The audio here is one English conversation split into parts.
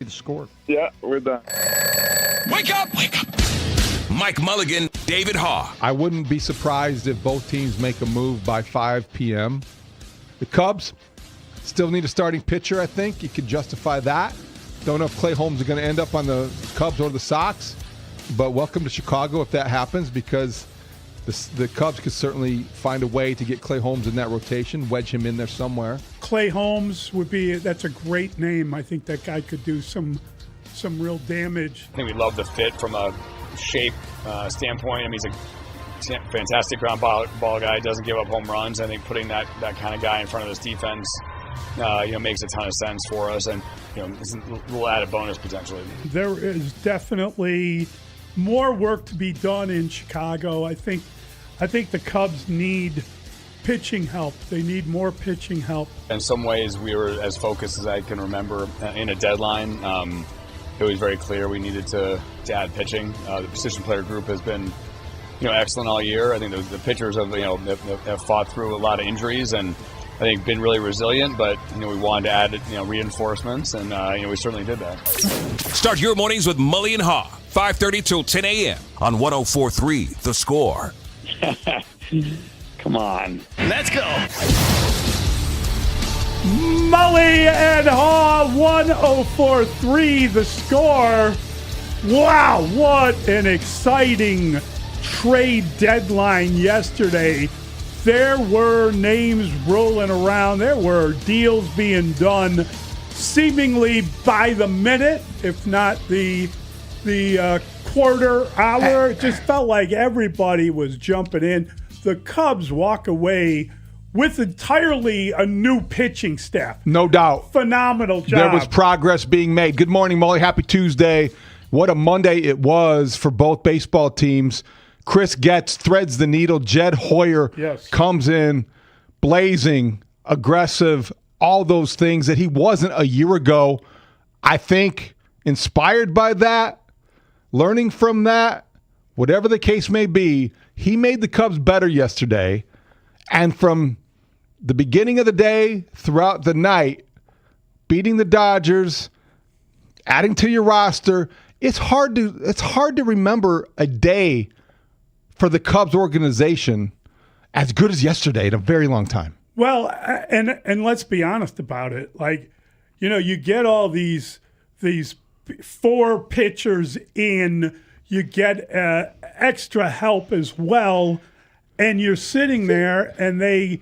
The score. Yeah, we're done. Wake up! Wake up! Mike Mulligan, David Haugh. I wouldn't be surprised if both teams make a move by 5 p.m. The Cubs still need a starting pitcher, I think. You could justify that. Don't know if Clay Holmes is going to end up on the Cubs or the Sox, but welcome to Chicago if that happens, because the Cubs could certainly find a way to get Clay Holmes in that rotation, wedge him in there somewhere. Clay Holmes that's a great name. I think that guy could do some real damage. I think we love the fit from a shape standpoint. I mean, he's a fantastic ground ball guy, doesn't give up home runs. I think putting that kind of guy in front of this defense makes a ton of sense for us, and it's a little added bonus potentially. There is definitely more work to be done in Chicago. I think the Cubs need pitching help. They need more pitching help. In some ways, we were as focused as I can remember in a deadline. It was very clear we needed to add pitching. The position player group has been excellent all year. I think the pitchers have fought through a lot of injuries and I think been really resilient, but we wanted to add reinforcements, and we certainly did that. Start your mornings with Mully and Haugh, 5:30 till 10 a.m. on 104.3 The Score. Come on. Let's go. Mully and Haugh, 104.3 The Score. Wow, what an exciting trade deadline yesterday. There were names rolling around. There were deals being done seemingly by the minute, if not the quarter hour. It just felt like everybody was jumping in. The Cubs walk away with entirely a new pitching staff. No doubt. Phenomenal job. There was progress being made. Good morning, Mully. Happy Tuesday. What a Monday it was for both baseball teams. Chris Getz threads the needle. Jed Hoyer comes in blazing, aggressive, all those things that he wasn't a year ago. I think inspired by that, learning from that, whatever the case may be, he made the Cubs better yesterday. And from the beginning of the day throughout the night, beating the Dodgers, adding to your roster, it's hard to remember a day for the Cubs organization as good as yesterday in a very long time. Well, and let's be honest about it. Like, you get all these 4 pitchers in, you get extra help as well, and you're sitting there and they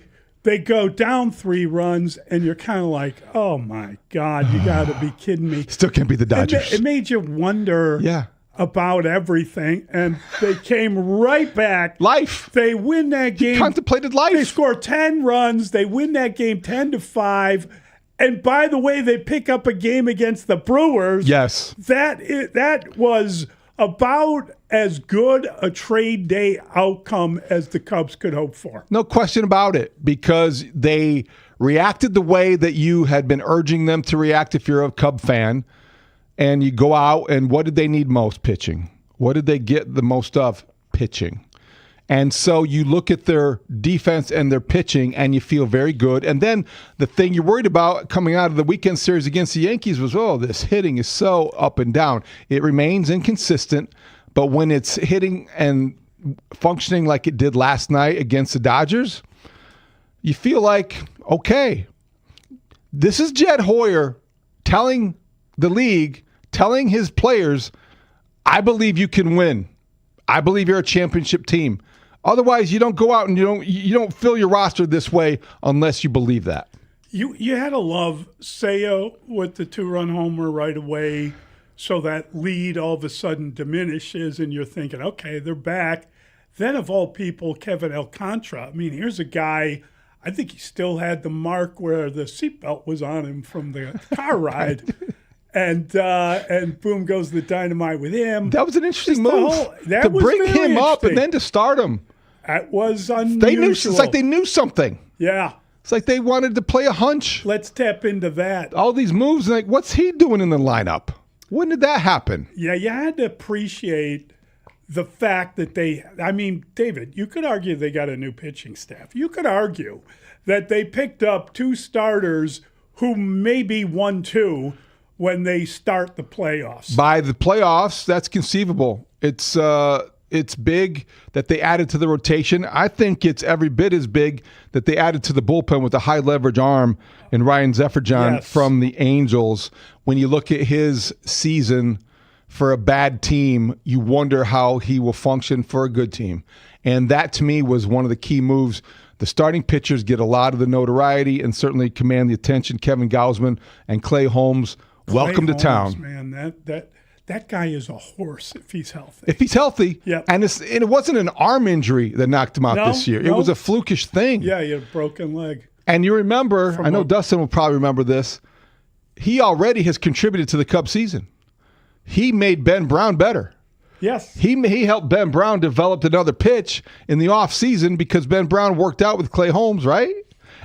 go down 3 runs, and you're kind of like, oh my God, you got to be kidding me. Still can't be the Dodgers. It made you wonder about everything, and they came right back. Life. They win that game. He contemplated life. They score 10 runs. They win that game 10-5. And by the way, they pick up a game against the Brewers. Yes. That was about as good a trade day outcome as the Cubs could hope for. No question about it, because they reacted the way that you had been urging them to react if you're a Cub fan. And you go out, and what did they need most? Pitching. What did they get the most of? Pitching. And so you look at their defense and their pitching, and you feel very good. And then the thing you're worried about coming out of the weekend series against the Yankees was, this hitting is so up and down. It remains inconsistent, but when it's hitting and functioning like it did last night against the Dodgers, you feel like, okay, this is Jed Hoyer telling the league, telling his players, I believe you can win. I believe you're a championship team. Otherwise, you don't go out and you don't fill your roster this way unless you believe that. You had to love Seiya with the 2-run homer right away, so that lead all of a sudden diminishes, and you're thinking, okay, they're back. Then, of all people, Kevin Alcantara. I mean, here's a guy, I think he still had the mark where the seatbelt was on him from the car ride. And boom goes the dynamite with him. That was an interesting move to bring him up and then to start him. That was unusual. It's like they knew something. Yeah. It's like they wanted to play a hunch. Let's tap into that. All these moves, like, what's he doing in the lineup? When did that happen? Yeah, you had to appreciate the fact that David, you could argue they got a new pitching staff. You could argue that they picked up 2 starters who maybe 1-2, when they start the playoffs. By the playoffs, that's conceivable. It's big that they added to the rotation. I think it's every bit as big that they added to the bullpen with a high leverage arm in Ryan Zefferjon from the Angels. When you look at his season for a bad team, you wonder how he will function for a good team. And that, to me, was one of the key moves. The starting pitchers get a lot of the notoriety and certainly command the attention. Kevin Gausman and Clay Holmes, welcome to town. Man, that guy is a horse if he's healthy. If he's healthy, yep. And it wasn't an arm injury that knocked him out this year. It was a flukish thing. Yeah, he had a broken leg. And you remember, I know Dustin will probably remember this, he already has contributed to the Cubs season. He made Ben Brown better. Yes. He helped Ben Brown develop another pitch in the offseason because Ben Brown worked out with Clay Holmes, right?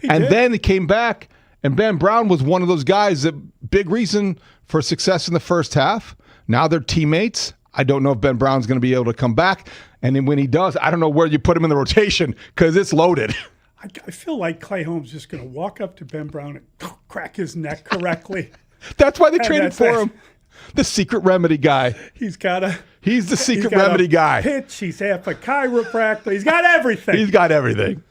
Then he came back, and Ben Brown was one of those guys that big reason for success in the first half. Now they're teammates. I don't know if Ben Brown's going to be able to come back. And then when he does, I don't know where you put him in the rotation because it's loaded. I feel like Clay Holmes is just going to walk up to Ben Brown and crack his neck correctly. That's why they traded for him. The secret remedy guy. He's the secret remedy guy. Pitch. He's half a chiropractor. He's got everything. He's got everything.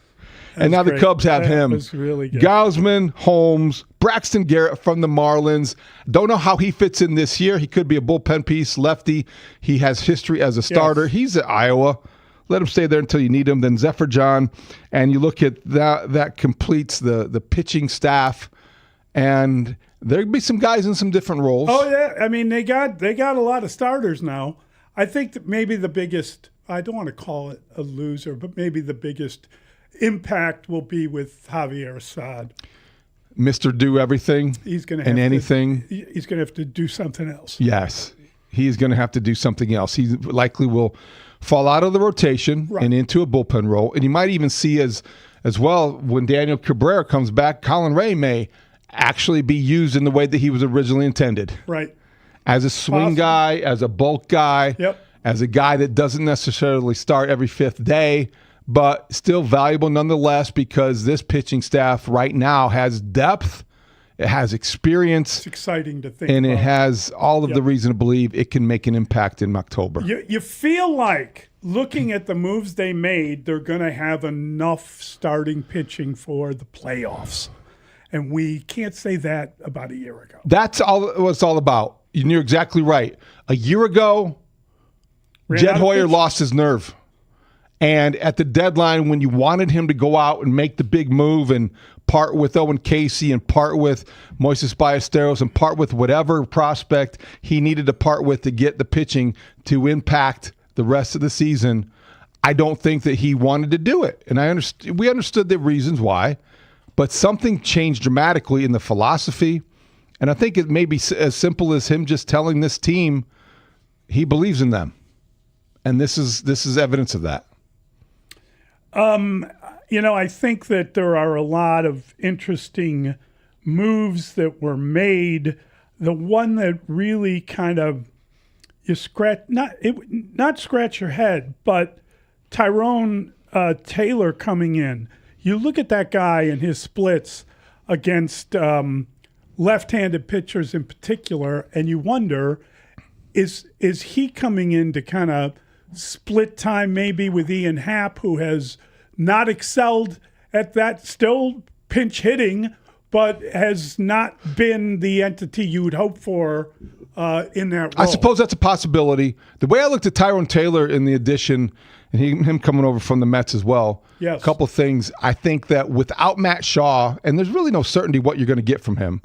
And now great. The Cubs have him. Was really good. Gausman, Holmes, Braxton Garrett from the Marlins. Don't know how he fits in this year. He could be a bullpen piece, lefty. He has history as a starter. Yes. He's at Iowa. Let him stay there until you need him. Then Zefferjon. And you look at that completes the pitching staff. And there'll be some guys in some different roles. Oh, yeah. I mean, they got a lot of starters now. I think that maybe the biggest, I don't want to call it a loser, but maybe the biggest impact will be with Javier Assad. Mr. Do Everything. He's going to and anything. He's going to have to do something else. Yes, he's going to have to do something else. He likely will fall out of the rotation and into a bullpen role. And you might even see as well when Daniel Cabrera comes back, Colin Ray may actually be used in the way that he was originally intended. Right. As a swing guy, as a bulk guy, as a guy that doesn't necessarily start every fifth day, but still valuable nonetheless because this pitching staff right now has depth, it has experience. It's exciting to think and about. It has all of the reason to believe it can make an impact in October. You feel like, looking at the moves they made, they're going to have enough starting pitching for the playoffs. And we can't say that about a year ago. That's all what it's all about. You're exactly right. A year ago, Jed Hoyer lost his nerve. And at the deadline, when you wanted him to go out and make the big move and part with Owen Casey and part with Moises Ballesteros and part with whatever prospect he needed to part with to get the pitching to impact the rest of the season, I don't think that he wanted to do it. And we understood the reasons why, but something changed dramatically in the philosophy. And I think it may be as simple as him just telling this team he believes in them. And this is evidence of that. I think that there are a lot of interesting moves that were made. The one that really kind of you not scratch your head, but Tyrone Taylor coming in. You look at that guy and his splits against left-handed pitchers in particular, and you wonder, is he coming in to kind of split time maybe with Ian Happ, who has not excelled at that, still pinch hitting, but has not been the entity you would hope for in that role. I suppose that's a possibility. The way I looked at Tyrone Taylor in the addition, and him coming over from the Mets as well, a couple things. I think that without Matt Shaw, and there's really no certainty what you're going to get from him,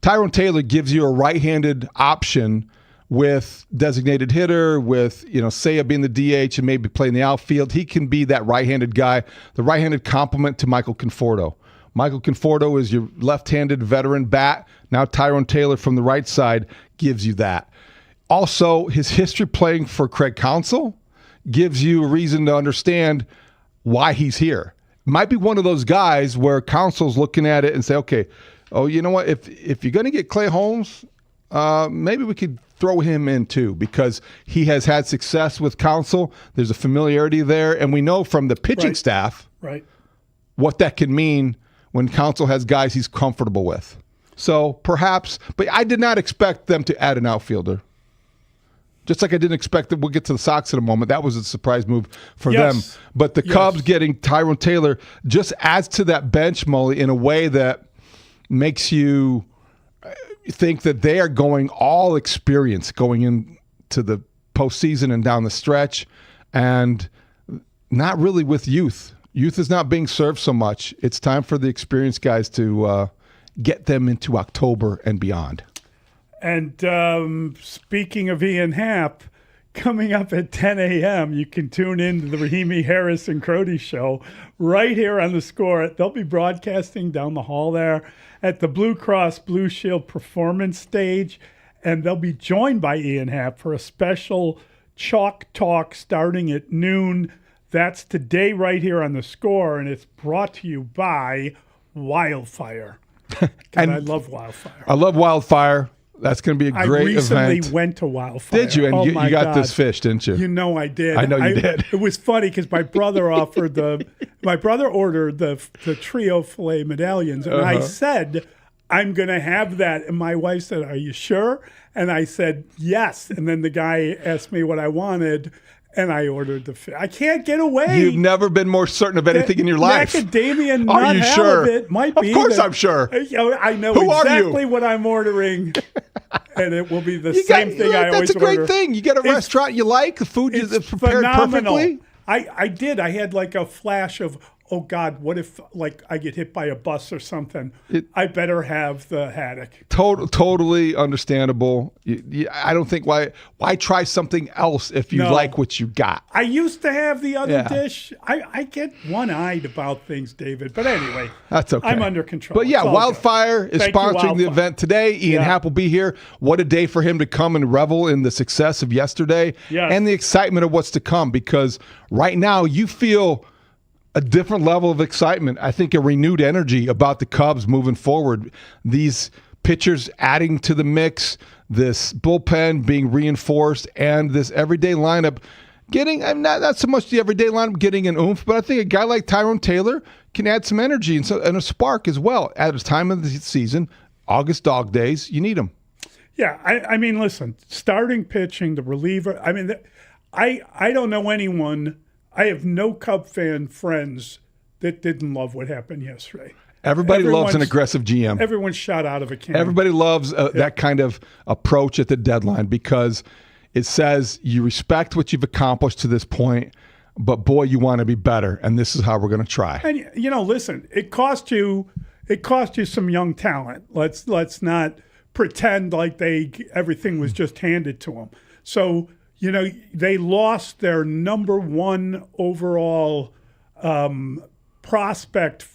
Tyrone Taylor gives you a right-handed option with designated hitter, with Seiya being the DH and maybe playing the outfield. He can be that right-handed guy, the right-handed complement to Michael Conforto. Michael Conforto is your left-handed veteran bat. Now Tyrone Taylor from the right side gives you that. Also, his history playing for Craig Counsell gives you a reason to understand why he's here. Might be one of those guys where Counsell's looking at it and say, okay, you know what? If you're going to get Clay Holmes, maybe we could throw him in too, because he has had success with Counsell. There's a familiarity there, and we know from the pitching staff what that can mean when Counsell has guys he's comfortable with. So perhaps, but I did not expect them to add an outfielder. Just like I didn't expect that we'll get to the Sox in a moment. That was a surprise move for them. But the Cubs getting Tyrone Taylor just adds to that bench, Mully, in a way that makes you think that they are going all experience going into the postseason and down the stretch, and not really with youth. Youth is not being served so much. It's time for the experienced guys to get them into October and beyond. And speaking of Ian Happ, coming up at 10 a.m., you can tune in to the Rahimi, Harris, and Grote show right here on The Score. They'll be broadcasting down the hall there at the Blue Cross Blue Shield Performance Stage, and they'll be joined by Ian Happ for a special Chalk Talk starting at noon. That's today right here on The Score, and it's brought to you by Wildfire. And I love Wildfire. I love Wildfire. That's going to be a great event. I recently went to Wildfire. Did you? And you got this fish, didn't you? You know I did. I know you did. It was funny because my brother ordered the trio filet medallions, and I said, I'm going to have that. And my wife said, are you sure? And I said, yes. And then the guy asked me what I wanted, and I ordered the fish. I can't get away. You've never been more certain of anything in your life. Macadamia nut Are you sure? halibut might be. Of course I'm sure. I know Who are exactly you? what I'm ordering. And it will be the same thing I always order. That's a great thing. You get a restaurant you like, the food is prepared phenomenal. perfectly. I did. I had like a flash of, oh God, what if like I get hit by a bus or something? I better have the haddock. Totally understandable. I don't think why try something else if you like what you got. I used to have the other dish. I get one-eyed about things, David. But anyway, that's okay. I'm under control. But yeah, Wildfire is sponsoring the event today. Ian Happ will be here. What a day for him to come and revel in the success of yesterday and the excitement of what's to come, because right now you feel a different level of excitement. I think a renewed energy about the Cubs moving forward. These pitchers adding to the mix, this bullpen being reinforced, and this everyday lineup getting, not so much the everyday lineup getting an oomph, but I think a guy like Tyrone Taylor can add some energy and a spark as well. At a time of the season, August dog days, you need them. Yeah, I mean, listen, starting pitching, the reliever, I mean, I don't know anyone. I have no Cub fan friends that didn't love what happened yesterday. Everybody loves an aggressive GM. Everyone's shot out of a cannon. Everybody loves that kind of approach at the deadline, because it says you respect what you've accomplished to this point, but boy, you want to be better, and this is how we're going to try. And listen, it cost you some young talent. Let's not pretend like everything was just handed to them. So. They lost their number one overall prospect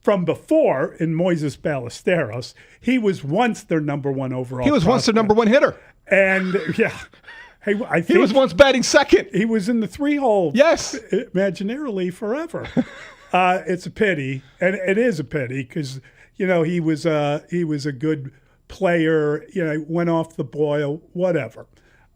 from before in Moises Ballesteros. He was once their number one overall He was prospect. once their number one hitter. And, I think he was once batting second. He was in the 3-hole. Yes. Imaginarily forever. It's a pity. And it is a pity because, he was a good player, went off the boil, whatever.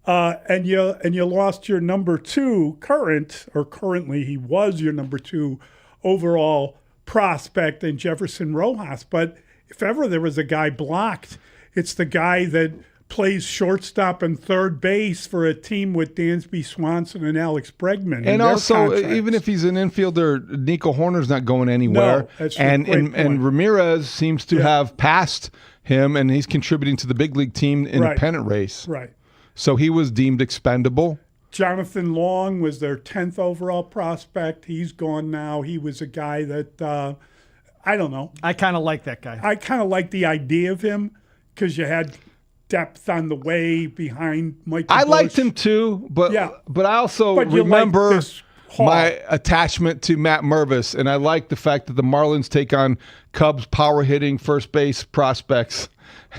And you lost your number two currently he was your number two overall prospect in Jefferson Rojas. But if ever there was a guy blocked, it's the guy that plays shortstop and third base for a team with Dansby Swanson and Alex Bregman. And also, even if he's an infielder, Nico Horner's not going anywhere. No, that's and Ramirez seems to have passed him, and he's contributing to the big league team in a pennant race. Right. So he was deemed expendable. Jonathan Long was their 10th overall prospect. He's gone now. He was a guy that, I don't know. I kind of like that guy. I kind of like the idea of him because you had depth on the way behind Mike. I liked him too, but I also remember my attachment to Matt Mervis, and I like the fact that the Marlins take on Cubs power hitting first base prospects.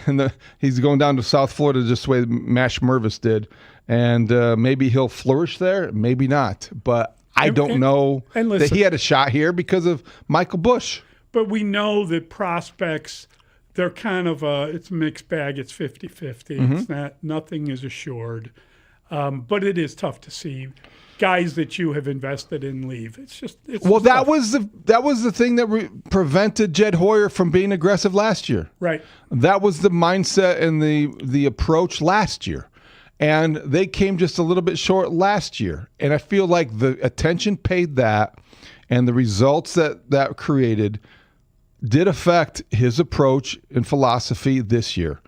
And he's going down to South Florida just the way Mash Mervis did. And maybe he'll flourish there, maybe not. But I don't know that he had a shot here because of Michael Busch. But we know that prospects, they're kind of it's a mixed bag. It's 50-50. It's not, nothing is assured. But it is tough to see guys that you have invested in leave. It's that was the thing that prevented Jed Hoyer from being aggressive last year. Right. That was the mindset and the approach last year. And they came just a little bit short last year. And I feel like the attention paid that and the results that created did affect his approach and philosophy this year.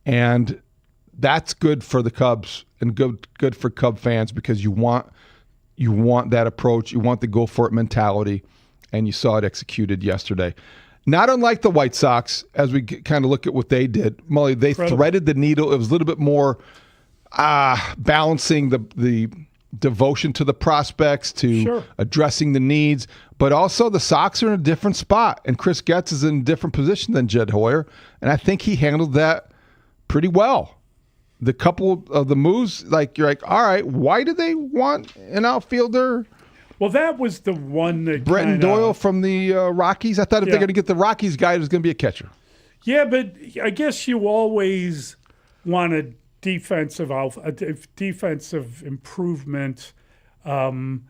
And that's good for the Cubs and good for Cub fans because you want that approach. You want the go for it mentality. And you saw it executed yesterday. Not unlike the White Sox, as we kind of look at what they did. Mully, they threaded the needle. It was a little bit more balancing the devotion to the prospects, to addressing the needs. But also the Sox are in a different spot. And Chris Getz is in a different position than Jed Hoyer. And I think he handled that pretty well. The couple of the moves, you're like, all right, why do they want an outfielder? Well, that was the one that Brenton Doyle from the Rockies. I thought if they're going to get the Rockies guy, it was going to be a catcher. Yeah, but I guess you always want a defensive improvement on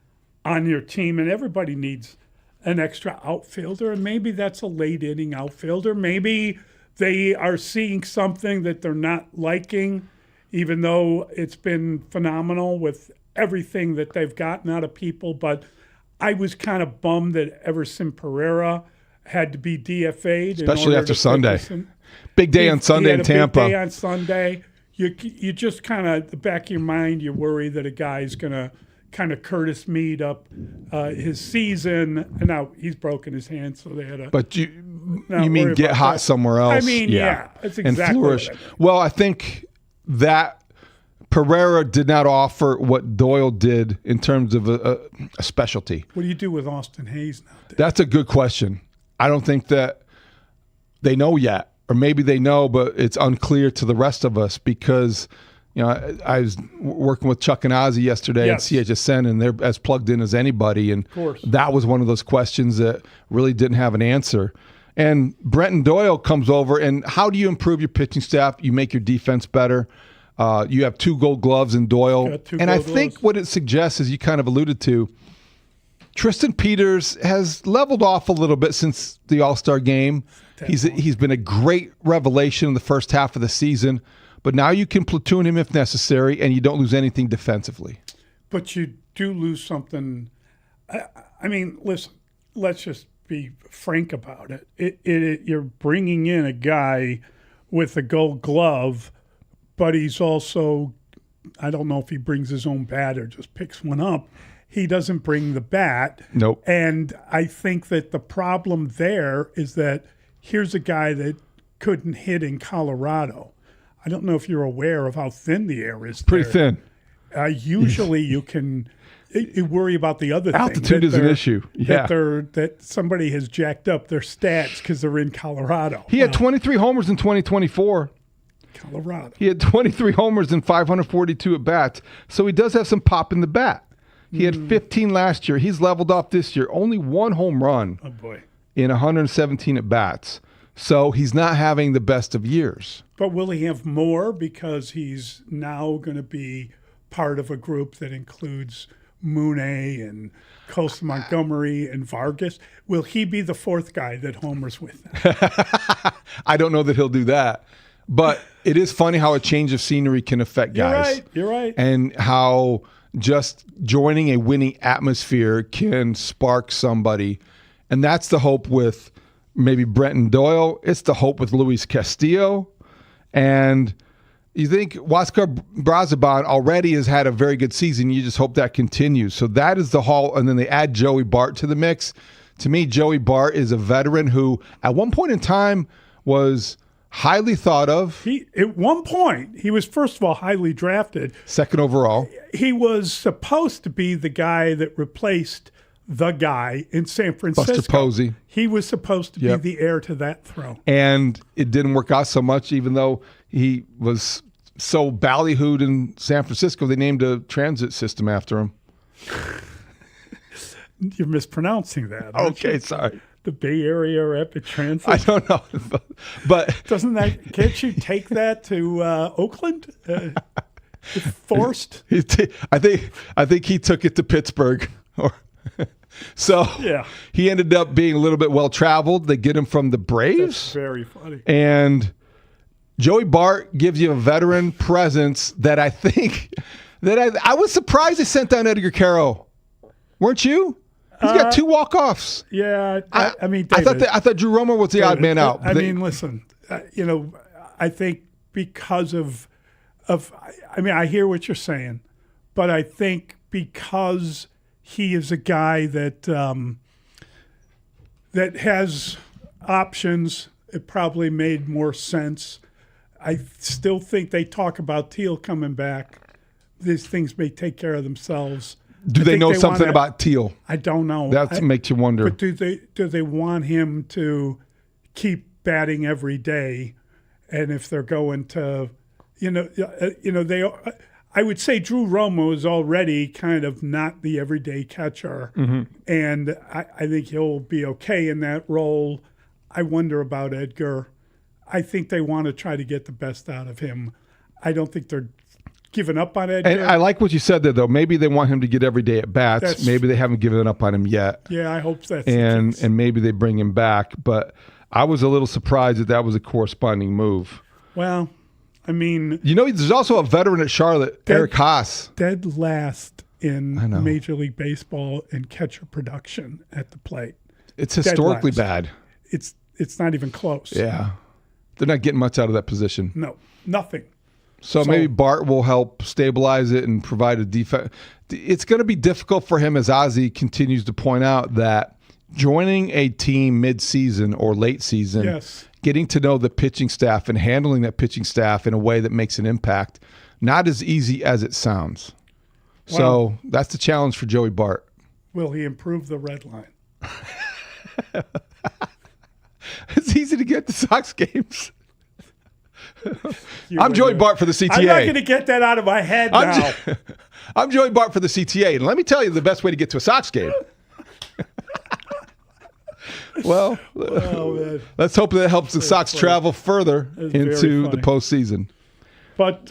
your team, and everybody needs an extra outfielder, and maybe that's a late inning outfielder. Maybe they are seeing something that they're not liking, even though it's been phenomenal with everything that they've gotten out of people. But I was kind of bummed that Everson Pereira had to be DFA'd. Especially after Sunday. Big day on Sunday in Tampa. Big day on Sunday. You just kind of, the back of your mind, you worry that a guy's going to kind of Curtis Mead up his season. And now he's broken his hand, so they had to. But you mean get hot that. Somewhere else? I mean, yeah, that's exactly and flourish. What I mean. Well, I think that Pereira did not offer what Doyle did in terms of a specialty. What do you do with Austin Hayes now? That's a good question. I don't think that they know yet. Or maybe they know, but it's unclear to the rest of us because, I was working with Chuck and Ozzy yesterday at CHSN, and they're as plugged in as anybody. And that was one of those questions that really didn't have an answer. And Brenton Doyle comes over, and how do you improve your pitching staff? You make your defense better. You have 2 Gold Gloves in Doyle. And I think what it suggests, as you kind of alluded to, Tristan Peters has leveled off a little bit since the All-Star game. He's been a great revelation in the first half of the season, but now you can platoon him if necessary, and you don't lose anything defensively. But you do lose something. I mean, listen, let's just be frank about it. You're bringing in a guy with a Gold Glove, but he's also, I don't know if he brings his own bat or just picks one up. He doesn't bring the bat. Nope. And I think that the problem there is that here's a guy that couldn't hit in Colorado. I don't know if you're aware of how thin the air is there. Pretty thin. Usually you can you worry about the other thing. Altitude is an issue. Yeah. That somebody has jacked up their stats because they're in Colorado. He had 23 homers in 2024. Colorado. He had 23 homers and 542 at-bats. So he does have some pop in the bat. He had 15 last year. He's leveled off this year. Only 1 home run. Oh, boy. In 117 at-bats. So he's not having the best of years. But will he have more because he's now going to be part of a group that includes Mooney and Costa Montgomery and Vargas? Will he be the 4th guy that homers with them? I don't know that he'll do that. But it is funny how a change of scenery can affect guys. You're right. And how just joining a winning atmosphere can spark somebody. And that's the hope with maybe Brenton Doyle. It's the hope with Luis Castillo. And you think Huáscar Brazoban already has had a very good season. You just hope that continues. So that is the haul. And then they add Joey Bart to the mix. To me, Joey Bart is a veteran who at one point in time was highly thought of. At one point, he was, first of all, highly drafted. 2nd overall. He was supposed to be the guy that replaced the guy in San Francisco. Buster Posey. He was supposed to be the heir to that throne. And it didn't work out so much, even though he was so ballyhooed in San Francisco, they named a transit system after him. You're mispronouncing that. Okay, sorry. The Bay Area Rapid Transit? I don't know. But can't you take that to Oakland? Forced? I think he took it to Pittsburgh. So Yeah. he ended up being a little bit well-traveled. They get him from the Braves. That's very funny. And Joey Bart gives you a veteran presence that I think that I was surprised they sent down Edgar Caro. Weren't you? He's got 2 walk-offs. Yeah. I mean, I David, thought Drew Romo was the odd man out. I mean, listen, I think because of I hear what you're saying, but I think because he is a guy that that has options, it probably made more sense. I still think they talk about Teal coming back. These things may take care of themselves. Do they know something about Teal? I don't know. That makes you wonder. But do they want him to keep batting every day? And if they're going to, I would say Drew Romo is already kind of not the everyday catcher, and I think he'll be okay in that role. I wonder about Edgar. I think they want to try to get the best out of him. I don't think they're giving up on Edgar. And I like what you said there, though. Maybe they want him to get every day at bats. Maybe they haven't given up on him yet. Yeah, I hope that's and the case. And maybe they bring him back. But I was a little surprised that was a corresponding move. Well, I mean, there's also a veteran at Charlotte, Eric Haas. Dead last in Major League Baseball in catcher production at the plate. It's historically bad. It's not even close. Yeah. They're not getting much out of that position. No, nothing. So maybe Bart will help stabilize it and provide a defense. It's going to be difficult for him, as Ozzie continues to point out, that joining a team mid-season or late season, getting to know the pitching staff and handling that pitching staff in a way that makes an impact, not as easy as it sounds. Well, so that's the challenge for Joey Bart. Will he improve the red line? It's easy to get to Sox games. I'm Joey Bart for the CTA. I'm not going to get that out of my head now. I'm Joey Bart for the CTA, and let me tell you the best way to get to a Sox game. Well, let's hope that helps the Sox travel further into the postseason. But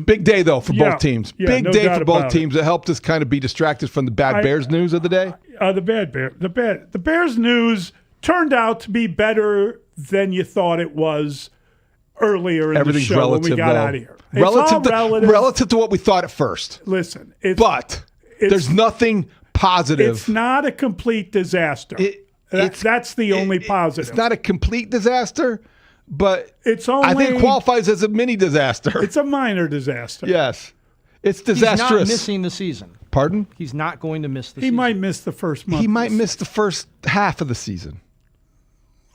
big day, though, for both teams. Yeah, big no day doubt for both about teams. It helped us kind of be distracted from the bad Bears news of the day. The Bears news turned out to be better than you thought it was earlier in the show when we got out of here. Relative to what we thought at first. Listen, there's nothing positive. It's not a complete disaster. That's the only positive. It's not a complete disaster, but I think it qualifies as a mini disaster. It's a minor disaster. Yes. It's disastrous. He's not missing the season. Pardon? He's not going to miss the season. He might miss the first month. He might miss the first half of the season.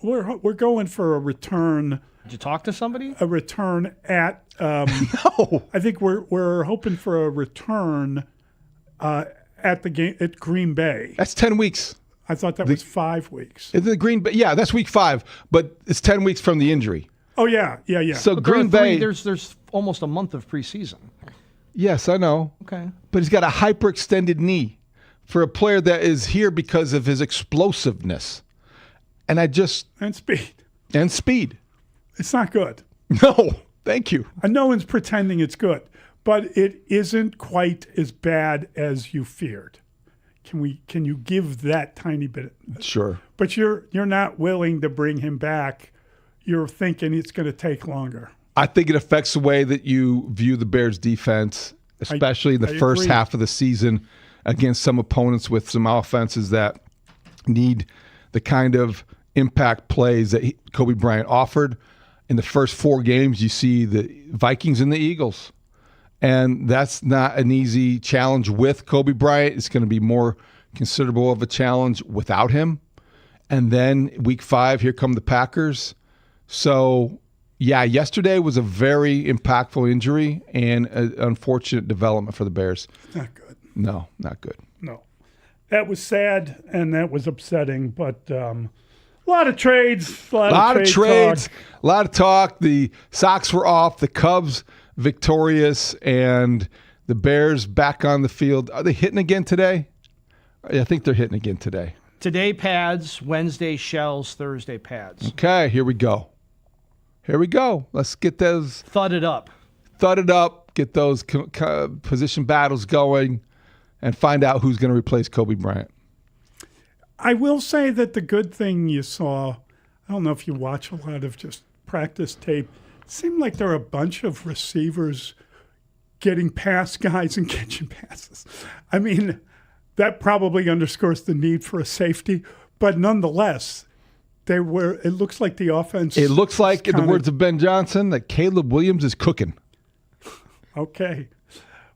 We're going for a return. Did you talk to somebody? A return at no. I think we're hoping for a return at the game at Green Bay. That's 10 weeks. I thought that was 5 weeks. The Green Bay, yeah, that's week 5, but it's 10 weeks from the injury. Oh yeah. So but Green Bay, there's almost a month of preseason. Yes, I know. Okay. But he's got a hyperextended knee for a player that is here because of his explosiveness. And speed. It's not good. No, thank you. No one's pretending it's good, but it isn't quite as bad as you feared. Can you give that tiny bit? Sure. But you're not willing to bring him back. You're thinking it's going to take longer. I think it affects the way that you view the Bears defense, especially in the first half of the season against some opponents with some offenses that need the kind of impact plays that Kobe Bryant offered. In the first 4 games, you see the Vikings and the Eagles. And that's not an easy challenge with Kobe Bryant. It's going to be more considerable of a challenge without him. And then week 5, here come the Packers. So, yeah, yesterday was a very impactful injury and an unfortunate development for the Bears. Not good. No, not good. No. That was sad and that was upsetting, but a lot of trades. A lot of trades. A lot of talk. The Sox were off. The Cubs victorious, and the Bears back on the field. Are they hitting again today? I think they're hitting again today. Today pads, Wednesday shells, Thursday pads. Okay, here we go. Let's get those. Thudded up. get those position battles going, and find out who's going to replace Kobe Bryant. I will say that the good thing you saw, I don't know if you watch a lot of just practice tape, it seemed like there are a bunch of receivers getting past guys and catching passes. I mean, that probably underscores the need for a safety, but nonetheless, it looks like the offense. It looks like, in the words of Ben Johnson, that Caleb Williams is cooking. Okay.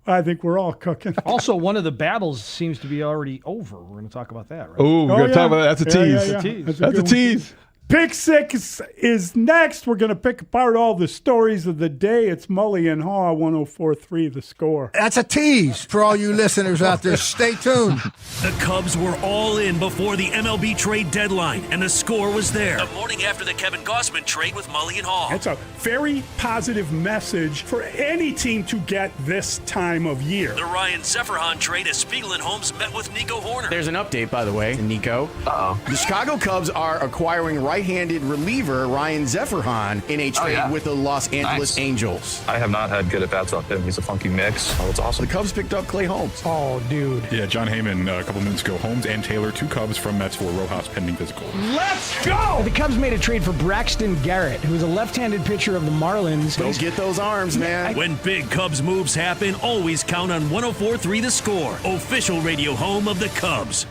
I think we're all cooking. Also, one of the battles seems to be already over. We're going to talk about that, right? Oh, we're going to talk about that. That's a tease. Yeah. That's a tease. Pick Six is next. We're going to pick apart all the stories of the day. It's Mully and Haugh, 104.3 The Score. That's a tease for all you listeners out there. Stay tuned. The Cubs were all in before the MLB trade deadline, and the score was there. The morning after the Kevin Gausman trade with Mully and Haugh. It's a very positive message for any team to get this time of year. The Ryan Zephyrhan trade as Spiegel and Holmes met with Nico Horner. There's an update, by the way, Nico. The Chicago Cubs are acquiring right-handed reliever Ryan Zephyrhan in a trade with the Los Angeles Angels. I have not had good at-bats off him. He's a funky mix. Oh, it's awesome. The Cubs picked up Clay Holmes. Oh, dude. Yeah, John Heyman a couple minutes ago. Holmes and Taylor, 2 Cubs from Mets for Rojas pending physical. Let's go! The Cubs made a trade for Braxton Garrett, who is a left-handed pitcher of the Marlins. Go get those arms, man. When big Cubs moves happen, always count on 104.3 The Score, official radio home of the Cubs.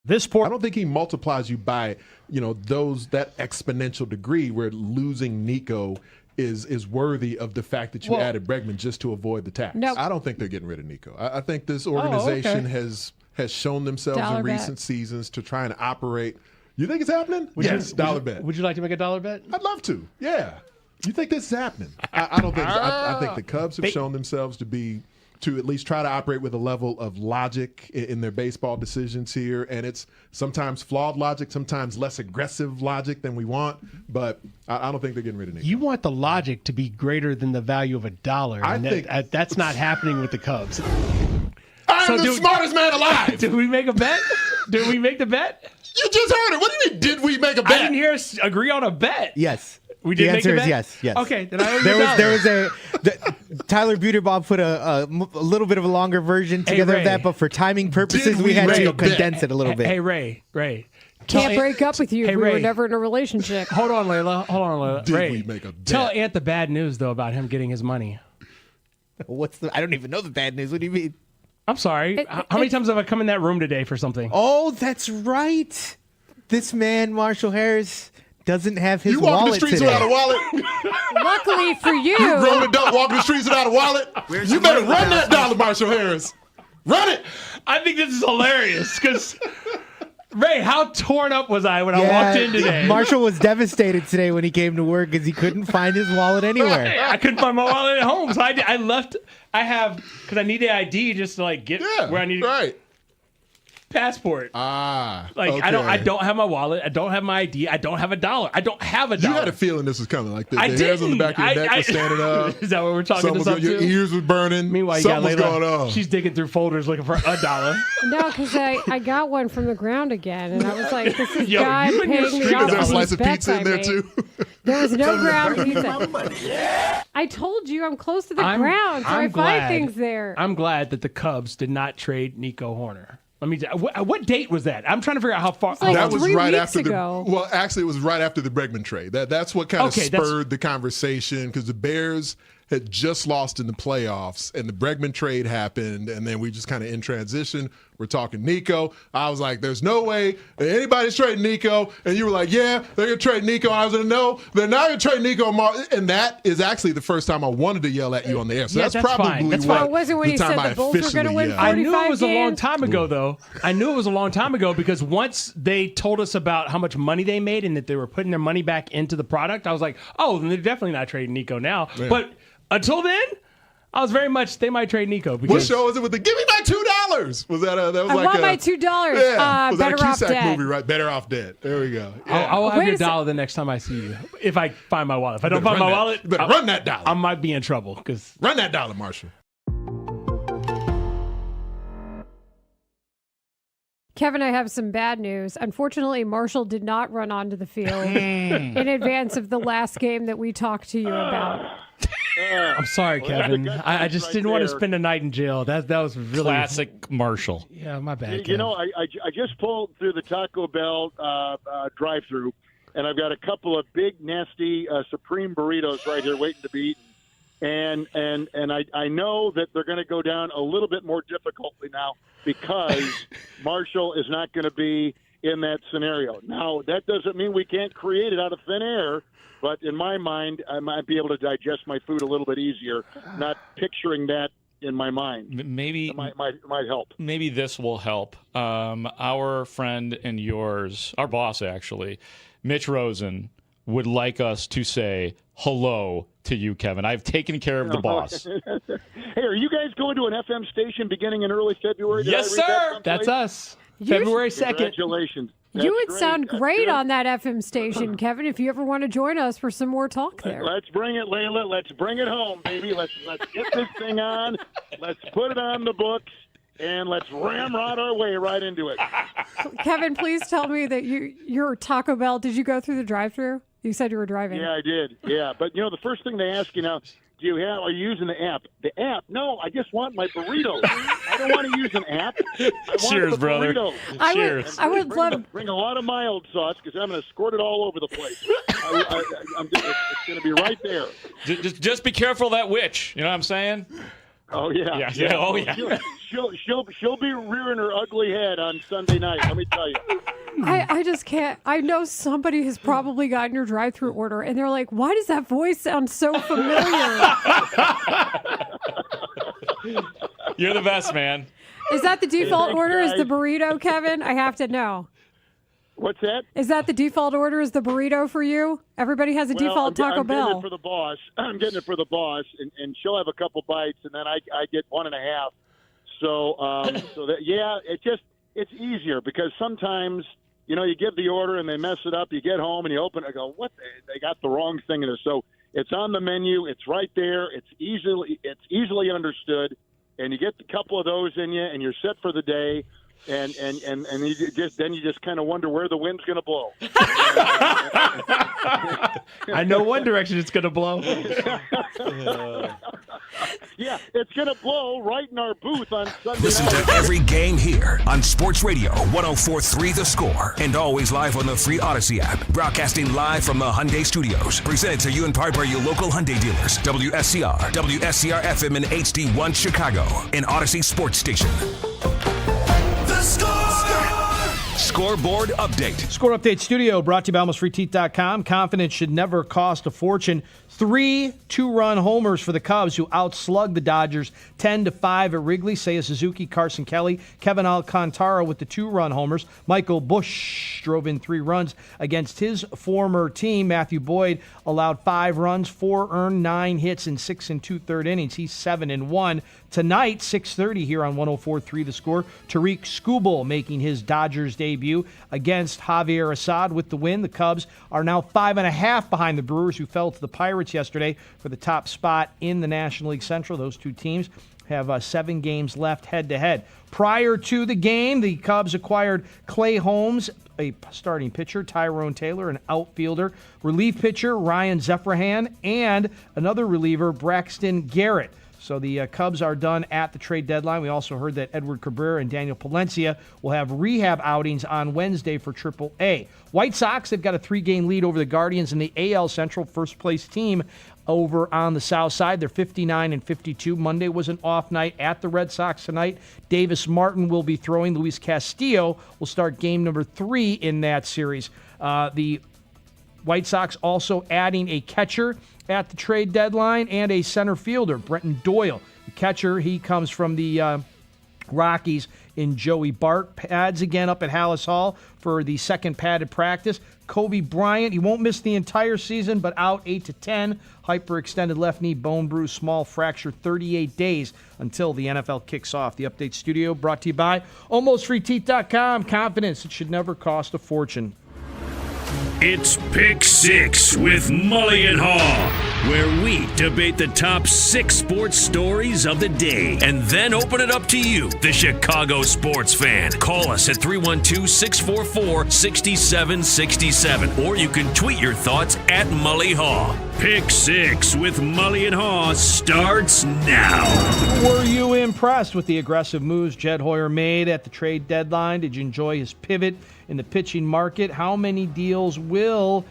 I don't think he multiplies you by, that exponential degree where losing Nico is worthy of the fact that you added Bregman just to avoid the tax. Nope. I don't think they're getting rid of Nico. I think this organization has shown themselves in recent seasons to try and operate. You think it's happening? Yes, dollar bet. Would you like to make a dollar bet? I'd love to. Yeah. You think this is happening? I don't think so. I think the Cubs have shown themselves to at least try to operate with a level of logic in their baseball decisions here. And it's sometimes flawed logic, sometimes less aggressive logic than we want. But I don't think they're getting rid of Nico. You want the logic to be greater than the value of $1. I think that's not happening with the Cubs. I'm the smartest man alive. Did we make a bet? Did we make the bet? You just heard it. What do you mean, did we make a bet? I didn't hear us agree on a bet. Yes. We did the make answer a bet? is yes. Okay, then I owe you there was Tyler Buterbaugh put a little bit of a longer version together of that, but for timing purposes, we had to condense it a little bit. Hey, Ray. Can't break up with you if we were never in a relationship. Hold on, Layla. Did Ray, we make a bet? Tell Ant the bad news, though, about him getting his money. I don't even know the bad news. What do you mean? I'm sorry. How many times have I come in that room today for something? Oh, that's right. This man, Marshall Harris, doesn't have his wallet. You walk the streets without a wallet? Luckily for you. You grown adult walking the streets without a wallet? You better run that dollar, Marshall Harris. Run it. I think this is hilarious because, Ray, how torn up was I when I walked in today? Marshall was devastated today when he came to work because he couldn't find his wallet anywhere. I couldn't find my wallet at home, so I left. Because I need the ID just to get where I need passport. Okay. I don't have my wallet. I don't have my ID. I don't have $1. I don't have $1. You had a feeling this was coming. Like the I hairs on the didn't. back of your neck were standing up. Is that what we're talking about? Your ears were burning. Meanwhile, something was going on. She's digging through folders looking for $1. No, because I got one from the ground again, and I was like, this is Yo, God you and your paying me off. Is there a for slice these of bets pizza in I there made. too? There was no ground pizza. I told you I'm close to the ground, so I find things there. I'm glad that the Cubs did not trade Nico Horner. Let me. What date was that? I'm trying to figure out how far. That was 3 right weeks after ago. Well, actually, it was right after the Bregman trade. That's what kind of spurred the conversation because the Bears had just lost in the playoffs, and the Bregman trade happened, and then we just kind of in transition. We're talking Nico. I was like, "There's no way that anybody's trading Nico," and you were like, "Yeah, they're gonna trade Nico." I was like, "No, they're not gonna trade Nico." And that is actually the first time I wanted to yell at you on the air. So that's probably fine. That's fine. It wasn't when the you time said I the Bulls were gonna win. I knew it was games. a long time ago, though. I knew it was a long time ago because once they told us about how much money they made and that they were putting their money back into the product, I was like, "Oh, then they're definitely not trading Nico now." Yeah. But until then, I was very much they might trade Nico. Because what show was it with the "Give me my $2"? Was that that was I want my $2. Yeah, was that a Better Off Cusack Dead. movie, right? Better Off Dead. There we go. Yeah. I will have your $1 the next time I see you. If I find my wallet. If I don't find my wallet, better run that $1. I might be in trouble because run that $1, Marshall. Kevin, I have some bad news. Unfortunately, Marshall did not run onto the field in advance of the last game that we talked to you about. I'm sorry, Kevin. I just didn't want to spend a night in jail. That was really classic Marshall. Yeah, my bad. You know, I just pulled through the Taco Bell drive-through, and I've got a couple of big, nasty Supreme burritos right here waiting to be eaten. And I know that they're going to go down a little bit more difficultly now because Marshall is not going to be in that scenario. Now, that doesn't mean we can't create it out of thin air, but in my mind, I might be able to digest my food a little bit easier, not picturing that in my mind. Maybe it might help. Maybe this will help. Our friend and yours, our boss actually, Mitch Rosen, would like us to say hello to you, Kevin. I've taken care of the boss. Hey, are you guys going to an FM station beginning in early February? Yes, sir. That's us. February 2nd. Congratulations. You would sound great on that FM station, Kevin, if you ever want to join us for some more talk there. Let's bring it, Layla. Let's bring it home, baby. Let's get this thing on. Let's put it on the books, and let's ramrod our way right into it. Kevin, please tell me that your Taco Bell, did you go through the drive-thru? You said you were driving. Yeah, I did. Yeah, but, the first thing they ask you now, are you using the app? The app? No, I just want my burrito. I don't want to use an app. I want Cheers, brother. Cheers. I would love bring a lot of mild sauce because I'm going to squirt it all over the place. It's going to be right there. Just be careful of that witch. You know what I'm saying? Oh yeah. Yeah. Oh yeah. She'll be rearing her ugly head on Sunday night. Let me tell you. I just can't. I know somebody has probably gotten your drive-through order, and they're like, "Why does that voice sound so familiar?" You're the best, man. Is that the default order? Is the burrito, Kevin? I have to know. What's that? Is that the default order? Is the burrito for you? Everybody has a default Taco Bell. I'm getting it for the boss. I'm getting it for the boss, and she'll have a couple bites, and then I get 1.5. So it's easier because sometimes you give the order and they mess it up. You get home and you open it and go, what? They got the wrong thing in there. So it's on the menu. It's right there. It's easily understood, and you get a couple of those in you, and you're set for the day. And you just kind of wonder where the wind's going to blow. I know one direction it's going to blow. Yeah, it's going to blow right in our booth on Sunday Listen night. to every game here on Sports Radio 104.3 The Score, and always live on the free Odyssey app. Broadcasting live from the Hyundai Studios. Presented to you in part by your local Hyundai dealers. WSCR, WSCR FM in HD1 Chicago, an Odyssey sports station. The Score! Scoreboard update. Score Update Studio brought to you by AlmostFreeTeeth.com. Confidence should never cost a fortune. 3 two-run homers for the Cubs, who outslugged the Dodgers 10-5 at Wrigley. Seiya Suzuki, Carson Kelly, Kevin Alcantara with the 2-run homers. Michael Busch drove in 3 runs against his former team. Matthew Boyd allowed 5 runs, 4 earned, 9 hits in 6 2/3 innings. He's 7-1. Tonight, 6:30 here on 104.3 The Score. Tariq Skubal making his Dodgers debut against Javier Assad with the win. The Cubs are now 5.5 behind the Brewers, who fell to the Pirates yesterday for the top spot in the National League Central. Those two teams have 7 games left head-to-head. Prior to the game, the Cubs acquired Clay Holmes, a starting pitcher, Tyrone Taylor, an outfielder, relief pitcher, Ryan Zephrahan, and another reliever, Braxton Garrett. So the Cubs are done at the trade deadline. We also heard that Edward Cabrera and Daniel Palencia will have rehab outings on Wednesday for AAA. White Sox, they've got a 3-game lead over the Guardians in the AL Central, first-place team over on the south side. They're 59-52. Monday was an off night at the Red Sox tonight. Davis Martin will be throwing. Luis Castillo will start game number 3 in that series. The White Sox also adding a catcher at the trade deadline and a center fielder, Brenton Doyle. The catcher, he comes from the Rockies in Joey Bart. Pads again up at Hallis Hall for the second padded practice. Kobe Bryant, he won't miss the entire season, but out 8 to 10. Hyperextended left knee bone bruise, small fracture, 38 days until the NFL kicks off. The Update Studio brought to you by AlmostFreeTeeth.com. Confidence, it should never cost a fortune. It's Pick 6 with Mully and Haugh. where we debate the top 6 sports stories of the day and then open it up to you, the Chicago sports fan. Call us at 312-644-6767, or you can tweet your thoughts at Mully Haugh. Pick 6 with Mully and Haugh starts now. Were you impressed with the aggressive moves Jed Hoyer made at the trade deadline? Did you enjoy his pivot in the pitching market? How many deals will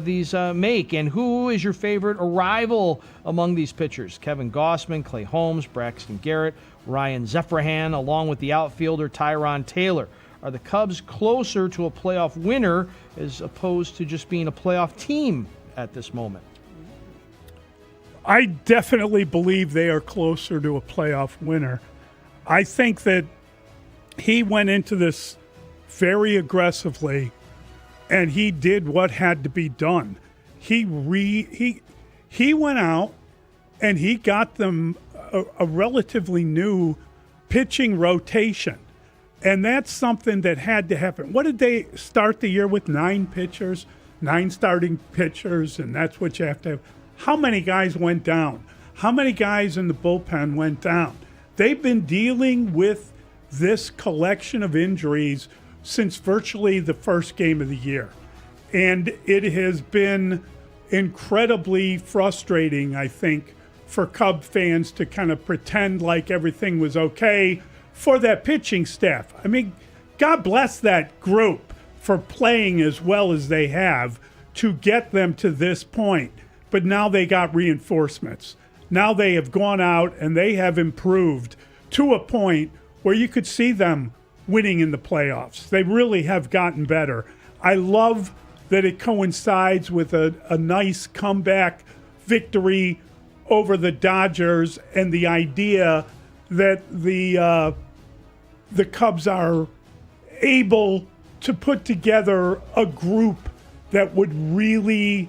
these make? And who is your favorite arrival among these pitchers? Kevin Gossman, Clay Holmes, Braxton Garrett, Ryan Zefrahan, along with the outfielder Tyron Taylor. Are the Cubs closer to a playoff winner as opposed to just being a playoff team at this moment? I definitely believe they are closer to a playoff winner. I think that he went into this very aggressively, and he did what had to be done. He went out and he got them a relatively new pitching rotation, and that's something that had to happen. What did they start the year with? 9 pitchers, 9 starting pitchers, and that's what you have to have. How many guys went down? How many guys in the bullpen went down? They've been dealing with this collection of injuries since virtually the first game of the year. And it has been incredibly frustrating, I think, for Cub fans to kind of pretend like everything was okay for that pitching staff. I mean, God bless that group for playing as well as they have to get them to this point. But now they got reinforcements. Now they have gone out and they have improved to a point where you could see them winning in the playoffs. They really have gotten better. I love that it coincides with a nice comeback victory over the Dodgers, and the idea that the Cubs are able to put together a group that would really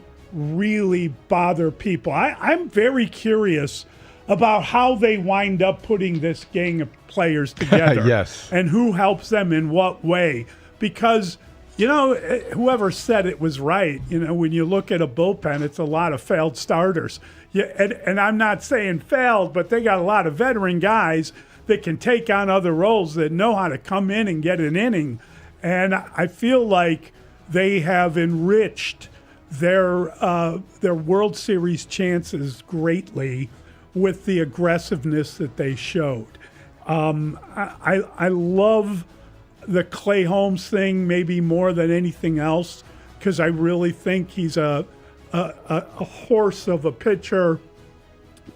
bother people. I'm very curious about how they wind up putting this gang of players together. Yes. And who helps them in what way. Because, whoever said it was right. When you look at a bullpen, it's a lot of failed starters. Yeah, and I'm not saying failed, but they got a lot of veteran guys that can take on other roles, that know how to come in and get an inning. And I feel like they have enriched their World Series chances greatly with the aggressiveness that they showed. I love the Clay Holmes thing maybe more than anything else, because I really think he's a horse of a pitcher.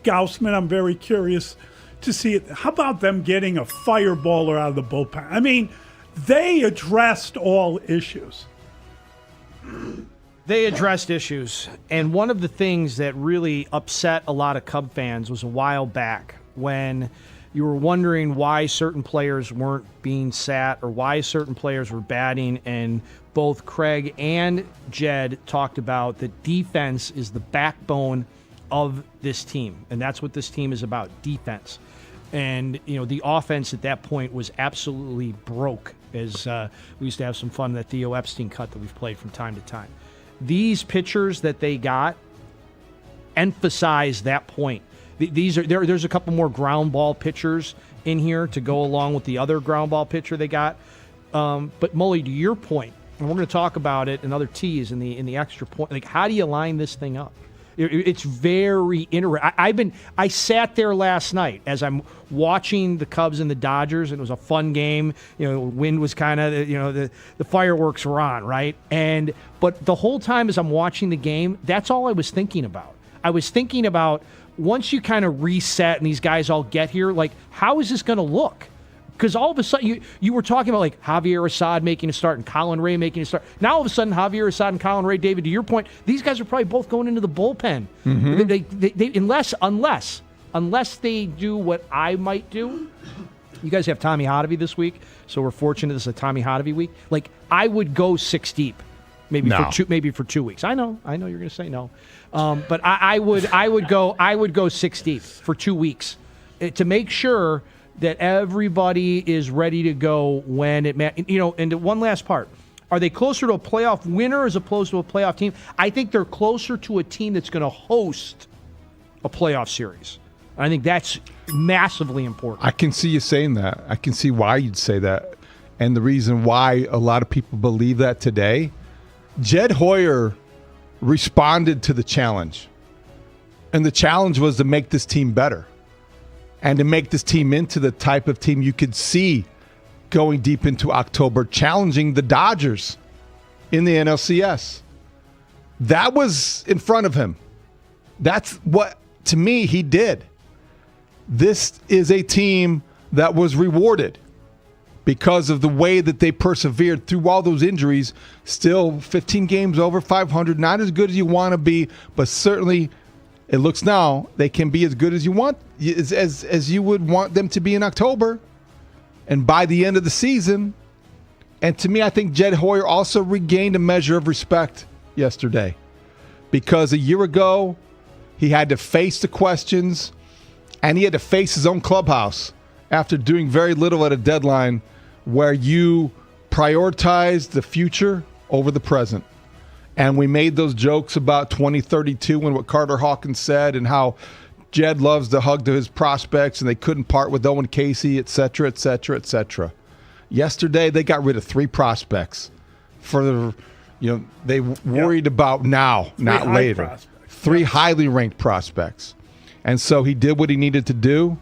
Gaussman, I'm very curious to see it. How about them getting a fireballer out of the bullpen? I mean, they addressed all issues. They addressed issues, and one of the things that really upset a lot of Cub fans was a while back when you were wondering why certain players weren't being sat or why certain players were batting, and both Craig and Jed talked about that defense is the backbone of this team, and that's what this team is about, defense. And, the offense at that point was absolutely broke, as we used to have some fun in that Theo Epstein cut that we've played from time to time. These pitchers that they got emphasize that point. There's a couple more ground ball pitchers in here to go along with the other ground ball pitcher they got. But Mully, to your point, and we're going to talk about it, another tease in the extra point. Like, how do you line this thing up? It's very interesting. I sat there last night as I'm watching the Cubs and the Dodgers, and it was a fun game. Wind was kind of, the fireworks were on, right? But the whole time as I'm watching the game, that's all I was thinking about. I was thinking about, once you kind of reset and these guys all get here, like, how is this going to look? Because all of a sudden, you were talking about, like, Javier Assad making a start and Colin Ray making a start. Now, all of a sudden, Javier Assad and Colin Ray, David, to your point, these guys are probably both going into the bullpen. Mm-hmm. Unless they do what I might do. You guys have Tommy Hotovy this week, so we're fortunate this is a Tommy Hotovy week. Like, I would go 6 deep, maybe for 2 weeks. I know you're going to say no, but I would go 6 deep for 2 weeks to make sure that everybody is ready to go when it And one last part. Are they closer to a playoff winner as opposed to a playoff team? I think they're closer to a team that's going to host a playoff series. I think that's massively important. I can see you saying that. I can see why you'd say that. And the reason why a lot of people believe that today, Jed Hoyer responded to the challenge. And the challenge was to make this team better and to make this team into the type of team you could see going deep into October, challenging the Dodgers in the NLCS. That was in front of him. That's what, to me, he did. This is a team that was rewarded because of the way that they persevered through all those injuries. Still 15 games over 500, not as good as you want to be, but certainly it looks now they can be as good as you want, as you would want them to be in October and by the end of the season. And to me, I think Jed Hoyer also regained a measure of respect yesterday, because a year ago he had to face the questions and he had to face his own clubhouse after doing very little at a deadline where you prioritized the future over the present. And we made those jokes about 2032 and what Carter Hawkins said and how Jed loves to hug to his prospects and they couldn't part with Owen Casey, et cetera, et cetera, et cetera. Yesterday, they got rid of 3 prospects they worried about now, not later. Prospects. 3 highly ranked prospects. And so he did what he needed to do.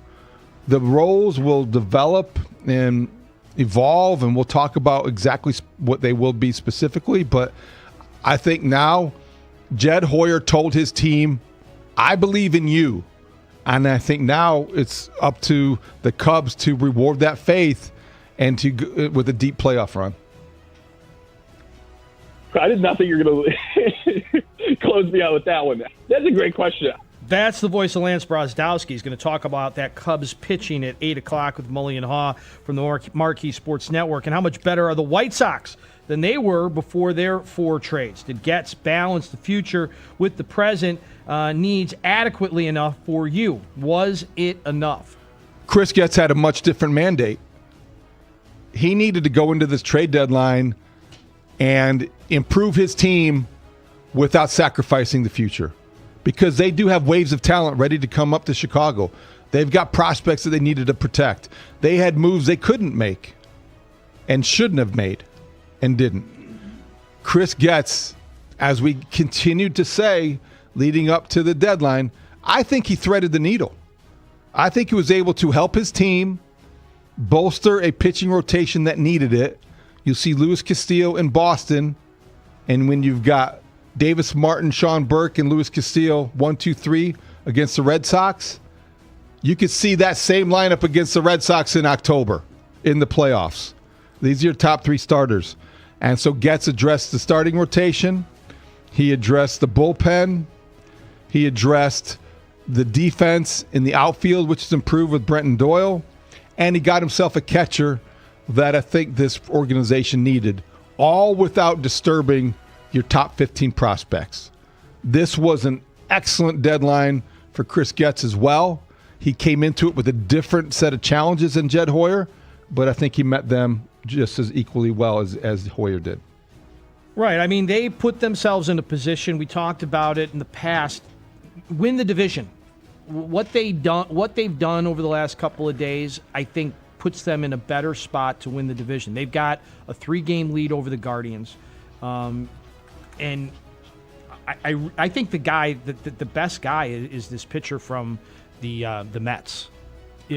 The roles will develop and evolve, and we'll talk about exactly what they will be specifically. But I think now Jed Hoyer told his team, I believe in you. And I think now it's up to the Cubs to reward that faith and to with a deep playoff run. I did not think you were going to close me out with that one. That's a great question. That's the voice of Lance Brozdowski. He's going to talk about that Cubs pitching at 8 o'clock with Mully and Haugh from the Marquee Sports Network, and how much better are the White Sox than they were before their 4 trades. Did Getz balance the future with the present needs adequately enough for you? Was it enough? Chris Getz had a much different mandate. He needed to go into this trade deadline and improve his team without sacrificing the future, because they do have waves of talent ready to come up to Chicago. They've got prospects that they needed to protect. They had moves they couldn't make and shouldn't have made and didn't. Chris Getz, as we continued to say leading up to the deadline, I think he threaded the needle. I think he was able to help his team bolster a pitching rotation that needed it. You'll see Luis Castillo in Boston, and when you've got Davis Martin, Sean Burke, and Luis Castillo 1, 2, 3 against the Red Sox, you could see that same lineup against the Red Sox in October in the playoffs. These are your top 3 starters. And so Getz addressed the starting rotation. He addressed the bullpen. He addressed the defense in the outfield, which is improved with Brenton Doyle. And he got himself a catcher that I think this organization needed, all without disturbing your top 15 prospects. This was an excellent deadline for Chris Getz as well. He came into it with a different set of challenges than Jed Hoyer, but I think he met them just as equally well as Hoyer did. Right. I mean, they put themselves in a position, we talked about it in the past, win the division. What they've done over the last couple of days, I think, puts them in a better spot to win the division. They've got a 3-game lead over the Guardians. And I think the guy, the best guy is this pitcher from the Mets.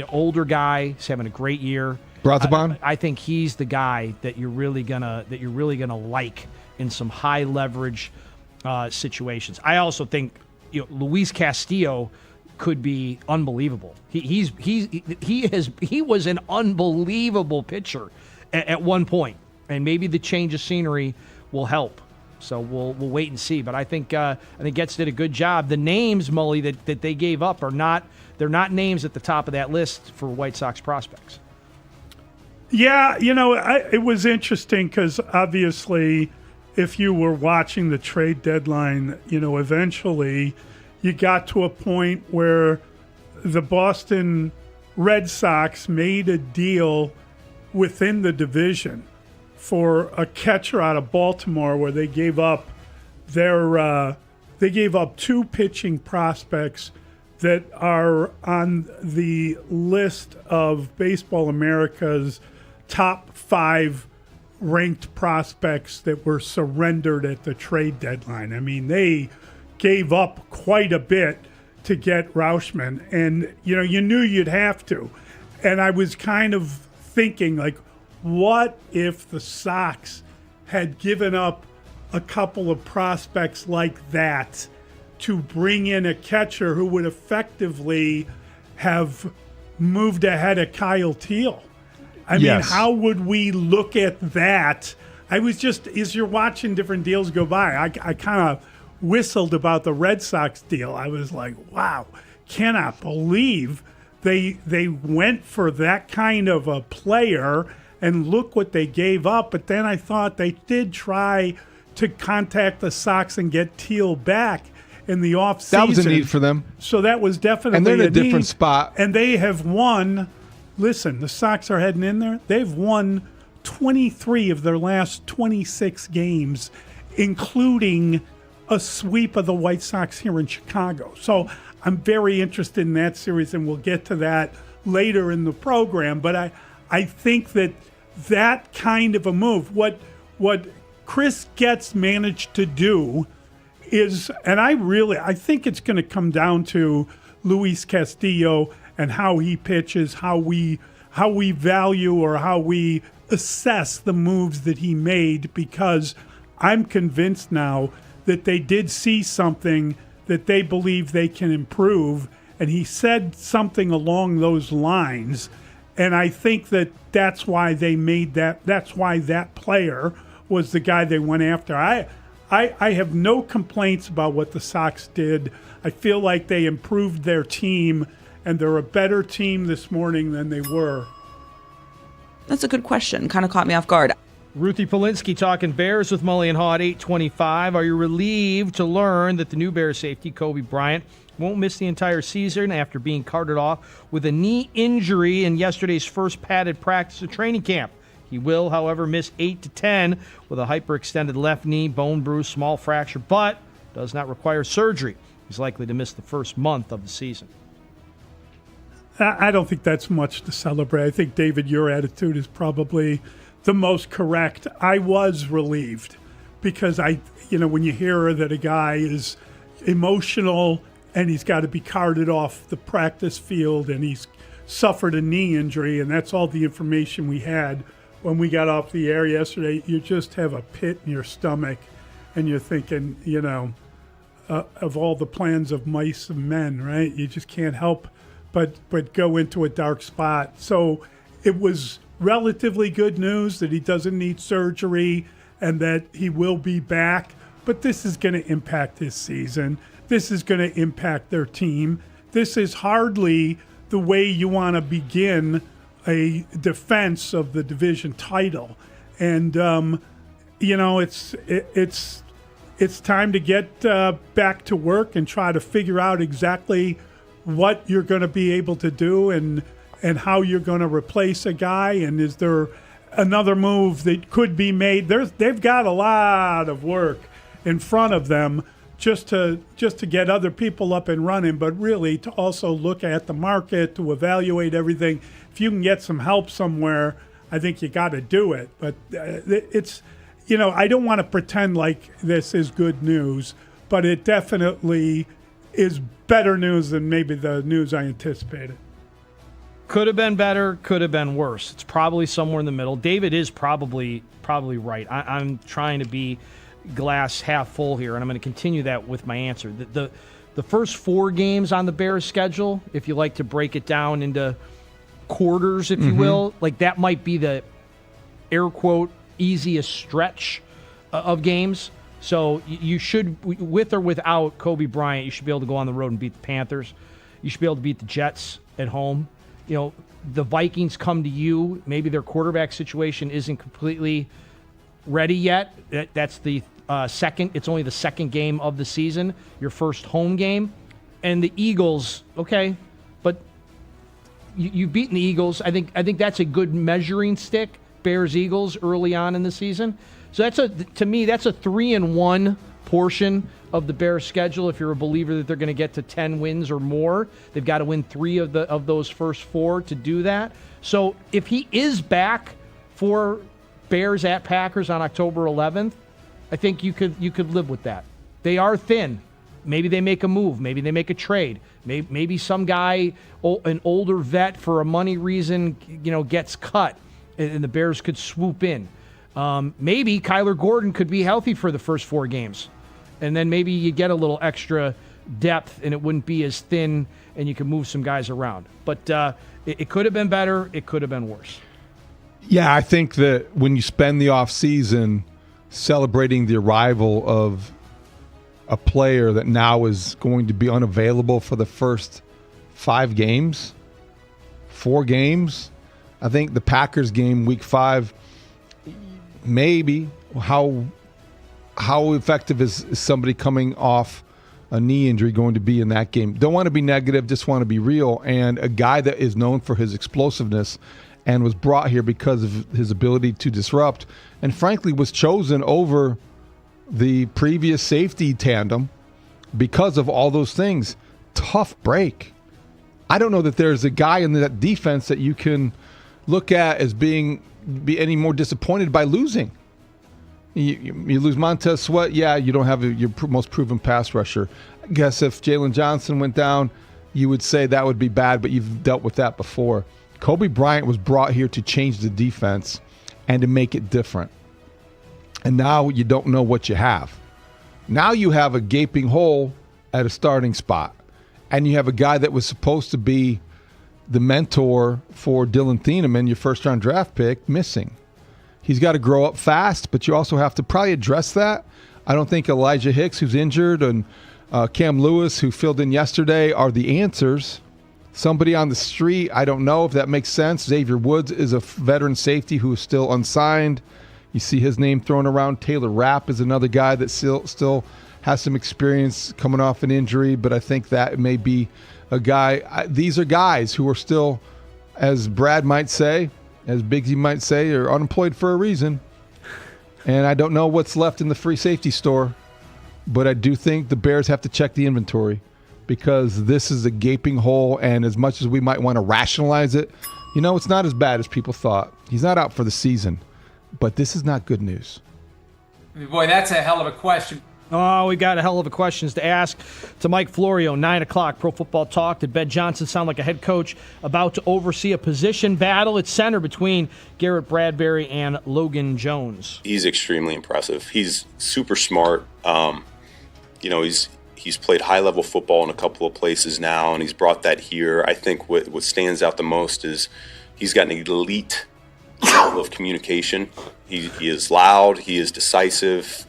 Older guy, he's having a great year. Brathwaite? I think he's the guy that you're really gonna like in some high leverage situations. I also think Luis Castillo could be unbelievable. He was an unbelievable pitcher at one point, and maybe the change of scenery will help. So we'll wait and see. But I think Getz did a good job. The names, Mully, that they gave up they're not names at the top of that list for White Sox prospects. Yeah, it was interesting because obviously, if you were watching the trade deadline, eventually you got to a point where the Boston Red Sox made a deal within the division for a catcher out of Baltimore where they gave up two pitching prospects that are on the list of Baseball America's top 5 ranked prospects that were surrendered at the trade deadline. I mean, they gave up quite a bit to get Rauschman, and you knew you'd have to. And I was kind of thinking, like, what if the Sox had given up a couple of prospects like that to bring in a catcher who would effectively have moved ahead of Kyle Teal? I mean, how would we look at that? I was just, as you're watching different deals go by, I kind of whistled about the Red Sox deal. I was like, wow, cannot believe they went for that kind of a player, and look what they gave up. But then I thought they did try to contact the Sox and get Teal back in the offseason. That was a need for them. So that was definitely and they're in a need. different spot. And they have won. Listen, the Sox are heading in there. They've won 23 of their last 26 games, including a sweep of the White Sox here in Chicago. So I'm very interested in that series, and we'll get to that later in the program. But I think that kind of a move, what Chris Getz managed to do is, and I think it's going to come down to Luis Castillo and how he pitches, how we value or how we assess the moves that he made, because I'm convinced now that they did see something that they believe they can improve, and he said something along those lines, and I think that's why they made that's why that player was the guy they went after. I have no complaints about what the Sox did. I feel like they improved their team, and they're a better team this morning than they were. That's a good question. Kind of caught me off guard. Ruthie Polinsky talking Bears with Mully and Haugh at 8:25. Are you relieved to learn that the new Bears safety, Kobe Bryant, won't miss the entire season after being carted off with a knee injury in yesterday's first padded practice of training camp? He will, however, miss 8 to 10 with a hyperextended left knee, bone bruise, small fracture, but does not require surgery. He's likely to miss the first month of the season. I don't think that's much to celebrate. I think, David, your attitude is probably the most correct. I was relieved because when you hear that a guy is emotional and he's got to be carted off the practice field and he's suffered a knee injury, and that's all the information we had when we got off the air yesterday, you just have a pit in your stomach and you're thinking, of all the plans of mice and men, right? You just can't help but go into a dark spot. So it was relatively good news that he doesn't need surgery and that he will be back. But this is going to impact his season. This is going to impact their team. This is hardly the way you want to begin a defense of the division title. And, it's time to get back to work and try to figure out exactly what you're going to be able to do and how you're going to replace a guy, and is there another move that could be made. They've got a lot of work in front of them just to get other people up and running, but really to also look at the market, to evaluate everything. If you can get some help somewhere, I think you got to do it. But it's, I don't want to pretend like this is good news, but it definitely is better news than maybe the news I anticipated. Could have been better, could have been worse. It's probably somewhere in the middle. David is probably right. I'm trying to be glass half full here, and I'm going to continue that with my answer. The first 4 games on the Bears schedule, if you like to break it down into quarters, if you will, like that might be the air quote easiest stretch of games. So you should, with or without Kobe Bryant, you should be able to go on the road and beat the Panthers. You should be able to beat the Jets at home. The Vikings come to you. Maybe their quarterback situation isn't completely ready yet. That's the second. It's only the second game of the season, your first home game. And the Eagles, okay, but you've beaten the Eagles. I think that's a good measuring stick Bears-Eagles early on in the season. So to me, that's a 3-1 portion of the Bears' schedule. If you're a believer that they're going to get to 10 wins or more, they've got to win 3 of those first 4 to do that. So if he is back for Bears at Packers on October 11th, I think you could live with that. They are thin. Maybe they make a move. Maybe they make a trade. Maybe some guy, an older vet for a money reason, gets cut, and the Bears could swoop in. Maybe Kyler Gordon could be healthy for the first 4 games, and then maybe you get a little extra depth, and it wouldn't be as thin, and you can move some guys around. But it could have been better. It could have been worse. Yeah, I think that when you spend the offseason celebrating the arrival of a player that now is going to be unavailable for the first 4 games, I think the Packers game, week 5, maybe how effective is somebody coming off a knee injury going to be in that game? Don't want to be negative, just want to be real. And a guy that is known for his explosiveness and was brought here because of his ability to disrupt, and frankly was chosen over the previous safety tandem because of all those things. Tough break. I don't know that there's a guy in that defense that you can look at as be any more disappointed by losing. You lose Montez Sweat, yeah, you don't have your most proven pass rusher. I guess if Jalen Johnson went down, you would say that would be bad, but you've dealt with that before. Kobe Bryant was brought here to change the defense and to make it different. And now you don't know what you have. Now you have a gaping hole at a starting spot. And you have a guy that was supposed to be the mentor for Dylan Thieneman, your first-round draft pick, missing. He's got to grow up fast, but you also have to probably address that. I don't think Elijah Hicks, who's injured, and Cam Lewis, who filled in yesterday, are the answers. Somebody on the street, I don't know if that makes sense. Xavier Woods is a veteran safety who is still unsigned. You see his name thrown around. Taylor Rapp is another guy that still has some experience coming off an injury, but I think that may be a guy. These are guys who are still, as Brad might say, as Biggie might say, are unemployed for a reason. And I don't know what's left in the free safety store, but I do think the Bears have to check the inventory because this is a gaping hole, and as much as we might want to rationalize it, it's not as bad as people thought. He's not out for the season, but this is not good news. Boy, that's a hell of a question. Oh, we got a hell of a questions to ask to Mike Florio, 9 o'clock, Pro Football Talk. Did Ben Johnson sound like a head coach about to oversee a position battle at center between Garrett Bradbury and Logan Jones? He's extremely impressive. He's super smart. He's played high-level football in a couple of places now, and he's brought that here. I think what stands out the most is he's got an elite level of communication. He is loud. He is decisive.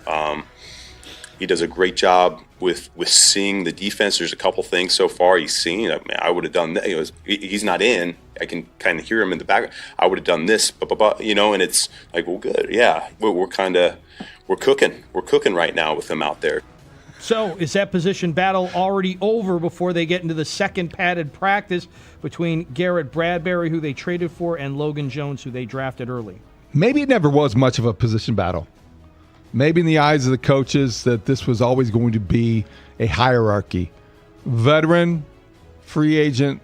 He does a great job with seeing the defense. There's a couple things so far he's seen. I would have done that. He's not in. I can kind of hear him in the back. I would have done this, and it's like, well, good. Yeah, we're cooking. We're cooking right now with him out there. So is that position battle already over before they get into the second padded practice between Garrett Bradbury, who they traded for, and Logan Jones, who they drafted early? Maybe it never was much of a position battle. Maybe in the eyes of the coaches that this was always going to be a hierarchy. Veteran, free agent,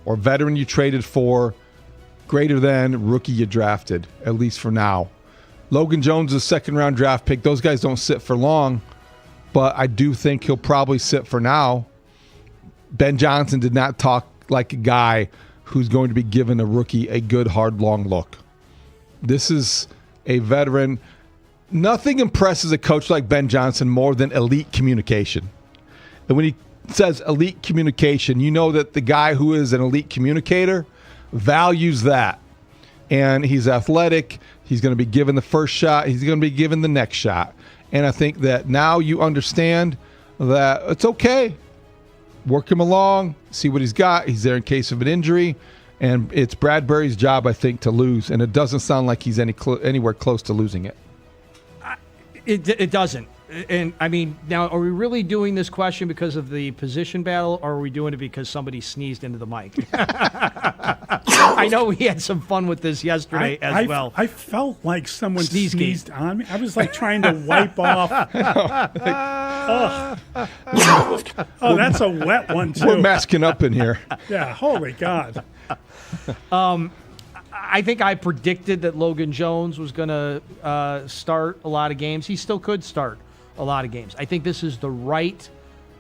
or veteran you traded for, greater than rookie you drafted, at least for now. Logan Jones is a second-round draft pick. Those guys don't sit for long, but I do think he'll probably sit for now. Ben Johnson did not talk like a guy who's going to be giving a rookie a good, hard, long look. This is a veteran. Nothing impresses a coach like Ben Johnson more than elite communication. And when he says elite communication, you know that the guy who is an elite communicator values that. And he's athletic. He's going to be given the first shot. He's going to be given the next shot. And I think that now you understand that it's okay. Work him along, see what he's got. He's there in case of an injury. And it's Bradbury's job, I think, to lose. And it doesn't sound like he's anywhere close to losing it. It doesn't. And, I mean, now, are we really doing this question because of the position battle, or are we doing it because somebody sneezed into the mic? I know he had some fun with this yesterday as well. I felt like someone sneezed on me. I was like trying to wipe off. Oh, that's a wet one, too. We're masking up in here. Yeah, holy God. I think I predicted that Logan Jones was going to start a lot of games. He still could start a lot of games. I think this is the right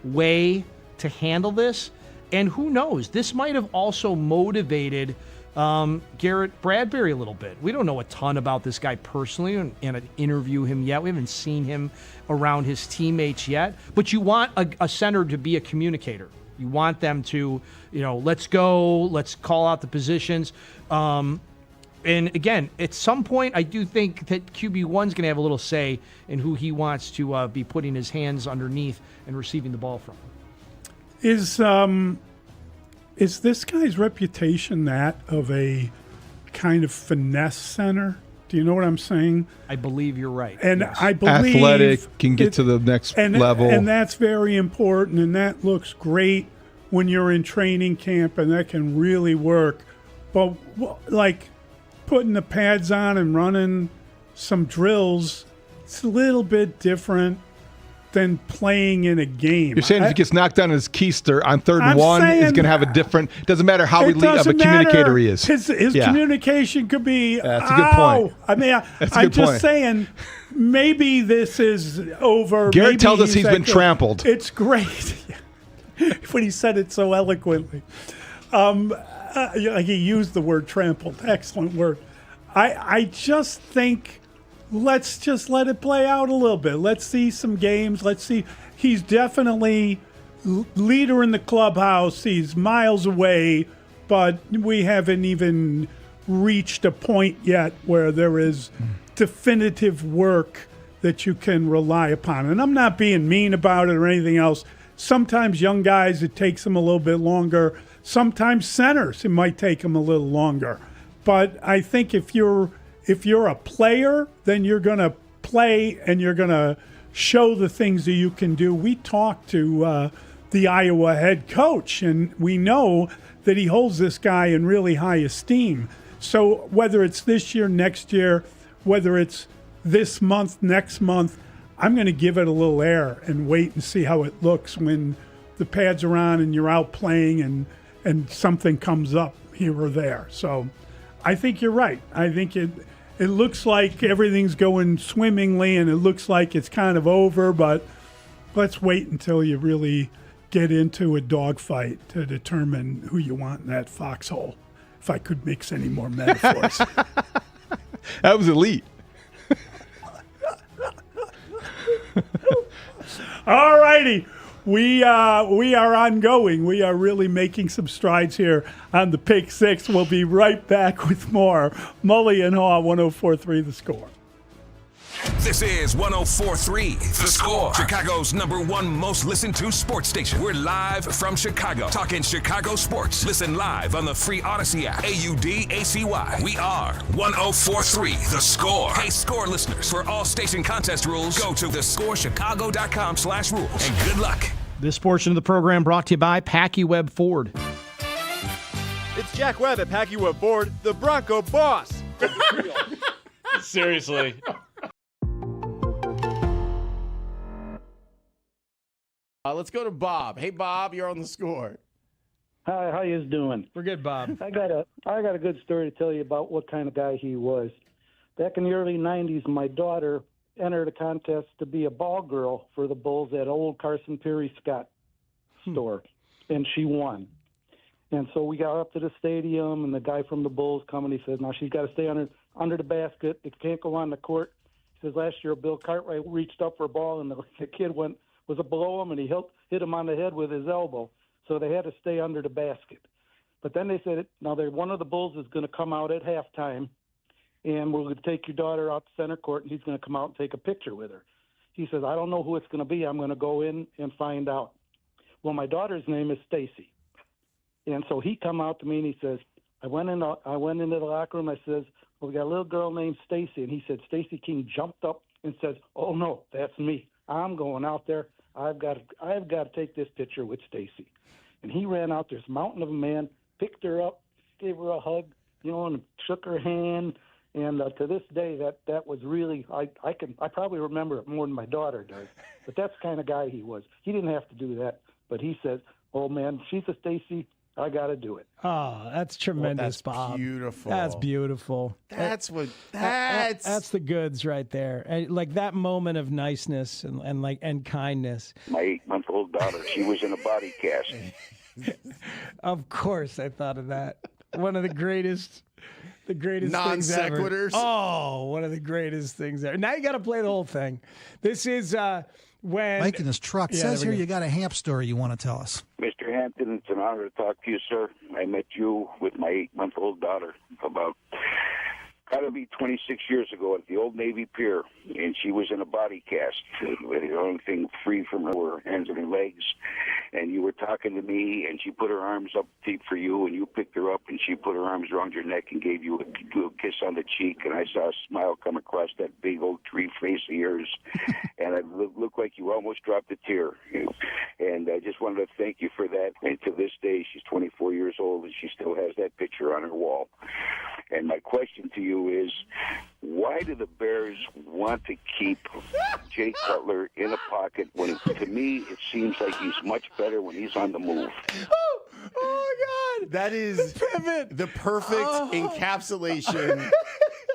way to handle this. And who knows? This might have also motivated Garrett Bradbury a little bit. We don't know a ton about this guy personally and interview him yet. We haven't seen him around his teammates yet. But you want a center to be a communicator. You want them to, let's go, let's call out the positions. And again, at some point, I do think that QB1's going to have a little say in who he wants to be putting his hands underneath and receiving the ball from. Is this guy's reputation that of a kind of finesse center? Do you know what I'm saying? I believe you're right. And yes. I believe athletic, can get to the next level. And that's very important, and that looks great when you're in training camp, and that can really work. But like putting the pads on and running some drills, it's a little bit different than playing in a game. You're saying if he gets knocked down his keister on 3rd and 1, he's going to have a different. Doesn't matter how elite of a communicator he is. His communication could be. That's a good point. I mean, I'm just saying, maybe this is over. Garrett maybe tells us he's been trampled. It's great when he said it so eloquently. He used the word trampled. Excellent word. I just think. Let's just let it play out a little bit. Let's see some games. Let's see. He's definitely leader in the clubhouse. He's miles away, but we haven't even reached a point yet where there is definitive work that you can rely upon. And I'm not being mean about it or anything else. Sometimes young guys, it takes them a little bit longer. Sometimes centers, it might take them a little longer. But I think if you're a player, then you're going to play and you're going to show the things that you can do. We talked to the Iowa head coach, and we know that he holds this guy in really high esteem. So whether it's this year, next year, whether it's this month, next month, I'm going to give it a little air and wait and see how it looks when the pads are on and you're out playing and something comes up here or there. So I think you're right. I think it looks like everything's going swimmingly and it looks like it's kind of over, but let's wait until you really get into a dogfight to determine who you want in that foxhole, if I could mix any more metaphors. That was elite. All righty. We are ongoing. We are really making some strides here on the Pick Six. We'll be right back with more. Mully and Haugh, 104.3 The Score. This is 104.3 The Score, Chicago's #1 most listened to sports station. We're live from Chicago, talking Chicago sports. Listen live on the free Odyssey app, AUDACY. We are 104.3 The Score. Hey, Score listeners, for all station contest rules, go to thescorechicago.com/rules, and good luck. This portion of the program brought to you by PackyWeb Ford. It's Jack Webb at PackyWeb Ford, the Bronco boss. Seriously. Let's go to Bob. Hey, Bob, you're on The Score. Hi, how you doing? We're good, Bob. I got a good story to tell you about what kind of guy he was. Back in the early 90s, my daughter entered a contest to be a ball girl for the Bulls at old Carson Perry Scott store, and she won. And so we got up to the stadium, and the guy from the Bulls come and he said, now she's got to stay under the basket. It can't go on the court. He says, last year Bill Cartwright reached up for a ball, and the kid was below him, and he hit him on the head with his elbow. So they had to stay under the basket. But then they said, now one of the Bulls is going to come out at halftime, and we're going to take your daughter out to center court, and he's going to come out and take a picture with her. He says, I don't know who it's going to be. I'm going to go in and find out. Well, my daughter's name is Stacy. And so he come out to me, and he says, I went into the locker room. I says, well, we got a little girl named Stacy. And he said, Stacy King jumped up and says, oh, no, that's me. I'm going out there. I've got to take this picture with Stacy. And he ran out there, this mountain of a man, picked her up, gave her a hug, and shook her hand. And to this day, that was really I probably remember it more than my daughter does. But that's the kind of guy he was. He didn't have to do that, but he says, "Oh man, she's a Stacy. I got to do it." Oh, that's tremendous, that's Bob. beautiful. That's beautiful. That's the goods right there. And like that moment of niceness and kindness. My 8-month-old daughter, she was in a body cast. Of course, I thought of that. One of the greatest non things ever. sequiturs. Oh, one of the greatest things ever. Now you got to play the whole thing. This is when Mike in his truck says here you got a Hamp story you want to tell us. Mr. Hampton, it's an honor to talk to you, sir. I met you with my 8-month-old daughter about gotta be 26 years ago at the Old Navy Pier, and she was in a body cast. The only thing free from her were her hands and her legs. And you were talking to me, and she put her arms up deep for you, and you picked her up, and she put her arms around your neck and gave you a kiss on the cheek, and I saw a smile come across that big old tree face of yours, and it looked like you almost dropped a tear. And I just wanted to thank you for that. And to this day, she's 24 years old, and she still has that picture on her wall. And my question to you is, why do the Bears want to keep Jay Cutler in a pocket when, to me, it seems like he's much better when he's on the move? Oh, my God. That is the perfect encapsulation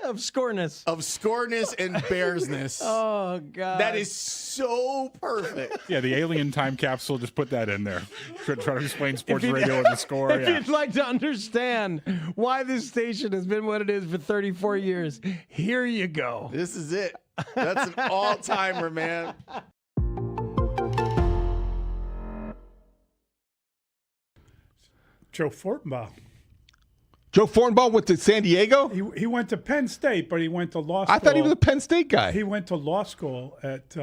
of scoreness. Of scoreness and bearsness. Oh, God. That is so perfect. Yeah, the alien time capsule, just put that in there. Try to explain sports radio and the score. If you'd like to understand why this station has been what it is for 34 years, here you go. This is it. That's an all-timer, man. Joe Fortenbaugh. Joe Fortenbaugh went to San Diego? He went to Penn State, but he went to law school. I thought he was a Penn State guy. He went to law school at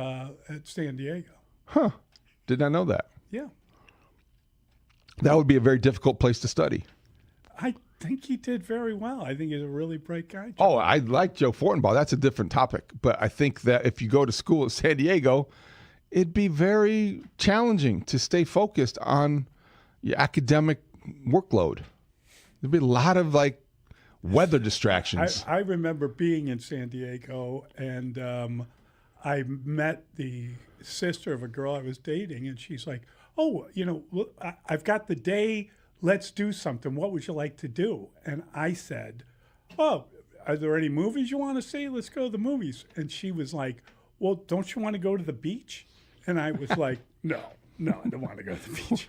San Diego. Huh. Did not know that. Yeah. That would be a very difficult place to study. I think he did very well. I think he's a really bright guy. Oh, I like Joe Fortenbaugh. That's a different topic. But I think that if you go to school at San Diego, it'd be very challenging to stay focused on your academic workload. There'd be a lot of weather distractions. I remember being in San Diego, and I met the sister of a girl I was dating, and she's like, "Oh, I've got the day. Let's do something. What would you like to do?" And I said, "Oh, are there any movies you want to see? Let's go to the movies." And she was like, "Well, don't you want to go to the beach?" And I was like, No, I don't want to go to the beach.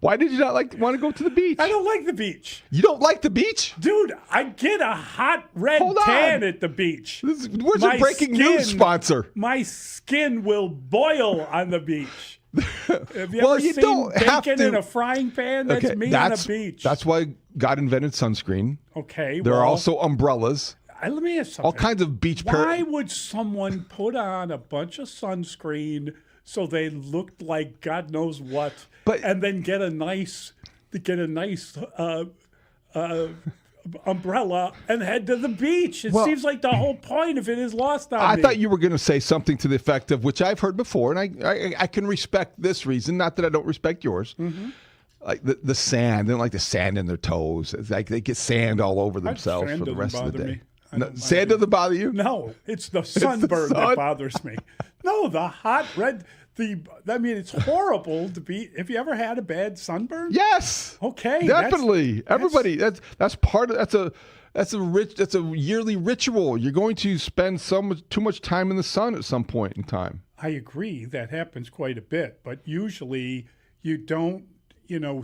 Why did you not want to go to the beach? I don't like the beach. You don't like the beach? Dude, I get a hot red tan at the beach. Where's your breaking news sponsor? My skin will boil on the beach. Have you Well, ever you seen don't have bacon to- in a frying pan? That's me on a beach. That's why God invented sunscreen. Okay, There are well- also umbrellas. Let me ask something. All kinds of beach Why would someone put on a bunch of sunscreen so they looked like God knows what, and then get a nice umbrella and head to the beach? It seems like the whole point of it is lost on me. I thought you were going to say something to the effect of, which I've heard before, and I can respect this reason, not that I don't respect yours. Mm-hmm. Like the sand, they don't like the sand in their toes. It's like they get sand all over themselves Sand for the doesn't rest of the bother day. me. No, sand doesn't bother you? No, it's the sunburn that bothers me. No, the hot red. It's horrible to be. Have you ever had a bad sunburn? Yes. Okay. Definitely. Everybody. That's part of. That's a yearly ritual. You're going to spend too much time in the sun at some point in time. I agree. That happens quite a bit, but usually you don't.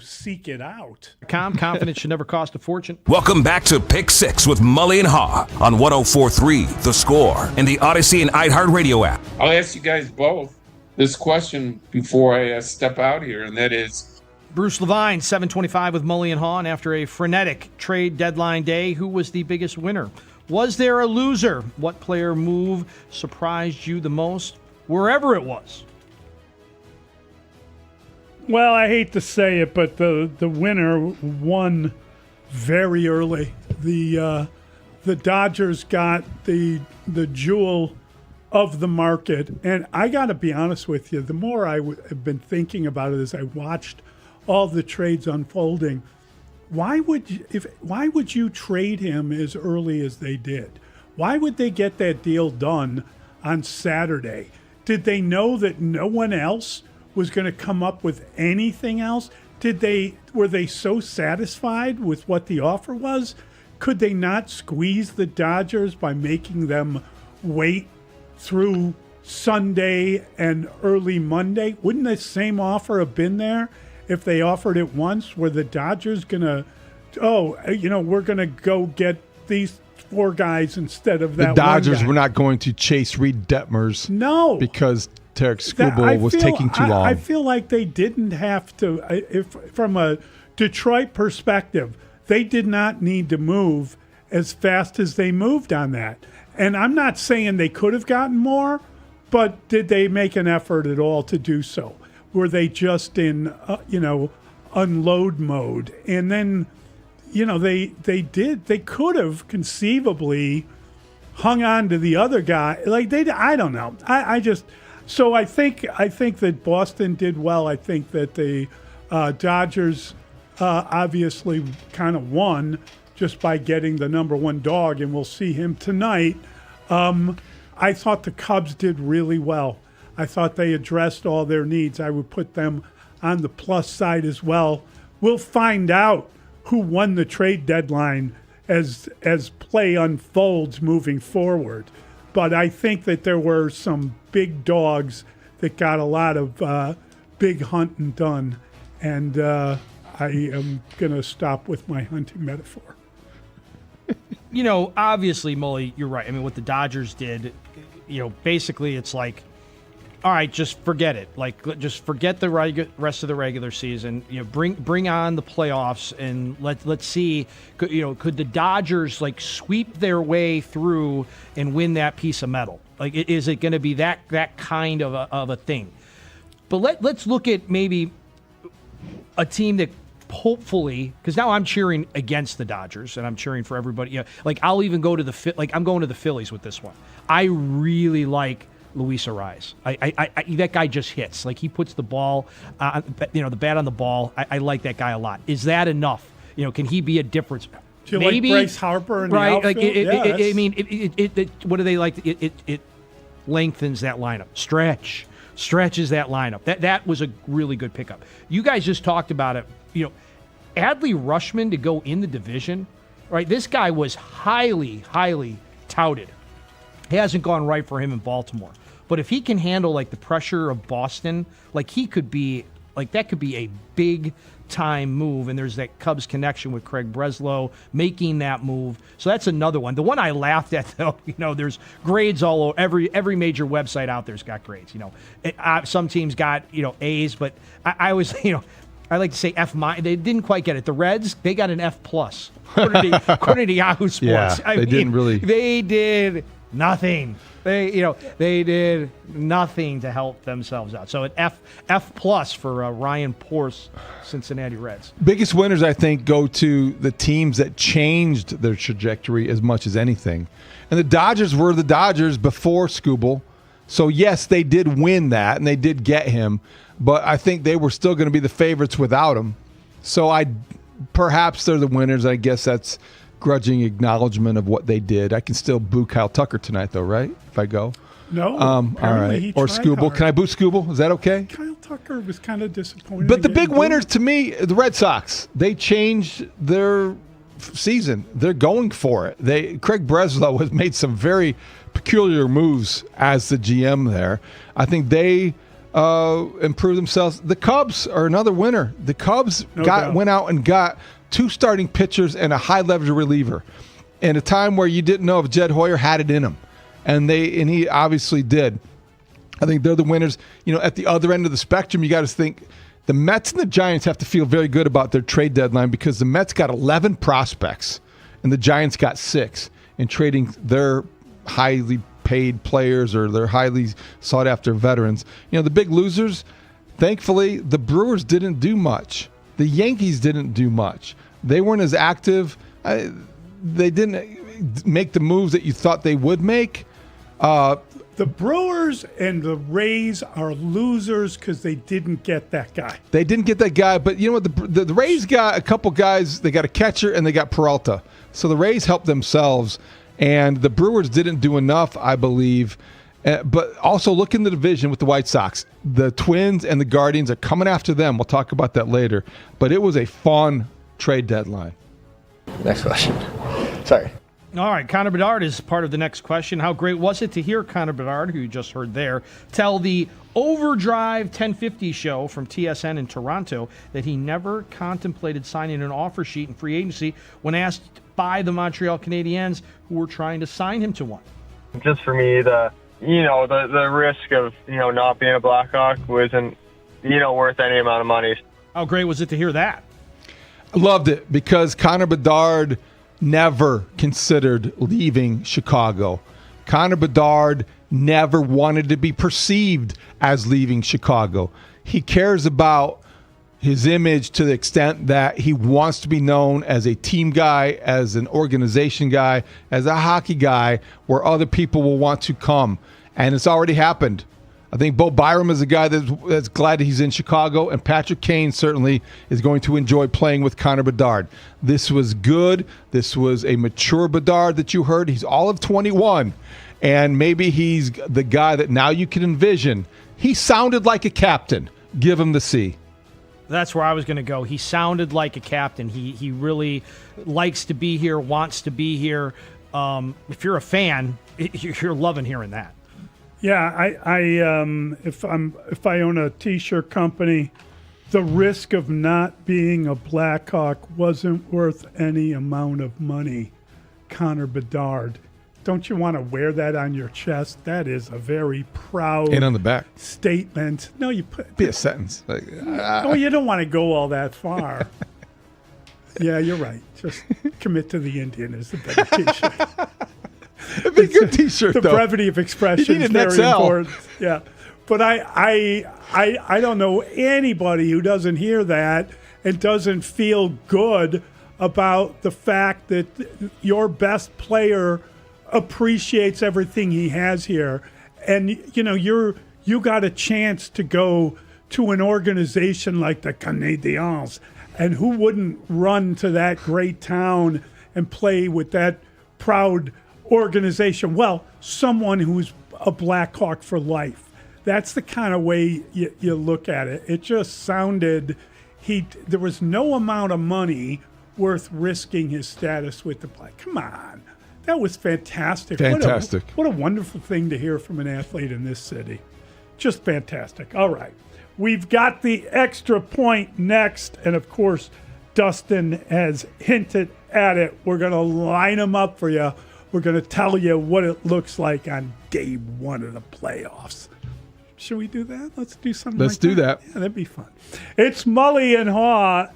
Seek it out. Confidence should never cost a fortune. Welcome back to Pick Six with Mully and Haugh on 104.3 The Score and the Odyssey and iHeartRadio app. I'll ask you guys both this question before I step out here, and that is... Bruce Levine, 7:25 with Mully and Haugh. And after a frenetic trade deadline day, who was the biggest winner? Was there a loser? What player move surprised you the most, wherever it was? Well, I hate to say it, but the winner won very early. The Dodgers got the jewel of the market, and I got to be honest with you. The more have been thinking about it as I watched all the trades unfolding, why would you trade him as early as they did? Why would they get that deal done on Saturday? Did they know that no one else was going to come up with anything else? Were they so satisfied with what the offer was? Could they not squeeze the Dodgers by making them wait through Sunday and early Monday? Wouldn't the same offer have been there if they offered it once? Were the Dodgers going to, we're going to go get these 4 guys instead of that The Dodgers one guy? were not going to chase Reed Detmers. No. Because Tarek Skubal was taking too long. I feel like they didn't have to, from a Detroit perspective, they did not need to move as fast as they moved on that. And I'm not saying they could have gotten more, but did they make an effort at all to do so? Were they just in, unload mode? And then, they could have conceivably hung on to the other guy. I don't know. So I think that Boston did well. I think that the Dodgers obviously kind of won just by getting the number 1 dog, and we'll see him tonight. I thought the Cubs did really well. I thought they addressed all their needs. I would put them on the plus side as well. We'll find out who won the trade deadline as play unfolds moving forward. But I think that there were some big dogs that got a lot of big hunting done. And I am going to stop with my hunting metaphor. Obviously, Mully, you're right. I mean, what the Dodgers did, basically it's like, all right, just forget it. Just forget the rest of the regular season. Bring on the playoffs, and let's see. Could the Dodgers sweep their way through and win that piece of metal? Is it going to be that kind of a thing? But let's look at maybe a team that hopefully, because now I'm cheering against the Dodgers and I'm cheering for everybody. I'll even go to I'm going to the Phillies with this one. I really like Luis Ariz. That guy just hits. He puts the ball, the bat on the ball. I like that guy a lot. Is that enough? Can he be a difference? Do you Maybe, like Bryce Harper in the right? outfield? What do they like? It lengthens that lineup. Stretches that lineup. That was a really good pickup. You guys just talked about it. Adley Rutschman to go in the division, right? This guy was highly, highly touted. It hasn't gone right for him in Baltimore. But if he can handle the pressure of Boston, he could be that could be a big time move. And there's that Cubs connection with Craig Breslow making that move. So that's another one. The one I laughed at, though, there's grades all over. Every major website out there's got grades. Some teams got A's, but I was I like to say F-. They didn't quite get it. The Reds, they got an F+. According to Yahoo Sports. Yeah, didn't really. They did nothing. They did nothing to help themselves out. So an F+ for Ryan Porce, Cincinnati Reds. Biggest winners, I think, go to the teams that changed their trajectory as much as anything. And the Dodgers were the Dodgers before Skubal. So, yes, they did win that, and they did get him. But I think they were still going to be the favorites without him. So perhaps they're the winners. I guess that's grudging acknowledgement of what they did. I can still boo Kyle Tucker tonight, though, right? If I go. No. All right. Or Skubal. Hard. Can I boo Skubal? Is that okay? Kyle Tucker was kind of disappointed. But the big winners to me, the Red Sox, they changed their season. They're going for it. Craig Breslow has made some very peculiar moves as the GM there. I think they improved themselves. The Cubs are another winner. The Cubs went out and got 2 starting pitchers and a high-leverage reliever in a time where you didn't know if Jed Hoyer had it in him. And he obviously did. I think they're the winners. At the other end of the spectrum, you got to think the Mets and the Giants have to feel very good about their trade deadline because the Mets got 11 prospects and the Giants got 6 in trading their highly paid players or their highly sought-after veterans. The big losers, thankfully, the Brewers didn't do much. The Yankees didn't do much. They weren't as active. They didn't make the moves that you thought they would make. The The Brewers and the Rays are losers because they didn't get that guy. They didn't get that guy, but you know what? The Rays got a couple guys. They got a catcher and they got Peralta. So the Rays helped themselves, and the Brewers didn't do enough, I believe. But also look in the division with the White Sox. The Twins and the Guardians are coming after them. We'll talk about that later. But it was a fun trade deadline. Next question. Sorry. All right, Connor Bedard is part of the next question. How great was it to hear Connor Bedard, who you just heard there, tell the Overdrive 1050 show from TSN in Toronto that he never contemplated signing an offer sheet in free agency when asked by the Montreal Canadiens, who were trying to sign him to one? Just for me, the risk of, not being a Blackhawk wasn't, worth any amount of money. How great was it to hear that? I loved it because Connor Bedard never considered leaving Chicago. Connor Bedard never wanted to be perceived as leaving Chicago. He cares about his image to the extent that he wants to be known as a team guy, as an organization guy, as a hockey guy, where other people will want to come. And it's already happened. I think Bo Byram is a guy that's glad he's in Chicago, and Patrick Kane certainly is going to enjoy playing with Connor Bedard. This was good. This was a mature Bedard that you heard. He's all of 21, and maybe he's the guy that now you can envision. He sounded like a captain. Give him the C. That's where I was going to go. He sounded like a captain. He really likes to be here, wants to be here. If you're a fan, you're loving hearing that. Yeah, if I own a T-shirt company, the risk of not being a Blackhawk wasn't worth any amount of money. Connor Bedard, don't you want to wear that on your chest? That is a very proud and on the back statement. No, you put be a sentence. No, you don't want to go all that far. Yeah, you're right. Just commit to the Indian is the better T-shirt. It'd be a good T-shirt, the though. brevity of expression is very important. Yeah, but I don't know anybody who doesn't hear that and doesn't feel good about the fact that your best player appreciates everything he has here, and you got a chance to go to an organization like the Canadiens, and who wouldn't run to that great town and play with that proud organization? Well, someone who's a Blackhawk for life. That's the kind of way you look at it. It just sounded there was no amount of money worth risking his status with the Black. Come on. That was fantastic. Fantastic. What a wonderful thing to hear from an athlete in this city. Just fantastic. All right. We've got the extra point next, and of course, Dustin has hinted at it. We're going to line them up for you. We're going to tell you what it looks like on game one of the playoffs. Should we do that? Let's do something Let's do that. Yeah, that'd be fun. It's Mully and Haugh,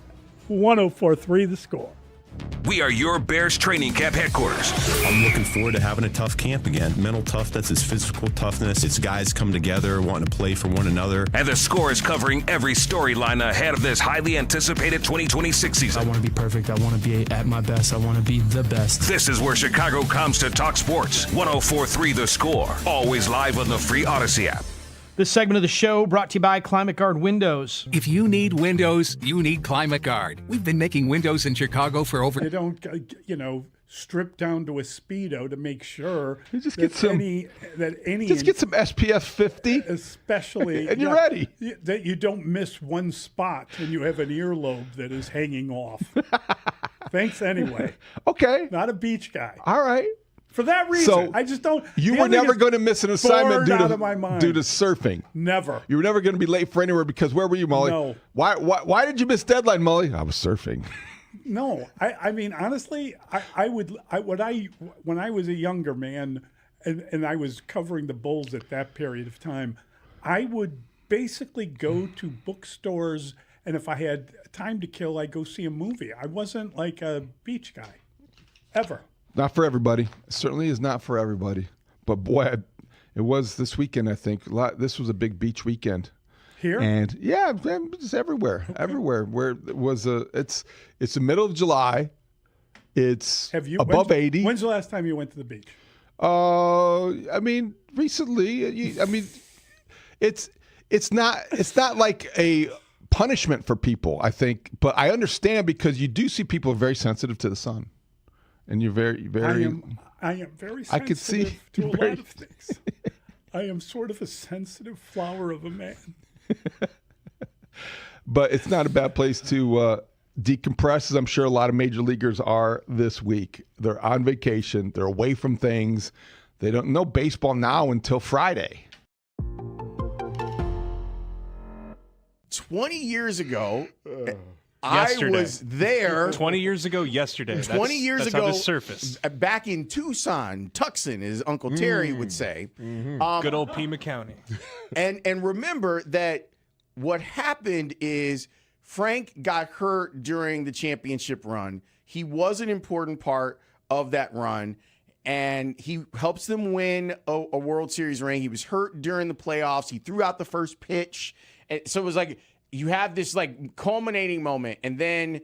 104.3 The Score. We are your Bears training camp headquarters. I'm looking forward to having a tough camp again. Mental toughness, it's physical toughness. It's guys come together, wanting to play for one another. And the Score is covering every storyline ahead of this highly anticipated 2026 season. I want to be perfect. I want to be at my best. I want to be the best. This is where Chicago comes to talk sports. 104.3 The Score. Always live on the free Odyssey app. This segment of the show brought to you by Climate Guard Windows. If you need windows, you need Climate Guard. We've been making windows in Chicago for over... They don't, strip down to a Speedo to make sure just get some SPF 50. Especially... and you're ready. That you don't miss one spot when you have an earlobe that is hanging off. Thanks anyway. Okay. Not a beach guy. All right. For that reason, so I just don't... You were never going to miss an assignment due to surfing. Never. You were never going to be late for anywhere because where were you, Mully? No. Why did you miss deadline, Mully? I was surfing. No. I mean, honestly, when I was a younger man and I was covering the Bulls at that period of time, I would basically go to bookstores, and if I had time to kill, I'd go see a movie. I wasn't like a beach guy. Ever. Not for everybody. It certainly is not for everybody. But boy, it was this weekend, I think. This was a big beach weekend. Here? And yeah, just everywhere. Okay. Everywhere. Where it was it's the middle of July. It's above 80. When's the last time you went to the beach? I mean, recently, it's not like a punishment for people, I think, but I understand because you do see people very sensitive to the sun, and you're very, very. I am very sensitive I could see to a lot of things. I am sort of a sensitive flower of a man. But it's not a bad place to decompress, as I'm sure a lot of major leaguers are this week. They're on vacation. They're away from things. They don't know baseball now until Friday. 20 years ago, Yesterday. I was there. 20 years ago yesterday. 20 years that's ago, how this surfaced. Back in Tucson, Tucson, as Uncle Terry would say. Good old Pima County. And remember that what happened is Frank got hurt during the championship run. He was an important part of that run, and he helps them win a World Series ring. He was hurt during the playoffs. He threw out the first pitch. And so it was like you have this like culminating moment, and then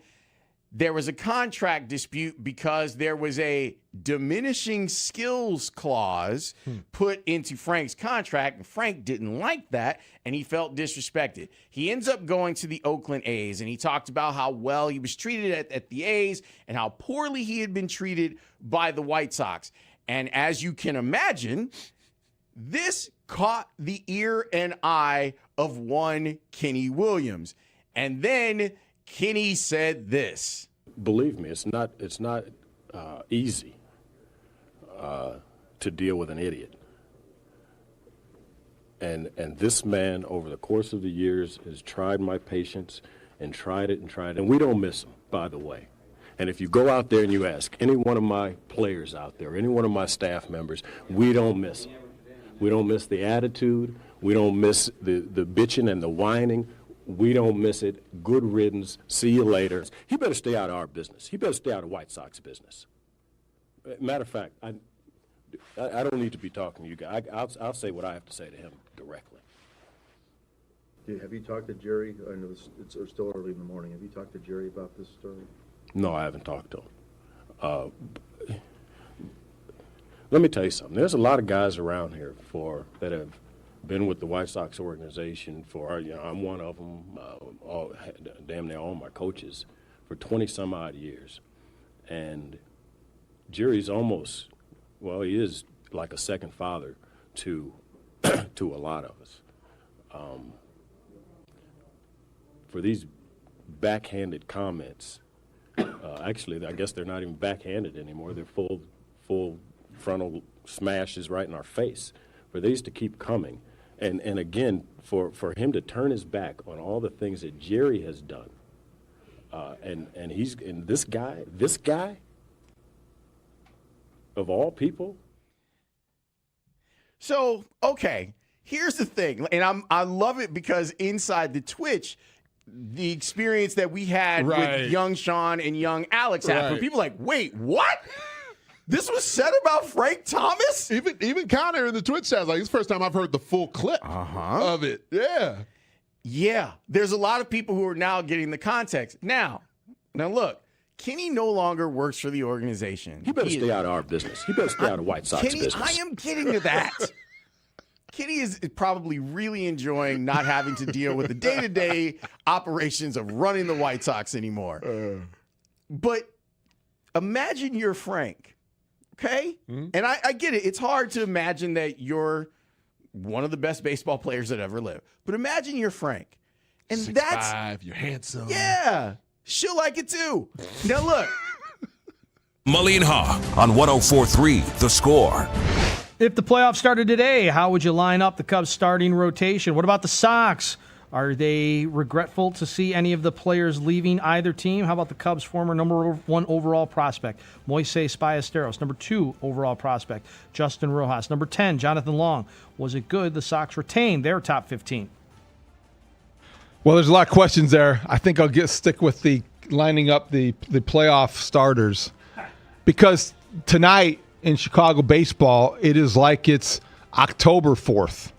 there was a contract dispute because there was a diminishing skills clause put into Frank's contract, and Frank didn't like that, and he felt disrespected. He ends up going to the Oakland A's, and he talked about how well he was treated at the A's and how poorly he had been treated by the White Sox. And as you can imagine, this caught the ear and eye of one Kenny Williams. And then Kenny said this. Believe me, it's not easy to deal with an idiot. And this man, over the course of the years, has tried my patience and tried it. And we don't miss him, by the way. And if you go out there and you ask any one of my players out there, any one of my staff members, we don't miss him. We don't miss the attitude. We don't miss the bitching and the whining. We don't miss it. Good riddance. See you later. He better stay out of our business. He better stay out of White Sox business. Matter of fact, I don't need to be talking to you guys. I'll say what I have to say to him directly. Have you talked to Jerry? I know it's still early in the morning. Have you talked to Jerry about this story? No, I haven't talked to him. Let me tell you something. There's a lot of guys around here that have been with the White Sox organization for, I'm one of them, damn near all my coaches, for 20-some-odd years. And Jerry's he is like a second father to a lot of us. For these backhanded comments, actually, I guess they're not even backhanded anymore. They're full frontal smashes right in our face. For these to keep coming. And again, for him to turn his back on all the things that Jerry has done, and this guy, of all people. So, okay, here's the thing, and I love it because inside the Twitch, the experience that we had with young Sean and young Alex happened. People are like, wait, what? This was said about Frank Thomas? Even Connor in the Twitch chat, like, it's the first time I've heard the full clip of it. Yeah. Yeah. There's a lot of people who are now getting the context. Now look, Kenny no longer works for the organization. He better stay out of our business. He better stay out of White Sox business. I am getting to that. Kenny is probably really enjoying not having to deal with the day-to-day operations of running the White Sox anymore. But imagine you're Frank. Okay? And I get it. It's hard to imagine that you're one of the best baseball players that ever lived. But imagine you're Frank. And 6'5", you're handsome. Yeah. She'll like it too. Now look. Mully and Haugh on 104.3 The Score. If the playoffs started today, how would you line up the Cubs starting rotation? What about the Sox? Are they regretful to see any of the players leaving either team? How about the Cubs' former number 1 overall prospect, Moises Ballesteros, number 2 overall prospect, Justin Rojas, number 10, Jonathan Long? Was it good the Sox retained their top 15? Well, there's a lot of questions there. I think I'll stick with the lining up the playoff starters, because tonight in Chicago baseball, it is like it's October 4th.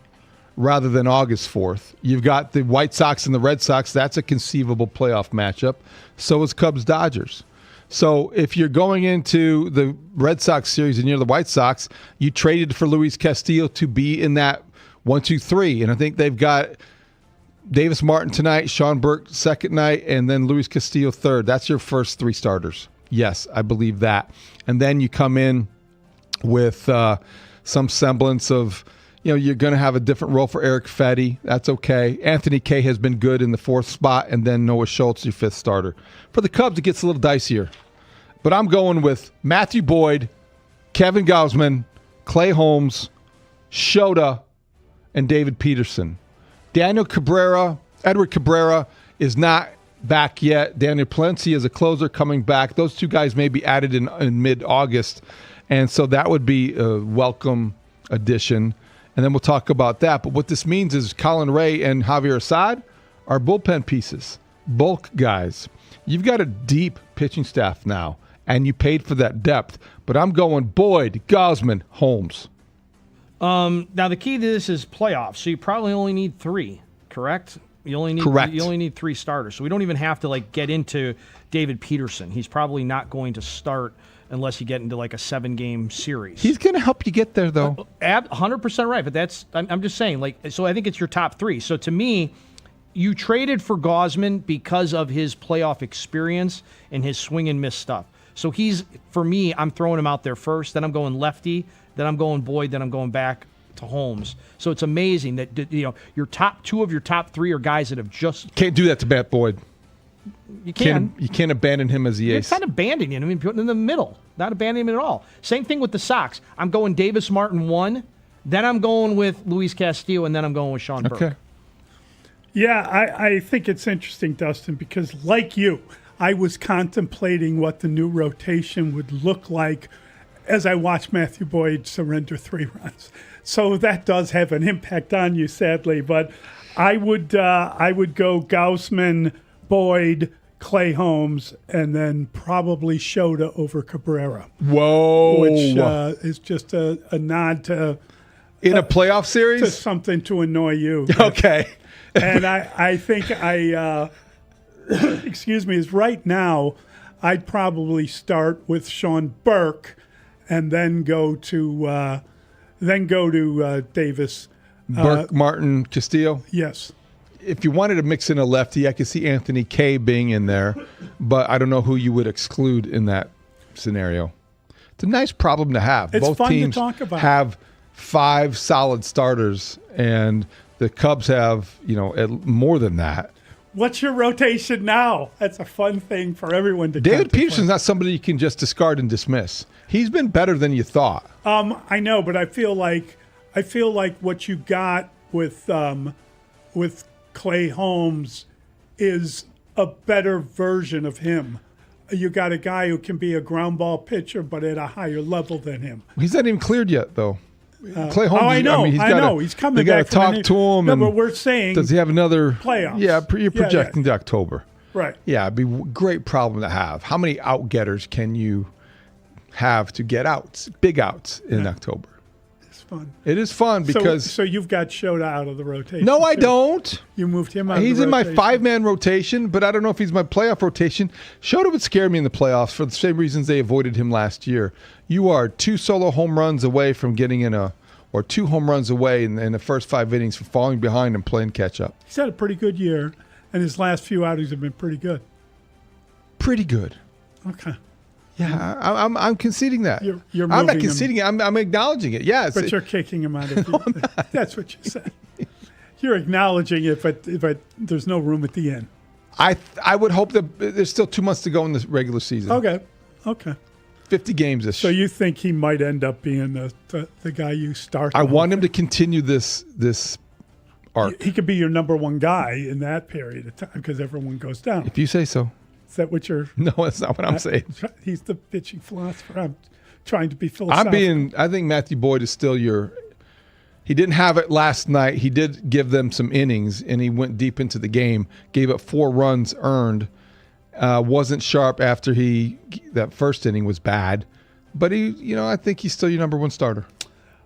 Rather than August 4th. You've got the White Sox and the Red Sox. That's a conceivable playoff matchup. So is Cubs-Dodgers. So if you're going into the Red Sox series and you're the White Sox, you traded for Luis Castillo to be in that 1, 2, 3. And I think they've got Davis Martin tonight, Sean Burke second night, and then Luis Castillo third. That's your first 3 starters. Yes, I believe that. And then you come in with some semblance of, you're going to have a different role for Eric Fetty. That's okay. Anthony Kay has been good in the 4th spot, and then Noah Schultz, your 5th starter. For the Cubs, it gets a little dicier. But I'm going with Matthew Boyd, Kevin Gausman, Clay Holmes, Shota, and David Peterson. Edward Cabrera is not back yet. Daniel Palencia is a closer coming back. Those 2 guys may be added in mid-August, and so that would be a welcome addition. And then we'll talk about that. But what this means is Colin Ray and Javier Assad are bullpen pieces, bulk guys. You've got a deep pitching staff now, and you paid for that depth. But I'm going Boyd, Gausman, Holmes. Now, the key to this is playoffs, so you probably only need 3, correct? Correct. You only need 3 starters, so we don't even have to get into David Peterson. He's probably not going to start unless you get into a 7-game series. He's going to help you get there, though. 100% right, but I'm just saying, so I think it's your top 3. So to me, you traded for Gausman because of his playoff experience and his swing and miss stuff. So for me, I'm throwing him out there first, then I'm going lefty, then I'm going Boyd, then I'm going back to Holmes. So it's amazing that your top 2 of your top 3 are guys that have just can't do that to Matt Boyd. You can. You can't abandon him as the ace. It's not abandoning him. I mean, putting him in the middle, not abandoning him at all. Same thing with the Sox. I'm going Davis Martin 1, then I'm going with Luis Castillo, and then I'm going with Sean Burke. Okay. Yeah, I think it's interesting, Dustin, because like you, I was contemplating what the new rotation would look like as I watched Matthew Boyd surrender 3 runs. So that does have an impact on you, sadly. But I would go Gausman, Boyd, Clay Holmes, and then probably Shota over Cabrera. Whoa. Which is just a nod to... In a playoff series? To something to annoy you. Okay. And I think excuse me, is right now I'd probably start with Sean Burke and then go to Davis. Burke, Martin, Castillo? Yes. If you wanted to mix in a lefty, I could see Anthony Kay being in there, but I don't know who you would exclude in that scenario. It's a nice problem to have. It's Both fun teams to talk about. have 5 solid starters, and the Cubs have, more than that. What's your rotation now? That's a fun thing for everyone to David Peterson's not somebody you can just discard and dismiss. He's been better than you thought. I know, but I feel like what you got with Clay Holmes is a better version of him. You got a guy who can be a ground ball pitcher, but at a higher level than him. He's not even cleared yet, though. Clay Holmes. I know. He's coming back. You got to talk to him. No, and but we're saying, does he have another playoffs? Yeah, you're projecting to October. Right. Yeah, it'd be a great problem to have. How many out-getters can you have to get outs, big outs in October? It's fun. It is fun because... So you've got Shota out of the rotation. No, I don't. You moved him out He's of the in rotation. my 5-man rotation, but I don't know if he's my playoff rotation. Shota would scare me in the playoffs for the same reasons they avoided him last year. You are 2 solo home runs away from getting in or 2 home runs away in the first 5 innings from falling behind and playing catch-up. He's had a pretty good year, and his last few outings have been pretty good. Pretty good. Okay. Yeah, I'm conceding that. You're I'm not moving conceding it. I'm acknowledging it. Yeah, but you're kicking him out of the That's what you said. You're acknowledging it, but there's no room at the end. I would hope that there's still 2 months to go in the regular season. Okay. 50 games this. So you think he might end up being the guy you start? I want him to continue this arc. He could be your number 1 guy in that period of time because everyone goes down. If you say so. Is that what you're... No, that's not what I'm saying. He's the pitching philosopher. I'm trying to be philosophical. I think Matthew Boyd is still he didn't have it last night. He did give them some innings, and he went deep into the game, gave up 4 runs earned. Wasn't sharp after that first inning was bad. But I think he's still your number 1 starter.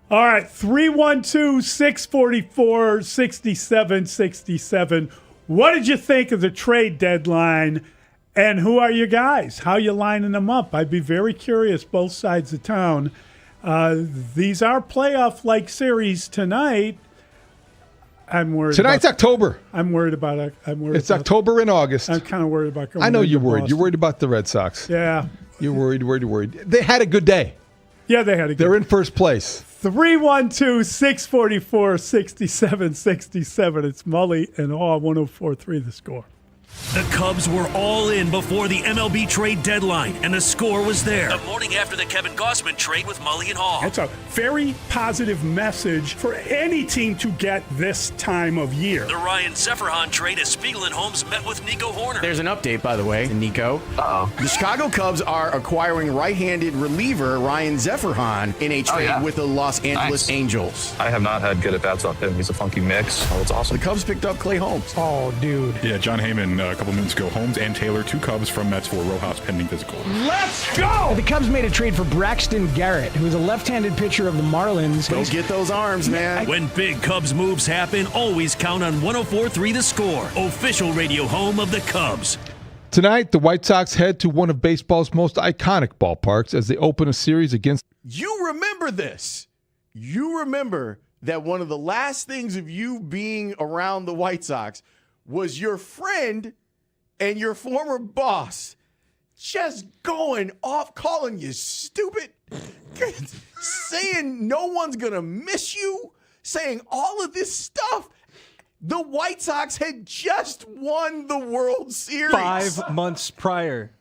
All right, 312-644-6767. What did you think of the trade deadline? And who are your guys? How you lining them up? I'd be very curious, both sides of town. These are playoff-like series tonight. I'm worried. Tonight's October. I'm worried about it. It's October and August. I'm kind of worried about going I know into you're worried. Boston. You're worried about the Red Sox. Yeah. You're worried. They had a good day. Yeah, they had a good day. They're in first place. 312-644-6767. It's Mully and Haugh, 104.3 The Score. The Cubs were all in before the MLB trade deadline, and the score was there. The morning after the Kevin Gausman trade with Mully and Haugh. That's a very positive message for any team to get this time of year. The Ryan Zephyrhan trade as Spiegel and Holmes met with Nico Horner. There's an update, by the way, Nico. The Chicago Cubs are acquiring right-handed reliever Ryan Zephyrhan in a trade with the Los Angeles Angels. I have not had good at-bats off him. He's a funky mix. Oh, it's awesome. The Cubs picked up Clay Holmes. Oh, dude. Yeah, John Heyman a couple minutes ago. Holmes and Taylor, 2 Cubs from Mets for Rojas pending physical. Let's go! The Cubs made a trade for Braxton Garrett, who is a left-handed pitcher of the Marlins. Go get those arms, man. When big Cubs moves happen, always count on 104.3 The Score, official radio home of the Cubs. Tonight, the White Sox head to one of baseball's most iconic ballparks as they open a series against... You remember this. You remember that one of the last things of you being around the White Sox was your friend and your former boss just going off, calling you stupid, saying no one's going to miss you, saying all of this stuff. The White Sox had just won the World Series. 5 months prior.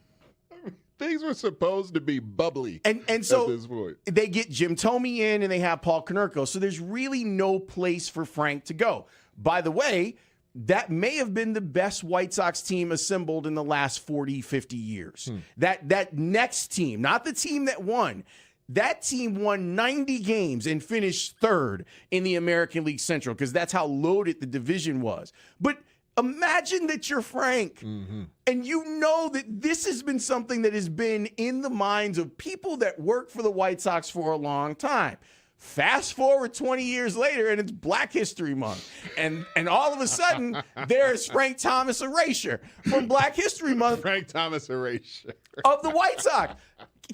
Things were supposed to be bubbly and so at this point. They get Jim Thome in and they have Paul Konerko. So there's really no place for Frank to go. By the way, that may have been the best White Sox team assembled in the last 40, 50 years. That next team, not the team that won, that team won 90 games and finished third in the American League Central because that's how loaded the division was. But imagine that you're Frank and you know that this has been something that has been in the minds of people that work for the White Sox for a long time. Fast forward 20 years later, and it's Black History Month. And all of a sudden, there's Frank Thomas Erasure from Black History Month. Frank Thomas Erasure. Of the White Sox.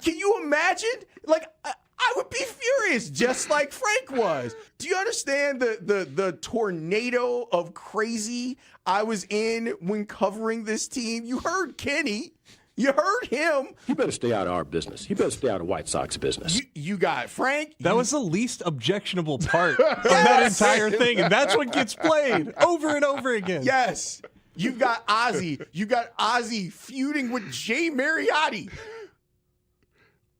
Can you imagine? Like, I would be furious, just like Frank was. Do you understand the tornado of crazy I was in when covering this team? You heard Kenny. You heard him. He better stay out of our business. He better stay out of White Sox business. You got Frank. That was the least objectionable part of that entire thing, and that's what gets played over and over again. Yes. You've got Ozzy. You got Ozzy feuding with Jay Mariotti.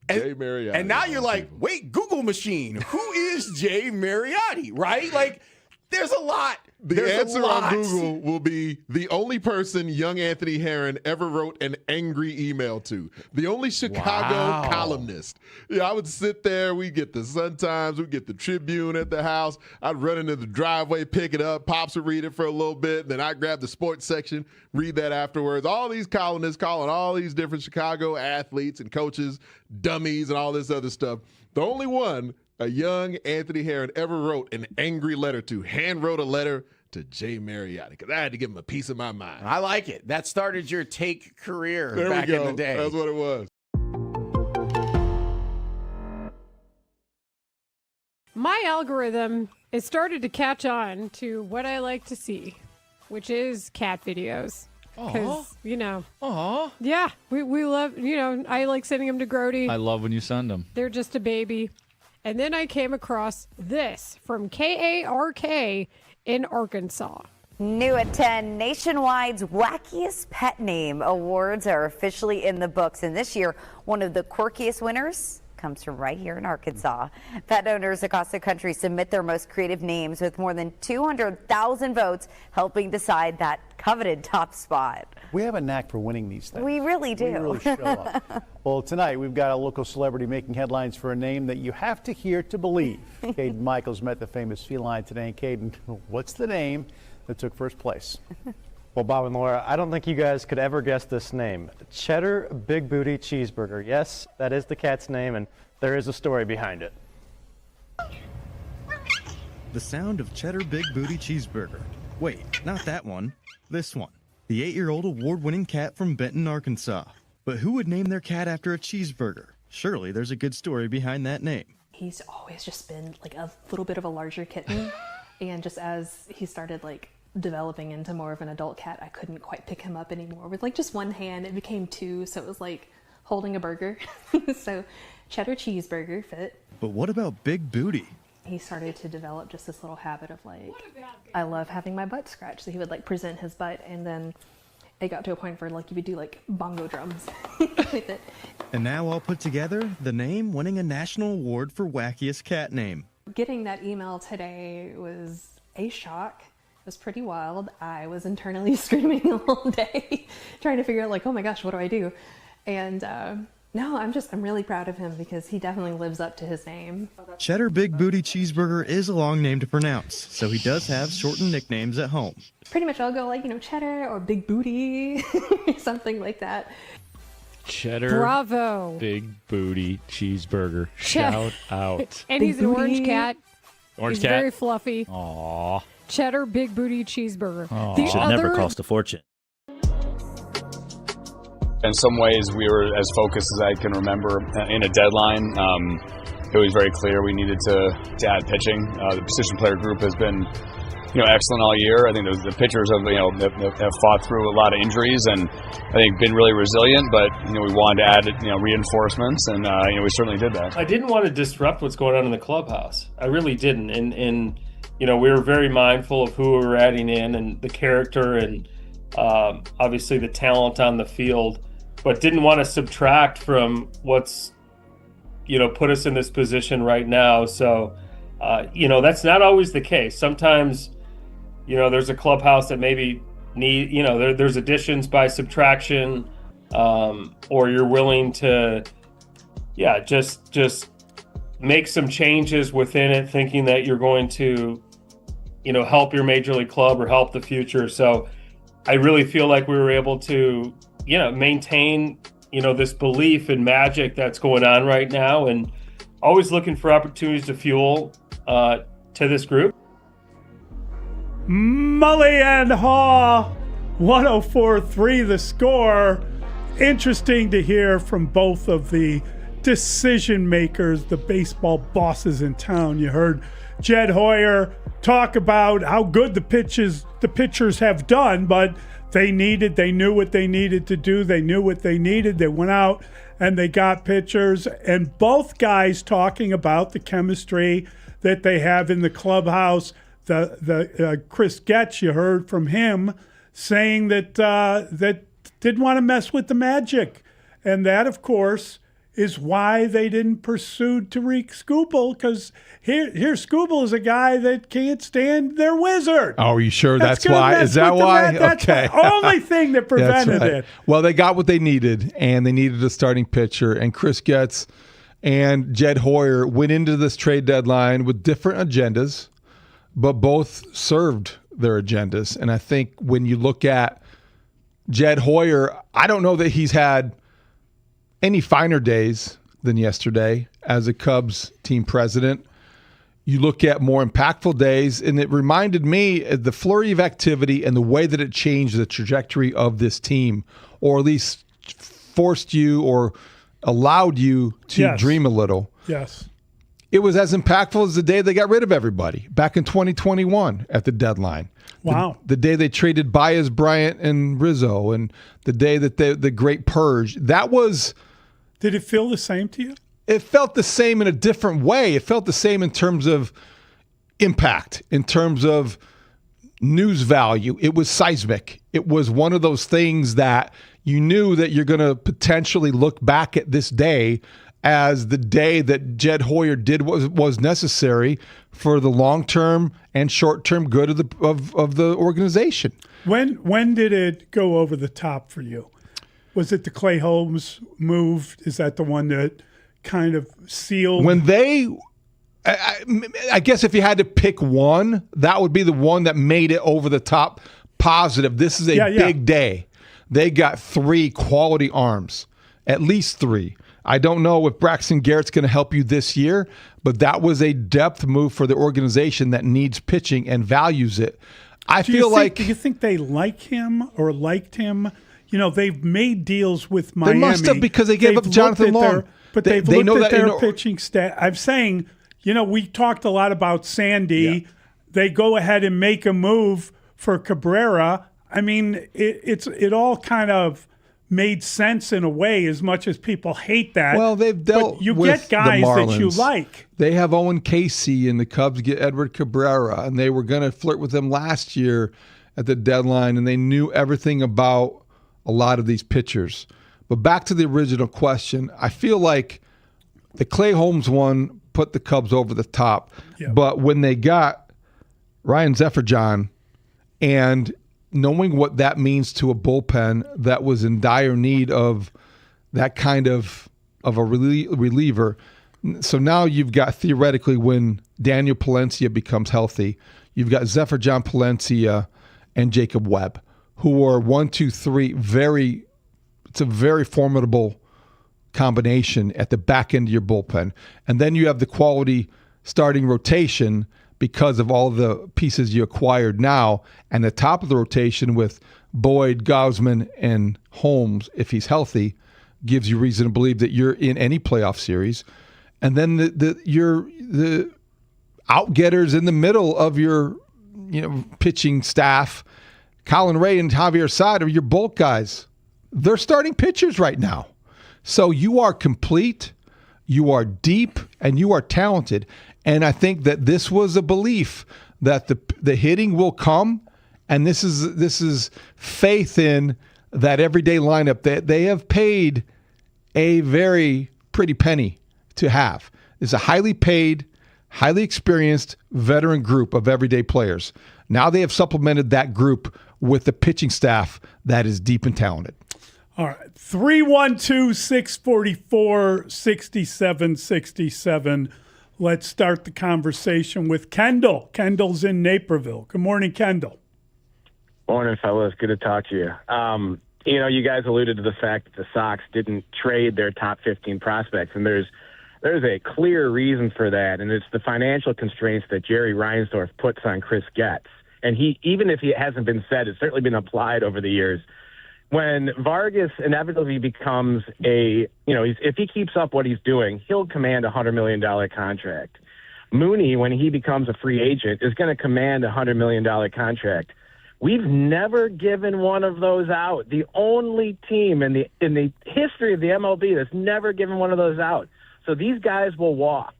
Jay Mariotti. And now you're like, wait, Google machine. Who is Jay Mariotti? Right? Like, there's a lot. The answer on Google will be the only person young Anthony Herron ever wrote an angry email to. The only Chicago columnist. Yeah, I would sit there. We get the Sun-Times. We get the Tribune at the house. I'd run into the driveway, pick it up. Pops would read it for a little bit. Then I'd grab the sports section, read that afterwards. All these columnists calling all these different Chicago athletes and coaches dummies and all this other stuff. The only one a young Anthony Herron ever wrote an angry letter to, hand wrote a letter to Jay Mariotti, because I had to give him a piece of my mind. I like it. That started your take career there back we go. in the day. That's what it was. My algorithm has started to catch on to what I like to see, which is cat videos. Because, yeah, we love, I like sending them to Grote. I love when you send them. They're just a baby. And then I came across this from KARK in Arkansas. New at 10, Nationwide's Wackiest Pet Name Awards are officially in the books. And this year, one of the quirkiest winners comes from right here in Arkansas. Pet owners across the country submit their most creative names with more than 200,000 votes helping decide that coveted top spot. We have a knack for winning these things. We really do. We really show up. Well, tonight we've got a local celebrity making headlines for a name that you have to hear to believe. Caden Michaels met the famous feline today. And Caden, what's the name that took first place? Well, Bob and Laura, I don't think you guys could ever guess this name. Cheddar Big Booty Cheeseburger. Yes, that is the cat's name, and there is a story behind it. The sound of Cheddar Big Booty Cheeseburger. Wait, not that one. This one. the 8-year-old award-winning cat from Benton, Arkansas. But who would name their cat after a cheeseburger? Surely there's a good story behind that name. He's always just been like a little bit of a larger kitten. And just as he started like developing into more of an adult cat, I couldn't quite pick him up anymore. With like just one hand, it became two. So it was like holding a burger. So cheddar cheeseburger fit. But what about Big Booty? He started to develop just this little habit of like, I love having my butt scratched. So he would like present his butt, and then it got to a point where like you would do like bongo drums with it. And now all put together, the name winning a national award for wackiest cat name. Getting that email today was a shock. It was pretty wild. I was internally screaming all day, trying to figure out like, oh my gosh, what do I do? And no, I'm really proud of him because he definitely lives up to his name. Cheddar Big Booty Cheeseburger is a long name to pronounce, so he does have shortened nicknames at home. Pretty much I'll go like, Cheddar or Big Booty, something like that. Cheddar. Bravo. Big Booty Cheeseburger. Shout out. And Big he's an booty. orange cat. Orange he's cat. very fluffy. Aw. Cheddar Big Booty Cheeseburger. It should never cost a fortune. In some ways, we were as focused as I can remember in a deadline. It was very clear we needed to add pitching. The position player group has been, excellent all year. I think the pitchers have fought through a lot of injuries and I think been really resilient. But we wanted to add reinforcements, and we certainly did that. I didn't want to disrupt what's going on in the clubhouse. I really didn't, and we were very mindful of who we were adding in and the character and obviously the talent on the field. But didn't want to subtract from what's, put us in this position right now. So, that's not always the case. Sometimes, there's a clubhouse that maybe there's additions by subtraction, or you're willing to, just make some changes within it, thinking that you're going to, help your major league club or help the future. So I really feel like we were able to, maintain, this belief in magic that's going on right now, and always looking for opportunities to fuel to this group. Mully and Haugh, 104.3 the score. Interesting to hear from both of the decision makers, the baseball bosses in town. You heard Jed Hoyer talk about how good the pitchers have done, but they knew what they needed to do. They knew what they needed. They went out and they got pitchers. And both guys talking about the chemistry that they have in the clubhouse. The Chris Getz, you heard from him saying that didn't want to mess with the magic. And that, of course, is why they didn't pursue Tariq Skubal, because here Skubal is a guy that can't stand their wizard. Oh, are you sure that's why? Is that why? That's okay. the only thing that prevented it. Well, they got what they needed, and they needed a starting pitcher. And Chris Getz and Jed Hoyer went into this trade deadline with different agendas, but both served their agendas. And I think when you look at Jed Hoyer, I don't know that he's had any finer days than yesterday as a Cubs team president. You look at more impactful days, and it reminded me of the flurry of activity and the way that it changed the trajectory of this team, or at least forced you or allowed you to dream a little. Yes. It was as impactful as the day they got rid of everybody back in 2021 at the deadline. Wow. The day they traded Baez, Bryant, and Rizzo, and the day that the great purge. That was... Did it feel the same to you? It felt the same in a different way. It felt the same in terms of impact, in terms of news value. It was seismic. It was one of those things that you knew that you're going to potentially look back at this day as the day that Jed Hoyer did what was necessary for the long-term and short-term good of the organization. When did it go over the top for you? Was it the Clay Holmes move? Is that the one that kind of sealed? When they, I guess if you had to pick one, that would be the one that made it over the top positive. This is a big day. They got 3 quality arms, at least 3. I don't know if Braxton Garrett's going to help you this year, but that was a depth move for the organization that needs pitching and values it. Do you think they like him or liked him? You know, they've made deals with Miami. They must have, because they gave up Jonathan Long. They've looked at their pitching stat. I'm saying, you know, we talked a lot about Sandy. Yeah. They go ahead and make a move for Cabrera. I mean, it all kind of made sense in a way, as much as people hate that. Well, they've dealt you with get guys the Marlins that you like. They have Owen Casey, and the Cubs get Edward Cabrera, and they were going to flirt with them last year at the deadline, and they knew everything about a lot of these pitchers. But back to the original question, I feel like the Clay Holmes one put the Cubs over the top. Yeah. But when they got Ryan Zephyr-John, and knowing what that means to a bullpen that was in dire need of that kind of a reliever. So now you've got, theoretically, when Daniel Palencia becomes healthy, you've got Zephyr-John, Palencia, and Jacob Webb, who are 1, 2, 3 it's a very formidable combination at the back end of your bullpen. And then you have the quality starting rotation because of all the pieces you acquired now, and the top of the rotation with Boyd, Gausman, and Holmes, if he's healthy, gives you reason to believe that you're in any playoff series. And then the out-getters in the middle of your pitching staff, Colin Ray and Javier Sad are your bulk guys. They're starting pitchers right now. So you are complete, you are deep, and you are talented. And I think that this was a belief that the hitting will come, and this is faith in that everyday lineup that they have paid a very pretty penny to have. It's a highly paid, highly experienced veteran group of everyday players. Now they have supplemented that group with a pitching staff that is deep and talented. All right, 312-644-6767. Let's start the conversation with Kendall. Kendall's in Naperville. Good morning, Kendall. Morning, fellas. Good to talk to you. You guys alluded to the fact that the Sox didn't trade their top 15 prospects, and there's a clear reason for that, and it's the financial constraints that Jerry Reinsdorf puts on Chris Getz. And even if it hasn't been said, it's certainly been applied over the years. When Vargas inevitably becomes if he keeps up what he's doing, he'll command a $100 million contract. Mooney, when he becomes a free agent, is going to command a $100 million contract. We've never given one of those out. The only team in the history of the MLB that's never given one of those out. So these guys will walk.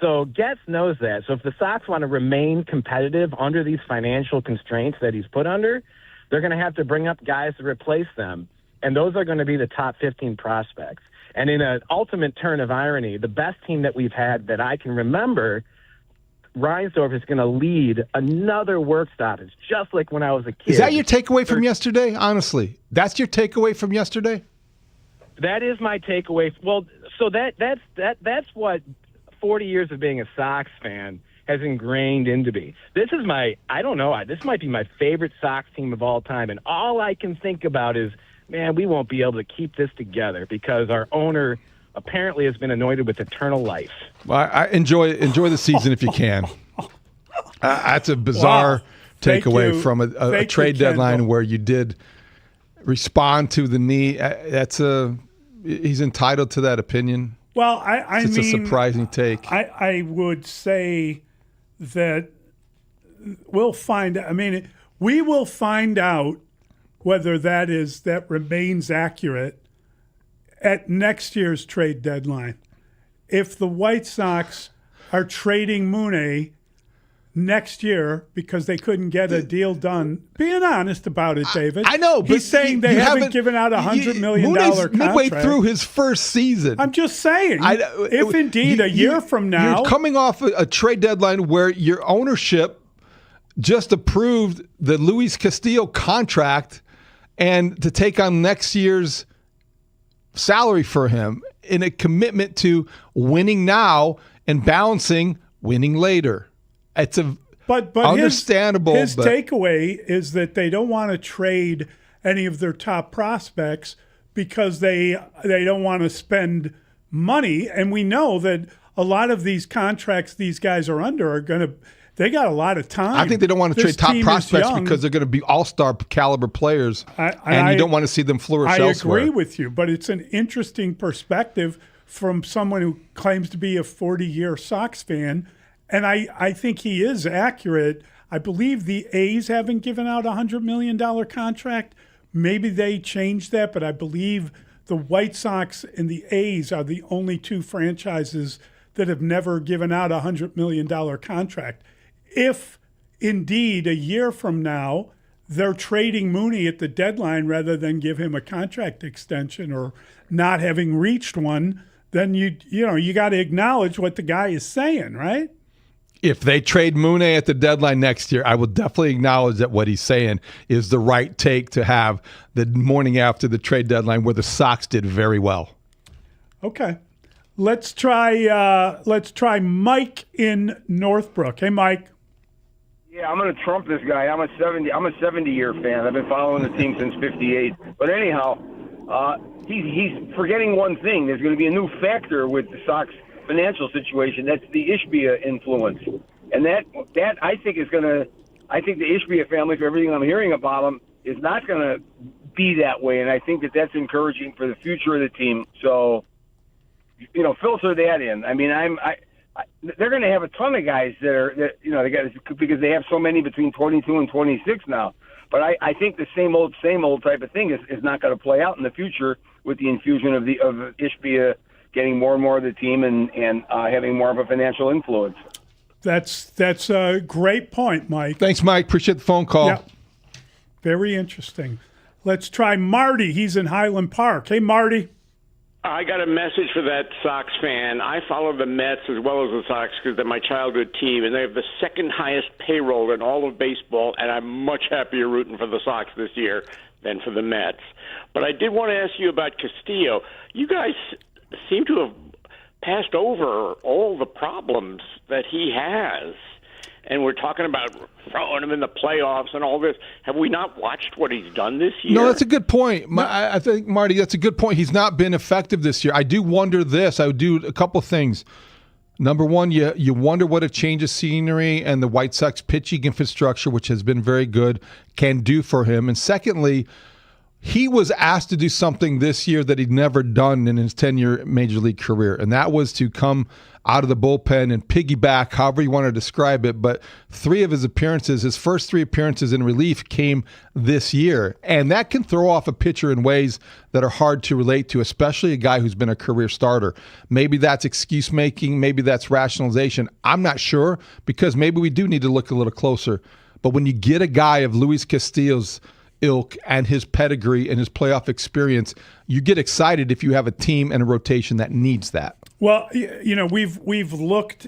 So Getz knows that. So if the Sox want to remain competitive under these financial constraints that he's put under, they're going to have to bring up guys to replace them, and those are going to be the top 15 prospects. And in an ultimate turn of irony, the best team that we've had that I can remember, Reinsdorf is going to lead another work stoppage, just like when I was a kid. Is that your takeaway from yesterday? Honestly, that's your takeaway from yesterday? That is my takeaway. Well, so that's what 40 years of being a Sox fan has ingrained into me. This might be my favorite Sox team of all time, and all I can think about is, man, we won't be able to keep this together because our owner apparently has been anointed with eternal life. Well, I enjoy the season if you can. That's a bizarre takeaway from a trade deadline where you did respond to the knee. He's entitled to that opinion. Well, it's a surprising take. I would say that we'll find. I mean, we will find out whether that remains accurate at next year's trade deadline. If the White Sox are trading Mooney next year because they couldn't get a deal done, being honest about it, David. I know, but he's saying they haven't given out $100 million contract. Midway through his first season. I'm just saying, if indeed a year from now. You're coming off a trade deadline where your ownership just approved the Luis Castillo contract and to take on next year's salary for him in a commitment to winning now and balancing winning later. It's but understandable. His takeaway is that they don't want to trade any of their top prospects because they don't want to spend money. And we know that a lot of these contracts these guys are under are going to they got a lot of time. I think they don't want to This trade top team is prospects young. because they're going to be all-star caliber players, and you don't want to see them flourish I elsewhere. agree with you, but it's an interesting perspective from someone who claims to be a 40-year Sox fan, and I think he is accurate. I believe the A's haven't given out a $100 million contract. Maybe they changed that, but I believe the White Sox and the A's are the only two franchises that have never given out a $100 million contract. If indeed a year from now they're trading Mooney at the deadline rather than give him a contract extension or not having reached one, then you got to acknowledge what the guy is saying, right? If they trade Mooney at the deadline next year, I will definitely acknowledge that what he's saying is the right take to have the morning after the trade deadline, where the Sox did very well. Okay. Let's try Mike in Northbrook. Hey, Mike. Yeah, I'm going to trump this guy. I'm a 70-year fan. I've been following the team since '58. But anyhow, he's forgetting one thing. There's going to be a new factor with the Sox financial situation. That's the Ishbia influence, and that I think is going to. I think the Ishbia family, for everything I'm hearing about them, is not going to be that way, and I think that's encouraging for the future of the team. So, filter that in. I mean, they're going to have a ton of guys because they have so many between 22 and 26 now. But I think the same old type of thing is not going to play out in the future with the infusion of Ishbia getting more and more of the team and having more of a financial influence. That's a great point, Mike. Thanks, Mike. Appreciate the phone call. Yeah. Very interesting. Let's try Marty. He's in Highland Park. Hey, Marty. I got a message for that Sox fan. I follow the Mets as well as the Sox because they're my childhood team, and they have the second highest payroll in all of baseball, and I'm much happier rooting for the Sox this year than for the Mets. But I did want to ask you about Castillo. You guys seem to have passed over all the problems that he has, and we're talking about throwing him in the playoffs and all this. Have we not watched what he's done this year? No, that's a good point. I think, Marty, that's a good point. He's not been effective this year. I do wonder this. I would do a couple things. Number one, you wonder what a change of scenery and the White Sox pitching infrastructure, which has been very good, can do for him. And secondly, he was asked to do something this year that he'd never done in his 10-year Major League career, and that was to come out of the bullpen and piggyback, however you want to describe it. But his first three appearances in relief came this year, and that can throw off a pitcher in ways that are hard to relate to, especially a guy who's been a career starter. Maybe that's excuse making, maybe that's rationalization. I'm not sure, because maybe we do need to look a little closer. But when you get a guy of Luis Castillo's ilk and his pedigree and his playoff experience, you get excited if you have a team and a rotation that needs that. Well, we've looked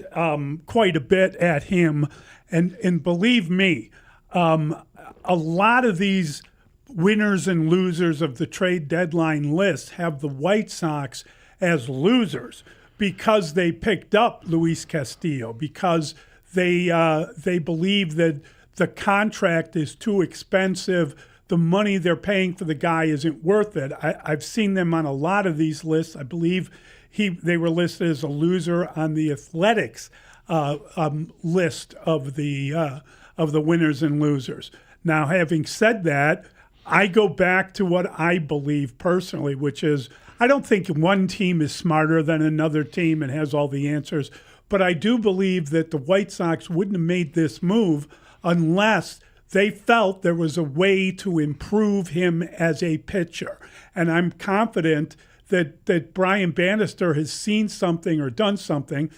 quite a bit at him, and believe me, a lot of these winners and losers of the trade deadline list have the White Sox as losers because they picked up Luis Castillo, because they believe that the contract is too expensive. The money they're paying for the guy isn't worth it. I've seen them on a lot of these lists. I believe they were listed as a loser on the Athletics list of the winners and losers. Now, having said that, I go back to what I believe personally, which is I don't think one team is smarter than another team and has all the answers, but I do believe that the White Sox wouldn't have made this move unless they felt there was a way to improve him as a pitcher. And I'm confident that Brian Bannister has seen something or done something.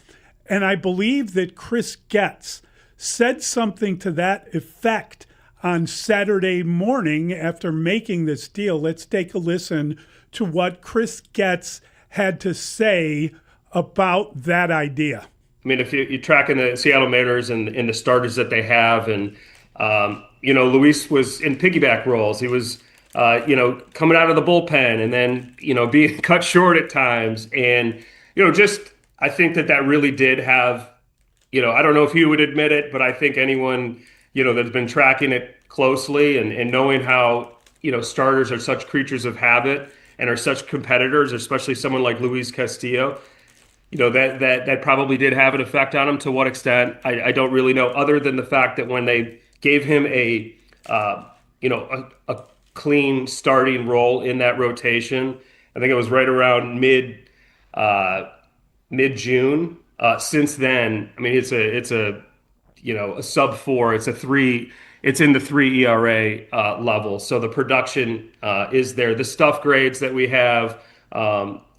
And I believe that Chris Getz said something to that effect on Saturday morning after making this deal. Let's take a listen to what Chris Getz had to say about that idea. I mean, if you're tracking the Seattle Mariners and the starters that they have, and Luis was in piggyback roles. He was, coming out of the bullpen and then, being cut short at times. And, I think that really did have, I don't know if he would admit it, but I think anyone, that's been tracking it closely and knowing how, starters are such creatures of habit and are such competitors, especially someone like Luis Castillo, that probably did have an effect on him. To what extent, I don't really know, other than the fact that when they gave him a clean starting role in that rotation, I think it was right around mid-June. Since then, I mean, it's a sub 4. It's a 3. It's in the 3 ERA level. So the production is there. The stuff grades that we have,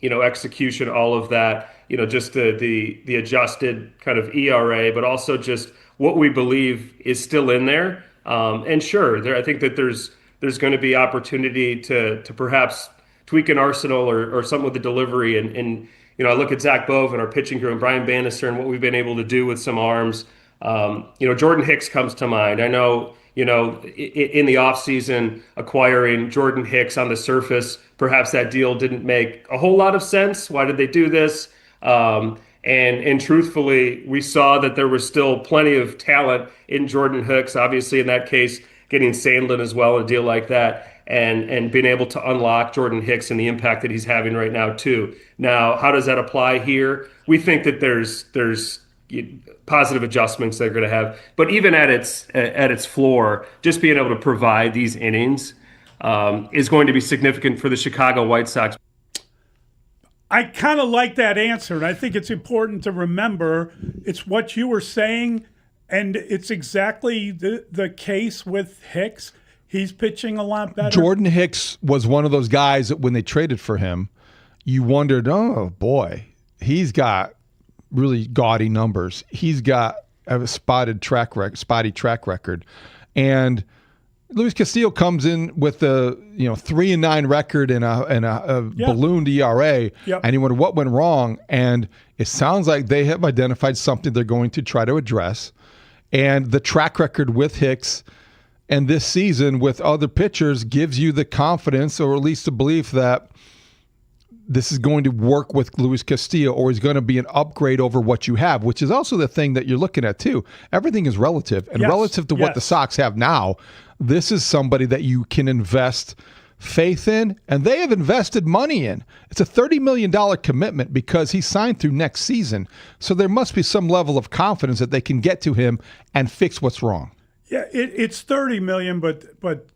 execution, all of that. Just the adjusted kind of ERA, but also just what we believe is still in there. And sure, I think that there's going to be opportunity to perhaps tweak an arsenal or something with the delivery. And I look at Zach Bove and our pitching crew and Brian Bannister and what we've been able to do with some arms. Jordan Hicks comes to mind. I know, in the offseason, acquiring Jordan Hicks on the surface, perhaps that deal didn't make a whole lot of sense. Why did they do this? And truthfully, we saw that there was still plenty of talent in Jordan Hicks, obviously in that case, getting Sandlin as well, a deal like that, and being able to unlock Jordan Hicks and the impact that he's having right now too. Now, how does that apply here? We think that there's positive adjustments they're going to have, but even at its floor, just being able to provide these innings is going to be significant for the Chicago White Sox. I kind of like that answer, and I think it's important to remember it's what you were saying, and it's exactly the case with Hicks. He's pitching a lot better. Jordan Hicks was one of those guys that when they traded for him, you wondered, oh boy, he's got really gaudy numbers. He's got a spotty track record, and Luis Castillo comes in with a 3-9 record and a ballooned ERA, and you wonder what went wrong. And it sounds like they have identified something they're going to try to address. And the track record with Hicks and this season with other pitchers gives you the confidence, or at least the belief, that this is going to work with Luis Castillo, or is going to be an upgrade over what you have, which is also the thing that you're looking at too. Everything is relative, and relative to what the Sox have now, this is somebody that you can invest faith in, and they have invested money in. It's a $30 million commitment because he signed through next season. So there must be some level of confidence that they can get to him and fix what's wrong. Yeah, it's $30 million, but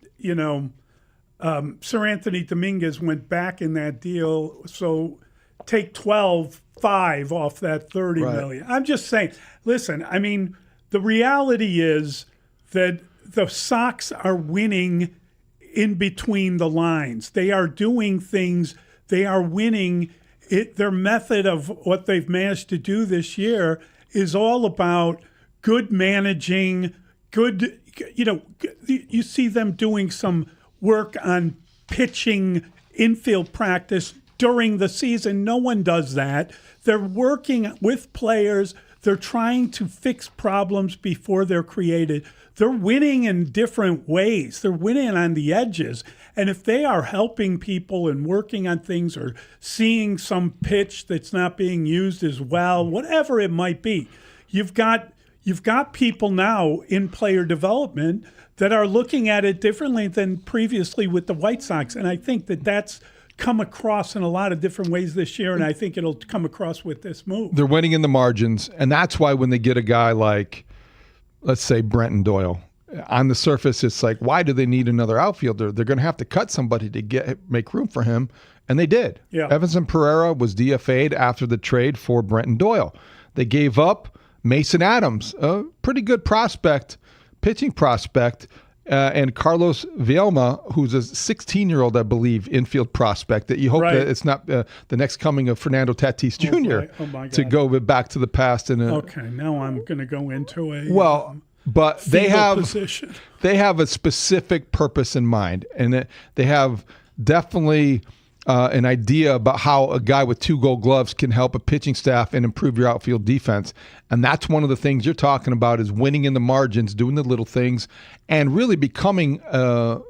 Sir Anthony Dominguez went back in that deal, so take 12.5 off that $30 million. I'm just saying, listen, I mean, the reality is that the Sox are winning in between the lines. They are doing things. They are winning. Their method of what they've managed to do this year is all about good managing, good, you see them doing some work on pitching infield practice during the season. No one does that. They're working with players. They're trying to fix problems before they're created. They're winning in different ways. They're winning on the edges. And if they are helping people and working on things, or seeing some pitch that's not being used as well, whatever it might be, you've got people now in player development that are looking at it differently than previously with the White Sox. And I think that that's come across in a lot of different ways this year, and I think it'll come across with this move. They're winning in the margins, and that's why when they get a guy like, let's say, Brenton Doyle, on the surface, it's like, why do they need another outfielder? They're going to have to cut somebody to make room for him, and they did. Yeah. Evanson Pereira was DFA'd after the trade for Brenton Doyle. They gave up Mason Adams, a pretty good prospect, pitching prospect, and Carlos Vielma, who's a 16-year-old, I believe, infield prospect that you hope that it's not the next coming of Fernando Tatis Jr. To go back to the past. Okay, now I'm going to go into a but they have position. They have a specific purpose in mind, and they have definitely an idea about how a guy with 2 Gold Gloves can help a pitching staff and improve your outfield defense. And that's one of the things you're talking about, is winning in the margins, doing the little things, and really becoming a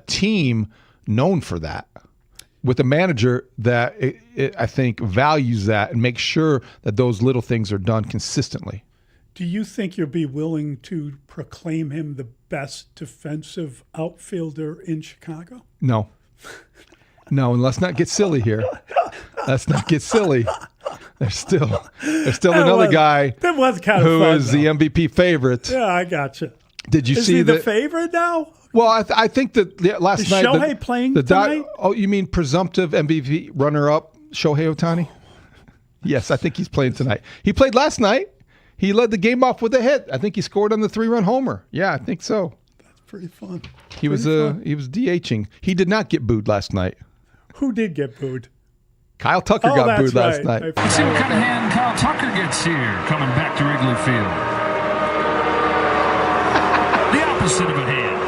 team known for that, with a manager that I think values that and makes sure that those little things are done consistently. Do you think you'll be willing to proclaim him the best defensive outfielder in Chicago? No. No, and let's not get silly here. Let's not get silly. There's still another guy that was kind of who fun, is the MVP favorite. Yeah, I got you. Did you is see he the that? favorite now? Well, I think that last Is night. Shohei playing tonight? Oh, you mean presumptive MVP runner-up Shohei Ohtani? Yes, I think he's playing tonight. He played last night. He led the game off with a hit. I think he scored on the 3-run homer. Yeah, I think so. That's pretty fun. He was DHing. He did not get booed last night. Who did get booed? Kyle Tucker got booed last night. Let's see what kind of hand Kyle Tucker gets here coming back to Wrigley Field. The opposite of a hand.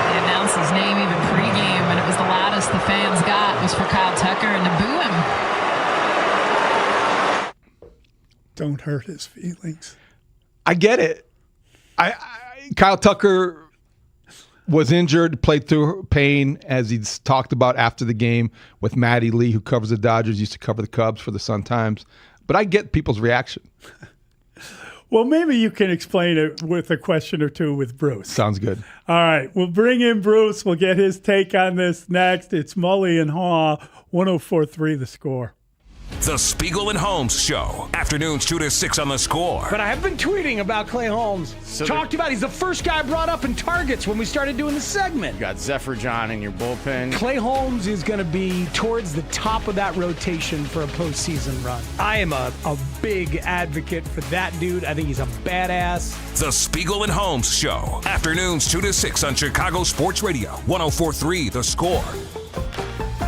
They announced his name even pregame, and it was the loudest the fans got was for Kyle Tucker and to boo him. Don't hurt his feelings. I get it. Kyle Tucker was injured, played through pain, as he's talked about after the game with Matty Lee, who covers the Dodgers, used to cover the Cubs for the Sun-Times. But I get people's reaction. Well, maybe you can explain it with a question or two with Bruce. Sounds good. All right, we'll bring in Bruce. We'll get his take on this next. It's Mully and Haugh, 104.3 The Score. The Spiegel and Holmes Show. Afternoons 2 to 6 on The Score. But I have been tweeting about Clay Holmes. Talked about he's the first guy brought up in targets when we started doing the segment. You got Zephyr John in your bullpen. Clay Holmes is going to be towards the top of that rotation for a postseason run. I am a big advocate for that dude. I think he's a badass. The Spiegel and Holmes Show. Afternoons 2 to 6 on Chicago Sports Radio. 104.3 The Score.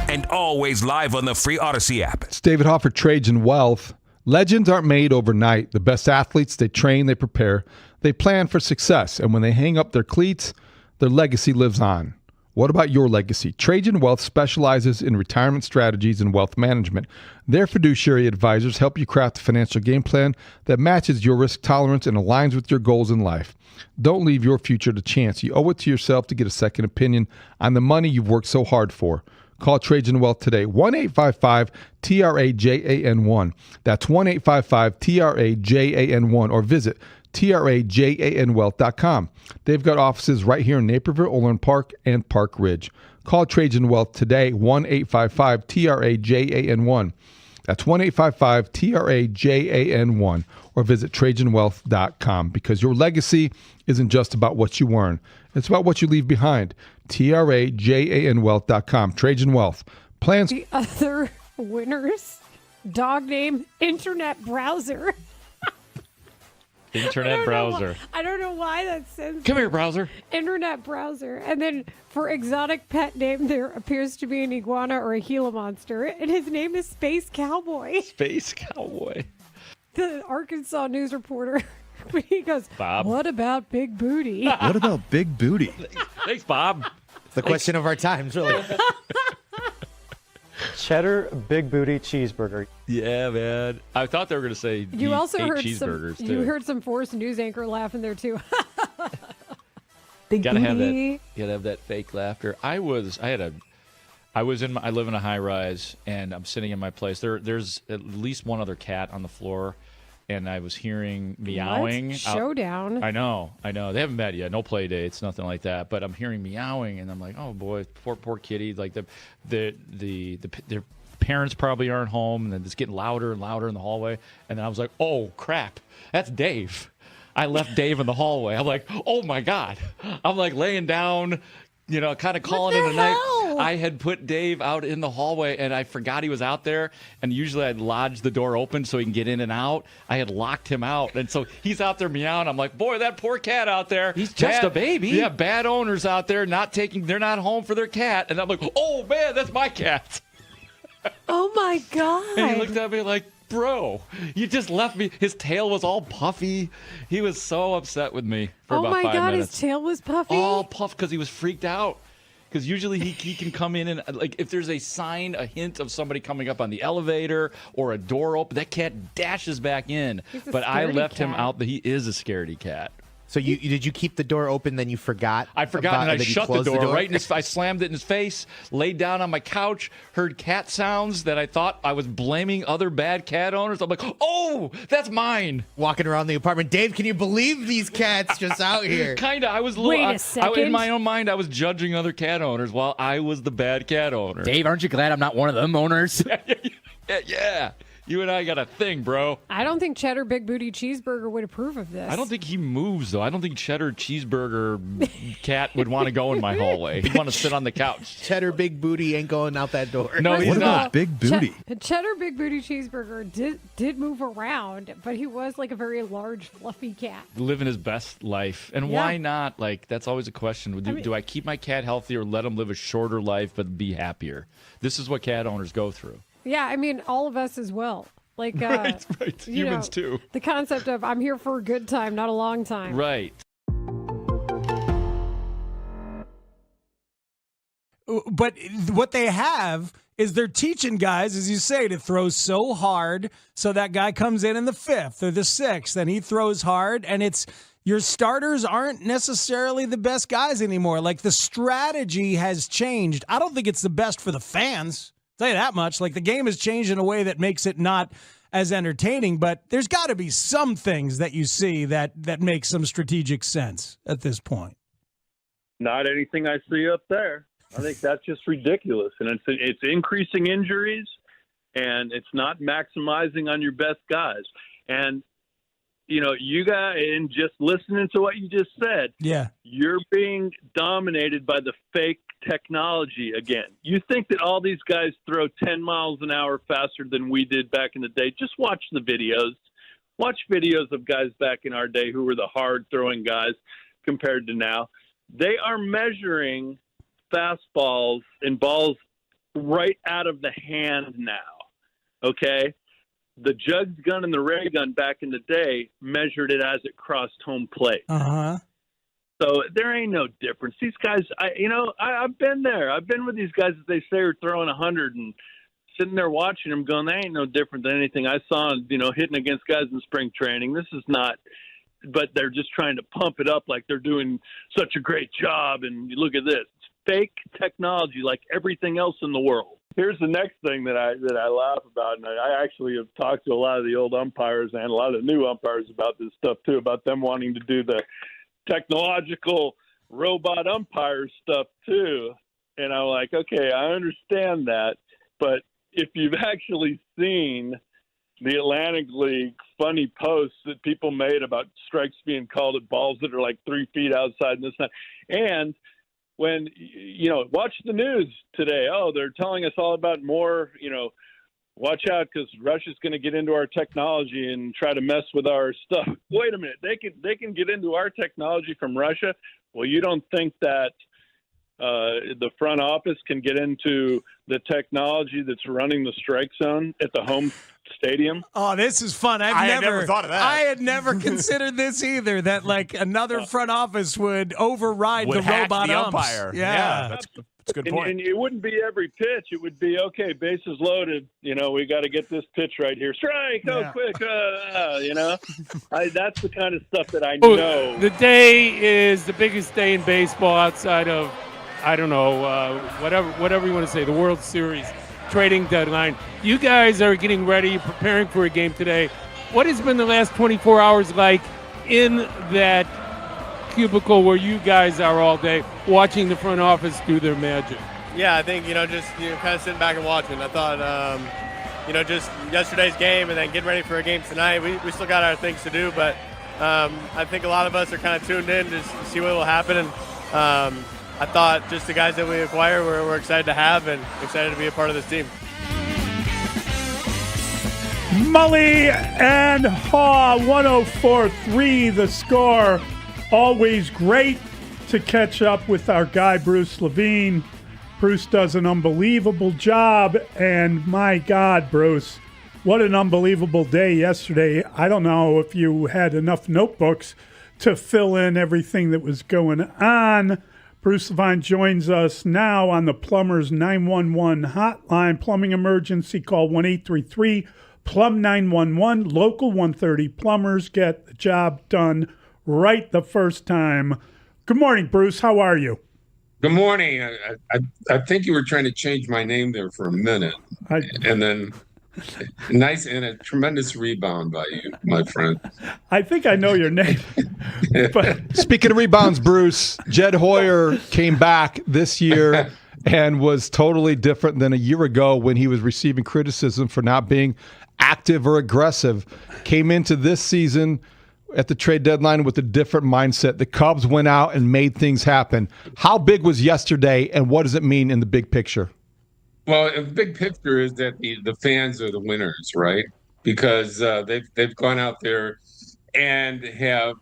And always live on the free Odyssey app. It's David Haugh for Trades and Wealth. Legends aren't made overnight. The best athletes, they train, they prepare, they plan for success. And when they hang up their cleats, their legacy lives on. What about your legacy? Trades and Wealth specializes in retirement strategies and wealth management. Their fiduciary advisors help you craft a financial game plan that matches your risk tolerance and aligns with your goals in life. Don't leave your future to chance. You owe it to yourself to get a second opinion on the money you've worked so hard for. Call Trades and Wealth today, 1-855-TRAJAN1. That's 1-855-TRAJAN1, or visit trajanwealth.com. They've got offices right here in Naperville, Orland Park, and Park Ridge. Call Trades and Wealth today, 1-855-TRAJAN1. That's 1-855-TRAJAN1, or visit trajanwealth.com, because your legacy isn't just about what you earn. It's about what you leave behind. TRAJANwealth.com. Trajan Wealth. Plans. The other winners, dog name, internet browser. Internet browser. I don't know why that says. Come here, browser. Internet browser. And then for exotic pet name, there appears to be an iguana or a Gila monster. And his name is Space Cowboy. Space Cowboy. The Arkansas news reporter. He goes, Bob. What about Big Booty? What about Big Booty? Thanks, Bob. The question of our times, really. Cheddar Big Booty Cheeseburger. Yeah, man. I thought they were going to say You also ate heard cheeseburgers, some. too. You heard some Force news anchor laughing there too. Big gotta have that. You gotta have that fake laughter. I live in a high rise, and I'm sitting in my place. There's at least one other cat on the floor, and I was hearing meowing. What? Showdown. I know. They haven't met yet. No play dates, nothing like that. But I'm hearing meowing, and I'm like, oh boy, poor kitty. Like their parents probably aren't home, and then it's getting louder and louder in the hallway. And then I was like, oh crap, that's Dave. I left Dave in the hallway. I'm like, oh my God. I'm like laying down, kind of calling it a night. I had put Dave out in the hallway, and I forgot he was out there. And usually I'd lodge the door open so he can get in and out. I had locked him out. And so he's out there meowing. I'm like, boy, that poor cat out there. He's just a baby. Yeah, bad owners out there they're not home for their cat. And I'm like, oh man, that's my cat. Oh my God. And he looked at me like, bro, you just left me. His tail was all puffy. He was so upset with me for about 5 minutes. Oh my God, his tail was puffy? All puffed because he was freaked out. Because usually he can come in and, like, if there's a hint of somebody coming up on the elevator or a door open, that cat dashes back in. He's a But I scaredy left him cat. out. He is a scaredy cat. So did you keep the door open, then you forgot? I forgot, and I shut the door. Right Right in his, I slammed it in his face, laid down on my couch, heard cat sounds that I thought I was blaming other bad cat owners. I'm like, oh, that's mine. Walking around the apartment. Dave, can you believe these cats just out here? Kind of. I was Wait a second. in my own mind, I was judging other cat owners while I was the bad cat owner. Dave, aren't you glad I'm not one of them owners? Yeah. You and I got a thing, bro. I don't think Cheddar Big Booty Cheeseburger would approve of this. I don't think he moves, though. I don't think Cheddar Cheeseburger Cat would want to go in my hallway. He'd want to sit on the couch. Cheddar Big Booty ain't going out that door. No, he's not. Big Booty? Cheddar Big Booty Cheeseburger did move around, but he was like a very large, fluffy cat. Living his best life. And why not? Like, that's always a question. Do I keep my cat healthy or let him live a shorter life but be happier? This is what cat owners go through. Yeah, I mean, all of us as well. Like, right. Humans too. The concept of I'm here for a good time, not a long time. Right. But what they have is they're teaching guys, as you say, to throw so hard so that guy comes in the 5th or the 6th and he throws hard, and it's your starters aren't necessarily the best guys anymore. Like, the strategy has changed. I don't think it's the best for the fans. I'll tell you that much. Like, the game has changed in a way that makes it not as entertaining, but there's got to be some things that you see that make some strategic sense at this point. Not anything I see up there. I think that's just ridiculous, and it's increasing injuries, and it's not maximizing on your best guys. And you guys, and just listening to what you just said, you're being dominated by the fake technology again. You think that all these guys throw 10 miles an hour faster than we did back in the day? Just watch the videos. Watch videos of guys back in our day who were the hard-throwing guys compared to now. They are measuring fastballs and balls right out of the hand now, okay? The Jugs gun and the ray gun back in the day measured it as it crossed home plate. Uh-huh. So there ain't no difference. These guys, I've been there. I've been with these guys that they say are throwing 100 and sitting there watching them going, they ain't no different than anything I saw, hitting against guys in spring training. This is not, but they're just trying to pump it up like they're doing such a great job. And you look at this. It's fake technology like everything else in the world. Here's the next thing that I laugh about, and I actually have talked to a lot of the old umpires and a lot of the new umpires about this stuff too, about them wanting to do the technological robot umpire stuff too. And I'm like, okay, I understand that, but if you've actually seen the Atlantic League funny posts that people made about strikes being called at balls that are like 3 feet outside and this and that, and when, watch the news today. Oh, they're telling us all about more, watch out because Russia's going to get into our technology and try to mess with our stuff. Wait a minute. They can get into our technology from Russia. Well, you don't think that the front office can get into the technology that's running the strike zone at the home stadium? Oh, this is fun. I had never thought of that. I had never considered this either, that like another front office would override the robot the umps. umpire. Yeah. That's a good point. And it wouldn't be every pitch. It would be, okay, bases loaded. We got to get this pitch right here. Strike, quick. That's the kind of stuff that I know. The day is the biggest day in baseball outside of, I don't know, whatever you want to say, the World Series trading deadline. You guys are getting ready, preparing for a game today. What has been the last 24 hours like in that cubicle where you guys are all day watching the front office do their magic? Yeah, I think, just kind of sitting back and watching. I thought, just yesterday's game and then getting ready for a game tonight, we still got our things to do, but I think a lot of us are kind of tuned in to see what will happen. And I thought just the guys that we acquire we're excited to have and excited to be a part of this team. Mully and Haugh, 104.3 the score. Always great to catch up with our guy, Bruce Levine. Bruce does an unbelievable job, and my God, Bruce, what an unbelievable day yesterday. I don't know if you had enough notebooks to fill in everything that was going on. Bruce Levine joins us now on the Plumbers 911 hotline. Plumbing emergency, call 1-833-PLUM-911. Local 130 plumbers get the job done right the first time. Good morning, Bruce. How are you? Good morning. I think you were trying to change my name there for a minute. And then nice and a tremendous rebound by you, my friend. I think I know your name. But speaking of rebounds, Bruce, Jed Hoyer came back this year and was totally different than a year ago when he was receiving criticism for not being active or aggressive. Came into this season at the trade deadline with a different mindset. The Cubs went out and made things happen. How big was yesterday, and what does it mean in the big picture? Well, the big picture is that the fans are the winners, right? Because they've gone out there and have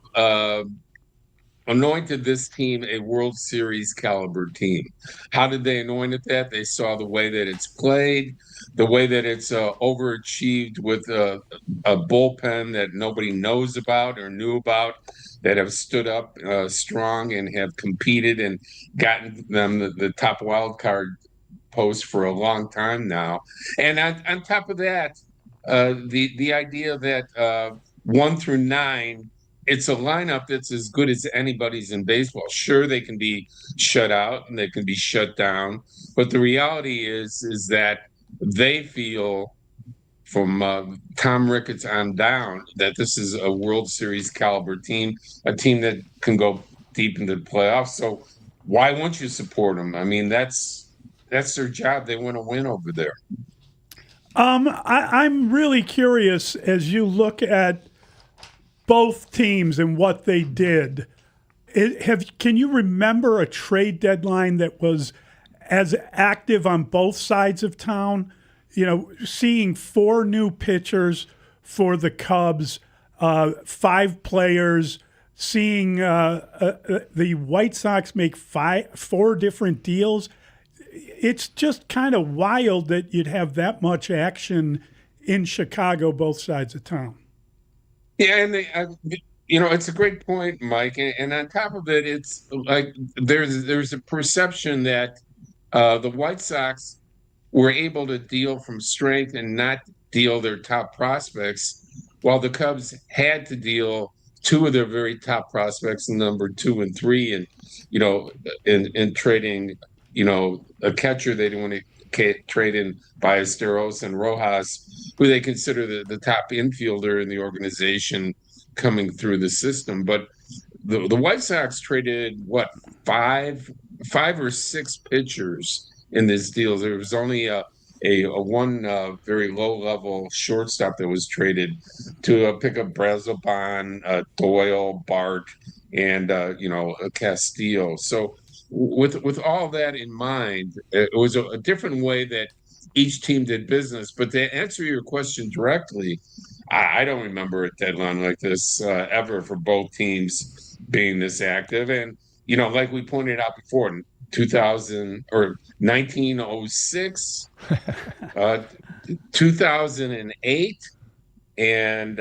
anointed this team a World Series caliber team. How did they anoint it that? They saw the way that it's played, the way that it's overachieved with a bullpen that nobody knows about or knew about, that have stood up strong and have competed and gotten them the top wild card post for a long time now. And on top of that, the idea that 1 through 9, it's a lineup that's as good as anybody's in baseball. Sure, they can be shut out and they can be shut down, but the reality is that they feel, from Tom Ricketts on down, that this is a World Series caliber team, a team that can go deep into the playoffs. So why won't you support them? I mean, that's their job. They want to win over there. I'm really curious as you look at both teams and what they did. Can you remember a trade deadline that was as active on both sides of town? You know, seeing 4 new pitchers for the Cubs, 5 players, seeing the White Sox make 4 different deals. It's just kind of wild that you'd have that much action in Chicago, both sides of town. Yeah, and it's a great point, Mike. And on top of it, it's like there's a perception that the White Sox were able to deal from strength and not deal their top prospects, while the Cubs had to deal 2 of their very top prospects, number 2 and 3, and in trading, a catcher they didn't want to trade in Ballesteros and Rojas, who they consider the top infielder in the organization coming through the system. But the White Sox traded, 5 or 6 pitchers in this deal. There was only one very low-level shortstop that was traded to pick up Brazoban, Doyle, Bart, and Castillo. So with all that in mind, it was a different way that each team did business. But to answer your question directly, I don't remember a deadline like this ever for both teams being this active. And, like we pointed out before, in 1906, 2008, and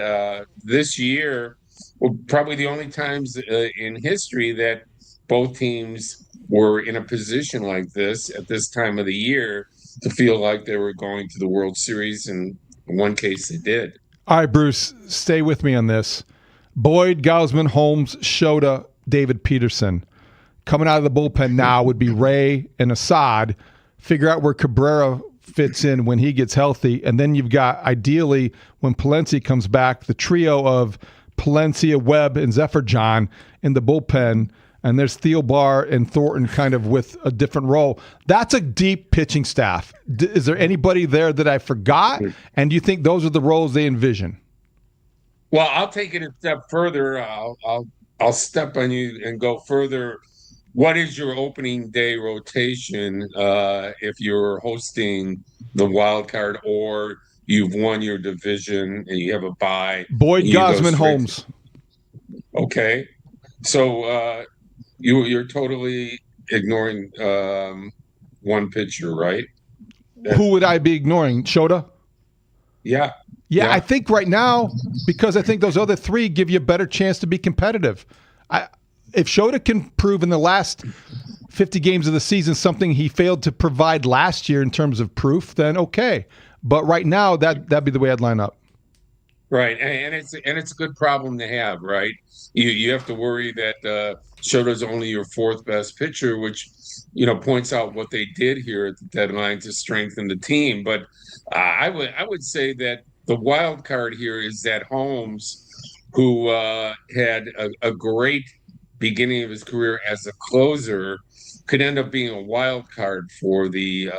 this year, probably the only times in history that both teams were in a position like this at this time of the year to feel like they were going to the World Series. And in one case, they did. All right, Bruce, stay with me on this. Boyd, Gausman, Holmes, Shota, David Peterson. Coming out of the bullpen now would be Ray and Assad. Figure out where Cabrera fits in when he gets healthy. And then you've got, ideally, when Palencia comes back, the trio of Palencia, Webb, and Zephyr John in the bullpen. And there's Thielbar and Thornton kind of with a different role. That's a deep pitching staff. Is there anybody there that I forgot? And do you think those are the roles they envision? Well, I'll take it a step further. I'll step on you and go further. What is your opening day rotation if you're hosting the wild card or you've won your division and you have a bye? Boyd, Gausman, Holmes. Okay. So you're totally ignoring one pitcher, right? Who would I be ignoring? Shota? Yeah. Yeah, I think right now, because I think those other 3 give you a better chance to be competitive. If Shota can prove in the last 50 games of the season something he failed to provide last year in terms of proof, then okay. But right now, that'd be the way I'd line up. Right, and it's a good problem to have, right? You have to worry that Shoto's only your fourth best pitcher, which points out what they did here at the deadline to strengthen the team. But I would say that the wild card here is that Holmes, who had a great beginning of his career as a closer, could end up being a wild card for the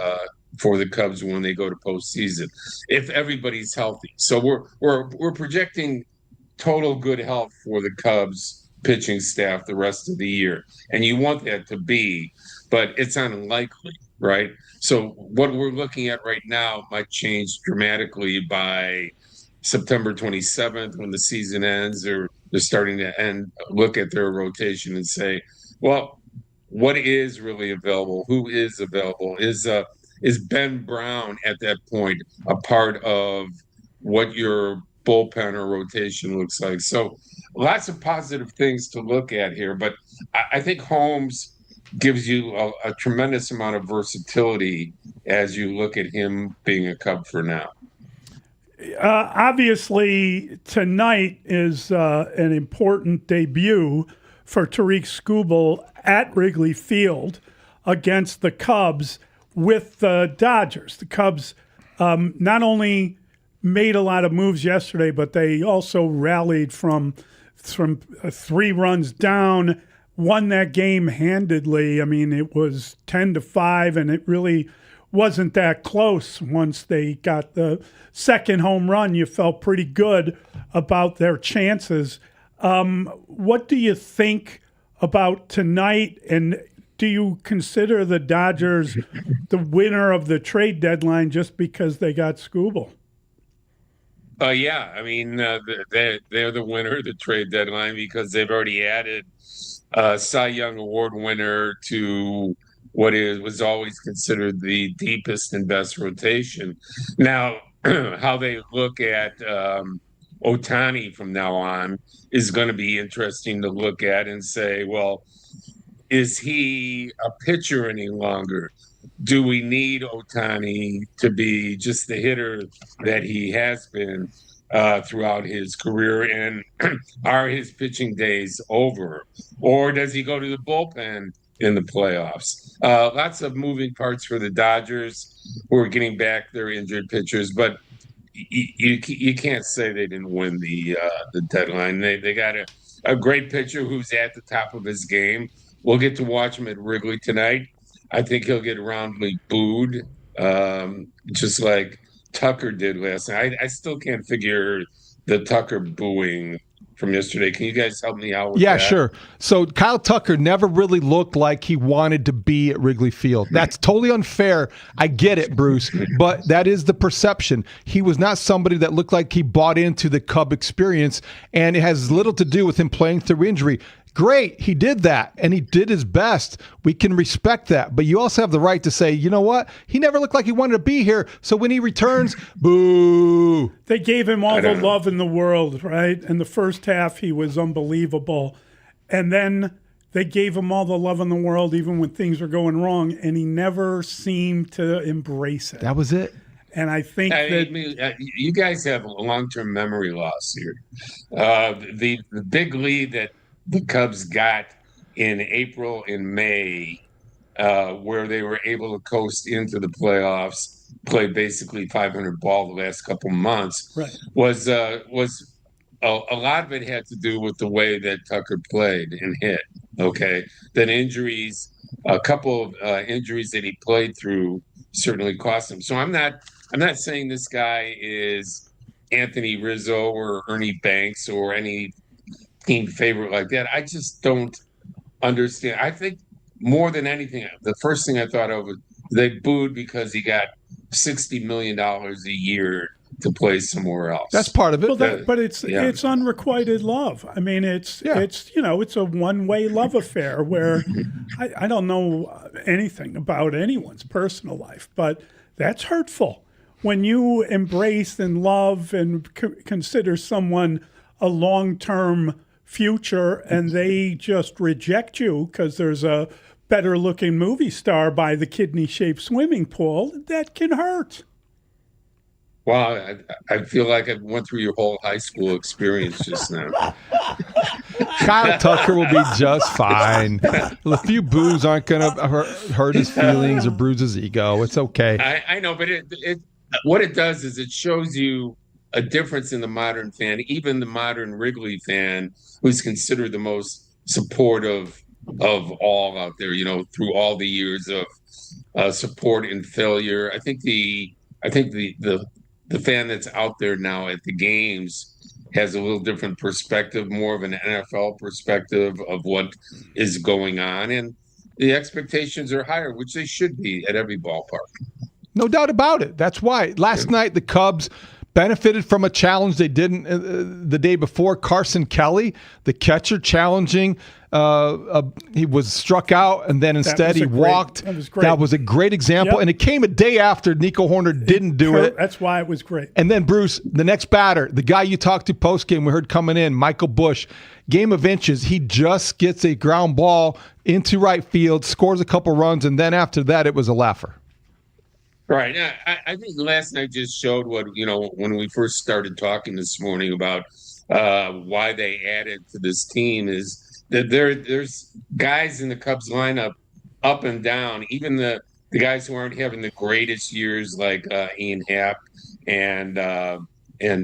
Cubs when they go to postseason, if everybody's healthy. So we're projecting total good health for the Cubs pitching staff the rest of the year, and you want that to be, but it's unlikely, right? So what we're looking at right now might change dramatically by September 27th when the season ends, or they're starting to look at their rotation and say, well, what is really available? Who is available? Is Ben Brown at that point a part of what your bullpen or rotation looks like? So lots of positive things to look at here, but I think Holmes gives you a tremendous amount of versatility as you look at him being a Cub for now. Obviously, tonight is an important debut for Tariq Skubal at Wrigley Field against the Cubs with the Dodgers. The Cubs not only made a lot of moves yesterday, but they also rallied from 3 runs down, won that game handedly. I mean, it was 10-5, and it really wasn't that close. Once they got the second home run, you felt pretty good about their chances. What do you think about tonight, and do you consider the Dodgers the winner of the trade deadline just because they got Skubal? Yeah, I mean, they're the winner of the trade deadline because they've already added Cy Young Award winner to what was always considered the deepest and best rotation. Now, how they look at Ohtani from now on is going to be interesting to look at and say, well, is he a pitcher any longer? Do we need Ohtani to be just the hitter that he has been throughout his career? And are his pitching days over? Or does he go to the bullpen in the playoffs? Lots of moving parts for the Dodgers who are getting back their injured pitchers, but you can't say they didn't win the deadline. They got a great pitcher who's at the top of his game. We'll get to watch him at Wrigley tonight. I think he'll get roundly booed, just like Tucker did last night. I still can't figure the Tucker booing from yesterday. Can you guys help me out with that? Yeah, sure. So Kyle Tucker never really looked like he wanted to be at Wrigley Field. That's totally unfair. I get it, Bruce, but that is the perception. He was not somebody that looked like he bought into the Cub experience, and it has little to do with him playing through injury. Great, he did that, and he did his best. We can respect that, but you also have the right to say, you know what? He never looked like he wanted to be here, so when he returns, boo. They gave him all the love in the world, right? In the first half, he was unbelievable. And then they gave him all the love in the world, even when things were going wrong, and he never seemed to embrace it. That was it. And I think you guys have a long-term memory loss here. The big lead that the Cubs got in April and May, where they were able to coast into the playoffs, play basically 500 ball the last couple months, right, was a lot of it had to do with the way that Tucker played and hit. Okay, then injuries, a couple of injuries that he played through certainly cost him. So I'm not saying this guy is Anthony Rizzo or Ernie Banks or any team favorite like that. I just don't understand. I think more than anything, the first thing I thought of was they booed because he got $60 million a year to play somewhere else. That's part of it. Well, but it's unrequited love. I mean, it's a one-way love affair where I don't know anything about anyone's personal life, but that's hurtful. When you embrace and love and consider someone a long-term future and they just reject you because there's a better-looking movie star by the kidney-shaped swimming pool, that can hurt. Wow, I feel like I went through your whole high school experience just now. Kyle Tucker will be just fine. A few boos aren't going to hurt his feelings or bruise his ego. It's okay. I know, but what it does is it shows you a difference in the modern fan, even the modern Wrigley fan, who's considered the most supportive of all out there, through all the years of support and failure. I think the fan that's out there now at the games has a little different perspective, more of an NFL perspective of what is going on. And the expectations are higher, which they should be at every ballpark. No doubt about it. That's why. Last night, the Cubs benefited from a challenge they didn't the day before. Carson Kelly, the catcher, challenging. He was struck out, and then instead he walked. That was great. That was a great example. Yep. And it came a day after Nico Horner didn't do it. That's why it was great. And then, Bruce, the next batter, the guy you talked to postgame, we heard coming in, Michael Bush, game of inches. He just gets a ground ball into right field, scores a couple runs, and then after that, it was a laugher. Right. I think last night just showed what, when we first started talking this morning about why they added to this team is that there's guys in the Cubs lineup up and down, even the guys who aren't having the greatest years like Ian Happ and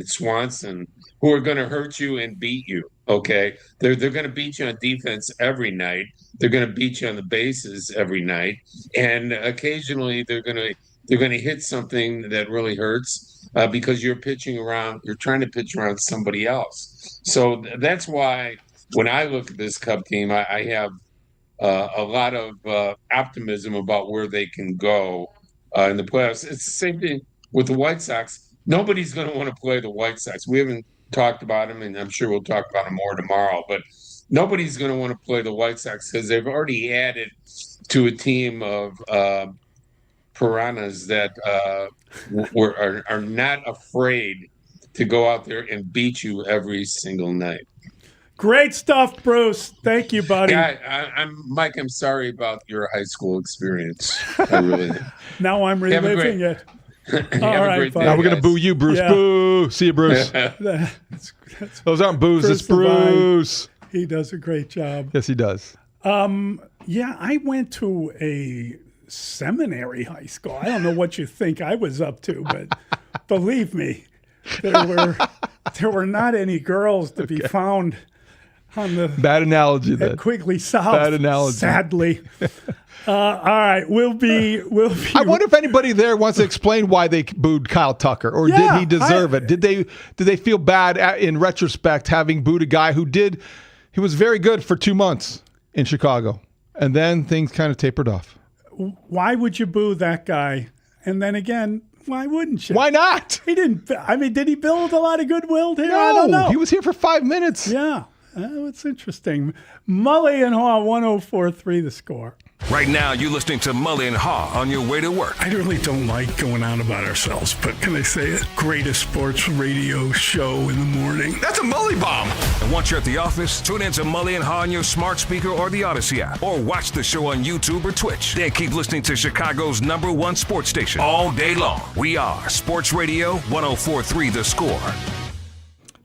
Swanson, who are going to hurt you and beat you. Okay. They're going to beat you on defense every night. They're going to beat you on the bases every night. And occasionally they're going to hit something that really hurts because you're trying to pitch around somebody else. So that's why when I look at this Cub team, I have a lot of optimism about where they can go in the playoffs. It's the same thing with the White Sox. Nobody's going to want to play the White Sox. We haven't talked about them, and I'm sure we'll talk about them more tomorrow, but nobody's going to want to play the White Sox because they've already added to a team of piranhas that are not afraid to go out there and beat you every single night. Great stuff, Bruce. Thank you, buddy. Mike, I'm sorry about your high school experience. I really Now I'm reliving it. All right, buddy. Now we're going to boo you, Bruce. Yeah. Boo. See you, Bruce. Those aren't boos. It's Bruce. He does a great job. Yes, he does. Yeah, I went to a seminary high school. I don't know what you think I was up to, but believe me, there were not any girls to be found on the bad analogy at Quigley South. Bad analogy. Sadly. All right, we'll be. I wonder if anybody there wants to explain why they booed Kyle Tucker, or did he deserve it? Did they feel bad in retrospect having booed a guy who did? He was very good for 2 months in Chicago, and then things kind of tapered off. Why would you boo that guy? And then again, why wouldn't you? Why not? He didn't. I mean, did he build a lot of goodwill here? No, I don't know. He was here for 5 minutes. Yeah, it's interesting. Mully and Haugh, 104.3 The Score. Right now, you're listening to Mully and Haugh on your way to work. I really don't like going on about ourselves, but can I say it? Greatest sports radio show in the morning. That's a Mully bomb. And once you're at the office, tune in to Mully and Haugh on your smart speaker or the Odyssey app, or watch the show on YouTube or Twitch. Then keep listening to Chicago's #1 sports station all day long. We are Sports Radio 104.3 The Score.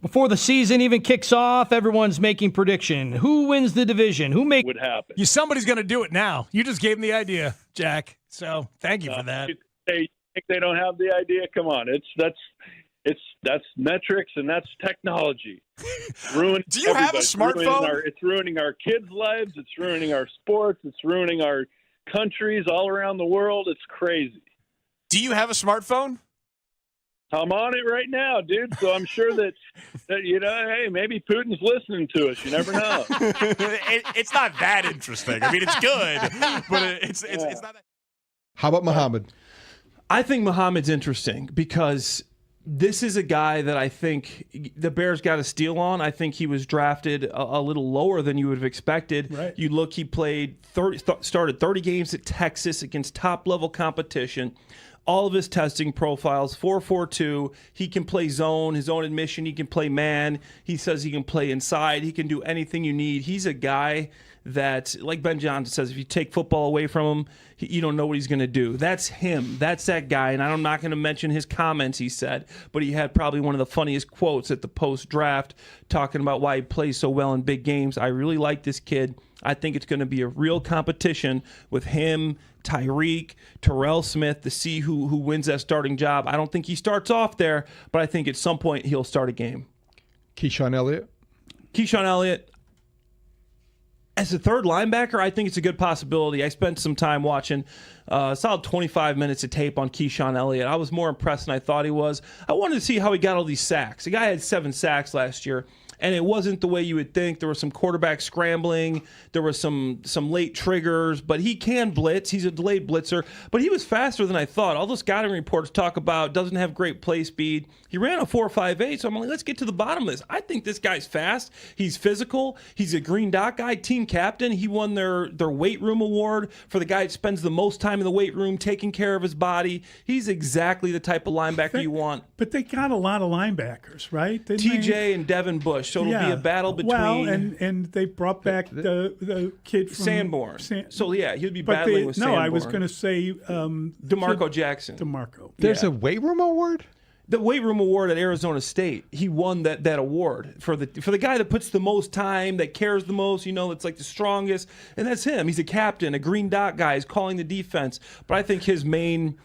Before the season even kicks off, everyone's making prediction. Who wins the division? Who would happen? Somebody's going to do it now. You just gave them the idea, Jack. So thank you for that. They think they don't have the idea? Come on, that's metrics and that's technology. Ruining. Do you have a smartphone? It's ruining our kids' lives. It's ruining our sports. It's ruining our countries all around the world. It's crazy. Do you have a smartphone? I'm on it right now, dude. So I'm sure that hey, maybe Putin's listening to us. You never know. It's not that interesting. I mean, it's good, but it's not that. How about Muhammad? I think Muhammad's interesting because this is a guy that I think the Bears got a steal on. I think he was drafted a little lower than you would have expected. Right. You look, he played started 30 games at Texas against top-level competition. all of his testing profiles, 4-4-2. He can play zone, his own admission. He can play man. He says he can play inside. He can do anything you need. He's a guy that, like Ben Johnson says, if you take football away from him, you don't know what he's going to do. That's him. That's that guy. And I'm not going to mention his comments he said, but he had probably one of the funniest quotes at the post-draft talking about why he plays so well in big games. I really like this kid. I think it's going to be a real competition with him, Tyreek, Terrell Smith to see who wins that starting job. I don't think he starts off there, but I think at some point he'll start a game. Keyshawn Elliott? Keyshawn Elliott. As a third linebacker, I think it's a good possibility. I spent some time watching a solid 25 minutes of tape on Keyshawn Elliott. I was more impressed than I thought he was. I wanted to see how he got all these sacks. The guy had 7 sacks last year, and it wasn't the way you would think. There was some quarterback scrambling. There were some late triggers, but he can blitz. He's a delayed blitzer, but he was faster than I thought. All those scouting reports talk about doesn't have great play speed. He ran a 4.58, so I'm like, let's get to the bottom of this. I think this guy's fast. He's physical. He's a green dot guy, team captain. He won their weight room award for the guy that spends the most time in the weight room taking care of his body. He's exactly the type of linebacker you want. But they got a lot of linebackers, right? TJ and Devin Bush. So it'll be a battle between. Well, and they brought back the kid from Sanborn. So yeah, he'll be battling with Sanborn. No, I was going to say DeMarco Jackson. DeMarco. There's a weight room award? The weight room award at Arizona State. He won that award for the guy that puts the most time, that cares the most. It's like the strongest, and that's him. He's a captain, a green dot guy. He's calling the defense. But I think his main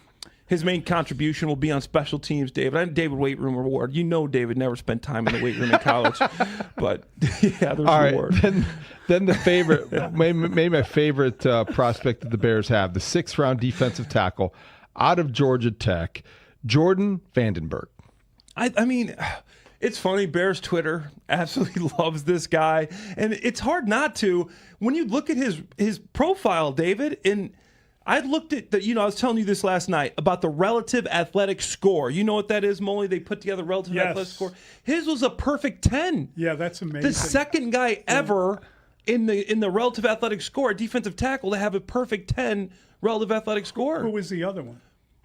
contribution will be on special teams, David. David Weight Room Award. David never spent time in the weight room in college. But, yeah, there's an award. Then the favorite, maybe my favorite prospect that the Bears have, the 6th-round defensive tackle out of Georgia Tech, Jordan Vandenberg. I mean, it's funny. Bears Twitter absolutely loves this guy. And it's hard not to. When you look at his profile, David, and I looked at I was telling you this last night about the relative athletic score. You know what that is, Mully? They put together relative athletic score. His was a perfect 10. Yeah, that's amazing. The second guy ever in the relative athletic score, a defensive tackle, to have a perfect 10 relative athletic score. Who was the other one?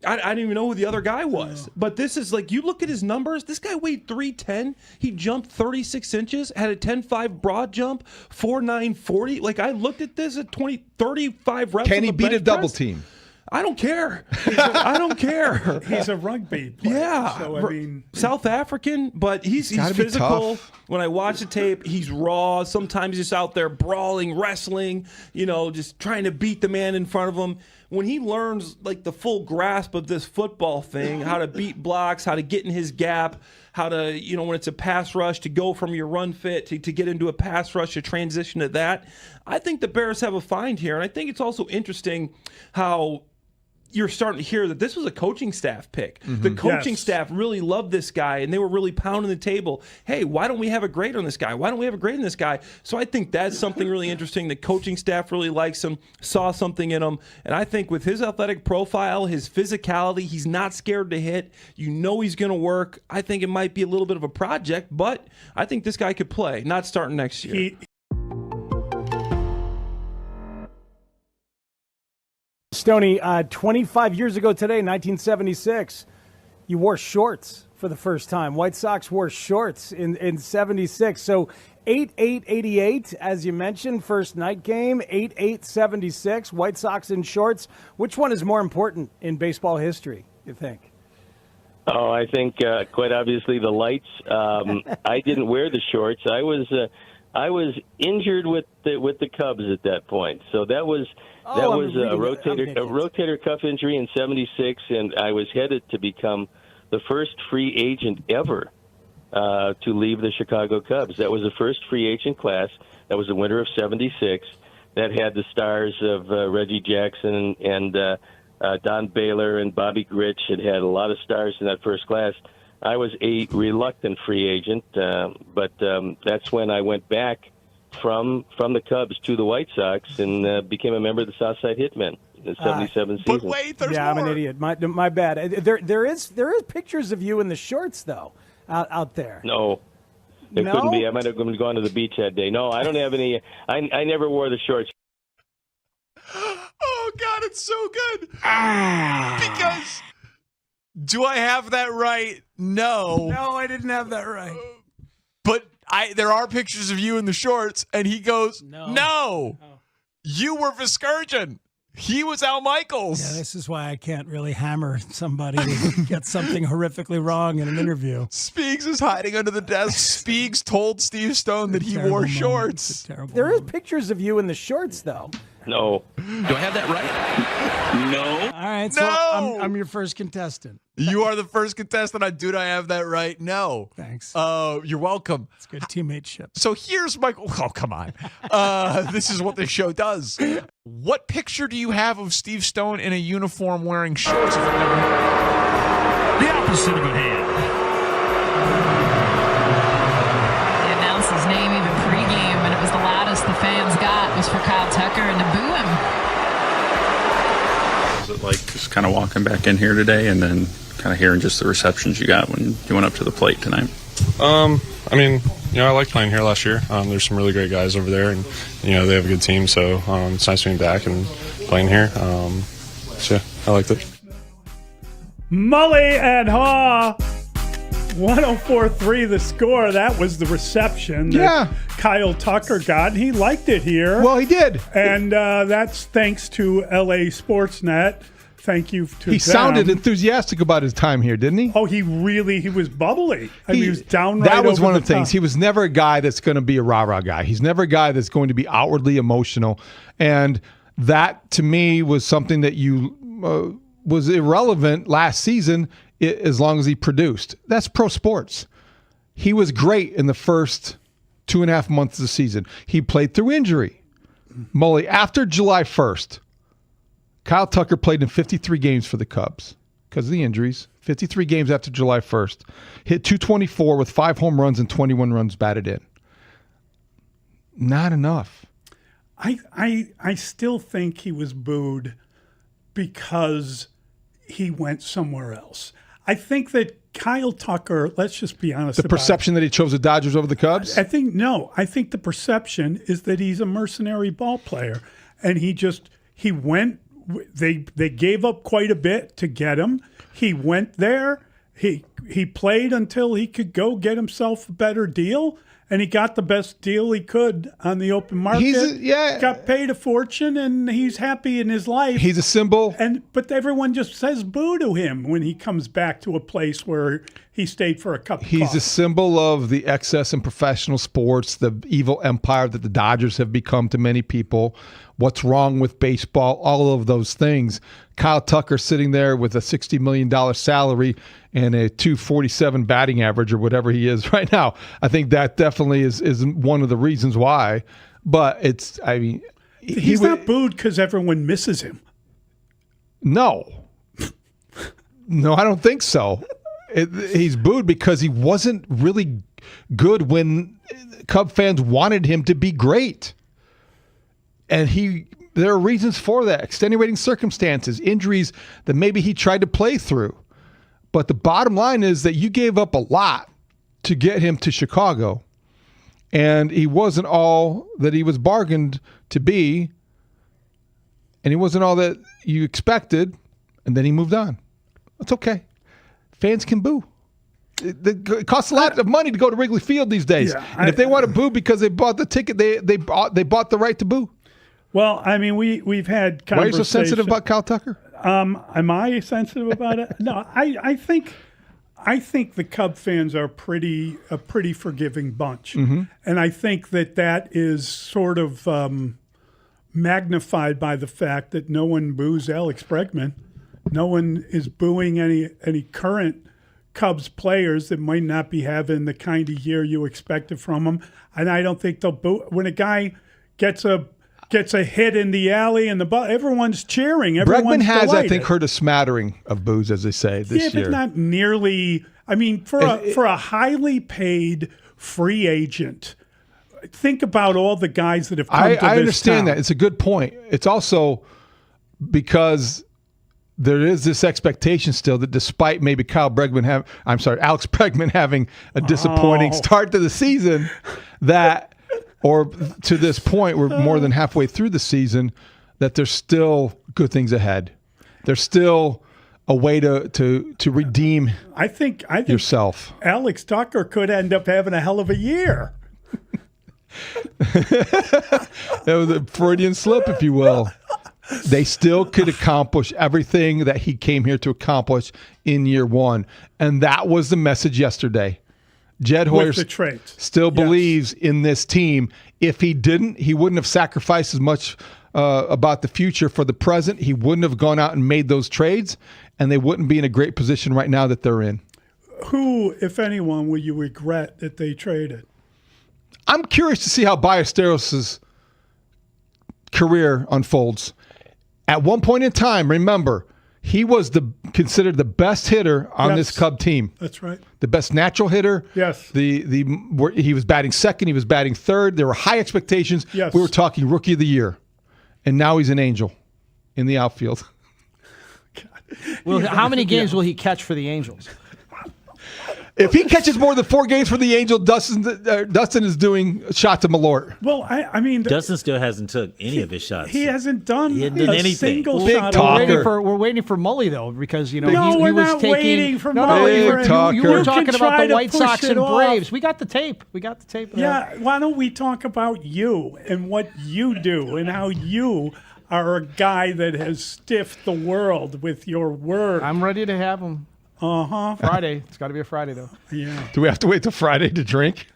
I didn't even know who the other guy was. But this is like, you look at his numbers. This guy weighed 310. He jumped 36 inches, had a 10.5 broad jump, 4.9 40. Like, I looked at this at 35 reps. Can he beat a double team? I don't care. I don't care. He's a rugby player. Yeah. So, I mean, South African, but he's physical. When I watch the tape, he's raw. Sometimes he's out there brawling, wrestling, just trying to beat the man in front of him. When he learns like the full grasp of this football thing, how to beat blocks, how to get in his gap, how to, when it's a pass rush, to go from your run fit to get into a pass rush, to transition to that, I think the Bears have a find here. And I think it's also interesting how you're starting to hear that this was a coaching staff pick. Mm-hmm. The coaching staff really loved this guy, and they were really pounding the table. Hey, why don't we have a grade on this guy? Why don't we have a grade on this guy? So I think that's something really interesting. The coaching staff really likes him, saw something in him. And I think with his athletic profile, his physicality, he's not scared to hit. He's going to work. I think it might be a little bit of a project, but I think this guy could play, not starting next year. Stoney, 25 years ago today, 1976, you wore shorts for the first time. White Sox wore shorts in 76. So 8-8-88, as you mentioned, first night game, 8-8-76, White Sox in shorts. Which one is more important in baseball history, you think? Oh, I think quite obviously the lights. I didn't wear the shorts. I was injured with the Cubs at that point. So that was a rotator cuff injury in '76, and I was headed to become the first free agent ever to leave the Chicago Cubs. That was the first free agent class. That was the winter of '76. That had the stars of Reggie Jackson and Don Baylor and Bobby Grich. It had a lot of stars in that first class. I was a reluctant free agent, but that's when I went back from the Cubs to the White Sox and became a member of the Southside Hitmen in the '77 season. But wait, there's more. I'm an idiot. My bad. There is pictures of you in the shorts though, out there. No, there couldn't be. I might have gone to the beach that day. No, I don't have any. I never wore the shorts. Oh God, it's so good. Because Do I have that right? No. No, I didn't have that right. But there are pictures of you in the shorts, and he goes, no. You were Viskurgen. He was Al Michaels. Yeah, this is why I can't really hammer somebody to get something horrifically wrong in an interview. Speegs is hiding under the desk. Speegs told Steve Stone that he wore shorts. There is pictures of you in the shorts, though. No. Do I have that right? No. All right, so I'm your first contestant. You are the first contestant on Do I Have That Right? No. Thanks. You're welcome. It's good teammateship. So here's my... Oh, come on. This is what this show does. What picture do you have of Steve Stone in a uniform wearing shorts? The opposite of a hand. They announced his name even pregame, and it was the loudest the fans got was for Kyle Tucker and to boo him. Was it like just kind of walking back in here today and then kind of hearing just the receptions you got when you went up to the plate tonight? I mean, I liked playing here last year. There's some really great guys over there, and they have a good team. So it's nice being back and playing here. So yeah, I liked it. Mully and Haugh, 104.3 the score. That was the reception that Kyle Tucker got. He liked it here. Well, he did. And that's thanks to LA Sportsnet. Thank you to He sounded enthusiastic about his time here, didn't he? Oh, he was bubbly. He was downright That was over one of the things. top. He was never a guy that's going to be a rah-rah guy. He's never a guy that's going to be outwardly emotional. And that, to me, was something that was irrelevant last season as long as he produced. That's pro sports. He was great in the first 2.5 months of the season. He played through injury. Mully, after July 1st, Kyle Tucker played in 53 games for the Cubs because of the injuries. 53 games after July 1st. Hit .224 with 5 home runs and 21 runs batted in. Not enough. I still think he was booed because he went somewhere else. I think that Kyle Tucker, let's just be honest The perception that he chose the Dodgers over the Cubs? I think the perception is that he's a mercenary ball player. And he went, they gave up quite a bit to get him. He went there. He played until he could go get himself a better deal. And he got the best deal he could on the open market. Got paid a fortune, and he's happy in his life. He's a symbol. But everyone just says boo to him when he comes back to a place where he stayed for a cup of coffee. He's a symbol of the excess in professional sports, the evil empire that the Dodgers have become to many people. What's wrong with baseball? All of those things. Kyle Tucker sitting there with a $60 million salary and a .247 batting average or whatever he is right now. I think that definitely is one of the reasons why. But he's not booed because everyone misses him. No. No, I don't think so. He's booed because he wasn't really good when Cub fans wanted him to be great. And there are reasons for that. Extenuating circumstances, injuries that maybe he tried to play through. But the bottom line is that you gave up a lot to get him to Chicago. And he wasn't all that he was bargained to be. And he wasn't all that you expected. And then he moved on. That's okay. Fans can boo. It costs a lot of money to go to Wrigley Field these days. And if they want to boo because they bought the ticket, they bought the right to boo. Well, I mean, we've had conversations. Why are you so sensitive about Kyle Tucker? Am I sensitive about it? No, I think the Cub fans are a pretty forgiving bunch, and I think that is sort of magnified by the fact that no one boos Alex Bregman, no one is booing any current Cubs players that might not be having the kind of year you expected from them, and I don't think they'll boo when a guy gets a hit in the alley and everyone's cheering. Everyone's Bregman has, delighted. I think, heard a smattering of boos, as they say, this year. But not nearly. I mean, for a highly paid free agent, think about all the guys that have come to this I understand town. that. It's a good point. It's also because there is this expectation still that despite maybe Alex Bregman having a disappointing start to the season, or to this point, we're more than halfway through the season, that there's still good things ahead. There's still a way to redeem I think yourself. Alex Tucker could end up having a hell of a year. That was a Freudian slip, if you will. They still could accomplish everything that he came here to accomplish in year one. And that was the message yesterday. Jed Hoyer still believes in this team. If he didn't, he wouldn't have sacrificed as much about the future for the present. He wouldn't have gone out and made those trades, and they wouldn't be in a great position right now that they're in. Who, if anyone, will you regret that they traded? I'm curious to see how Ballesteros' career unfolds. At one point in time, remember, he was considered the best hitter on this Cub team. That's right. The best natural hitter. Yes. He was batting second. He was batting third. There were high expectations. Yes. We were talking rookie of the year. And now he's an angel in the outfield. Well, how many games will he catch for the Angels? If he catches more than 4 games for the Angels, Dustin is doing shots of Malort. Well, I mean, Dustin still hasn't took any of his shots. He hasn't done anything. Single Big shot. talker. We're waiting for Mully though, because he we're was not taking. waiting for No, Mully. you were talking about the White Sox and off. Braves. We got the tape. Yeah, why don't we talk about you and what you do and how you are a guy that has stiffed the world with your word. I'm ready to have him. Uh-huh. Friday. It's got to be a Friday, though. Yeah. Do we have to wait till Friday to drink?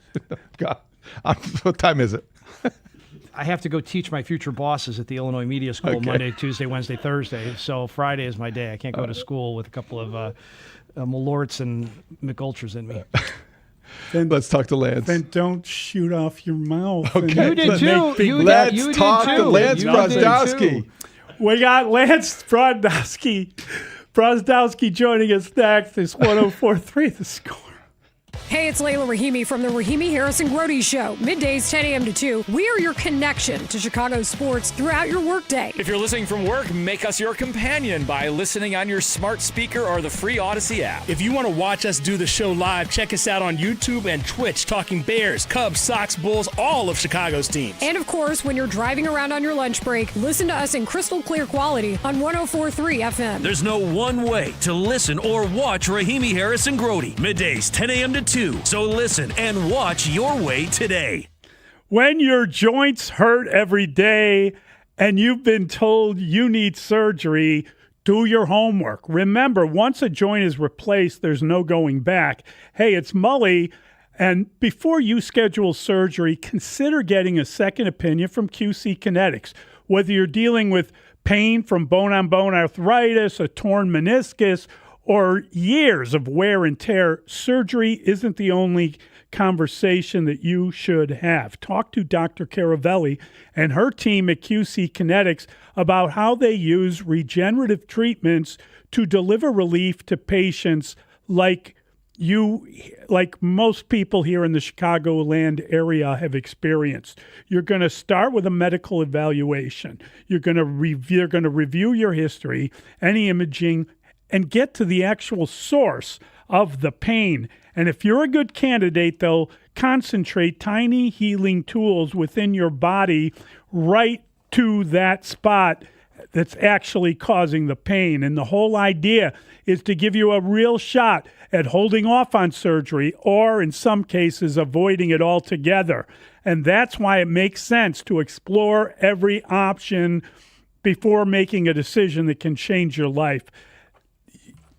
God. What time is it? I have to go teach my future bosses at the Illinois Media School Monday, Tuesday, Wednesday, Thursday. So Friday is my day. I can't go to school with a couple of Malorts and McUltras in me. Then let's talk to Lance. Then don't shoot off your mouth. Okay. You did too. Let's talk to Lance Brozdowski. We got Lance Brozdowski joining us next. It's 104.3 The Score. Hey, it's Layla Rahimi from the Rahimi Harrison Grote Show. Middays 10 a.m. to 2. We are your connection to Chicago sports throughout your workday. If you're listening from work, make us your companion by listening on your smart speaker or the free Odyssey app. If you want to watch us do the show live, check us out on YouTube and Twitch, talking Bears, Cubs, Sox, Bulls, all of Chicago's teams. And of course, when you're driving around on your lunch break, listen to us in crystal clear quality on 104.3 FM. There's no one way to listen or watch Rahimi Harrison Grote. Middays 10 a.m. to 2. So listen and watch your way today. When your joints hurt every day and you've been told you need surgery, do your homework. Remember, once a joint is replaced, there's no going back. Hey, it's Mully. And before you schedule surgery, consider getting a second opinion from QC Kinetics. Whether you're dealing with pain from bone-on-bone arthritis, a torn meniscus, or years of wear and tear, surgery isn't the only conversation that you should have. Talk to Dr. Caravelli and her team at QC Kinetics about how they use regenerative treatments to deliver relief to patients like most people here in the Chicagoland area have experienced. You're going to start with a medical evaluation. You're going to review your history, any imaging, and get to the actual source of the pain. And if you're a good candidate, they'll concentrate tiny healing tools within your body right to that spot that's actually causing the pain. And the whole idea is to give you a real shot at holding off on surgery, or in some cases, avoiding it altogether. And that's why it makes sense to explore every option before making a decision that can change your life.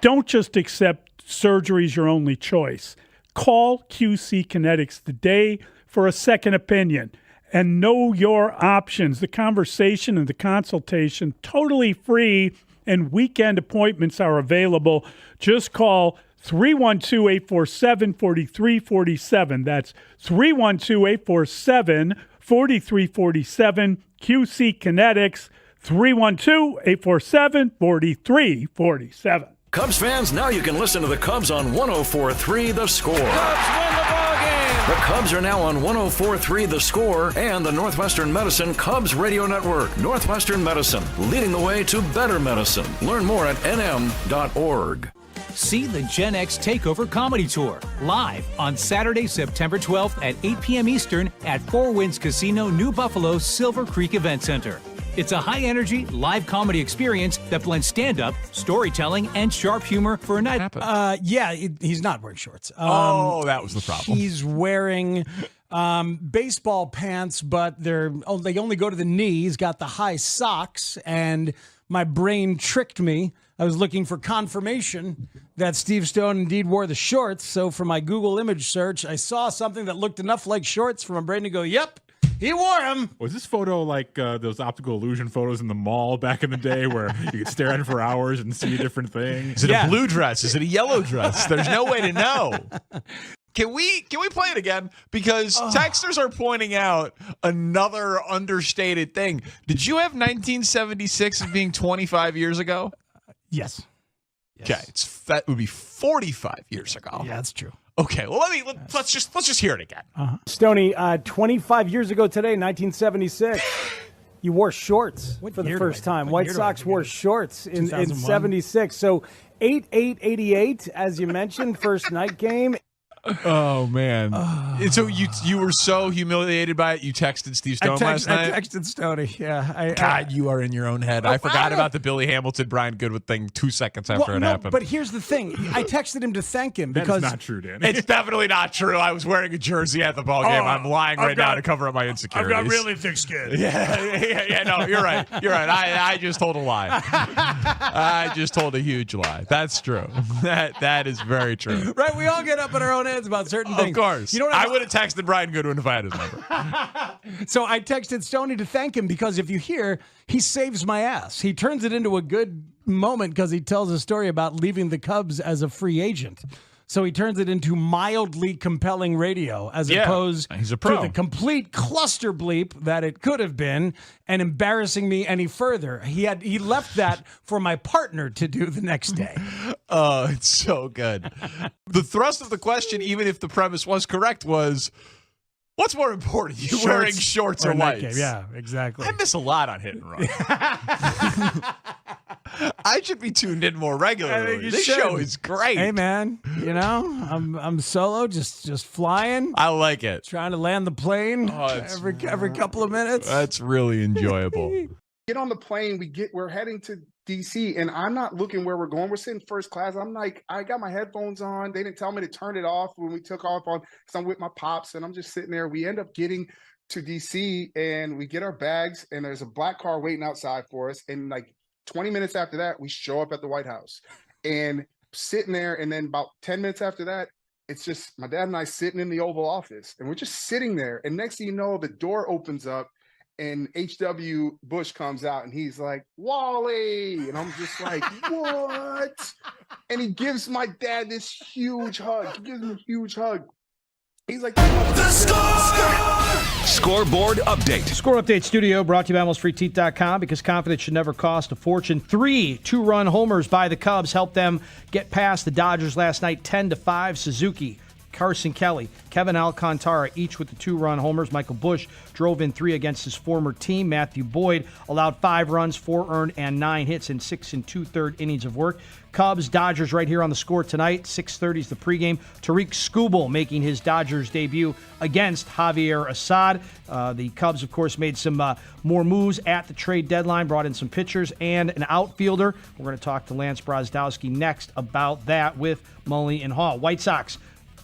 Don't just accept surgery as your only choice. Call QC Kinetics today for a second opinion and know your options. The conversation and the consultation, totally free, and weekend appointments are available. Just call 312-847-4347. That's 312-847-4347. QC Kinetics, 312-847-4347. Cubs fans, now you can listen to the Cubs on 104.3 The Score. Cubs win the ballgame. The Cubs are now on 104.3 The Score and the Northwestern Medicine Cubs Radio Network. Northwestern Medicine, leading the way to better medicine. Learn more at nm.org. See the Gen X Takeover Comedy Tour live on Saturday, September 12th at 8 p.m. Eastern at Four Winds Casino, New Buffalo, Silver Creek Event Center. It's a high-energy, live comedy experience that blends stand-up, storytelling, and sharp humor for a night. He's not wearing shorts. That was the problem. He's wearing baseball pants, but they only go to the knee. He's got the high socks, and my brain tricked me. I was looking for confirmation that Steve Stone indeed wore the shorts. So for my Google image search, I saw something that looked enough like shorts for my brain to go, yep, he wore them. Was this photo like those optical illusion photos in the mall back in the day where you could stare at it for hours and see a different thing? Is it a blue dress? Is it a yellow dress? There's no way to know. Can we play it again? Because texters are pointing out another understated thing. Did you have 1976 as being 25 years ago? Yes. Okay, that would be 45 years ago. Yeah, that's true. Okay, well let's just hear it again. Stoney, 25 years ago today, 1976, you wore shorts for the first time. White Sox wore shorts in 76. So 8/8/88, as you mentioned, first night game. Oh man! And so you were so humiliated by it. You texted Steve Stone last night. I texted Stoney. Yeah. God, you are in your own head. I forgot about the Billy Hamilton, Brian Goodwin thing 2 seconds after it happened. But here's the thing: I texted him to thank him because that's not true, Dan. It's definitely not true. I was wearing a jersey at the ball game. I'm lying now to cover up my insecurities. I've got really thick skin. Yeah. No, you're right. I just told a lie. I just told a huge lie. That's true. That is very true. Right? We all get up in our own heads about certain things. Of course. You know what I would have texted Brian Goodwin if I had his number. So I texted Stoney to thank him because if you hear, he saves my ass. He turns it into a good moment because he tells a story about leaving the Cubs as a free agent. So he turns it into mildly compelling radio as opposed he's a to pro. the complete cluster bleep that it could have been and embarrassing me any further. He left that for my partner to do the next day. Oh, it's so good. The thrust of the question, even if the premise was correct, was, what's more important, you wearing shorts or whites? Yeah, exactly. I miss a lot on Hit and Run. I should be tuned in more regularly. This show is great. Hey, man, I'm solo, just flying. I like it. Trying to land the plane every couple of minutes. That's really enjoyable. Get on the plane. We're heading to DC, and I'm not looking where we're going. We're sitting first class. I'm like, I got my headphones on. They didn't tell me to turn it off when we took off because I'm with my pops, and I'm just sitting there. We end up getting to DC, and we get our bags, and there's a black car waiting outside for us, and like 20 minutes after that, we show up at the White House and sitting there. And then about 10 minutes after that, it's just my dad and I sitting in the Oval Office, and we're just sitting there. And next thing you know, the door opens up and H.W. Bush comes out and he's like, Wally. And I'm just like, what? And he gives my dad this huge hug. He gives him a huge hug. He's like, the score! Scoreboard update. Score update studio brought to you by AlmostFreeTeeth.com because confidence should never cost a fortune. 3 two-run homers by the Cubs helped them get past the Dodgers last night, 10-5. Suzuki, Carson Kelly, Kevin Alcantara, each with the 2-run homers. Michael Busch drove in 3 against his former team. Matthew Boyd allowed 5 runs, 4 earned, and 9 hits in 6 2/3 innings of work. Cubs, Dodgers right here on the score tonight. 6:30 is the pregame. Tariq Skubal making his Dodgers debut against Javier Assad. The Cubs, of course, made some more moves at the trade deadline, brought in some pitchers and an outfielder. We're going to talk to Lance Brozdowski next about that with Mully and Haugh. White Sox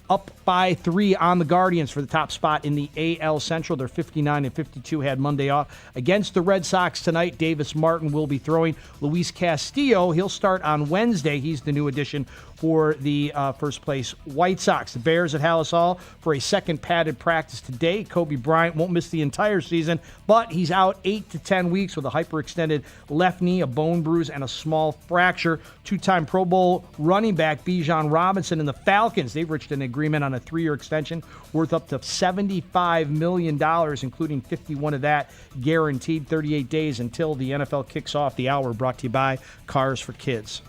up by 3 on the Guardians for the top spot in the AL Central. They're 59-52, had Monday off. Against the Red Sox tonight, Davis Martin will be throwing. Luis Castillo, he'll start on Wednesday. He's the new addition for the first place White Sox. The Bears at Hallis Hall for a second padded practice today. Kobe Bryant won't miss the entire season, but he's out 8 to 10 weeks with a hyperextended left knee, a bone bruise, and a small fracture. 2-time Pro Bowl running back Bijan Robinson and the Falcons, they've reached an agreement on a 3-year extension worth up to $75 million, including 51 of that guaranteed. 38 days until the NFL kicks off. The hour brought to you by Cars for Kids.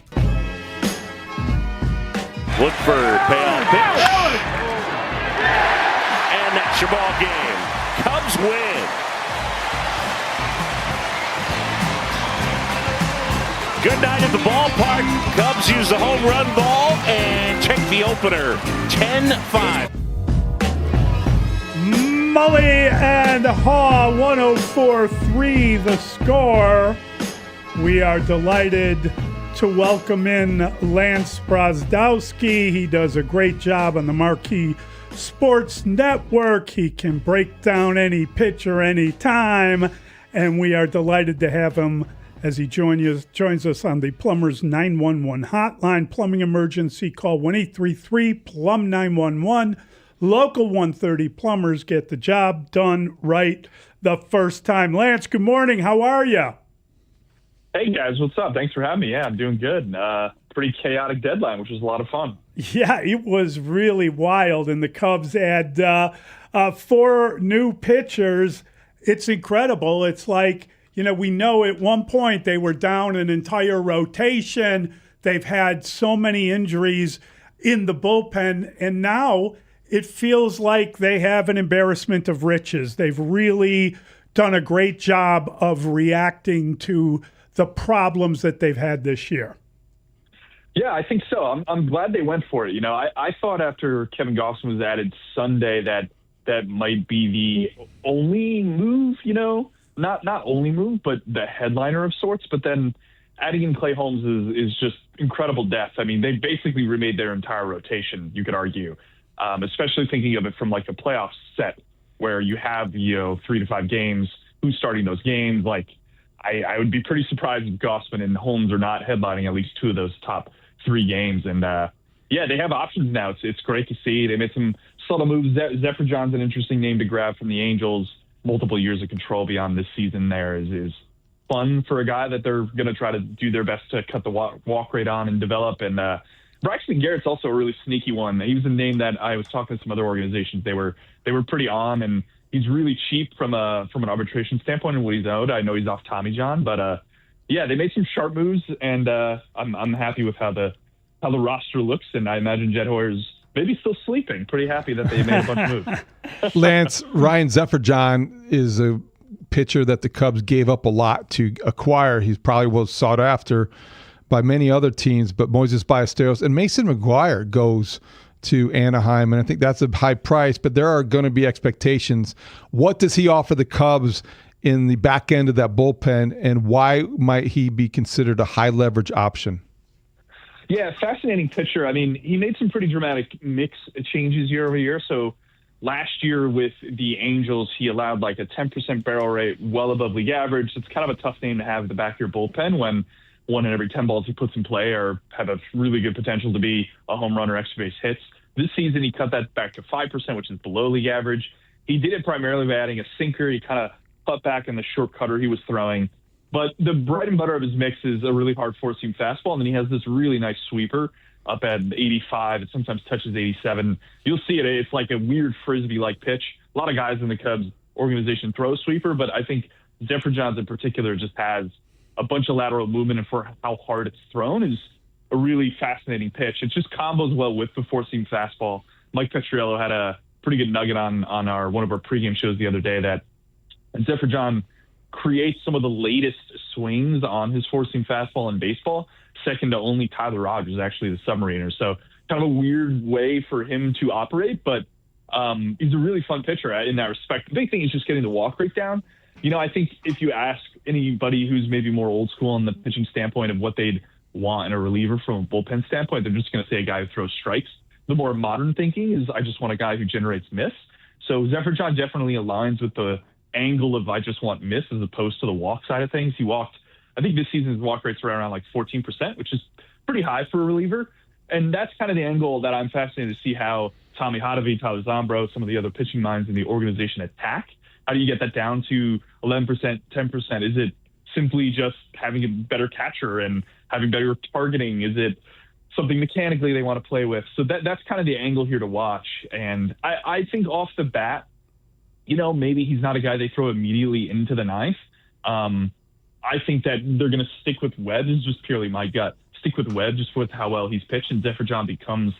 Woodford, payoff pitch. And that's your ball game. Cubs win. Good night at the ballpark. Cubs use the home run ball and take the opener 10-5. Mully and Haugh, 104.3 The Score. We are delighted to welcome in Lance Brozdowski. He does a great job on the Marquee Sports Network. He can break down any pitcher anytime, and we are delighted to have him as he joins us on the Plumbers 911 hotline. Plumbing emergency, call 1-833-PLUM-911. Local 130 plumbers get the job done right the first time. Lance, good morning. How are you? Hey, guys. What's up? Thanks for having me. Yeah, I'm doing good. Pretty chaotic deadline, which was a lot of fun. Yeah, it was really wild, and the Cubs had 4 new pitchers. It's incredible. It's like, we know at one point they were down an entire rotation. They've had so many injuries in the bullpen, and now it feels like they have an embarrassment of riches. They've really done a great job of reacting to the problems that they've had this year. Yeah, I think so. I'm glad they went for it. I thought after Kevin Gausman was added Sunday that might be the only move, not only move, but the headliner of sorts. But then adding in Clay Holmes is just incredible depth. I mean, they basically remade their entire rotation, you could argue, especially thinking of it from like a playoff set where you have, 3 to 5 games. Who's starting those games? Like, I would be pretty surprised if Gausman and Holmes are not headlining at least 2 of those top 3 games. And they have options now. It's great to see. They made some subtle moves. Zephyr John's an interesting name to grab from the Angels. Multiple years of control beyond this season there is fun for a guy that they're going to try to do their best to cut the walk rate on and develop. And Braxton Garrett's also a really sneaky one. He was a name that I was talking to some other organizations. They were pretty on, and he's really cheap from an arbitration standpoint and what he's owed. I know he's off Tommy John, but they made some sharp moves, and I'm happy with how the roster looks. And I imagine Jed Hoyer's maybe still sleeping. Pretty happy that they made a bunch of moves. Lance, Ryan Zephyr-John is a pitcher that the Cubs gave up a lot to acquire. He's probably was sought after by many other teams, but Moises Ballesteros and Mason McGuire goes to Anaheim, and I think that's a high price, but there are going to be expectations. What does he offer the Cubs in the back end of that bullpen, and why might he be considered a high leverage option? Yeah, fascinating pitcher. I mean, he made some pretty dramatic mix changes year over year. So last year with the Angels, he allowed like a 10% barrel rate, well above league average. It's kind of a tough name to have at the back of your bullpen when 1 in every 10 balls he puts in play have a really good potential to be a home run or extra base hits. This season, he cut that back to 5%, which is below league average. He did it primarily by adding a sinker. He kind of cut back in the short cutter he was throwing. But the bread and butter of his mix is a really hard four-seam fastball, and then he has this really nice sweeper up at 85. It sometimes touches 87. You'll see it. It's like a weird Frisbee-like pitch. A lot of guys in the Cubs organization throw a sweeper, but I think Zephyr Johns in particular just has a bunch of lateral movement, and for how hard it's thrown is a really fascinating pitch. It just combos well with the four-seam fastball. Mike Petriello had a pretty good nugget on one of our pregame shows the other day that Zephyr John creates some of the latest swings on his four-seam fastball in baseball, second to only Tyler Rogers, actually the Submariner. So kind of a weird way for him to operate, but he's a really fun pitcher in that respect. The big thing is just getting the walk rate down. I think if you ask anybody who's maybe more old school on the pitching standpoint of what they'd want in a reliever from a bullpen standpoint, they're just going to say a guy who throws strikes. The more modern thinking is I just want a guy who generates miss. So Zephyr John definitely aligns with the angle of I just want miss as opposed to the walk side of things. He walked, I think this season's walk rate's right around like 14%, which is pretty high for a reliever. And that's kind of the angle that I'm fascinated to see how Tommy Hotovy, Tyler Zombro, some of the other pitching minds in the organization attack. How do you get that down to 11%, 10%? Is it simply just having a better catcher and having better targeting? Is it something mechanically they want to play with? So that's kind of the angle here to watch. And I think off the bat, maybe he's not a guy they throw immediately into the ninth. I think that they're going to stick with Webb. This is just purely my gut. Stick with Webb just with how well he's pitched, and Zephyr John becomes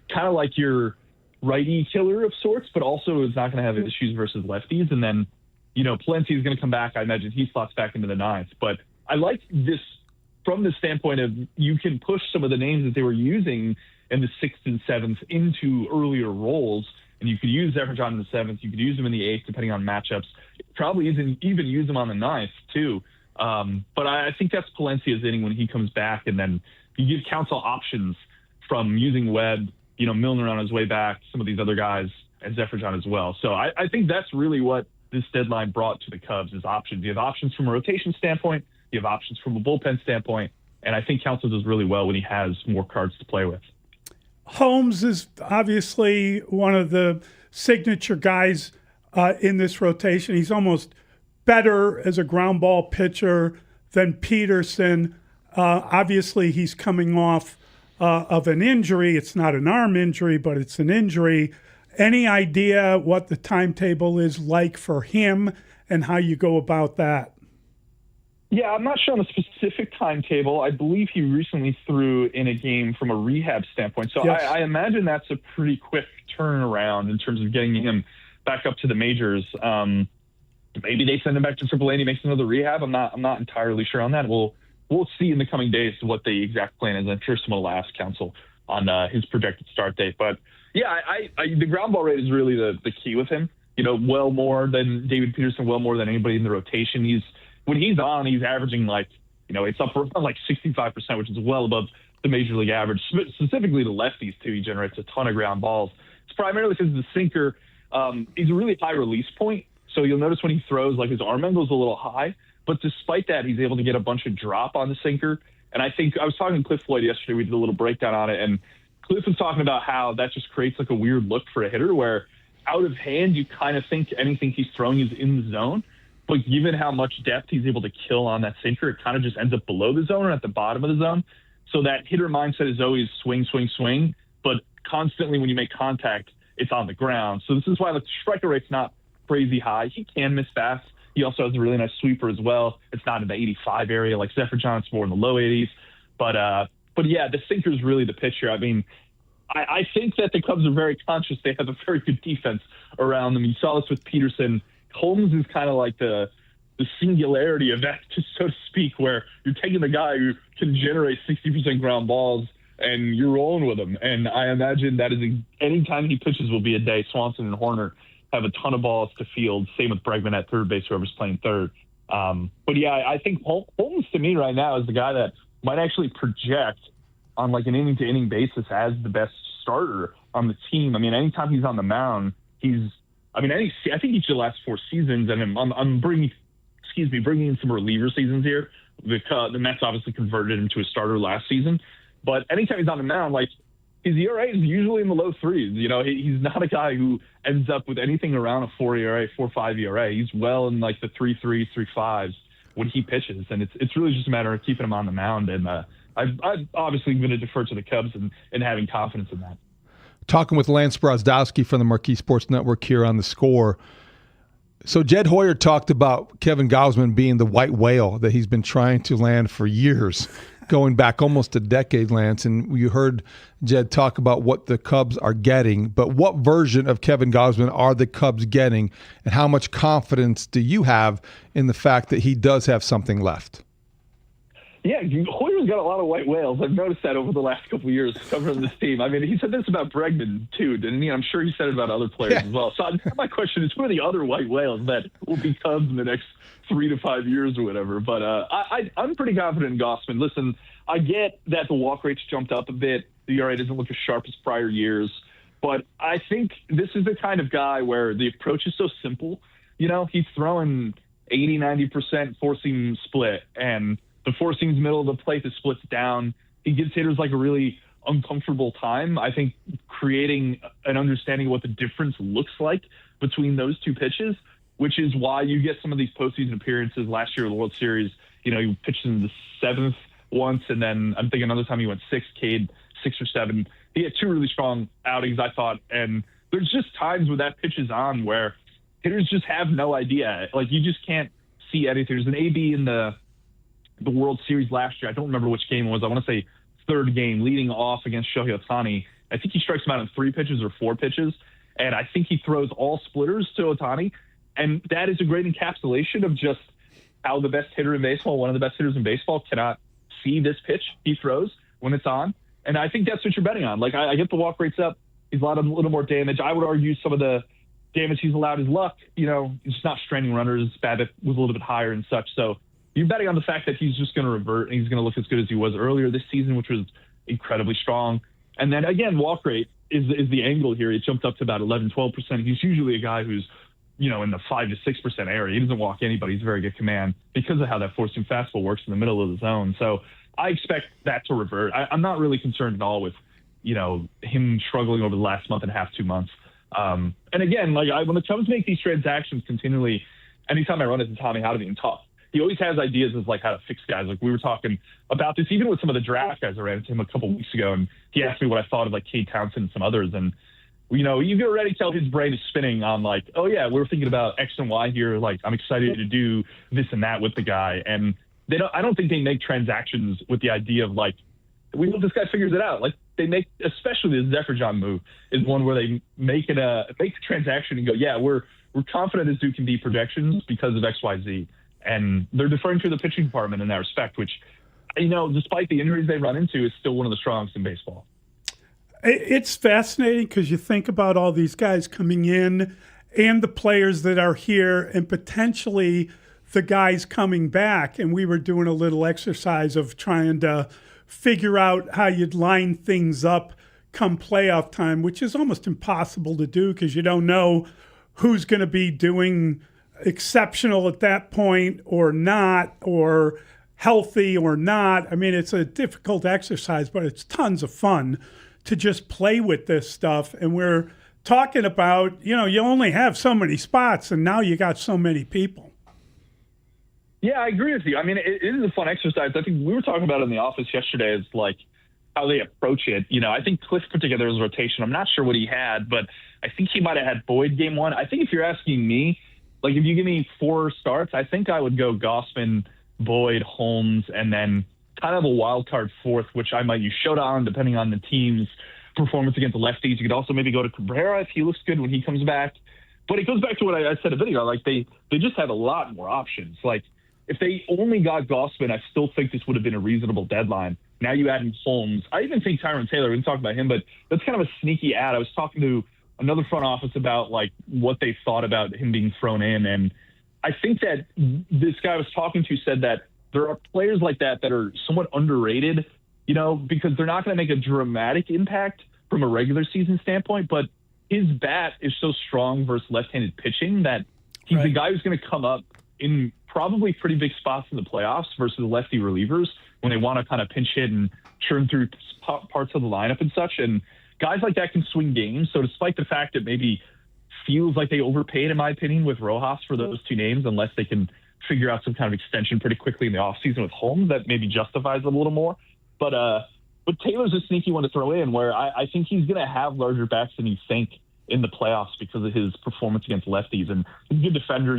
kind of like your righty killer of sorts, but also is not going to have issues versus lefties. And then, Plenty is going to come back. I imagine he slots back into the ninth. But I like this from the standpoint of you can push some of the names that they were using in the 6th and 7th into earlier roles and you could use Zephyr in the 7th. You could use him in the 8th, depending on matchups. Probably even use him on the 9th, too. But I think that's Palencia's inning when he comes back, and then you give Counsell options from using Webb, Milner on his way back, some of these other guys, and Zephyr as well. So I think that's really what this deadline brought to the Cubs is options. You have options from a rotation standpoint. You have options from a bullpen standpoint. And I think Counsell does really well when he has more cards to play with. Holmes is obviously one of the signature guys in this rotation. He's almost better as a ground ball pitcher than Peterson. Obviously, he's coming off of an injury. It's not an arm injury, but it's an injury. Any idea what the timetable is like for him and how you go about that? Yeah, I'm not sure on the specific timetable. I believe he recently threw in a game from a rehab standpoint. So yes. I imagine that's a pretty quick turnaround in terms of getting him back up to the majors. Maybe they send him back to AAA and he makes another rehab. I'm not entirely sure on that. We'll see in the coming days what the exact plan is. I'm sure someone will ask Counsell on his projected start date. But yeah, the ground ball rate is really the key with him. Well more than David Peterson, well more than anybody in the rotation. When he's on, he's averaging it's up around 65%, which is well above the major league average. Specifically to lefties too, he generates a ton of ground balls. It's primarily because the sinker. He's a really high release point, so you'll notice when he throws, his arm angle is a little high. But despite that, he's able to get a bunch of drop on the sinker. And I think I was talking to Cliff Floyd yesterday. We did a little breakdown on it, and Cliff was talking about how that just creates a weird look for a hitter, where out of hand you kind of think anything he's throwing is in the zone. But given how much depth he's able to kill on that sinker, it kind of just ends up below the zone or at the bottom of the zone. So that hitter mindset is always swing, swing, swing. But constantly when you make contact, it's on the ground. So this is why the striker rate's not crazy high. He can miss fast. He also has a really nice sweeper as well. It's not in the 85 area like Zephyr. It's more in the low 80s. But yeah, the sinker is really the pitcher. I mean, I think that the Cubs are very conscious. They have a very good defense around them. You saw this with Peterson. Holmes is kind of like the singularity of that, so to speak, where you're taking the guy who can generate 60% ground balls and you're rolling with him. And I imagine that is any time he pitches will be a day. Swanson and Horner have a ton of balls to field. Same with Bregman at third base, whoever's playing third. But yeah, I think Holmes to me right now is the guy that might actually project on an inning to inning basis as the best starter on the team. I mean, anytime he's on the mound, I think each of the last 4 seasons, and I'm bringing in some reliever seasons here. The Mets obviously converted him to a starter last season, but anytime he's on the mound, his ERA is usually in the low 3s. He's not a guy who ends up with anything around a 4 ERA, 4.5 ERA. He's well in the 3.3, 3.5s when he pitches, and it's really just a matter of keeping him on the mound. And I've obviously going to defer to the Cubs and having confidence in that. Talking with Lance Brozdowski from the Marquee Sports Network here on The Score. So Jed Hoyer talked about Kevin Gausman being the white whale that he's been trying to land for years, going back almost a decade, Lance. And you heard Jed talk about what the Cubs are getting, but what version of Kevin Gausman are the Cubs getting, and how much confidence do you have in the fact that he does have something left? Yeah, Hoyer's got a lot of white whales. I've noticed that over the last couple of years covering this team. I mean, he said this about Bregman, too, didn't he? I'm sure he said it about other players as well. So my question is, who are the other white whales that will be Cubs in the next 3 to 5 years or whatever? But I'm pretty confident in Gausman. Listen, I get that the walk rate's jumped up a bit. The ERA doesn't look as sharp as prior years. But I think this is the kind of guy where the approach is so simple. He's throwing 80, 90% four-seam split, and the four seams middle of the plate, the splits down. He gives hitters a really uncomfortable time. I think creating an understanding of what the difference looks like between those two pitches, which is why you get some of these postseason appearances. Last year in the World Series, he pitched in the 7th once, and then I'm thinking another time he went 6, K'd 6 or 7. He had 2 really strong outings, I thought. And there's just times where that pitch is on where hitters just have no idea. You just can't see anything. There's an AB in the World Series last year. I don't remember which game it was. I want to say 3rd game, leading off against Shohei Ohtani. I think he strikes him out in 3 pitches or 4 pitches, and I think he throws all splitters to Ohtani. And that is a great encapsulation of just how the best hitter in baseball, one of the best hitters in baseball, cannot see this pitch he throws when it's on. And I think that's what you're betting on. I get the walk rates up. He's allowed a little more damage. I would argue some of the damage he's allowed is luck. He's just not straining runners. BABIP was a little bit higher and such. So you're betting on the fact that he's just going to revert and he's going to look as good as he was earlier this season, which was incredibly strong. And then again, walk rate is the angle here. It jumped up to about 11, 12%. He's usually a guy who's, in the 5 to 6% area. He doesn't walk anybody. He's very good command because of how that forcing fastball works in the middle of the zone. So I expect that to revert. I'm not really concerned at all with, him struggling over the last month and a half, 2 months. And again, when the Cubs make these transactions continually, anytime I run into Tommy Haugh being tough, he always has ideas as how to fix guys. We were talking about this even with some of the draft guys I ran into him a couple weeks ago, and he asked me what I thought of Cade Townsend and some others. And you can already tell his brain is spinning on oh yeah, we're thinking about X and Y here. I'm excited to do this and that with the guy. And I don't think they make transactions with the idea of we hope this guy figures it out. They make, especially the Zephyr John move is one where they make a transaction and go, yeah, we're confident this dude can be projections because of X, Y, Z. And they're deferring to the pitching department in that respect, which, despite the injuries they run into, is still one of the strongest in baseball. It's fascinating because you think about all these guys coming in and the players that are here and potentially the guys coming back. And we were doing a little exercise of trying to figure out how you'd line things up come playoff time, which is almost impossible to do because you don't know who's going to be doing exceptional at that point or not, or healthy or not. I mean, it's a difficult exercise, but it's tons of fun to just play with this stuff. And we're talking about, you only have so many spots and now you got so many people. Yeah, I agree with you. I mean, it is a fun exercise. I think we were talking about it in the office yesterday is how they approach it. I think Cliff put together his rotation. I'm not sure what he had, but I think he might have had Boyd game one. I think if you're asking me, if you give me 4 starts, I think I would go Gausman, Boyd, Holmes, and then kind of a wild card 4th, which I might use Showdown depending on the team's performance against the lefties. You could also maybe go to Cabrera if he looks good when he comes back. But it goes back to what I said a bit ago. They just have a lot more options. If they only got Gausman, I still think this would have been a reasonable deadline. Now you add in Holmes. I even think Tyrone Taylor, we didn't talk about him, but that's kind of a sneaky ad. I was talking to another front office about what they thought about him being thrown in. And I think that this guy I was talking to said that there are players like that are somewhat underrated, because they're not going to make a dramatic impact from a regular season standpoint, but his bat is so strong versus left-handed pitching that he's the guy who's going to come up in probably pretty big spots in the playoffs versus lefty relievers when they want to kind of pinch hit and churn through parts of the lineup and such. And guys like that can swing games. So despite the fact that maybe feels like they overpaid, in my opinion, with Rojas for those 2 names, unless they can figure out some kind of extension pretty quickly in the offseason with Holmes, that maybe justifies it a little more. But Taylor's a sneaky one to throw in where I think he's going to have larger backs than you think in the playoffs because of his performance against lefties. And he's a good defender,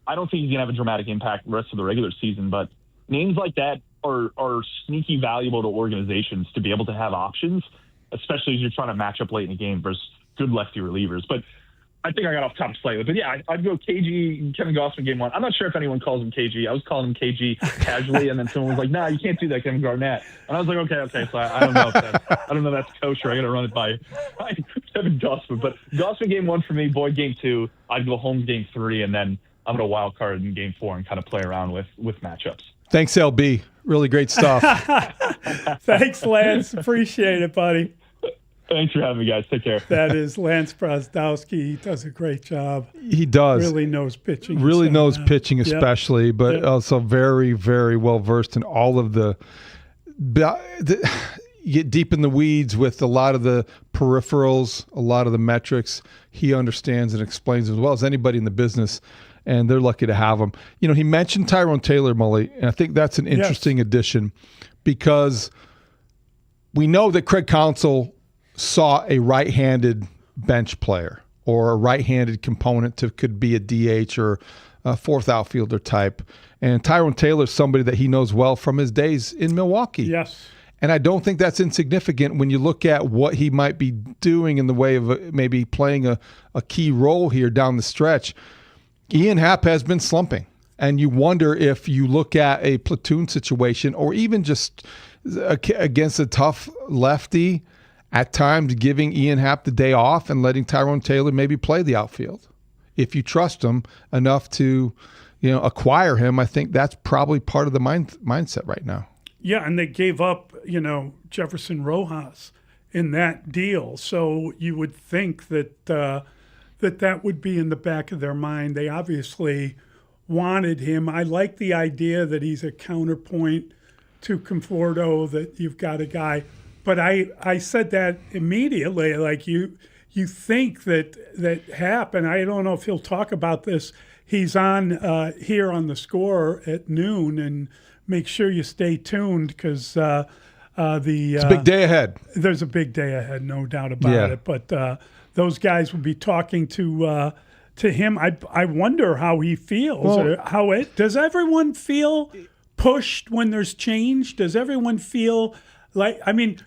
I don't think he's going to have a dramatic impact the rest of the regular season, but names like that are sneaky valuable to organizations to be able to have options, especially as you're trying to match up late in the game versus good lefty relievers. But I think I got off topic slightly. But yeah, I'd go KG, Kevin Gausman game 1. I'm not sure if anyone calls him KG. I was calling him KG casually, and then someone was like, "Nah, you can't do that, Kevin Garnett." And I was like, "Okay." So I don't know if that's kosher. I got to run it by Kevin Gausman. But Gausman game 1 for me, Boyd game 2. I'd go Holmes game 3, and then I'm going to wild card in game 4 and kind of play around with matchups. Thanks, LB. Really great stuff. Thanks, Lance. Appreciate it, buddy. Thanks for having me, guys. Take care. That is Lance Brozdowski. He does a great job. He does. Really knows pitching. Really knows pitching especially, but also very, very well versed in all of the you get deep in the weeds with a lot of the peripherals, a lot of the metrics. He understands and explains as well as anybody in the business, and they're lucky to have him. He mentioned Tyrone Taylor, Mully, and I think that's an interesting addition because we know that Craig Counsell saw a right-handed bench player or a right-handed component could be a DH or a 4th outfielder type. And Tyrone Taylor is somebody that he knows well from his days in Milwaukee. Yes. And I don't think that's insignificant when you look at what he might be doing in the way of maybe playing a key role here down the stretch. Ian Happ has been slumping. And you wonder if you look at a platoon situation or even just against a tough lefty, at times giving Ian Happ the day off and letting Tyrone Taylor maybe play the outfield. If you trust him enough to, acquire him, I think that's probably part of the mindset right now. Yeah, and they gave up, Jefferson Rojas in that deal. So you would think that that would be in the back of their mind. They obviously wanted him. I like the idea that he's a counterpoint to Conforto, that you've got a guy. But I said that immediately, like you think that Happ, and I don't know if he'll talk about this, he's on here on the Score at noon, and make sure you stay tuned because it's a big day ahead. There's a big day ahead, no doubt about it. But those guys will be talking to him. I wonder how he feels. Well, does everyone feel pushed when there's change? Does everyone feel like,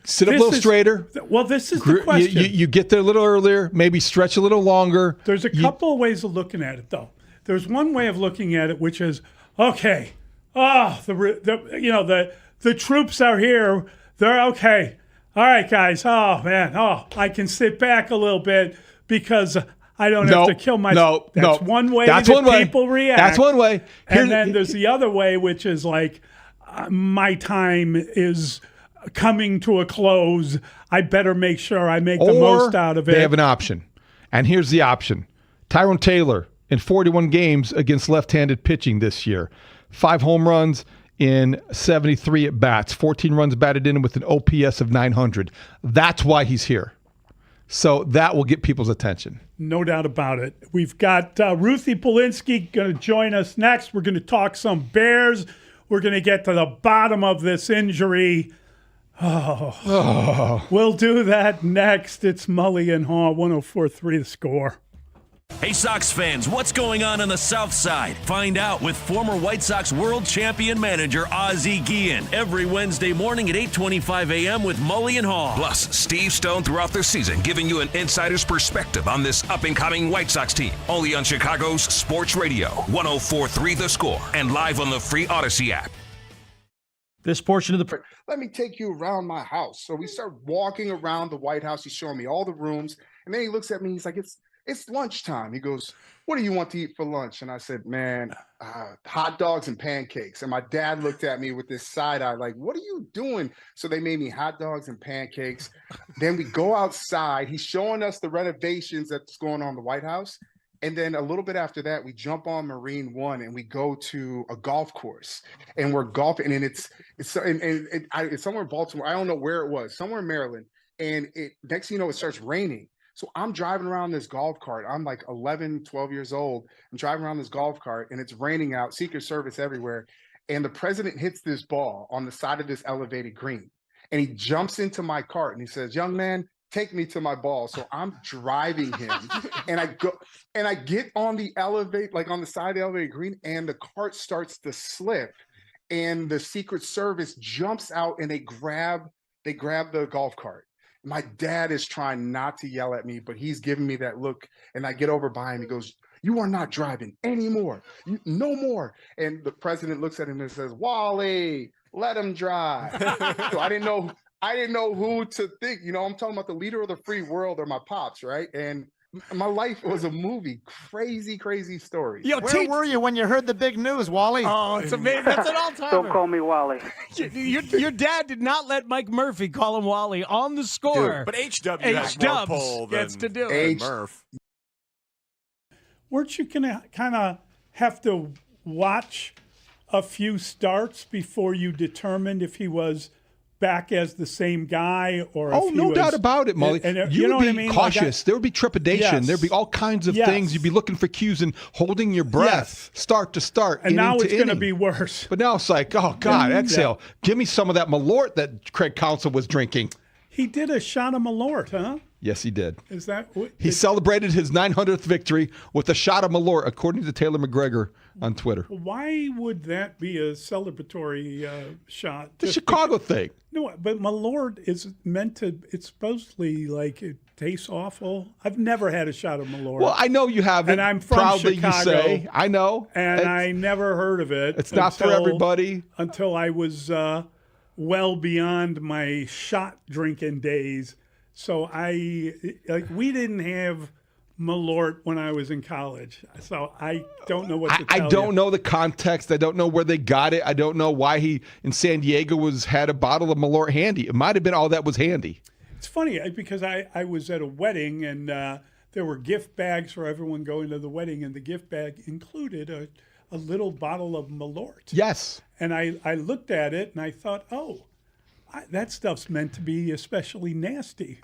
sit up a little straighter? Well, this is the question. You get there a little earlier, maybe stretch a little longer. There's a couple of ways of looking at it, though. There's one way of looking at it, which is, okay, the troops are here. They're okay. All right, guys. Oh, man. Oh, I can sit back a little bit because I don't have to kill myself. That's one way that people react. That's one way. And then there's the other way, which is like, my time is coming to a close. I better make sure I make the most out of it. They have an option. And here's the option. Tyrone Taylor in 41 games against left-handed pitching this year. 5 home runs in 73 at-bats. 14 runs batted in with an OPS of 900. That's why he's here. So that will get people's attention. No doubt about it. We've got Ruthie Polinsky going to join us next. We're going to talk some Bears. We're going to get to the bottom of this injury. We'll do that next. It's Mully and Haugh, 104.3 The Score. Hey, Sox fans, what's going on the South Side? Find out with former White Sox world champion manager Ozzie Guillen every Wednesday morning at 8:25 a.m. with Mully and Haugh. Plus, Steve Stone throughout the season giving you an insider's perspective on this up-and-coming White Sox team. Only on Chicago's Sports Radio, 104.3 The Score, and live on the free Odyssey app. This portion of the... Let me take you around my house. So we start walking around the White House. He's showing me all the rooms. And then he looks at me. He's like, it's lunchtime. He goes, what do you want to eat for lunch? And I said, man, hot dogs and pancakes. And my dad looked at me with this side eye, like, what are you doing? So they made me hot dogs and pancakes. Then we go outside. He's showing us the renovations that's going on in the White House. And then a little bit after that, we jump on Marine One and we go to a golf course and we're golfing. And it's somewhere in Baltimore. I don't know where it was, somewhere in Maryland. And next thing you know, it starts raining. So I'm driving around this golf cart. I'm like 11, 12 years old. I'm driving around this golf cart and it's raining out, Secret Service everywhere. And the president hits this ball on the side of this elevated green. And he jumps into my cart and he says, young man, take me to my ball. So I'm driving him and I get on the elevate, like on the side of the elevated green, and the cart starts to slip. And the Secret Service jumps out and they grab the golf cart. My dad is trying not to yell at me, but he's giving me that look. And I get over by him. He goes, you are not driving anymore. No more. And the president looks at him and says, Wally, let him drive. So I didn't know who to think. I'm talking about the leader of the free world or my pops, right? And my life was a movie. Crazy, crazy story. Where were you when you heard the big news, Wally? Oh, it's amazing. That's an all-timer. Don't call me Wally. Your dad did not let Mike Murphy call him Wally on the Score. Dude, but HW has more pull gets to do it. Murph. Weren't you going to kind of have to watch a few starts before you determined if he was back as the same guy, or no doubt about it, Mully. You know would be what I mean? Cautious. There would be trepidation. Yes. There'd be all kinds of things. You'd be looking for cues and holding your breath, start to start. And now it's going to be worse. But now it's like, oh God, exhale. Give me some of that Malort that Craig Counsell was drinking. He did a shot of Malort, huh? Yes, he did. Is that? He celebrated his 900th victory with a shot of Malort, according to Taylor McGregor on Twitter. Why would that be a celebratory shot? The Chicago thing. No, but Malort is meant to. It's supposedly like it tastes awful. I've never had a shot of Malort. Well, I know you haven't. And I'm from proudly Chicago. You say. I know. And I never heard of it. It's not for everybody. Until I was well beyond my shot drinking days. So we didn't have Malort when I was in college. So I don't know what to tell you. I don't know the context. I don't know where they got it. I don't know why he in San Diego had a bottle of Malort handy. It might have been all that was handy. It's funny because I was at a wedding and there were gift bags for everyone going to the wedding, and the gift bag included a little bottle of Malort. Yes. And I looked at it and I thought, that stuff's meant to be especially nasty.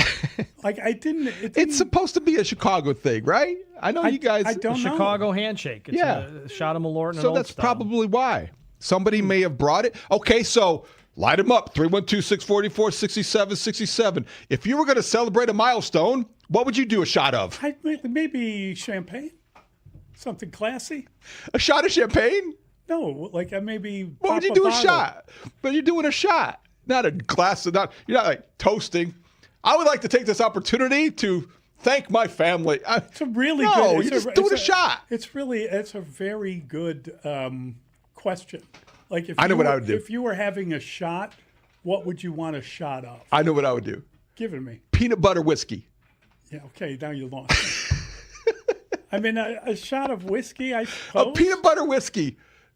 It's supposed to be a Chicago thing, right? I know you guys. I don't know. Chicago handshake. It's a shot of Malort and so that's probably why. Somebody may have brought it. Okay, so light them up. 312-644-6767. If you were going to celebrate a milestone, what would you do a shot of? Maybe champagne. Something classy. A shot of champagne? No, maybe. What would you do a shot? But you're doing a shot. Not a glass of, you're not like toasting. I would like to take this opportunity to thank my family. It's a really good. No, you're just doing a shot. It's a very good question. Like I know what I would do. If you were having a shot, what would you want a shot of? I know what I would do. Give it to me. Peanut butter whiskey. Yeah. Okay. Now you lost. I mean, a shot of whiskey. I suppose. A peanut butter whiskey.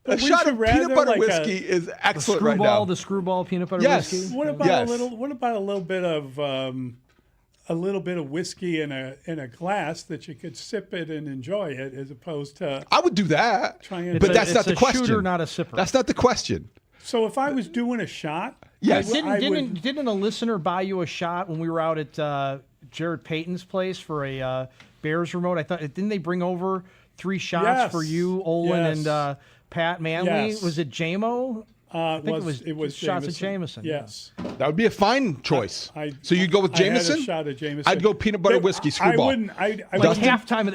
A shot of peanut butter whiskey is excellent right now. The screwball peanut butter whiskey. What about a little? What about a little bit of whiskey in a glass that you could sip it and enjoy it, as opposed to? I would do that, but that's not the question. Shooter, not a sipper. That's not the question. So if I was doing a shot, yes. Didn't a listener buy you a shot when we were out at Jared Payton's place for a Bears remote? I thought didn't they bring over 3 shots for you, Olin, and Pat Manley? Yes. Was it JMO? I think it was shots of Jameson. Yes. That would be a fine choice. So you go with Jameson? I had a shot of Jameson. I'd go peanut butter whiskey screwball. I wouldn't. halftime.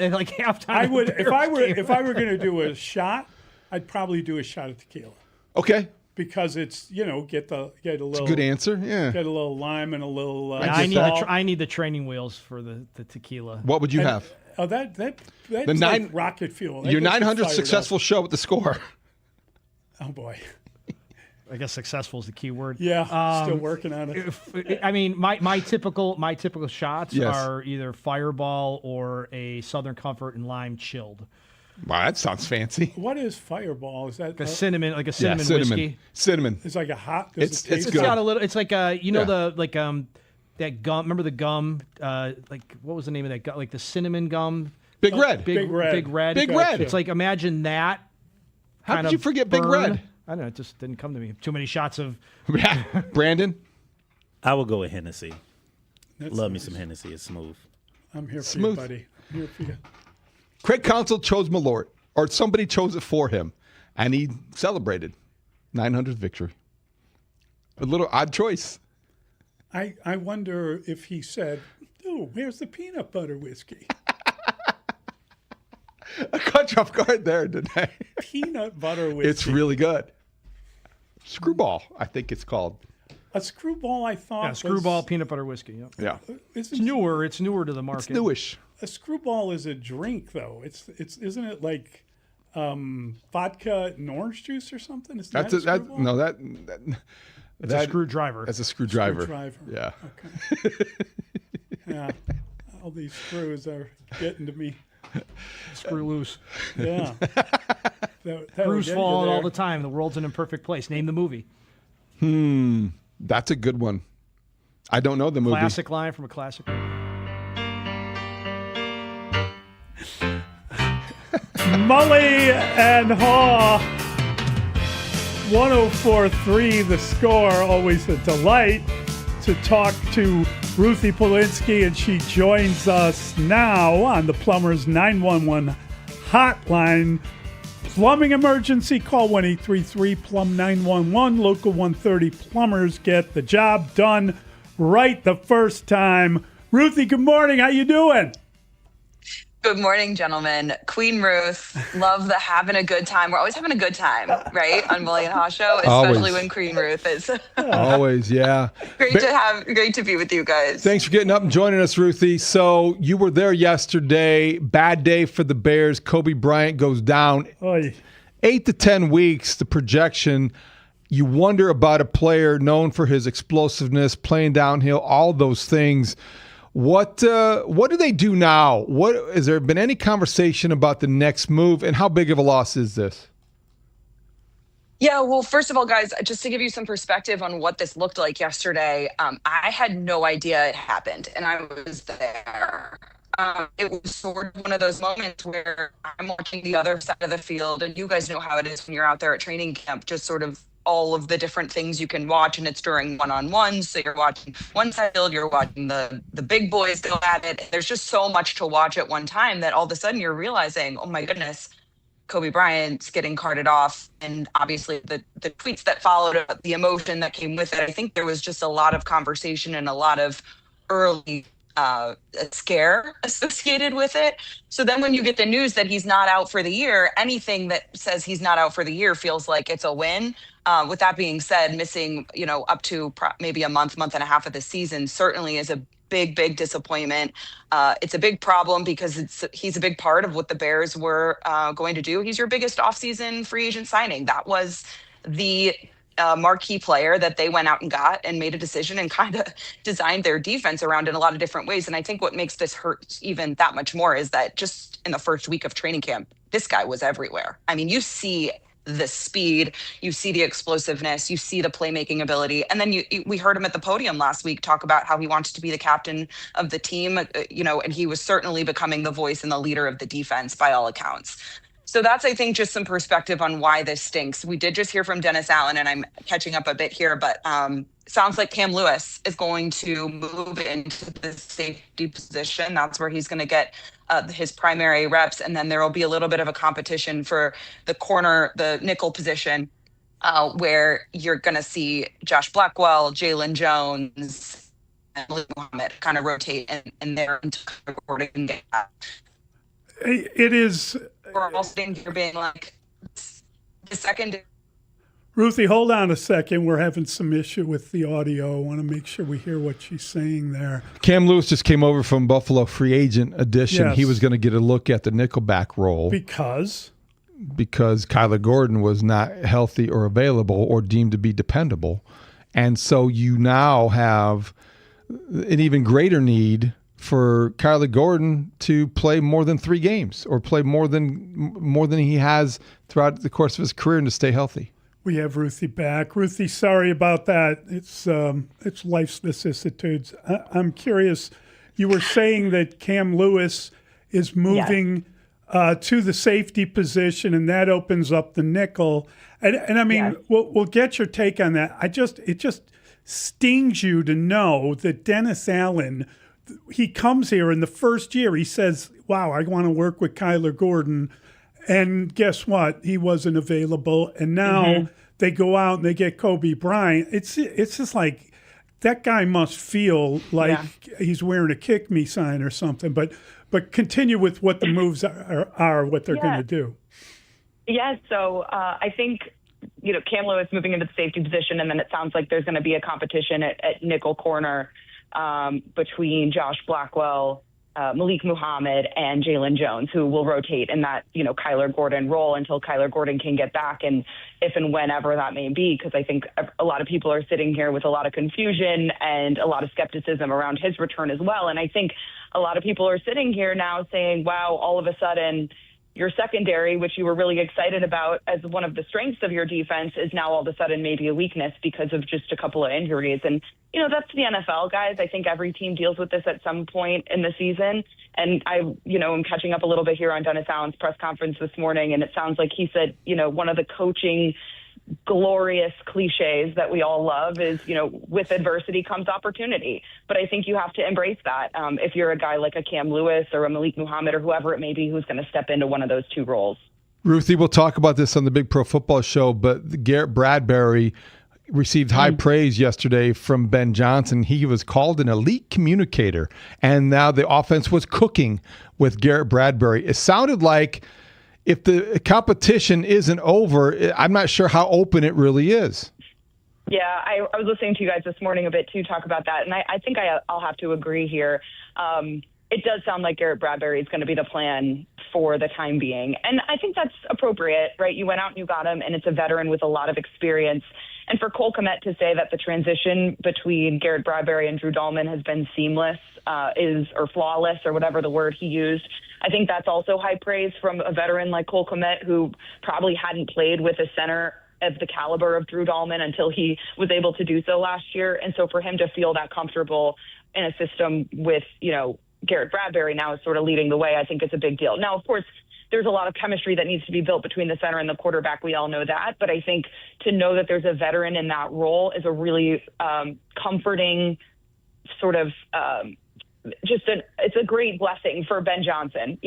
I would if I were going to do a shot, I'd probably do a shot of tequila. Okay. Because it's get a little. It's a good answer. Yeah. Get a little lime and a little. I need the training wheels for the tequila. What would you have? Oh, that's the like rocket fuel. Your 900th successful show with the score. Oh boy. I guess successful is the key word. Yeah, still working on it. I mean, my typical shots are either Fireball or a Southern Comfort and lime chilled. Wow, that sounds fancy. What is Fireball? Is that a cinnamon whiskey? Cinnamon. It's like a hot. It's good. Got a little. It's like that gum. Remember the gum? Like what was the name of that gum? Like the cinnamon gum. Big Red. Big Red. It's like imagine that. How did you forget Big Red? I don't know. It just didn't come to me. Too many shots of. Brandon? I will go with Hennessy. Love me nice. some Hennessy. It's smooth. I'm here for you, buddy. I'm here for you. Craig Counsell chose Malort, or somebody chose it for him, and he celebrated 900th victory. A little odd choice. I wonder if he said, "Oh, where's the peanut butter whiskey?" I caught you off guard there, didn't I? Peanut butter whiskey. It's really good. Screwball, I think it's called. A screwball, I thought. Yeah, screwball peanut butter whiskey. Yeah. It's newer. It's newer to the market. It's newish. A screwball is a drink, though. It's isn't it like vodka and orange juice or something? Is that a screwdriver. That's a screwdriver. Yeah. Okay. Yeah. All these screws are getting to me. Screw loose. Yeah. Screws falling all the time. The world's an imperfect place. Name the movie. That's a good one. I don't know the movie. Classic line from a classic movie. Mully and Haugh. 104.3 The Score. Always a delight to talk to Ruthie Polinsky, and she joins us now on the Plumbers 911 hotline. Plumbing emergency, call 1-833-PLUM-911. Local 130 plumbers get the job done right the first time. Ruthie, good morning. How you doing? Good morning, gentlemen. Queen Ruth, love the having a good time. We're always having a good time, right? On Mully and Haugh show, especially when Queen Ruth is. Always, yeah. Great to be with you guys. Thanks for getting up and joining us, Ruthie. So you were there yesterday. Bad day for the Bears. Kobe Bryant goes down. 8 to 10 weeks, the projection. You wonder about a player known for his explosiveness, playing downhill, all those things. What do they do now? Has there been any conversation about the next move, and how big of a loss is this? Yeah, well, first of all, guys, just to give you some perspective on what this looked like yesterday, I had no idea it happened, and I was there. It was sort of one of those moments where I'm watching the other side of the field, and you guys know how it is when you're out there at training camp, just sort of all of the different things you can watch, and it's during one-on-ones. So you're watching one side of the field, you're watching the big boys go at it. There's just so much to watch at one time that all of a sudden you're realizing, oh my goodness, Kobe Bryant's getting carted off, and obviously the tweets that followed, the emotion that came with it. I think there was just a lot of conversation and a lot of early scare associated with it. So then when you get the news that he's not out for the year, anything that says he's not out for the year feels like it's a win. With that being said, missing, up to maybe a month and a half of the season certainly is a big disappointment. It's a big problem because he's a big part of what the Bears were going to do. He's your biggest offseason free agent signing. That was the marquee player that they went out and got and made a decision and kind of designed their defense around in a lot of different ways. And I think what makes this hurt even that much more is that just in the first week of training camp, this guy was everywhere. I mean, you see the speed, you see the explosiveness, you see the playmaking ability. And then we heard him at the podium last week talk about how he wants to be the captain of the team, and he was certainly becoming the voice and the leader of the defense by all accounts. So that's, I think, just some perspective on why this stinks. We did just hear from Dennis Allen, and I'm catching up a bit here, but sounds like Cam Lewis is going to move into the safety position. That's where he's going to get his primary reps, and then there will be a little bit of a competition for the nickel position, where you're going to see Josh Blackwell, Jalen Jones, and Mully Muhammad kind of rotate in there until Gordon get that. It is. We're all sitting here being like, the second. Ruthie, hold on a second. We're having some issue with the audio. I want to make sure we hear what she's saying there. Cam Lewis just came over from Buffalo free agent edition. Yes. He was going to get a look at the nickelback role. Because Kyler Gordon was not healthy or available or deemed to be dependable. And so you now have an even greater need for Kyler Gordon to play more than 3 games or play more than he has throughout the course of his career and to stay healthy. We have Ruthie back. Ruthie, sorry about that. It's life's vicissitudes. I'm curious. You were saying that Cam Lewis is moving to the safety position, and that opens up the nickel. And I mean, we'll get your take on that. It just stings you to know that Dennis Allen, he comes here in the first year, he says, wow, I want to work with Kyler Gordon. And guess what? He wasn't available. And now they go out and they get Kobe Bryant. It's just like that guy must feel like he's wearing a kick me sign or something. But continue with what the moves are what they're going to do. Yeah, so I think, Cam Lewis moving into the safety position, and then it sounds like there's going to be a competition at nickel corner between Josh Blackwell, Malik Muhammad, and Jalen Jones, who will rotate in that, Kyler Gordon role until Kyler Gordon can get back, and if and whenever that may be, because I think a lot of people are sitting here with a lot of confusion and a lot of skepticism around his return as well. And I think a lot of people are sitting here now saying, wow, all of a sudden your secondary, which you were really excited about as one of the strengths of your defense, is now all of a sudden maybe a weakness because of just a couple of injuries. And, that's the NFL, guys. I think every team deals with this at some point in the season. And I'm catching up a little bit here on Dennis Allen's press conference this morning, and it sounds like he said, one of the coaching glorious cliches that we all love is, with adversity comes opportunity. But I think you have to embrace that if you're a guy like a Cam Lewis or a Malik Muhammad or whoever it may be who's going to step into one of those 2 roles. Ruthie, we'll talk about this on the Big Pro Football Show, but Garrett Bradbury received high praise yesterday from Ben Johnson. He was called an elite communicator, and now the offense was cooking with Garrett Bradbury. It sounded like if the competition isn't over, I'm not sure how open it really is. Yeah, I was listening to you guys this morning a bit too talk about that, and I think I'll have to agree here. it does sound like Garrett Bradbury is going to be the plan for the time being. And I think that's appropriate, right? You went out and you got him, and it's a veteran with a lot of experience. And for Cole Kmet to say that the transition between Garrett Bradbury and Drew Dahlman has been seamless or flawless or whatever the word he used, I think that's also high praise from a veteran like Cole Kmet, who probably hadn't played with a center of the caliber of Drew Dahlman until he was able to do so last year. And so for him to feel that comfortable in a system with, Garrett Bradbury now is sort of leading the way, I think it's a big deal. Now, of course, there's a lot of chemistry that needs to be built between the center and the quarterback. We all know that. But I think to know that there's a veteran in that role is a really comforting sort of it's a great blessing for Ben Johnson,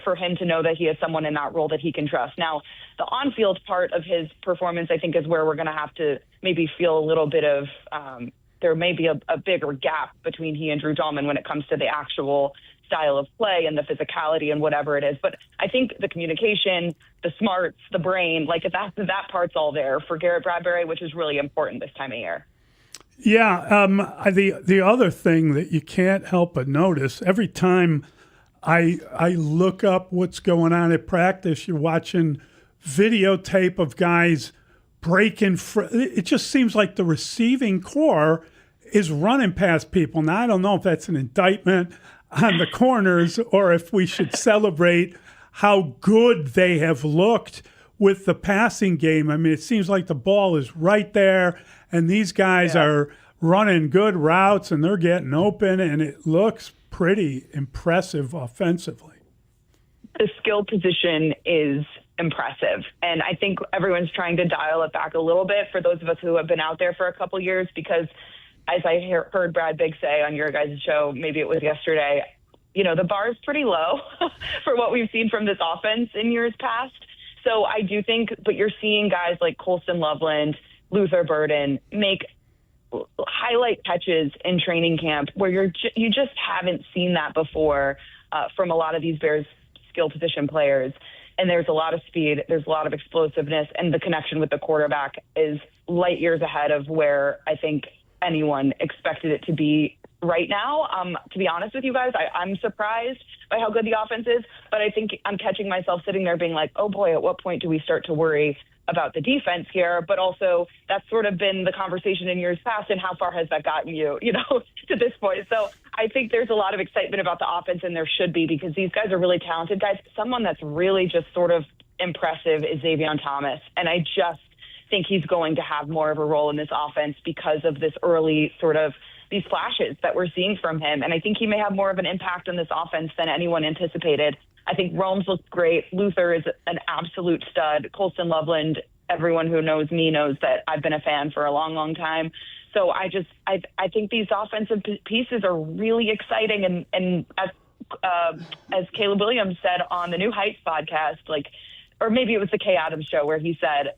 for him to know that he has someone in that role that he can trust. Now, the on-field part of his performance, I think, is where we're going to have to maybe feel a little bit of there may be a bigger gap between he and Drew Dahlman when it comes to the actual style of play and the physicality and whatever it is. But I think the communication, the smarts, the brain, that part's all there for Garrett Bradbury, which is really important this time of year. Yeah. The other thing that you can't help but notice, every time I look up what's going on at practice, you're watching videotape of guys breaking. It just seems like the receiving core is running past people. Now, I don't know if that's an indictment on the corners or if we should celebrate how good they have looked with the passing game. I mean, it seems like the ball is right there, and these guys are running good routes, and they're getting open, and it looks pretty impressive offensively. The skill position is impressive, and I think everyone's trying to dial it back a little bit for those of us who have been out there for a couple years, because as I heard Brad Biggs say on your guys' show, maybe it was yesterday, the bar is pretty low for what we've seen from this offense in years past. So I do think, but you're seeing guys like Colston Loveland, Luther Burden make highlight catches in training camp where you just haven't seen that before from a lot of these Bears skill position players. And there's a lot of speed, there's a lot of explosiveness, and the connection with the quarterback is light years ahead of where I think anyone expected it to be right now. To be honest with you guys, I'm surprised by how good the offense is, but I think I'm catching myself sitting there being like, oh boy, at what point do we start to worry about the defense here? But also that's sort of been the conversation in years past, and how far has that gotten you, to this point. So I think there's a lot of excitement about the offense, and there should be, because these guys are really talented guys. Someone that's really just sort of impressive is Xavier Thomas. And I just think he's going to have more of a role in this offense because of this early sort of these flashes that we're seeing from him. And I think he may have more of an impact on this offense than anyone anticipated. I think Rome's looks great. Luther is an absolute stud. Colston Loveland, everyone who knows me knows that I've been a fan for a long, long time. So I think these offensive pieces are really exciting. And as Caleb Williams said on the New Heights podcast, or maybe it was the Kay Adams show, where he said,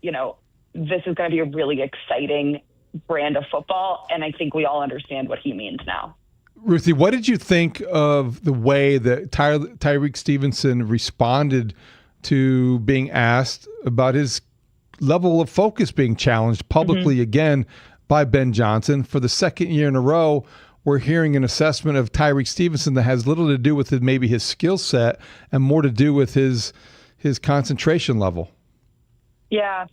this is going to be a really exciting brand of football. And I think we all understand what he means now. Ruthie, what did you think of the way that Tyreek Stevenson responded to being asked about his level of focus being challenged publicly again by Ben Johnson? For the second year in a row, we're hearing an assessment of Tyreek Stevenson that has little to do with maybe his skill set and more to do with his concentration level. Yeah.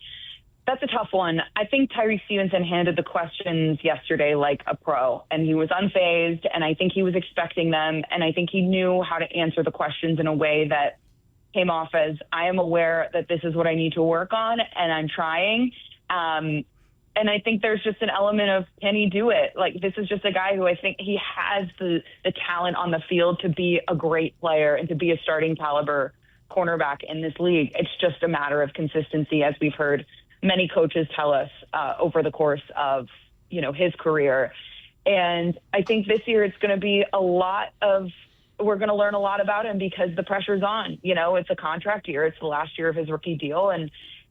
That's a tough one. I think Tyreek Stevenson handled the questions yesterday like a pro, and he was unfazed, and I think he was expecting them, and I think he knew how to answer the questions in a way that came off as, I am aware that this is what I need to work on, and I'm trying. And I think there's just an element of, can he do it? This is just a guy who I think he has the talent on the field to be a great player and to be a starting caliber cornerback in this league. It's just a matter of consistency, as we've heard many coaches tell us over the course of, his career. And I think this year it's going to be we're going to learn a lot about him because the pressure's on. It's a contract year. It's the last year of his rookie deal.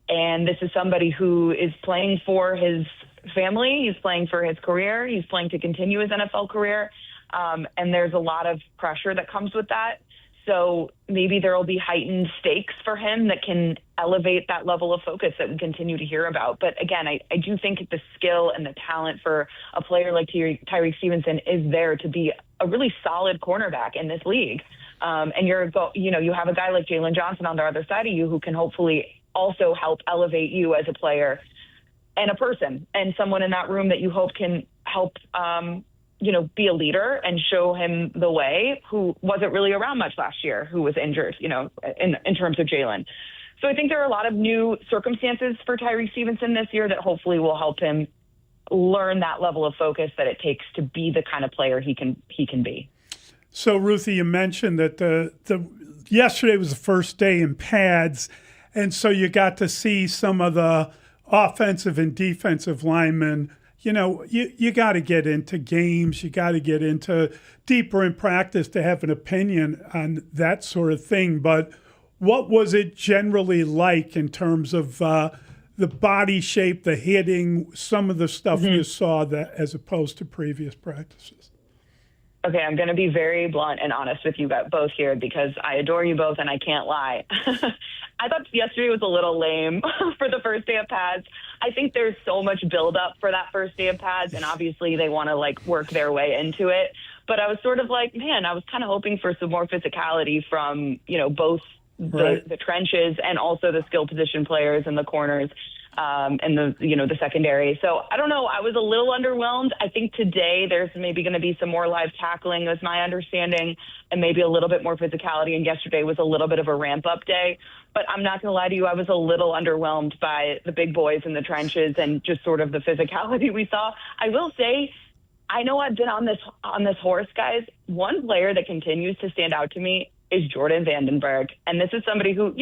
And this is somebody who is playing for his family. He's playing for his career. He's playing to continue his NFL career. And there's a lot of pressure that comes with that. So maybe there will be heightened stakes for him that can elevate that level of focus that we continue to hear about. But again, I do think the skill and the talent for a player like Tyreek Stevenson is there to be a really solid cornerback in this league. And you have a guy like Jalen Johnson on the other side of you who can hopefully also help elevate you as a player and a person, and someone in that room that you hope can help, be a leader and show him the way, who wasn't really around much last year, who was injured, in terms of Jalen. So I think there are a lot of new circumstances for Tyree Stevenson this year that hopefully will help him learn that level of focus that it takes to be the kind of player he can be. So, Ruthie, you mentioned that the yesterday was the first day in pads, and so you got to see some of the offensive and defensive linemen. You got to get into games. You got to get into deeper in practice to have an opinion on that sort of thing. But what was it generally like in terms of the body shape, the hitting, some of the stuff you saw that as opposed to previous practices? Okay, I'm going to be very blunt and honest with you both here because I adore you both and I can't lie. I thought yesterday was a little lame for the first day of pads. I think there's so much buildup for that first day of pads, and obviously they want to work their way into it. But I was sort of I was kind of hoping for some more physicality from, both the trenches and also the skill position players and the corners. And the secondary. So I don't know. I was a little underwhelmed. I think today there's maybe going to be some more live tackling, was my understanding, and maybe a little bit more physicality. And yesterday was a little bit of a ramp up day. But I'm not going to lie to you. I was a little underwhelmed by the big boys in the trenches and just sort of the physicality we saw. I will say, I know I've been on this horse, guys. One player that continues to stand out to me is Jordan Vandenberg. And this is somebody who,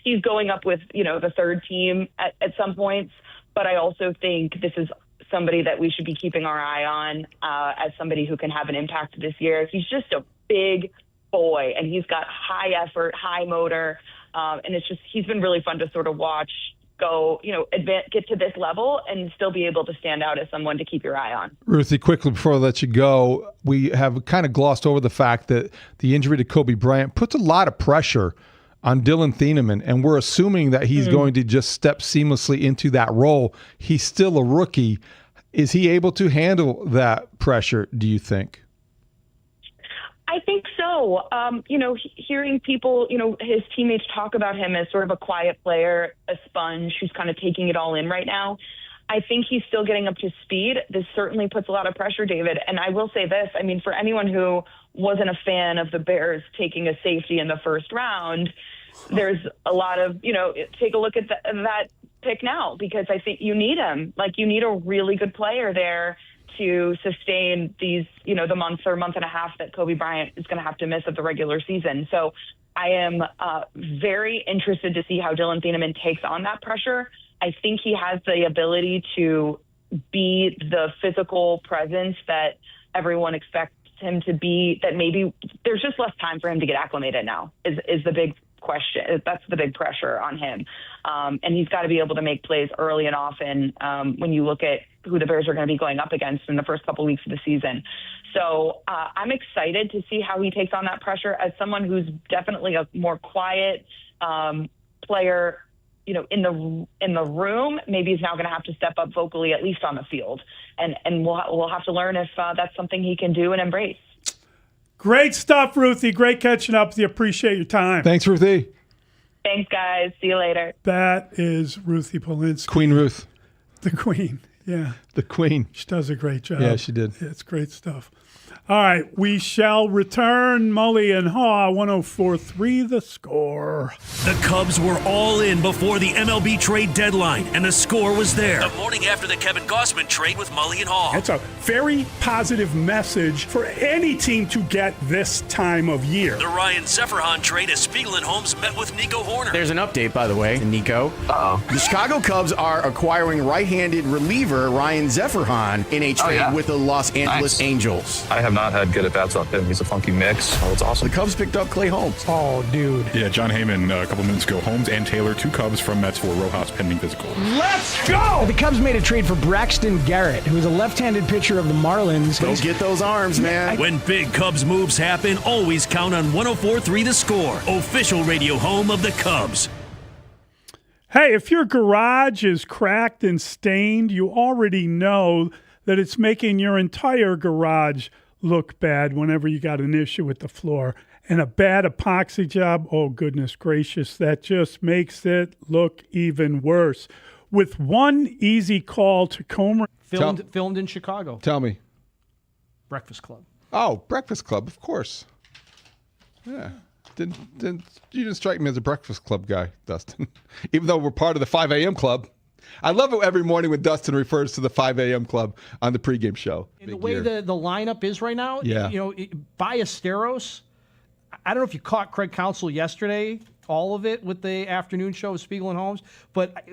he's going up with, the third team at some points. But I also think this is somebody that we should be keeping our eye on as somebody who can have an impact this year. He's just a big boy, and he's got high effort, high motor. And he's been really fun to sort of watch go, get to this level and still be able to stand out as someone to keep your eye on. Ruthie, quickly before I let you go, we have kind of glossed over the fact that the injury to Kobe Bryant puts a lot of pressure on Dylan Thieneman, and we're assuming that he's going to just step seamlessly into that role. He's still a rookie. Is he able to handle that pressure, do you think? I think so. Hearing people, his teammates talk about him as sort of a quiet player, a sponge who's kind of taking it all in right now. I think he's still getting up to speed. This certainly puts a lot of pressure, David. And I will say this, for anyone who wasn't a fan of the Bears taking a safety in the first round, there's a lot of, take a look at that pick now, because I think you need him. You need a really good player there to sustain these, the month or month and a half that Kobe Bryant is going to have to miss of the regular season. So I am very interested to see how Dylan Thieneman takes on that pressure. I think he has the ability to be the physical presence that everyone expects him to be, that maybe there's just less time for him to get acclimated now is the big question. That's the big pressure on him. And he's got to be able to make plays early and often when you look at who the Bears are going to be going up against in the first couple weeks of the season. So I'm excited to see how he takes on that pressure as someone who's definitely a more quiet player, in the room. Maybe he's now going to have to step up vocally, at least on the field. And we'll have to learn if that's something he can do and embrace. Great stuff, Ruthie. Great catching up with you. Appreciate your time. Thanks, Ruthie. Thanks, guys. See you later. That is Ruthie Polinsky. Queen Ruth. The Queen, yeah. The Queen. She does a great job. Yeah, she did. It's great stuff. All right, we shall return. Mully and Haugh, 104.3 The Score. The Cubs were all in before the MLB trade deadline, and the score was there. The morning after the Kevin Gausman trade with Mully and Haugh. It's a very positive message for any team to get this time of year. The Ryan Zeferhan trade as Spiegel and Holmes met with Nico Horner. There's an update, by the way, to Nico. Uh-oh. The Chicago Cubs are acquiring right-handed reliever Ryan Zeferhan in a trade with the Los Angeles Angels. I have not had good at-bats on him. He's a funky mix. Oh, it's awesome. The Cubs picked up Clay Holmes. Oh, dude. Yeah, John Heyman a couple minutes ago. Holmes and Taylor, two Cubs from Mets for Rojas pending physical. Let's go! The Cubs made a trade for Braxton Garrett, who is a left-handed pitcher of the Marlins. Don't get those arms, man. When big Cubs moves happen, always count on 104.3 The Score, official radio home of the Cubs. Hey, if your garage is cracked and stained, you already know that it's making your entire garage look bad whenever you got an issue with the floor. And a bad epoxy job, oh, goodness gracious, that just makes it look even worse. With one easy call to Comer. Filmed in Chicago. Tell me. Breakfast Club. Oh, Breakfast Club, of course. Yeah. You didn't strike me as a Breakfast Club guy, Dustin. Even though we're part of the 5 a.m. club. I love it every morning when Dustin refers to the 5 a.m. club on the pregame show. And the way the lineup is right now, Ballesteros, I don't know if you caught Craig Counsell yesterday, all of it with the afternoon show with Spiegel and Holmes, but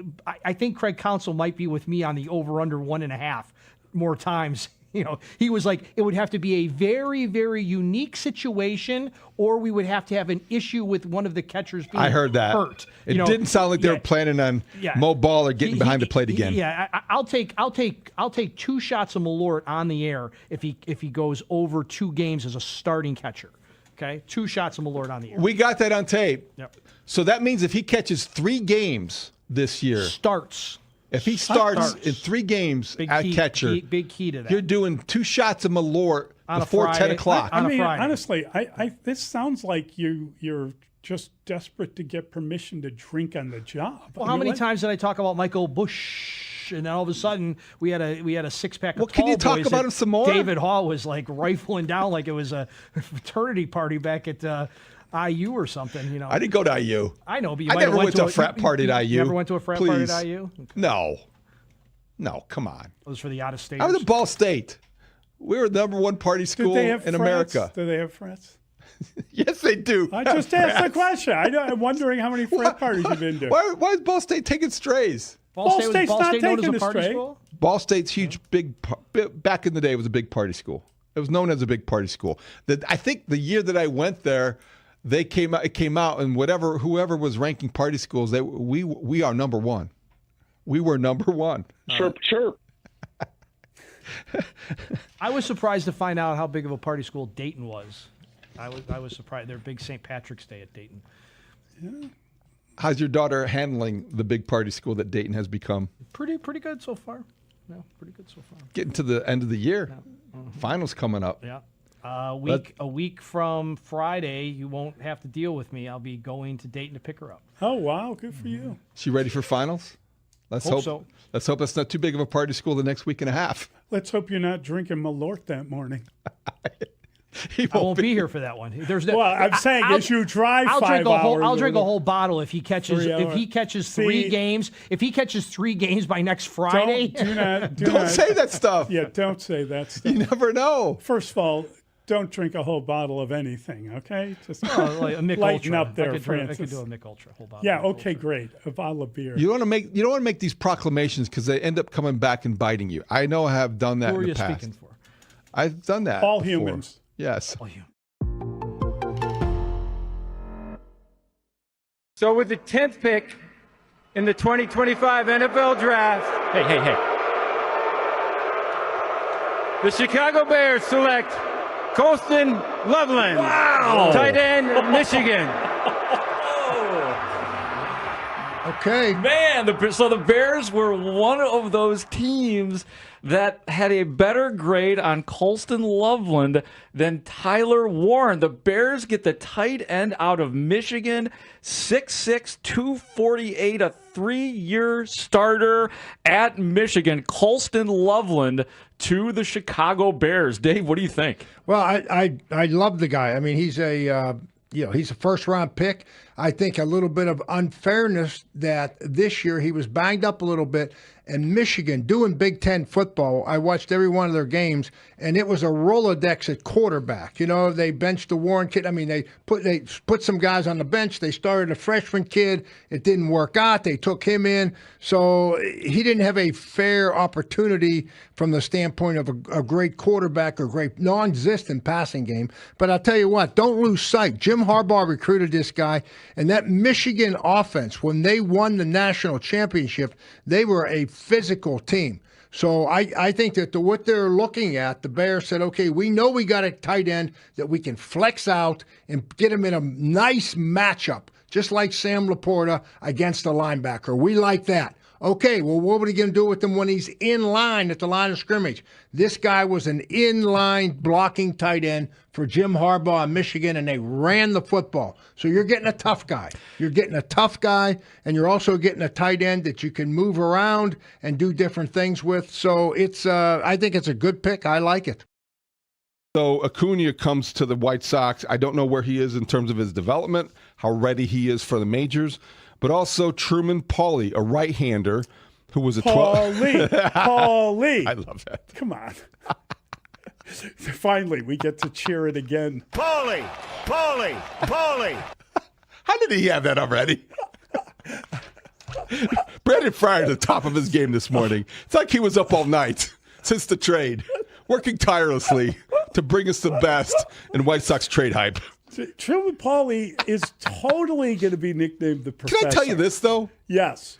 I think Craig Counsell might be with me on the over-under 1.5 more times. He was like, it would have to be a very, very unique situation, or we would have to have an issue with one of the catchers being I heard that. hurt. It didn't sound like they were planning on Mo Ball or getting behind the plate again. Yeah, I'll take 2 shots of Malort on the air if he goes over 2 games as a starting catcher. Okay, 2 shots of Malort on the air. We got that on tape. Yep. So that means if he catches 3 games this year, If he starts in 3 games at catcher, big key to that. You're doing 2 shots of Malort before 10 o'clock. I mean, honestly, this sounds like you're just desperate to get permission to drink on the job. Well, how many times did I talk about Michael Bush? And then all of a sudden, we had a 6-pack of Well, can you tall talk boys about that him some more? David Haugh was like rifling down like it was a fraternity party back at IU or something. I didn't go to IU. I know, but you I might never have went to a frat party at IU. You never went to a frat party at IU? Okay. No, come on. It was for the out-of-state. I was at Ball State. We were the number 1 party school in America. Do they have frats? Yes, they do. I just asked the question. I'm wondering how many frat parties you've been to. Why is Ball State taking strays? Ball State's not taking a stray. Ball State's huge, back in the day, it was a big party school. It was known as a big party school. I think the year that I went there, it came out, and whoever was ranking party schools, we are number 1. We were number 1. Chirp. I was surprised to find out how big of a party school Dayton was. I was surprised. They're big St. Patrick's Day at Dayton. Yeah. How's your daughter handling the big party school that Dayton has become? Pretty good so far. No, pretty good so far. Getting to the end of the year. Finals coming up. Yeah. A week from Friday, you won't have to deal with me. I'll be going to Dayton to pick her up. Oh, wow. Good for you. She ready for finals? Let's hope so. Let's hope it's not too big of a party school the next week and a half. Let's hope you're not drinking Malort that morning. I won't be here for that one. Well, I'm saying as you drive I'll 5 hours. I'll drink a whole bottle if he catches 3 games. If he catches 3 games by next Friday. Don't say that stuff. Yeah, don't say that stuff. You never know. First of all, don't drink a whole bottle of anything, okay? Just like a Mick lighten Ultra. up there, I Francis. could do a Mick Ultra, whole bottle. Yeah, okay, great. A bottle of beer. You don't want to make these proclamations because they end up coming back and biting you. I know I have done that Who in the are you past. speaking for? I've done that. All before. humans. Yes. All humans. So with the 10th pick in the 2025 NFL Draft, hey. The Chicago Bears select Colston Loveland, tight end, Michigan. Okay. Man, so the Bears were one of those teams that had a better grade on Colston Loveland than Tyler Warren. The Bears get the tight end out of Michigan, 6'6", 248, a 3-year starter at Michigan. Colston Loveland to the Chicago Bears. Dave, what do you think? Well, I love the guy. I mean, he's a he's a first-round pick. I think a little bit of unfairness that this year he was banged up a little bit. And Michigan, doing Big Ten football, I watched every one of their games, and it was a Rolodex at quarterback. You know, they benched the Warren kid. I mean, they put some guys on the bench. They started a freshman kid. It didn't work out. They took him in. So he didn't have a fair opportunity from the standpoint of a great quarterback or great non-existent passing game. But I'll tell you what, don't lose sight. Jim Harbaugh recruited this guy, and that Michigan offense, when they won the national championship, they were a physical team. So I think that what they're looking at, the Bears said, okay, we know we got a tight end that we can flex out and get him in a nice matchup, just like Sam Laporta against a linebacker. We like that. Okay, well, what were he going to do with him when he's in line at the line of scrimmage? This guy was an in-line blocking tight end for Jim Harbaugh in Michigan, and they ran the football. So you're getting a tough guy. You're getting a tough guy, and you're also getting a tight end that you can move around and do different things with. So it's, I think it's a good pick. I like it. So Acuna comes to the White Sox. I don't know where he is in terms of his development, how ready he is for the majors, but also Truman Pauly, a right-hander who was a 12. Pauly. I love that. Come on. Finally, we get to cheer it again. Pauly. How did he have that already? Brandon Fryer at the top of his game this morning. It's like he was up all night since the trade, working tirelessly to bring us the best in White Sox trade hype. Truman Pauly is totally going to be nicknamed the Professor. Can I tell you this, though? Yes.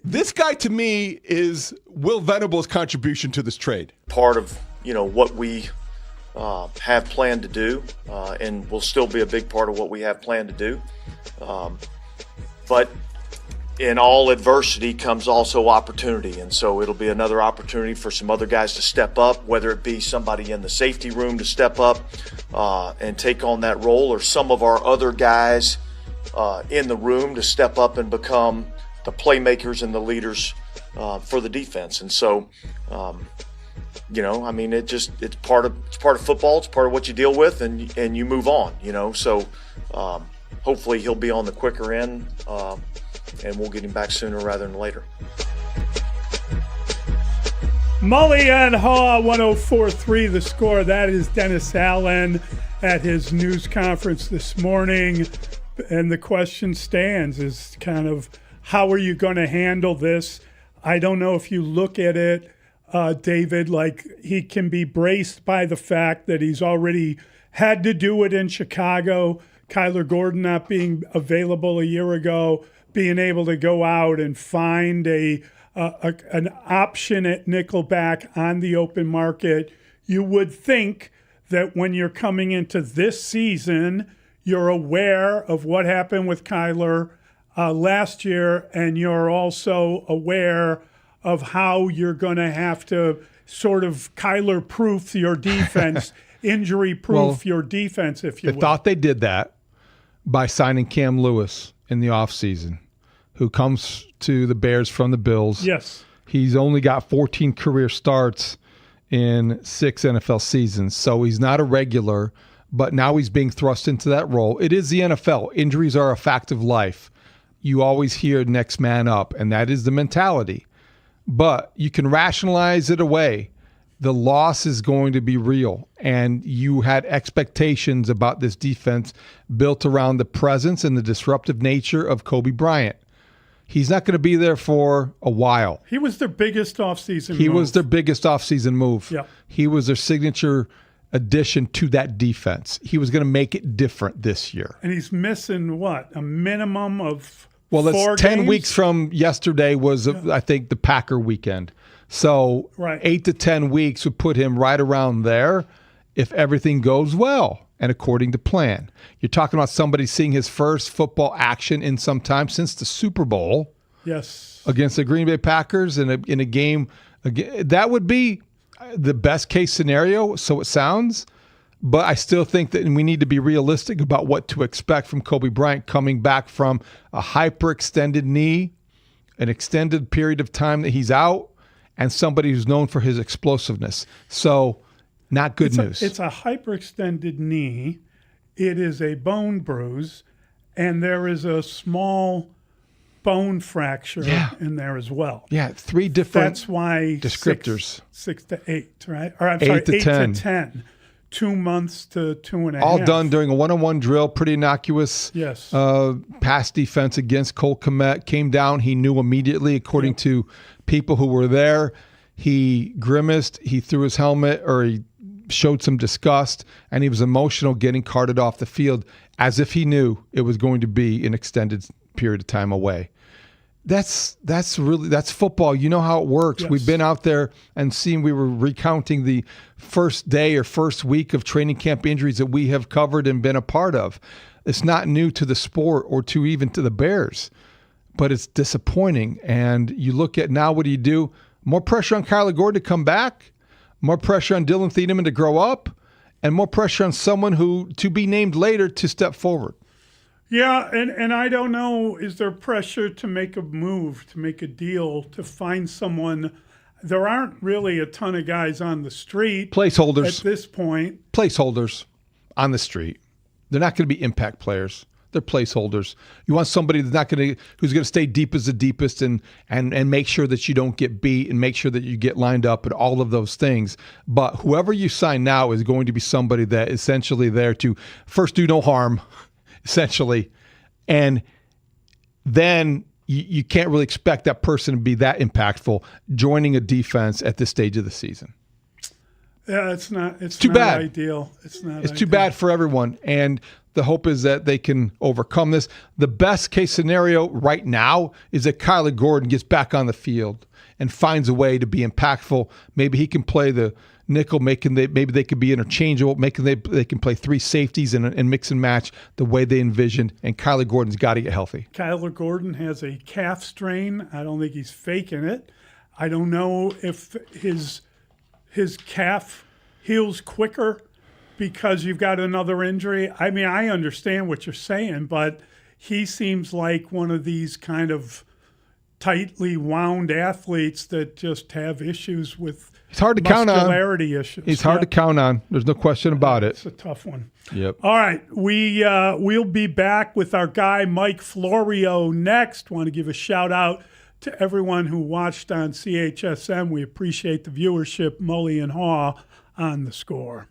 This guy, to me, is Will Venable's contribution to this trade. Part of, what we have planned to do, and will still be a big part of what we have planned to do. But in all adversity comes also opportunity, and so it'll be another opportunity for some other guys to step up, whether it be somebody in the safety room to step up and take on that role, or some of our other guys in the room to step up and become the playmakers and the leaders for the defense. And so, it's part of football. It's part of what you deal with, and you move on. So hopefully he'll be on the quicker end. And we'll get him back sooner rather than later. Mully and Haugh, 104.3 The Score. That is Dennis Allen at his news conference this morning. And the question stands is kind of, how are you going to handle this? I don't know if you look at it, David, like he can be braced by the fact that he's already had to do it in Chicago. Kyler Gordon not being available a year ago, being able to go out and find an option at nickelback on the open market. You would think that when you're coming into this season, you're aware of what happened with Kyler last year, and you're also aware of how you're going to have to sort of Kyler-proof your defense, injury-proof your defense, if you will. They thought they did that by signing Cam Lewis in the offseason, who comes to the Bears from the Bills. Yes. He's only got 14 career starts in 6 NFL seasons, so he's not a regular, but now he's being thrust into that role. It is the NFL. Injuries are a fact of life. You always hear next man up, and that is the mentality. But you can rationalize it away. The loss is going to be real, and you had expectations about this defense built around the presence and the disruptive nature of Kobe Bryant. He's not going to be there for a while. He was their biggest offseason move. He was their biggest offseason move. Yeah. He was their signature addition to that defense. He was going to make it different this year. And he's missing, what, a minimum of Well, that's 4 10 games? weeks from yesterday was, I think, the Packer weekend. So 8 to 10 weeks would put him right around there if everything goes well and according to plan. You're talking about somebody seeing his first football action in some time since the Super Bowl. Yes. Against the Green Bay Packers in a game. That would be the best case scenario, so it sounds. But I still think that we need to be realistic about what to expect from Kobe Bryant coming back from a hyperextended knee, an extended period of time that he's out, and somebody who's known for his explosiveness. So, not good news. It's a hyperextended knee. It is a bone bruise, and there is a small bone fracture in there as well. Yeah, 3 different That's why descriptors. 6 to 8, right? Or I'm 8 sorry, to 8 10. to 10. 2 months to 2.5. All done during a one-on-one drill, pretty innocuous. Yes. Pass defense against Cole Kmet. Came down. He knew immediately, according to people who were there. He grimaced. He threw his helmet, or he showed some disgust, and he was emotional getting carted off the field as if he knew it was going to be an extended period of time away. That's football. You know how it works. Yes. We've been out there and seen, we were recounting the first day or first week of training camp injuries that we have covered and been a part of. It's not new to the sport or even to the Bears. but it's disappointing. And you look at now, what do? More pressure on Kyler Gordon to come back, more pressure on Dylan Thiedemann to grow up, and more pressure on someone who to be named later to step forward. Yeah, and I don't know, is there pressure to make a move, to make a deal, to find someone? There aren't really a ton of guys on the street. Placeholders. At this point. Placeholders on the street. They're not going to be impact players. They're placeholders. You want somebody who's going to stay deep as the deepest and make sure that you don't get beat and make sure that you get lined up and all of those things. But whoever you sign now is going to be somebody that is essentially there to first do no harm, essentially, and then you can't really expect that person to be that impactful joining a defense at this stage of the season. Yeah, it's not too bad. Ideal. It's too bad for everyone. And the hope is that they can overcome this. The best case scenario right now is that Kyler Gordon gets back on the field and finds a way to be impactful. Maybe he can play the nickel, maybe they could be interchangeable, they can play three safeties and mix and match the way they envisioned, and Kyler Gordon's got to get healthy. Kyler Gordon has a calf strain. I don't think he's faking it. I don't know if his calf heals quicker because you've got another injury. I mean, I understand what you're saying, but he seems like one of these kind of tightly wound athletes that just have issues with It's hard to count on. Muscularity issues. He's hard to count on. There's no question about it. It's a tough one. Yep. All right. We'll be back with our guy Mike Florio next. Want to give a shout out to everyone who watched on CHSM. We appreciate the viewership. Mully and Haugh on The Score.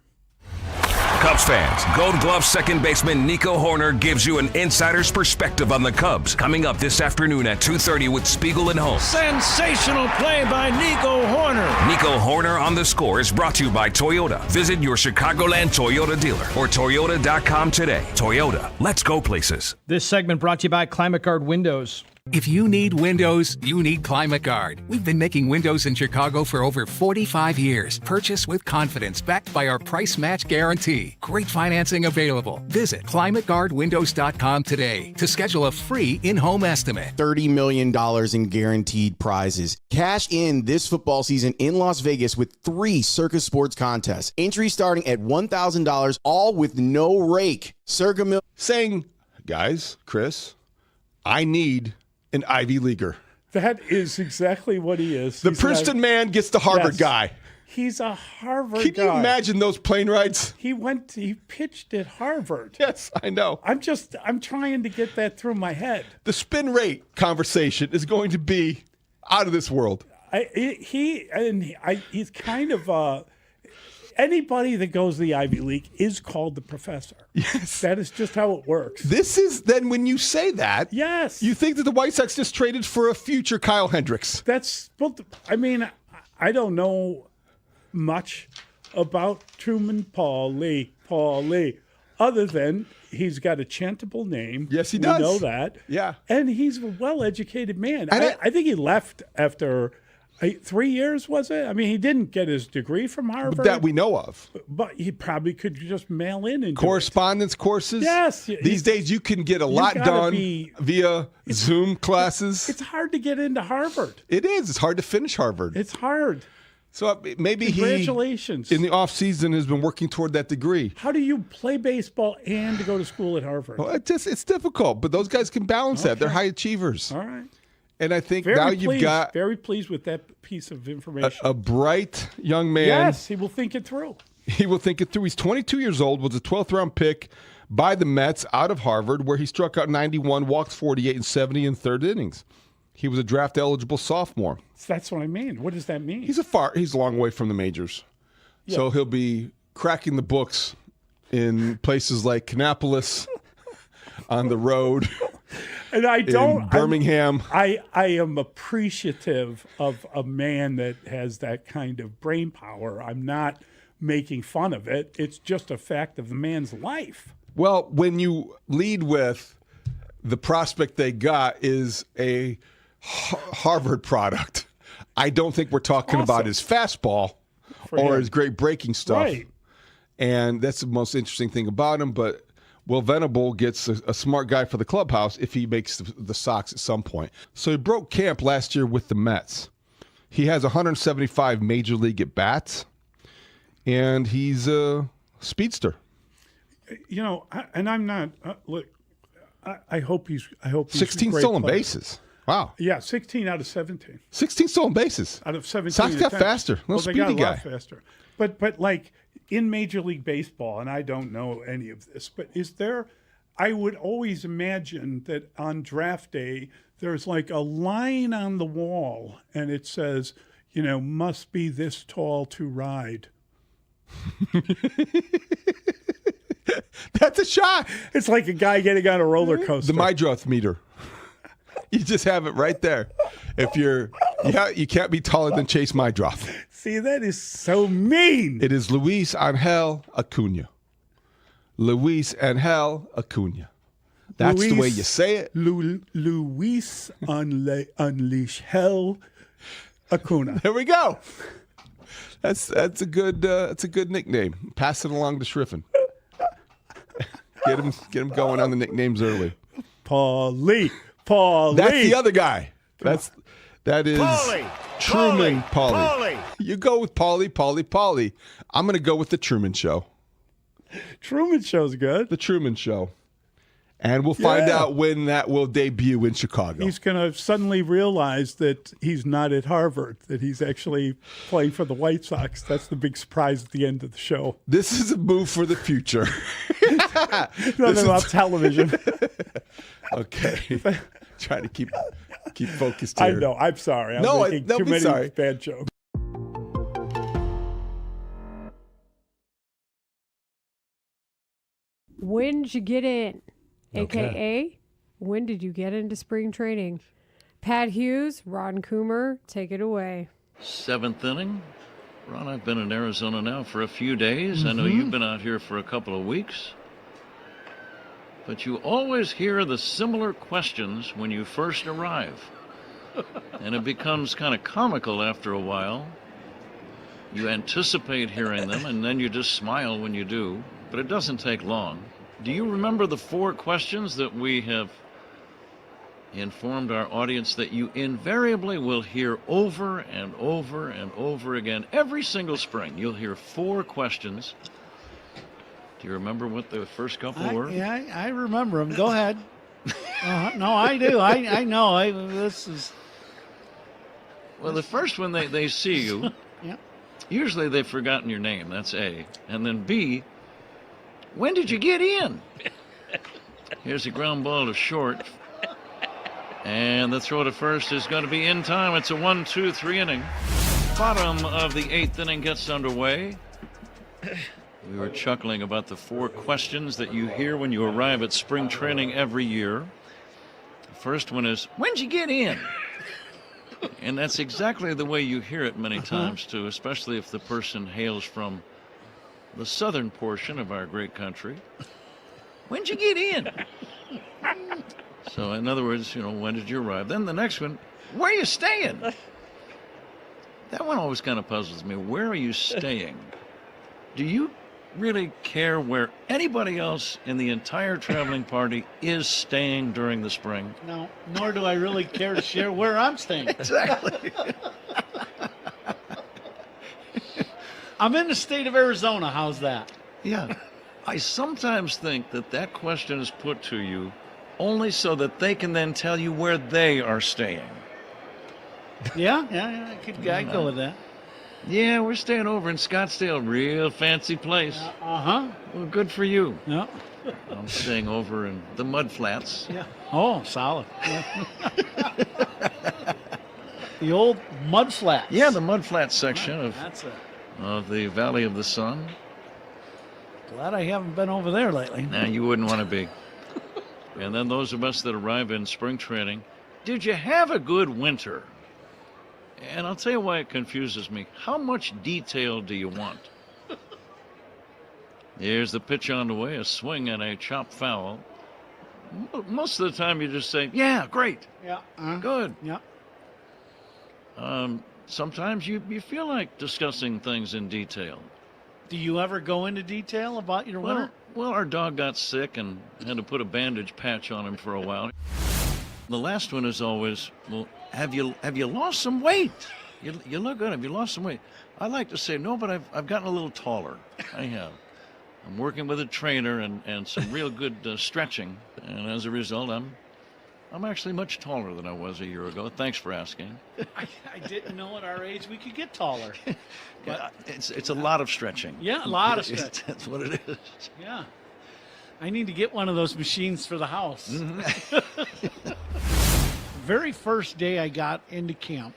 Cubs fans, Gold Glove second baseman Nico Hoerner gives you an insider's perspective on the Cubs. Coming up this afternoon at 2:30 with Spiegel and Holmes. Sensational play by Nico Hoerner. Nico Hoerner on The Score is brought to you by Toyota. Visit your Chicagoland Toyota dealer or Toyota.com today. Toyota, let's go places. This segment brought to you by Climate Guard Windows. If you need windows, you need Climate Guard. We've been making windows in Chicago for over 45 years. Purchase with confidence, backed by our price match guarantee. Great financing available. Visit ClimateGuardWindows.com today to schedule a free in-home estimate. $30 million in guaranteed prizes. Cash in this football season in Las Vegas with 3 Circus Sports contests. Entry starting at $1,000, all with no rake. Saying, guys, Chris, I need an Ivy Leaguer. That is exactly what he is. The Princeton man gets the Harvard guy. He's a Harvard guy. Can you guy. imagine those plane rides? He pitched at Harvard. Yes, I know. I'm trying to get that through my head. The spin rate conversation is going to be out of this world. He's kind of anybody that goes to the Ivy League is called the professor. Yes. That is just how it works. This is then when you say that, yes, you think that the White Sox just traded for a future Kyle Hendricks. I mean, I don't know much about Truman Pauly, other than he's got a chantable name. Yes, he does. We know that. Yeah. And he's a well-educated man. I think he left after 3 years, was it? I mean, he didn't get his degree from Harvard. That we know of. But he probably could just mail in and correspondence courses. Yes. These days you can get a lot done via Zoom classes. It's hard to get into Harvard. It is. It's hard to finish Harvard. It's hard. So maybe Congratulations. he, in the offseason, has been working toward that degree. How do you play baseball and go to school at Harvard? Well, it's difficult, but those guys can balance that. They're high achievers. All right. And I think now you've got very pleased with that piece of information. A bright young man. Yes, he will think it through. He will think it through. He's 22 years old, was a 12th round pick by the Mets out of Harvard, where he struck out 91, walked 48 and 70 in third innings. He was a draft eligible sophomore. That's what I mean. What does that mean? He's a long way from the majors. Yeah. So he'll be cracking the books in places like Kannapolis, on the road. And in Birmingham. I am appreciative of a man that has that kind of brain power. I'm not making fun of it. It's just a fact of the man's life. Well, when you lead with the prospect they got is a Harvard product, I don't think we're talking about his fastball or his great breaking stuff. Right. And that's the most interesting thing about him. But Well, Venable gets a smart guy for the clubhouse if he makes the Sox at some point. So he broke camp last year with the Mets. He has 175 major league at-bats, and he's a speedster. And I'm not. Look, I hope he's. 16 a great stolen player. bases. Wow. Yeah, 16 out of 17. 16 stolen bases. Out of 17. Sox got attempts. faster. Well, Little they got speedy a lot guy. faster. But like in Major League Baseball, and I don't know any of this, but is there? I would always imagine that on draft day there's like a line on the wall, and it says, must be this tall to ride. That's a shot. It's like a guy getting on a roller coaster. The Mydroth meter. You just have it right there. If you can't be taller than Chase Mydroth. See, that is so mean. It is Luis Angel Acuna. Luis Angel Acuna. That's the way you say it. Luis Unleash Hell Acuna. There we go. That's a good nickname. Pass it along to Schriffen. Get him going on the nicknames early. Paulie. That's the other guy. That is Paulie. Truman Paulie. Paulie. You go with Paulie. I'm going to go with the Truman Show. Truman Show's good. The Truman Show. And we'll find out when that will debut in Chicago. He's going to suddenly realize that he's not at Harvard, that he's actually playing for the White Sox. That's the big surprise at the end of the show. This is a move for the future. Nothing about television. Okay. Trying to keep focused here. I know. I'm sorry. I'm making too many bad jokes. When did you get in? Okay. AKA, when did you get into spring training? Pat Hughes, Ron Coomer, take it away. 7th inning. Ron, I've been in Arizona now for a few days. I know you've been out here for a couple of weeks. But you always hear the similar questions when you first arrive. And it becomes kind of comical after a while. You anticipate hearing them, and then you just smile when you do. But it doesn't take long. Do you remember the 4 questions that we have informed our audience that you invariably will hear over and over and over again every single spring? You'll hear 4 questions. Do you remember what the first couple were? Yeah, I remember them. Go ahead. No, I do. I know. This is. Well, the first one, they see you. Yeah. Usually they've forgotten your name. That's A. And then B, when did you get in? Here's a ground ball to short. And the throw to first is going to be in time. It's a 1-2-3 inning. Bottom of the 8th inning gets underway. We were chuckling about the 4 questions that you hear when you arrive at spring training every year. The first one is, when'd you get in? And that's exactly the way you hear it many times, too, especially if the person hails from the southern portion of our great country. When'd you get in? So, in other words, when did you arrive? Then the next one, where are you staying? That one always kind of puzzles me. Where are you staying? Do you really care where anybody else in the entire traveling party is staying during the spring? No, nor do I really care to share where I'm staying. Exactly. I'm in the state of Arizona. How's that? Yeah. I sometimes think that question is put to you only so that they can then tell you where they are staying. Yeah, I'd go with that. Yeah, we're staying over in Scottsdale, real fancy place. Well, good for you. Yeah. I'm staying over in the Mud Flats. Yeah. Oh, solid. Yeah. The old Mud Flats. Yeah, the Mud Flats section of the Valley of the Sun. Glad I haven't been over there lately. Nah, you wouldn't want to be. And then those of us that arrive in spring training, did you have a good winter? And I'll tell you why it confuses me. How much detail do you want? Here's the pitch on the way, a swing and a chop foul. Most of the time you just say, yeah, great. Yeah. Good. Yeah. Sometimes you feel like discussing things in detail. Do you ever go into detail about your winter? Well, our dog got sick and had to put a bandage patch on him for a while. The last one is always, well, have you lost some weight? You look good. Have you lost some weight? I like to say, no, but I've gotten a little taller. I have. I'm working with a trainer and some real good stretching. And as a result, I'm actually much taller than I was a year ago. Thanks for asking. I didn't know at our age we could get taller. But it's a lot of stretching. Yeah, a lot of stretching. That's what it is. Yeah. I need to get one of those machines for the house. Mm-hmm. Very first day I got into camp,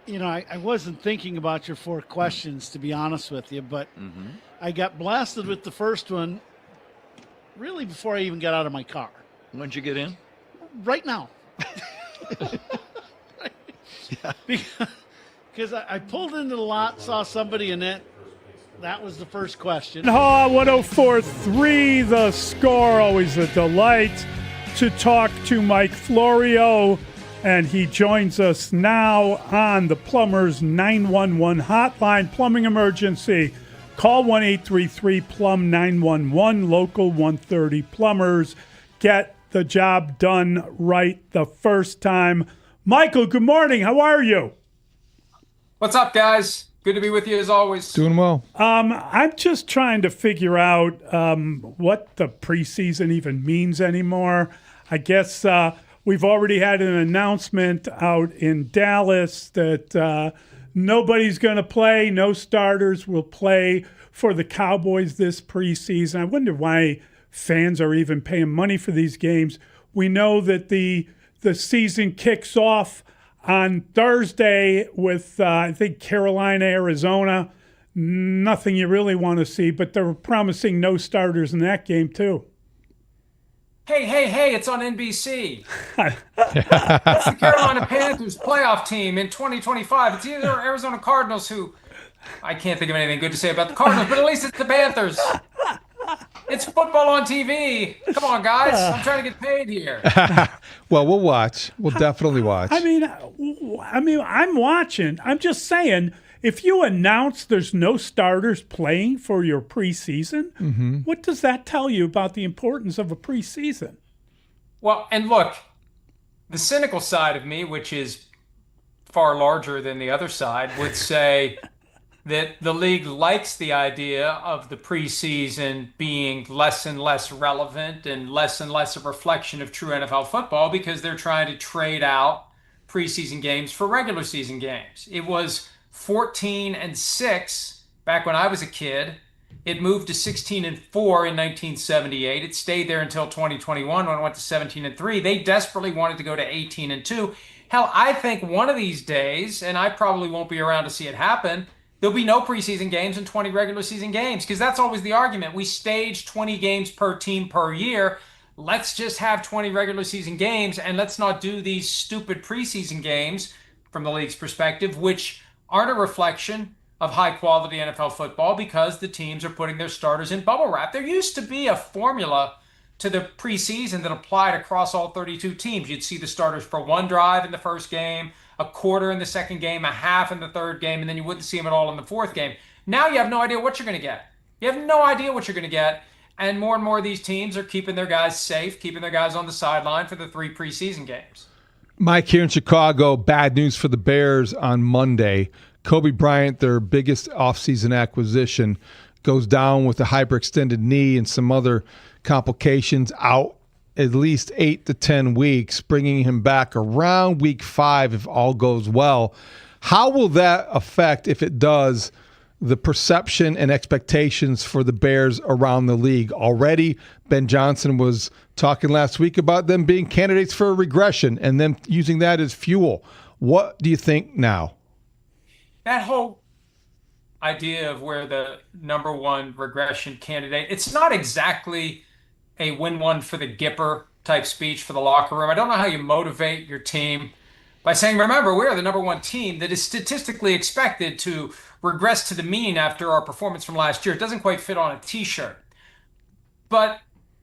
I wasn't thinking about your 4 questions, to be honest with you, but I got blasted with the first one really before I even got out of my car. When'd you get in? Right now. Because I pulled into the lot, saw somebody in it. That was the first question. Haugh 104.3, the score. Always a delight to talk to Mike Florio. And he joins us now on the Plumbers 911 hotline. Plumbing emergency. Call 1-833-PLUM-911, local 130 Plumbers. Get the job done right the first time. Michael, good morning. How are you? What's up, guys? Good to be with you as always. Doing well. I'm just trying to figure out what the preseason even means anymore. I guess we've already had an announcement out in Dallas that nobody's going to play. No starters will play for the Cowboys this preseason. I wonder why fans are even paying money for these games. We know that the season kicks off on Thursday with, I think, Carolina, Arizona. Nothing you really want to see, but they're promising no starters in that game, too. Hey, it's on NBC. That's the Carolina Panthers playoff team in 2025. It's either Arizona Cardinals, who I can't think of anything good to say about the Cardinals, but at least it's the Panthers. It's football on TV. Come on, guys. I'm trying to get paid here. Well, we'll watch. We'll definitely watch. I mean, I'm watching. I'm just saying, if you announce there's no starters playing for your preseason, what does that tell you about the importance of a preseason? Well, and look, the cynical side of me, which is far larger than the other side, would say that the league likes the idea of the preseason being less and less relevant and less a reflection of true NFL football because they're trying to trade out preseason games for regular season games. It was 14-6 back when I was a kid. It moved to 16-4 in 1978. It stayed there until 2021 when it went to 17-3. They desperately wanted to go to 18-2. Hell, I think one of these days, and I probably won't be around to see it happen, there'll be no preseason games and 20 regular season games because that's always the argument. We stage 20 games per team per year. Let's just have 20 regular season games and let's not do these stupid preseason games from the league's perspective, which aren't a reflection of high quality NFL football because the teams are putting their starters in bubble wrap. There used to be a formula to the preseason that applied across all 32 teams. You'd see the starters for one drive in the first game, a quarter in the second game, a half in the third game, and then you wouldn't see them at all in the fourth game. Now you have no idea what you're going to get. You have no idea what you're going to get. And more of these teams are keeping their guys safe, keeping their guys on the sideline for the 3 preseason games. Mike, here in Chicago, bad news for the Bears on Monday. Kobe Bryant, their biggest offseason acquisition, goes down with a hyperextended knee and some other complications, out at least 8 to 10 weeks, bringing him back around week 5 if all goes well. How will that affect, if it does, the perception and expectations for the Bears around the league? Already, Ben Johnson was talking last week about them being candidates for a regression and them using that as fuel. What do you think now? That whole idea of where the number one regression candidate, it's not exactly a win one for the Gipper type speech for the locker room. I don't know how you motivate your team by saying, remember, we're the number one team that is statistically expected to regress to the mean after our performance from last year. It doesn't quite fit on a t-shirt. But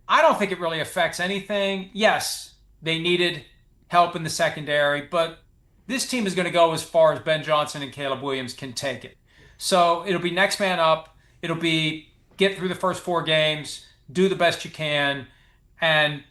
I don't think it really affects anything. Yes, they needed help in the secondary, but this team is going to go as far as Ben Johnson and Caleb Williams can take it. So it'll be next man up. It'll be get through the first 4 games, do the best you can, and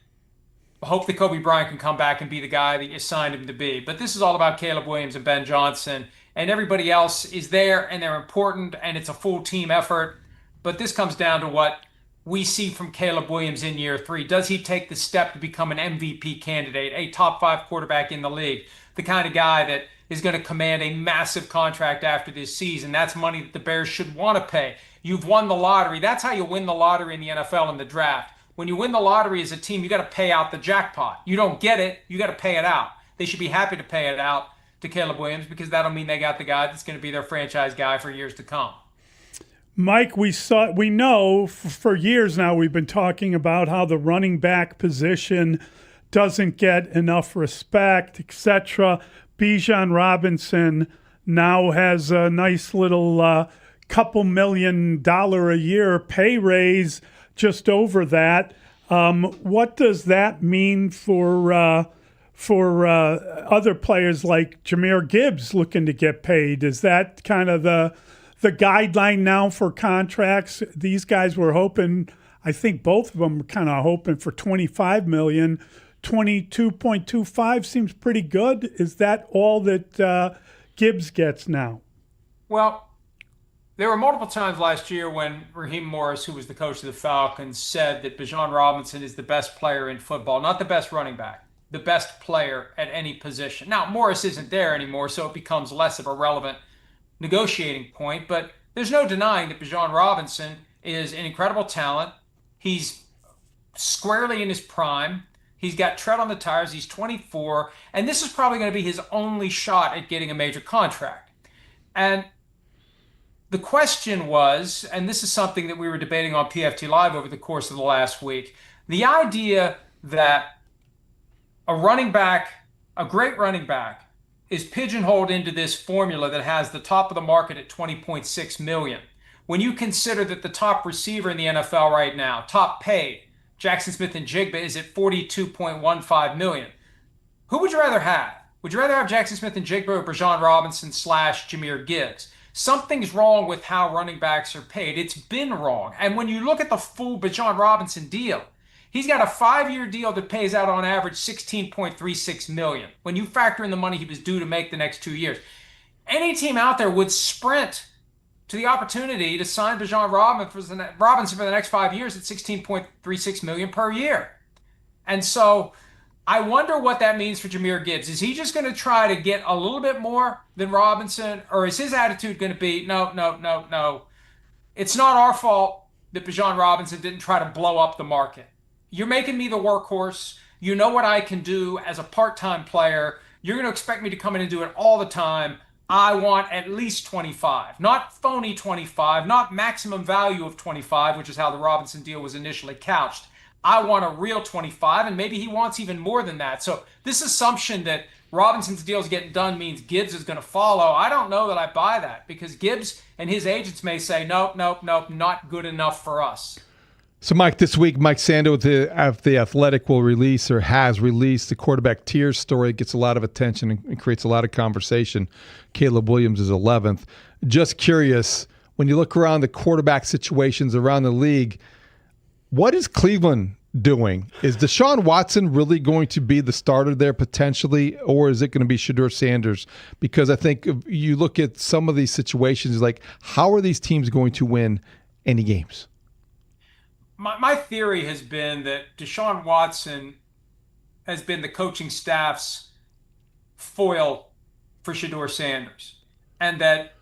hope that Kobe Bryant can come back and be the guy that you signed him to be. But this is all about Caleb Williams and Ben Johnson, and everybody else is there, and they're important, and it's a full team effort. But this comes down to what we see from Caleb Williams in year 3. Does he take the step to become an MVP candidate, a top 5 quarterback in the league, the kind of guy that is going to command a massive contract after this season? That's money that the Bears should want to pay. You've won the lottery. That's how you win the lottery in the NFL in the draft. When you win the lottery as a team, you got to pay out the jackpot. You don't get it, you got to pay it out. They should be happy to pay it out to Caleb Williams because that'll mean they got the guy that's going to be their franchise guy for years to come. Mike, we know for years now we've been talking about how the running back position doesn't get enough respect, etc. Bijan Robinson now has a nice little couple $1 million a year pay raise, just over that. What does that mean for other players like Jahmyr Gibbs looking to get paid? Is that kind of the guideline now for contracts? These guys were hoping, I think both of them were kind of hoping for $25 million. 22.25 seems pretty good. Is that all that Gibbs gets now? Well, there were multiple times last year when Rahimi Morris, who was the coach of the Falcons, said that Bijan Robinson is the best player in football, not the best running back, the best player at any position. Now, Morris isn't there anymore, so it becomes less of a relevant negotiating point, but there's no denying that Bijan Robinson is an incredible talent. He's squarely in his prime. He's got tread on the tires. He's 24, and this is probably going to be his only shot at getting a major contract. And the question was, and this is something that we were debating on PFT Live over the course of the last week, the idea that a running back, a great running back, is pigeonholed into this formula that has the top of the market at $20.6 million. When you consider that the top receiver in the NFL right now, top paid, Jackson Smith-Njigba, is at $42.15 million. Who would you rather have? Would you rather have Jackson Smith-Njigba or Bijan Robinson / Jahmyr Gibbs? Something's wrong with how running backs are paid. It's been wrong. And when you look at the full Bijan Robinson deal, he's got a 5-year deal that pays out on average $16.36 million. When you factor in the money he was due to make the next 2 years, any team out there would sprint to the opportunity to sign Bijan Robinson for the next 5 years at $16.36 million per year. And so I wonder what that means for Jahmyr Gibbs. Is he just going to try to get a little bit more than Robinson, or is his attitude going to be, no, it's not our fault that Bijan Robinson didn't try to blow up the market. You're making me the workhorse. You know what I can do as a part-time player. You're going to expect me to come in and do it all the time. I want at least 25, not phony 25, not maximum value of 25, which is how the Robinson deal was initially couched. I want a real 25, and maybe he wants even more than that. So this assumption that Robinson's deal is getting done means Gibbs is going to follow, I don't know that I buy that, because Gibbs and his agents may say, nope, not good enough for us. So, Mike, this week, Mike Sando of the Athletic will release, or has released, the quarterback tiers story. It gets a lot of attention and creates a lot of conversation. Caleb Williams is 11th. Just curious, when you look around the quarterback situations around the league, what is Cleveland doing? Is Deshaun Watson really going to be the starter there potentially, or is it going to be Shedeur Sanders? Because I think if you look at some of these situations, like, how are these teams going to win any games? My theory has been that Deshaun Watson has been the coaching staff's foil for Shedeur Sanders, and that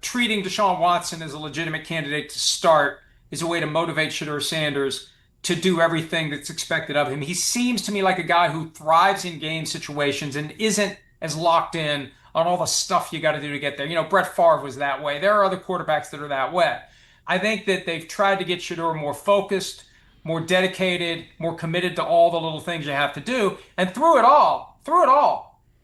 treating Deshaun Watson as a legitimate candidate to start is a way to motivate Shedeur Sanders to do everything that's expected of him. He seems to me like a guy who thrives in game situations and isn't as locked in on all the stuff you got to do to get there. You know, Brett Favre was that way. There are other quarterbacks that are that way. I think that they've tried to get Shedeur more focused, more dedicated, more committed to all the little things you have to do. And through it all,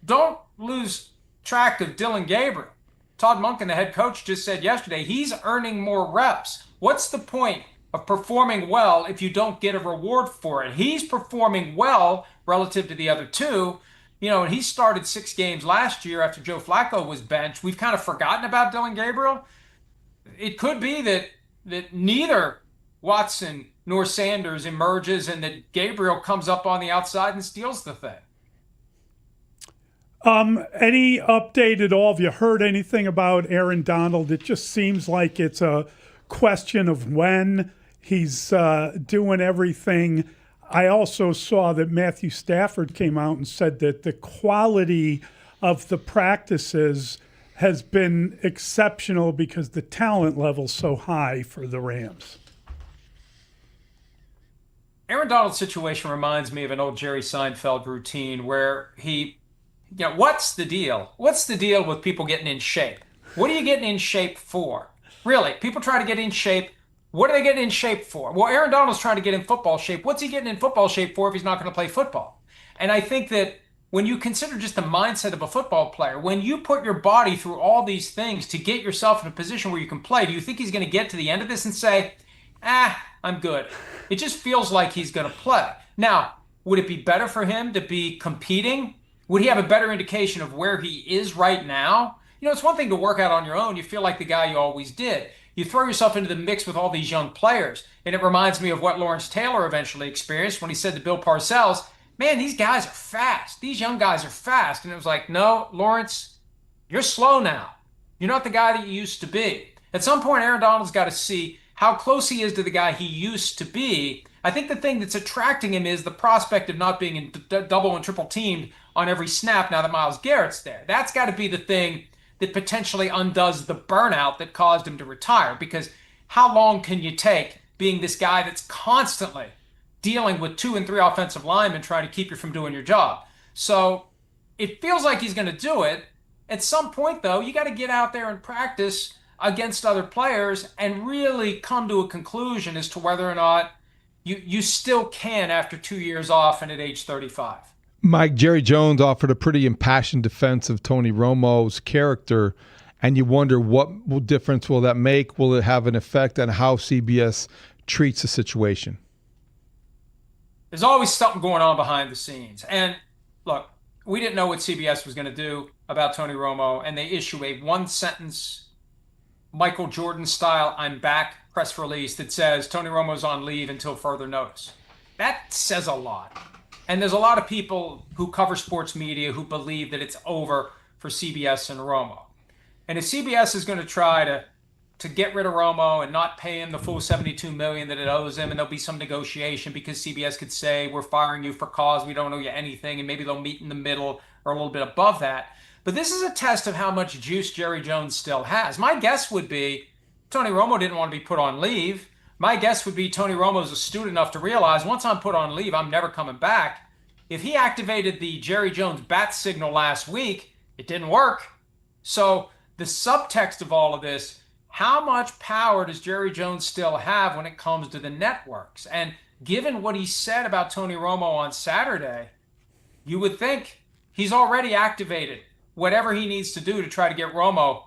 don't lose track of Dylan Gabriel. Todd Monken, the head coach, just said yesterday, he's earning more reps. What's the point of performing well if you don't get a reward for it? He's performing well relative to the other two. You know, and he started 6 games last year after Joe Flacco was benched. We've kind of forgotten about Dylan Gabriel. It could be that that neither Watson nor Sanders emerges and that Gabriel comes up on the outside and steals the thing. Any update at all? Have you heard anything about Aaron Donald? It just seems like it's a question of when. He's doing everything. I also saw that Matthew Stafford came out and said that the quality of the practices has been exceptional because the talent level's so high for the Rams. Aaron Donald's situation reminds me of an old Jerry Seinfeld routine where he, what's the deal? What's the deal with people getting in shape? What are you getting in shape for? Really, people try to get in shape. What are they getting in shape for? Well, Aaron Donald's trying to get in football shape. What's he getting in football shape for if he's not going to play football? And I think that when you consider just the mindset of a football player, when you put your body through all these things to get yourself in a position where you can play, do you think he's going to get to the end of this and say, I'm good? It just feels like he's going to play. Now, would it be better for him to be competing? Would he have a better indication of where he is right now? It's one thing to work out on your own. You feel like the guy you always did. You throw yourself into the mix with all these young players. And it reminds me of what Lawrence Taylor eventually experienced when he said to Bill Parcells, man, these guys are fast. These young guys are fast. And it was like, no, Lawrence, you're slow now. You're not the guy that you used to be. At some point, Aaron Donald's got to see how close he is to the guy he used to be. I think the thing that's attracting him is the prospect of not being in double and triple teamed on every snap now that Myles Garrett's there. That's got to be the thing that potentially undoes the burnout that caused him to retire. Because how long can you take being this guy that's constantly dealing with 2 and 3 offensive linemen trying to keep you from doing your job? So it feels like he's going to do it. At some point, though, you got to get out there and practice against other players and really come to a conclusion as to whether or not you still can after 2 years off and at age 35. Mike, Jerry Jones offered a pretty impassioned defense of Tony Romo's character, and you wonder what difference will that make? Will it have an effect on how CBS treats the situation? There's always something going on behind the scenes. And look, we didn't know what CBS was going to do about Tony Romo, and they issue a one-sentence Michael Jordan style "I'm back" press release that says Tony Romo's on leave until further notice. That says a lot. And there's a lot of people who cover sports media who believe that it's over for CBS and Romo. And if CBS is going to try to get rid of Romo and not pay him the full $72 million that it owes him, and there'll be some negotiation because CBS could say, we're firing you for cause, we don't owe you anything, and maybe they'll meet in the middle or a little bit above that. But this is a test of how much juice Jerry Jones still has. My guess would be Tony Romo didn't want to be put on leave. My guess would be Tony Romo's astute enough to realize once I'm put on leave, I'm never coming back. If he activated the Jerry Jones bat signal last week, it didn't work. So the subtext of all of this, how much power does Jerry Jones still have when it comes to the networks? And given what he said about Tony Romo on Saturday, you would think he's already activated whatever he needs to do to try to get Romo,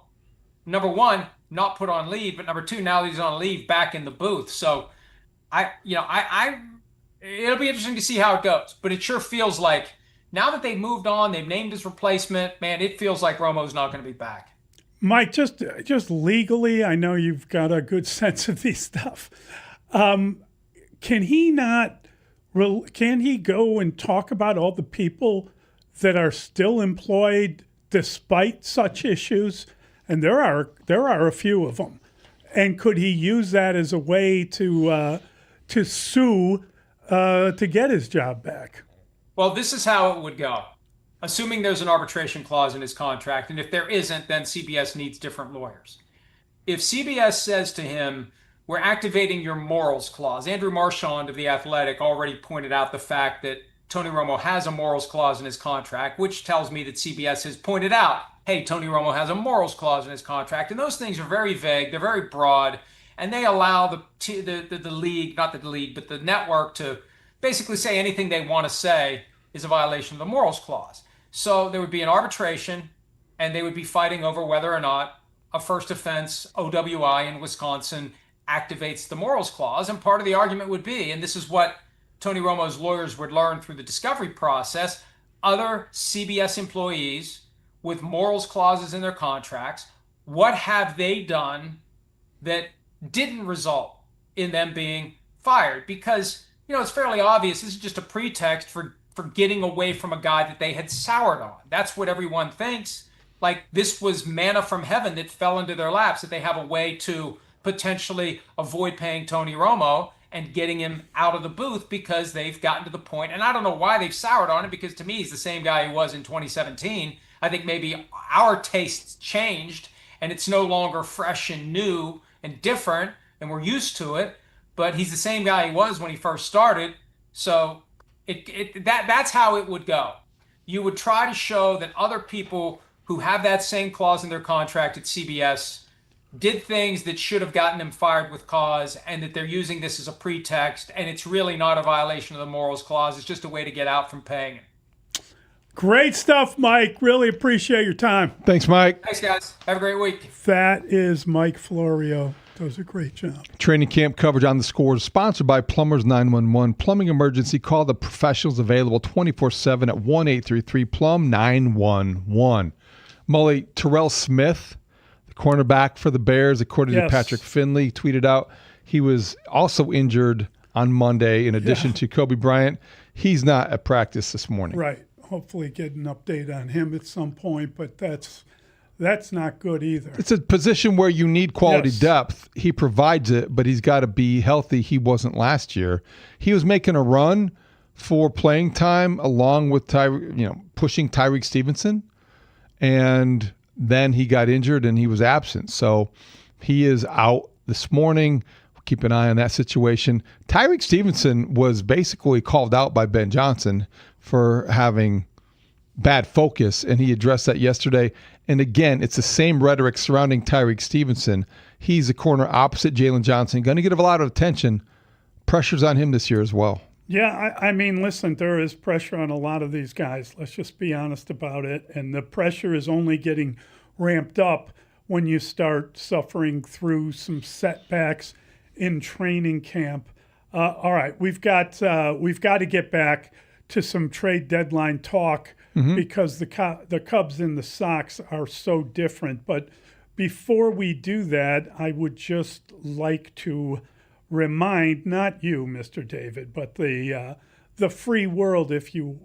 number one, not put on leave, but number two, now that he's on leave, back in the booth. So it'll be interesting to see how it goes. But it sure feels like now that they've moved on, they've named his replacement, man, it feels like Romo's not going to be back. Mike, just legally, I know you've got a good sense of these stuff. Can he go and talk about all the people that are still employed despite such issues? And there are a few of them. And could he use that as a way to sue to get his job back? Well, this is how it would go. Assuming there's an arbitration clause in his contract, and if there isn't, then CBS needs different lawyers. If CBS says to him, we're activating your morals clause, Andrew Marchand of The Athletic already pointed out the fact that Tony Romo has a morals clause in his contract, which tells me that CBS has pointed out, hey, Tony Romo has a morals clause in his contract. And those things are very vague, they're very broad, and they allow the league, not the league, but the network to basically say anything they want to say is a violation of the morals clause. So there would be an arbitration, and they would be fighting over whether or not a first offense OWI in Wisconsin activates the morals clause. And part of the argument would be, and this is what Tony Romo's lawyers would learn through the discovery process, other CBS employees with morals clauses in their contracts, what have they done that didn't result in them being fired because, it's fairly obvious this is just a pretext for getting away from a guy that they had soured on. That's what everyone thinks. Like this was manna from heaven that fell into their laps, that they have a way to potentially avoid paying Tony Romo and getting him out of the booth because they've gotten to the point, and I don't know why they've soured on it because to me he's the same guy he was in 2017. I think maybe our tastes changed and it's no longer fresh and new and different and we're used to it, but he's the same guy he was when he first started. So that's how it would go. You would try to show that other people who have that same clause in their contract at CBS did things that should have gotten them fired with cause and that they're using this as a pretext and it's really not a violation of the morals clause. It's just a way to get out from paying it. Great stuff, Mike. Really appreciate your time. Thanks, Mike. Thanks, guys. Have a great week. That is Mike Florio. Does a great job. Training camp coverage on the Score is sponsored by Plumbers 911. Plumbing emergency, call the professionals available 24/7 at 1-833-PLUM-911. Mully, Terrell Smith, the cornerback for the Bears, according to Patrick Finley, tweeted out he was also injured on Monday in addition to Kobe Bryant. He's not at practice this morning. Right. Hopefully get an update on him at some point, but that's not good either. It's a position where you need quality depth. He provides it, but he's got to be healthy. He wasn't last year. He was making a run for playing time along with pushing Tyreek Stevenson, and then he got injured and he was absent. So he is out this morning. Keep an eye on that situation. Tyreek Stevenson was basically called out by Ben Johnson for having bad focus, and he addressed that yesterday. And again, it's the same rhetoric surrounding Tyreek Stevenson. He's a corner opposite Jalen Johnson. Going to get a lot of attention. Pressure's on him this year as well. Yeah, I mean, listen, there is pressure on a lot of these guys. Let's just be honest about it. And the pressure is only getting ramped up when you start suffering through some setbacks in training camp. All right, we've got to get back to some trade deadline talk because the Cubs and the Sox are so different. But before we do that, I would just like to remind, not you, Mr. David, but the free world, if you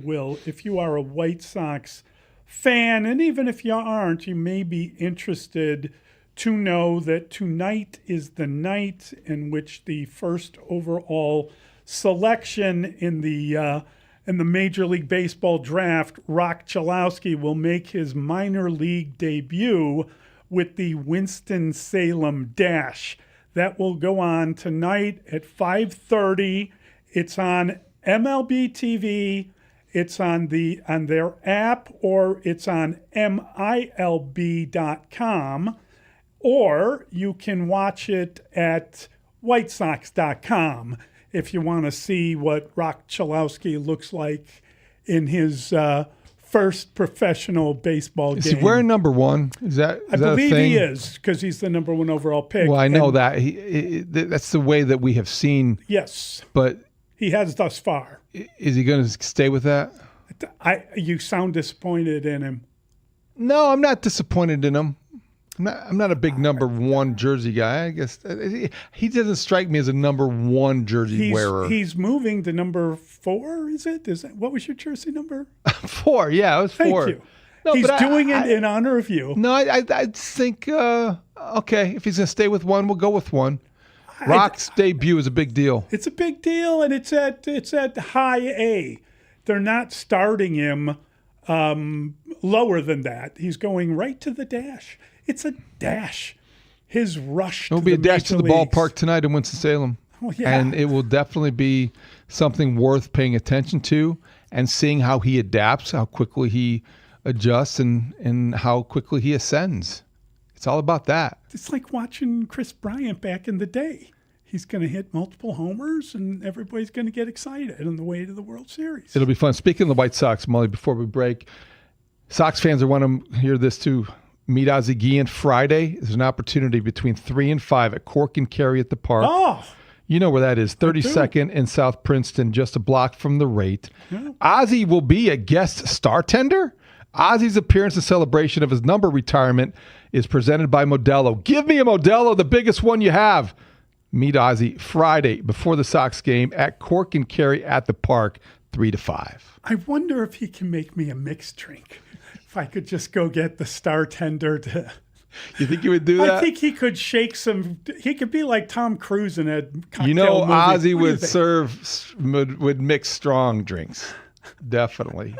will, if you are a White Sox fan, and even if you aren't, you may be interested to know that tonight is the night in which the first overall selection in the Major League Baseball draft, Rock Chalowski, will make his minor league debut with the Winston-Salem Dash. That will go on tonight at 5:30. It's on MLB TV. It's on their app, or it's on MILB.com, or you can watch it at WhiteSox.com if you want to see what Rock Chalowski looks like in his first professional baseball game. Is he wearing number 1? Is that I believe a thing? he is, because he's the number 1 overall pick. Well, I know that. That's the way that we have seen. Yes. But he has thus far. Is he going to stay with that? You sound disappointed in him. No, I'm not disappointed in him. I'm not a big number 1 jersey guy. I guess he doesn't strike me as a number 1 jersey wearer. He's moving to number 4. Is it? What was your jersey number? 4. Yeah, it was 4. Thank you. No, he's doing it in honor of you. No, I think okay. If he's going to stay with 1, we'll go with 1. Rock's debut is a big deal. It's a big deal, and it's at high A. They're not starting him lower than that. He's going right to the dash. It's a dash. His rush. It'll be a dash to the ballpark tonight in Winston-Salem. Oh, yeah. And it will definitely be something worth paying attention to and seeing how he adapts, how quickly he adjusts, and how quickly he ascends. It's all about that. It's like watching Chris Bryant back in the day. He's going to hit multiple homers, and everybody's going to get excited on the way to the World Series. It'll be fun. Speaking of the White Sox, Mully, before we break, Sox fans are want to hear this too. Meet Ozzie Guillen Friday. There's an opportunity between 3 and 5 at Cork and Kerry at the park. Oh! You know where that is, 32nd in South Princeton, just a block from the rate. Yeah. Ozzie will be a guest star tender Ozzy's appearance and celebration of his number retirement is presented by Modelo. Give me a Modelo, the biggest one you have. Meet Ozzy Friday before the Sox game at Cork and Kerry at the Park, 3 to 5. I wonder if he can make me a mixed drink. If I could just go get the star tender to... You think he would do that? I think he could shake some... He could be like Tom Cruise in a cocktail You know, movie. Ozzy What would mix strong drinks. Definitely.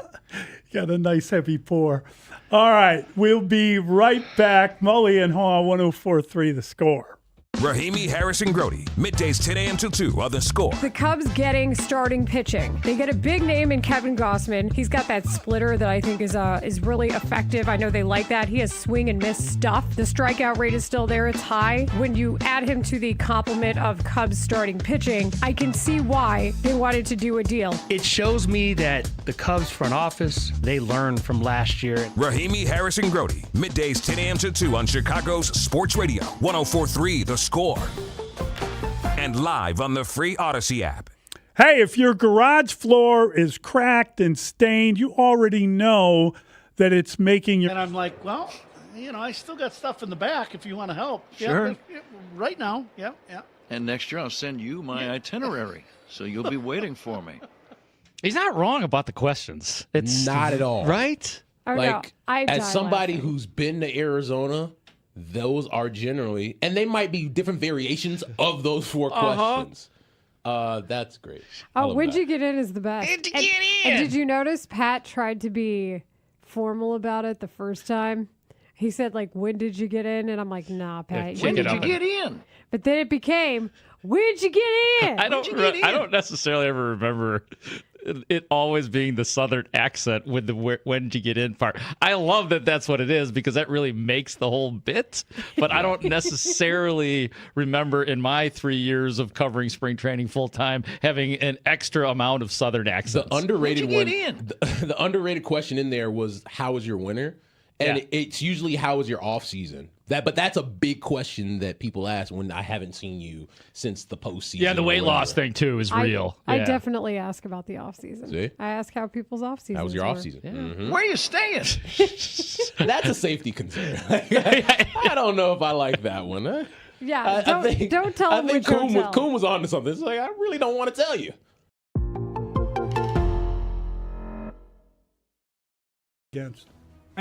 Got a nice heavy pour. All right, we'll be right back. Mully and Haugh, 104.3 The Score. Rahimi, Harris, and Grote. Middays 10 a.m. till 2 on The Score. The Cubs getting starting pitching. They get a big name in Kevin Gausman. He's got that splitter that I think is really effective. I know they like that. He has swing and miss stuff. The strikeout rate is still there. It's high. When you add him to the complement of Cubs starting pitching, I can see why they wanted to do a deal. It shows me that the Cubs front office, they learned from last year. Rahimi, Harris, and Grote. Middays 10 a.m. till 2 on Chicago's Sports Radio. 104.3 The Score. And live on the free Odyssey app. Hey, if your garage floor is cracked and stained, you already know that it's making your... And I'm like, well, I still got stuff in the back if you want to help. Sure. Yeah, right now. Yeah. And next year I'll send you my itinerary, so you'll be waiting for me. He's not wrong about the questions. It's not at all. Right? As somebody who's been to Arizona, those are generally, and they might be different variations of those four questions. That's great. When'd you get in is the best. And did you notice Pat tried to be formal about it the first time? He said, when did you get in? And I'm like, nah, Pat. When did you get in? But then it became, when'd you get in? I don't necessarily ever remember it always being the Southern accent with the when did you get in part. I love that that's what it is because that really makes the whole bit. But I don't necessarily remember in my 3 years of covering spring training full time having an extra amount of Southern accents. The underrated When'd you get in? The underrated question in there was, how was your winter? And it's usually, how was your off season? But that's a big question that people ask when I haven't seen you since the postseason. Yeah, the weight loss thing too is real. I definitely ask about the off season. See? I ask how people's off season. How was your off season? Yeah. Mm-hmm. Where are you staying? That's a safety concern. I don't know if I like that one. Huh? Yeah, don't tell him. I think Coon was on to something. It's like, I really don't want to tell you.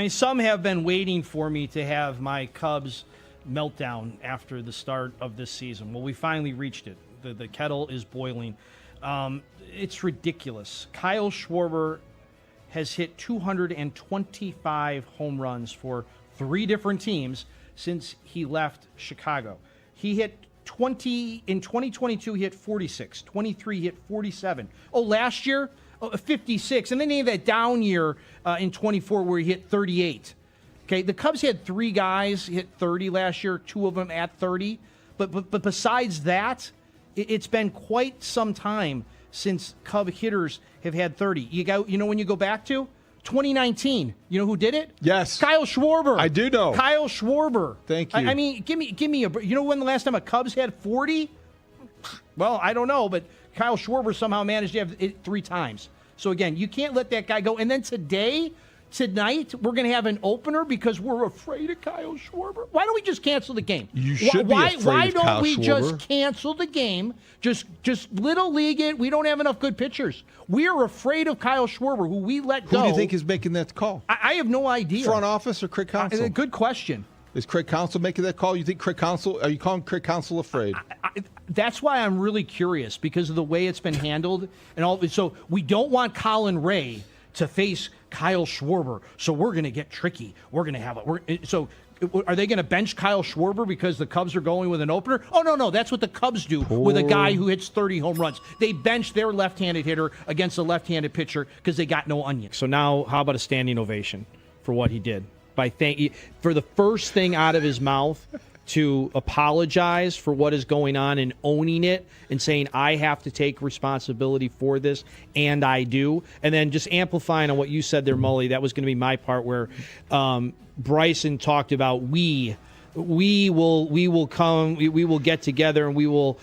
Some have been waiting for me to have my Cubs meltdown after the start of this season. Well, we finally reached it. The kettle is boiling. It's ridiculous. Kyle Schwarber has hit 225 home runs for 3 different teams since he left Chicago. He hit 20 in 2022. He hit 46. 23. He hit 47. Last year, 56. And then he had that down year in 24 where he hit 38. Okay, the Cubs had 3 guys hit 30 last year, 2 of them at 30. But besides that, it's been quite some time since Cub hitters have had 30. You know when you go back to 2019. You know who did it? Yes, Kyle Schwarber. I do know Kyle Schwarber. Thank you. I mean, give me a. You know when the last time a Cubs had 40? Well, I don't know, but Kyle Schwarber somehow managed to have it 3 times. So again, you can't let that guy go. And then tonight, we're going to have an opener because we're afraid of Kyle Schwarber. Why don't we just cancel the game? You should be afraid of Kyle Why don't we Schwarber. just cancel the game? Just little league it. We don't have enough good pitchers. We are afraid of Kyle Schwarber, who we let go. Who do you think is making that call? I have no idea. Front office or Craig Counsell? Good question. Is Craig Counsell making that call? You think Craig Counsell? Are you calling Craig Counsell afraid? That's why I'm really curious because of the way it's been handled and all. So we don't want Colin Ray to face Kyle Schwarber. So we're going to get tricky. We're going to have it. So are they going to bench Kyle Schwarber because the Cubs are going with an opener? Oh, no. That's what the Cubs do with a guy who hits 30 home runs. They bench their left-handed hitter against a left-handed pitcher because they got no onion. So now how about a standing ovation for what he did? For the first thing out of his mouth to apologize for what is going on and owning it and saying, I have to take responsibility for this, and I do. And then just amplifying on what you said there, Mully, that was going to be my part where Bryson talked about we will come, we will get together and we will,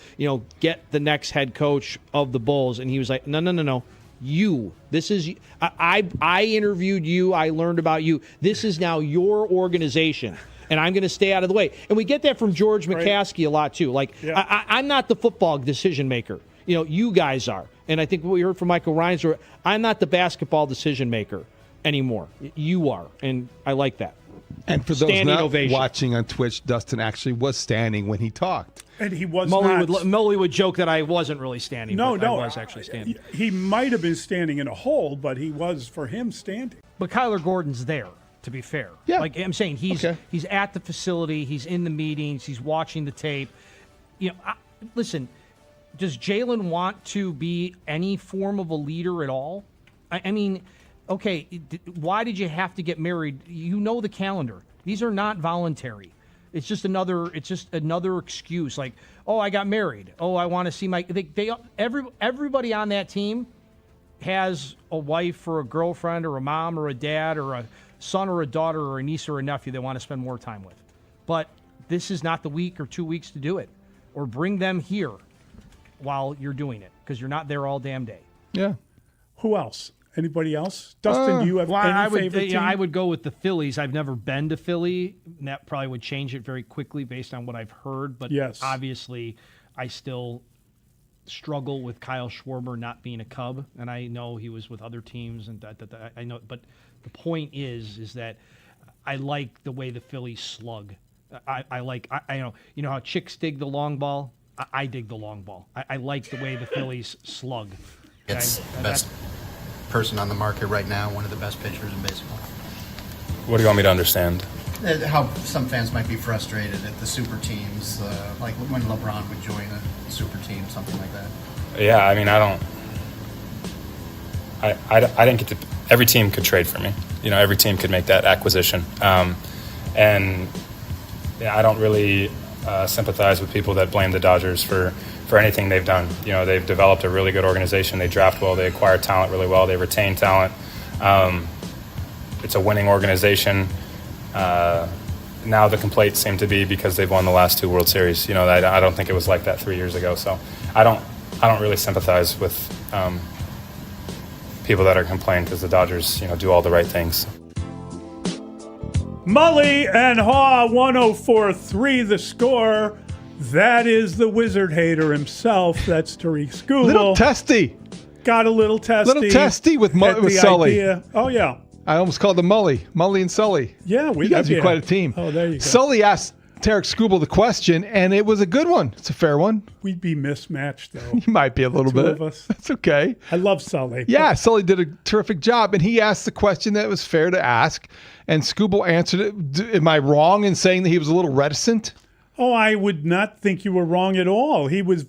get the next head coach of the Bulls. And he was like, no. you. This is I interviewed you. I learned about you. This is now your organization, and I'm going to stay out of the way. And we get that from George McCaskey a lot too. Like I'm not the football decision maker. You guys are. And I think what we heard from Michael Ryan's, I'm not the basketball decision maker anymore. You are, and I like that. And for those Standing not ovation. watching on Twitch, Dustin actually was standing when he talked. And he was Mully would joke that I wasn't really standing. No, but I was actually standing. He might have been standing in a hold, but he was, for him, standing. But Kyler Gordon's there, to be fair. Yeah. Like I'm saying, he's at the facility, he's in the meetings, he's watching the tape. Listen, does Jalen want to be any form of a leader at all? I mean, okay, why did you have to get married? You know the calendar. These are not voluntary. It's just another excuse. Like, oh, I got married. Oh, I want to see my. Everybody on that team has a wife or a girlfriend or a mom or a dad or a son or a daughter or a niece or a nephew they want to spend more time with. But this is not the week or 2 weeks to do it, or bring them here while you're doing it, because you're not there all damn day. Yeah. Who else? Anybody else? Dustin, do you have any favorite team? I would go with the Phillies. I've never been to Philly. And that probably would change it very quickly based on what I've heard. But obviously, I still struggle with Kyle Schwarber not being a Cub. And I know he was with other teams. And I know. But the point is that I like the way the Phillies slug. I know. You know how chicks dig the long ball? I dig the long ball. I like the way the Phillies slug. It's the best person on the market right now, one of the best pitchers in baseball. What do you want me to understand? How some fans might be frustrated at the super teams, like when LeBron would join a super team, something like that. Yeah, I mean, I didn't get to. Every team could trade for me. Every team could make that acquisition. And I don't really sympathize with people that blame the Dodgers for anything they've done. They've developed a really good organization. They draft well. They acquire talent really well. They retain talent. It's a winning organization. Now the complaints seem to be because they've won the last 2 World Series. I don't think it was like that 3 years ago. So I don't really sympathize with people that are complaining because the Dodgers, do all the right things. Mully and Haugh, 104.3 The Score. That is the wizard hater himself. That's Tariq Skubal. Little testy. Got a little testy. Little testy with Sully. Idea. Oh, yeah. I almost called them Mully and Sully. Yeah, you guys be quite a team. Oh, there you go. Sully asked Tariq Skubal the question, and it was a good one. It's a fair one. We'd be mismatched, though. You might be a little bit. Of us. That's okay. I love Sully. Yeah, Sully did a terrific job, and he asked the question that was fair to ask, and Skubal answered it. Am I wrong in saying that he was a little reticent? Oh, I would not think you were wrong at all. He's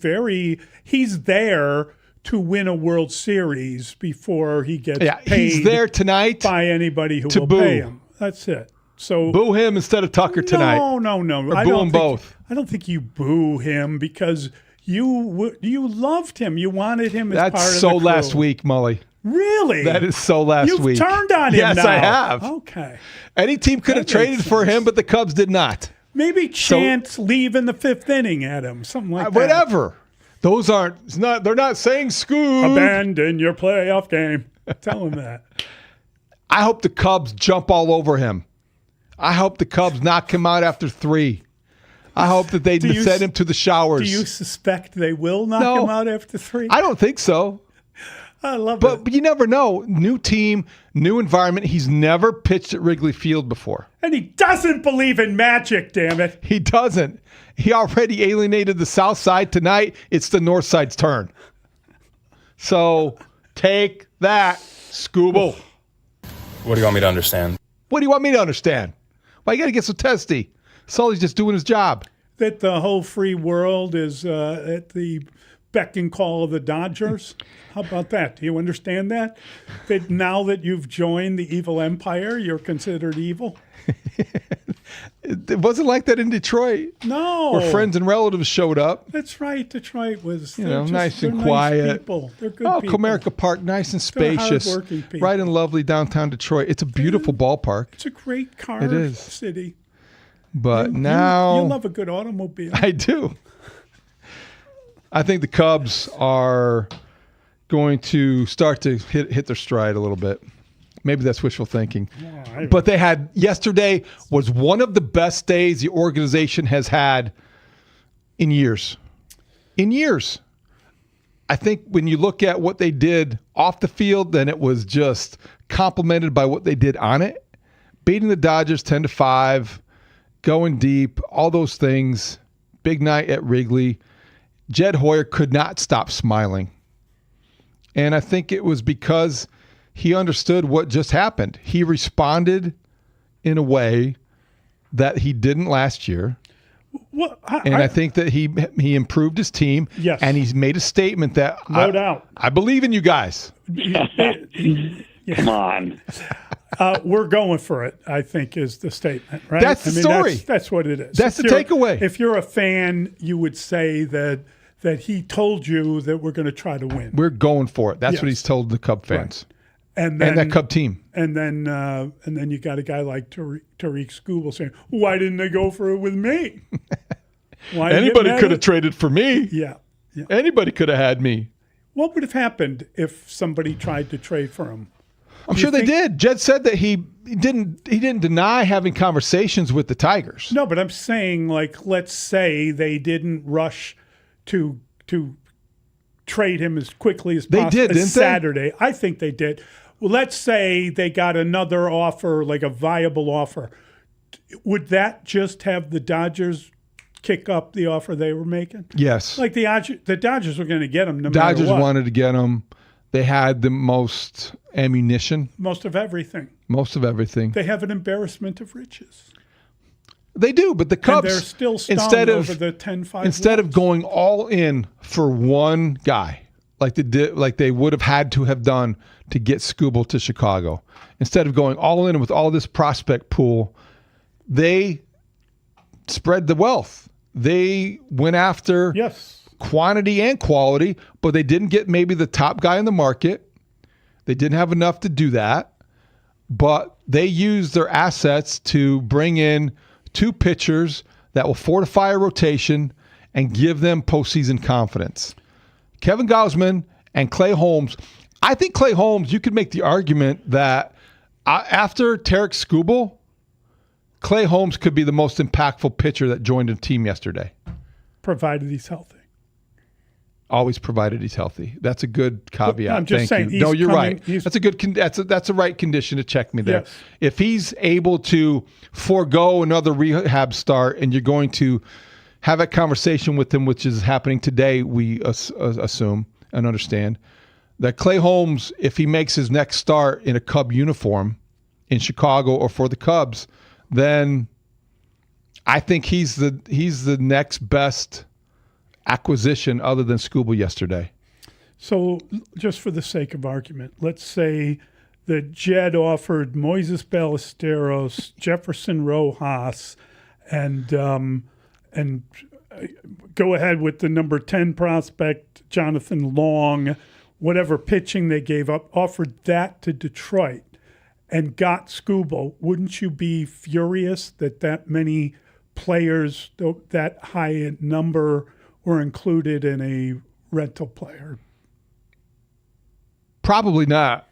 there to win a World Series before he gets paid. He's there tonight by anybody who will pay him. That's it. So boo him instead of Tucker tonight. No. Or boo them both. I don't think you boo him because you loved him. You wanted him as part of the crew. That's so last week, Mully. Really? That is so last week. You've turned on him now. Yes, I have. Okay. Any team could have traded for him, but the Cubs did not. Maybe chance leave in the 5th inning at him, something like that. Whatever. Those aren't. They're not saying Scoob. Abandon your playoff game. Tell him that. I hope the Cubs jump all over him. I hope the Cubs knock him out after 3. I hope that they send him to the showers. Do you suspect they will knock him out after 3? I don't think so. I love it. But you never know. New team, new environment. He's never pitched at Wrigley Field before. And he doesn't believe in magic, damn it. He doesn't. He already alienated the South Side. Tonight, it's the North Side's turn. So take that, Skubal. What do you want me to understand? What do you want me to understand? Why you got to get so testy? Sully's just doing his job. That the whole free world is at the beck and call of the Dodgers. How about that? Do you understand that? That now that you've joined the evil empire, you're considered evil? It wasn't like that in Detroit. No. Where friends and relatives showed up. That's right. Detroit was nice and quiet. Nice people. They're good people. Comerica Park, nice and spacious. Hardworking people. Right in lovely downtown Detroit. It's a beautiful ballpark. It's a great car city. But now... You love a good automobile. I do. I think the Cubs are going to start to hit their stride a little bit. Maybe that's wishful thinking. But they had yesterday was one of the best days the organization has had in years. In years. I think when you look at what they did off the field, then it was just complemented by what they did on it. Beating the Dodgers 10-5, going deep, all those things. Big night at Wrigley. Jed Hoyer could not stop smiling. And I think it was because he understood what just happened. He responded in a way that he didn't last year. Well, I think that he improved his team. Yes. And he's made a statement that No doubt. I believe in you guys. Come on. We're going for it, I think, is the statement, right? That's the story. That's what it is. That's the takeaway. If you're a fan, you would say that he told you that we're going to try to win. We're going for it. That's Yes. what he's told the Cub fans. Right. And that Cub team. And then you got a guy like Tariq Skubal saying, "Why didn't they go for it with me? Why Anybody could have traded for me. Yeah. Anybody could have had me. What would have happened if somebody tried to trade for him? I'm sure they did. Jed said that he didn't deny having conversations with the Tigers. No, but I'm saying, like, let's say they didn't rush to trade him as quickly as possible. They did, didn't they? Saturday. I think they did. Well, let's say they got another offer, like a viable offer. Would that just have the Dodgers kick up the offer they were making? Yes. Like the Dodgers were going to get him no Dodgers matter what. wanted to get him. They had the most ammunition. Most of everything. They They have an embarrassment of riches. They do, but the Cubs, And they're still stung instead over the 10-5 instead of going all in for one guy, like they would have had to have done to get Skubal to Chicago, instead of going all in with all this prospect pool, they spread the wealth. They went after quantity and quality, but they didn't get maybe the top guy in the market. They didn't have enough to do that, but they used their assets to bring in two pitchers that will fortify a rotation and give them postseason confidence. Kevin Gausman and Clay Holmes. I think Clay Holmes, you could make the argument that after Tarek Skubal, Clay Holmes could be the most impactful pitcher that joined a team yesterday. Provided he's healthy. Always provided he's healthy. That's a good caveat. I'm just Thank saying. you. No, you're right. He's- That's a good. That's a right condition to check me there. Yes. If he's able to forego another rehab start, and you're going to have a conversation with him, which is happening today, we assume and understand that Clay Holmes, if he makes his next start in a Cub uniform in Chicago or for the Cubs, then I think he's the next best acquisition other than Skubal yesterday. So just for the sake of argument, let's say that Jed offered Moises Ballesteros, Jefferson Rojas, and go ahead with the number 10 prospect, Jonathan Long, whatever pitching they gave up, offered that to Detroit and got Skubal. Wouldn't you be furious that many players, that high a number, were included in a rental player? Probably not.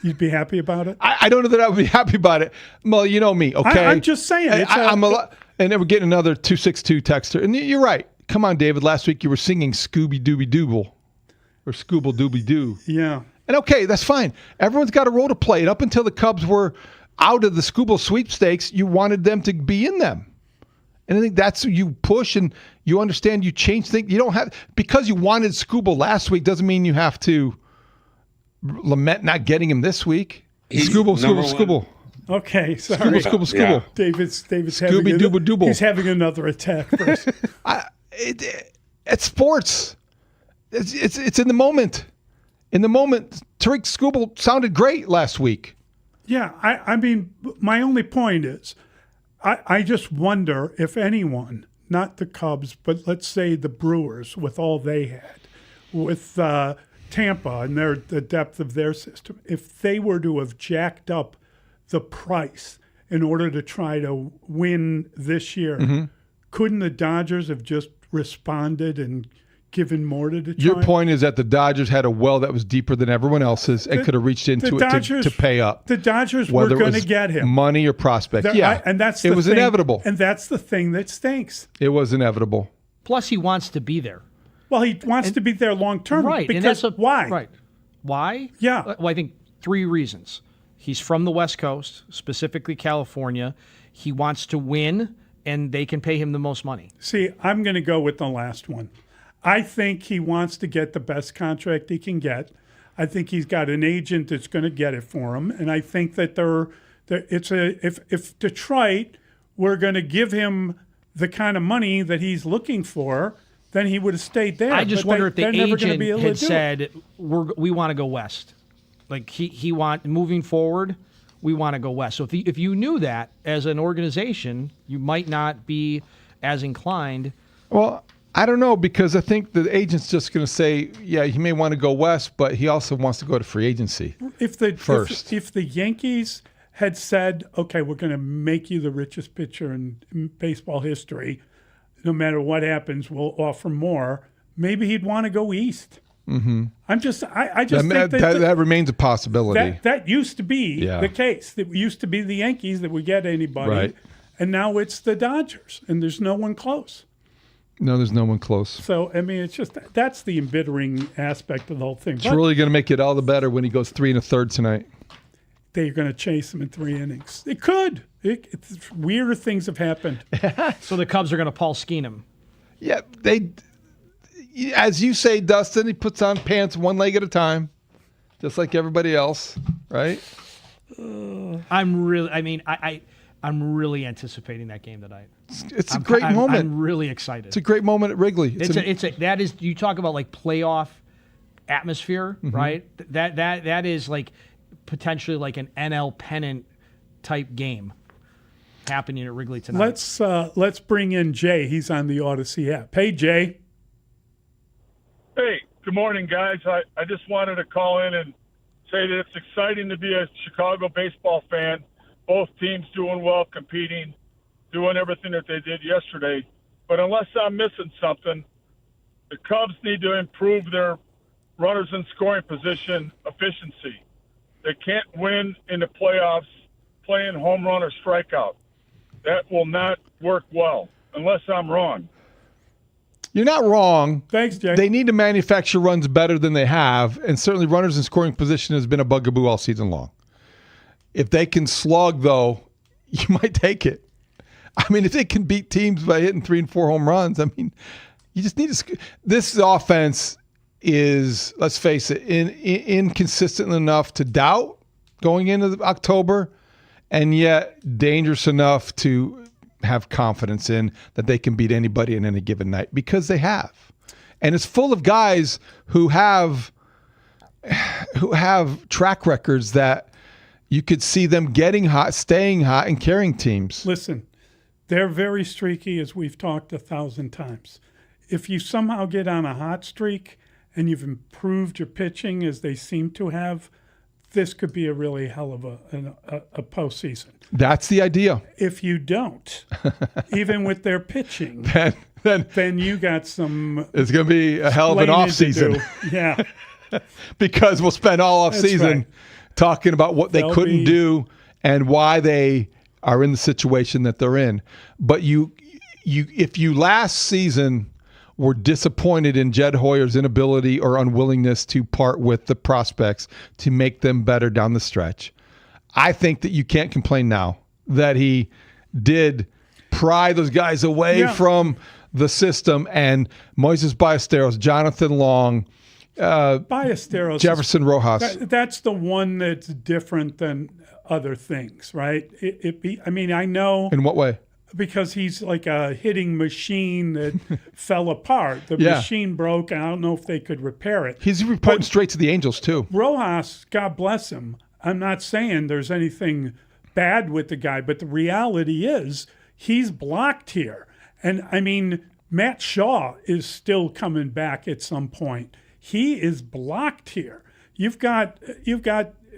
You'd be happy about it? I don't know that I would be happy about it. Well, you know me, okay? I'm just saying. And then we're getting another 262 texter. And you're right. Come on, David. Last week you were singing Scooby Dooby Dooble or Scooble Dooby Doo. Yeah. And okay, that's fine. Everyone's got a role to play. And up until the Cubs were out of the Scooble sweepstakes, you wanted them to be in them. And I think that's you push and you understand, you change things. You don't have, because you wanted Skubal last week doesn't mean you have to lament not getting him this week. Skubal. Okay, sorry. Skubal. Yeah. David's Scooby-Dooba-Dooble. He's having another attack. It's sports. It's in the moment. In the moment, Tariq Skubal sounded great last week. Yeah, I mean, my only point is, I just wonder if anyone, not the Cubs, but let's say the Brewers, with all they had, with Tampa and the depth of their system, if they were to have jacked up the price in order to try to win this year, couldn't the Dodgers have just responded and given more to Detroit. Your point is that the Dodgers had a well that was deeper than everyone else's and could have reached into it to pay up. The Dodgers were going to get him. Money or prospect. And that's it was inevitable. And that's the thing that stinks. It was inevitable. Plus, he wants to be there. Well, he wants to be there long term. Right. Because why? Right. Why? Yeah. Well, I think 3 reasons. He's from the West Coast, specifically California. He wants to win, and they can pay him the most money. See, I'm going to go with the last one. I think he wants to get the best contract he can get. I think he's got an agent that's going to get it for him, and I think that if Detroit were going to give him the kind of money that he's looking for, then he would have stayed there. I just wonder if the agent had said, "We want to go west." Like he moving forward, we want to go west. So if you knew that as an organization, you might not be as inclined. Well, I don't know, because I think the agent's just going to say, yeah, he may want to go west, but he also wants to go to free agency if the Yankees had said, okay, we're going to make you the richest pitcher in baseball history, no matter what happens, we'll offer more, maybe he'd want to go east. Mm-hmm. I just think that remains a possibility. That used to be the case. It used to be the Yankees that would get anybody, right. And now it's the Dodgers, and there's no one close. No, there's no one close. So, I mean, it's just that's the embittering aspect of the whole thing. It's really going to make it all the better when he goes 3 1/3 tonight. They're going to chase him in 3 innings. It could. Weirder things have happened. So the Cubs are going to Paul Skeene him. Yeah, as you say, Dustin, he puts on pants one leg at a time, just like everybody else, right? I'm really anticipating that game tonight. It's a great moment. I'm really excited. It's a great moment at Wrigley. That is, you talk about like playoff atmosphere, Mm-hmm. right? That is like potentially like an NL pennant type game happening at Wrigley tonight. Let's bring in Jay. He's on the Odyssey app. Hey, Jay. Hey, good morning, guys. I just wanted to call in and say that it's exciting to be a Chicago baseball fan. Both teams doing well, competing, doing everything that they did yesterday. But unless I'm missing something, the Cubs need to improve their runners in scoring position efficiency. They can't win in the playoffs playing home run or strikeout. That will not work well, unless I'm wrong. You're not wrong. Thanks, Jay. They need to manufacture runs better than they have, and certainly runners in scoring position has been a bugaboo all season long. If they can slug, though, you might take it. I mean, if they can beat teams by hitting 3 and 4 home runs, I mean, you just need to. This offense is, let's face it, inconsistent enough to doubt going into October, and yet dangerous enough to have confidence in that they can beat anybody in any given night, because they have. And it's full of guys who have track records that you could see them getting hot, staying hot, and carrying teams. Listen, they're very streaky, as we've talked 1,000 times. If you somehow get on a hot streak and you've improved your pitching as they seem to have, this could be a really hell of a postseason. That's the idea. If you don't, even with their pitching, then you got some. It's going to be a hell of an offseason. Yeah. Because we'll spend all offseason talking about what they couldn't do and why they are in the situation that they're in. But if you last season were disappointed in Jed Hoyer's inability or unwillingness to part with the prospects to make them better down the stretch, I think that you can't complain now that he did pry those guys away from the system. And Moises Ballesteros, Jonathan Long, Ballesteros, Jefferson Rojas. That's the one that's different than other things, right? I know. In what way? Because he's like a hitting machine that fell apart. The machine broke. I don't know if they could repair it. He's reporting straight to the Angels, too. Rojas, God bless him. I'm not saying there's anything bad with the guy, but the reality is he's blocked here. And, I mean, Matt Shaw is still coming back at some point. He is blocked here. You've got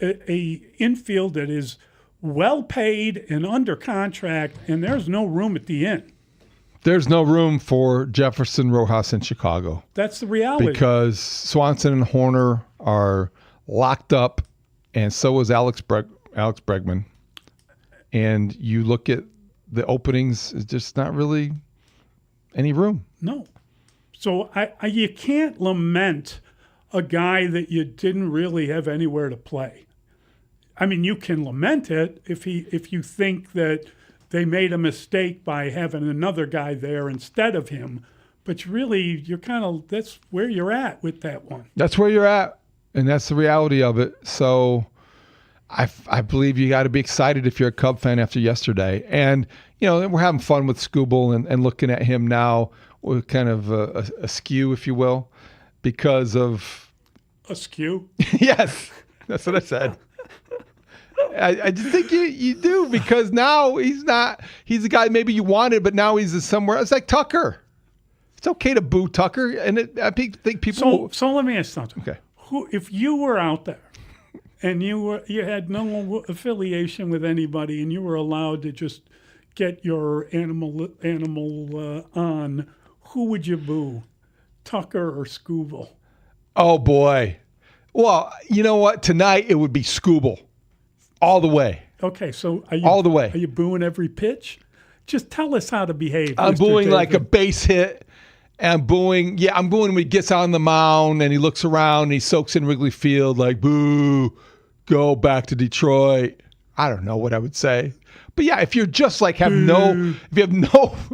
a infield that is well paid and under contract, and there's no room at the end. There's no room for Jefferson, Rojas in Chicago. That's the reality. Because Swanson and Horner are locked up, and so is Alex Bregman. And you look at the openings, it's just not really any room. No. So you can't lament a guy that you didn't really have anywhere to play. I mean, you can lament it if you think that they made a mistake by having another guy there instead of him. But that's where you're at with that one. That's where you're at, and that's the reality of it. So I believe you got to be excited if you're a Cub fan after yesterday. And, we're having fun with Scooble and looking at him now with kind of a skew, if you will, because of... A skew? Yes, that's what I said. I just think you do, because now he's a guy maybe you wanted, but now he's somewhere. It's like Tucker. It's okay to boo Tucker, and I think people... So let me ask something. Okay. If you were out there and you had no affiliation with anybody and you were allowed to just get your animal on, who would you boo? Tucker or Scooble? Oh, boy. Well, you know what? Tonight it would be Scooble. All the way. Okay, so all the way. Are you booing every pitch? Just tell us how to behave. I'm Mr. booing David. like a base hit. And I'm booing when he gets on the mound and he looks around and he soaks in Wrigley Field like, boo, go back to Detroit. I don't know what I would say. But yeah, if you're just like if you have no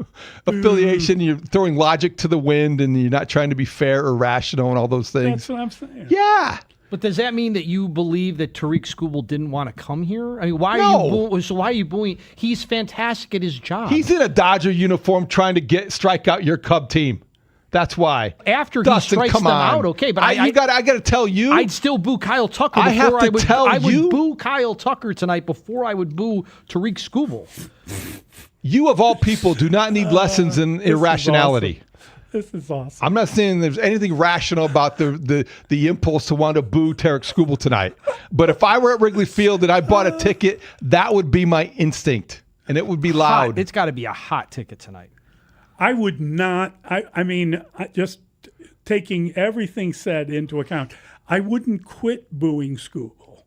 affiliation, you're throwing logic to the wind and you're not trying to be fair or rational and all those things. That's what I'm saying. Yeah. But does that mean that you believe that Tariq Skubal didn't want to come here? I mean, why are you booing? He's fantastic at his job. He's in a Dodger uniform trying to strike out your Cub team. That's why. After Dustin, he strikes them out, okay. But I got to tell you. I'd still boo Kyle Tucker. I would boo Kyle Tucker tonight before I would boo Tariq Skubal. You, of all people, do not need lessons in irrationality. This is awesome. I'm not saying there's anything rational about the impulse to want to boo Tariq Skubal tonight. But if I were at Wrigley Field and I bought a ticket, that would be my instinct. And it would be loud. It's got to be a hot ticket tonight. I would not. I mean, just taking everything said into account, I wouldn't quit booing Scooble,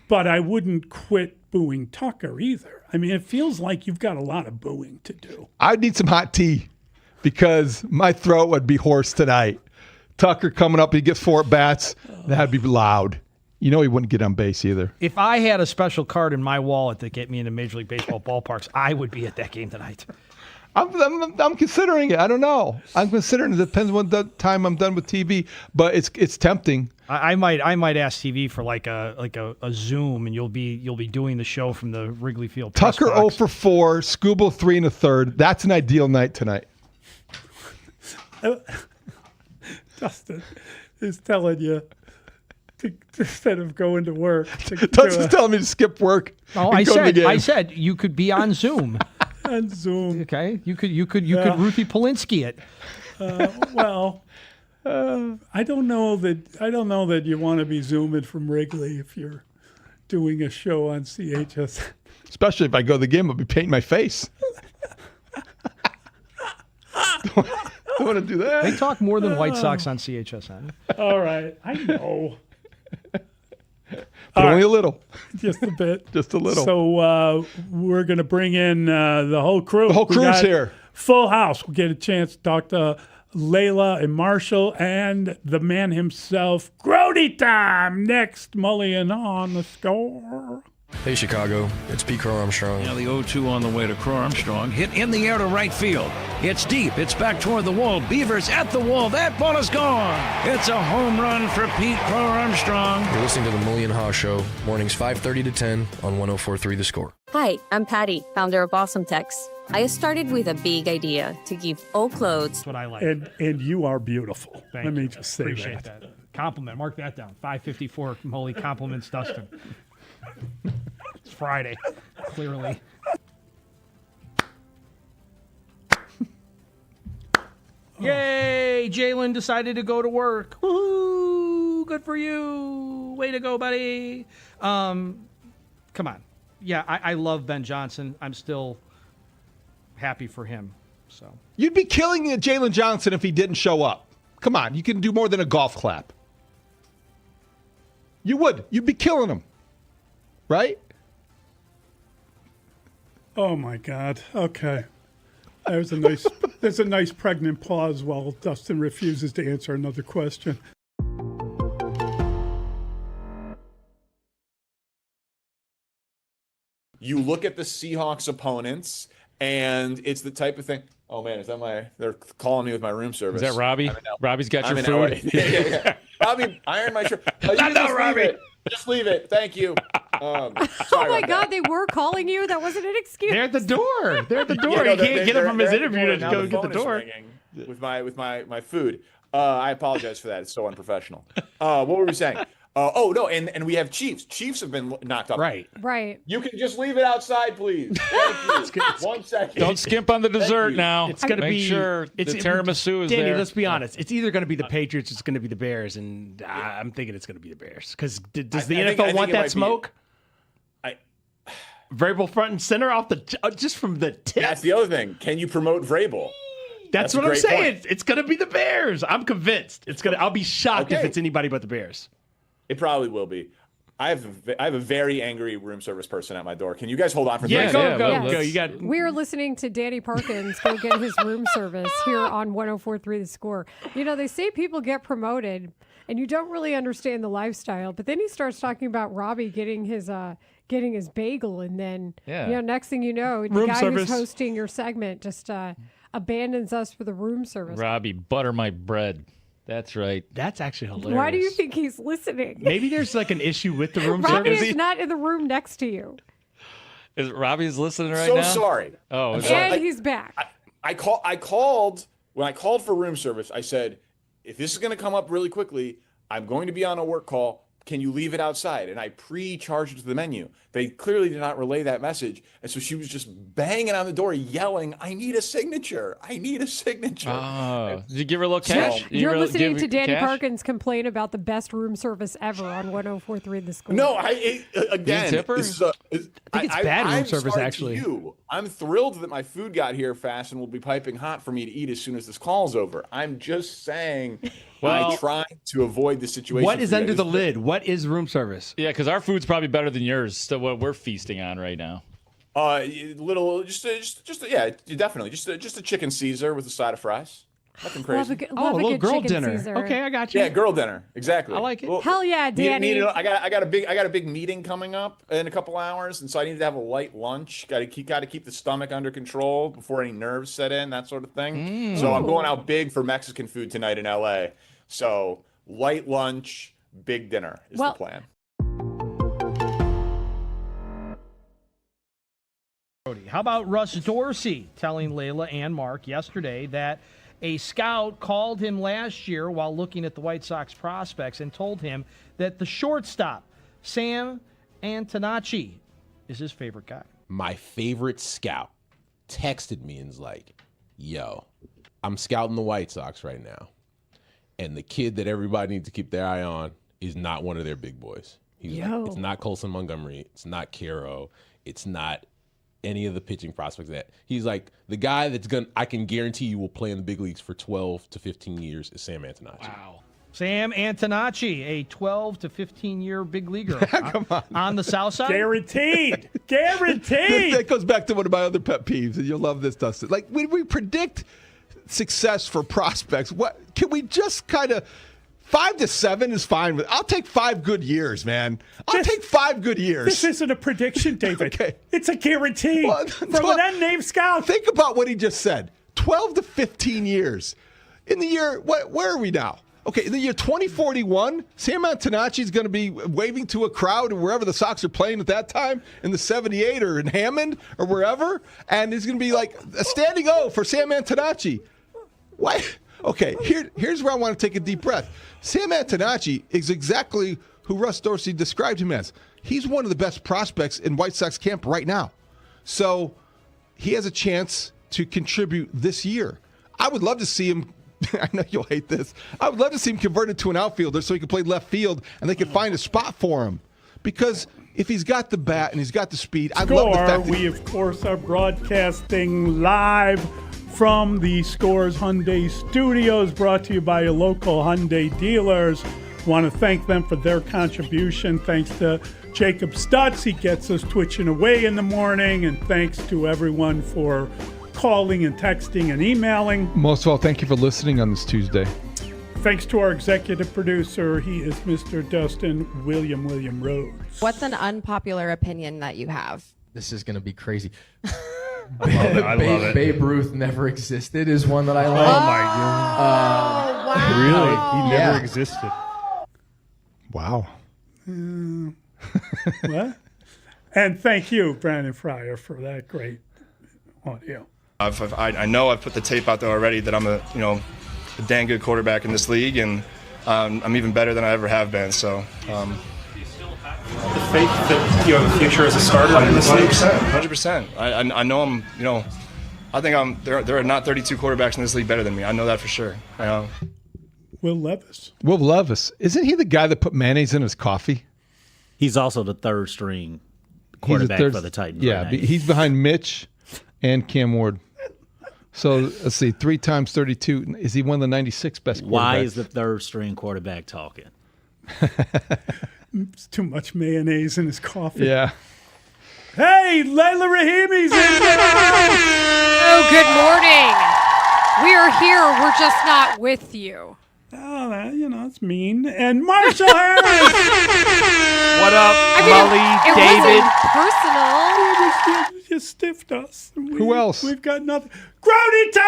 but I wouldn't quit booing Tucker either. I mean, it feels like you've got a lot of booing to do. I'd need some hot tea because my throat would be hoarse tonight. Tucker coming up, he gets 4 at-bats. That'd be loud. You know he wouldn't get on base either. If I had a special card in my wallet that get me into Major League Baseball ballparks, I would be at that game tonight. I'm considering it. I don't know. I'm considering it. It depends on the time I'm done with TV, but it's tempting. I might ask TV for like a Zoom, and you'll be doing the show from the Wrigley Field. Tucker 0 for 4, Scooble 3 1/3. That's an ideal night tonight. Dustin is telling you to, instead of going to work. Dustin's telling me to skip work. Oh, I said you could be on Zoom. On Zoom. Okay, you could Ruthie Polinsky it. I don't know that you want to be zooming from Wrigley if you're doing a show on CHS. Especially if I go to the game, I'll be painting my face. Don't want to do that. They talk more than White Sox on CHSN. All right, I know. But only a little. Just a bit. Just a little. So we're going to bring in the whole crew. The whole crew's here. Full house. We'll get a chance to talk to Layla and Marshall and the man himself. Grote time next. Mully and Haugh on the score. Hey, Chicago. It's Pete Crow Armstrong. Now the 0-2 on the way to Crow Armstrong. Hit in the air to right field. It's deep. It's back toward the wall. Beavers at the wall. That ball is gone. It's a home run for Pete Crow Armstrong. You're listening to the Mully and Haugh Show. Mornings 5:30 to 10 on 104.3 The Score. Hi, I'm Patty, founder of Awesome Tex. I started with a big idea to give all clothes. That's what I like. And you are beautiful. Let me just say Appreciate that. Compliment. Mark that down. 5:54. Mully compliments Dustin. It's Friday, clearly. Yay! Jalen decided to go to work. Woohoo! Good for you. Way to go, buddy. Come on. Yeah, I love Ben Johnson. I'm still happy for him. So you'd be killing Jalen Johnson if he didn't show up. Come on, you can do more than a golf clap. You would. You'd be killing him, right? Oh my God. Okay. There's a nice pregnant pause while Dustin refuses to answer another question. You look at the Seahawks opponents, and it's the type of thing. Oh man, they're calling me with my room service. Is that Robbie? Robbie's got your food. Yeah. Robbie, iron my shirt. Robbie. Just leave it. Thank you. Oh my God, they were calling you? That wasn't an excuse. They're at the door. They're at the door. Yeah, He can't get up from his interview to go get the door. With my food. I apologize for that. It's so unprofessional. What were we saying? No, and we have Chiefs. Chiefs have been knocked up. Right. You can just leave it outside, please. Thank you. 1 second. Don't skimp on the dessert now. It's going to be sure the tiramisu is Danny, there. let's be honest. It's either going to be the Patriots or it's going to be the Bears, and I'm thinking it's going to be the Bears. Because does the NFL want that smoke? Vrabel front and center off just from the tip. That's the other thing. Can you promote Vrabel? That's what I'm saying. Point. It's going to be the Bears. I'm convinced. I'll be shocked if it's anybody but the Bears. It probably will be. I have a very angry room service person at my door. Can you guys hold on for 30 seconds? Go. You got. We're listening to Danny Parkins go get his room service here on 104.3 The Score. You know, they say people get promoted, and you don't really understand the lifestyle. But then he starts talking about Robbie getting his bagel, and then next thing you know, the guy who's hosting your segment just abandons us for the room service. Robbie, butter my bread. That's right. That's actually hilarious. Why do you think he's listening? Maybe there's like an issue with the room Robbie service. is not in the room next to you. Is Robbie's listening right now? So sorry. Oh, and he's back. I called when I called for room service. I said, if this is going to come up really quickly, I'm going to be on a work call. Can you leave it outside? And I pre-charged it to the menu. They clearly did not relay that message. And so she was just banging on the door, yelling, I need a signature. I need a signature. Oh, did you give her a little cash? You're listening to Danny Parkins complain about the best room service ever on 104.3 The Score. No, again, I think it's bad room service, actually. I'm thrilled that my food got here fast and will be piping hot for me to eat as soon as this call's over. I'm just saying I try to avoid the situation. What is under the lid? What is room service? Yeah, because our food's probably better than yours. So what we're feasting on right now. Definitely. Just a chicken Caesar with a side of fries. Nothing crazy. Love a little good girl chicken dinner. Caesar. Okay, I got you. Yeah, girl dinner. Exactly. I like it. Well, hell yeah, Danny. I got a big meeting coming up in a couple hours, and so I need to have a light lunch. Got to keep the stomach under control before any nerves set in, that sort of thing. So I'm going out big for Mexican food tonight in LA. So light lunch, big dinner is the plan. How about Russ Dorsey telling Layla and Mark yesterday that a scout called him last year while looking at the White Sox prospects and told him that the shortstop, Sam Antonacci, is his favorite guy. My favorite scout texted me and was like, yo, I'm scouting the White Sox right now. And the kid that everybody needs to keep their eye on is not one of their big boys. He's like, it's not Colson Montgomery. It's not Caro. It's not any of the pitching prospects that he's like the guy that's I can guarantee you will play in the big leagues for 12 to 15 years is Sam Antonacci. Wow. Sam Antonacci, a 12 to 15-year big leaguer. Come on the south side? Guaranteed. Guaranteed. That goes back to one of my other pet peeves, and you'll love this, Dustin. Like, when we predict success for prospects, what can we just kind of 5 to 7 is fine with. I'll take 5 good years, man. I'll take 5 good years. This isn't a prediction, David. Okay. It's a guarantee from an unnamed scout. Think about what he just said. 12 to 15 years. In the year, where are we now? Okay, in the year 2041, Sam Antonacci is going to be waving to a crowd wherever the Sox are playing at that time, in the 78 or in Hammond or wherever, and he's going to be like a standing O for Sam Antonacci. Why? Okay, here's where I want to take a deep breath. Sam Antonacci is exactly who Russ Dorsey described him as. He's one of the best prospects in White Sox camp right now. So he has a chance to contribute this year. I would love to see him. I know you'll hate this. I would love to see him converted to an outfielder so he can play left field and they can find a spot for him. Because if he's got the bat and he's got the speed, I love the fact that we, of course, are broadcasting live from the Scores Hyundai Studios, brought to you by your local Hyundai dealers. Want to thank them for their contribution. Thanks to Jacob Stutz. He gets us twitching away in the morning. And thanks to everyone for calling and texting and emailing. Most of all, thank you for listening on this Tuesday. Thanks to our executive producer. He is Mr. Dustin William Rhodes. What's an unpopular opinion that you have? This is going to be crazy. I love it. Babe Ruth never existed is one that I like. Oh, my God. Wow. Really? He never existed. Wow. What? And thank you, Brandon Fryer, for that great audio. I know I've put the tape out there already that I'm a dang good quarterback in this league, and I'm even better than I ever have been. So. The faith that you have a future as a starter in this league? 100%. I know I'm. I think there are not 32 quarterbacks in this league better than me. I know that for sure. Will Levis. Will Levis. Isn't he the guy that put mayonnaise in his coffee? He's also the third string quarterback for the Titans. Yeah, right now. he's behind Mitch and Cam Ward. So let's see, 3 times 32. Is he one of the 96 best quarterbacks? Why is the third string quarterback talking? It's too much mayonnaise in his coffee. Yeah. Hey, Layla Rahimi's in there. Oh, good morning. We are here. We're just not with you. Oh, it's mean. And Marshall Harris. What up, Mully, David? Personal. You stiffed us. Who else? We've got nothing. Grote time!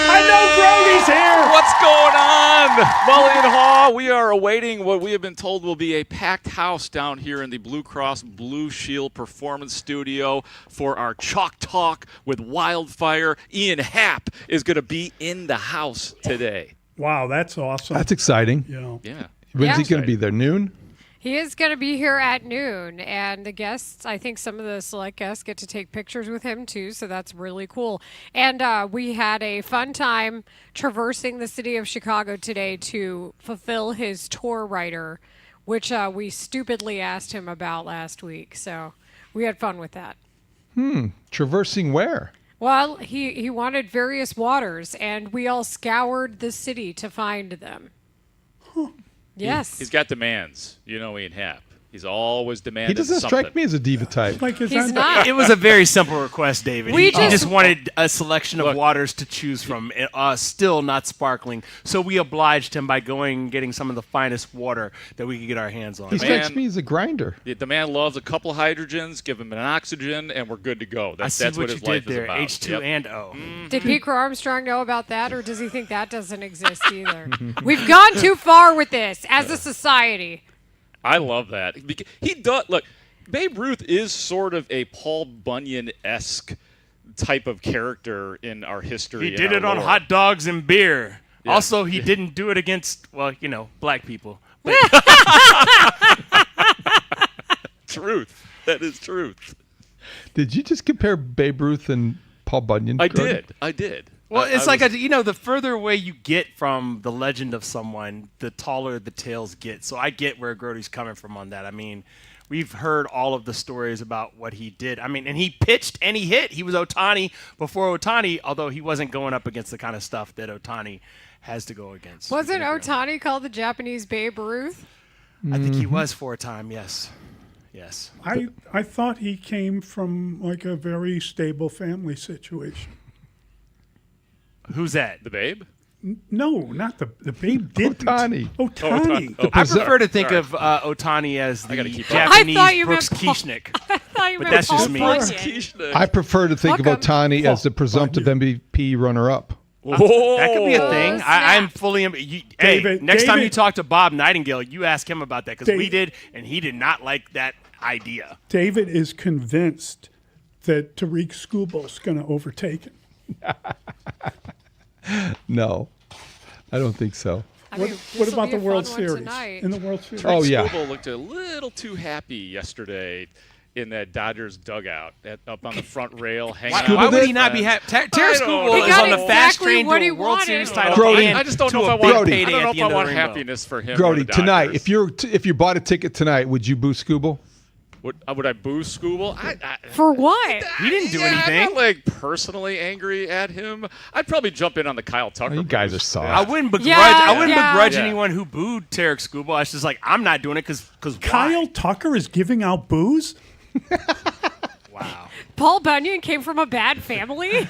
I know Grote's here. What's going on? Mully and Haugh, we are awaiting what we have been told will be a packed house down here in the Blue Cross Blue Shield Performance Studio for our Chalk Talk with Wildfire. Ian Happ is going to be in the house today. Wow, that's awesome. That's exciting. Yeah. When's he going to be there? Noon? He is going to be here at noon, and the guests, I think some of the select guests get to take pictures with him too, so that's really cool. And we had a fun time traversing the city of Chicago today to fulfill his tour writer, which we stupidly asked him about last week, so we had fun with that. Traversing where? Well, he wanted various waters, and we all scoured the city to find them. Yes. He's got demands. Ian Happ. He's always demanding He doesn't something. strike me as a diva type. He's not. It was a very simple request, David. We He just- just wanted a selection of waters to choose from, still not sparkling. So we obliged him by going and getting some of the finest water that we could get our hands on. He strikes me as a grinder. The man loves a couple hydrogens, give him an oxygen, and we're good to go. I see That's what his you life did there, is about. H2 Yep. and O. Did Pete Armstrong know about that, or does he think that doesn't exist either? We've gone too far with this as a society. I love that. He does look. Babe Ruth is sort of a Paul Bunyan-esque type of character in our history. He did it on hot dogs and beer. Yeah. Also, he didn't do it against, black people. But Truth. That is truth. Did you just compare Babe Ruth and Paul Bunyan? I Gordon? did. I did. Well, it's the further away you get from the legend of someone, the taller the tales get. So I get where Grote's coming from on that. I mean, we've heard all of the stories about what he did. I mean, and he pitched and he hit. He was Ohtani before Ohtani, although he wasn't going up against the kind of stuff that Ohtani has to go against. Wasn't Ohtani called the Japanese Babe Ruth? I think he was for a time, yes. Yes. I thought he came from a very stable family situation. Who's that? The Babe? No, not the Babe. Didn't. Ohtani. Ohtani. I prefer to think of Ohtani as the Japanese Brooks Kieschnick. But that's just me. I prefer to think of Ohtani as the presumptive MVP runner-up. That could be a thing. I'm fully. Next time David. you talk to Bob Nightingale, you ask him about that because we did, and he did not like that idea. David is convinced that Tariq Skubal's going to overtake him. No, I don't think so. What about the World Series? In the World Series? Oh, yeah. Skubal looked a little too happy yesterday in that Dodgers dugout up on the front rail. Why would he not be happy? Terry Skubal is on the fast train to a World Series title. Brody, I just don't know if I want happiness for him. Grote, tonight, if you bought a ticket tonight, would you boo Skubal? Would I boo Skubal? For what? He didn't do anything. I'm not like personally angry at him. I'd probably jump in on the Kyle Tucker. You guys are soft. I wouldn't begrudge. Yeah. Anyone who booed Tarek Skubal. I was just like, I'm not doing it because Kyle Tucker is giving out booze? Wow. Paul Bunyan came from a bad family?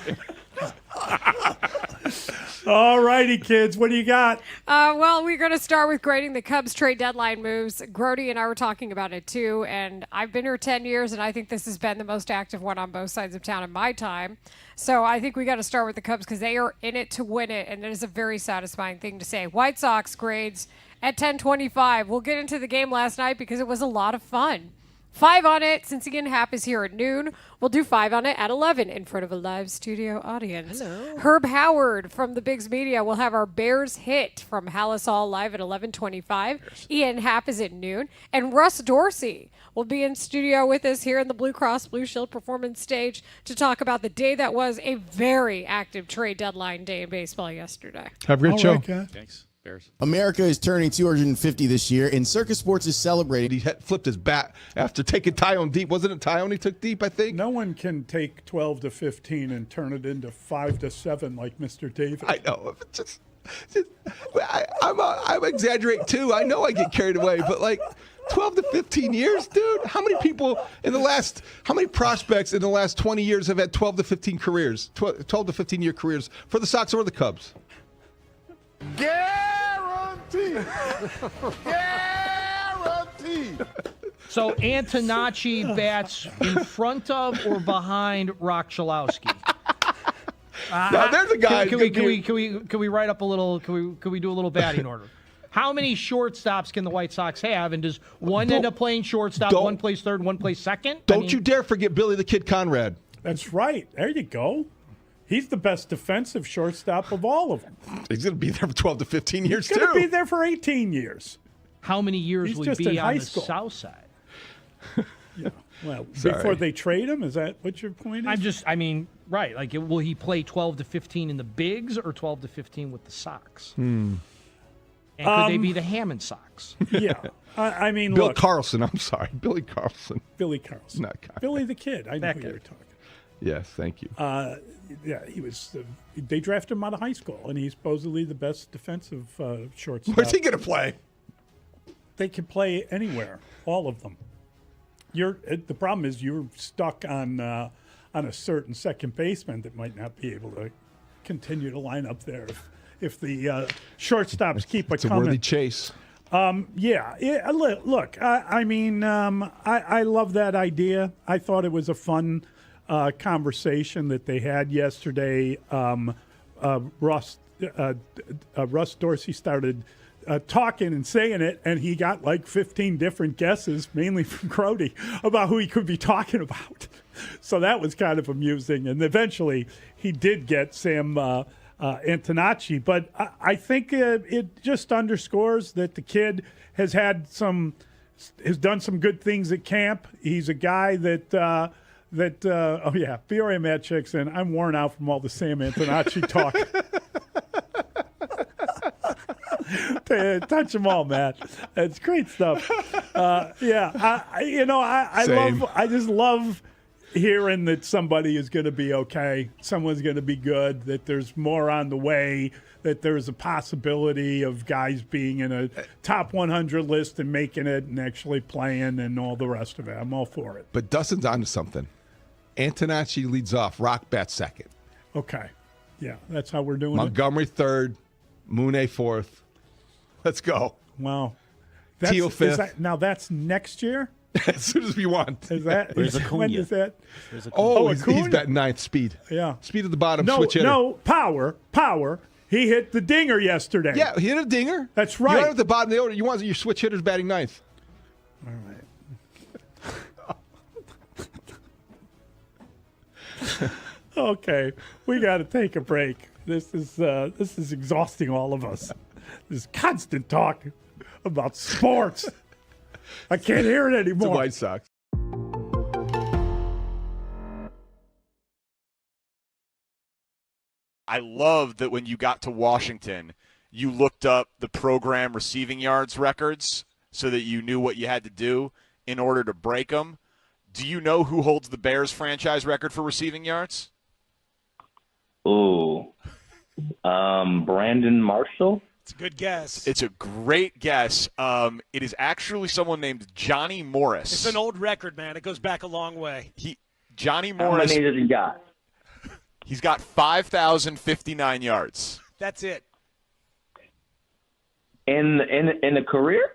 All righty, kids. What do you got? Well, we're going to start with grading the Cubs trade deadline moves. Grote and I were talking about it too, and I've been here 10 years, and I think this has been the most active one on both sides of town in my time. So I think we got to start with the Cubs because they are in it to win it, and it is a very satisfying thing to say. White Sox grades at 10:25. We'll get into the game last night because it was a lot of fun. 5 on it, since Ian Happ is here at noon. We'll do 5 on it at 11 in front of a live studio audience. Hello. Herb Howard from the Bigs Media will have our Bears hit from Hallisall live at 11:25. Ian Happ is at noon. And Russ Dorsey will be in studio with us here in the Blue Cross Blue Shield Performance Stage to talk about the day that was a very active trade deadline day in baseball yesterday. Have a great show. Thanks. Bears. America is turning 250 this year, and Circus Sports is celebrating. He flipped his bat after taking Tyone deep. Wasn't it Tyone he took deep, I think? No one can take 12 to 15 and turn it into 5 to 7 like Mr. David. I know. I'm exaggerating too. I know I get carried away, but like 12 to 15 years, dude. How many prospects in the last 20 years have had 12 to 15 careers, 12 to 15 year careers for the Sox or the Cubs? Guaranteed. Guaranteed. So Antonacci bats in front of or behind Rock Chalowski? Now there's a guy. Can we write up a little? Can we do a little batting order? How many shortstops can the White Sox have? And does one end up playing shortstop, one plays third, one plays second? Don't you dare forget Billy the Kid Conrad. That's right. There you go. He's the best defensive shortstop of all of them. He's going to be there for 12 to 15 years, He's going to be there for 18 years. How many years will he be on the south side? Yeah. Well, Sorry. before they trade him, is that what your point is? Right. Like, will he play 12 to 15 in the Bigs or 12 to 15 with the Sox? And could they be the Hammond Sox? Yeah. I mean, Bill look. Carlson. I'm sorry. Billy Carlson. Billy Carlson. Not Carlson. Billy the Kid. I know who you're talking. Yes, thank you. Yeah, he was. They drafted him out of high school, and he's supposedly the best defensive shortstop. Where's he going to play? They can play anywhere, all of them. The problem is you're stuck on a certain second baseman that might not be able to continue to line up there if the shortstops keep it's coming. a worthy chase. Yeah. Look, I love that idea. I thought it was a fun conversation that they had yesterday. Russ Dorsey started talking and saying it, and he got like 15 different guesses, mainly from Grote, about who he could be talking about. So that was kind of amusing. And eventually he did get Sam Antonacci. But I think it just underscores that the kid has done some good things at camp. He's a guy that Peoria Matt checks in. I'm worn out from all the Sam Antonacci talk. Touch them all, Matt. It's great stuff. I just love hearing that somebody is going to be okay. Someone's going to be good. That there's more on the way. That there's a possibility of guys being in a top 100 list and making it and actually playing and all the rest of it. I'm all for it. But Dustin's onto something. Antonacci leads off. Rock bats second. Okay. Yeah, that's how we're doing Montgomery third. Mooney fourth. Let's go. Wow. Teal fifth. Now that's next year? As soon as we want. Is that? When is that? He's batting ninth. Speed. Yeah. Speed at the bottom. Switch hitter. No, power. He hit the dinger yesterday. Yeah, he hit a dinger. That's right. You're at the bottom of the order. You want your switch hitters batting ninth. All right. Okay, we got to take a break. This is exhausting all of us. This constant talk about sports. I can't hear it anymore. It's the White Sox. I love that when you got to Washington, you looked up the program receiving yards records so that you knew what you had to do in order to break them. Do you know who holds the Bears franchise record for receiving yards? Ooh. Brandon Marshall? It's a good guess. It's a great guess. It is actually someone named Johnny Morris. It's an old record, man. It goes back a long way. Johnny Morris. How many does he got? He's got 5,059 yards. That's it. In the career?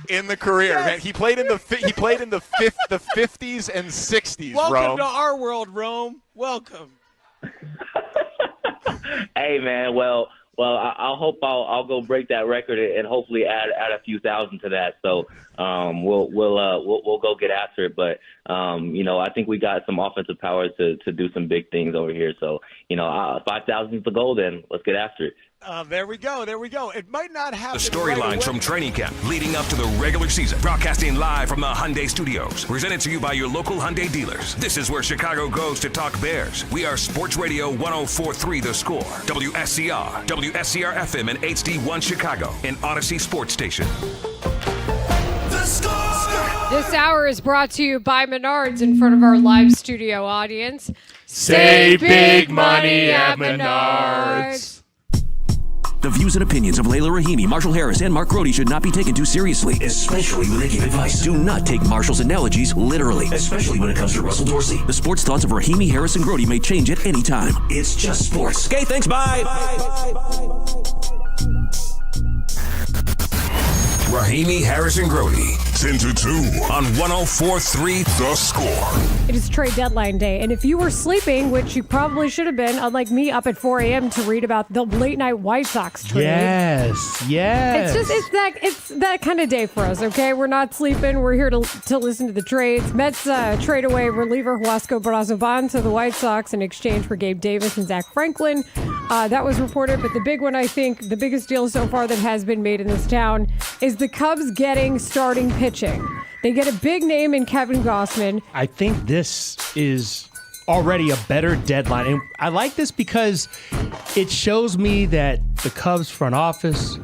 In the career, man. He played in the 50s and 60s. Welcome Rome. to our world, Rome. Welcome. Hey, man. Well, I hope I'll go break that record and hopefully add a few thousand to that. So we'll go get after it. But I think we got some offensive power to do some big things over here. So 5,000 is the goal. Then let's get after it. There we go. It might not happen. The storylines from training camp leading up to the regular season. Broadcasting live from the Hyundai Studios. Presented to you by your local Hyundai dealers. This is where Chicago goes to talk Bears. We are Sports Radio 104.3 The Score. WSCR, WSCR FM and HD1 Chicago, and Odyssey Sports Station. The Score! This hour is brought to you by Menards in front of our live studio audience. Save big money at Menards. The views and opinions of Layla Rahimi, Marshall Harris, and Mark Grote should not be taken too seriously, especially when they give advice. Do not take Marshall's analogies literally, especially when it comes to Russell Dorsey. The sports thoughts of Rahimi, Harris, and Grote may change at any time. It's just sports. Okay, thanks, bye. Rahimi, Harris, and Grote. 10 to 2 on 104.3 The Score. It is trade deadline day, and if you were sleeping, which you probably should have been, unlike me up at 4 a.m. to read about the late night White Sox trade. Yes. It's that kind of day for us, okay? We're not sleeping. We're here to listen to the trades. Mets trade away reliever Huasco Brazoban to the White Sox in exchange for Gabe Davis and Zach Franklin. That was reported, but the big one, I think, the biggest deal so far that has been made in this town is the Cubs getting starting pitching. They get a big name in Kevin Gausman. I think this is already a better deadline. And I like this because it shows me that the Cubs front office,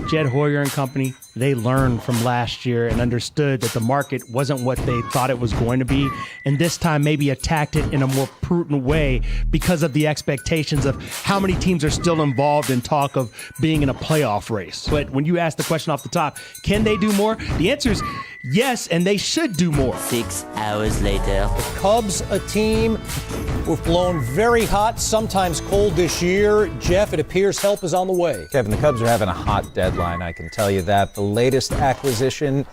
Jed Hoyer and company, they learned from last year and understood that the market wasn't what they thought it was going to be. And this time maybe attacked it in a more prudent way because of the expectations of how many teams are still involved in talk of being in a playoff race. But when you ask the question off the top, can they do more? The answer is yes, and they should do more. 6 hours later. The Cubs, a team who've blown very hot, sometimes cold this year. Jeff, it appears help is on the way. Kevin, the Cubs are having a hot deadline, I can tell you that. The latest acquisition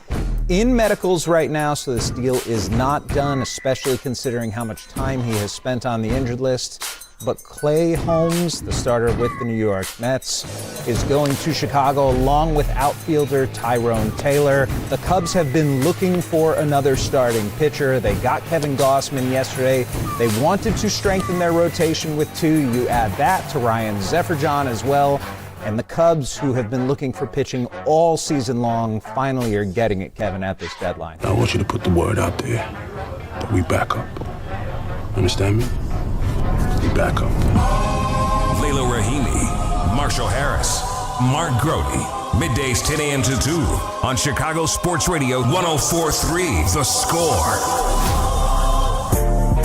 in medicals right now, so this deal is not done, especially considering how much time he has spent on the injured list. But Clay Holmes, the starter with the New York Mets, is going to Chicago along with outfielder Tyrone Taylor. The Cubs have been looking for another starting pitcher. They got Kevin Gausman yesterday. They wanted to strengthen their rotation with two. You add that to Ryan Zefferjon as well. And the Cubs, who have been looking for pitching all season long, finally are getting it, Kevin, at this deadline. I want you to put the word out there that we back up. Understand me? We back up. Layla Rahimi, Marshall Harris, Mark Grote. Middays 10 a.m. to 2 on Chicago Sports Radio 104.3 The Score.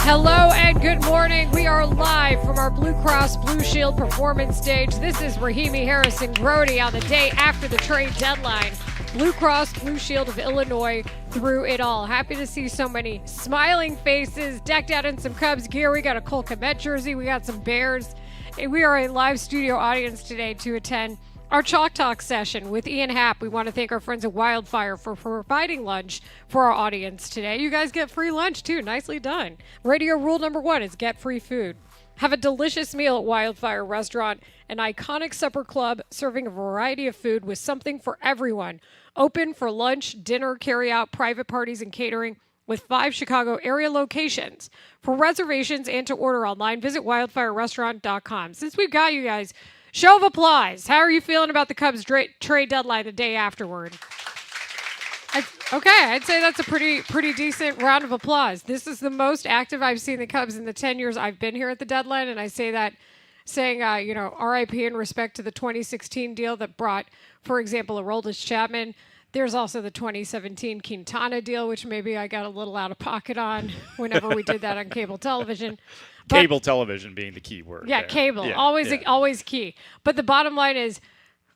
Hello and good morning. We are live from our Blue Cross Blue Shield performance stage. This is Rahimi, Harris, and Grote on the day after the trade deadline. Blue Cross Blue Shield of Illinois through it all. Happy to see so many smiling faces decked out in some Cubs gear. We got a Cole Kmet jersey. We got some Bears. And we are a live studio audience today to attend our Chalk Talk session with Ian Happ. We want to thank our friends at Wildfire for providing lunch for our audience today. You guys get free lunch too. Nicely done. Radio rule number 1 is get free food. Have a delicious meal at Wildfire Restaurant, an iconic supper club serving a variety of food with something for everyone. Open for lunch, dinner, carry-out, private parties, and catering with 5 Chicago area locations. For reservations and to order online, visit wildfirerestaurant.com. Since we've got you guys, show of applause. How are you feeling about the Cubs trade deadline the day afterward? I'd say that's a pretty decent round of applause. This is the most active I've seen the Cubs in the 10 years I've been here at the deadline, and I say that saying, RIP in respect to the 2016 deal that brought, for example, Aroldis Chapman. There's also the 2017 Quintana deal, which maybe I got a little out of pocket on whenever we did that on cable television. But, cable television being the key word. Yeah, there. cable. Yeah, always key. But the bottom line is,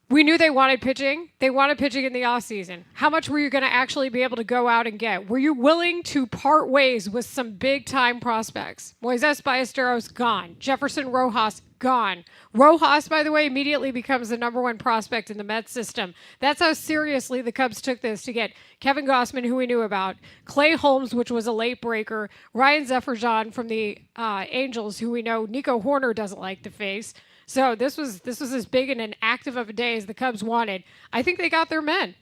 we knew they wanted pitching. They wanted pitching in the offseason. How much were you going to actually be able to go out and get? Were you willing to part ways with some big-time prospects? Moises Ballesteros, gone. Jefferson Rojas, gone. Rojas, by the way, immediately becomes the number one prospect in the Mets system. That's how seriously the Cubs took this to get Kevin Gausman, who we knew about, Clay Holmes, which was a late breaker, Ryan Zefferson from the Angels, who we know Nico Horner doesn't like to face. So this was as big and an active of a day as the Cubs wanted. I think they got their men.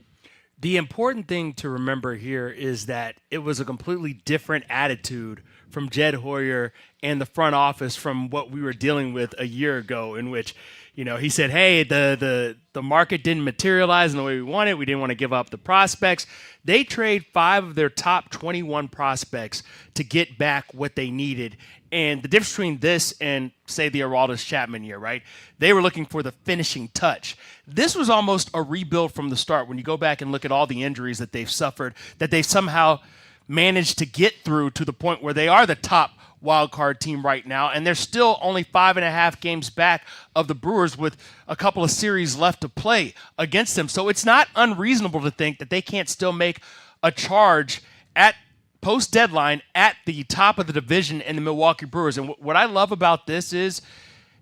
The important thing to remember here is that it was a completely different attitude from Jed Hoyer and the front office from what we were dealing with a year ago, in which, he said, hey, the market didn't materialize in the way we wanted. We didn't want to give up the prospects. They trade 5 of their top 21 prospects to get back what they needed. And the difference between this and, say, the Aroldis Chapman year, right? They were looking for the finishing touch. This was almost a rebuild from the start. When you go back and look at all the injuries that they've suffered, that they've somehow managed to get through to the point where they are the top wild card team right now, and they're still only 5.5 games back of the Brewers with a couple of series left to play against them. So it's not unreasonable to think that they can't still make a charge at post-deadline at the top of the division in the Milwaukee Brewers. And what I love about this is,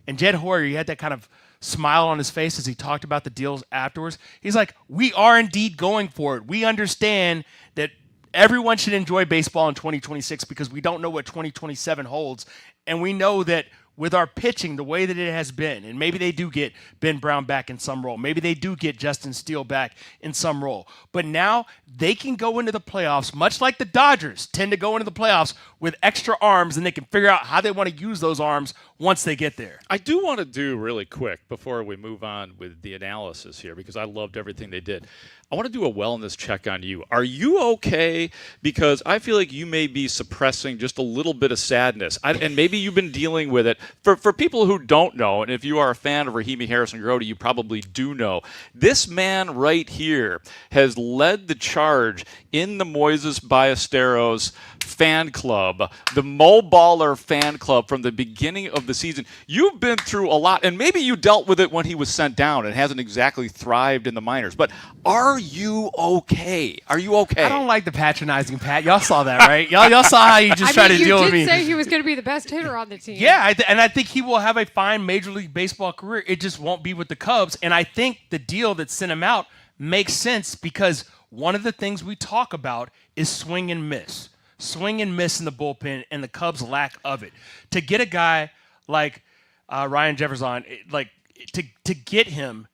and Jed Hoyer, he had that kind of smile on his face as he talked about the deals afterwards. He's like, we are indeed going for it. We understand that everyone should enjoy baseball in 2026 because we don't know what 2027 holds. And we know that with our pitching, the way that it has been, and maybe they do get Ben Brown back in some role. Maybe they do get Justin Steele back in some role. But now they can go into the playoffs, much like the Dodgers tend to go into the playoffs with extra arms, and they can figure out how they want to use those arms once they get there. I do want to do really quick before we move on with the analysis here, because I loved everything they did. I want to do a wellness check on you. Are you okay? Because I feel like you may be suppressing just a little bit of sadness. And maybe you've been dealing with it. For people who don't know, and if you are a fan of Rahimi Harrison Grote, you probably do know, this man right here has led the charge in the Moises Ballesteros fan club, the Mo Baller fan club from the beginning of the season. You've been through a lot, and maybe you dealt with it when he was sent down and hasn't exactly thrived in the minors. But are you okay? Are you okay? I don't like the patronizing, Pat. Y'all saw that, right? Y'all saw how you just tried to deal with me. You did say he was going to be the best hitter on the team. Yeah, and I think he will have a fine Major League Baseball career. It just won't be with the Cubs. And I think the deal that sent him out makes sense because one of the things we talk about is swing and miss. Swing and miss in the bullpen, and the Cubs' lack of it. To get a guy like Ryan Jefferson, like to get him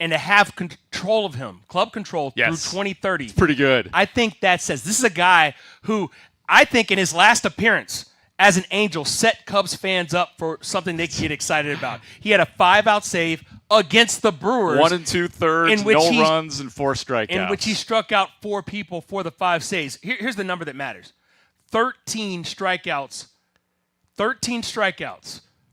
and to have control of him, club control through 2030. It's pretty good. I think that says this is a guy who I think in his last appearance as an Angel set Cubs fans up for something they can get excited about. He had a 5-out save against the Brewers. 1 2/3, no runs and 4 strikeouts. In which he struck out 4 people for the 5 saves. Here's the number that matters. 13 strikeouts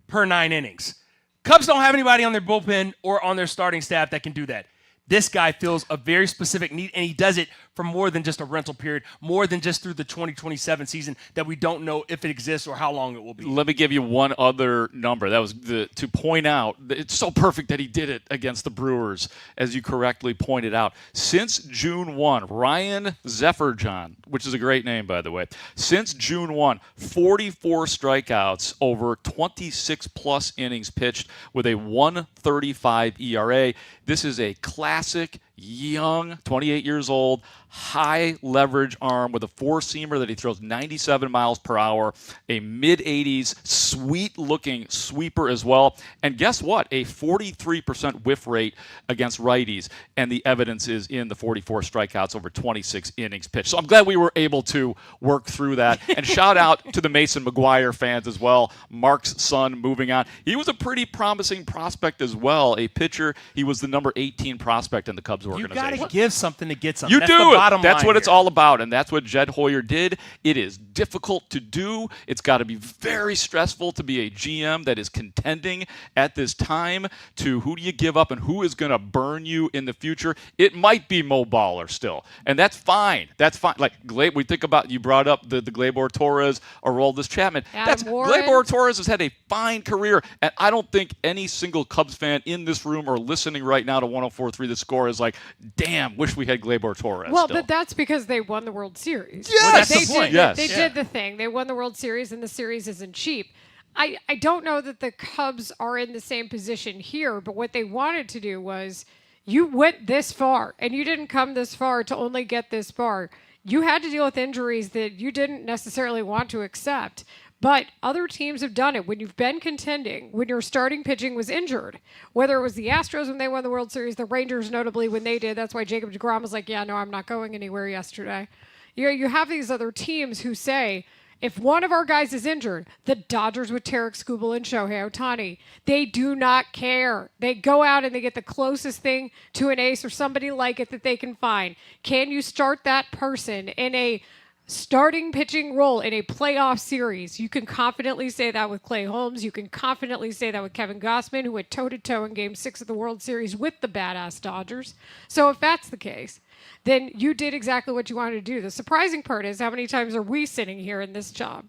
per 9 innings. Cubs don't have anybody on their bullpen or on their starting staff that can do that. This guy fills a very specific need, and he does it for more than just a rental period, more than just through the 2027 season that we don't know if it exists or how long it will be. Let me give you one other number. That was to point out, it's so perfect that he did it against the Brewers, as you correctly pointed out. Since June 1, Ryan Zefferson, which is a great name, by the way, since June 1, 44 strikeouts over 26-plus innings pitched with a 1.35 ERA. This is a classic, young, 28 years old, high leverage arm with a 4-seamer that he throws 97 miles per hour, a mid-80s, sweet-looking sweeper as well. And guess what? A 43% whiff rate against righties. And the evidence is in the 44 strikeouts over 26 innings pitched. So I'm glad we were able to work through that. And shout out to the Mason McGuire fans as well. Mark's son moving on. He was a pretty promising prospect as well, a pitcher. He was the number 18 prospect in the Cubs Cubs organization. You got to give something to get something. You That's do the it. bottom That's line what it's here. all about, and that's what Jed Hoyer did. It is difficult to do. It's got to be very stressful to be a GM that is contending at this time to who do you give up and who is going to burn you in the future. It might be Mo Baller still, and that's fine. That's fine. Like we think about, you brought up the Gleyber Torres or Aroldis Chapman. Gleyber Torres has had a fine career, and I don't think any single Cubs fan in this room or listening right now to 104.3 The Score is like, damn, wish we had Gleyber Torres. Well, still. but that's because they won the World Series. Yes! Well, that's the point. They did the thing. They won the World Series, and the series isn't cheap. I don't know that the Cubs are in the same position here, but what they wanted to do was, you went this far, and you didn't come this far to only get this far. You had to deal with injuries that you didn't necessarily want to accept. But other teams have done it when you've been contending, when your starting pitching was injured, whether it was the Astros when they won the World Series, the Rangers notably when they did. That's why Jacob deGrom was like, yeah, no, I'm not going anywhere yesterday. You have these other teams who say, if one of our guys is injured, the Dodgers with Tarek Skubal and Shohei Ohtani, they do not care. They go out and they get the closest thing to an ace or somebody like it that they can find. Can you start that person in a starting pitching role in a playoff series? You can confidently say that with Clay Holmes. You can confidently say that with Kevin Gausman, who went toe-to-toe in Game 6 of the World Series with the badass Dodgers. So if that's the case, then you did exactly what you wanted to do. The surprising part is, how many times are we sitting here in this job?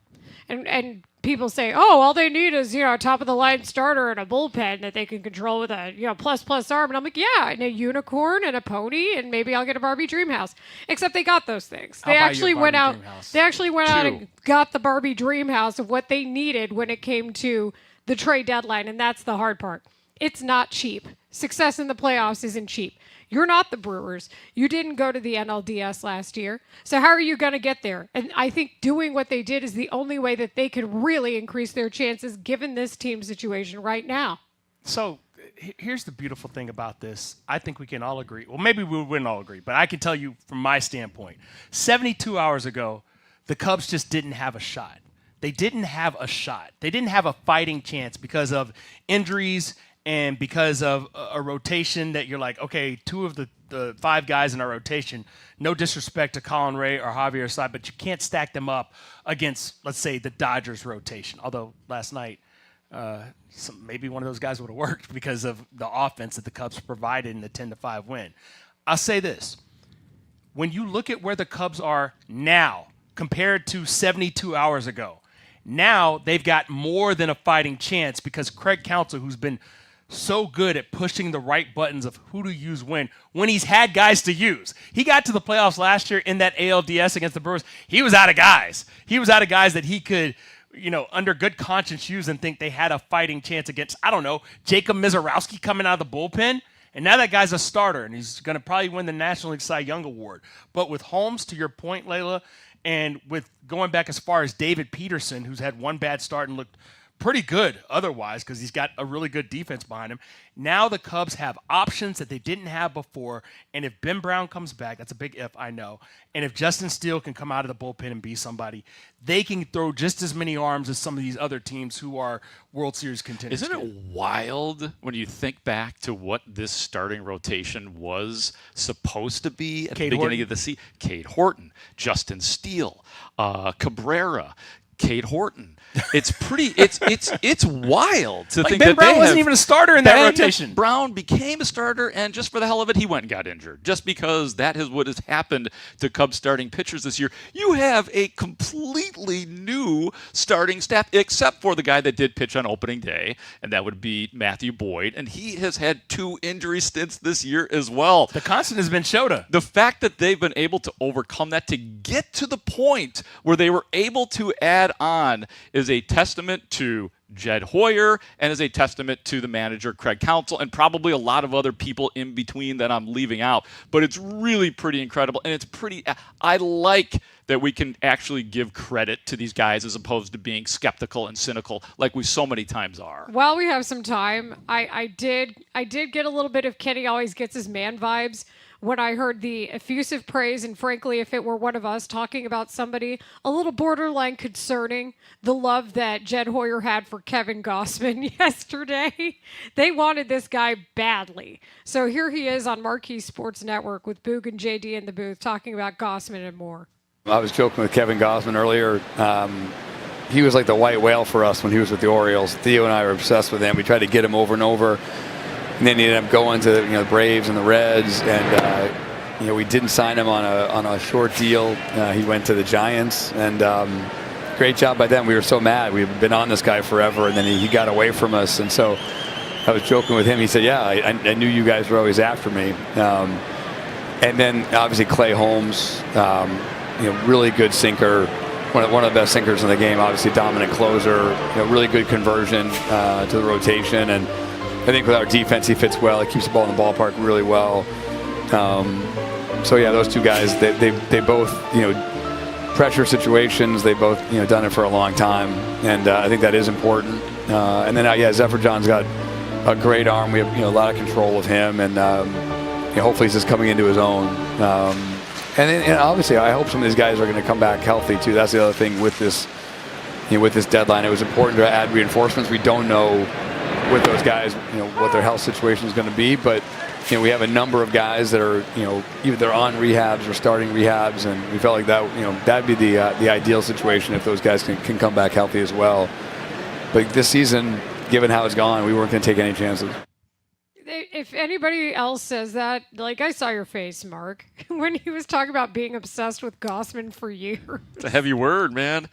And people say, oh, all they need is, a top-of-the-line starter and a bullpen that they can control with a, plus arm. And I'm like, yeah, and a unicorn and a pony, and maybe I'll get a Barbie dream house. Except they got those things. They actually went out and got the Barbie dream house of what they needed when it came to the trade deadline, and that's the hard part. It's not cheap. Success in the playoffs isn't cheap. You're not the Brewers. You didn't go to the NLDS last year. So how are you going to get there? And I think doing what they did is the only way that they could really increase their chances given this team situation right now. So here's the beautiful thing about this. I think we can all agree. Well, maybe we wouldn't all agree, but I can tell you from my standpoint, 72 hours ago, the Cubs just didn't have a shot. They didn't have a shot. They didn't have a fighting chance because of injuries and because of a rotation that you're like, okay, two of the five guys in our rotation, no disrespect to Colin Ray or Javier Assad, but you can't stack them up against, let's say, the Dodgers rotation. Although last night, maybe one of those guys would have worked because of the offense that the Cubs provided in the 10-5 win. I'll say this. When you look at where the Cubs are now compared to 72 hours ago, now they've got more than a fighting chance because Craig Counsell, who's been so good at pushing the right buttons of who to use when he's had guys to use. He got to the playoffs last year in that ALDS against the Brewers. He was out of guys. He was out of guys that he could, under good conscience use and think they had a fighting chance against, I don't know, Jacob Mizorowski coming out of the bullpen. And now that guy's a starter, and he's going to probably win the National League Cy Young Award. But with Holmes, to your point, Layla, and with going back as far as David Peterson, who's had one bad start and looked pretty good otherwise because he's got a really good defense behind him. Now the Cubs have options that they didn't have before, and if Ben Brown comes back, that's a big if, I know, and if Justin Steele can come out of the bullpen and be somebody, they can throw just as many arms as some of these other teams who are World Series contenders. Isn't it wild when you think back to what this starting rotation was supposed to be at the beginning of the season? Cade Horton, Justin Steele, Cabrera, Cade Horton. It's pretty. It's wild to think Ben that Brown wasn't even a starter in that rotation. Brown became a starter, and just for the hell of it, he went and got injured. Just because that is what has happened to Cubs starting pitchers this year. You have a completely new starting staff, except for the guy that did pitch on opening day, and that would be Matthew Boyd, and he has had 2 injury stints this year as well. The constant has been Shota. The fact that they've been able to overcome that to get to the point where they were able to add on is a testament to Jed Hoyer and is a testament to the manager, Craig Counsell, and probably a lot of other people in between that I'm leaving out. But it's really pretty incredible, and it's pretty – I like that we can actually give credit to these guys as opposed to being skeptical and cynical like we so many times are. While we have some time, I did get a little bit of Kenny always gets his man vibes when I heard the effusive praise, and frankly, if it were one of us talking about somebody a little borderline concerning, the love that Jed Hoyer had for Kevin Gossman yesterday. They wanted this guy badly. So here he is on Marquee Sports Network with Boog and JD in the booth talking about Gossman and more. I was joking with Kevin Gossman earlier. He was like the white whale for us when he was with the Orioles. Theo and I were obsessed with him. We tried to get him over and over. And then he ended up going to the Braves and the Reds, and we didn't sign him on a short deal. He went to the Giants, and great job by them. We were so mad. We've been on this guy forever, and then he got away from us. And so I was joking with him. He said, "Yeah, I knew you guys were always after me." And then obviously Clay Holmes, really good sinker. One of the best sinkers in the game. Obviously dominant closer. Really good conversion to the rotation, and I think with our defense, he fits well. He keeps the ball in the ballpark really well. So yeah, those two guys, they both, pressure situations. They both, done it for a long time, and I think that is important. And then Zephyr John's got a great arm. We have a lot of control of him, and hopefully he's just coming into his own. And obviously, I hope some of these guys are going to come back healthy too. That's the other thing with this, with this deadline. It was important to add reinforcements. We don't know with those guys, what their health situation is going to be, but we have a number of guys that are, either they're on rehabs or starting rehabs, and we felt like that, that'd be the ideal situation if those guys can come back healthy as well. But this season, given how it's gone, we weren't going to take any chances. If anybody else says that, like I saw your face, Mark, when he was talking about being obsessed with Gossman for years. It's a heavy word, man.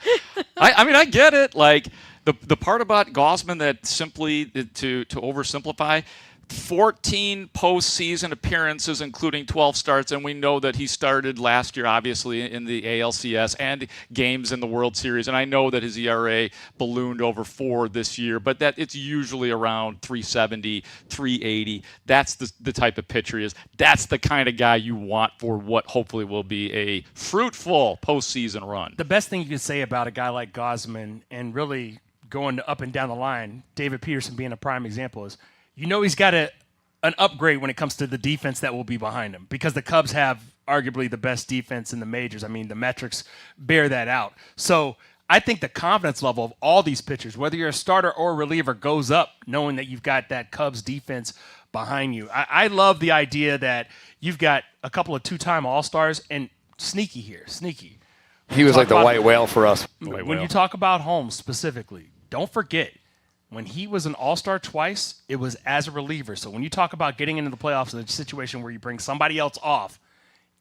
I mean, I get it. Like the part about Gossman that simply to oversimplify, 14 postseason appearances, including 12 starts, and we know that he started last year, obviously, in the ALCS and games in the World Series. And I know that his ERA ballooned over 4 this year, but that it's usually around 370, 380. That's the type of pitcher he is. That's the kind of guy you want for what hopefully will be a fruitful postseason run. The best thing you can say about a guy like Gossman, and really going up and down the line, David Peterson being a prime example, is he's got an upgrade when it comes to the defense that will be behind him, because the Cubs have arguably the best defense in the majors. I mean, the metrics bear that out. So I think the confidence level of all these pitchers, whether you're a starter or a reliever, goes up knowing that you've got that Cubs defense behind you. I love the idea that you've got a couple of 2-time All-Stars, and sneaky here, sneaky. He was like the white whale for us. When you talk about Holmes specifically, don't forget, when he was an All-Star twice, it was as a reliever. So when you talk about getting into the playoffs in a situation where you bring somebody else off,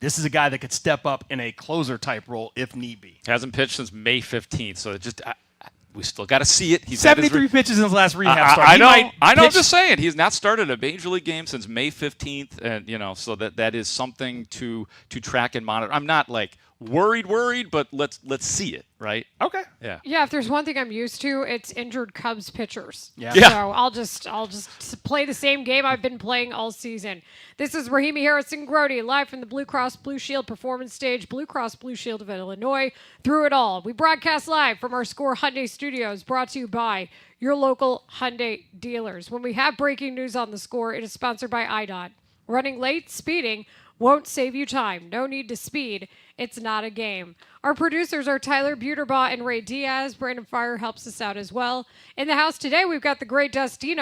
this is a guy that could step up in a closer-type role if need be. Hasn't pitched since May 15th, so it just we still got to see it. He's 73 pitches in his last rehab start. I know. I'm just saying he's not started a major league game since May 15th, and so that is something to track and monitor. I'm not like worried, but let's see it, right? Okay. Yeah. Yeah, if there's one thing I'm used to, it's injured Cubs pitchers. Yeah. So I'll just play the same game I've been playing all season. This is Rahimi Harrison Grote, live from the Blue Cross Blue Shield Performance Stage, Blue Cross Blue Shield of Illinois. Through it all, we broadcast live from our Score Hyundai Studios, brought to you by your local Hyundai dealers. When we have breaking news on the Score, it is sponsored by IDOT. Running late, speeding won't save you time. No need to speed. It's not a game. Our producers are Tyler Buterbaugh and Ray Diaz. Brandon Fryer helps us out as well. In the house today, we've got the great Dustin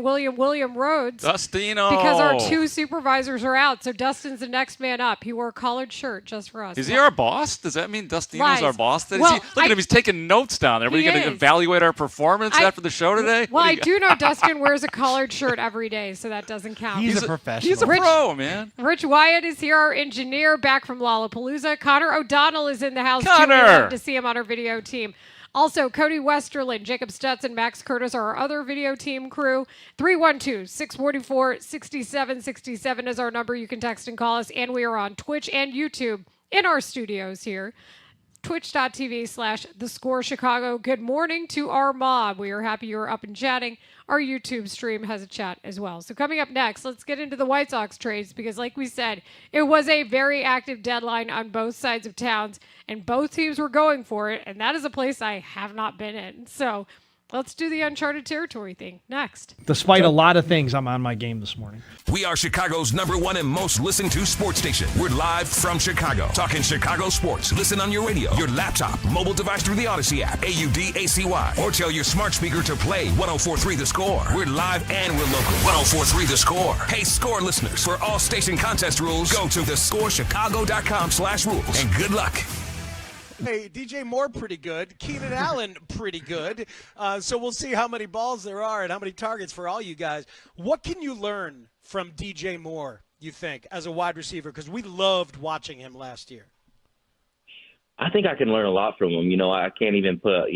William Rhodes. Dustino! Because our 2 supervisors are out, so Dustin's the next man up. He wore a collared shirt just for us. Is he our boss? Does that mean Dustino's Lies. our boss? Well, look at him. He's taking notes down there. Are we going to evaluate our performance after the show today? Well, I do know Dustin wears a collared shirt every day, so that doesn't count. He's a professional. He's a pro, man. Rich Wyatt is here, our engineer, back from Lollapalooza. Connor O'Donnell is in the house. Connor! Too. We love to see him on our video team. Also, Cody Westerland, Jacob Stutz, and Max Curtis are our other video team crew. 312-644-6767 is our number. You can text and call us, and we are on Twitch and YouTube in our studios here. Twitch.tv/TheScoreChicago. Good morning to our mob. We are happy you're up and chatting. Our YouTube stream has a chat as well. So coming up next, let's get into the White Sox trades, because like we said, it was a very active deadline on both sides of towns, and both teams were going for it, and that is a place I have not been in. So Let's do the uncharted territory thing next. Despite a lot of things, I'm on my game this morning. We are Chicago's #1 and most listened to sports station. We're live from Chicago, talking Chicago sports. Listen on your radio, your laptop, mobile device through the Odyssey app, AUDACY, or tell your smart speaker to play 104.3 The Score. We're live and we're local. 104.3 The Score. Hey, Score listeners, for all station contest rules, go to thescorechicago.com/rules, and good luck. Hey, DJ Moore pretty good. Keenan Allen pretty good. So we'll see how many balls there are and how many targets for all you guys. What can you learn from DJ Moore, you think, as a wide receiver? Because we loved watching him last year. I think I can learn a lot from him. I can't even put,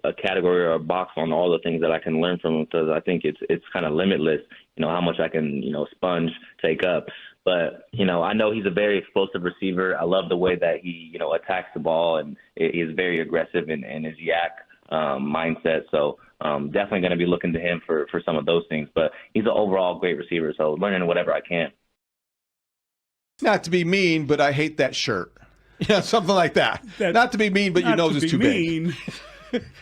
a category or a box on all the things that I can learn from him, because I think it's kind of limitless, how much I can, sponge, take up. But, I know he's a very explosive receiver. I love the way that he, attacks the ball and is very aggressive in his yak mindset. So definitely going to be looking to him for some of those things. But he's an overall great receiver, so learning whatever I can. Not to be mean, but I hate that shirt. Yeah, something like that. Not to be mean, but your nose is too big.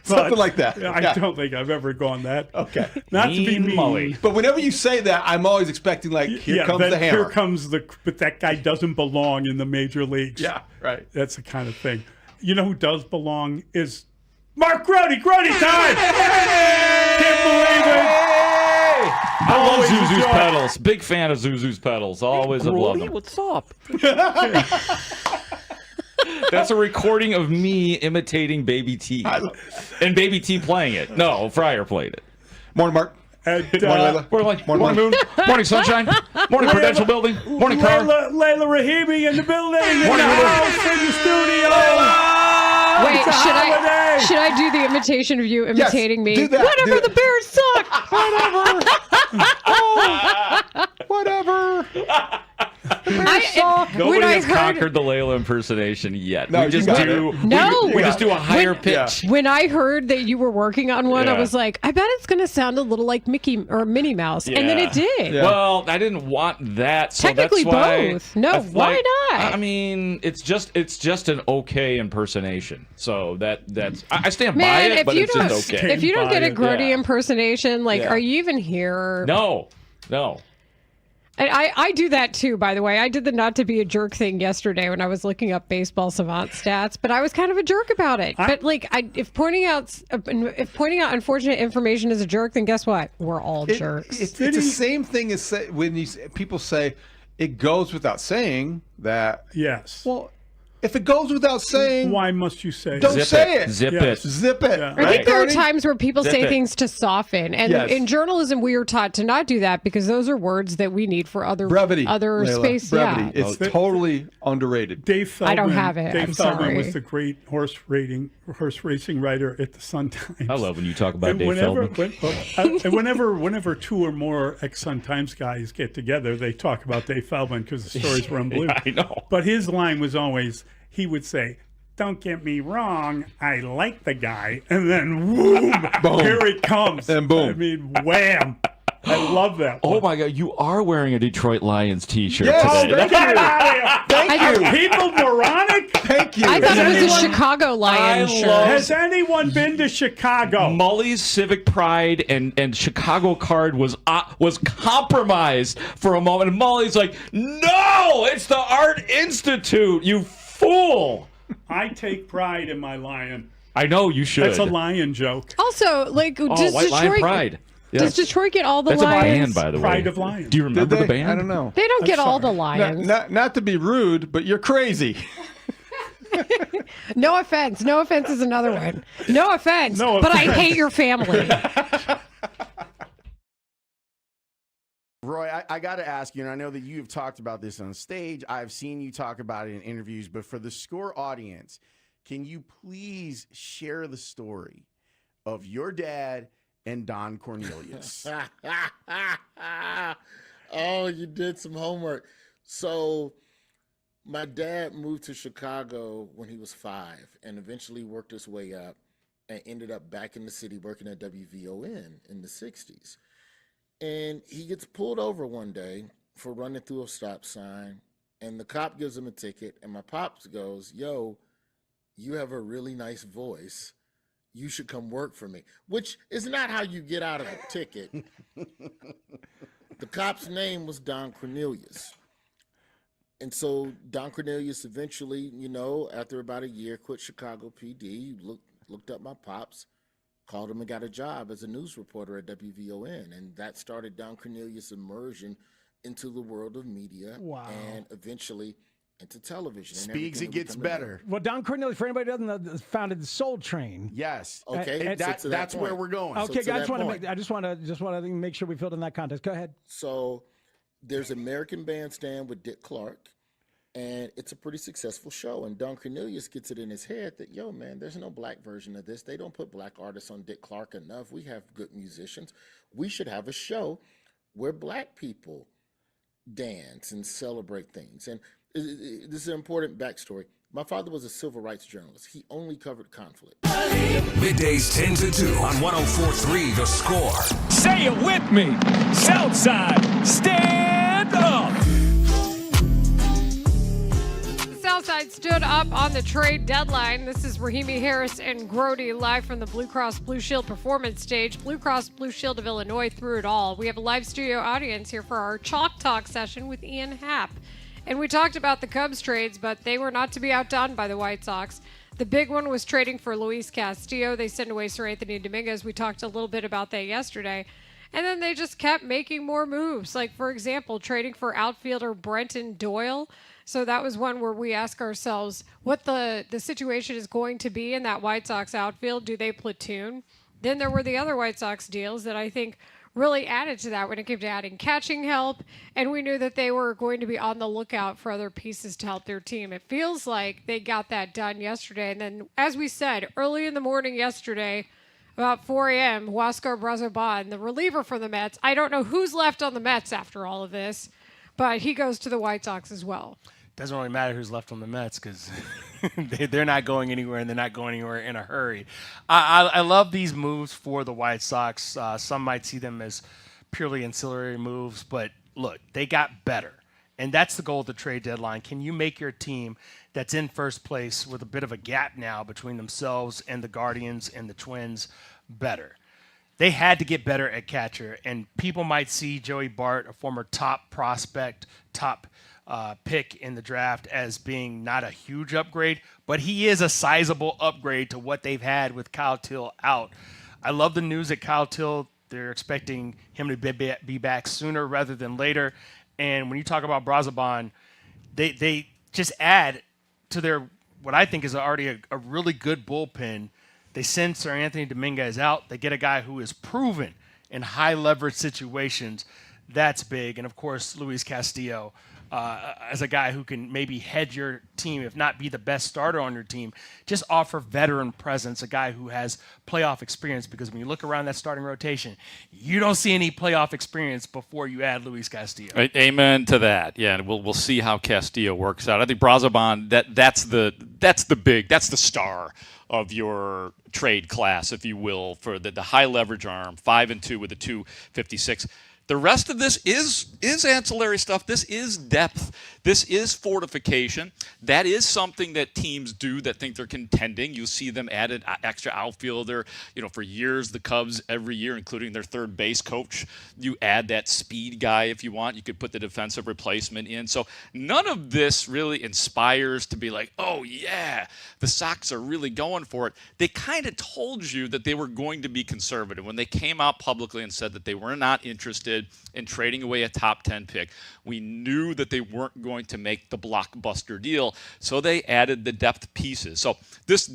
Something like that. I don't think I've ever gone that. Okay. Not to be mean. Mully. But whenever you say that, I'm always expecting, here comes the hammer. Here comes but that guy doesn't belong in the major leagues. Yeah, right. That's the kind of thing. You know who does belong is Mark Grote. Grote time! Can't believe it! I love Zuzu's pedals. Big fan of Zuzu's pedals. Always have loved them. What's up? That's a recording of me imitating Baby T. And Baby T playing it. No, Fryer played it. Morning, Mark. Morning, Layla. Morning, Moon. Morning, Sunshine. Morning, Prudential Building. Morning, Car. Layla Rahimi in the building. In the house, in the studio. Wait, should I do the imitation of you imitating me? Do that. Whatever, the Bears suck. Whatever. Nobody has conquered the Layla impersonation yet. No, we just do. We just do a higher pitch. When I heard that you were working on one, Yeah. I was like, I bet it's going to sound a little like Mickey or Minnie Mouse, and then it did. Yeah. Well, I didn't want that. So Technically, that's why both. No, why not? I mean, it's just an okay impersonation. So that's I stand by Man, it, if but you it's don't, just okay. if you don't get a Grote Yeah. impersonation, Yeah. are you even here? No. And I do that too, by the way. I did the not to be a jerk thing yesterday when I was looking up baseball savant stats, but I was kind of a jerk about it. But if pointing out unfortunate information is a jerk, then guess what? We're all jerks. It's the same thing as when people say it goes without saying that. Yes. Well, if it goes without saying, why must you say? Don't say it. Zip Yes. it. Zip it. Yeah. I think there are times where people Zip say it. things to soften, and Yes. in journalism we are taught to not do that because those are words that we need for other Brevity. other Layla. space. Brevity. Yeah. It's totally underrated. Dave Feldman. I don't have it. Dave I'm Feldman sorry. was the great horse racing writer at the Sun Times. I love when you talk about And Dave whenever, Feldman. whenever two or more ex-Sun Times guys get together, they talk about Dave Feldman because the stories were unbelievable. I know. But his line was always, he would say, "Don't get me wrong, I like the guy," and then whoom, Boom. here it comes. And boom. I mean, wham. I love that one. Oh my God! You are wearing a Detroit Lions T-shirt Yes, today. thank Get you. out of here. Thank Are you. people moronic? Thank you. I thought it was a anyone- Chicago Lions I shirt. love- Has anyone been to Chicago? Mully's civic pride and Chicago card was compromised for a moment. And Mully's like, "No, it's the Art Institute, you fool!" I take pride in my lion. I know you should. That's a lion joke. Also, does White Lion Detroit Pride. does Yes. Detroit get all the That's Lions? a band, by the way. Pride of Lions. Do you remember Did the they? band? I don't know. They don't get all the sorry. Lions. Not to be rude, but you're crazy. No offense. No offense is another one. No offense. No But I offense. hate your family. Roy, I got to ask you, and I know that you have talked about this on stage. I've seen you talk about it in interviews, but for the Score audience, can you please share the story of your dad and Don Cornelius? Oh, you did some homework. So my dad moved to Chicago when he was 5 and eventually worked his way up and ended up back in the city working at WVON in the 60s. And he gets pulled over one day for running through a stop sign, and the cop gives him a ticket, and my pops goes, "Yo, you have a really nice voice. you should come work for me, which is not how you get out of a ticket. The cop's name was Don Cornelius. And so Don Cornelius eventually, after about a year, quit Chicago PD, looked up my pops, called him and got a job as a news reporter at WVON. And that started Don Cornelius' immersion into the world of media and eventually into television. Speaks, it gets better. Well, Don Cornelius, for anybody who doesn't know, founded the Soul Train. Yes. Okay. That's where we're going. Okay, So I just want to make sure we filled in that context. Go ahead. So there's American Bandstand with Dick Clark, and it's a pretty successful show. And Don Cornelius gets it in his head that, yo, man, there's no black version of this. They don't put black artists on Dick Clark enough. We have good musicians. We should have a show where black people dance and celebrate things. And this is an important backstory. My father was a civil rights journalist. He only covered conflict. Middays 10 to 2 on 104.3 The Score. Say it with me. Southside, stand up. Southside stood up on the trade deadline. This is Rahimi Harris and Grote live from the Blue Cross Blue Shield performance stage. Blue Cross Blue Shield of Illinois through it all. We have a live studio audience here for our Chalk Talk session with Ian Happ. And we talked about the Cubs trades, but they were not to be outdone by the White Sox. The big one was trading for Luis Castillo. They sent away Sir Anthony Dominguez. We talked a little bit about that yesterday. And then they just kept making more moves. Like, for example, trading for outfielder Brenton Doyle. So that was one where we ask ourselves what the situation is going to be in that White Sox outfield. Do they platoon? Then there were the other White Sox deals that I think really added to that when it came to adding catching help. And we knew that they were going to be on the lookout for other pieces to help their team. It feels like they got that done yesterday. And then, as we said, early in the morning yesterday, about 4 a.m., Huáscar Brazoban, the reliever for the Mets. I don't know who's left on the Mets after all of this, but he goes to the White Sox as well. Doesn't really matter who's left on the Mets because they're not going anywhere and they're not going anywhere in a hurry. I love these moves for the White Sox. Some might see them as purely ancillary moves, but look, they got better. And that's the goal of the trade deadline. Can you make your team that's in first place with a bit of a gap now between themselves and the Guardians and the Twins better? They had to get better at catcher, and people might see Joey Bart, a former top prospect, top pick in the draft, as being not a huge upgrade, but he is a sizable upgrade to what they've had with Kyle Till out. I love the news that Kyle Till, they're expecting him to be back sooner rather than later. And when you talk about Brazoban, they just add to their what I think is already a really good bullpen. They send Sir Anthony Dominguez out. They get a guy who is proven in high leverage situations. That's big. And, of course, Luis Castillo as a guy who can maybe head your team, if not be the best starter on your team, just offer veteran presence, a guy who has playoff experience, because when you look around that starting rotation, you don't see any playoff experience before you add Luis Castillo. Amen to that. Yeah, and we'll see how Castillo works out. I think Brazoban, that's the star of your trade class, if you will, for the high leverage arm, 5-2 with a 256. The rest of this is ancillary stuff. This is depth. This is fortification. That is something that teams do that think they're contending. You see them add an extra outfielder. For years, the Cubs, every year, including their third base coach, you add that speed guy if you want. You could put the defensive replacement in. So none of this really inspires to be like, oh, yeah, the Sox are really going for it. They kind of told you that they were going to be conservative when they came out publicly and said that they were not interested in trading away a top 10 pick. We knew that they weren't going to make the blockbuster deal, so they added the depth pieces. So this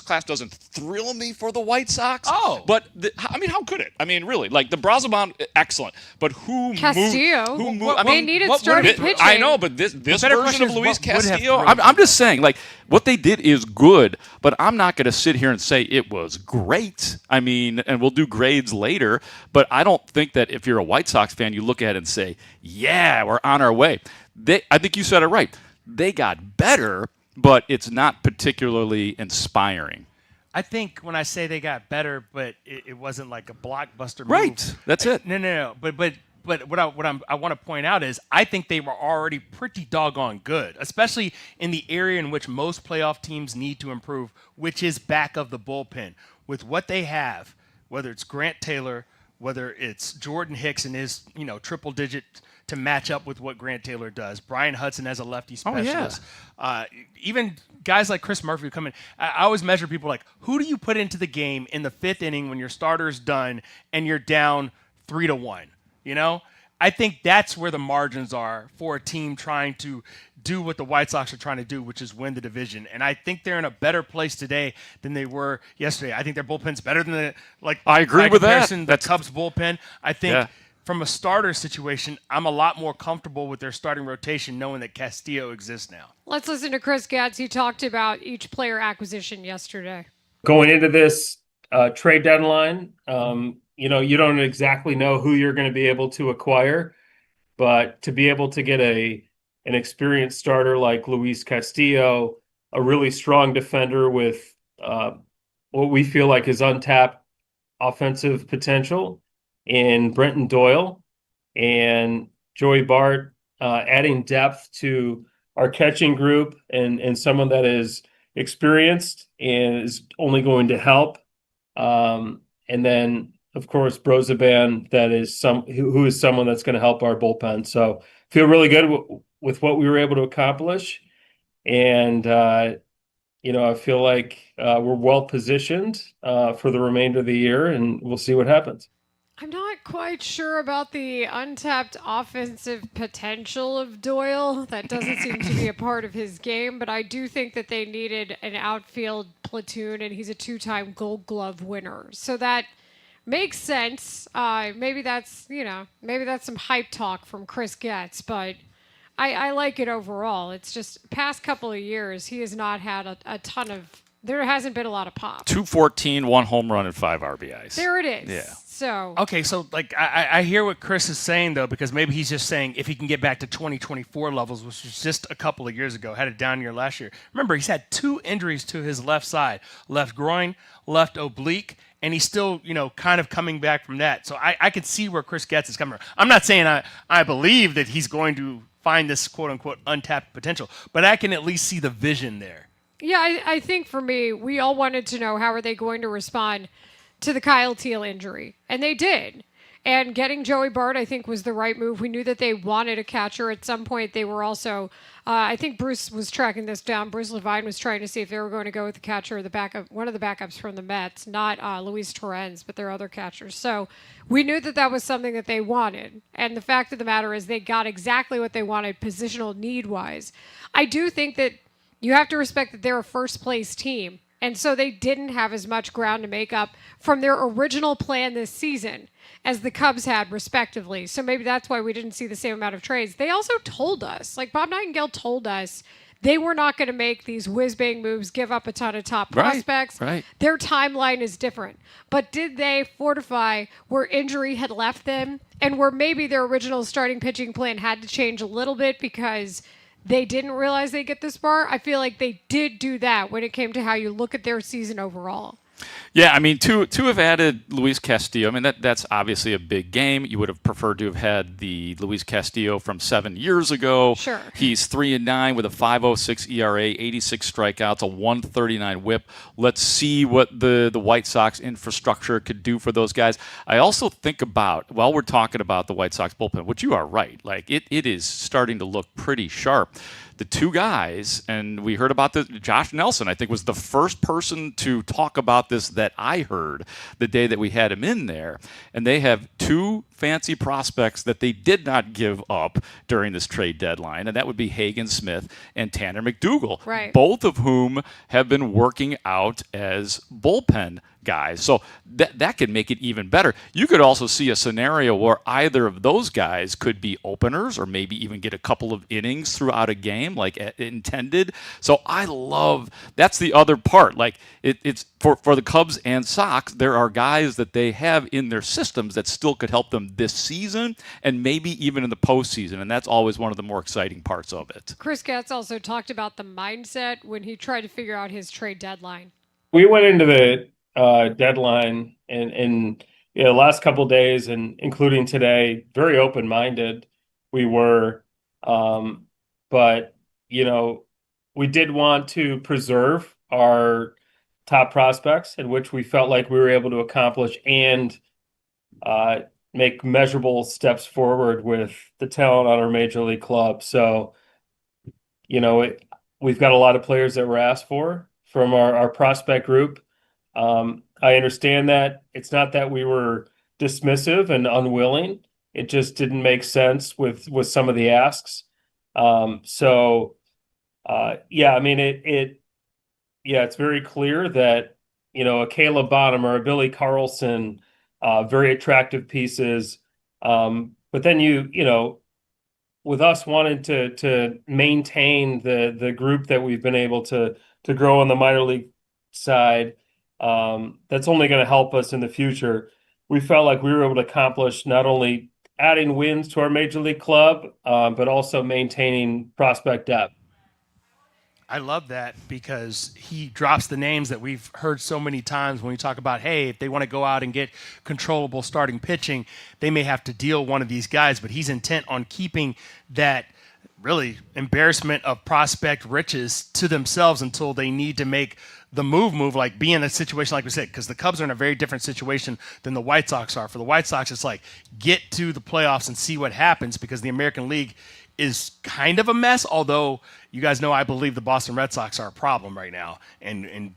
class doesn't thrill me for the White Sox. Oh, but how could it? I mean, really, like the Brazoban, excellent, but who Castillo? Moved, who moved? They needed starting pitching. I know, but this version of Luis Castillo, I'm just saying, like, what they did is good, but I'm not going to sit here and say it was great. I mean, and we'll do grades later, but I don't think that if you're a White Sox fan, you look at it and say, yeah, we're on our way. I think you said it right. They got better, but it's not particularly inspiring. I think when I say they got better, but it wasn't like a blockbuster move. Right. That's it. No. But But what I want to point out is I think they were already pretty doggone good, especially in the area in which most playoff teams need to improve, which is back of the bullpen. With what they have, whether it's Grant Taylor, whether it's Jordan Hicks and his triple digit to match up with what Grant Taylor does, Brian Hudson as a lefty specialist, even guys like Chris Murphy who come in. I always measure people like, who do you put into the game in the fifth inning when your starter's done and you're down 3-1? I think that's where the margins are for a team trying to do what the White Sox are trying to do, which is win the division. And I think they're in a better place today than they were yesterday. I think their bullpen's better than I agree with that. The Cubs bullpen. I think from a starter situation, I'm a lot more comfortable with their starting rotation knowing that Castillo exists now. Let's listen to Chris Getz. He talked about each player acquisition yesterday. Going into this trade deadline, you don't exactly know who you're going to be able to acquire, but to be able to get an experienced starter like Luis Castillo, a really strong defender with what we feel like is untapped offensive potential in Brenton Doyle and Joey Bart, adding depth to our catching group and someone that is experienced and is only going to help. And then, of course, Brozoban, that is who is someone that's going to help our bullpen. So feel really good with what we were able to accomplish. And, I feel like we're well positioned for the remainder of the year, and we'll see what happens. I'm not quite sure about the untapped offensive potential of Doyle. That doesn't seem to be a part of his game, but I do think that they needed an outfield platoon, and he's a 2-time Gold Glove winner. So that makes sense. Maybe that's some hype talk from Chris Getz, but I like it overall. It's just past couple of years, he has not had a ton of, there hasn't been a lot of pop. 214, 1 home run, and 5 RBIs. There it is. Yeah. So okay, so I hear what Chris is saying though, because maybe he's just saying if he can get back to 2024 levels, which was just a couple of years ago, had a down year last year. Remember, he's had 2 injuries to his left side, left groin, left oblique, and he's still kind of coming back from that. So I can see where Chris Getz is coming from. I'm not saying I believe that he's going to find this quote unquote untapped potential, but I can at least see the vision there. Yeah, I think for me, we all wanted to know how are they going to respond to the Kyle Teal injury, and they did. And getting Joey Bart, I think, was the right move. We knew that they wanted a catcher. At some point, they were also, I think Bruce was tracking this down. Bruce Levine was trying to see if they were going to go with the catcher or the backup, one of the backups from the Mets, not Luis Torrens, but their other catchers. So we knew that that was something that they wanted. And the fact of the matter is they got exactly what they wanted positional need-wise. I do think that you have to respect that they're a first-place team. And so they didn't have as much ground to make up from their original plan this season as the Cubs had, respectively. So maybe that's why we didn't see the same amount of trades. They also told us, like Bob Nightingale told us, they were not going to make these whiz-bang moves, give up a ton of top prospects. Right. Their timeline is different. But did they fortify where injury had left them and where maybe their original starting pitching plan had to change a little bit because they didn't realize they'd get this far? I feel like they did do that when it came to how you look at their season overall. Yeah, I mean, to have added Luis Castillo, I mean, that's obviously a big game. You would have preferred to have had the Luis Castillo from 7 years ago. Sure. He's 3-9 with a 5.06 ERA, 86 strikeouts, a 139 WHIP. Let's see what the White Sox infrastructure could do for those guys. I also think about, while we're talking about the White Sox bullpen, which you are right, like it is starting to look pretty sharp. The 2 guys, and we heard about this, Josh Nelson, I think, was the first person to talk about this that I heard the day that we had him in there. And they have 2 fancy prospects that they did not give up during this trade deadline, and that would be Hagen Smith and Tanner McDougal, right. Both of whom have been working out as bullpen guys. So that could make it even better. You could also see a scenario where either of those guys could be openers or maybe even get a couple of innings throughout a game like intended. So I love, that's the other part. Like it's for the Cubs and Sox, there are guys that they have in their systems that still could help them this season and maybe even in the postseason. And that's always one of the more exciting parts of it. Chris Getz also talked about the mindset when he tried to figure out his trade deadline. We went into the deadline and last couple of days and including today, very open-minded we were. But, we did want to preserve our top prospects, in which we felt like we were able to accomplish and make measurable steps forward with the talent on our major league club. So, we've got a lot of players that were asked for from our prospect group. I understand that. It's not that we were dismissive and unwilling. It just didn't make sense with some of the asks. It's very clear that, a Caleb Bonham or a Billy Carlson, very attractive pieces. But then with us wanting to maintain the group that we've been able to grow on the minor league side, that's only going to help us in the future. We felt like we were able to accomplish not only adding wins to our major league club, but also maintaining prospect depth. I love that because he drops the names that we've heard so many times when we talk about, hey, if they want to go out and get controllable starting pitching, they may have to deal one of these guys, but he's intent on keeping that really embarrassment of prospect riches to themselves until they need to make the move, like be in a situation like we said, because the Cubs are in a very different situation than the White Sox are. For the White Sox, it's like get to the playoffs and see what happens, because the American League is kind of a mess, although you guys know I believe the Boston Red Sox are a problem right now, and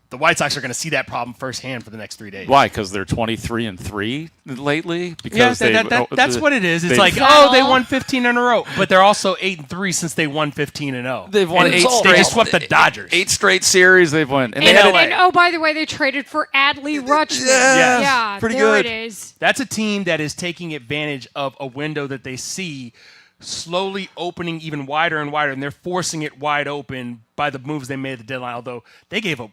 the White Sox are going to see that problem firsthand for the next 3 days. Why? Because they're 23-3 lately. Because that's what it is. It's like, they won 15 in a row, but they're also 8-3 since they won 15-0. They've won 8 straight. They just swept the Dodgers. 8 straight series they've won. And by the way, they traded for Adley Rutschman. Yeah, pretty good. It is. That's a team that is taking advantage of a window that they see slowly opening even wider and wider, and they're forcing it wide open by the moves they made at the deadline, although they gave up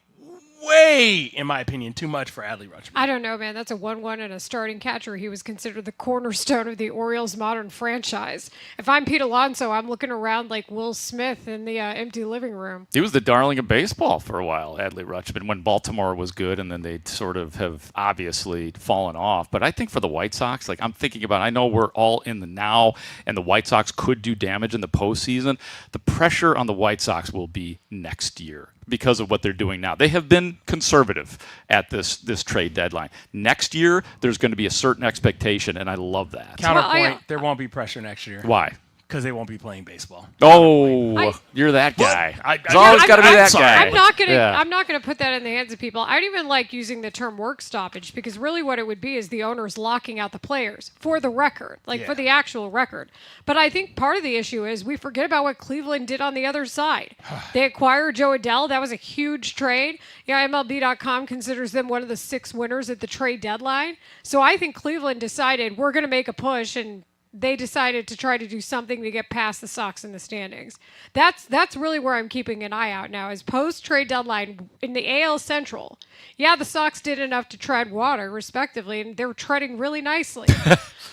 way, in my opinion, too much for Adley Rutschman. I don't know, man. That's a 1-1 and a starting catcher. He was considered the cornerstone of the Orioles' modern franchise. If I'm Pete Alonso, I'm looking around like Will Smith in the empty living room. He was the darling of baseball for a while, Adley Rutschman, when Baltimore was good, and then they sort of have obviously fallen off. But I think for the White Sox, like I'm thinking about, I know we're all in the now, and the White Sox could do damage in the postseason. The pressure on the White Sox will be next year because of what they're doing now. They have been conservative at this trade deadline. Next year, there's going to be a certain expectation, and I love that. Counterpoint, there won't be pressure next year. Why? Because they won't be playing baseball. You're that guy. It's always got to be that guy. I'm not gonna put that in the hands of people. I don't even like using the term work stoppage, because really what it would be is the owners locking out the players for the record, for the actual record. But I think part of the issue is we forget about what Cleveland did on the other side. They acquired Joe Adell. That was a huge trade. MLB.com considers them one of the 6 winners at the trade deadline. So I think Cleveland decided we're going to make a push, and they decided to try to do something to get past the Sox in the standings. That's really where I'm keeping an eye out now, is post-trade deadline in the AL Central. Yeah, the Sox did enough to tread water, respectively, and they're treading really nicely.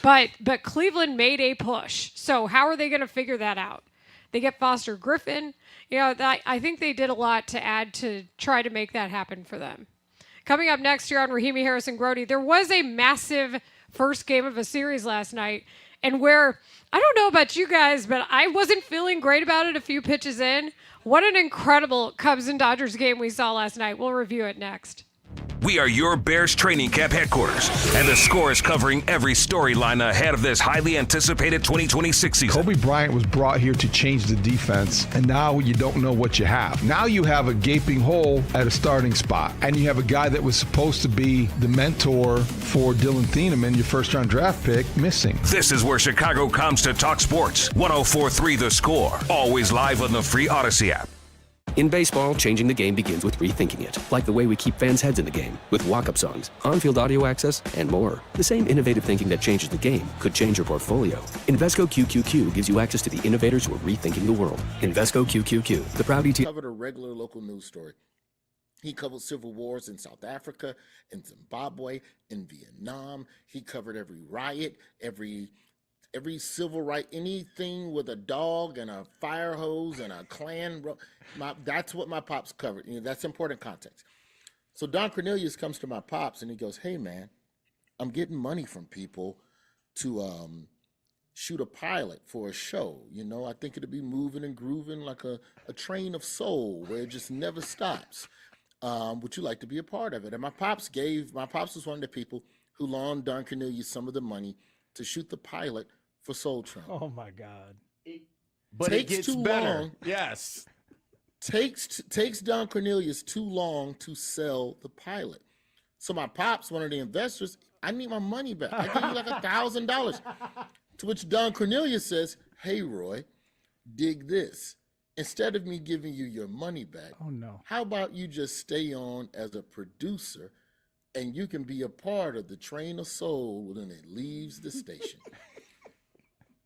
but Cleveland made a push. So how are they going to figure that out? They get Foster Griffin. I think they did a lot to add to try to make that happen for them. Coming up next year on Rahimi, Harris, and Grote, there was a massive first game of a series last night, and where, I don't know about you guys, but I wasn't feeling great about it a few pitches in. What an incredible Cubs and Dodgers game we saw last night. We'll review it next. We are your Bears training camp headquarters, and the Score is covering every storyline ahead of this highly anticipated 2026 season. Kobe Bryant was brought here to change the defense, and now you don't know what you have. Now you have a gaping hole at a starting spot, and you have a guy that was supposed to be the mentor for Dylan Thieneman, your first-round draft pick, missing. This is where Chicago comes to talk sports. 104.3 The Score, always live on the free Odyssey app. In baseball, changing the game begins with rethinking it, like the way we keep fans' heads in the game, with walk-up songs, on-field audio access, and more. The same innovative thinking that changes the game could change your portfolio. Invesco QQQ gives you access to the innovators who are rethinking the world. Invesco QQQ, the proud ET. Covered a regular local news story. He covered civil wars in South Africa, in Zimbabwe, in Vietnam. He covered every riot, every civil right, anything with a dog and a fire hose and a Klan. That's what my pops covered. That's important context. So Don Cornelius comes to my pops and he goes, "Hey, man, I'm getting money from people to shoot a pilot for a show. You know, I think it'll be moving and grooving like a train of soul where it just never stops. Would you like to be a part of it? And my pops was one of the people who loaned Don Cornelius some of the money to shoot the pilot for Soul Train. Oh my God. But it gets better. Yes. Takes Don Cornelius too long to sell the pilot. So my pops, one of the investors, I need my money back. I give you like $1,000. To which Don Cornelius says, hey, Roy, dig this. Instead of me giving you your money back, oh no, how about you just stay on as a producer and you can be a part of the train of soul when it leaves the station?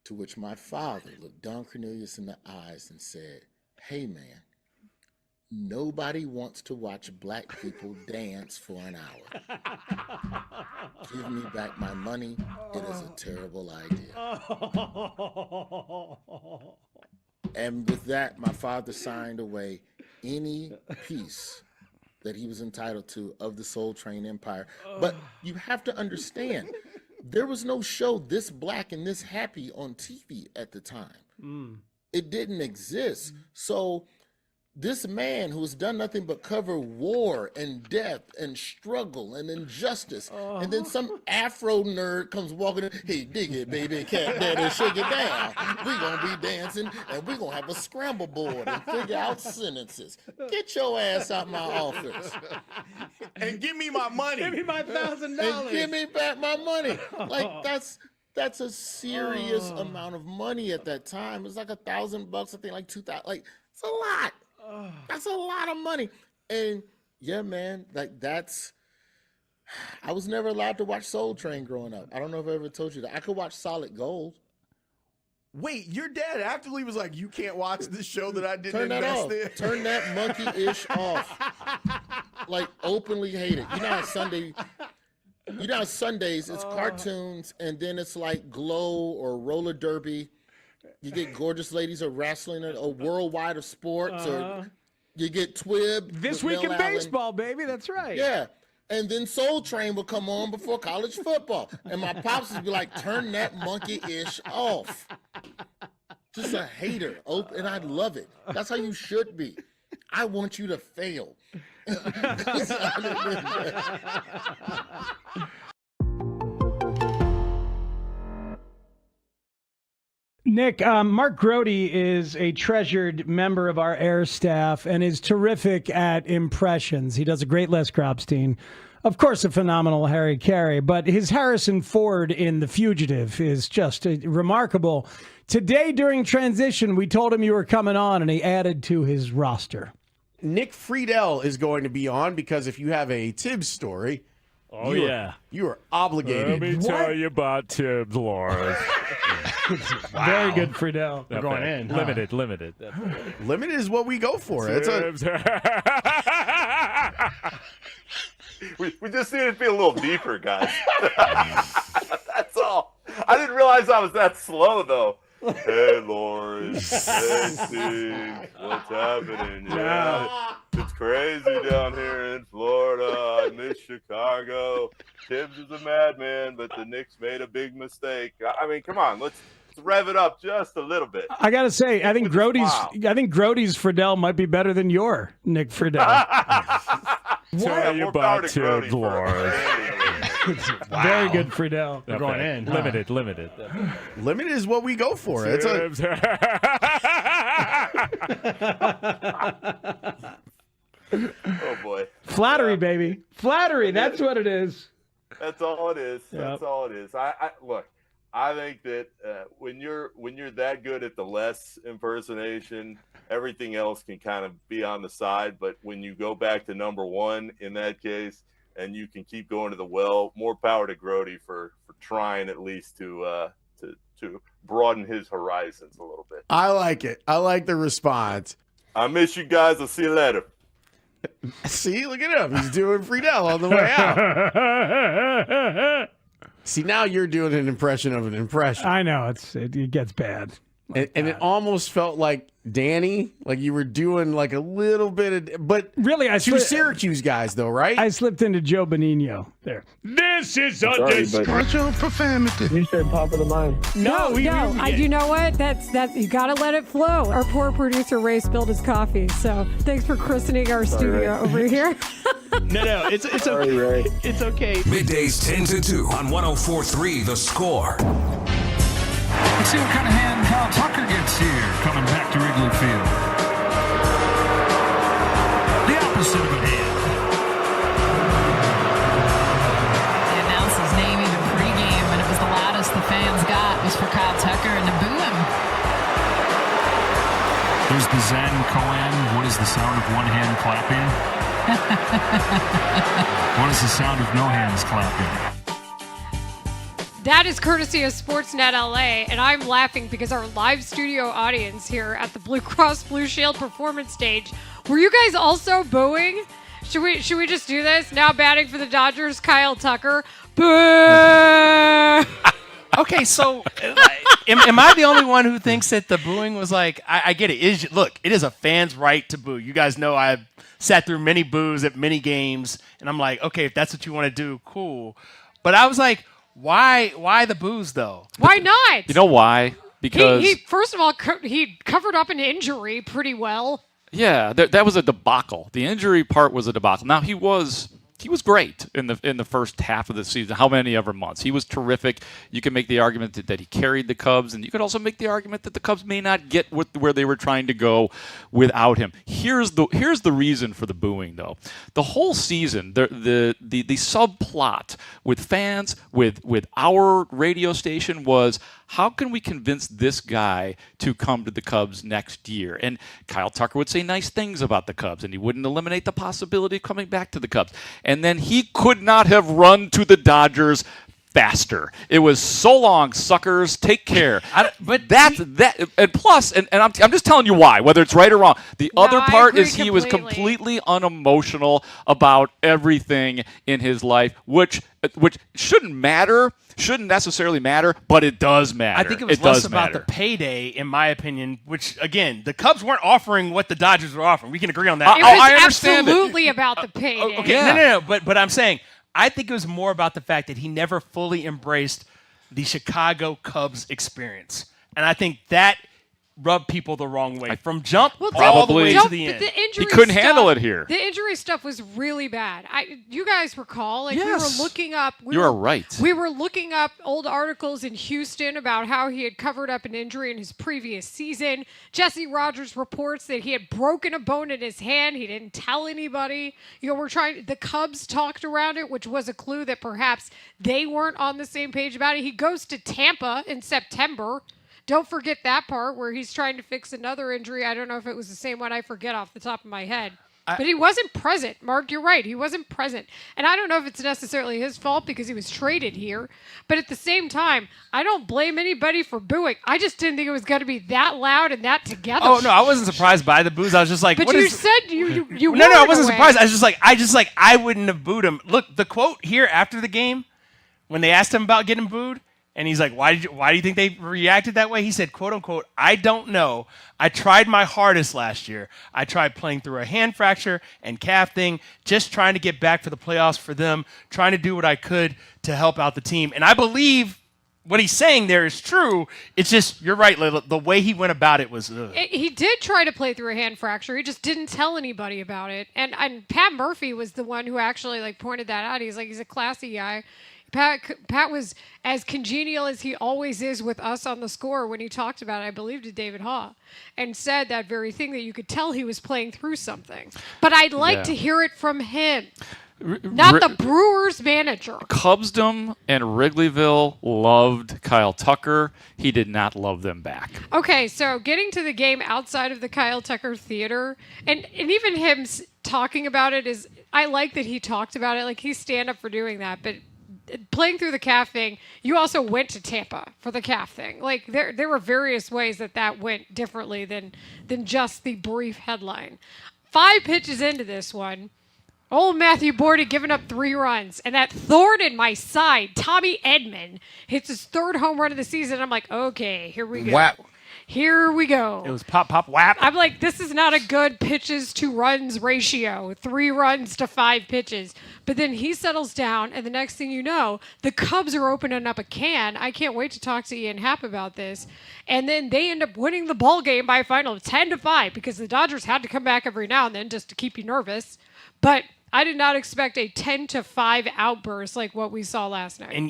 To which my father looked Don Cornelius in the eyes and said, hey, man, nobody wants to watch black people dance for an hour. Give me back my money. It is a terrible idea. And with that, my father signed away any piece that he was entitled to of the Soul Train empire. But you have to understand, there was no show this black and this happy on TV at the time. It didn't exist. So this man who has done nothing but cover war and death and struggle and injustice, and then some Afro nerd comes walking in, hey, dig it, baby, cat daddy, shake it down. We're going to be dancing, and we're going to have a scramble board and figure out sentences. Get your ass out my office. And give me my money. Give me my $1,000. And give me back my money. Like, that's a serious amount of money at that time. It was like $1,000, I think, like 2,000. Like, it's a lot. That's a lot of money. And yeah, man, like I was never allowed to watch Soul Train growing up. I don't know if I ever told you that. I could watch Solid Gold. Wait, your dad actively was like, you can't watch this show that I didn't Turn that invest off. in? Turn that monkey-ish off. Like, openly hate it. You know how Sundays it's cartoons and then it's like Glow or roller derby. You get gorgeous ladies or wrestling or worldwide of sports, or you get Twib. This with week in Mel Allen. baseball, baby. That's right. Yeah. And then Soul Train will come on before college football. And my pops would be like, turn that monkey-ish off. Just a hater. And I love it. That's how you should be. I want you to fail. Nick, Mark Grote is a treasured member of our air staff and is terrific at impressions. He does a great Les Grobstein. Of course, a phenomenal Harry Carey, but his Harrison Ford in The Fugitive is just remarkable. Today, during transition, we told him you were coming on, and he added to his roster. Nick Friedel is going to be on because if you have a Tibbs story, you are obligated. Let me tell you about Tibbs, Lawrence. Very good, Friedel. We're going in. Limited. Limited is what we go for. Tibbs. We just needed to be a little deeper, guys. That's all. I didn't realize I was that slow, though. Hey, Lawrence. Hey, Steve. What's happening? Yeah. It's crazy down here in Florida. I miss Chicago. Tibbs is a madman, but the Knicks made a big mistake. I mean, come on. Let's rev it up just a little bit. I got to say, I think Grote's Friedel might be better than your Nick Friedel. Tell you about Tibbs, Lawrence. Very good, Friedel. We're going in. Limited. Limited is what we go for. Tibbs. Oh, boy. Flattery, baby. Flattery. That's what it is. That's all it is. Yep. That's all it is. Look. I think that when you're that good at the Les impersonation, everything else can kind of be on the side. But when you go back to number one in that case, and you can keep going to the well, more power to Grote for trying at least to broaden his horizons a little bit. I like it. I like the response. I miss you guys. I'll see you later. See, look at him. He's doing Friedel on the way out. See, now you're doing an impression of an impression. I know it gets bad. And it almost felt like Danny, like you were doing like a little bit of, but really, two Syracuse guys though, right? I slipped into Joe Benigno there. This is a Cultural profanity. You said top of the mind. No. You know what? That's you gotta let it flow. Our poor producer Ray spilled his coffee, so thanks for christening our studio over here. No, it's okay. Ray. It's okay. Middays 10 to 2 on 104.3 The Score. Let's see what kind of hand Kyle Tucker gets here coming back to Wrigley Field. The opposite of a hand. He announced his name even pregame, and it was the loudest the fans got was for Kyle Tucker and to boo him. There's the Zen Koan. What is the sound of one hand clapping? What is the sound of no hands clapping? That is courtesy of Sportsnet LA, and I'm laughing because our live studio audience here at the Blue Cross Blue Shield performance stage, were you guys also booing? Should we just do this? Now batting for the Dodgers, Kyle Tucker. Boo! Okay, so am I the only one who thinks that the booing was like, I get it. Look, it is a fan's right to boo. You guys know I've sat through many boos at many games, and I'm like, okay, if that's what you want to do, cool. But I was like, why the boos though? Why not? You know why? Because he first of all he covered up an injury pretty well. Yeah, that was a debacle. The injury part was a debacle. Now he was great in the first half of the season. How many ever months? He was terrific. You can make the argument that he carried the Cubs, and you could also make the argument that the Cubs may not get where they were trying to go without him. Here's the reason for the booing, though. The whole season, the subplot with fans, with our radio station was, how can we convince this guy to come to the Cubs next year? And Kyle Tucker would say nice things about the Cubs, and he wouldn't eliminate the possibility of coming back to the Cubs. And then he could not have run to the Dodgers faster. It was so long, suckers. Take care. But that. And plus, and I'm just telling you why, whether it's right or wrong. The other part is he was completely unemotional about everything in his life, which shouldn't necessarily matter, but it does matter. I think it was less about the payday, in my opinion, which, again, the Cubs weren't offering what the Dodgers were offering. We can agree on that. It was I understand absolutely about the payday. Okay, no. But I'm saying, I think it was more about the fact that he never fully embraced the Chicago Cubs experience. And I think that rubbed people the wrong way from jump all the way to the end. He couldn't handle it here. The injury stuff was really bad. You guys recall, like yes. we were looking up. You are right. We were looking up old articles in Houston about how he had covered up an injury in his previous season. Jesse Rogers reports that he had broken a bone in his hand. He didn't tell anybody. The Cubs talked around it, which was a clue that perhaps they weren't on the same page about it. He goes to Tampa in September. Don't forget that part where he's trying to fix another injury. I don't know if it was the same one. I forget off the top of my head. But he wasn't present. Mark, you're right. He wasn't present. And I don't know if it's necessarily his fault because he was traded here. But at the same time, I don't blame anybody for booing. I just didn't think it was going to be that loud and that together. Oh, no, I wasn't surprised by the boos. I was just like, but what you is... said you No, I wasn't surprised. I was just like, I wouldn't have booed him. Look, the quote here after the game, when they asked him about getting booed, and he's like, why do you think they reacted that way? He said, quote unquote, I don't know. I tried my hardest last year. I tried playing through a hand fracture and calf thing, just trying to get back for the playoffs for them, trying to do what I could to help out the team. And I believe what he's saying there is true. It's just, you're right, Layla, the way he went about it was... He did try to play through a hand fracture. He just didn't tell anybody about it. And Pat Murphy was the one who actually pointed that out. He's a classy guy. Pat was as congenial as he always is with us on the score when he talked about it, I believe, to David Haugh, and said that very thing, that you could tell he was playing through something. But I'd like to hear it from him, not the Brewers manager. Cubsdom and Wrigleyville loved Kyle Tucker. He did not love them back. Okay, so getting to the game outside of the Kyle Tucker theater, and even him talking about it is, I like that he talked about it. Like, he's stand up for doing that, but playing through the calf thing, you also went to Tampa for the calf thing. Like, there were various ways that went differently than just the brief headline. 5 pitches into this one, old Matthew Bordy giving up 3 runs, and that thorn in my side, Tommy Edman, hits his 3rd home run of the season. I'm like, okay, here we go. Wow. here we go. It was pop, pop, whap. I'm like, this is not a good pitches to runs ratio, 3 runs to 5 pitches. But then he settles down, and the next thing you know, the Cubs are opening up a can. I can't wait to talk to Ian Happ about this. And then they end up winning the ball game by a final of 10-5 because the Dodgers had to come back every now and then just to keep you nervous. But I did not expect a 10-5 outburst like what we saw last night. And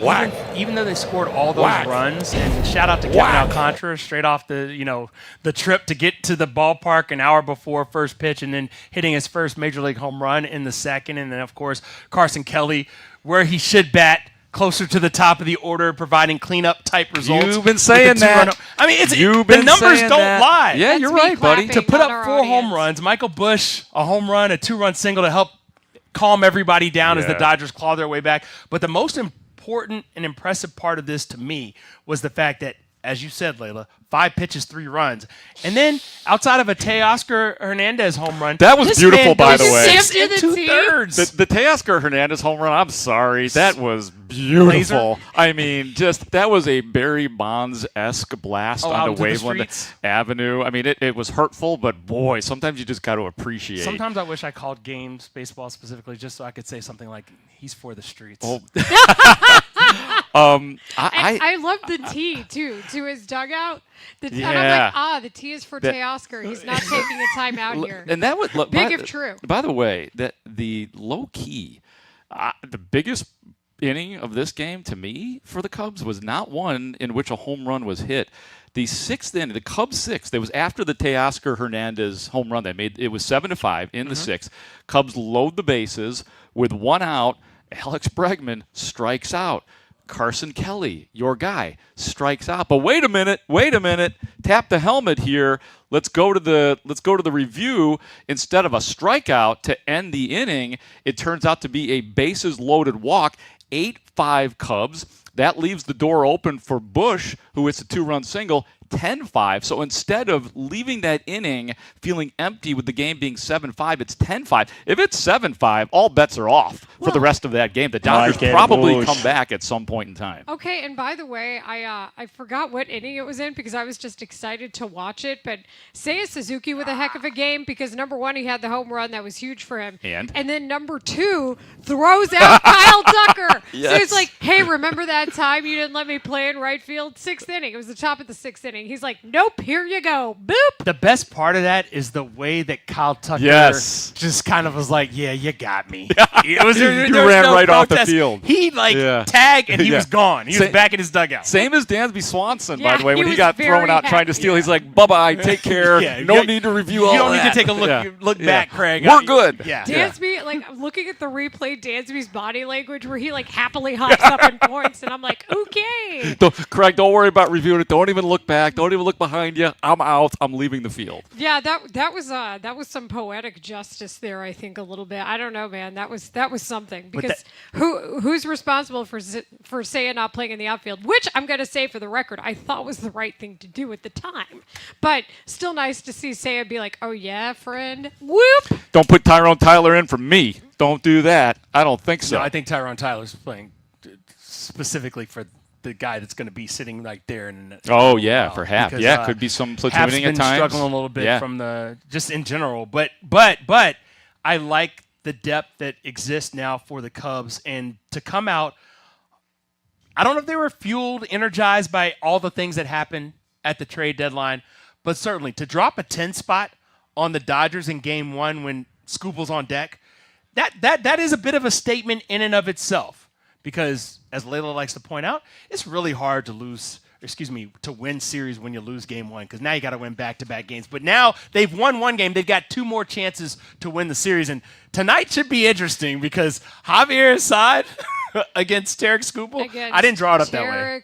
even though they scored all those runs, and shout out to Kevin Alcantara straight off the trip to get to the ballpark an hour before first pitch, and then hitting his first major league home run in the second, and then of course Carson Kelly, where he should bat, closer to the top of the order, providing cleanup type results. You've been saying that. I mean, the numbers don't lie. Yeah, you're right, buddy. To put up 4 home runs, Michael Busch a home run, a 2-run single to help calm everybody down as the Dodgers claw their way back. But the most important and impressive part of this to me was the fact that, as you said, Layla, 5 pitches, 3 runs. And then outside of a Teoscar Hernandez home run. That was beautiful, by the way. 6 2/3. The Teoscar Hernandez home run, I'm sorry. That was beautiful. Laser? I mean, that was a Barry Bonds-esque blast onto Waveland Avenue. I mean, it was hurtful, but boy, sometimes you just got to appreciate. Sometimes I wish I called games, baseball specifically, just so I could say something like, he's for the streets. Oh. I love the T, too, to his dugout. And I'm like, the T is for Teoscar. He's not taking a timeout here. And that was big if true. By the way, that the low key, the biggest inning of this game to me for the Cubs was not one in which a home run was hit. The 6th inning, the Cubs 6th, it was after the Teoscar Hernandez home run they made. It was 7-5 in the 6th. Cubs load the bases with 1 out. Alex Bregman strikes out. Carson Kelly, your guy, strikes out. But wait a minute. Tap the helmet here. Let's go to the review. Instead of a strikeout to end the inning, it turns out to be a bases loaded walk. 8-5 Cubs. That leaves the door open for Busch, who hits a 2-run single. 10-5. So instead of leaving that inning feeling empty with the game being 7-5, it's 10-5. If it's 7-5, all bets are off for the rest of that game. The Dodgers probably come back at some point in time. Okay, and by the way, I forgot what inning it was in because I was just excited to watch it. But Seiya Suzuki with a heck of a game because, number 1, he had the home run. That was huge for him. And then number 2, throws out Kyle Tucker. Yes. So he's like, hey, remember that time you didn't let me play in right field? 6th inning. It was the top of the 6th inning. He's like, nope, here you go. Boop. The best part of that is the way that Kyle Tucker just kind of was like, yeah, you got me. It was, there was ran no right protest. off the field. He tagged and he was gone. He was back in his dugout. Same as Dansby Swanson, by the way, when he was got thrown out trying to steal. He's like, bye-bye, take care. No need to review all that. You don't need to take a look back, Craig. We're good. Dansby, like, I'm looking at the replay, Dansby's body language where he, like, happily hops up and points, and I'm like, okay. Craig, don't worry about reviewing it. Don't even look back. Don't even look behind you. I'm out. I'm leaving the field. Yeah, that was some poetic justice there. I think a little bit. I don't know, man. That was something because who's responsible for Seiya not playing in the outfield? Which I'm going to say for the record, I thought was the right thing to do at the time. But still nice to see Seiya be like, oh yeah, friend. Whoop. Don't put Tyrone Tyler in for me. Don't do that. I don't think so. No, I think Tyrone Tyler's playing specifically for the guy that's going to be sitting right there. For Happ. Yeah, could be some platooning Happ's been at times. Struggling a little bit from just in general. But I like the depth that exists now for the Cubs. And to come out, I don't know if they were fueled, energized by all the things that happened at the trade deadline, but certainly to drop a 10 spot on the Dodgers in Game 1 when Scoople's on deck, that is a bit of a statement in and of itself. Because, as Layla likes to point out, it's really hard to win series when you lose Game 1, because now you got to win back-to-back games. But now they've won one game. They've got 2 more chances to win the series. And tonight should be interesting because Javier Assad against Tarek Skubal. I didn't draw it up that way.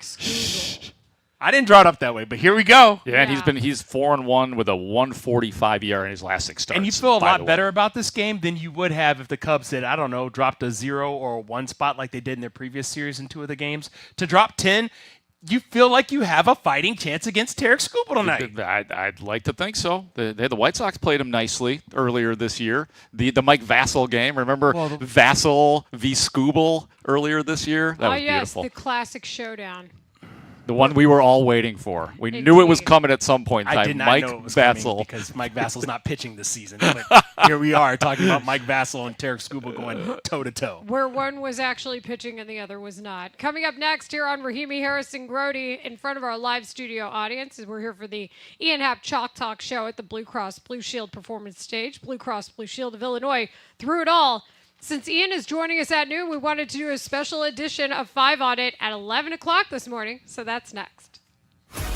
I didn't draw it up that way, but here we go. Yeah, and he's 4-1 with a 1.45 ERA in his last 6 starts. And you feel a lot better about this game than you would have if the Cubs had, I don't know, dropped a 0 or a 1 spot like they did in their previous series in 2 of the games. To drop 10, you feel like you have a fighting chance against Tarek Skubal tonight. I'd like to think so. The White Sox played him nicely earlier this year. The Mike Vassell game, remember Vassell v. Skubal earlier this year? That was beautiful. The classic showdown. The one we were all waiting for. We knew it was coming at some point in time. I did not Mike know it was Vassell. coming because Mike Vassel's not pitching this season. But here we are talking about Mike Vassell and Tarek Skubal going toe-to-toe. Where one was actually pitching and the other was not. Coming up next here on Rahimi, Harris, and Grote in front of our live studio audience, as we're here for the Ian Happ Chalk Talk show at the Blue Cross Blue Shield Performance Stage. Blue Cross Blue Shield of Illinois through it all. Since Ian is joining us at noon, we wanted to do a special edition of 5 on It at 11 o'clock this morning, so that's next.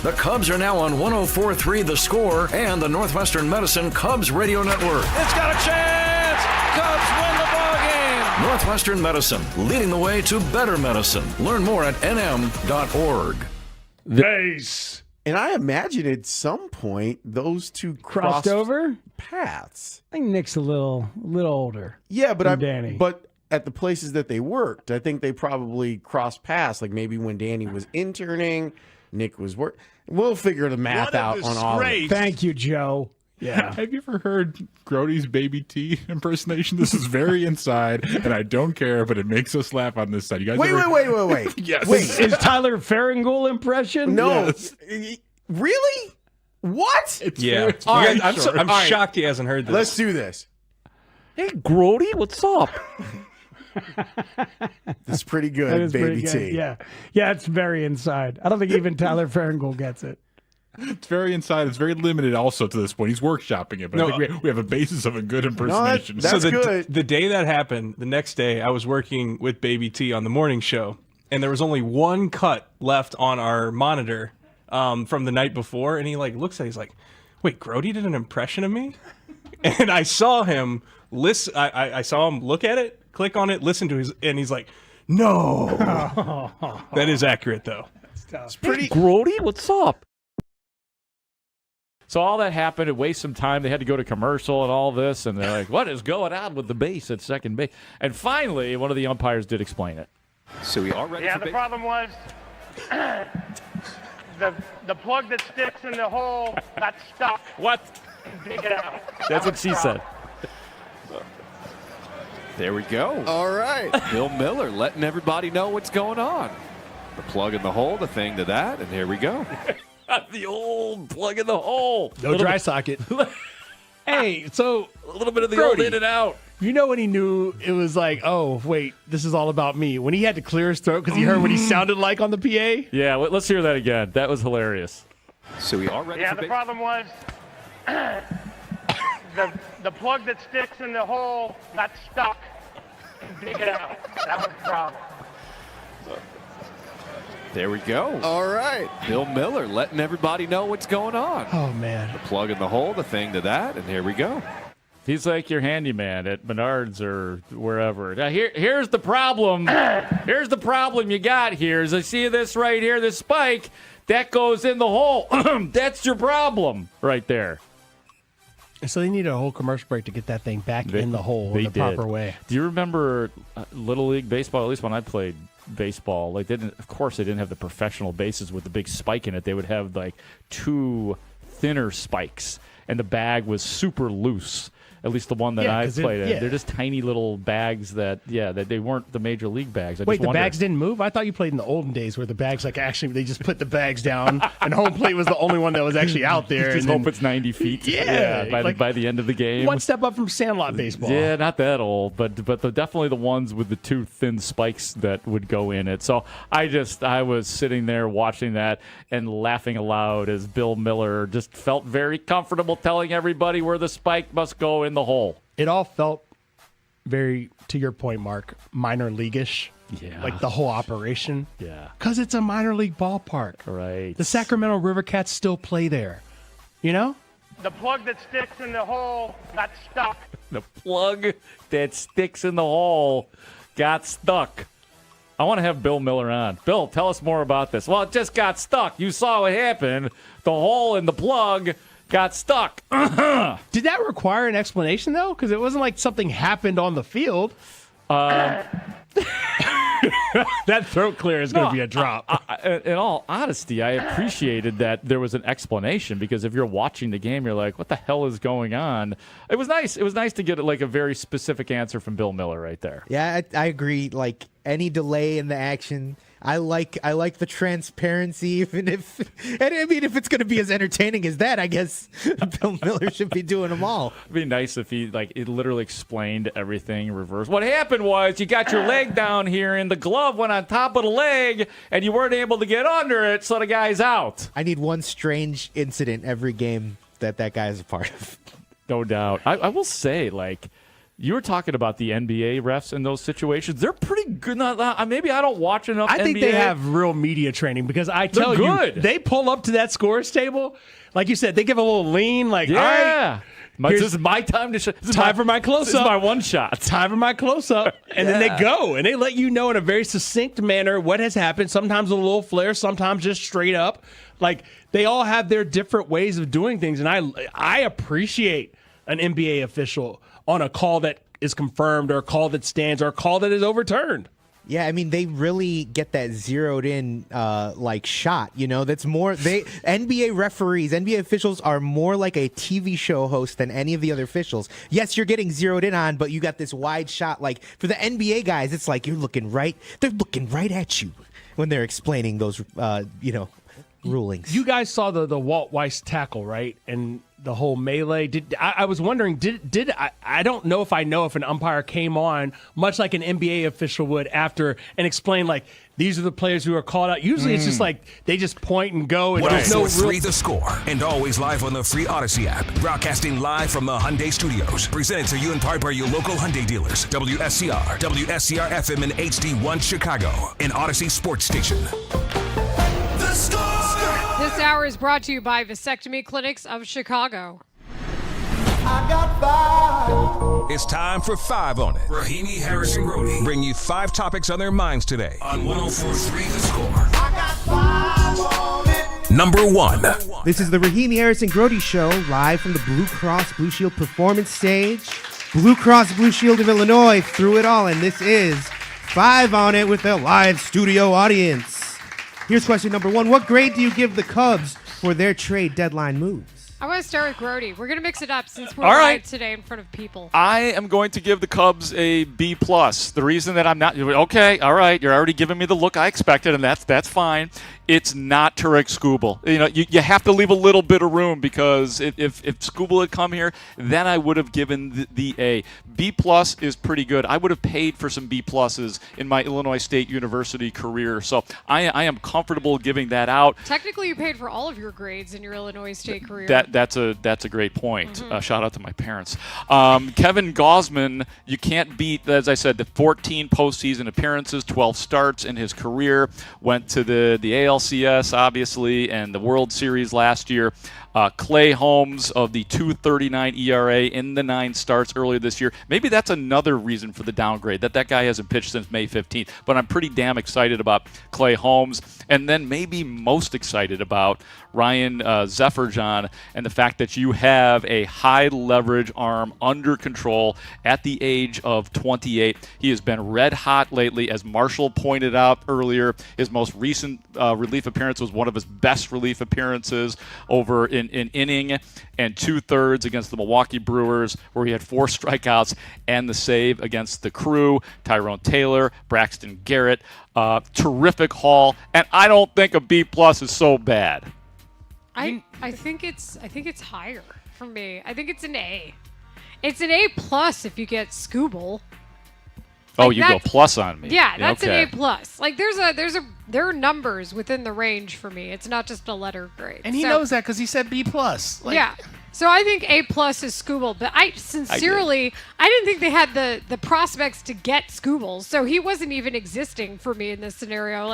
The Cubs are now on 104.3 The Score and the Northwestern Medicine Cubs Radio Network. It's got a chance! Cubs win the ballgame! Northwestern Medicine, leading the way to better medicine. Learn more at nm.org. Base. And I imagine at some point those two Crossed over paths. I think Nick's a little older. Yeah, but Danny. But at the places that they worked, I think they probably crossed paths. Like maybe when Danny was interning, Nick was working. We'll figure the math out on all of it. Thank you, Joe. Yeah. Have you ever heard Grote's Baby T impersonation? This is very inside, and I don't care, but it makes us laugh on this side. You guys Wait. Yes. Wait, is Tyler Farringoul impression? No. Yes. Really? What? It's Yeah. All I'm right. shocked he hasn't heard this. Let's do this. Hey, Grote, what's up? It's pretty That good, is Baby pretty good. T. Yeah, it's very inside. I don't think even Tyler Farringoul gets it. It's very inside. It's very limited also to this point. He's workshopping it, but I think we have a basis of a good impersonation. that's so good. The day that happened, the next day, I was working with Baby T on the morning show, and there was only one cut left on our monitor from the night before, and he looks at it, he's like, wait, Grote did an impression of me? And I saw him listen. I saw him look at it, click on it, listen to his, and he's like, no. That is accurate, though. It's pretty. Hey, Grote, what's up? So all that happened. It wasted some time. They had to go to commercial and all this, and they're like, what is going on with the base at second base? And finally, one of the umpires did explain it. So we are ready for the problem was the plug that sticks in the hole got stuck. What? Dig it out. That's what she said. There we go. All right. Bill Miller letting everybody know what's going on. The plug in the hole, the thing to that, and here we go. The old plug in the hole. No dry socket. Hey, so A little bit of the Grote, old in and out. You know when he knew it was like, oh, wait, this is all about me? When he had to clear his throat because he heard what he sounded like on the PA? Yeah, let's hear that again. That was hilarious. So we are ready Yeah, for the problem was the plug that sticks in the hole got stuck. Dig it out. That was the problem. There we go. All right. Bill Miller letting everybody know what's going on. Oh, man. The plug in the hole, the thing to that, and here we go. He's like your handyman at Menards or wherever. Now here's the problem. Here's the problem you got here. Is I see this right here, this spike, that goes in the hole. That's your problem right there. So they needed a whole commercial break to get that thing back in the hole in the proper way. Do you remember Little League Baseball, at least when I played baseball, like of course they didn't have the professional bases with the big spike in it. They would have like two thinner spikes, and the bag was super loose. At least the one that I played in. They're just tiny little bags that they weren't the major league bags. Wait, the bags didn't move? I thought you played in the olden days where the bags, actually, they just put the bags down, and home plate was the only one that was actually out there. Just hope it's 90 feet. Yeah. By the end of the game. One step up from Sandlot baseball. Yeah, not that old, but definitely the ones with the two thin spikes that would go in it. So I was sitting there watching that and laughing aloud as Bill Miller just felt very comfortable telling everybody where the spike must go in the hole. It all felt very, to your point, Mark, minor league-ish. Yeah. Like the whole operation. Yeah. Because it's a minor league ballpark. Right. The Sacramento River Cats still play there. You know? The plug that sticks in the hole got stuck. The plug that sticks in the hole got stuck. I want to have Bill Miller on. Bill, tell us more about this. Well, it just got stuck. You saw what happened. The hole in the plug got stuck. Did that require an explanation, though? Because it wasn't like something happened on the field. That throat clear is going to be a drop. In all honesty, I appreciated that there was an explanation, because if you're watching the game, you're like, what the hell is going on? It was nice. It was nice to get like a very specific answer from Bill Miller right there. Yeah, I agree. Like, any delay in the action. I like the transparency, even if it's going to be as entertaining as that, I guess Bill Miller should be doing them all. It'd be nice if he it literally explained everything in reverse. What happened was you got your leg down here and the glove went on top of the leg and you weren't able to get under it, so the guy's out. I need one strange incident every game that guy is a part of. No doubt. I will say, you were talking about the NBA refs in those situations. They're pretty good. Maybe I don't watch enough I think NBA. they have real media training because I tell They're good. They pull up to that scores table. Like you said, they give a little lean. All right. This is my time to time for my close-up. This is my one shot. Time for my close-up. And then they go, and they let you know in a very succinct manner what has happened, sometimes a little flair, sometimes just straight up. They all have their different ways of doing things, and I appreciate an NBA official on a call that is confirmed or a call that stands or a call that is overturned. Yeah, I mean, they really get that zeroed in shot, that's more NBA referees, NBA officials are more like a TV show host than any of the other officials. Yes, you're getting zeroed in on, but you got this wide shot. Like for the NBA guys, it's like they're looking right at you when they're explaining those rulings. You guys saw the Walt Weiss tackle, right? And the whole melee. I was wondering, I don't know if an umpire came on much like an NBA official would after and explain these are the players who are called out. Usually it's just they just point and go. And there's no 104.3 The Score, and always live on the free Odyssey app. Broadcasting live from the Hyundai Studios. Presented to you in part by your local Hyundai dealers. WSCR, WSCR FM and HD1 Chicago, an Odyssey sports station. The Score! This hour is brought to you by Vasectomy Clinics of Chicago. It's time for 5 on It. Rahimi, Harris, and Grote bring you 5 topics on their minds today on 104.3 The Score. Number 1. This is the Rahimi, Harris, and Grote Show, live from the Blue Cross Blue Shield performance stage. Blue Cross Blue Shield of Illinois through it all, and this is 5 on It with a live studio audience. Here's question number 1. What grade do you give the Cubs for their trade deadline moves? I want to start with Grote. We're going to mix it up since we're All right. live today in front of people. I am going to give the Cubs a B+. The reason that I'm not okay, all right, you're already giving me the look I expected, and that's fine. It's not Tarek Skubal. You have to leave a little bit of room because if Skubal had come here, then I would have given the A. B+ is pretty good. I would have paid for some B+ in my Illinois State University career, so I am comfortable giving that out. Technically, you paid for all of your grades in your Illinois State career. That's a great point. Mm-hmm. Shout out to my parents. Kevin Gausman, you can't beat, as I said, the 14 postseason appearances, 12 starts in his career. Went to the ALCS, obviously, and the World Series last year. Clay Holmes of the 2.39 ERA in the 9 starts earlier this year. Maybe that's another reason for the downgrade, that guy hasn't pitched since May 15th. But I'm pretty damn excited about Clay Holmes. And then maybe most excited about Ryan Zefferjon and the fact that you have a high-leverage arm under control at the age of 28. He has been red hot lately, as Marshall pointed out earlier. His most recent relief appearance was one of his best relief appearances over in inning and 2/3 against the Milwaukee Brewers, where he had 4 strikeouts and the save against the Crew, Tyrone Taylor, Braxton Garrett. Terrific haul, and I don't think a B+ is so bad. I think it's higher for me. I think it's an A. It's an A+ if you get Skubal. Oh, you go plus on me. Yeah, that's okay. an A+. There are numbers within the range for me. It's not just a letter grade. And he knows that because he said B+. Yeah. So I think A+ is Skubal, but I didn't think they had the prospects to get Skubal, so he wasn't even existing for me in this scenario.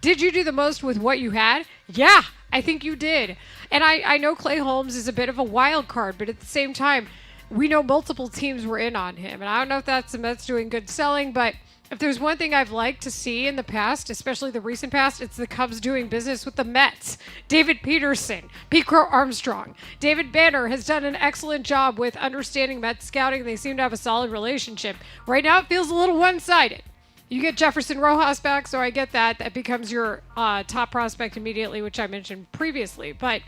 Did you do the most with what you had? Yeah, I think you did. And I know Clay Holmes is a bit of a wild card, but at the same time, we know multiple teams were in on him. And I don't know if that's the Mets doing good selling, but if there's one thing I've liked to see in the past, especially the recent past, it's the Cubs doing business with the Mets. David Peterson, Pete Crow Armstrong, David Banner has done an excellent job with understanding Mets scouting. They seem to have a solid relationship. Right now, it feels a little one-sided. You get Jefferson Rojas back, so I get that. That becomes your top prospect immediately, which I mentioned previously. But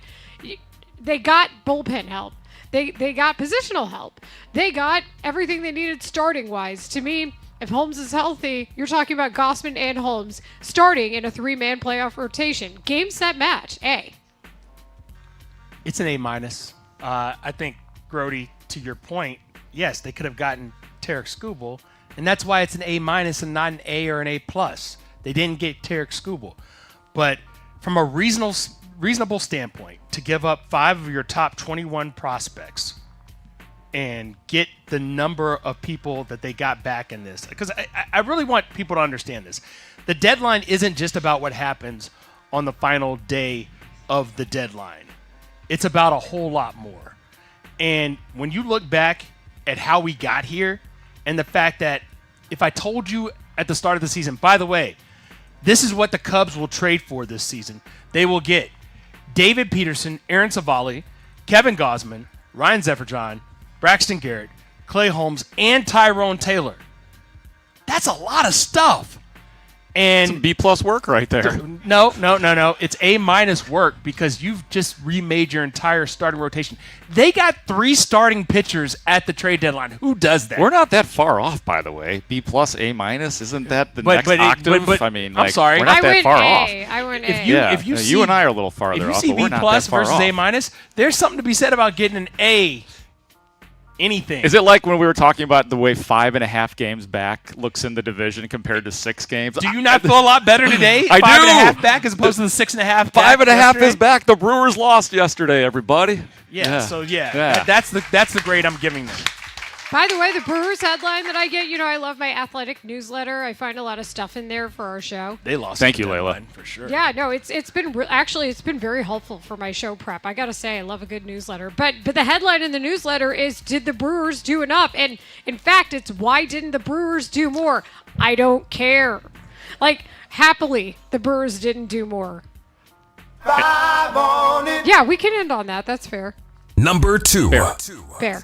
they got bullpen help. They got positional help. They got everything they needed starting-wise. To me, If Holmes is healthy, you're talking about Gausman and Holmes starting in a 3-man playoff rotation. Game, set, match. A. It's an A-. I think Grote, to your point, yes, they could have gotten Tarek Skubal, and that's why it's an A- and not an A or an A+. They didn't get Tarek Skubal. But from a reasonable standpoint, to give up 5 of your top 21 prospects and get the number of people that they got back in this, because I really want people to understand this. The deadline isn't just about what happens on the final day of the deadline. It's about a whole lot more. And when you look back at how we got here and the fact that if I told you at the start of the season, by the way, this is what the Cubs will trade for this season. They will get David Peterson, Aaron Savali, Kevin Gausman, Ryan Zefferjon, Braxton Garrett, Clay Holmes, and Tyrone Taylor. That's a lot of stuff. And some B+ work right there. No. It's A- work because you've just remade your entire starting rotation. They got 3 starting pitchers at the trade deadline. Who does that? We're not that far off, by the way. B+, A-. Isn't that the next octave? I mean, I'm sorry. We're not that far off. I went A. If you see, you and I are a little farther off, if you see but we're B+ not that far versus off. A-, there's something to be said about getting an A. Anything. Is it like when we were talking about the way 5.5 games back looks in the division compared to 6 games? Do you not feel a lot better today? I do. 5.5 back as opposed to the 6.5 back. 5.5 is back. The Brewers lost yesterday, everybody. Yeah. So that's the grade I'm giving them. By the way, the Brewers headline that I get, I love my athletic newsletter. I find a lot of stuff in there for our show. They lost. Thank you, Layla. For sure. Yeah, no, it's been it's been very helpful for my show prep. I gotta say, I love a good newsletter. But the headline in the newsletter is, "Did the Brewers do enough?" And in fact, it's why didn't the Brewers do more? I don't care. Like, happily, the Brewers didn't do more. 5 on it. Yeah, we can end on that. That's fair. Number 2. Fair.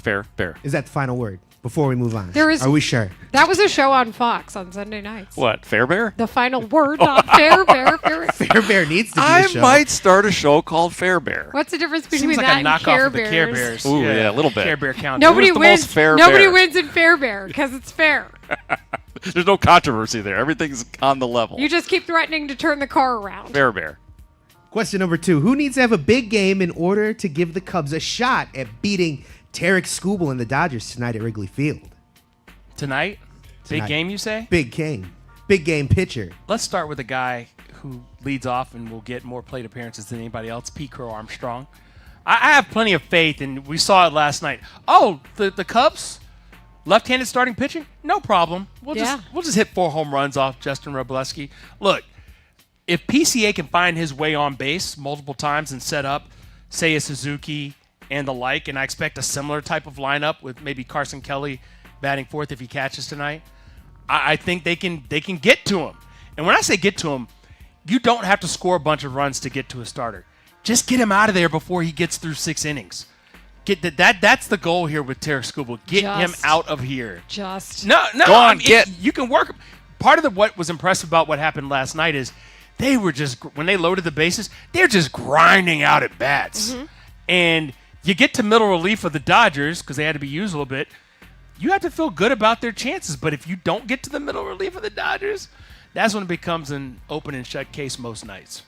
Fair. Is that the final word before we move on? There is. Are we sure? That was a show on Fox on Sunday nights. What, Fair Bear? The final word, not Fair Bear. Fair Bear needs to be a I show. might start a show called Fair Bear. What's the difference between Seems like that a and knockoff Care of the Bears? Care Bears. Ooh, yeah, a little bit. Care Bear count. Nobody Who's the wins. most fair Nobody bear? wins in Fair Bear because it's fair. There's no controversy there. Everything's on the level. You just keep threatening to turn the car around. Fair Bear. Question number 2. Who needs to have a big game in order to give the Cubs a shot at beating Tarek Skubal and the Dodgers tonight at Wrigley Field? Tonight? Big game, you say? Big game. Big game pitcher. Let's start with a guy who leads off and will get more plate appearances than anybody else, Pete Crow Armstrong. I have plenty of faith, and we saw it last night. Oh, the Cubs? Left-handed starting pitching? No problem. We'll just hit 4 home runs off Justin Robleski. Look, if PCA can find his way on base multiple times and set up, say, a Suzuki and the like, and I expect a similar type of lineup with maybe Carson Kelly batting fourth if he catches tonight, I think they can get to him. And when I say get to him, you don't have to score a bunch of runs to get to a starter. Just get him out of there before he gets through 6 innings. That's the goal here with Tarek Skubal. Get him out of here. No. Go on, you can work. Part of what was impressive about what happened last night is they were just, when they loaded the bases, they're just grinding out at bats. Mm-hmm. And you get to middle relief of the Dodgers because they had to be used a little bit. You have to feel good about their chances. But if you don't get to the middle relief of the Dodgers, that's when it becomes an open and shut case most nights.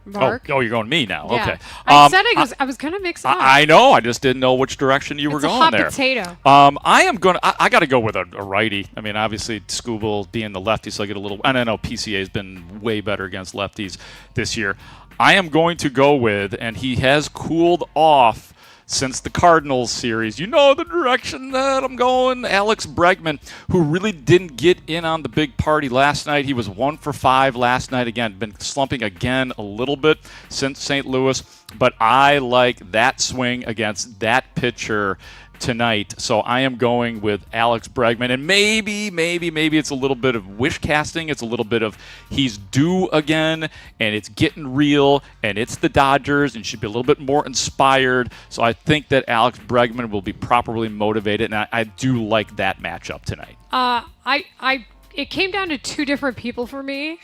Mark? Oh, you're going me now. Yeah. Okay. I said I was going to mix it up. I know. I just didn't know which direction you were It's a going hot there. potato. I got to go with a righty. I mean, obviously, Skubal being the lefty, so I get a little. And I know PCA has been way better against lefties this year. I am going to go with, and he has cooled off since the Cardinals series. You know the direction that I'm going. Alex Bregman, who really didn't get in on the big party last night. He was 1 for 5 last night. Again, been slumping again a little bit since St. Louis. But I like that swing against that pitcher tonight. So I am going with Alex Bregman. And maybe it's a little bit of wish casting. It's a little bit of he's due again, and it's getting real, and it's the Dodgers, and should be a little bit more inspired. So I think that Alex Bregman will be properly motivated, and I do like that matchup tonight. It came down to 2 different people for me,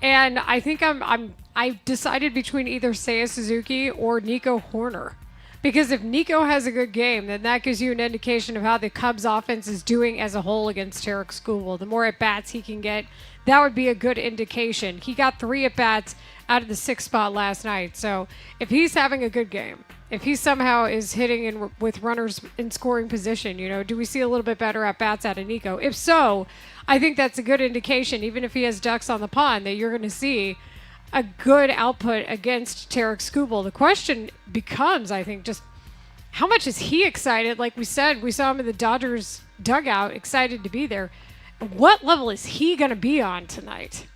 and I think I decided between either Seiya Suzuki or Nico Horner. Because if Nico has a good game, then that gives you an indication of how the Cubs offense is doing as a whole against Tarek Skubal. The more at-bats he can get, that would be a good indication. He got 3 at-bats out of the 6th spot last night. So if he's having a good game, if he somehow is hitting in with runners in scoring position, do we see a little bit better at-bats out of Nico? If so, I think that's a good indication, even if he has ducks on the pond, that you're going to see a good output against Tarek Skubal. The question becomes, I think, just how much is he excited? Like we said, we saw him in the Dodgers dugout, excited to be there. What level is he going to be on tonight?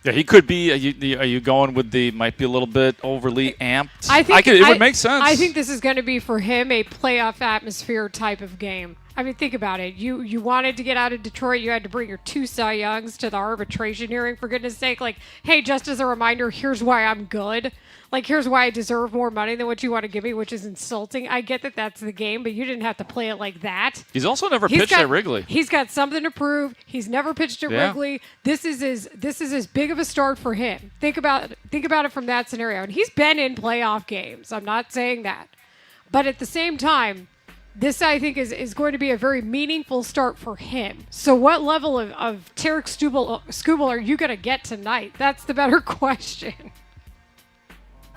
Yeah, he could be. Are you going with the might be a little bit overly amped? It would make sense. I think this is going to be for him a playoff atmosphere type of game. I mean, think about it. You wanted to get out of Detroit. You had to bring your 2 Cy Youngs to the arbitration hearing, for goodness sake. Like, hey, just as a reminder, here's why I'm good. Like, here's why I deserve more money than what you want to give me, which is insulting. I get that that's the game, but you didn't have to play it like that. He's also never pitched at Wrigley. He's got something to prove. He's never pitched at Wrigley. This is as big of a start for him. Think about it from that scenario. And he's been in playoff games. I'm not saying that. But at the same time, this, I think, is going to be a very meaningful start for him. So what level of Tarek Skubal are you going to get tonight? That's the better question.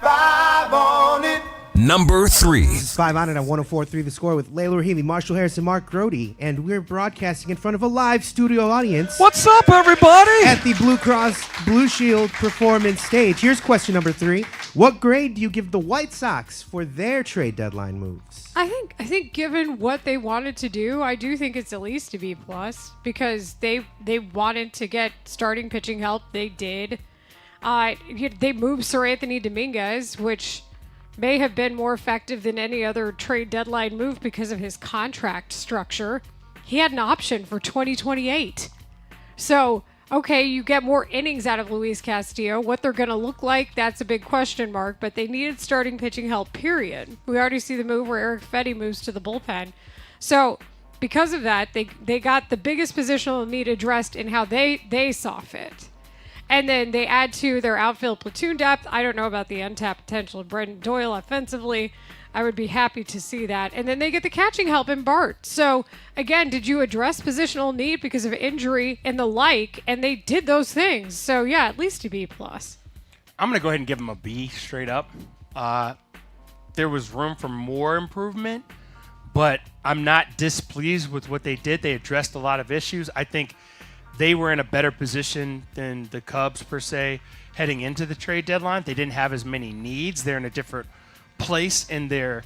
5 on it. Number 3. This is 5 on it on 104.3 The Score with Layla Rahimi, Marshall Harris, and Mark Grote. And we're broadcasting in front of a live studio audience. What's up, everybody? At the Blue Cross Blue Shield Performance Stage. Here's question number 3. What grade do you give the White Sox for their trade deadline moves? I think given what they wanted to do, I do think it's at least a B+, because they wanted to get starting pitching help. They did. They moved Sir Anthony Dominguez, which may have been more effective than any other trade deadline move because of his contract structure. He had an option for 2028. So, okay, you get more innings out of Luis Castillo. What they're going to look like, that's a big question mark, but they needed starting pitching help, period. We already see the move where Eric Fetty moves to the bullpen. So, because of that, they got the biggest positional need addressed in how they saw fit. And then they add to their outfield platoon depth. I don't know about the untapped potential of Brendan Doyle offensively. I would be happy to see that. And then they get the catching help in Bart. So, again, did you address positional need because of injury and the like? And they did those things. So, yeah, at least a B+. I'm going to go ahead and give them a B straight up. There was room for more improvement, but I'm not displeased with what they did. They addressed a lot of issues. I think they were in a better position than the Cubs, per se, heading into the trade deadline. They didn't have as many needs. They're in a different place in their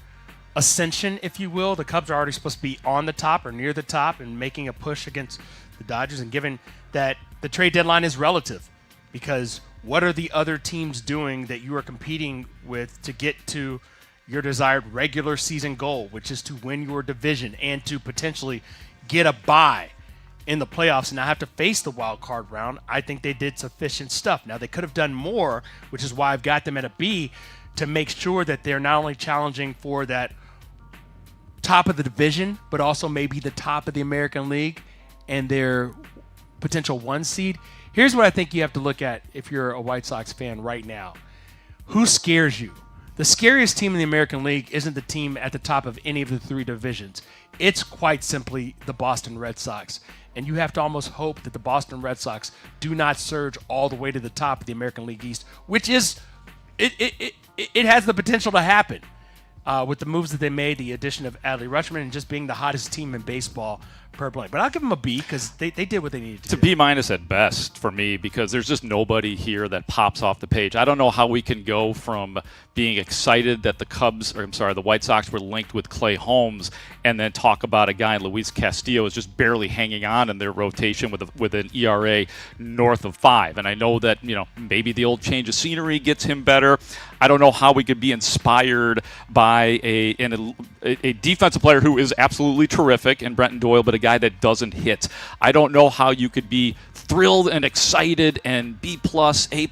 ascension, if you will. The Cubs are already supposed to be on the top or near the top and making a push against the Dodgers. And given that the trade deadline is relative, because what are the other teams doing that you are competing with to get to your desired regular season goal, which is to win your division and to potentially get a bye in the playoffs and not have to face the wild card round? I think they did sufficient stuff. Now, they could have done more, which is why I've got them at a B, to make sure that they're not only challenging for that top of the division, but also maybe the top of the American League and their potential 1 seed. Here's what I think you have to look at if you're a White Sox fan right now. Who scares you? The scariest team in the American League isn't the team at the top of any of the 3 divisions. It's quite simply the Boston Red Sox. And you have to almost hope that the Boston Red Sox do not surge all the way to the top of the American League East, which is, it has the potential to happen with the moves that they made, the addition of Adley Rutschman, and just being the hottest team in baseball per play. But I'll give them a B because they did what they needed to do. It's a B- at best for me because there's just nobody here that pops off the page. I don't know how we can go from being excited that the White Sox were linked with Clay Holmes and then talk about a guy, Luis Castillo, is just barely hanging on in their rotation with an ERA north of 5. And I know that, maybe the old change of scenery gets him better. I don't know how we could be inspired by a defensive player who is absolutely terrific in Brenton Doyle, but a guy that doesn't hit. I don't know how you could be thrilled and excited and B+, A+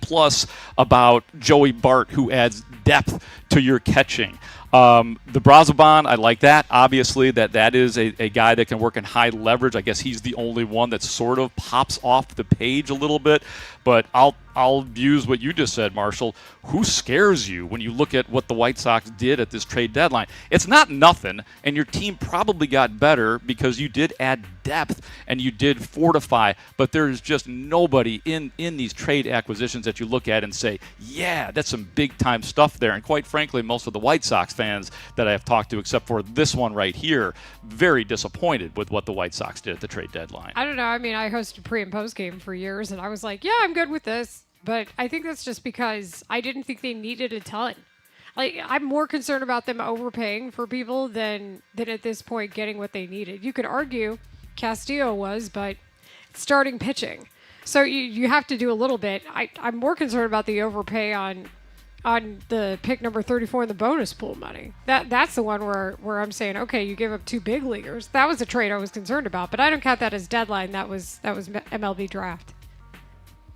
about Joey Bart, who adds depth to your catching. The Brazoban, I like that. Obviously, that is a guy that can work in high leverage. I guess he's the only one that sort of pops off the page a little bit. But I'll use what you just said, Marshall. Who scares you when you look at what the White Sox did at this trade deadline? It's not nothing, and your team probably got better because you did add depth and you did fortify, but there's just nobody in these trade acquisitions that you look at and say, yeah, that's some big-time stuff there. And quite frankly, most of the White Sox fans that I have talked to, except for this one right here, very disappointed with what the White Sox did at the trade deadline. I don't know. I mean, I hosted pre- and post-game for years, and I was like, yeah, I'm good with this. But I think that's just because I didn't think they needed a ton. Like, I'm more concerned about them overpaying for people than at this point getting what they needed. You could argue Castillo was, but starting pitching. So you have to do a little bit. I'm more concerned about the overpay on the pick number 34 in the bonus pool money. That's the one where I'm saying, okay, you give up 2 big leaguers. That was a trade I was concerned about, but I don't count that as deadline. That was MLB draft.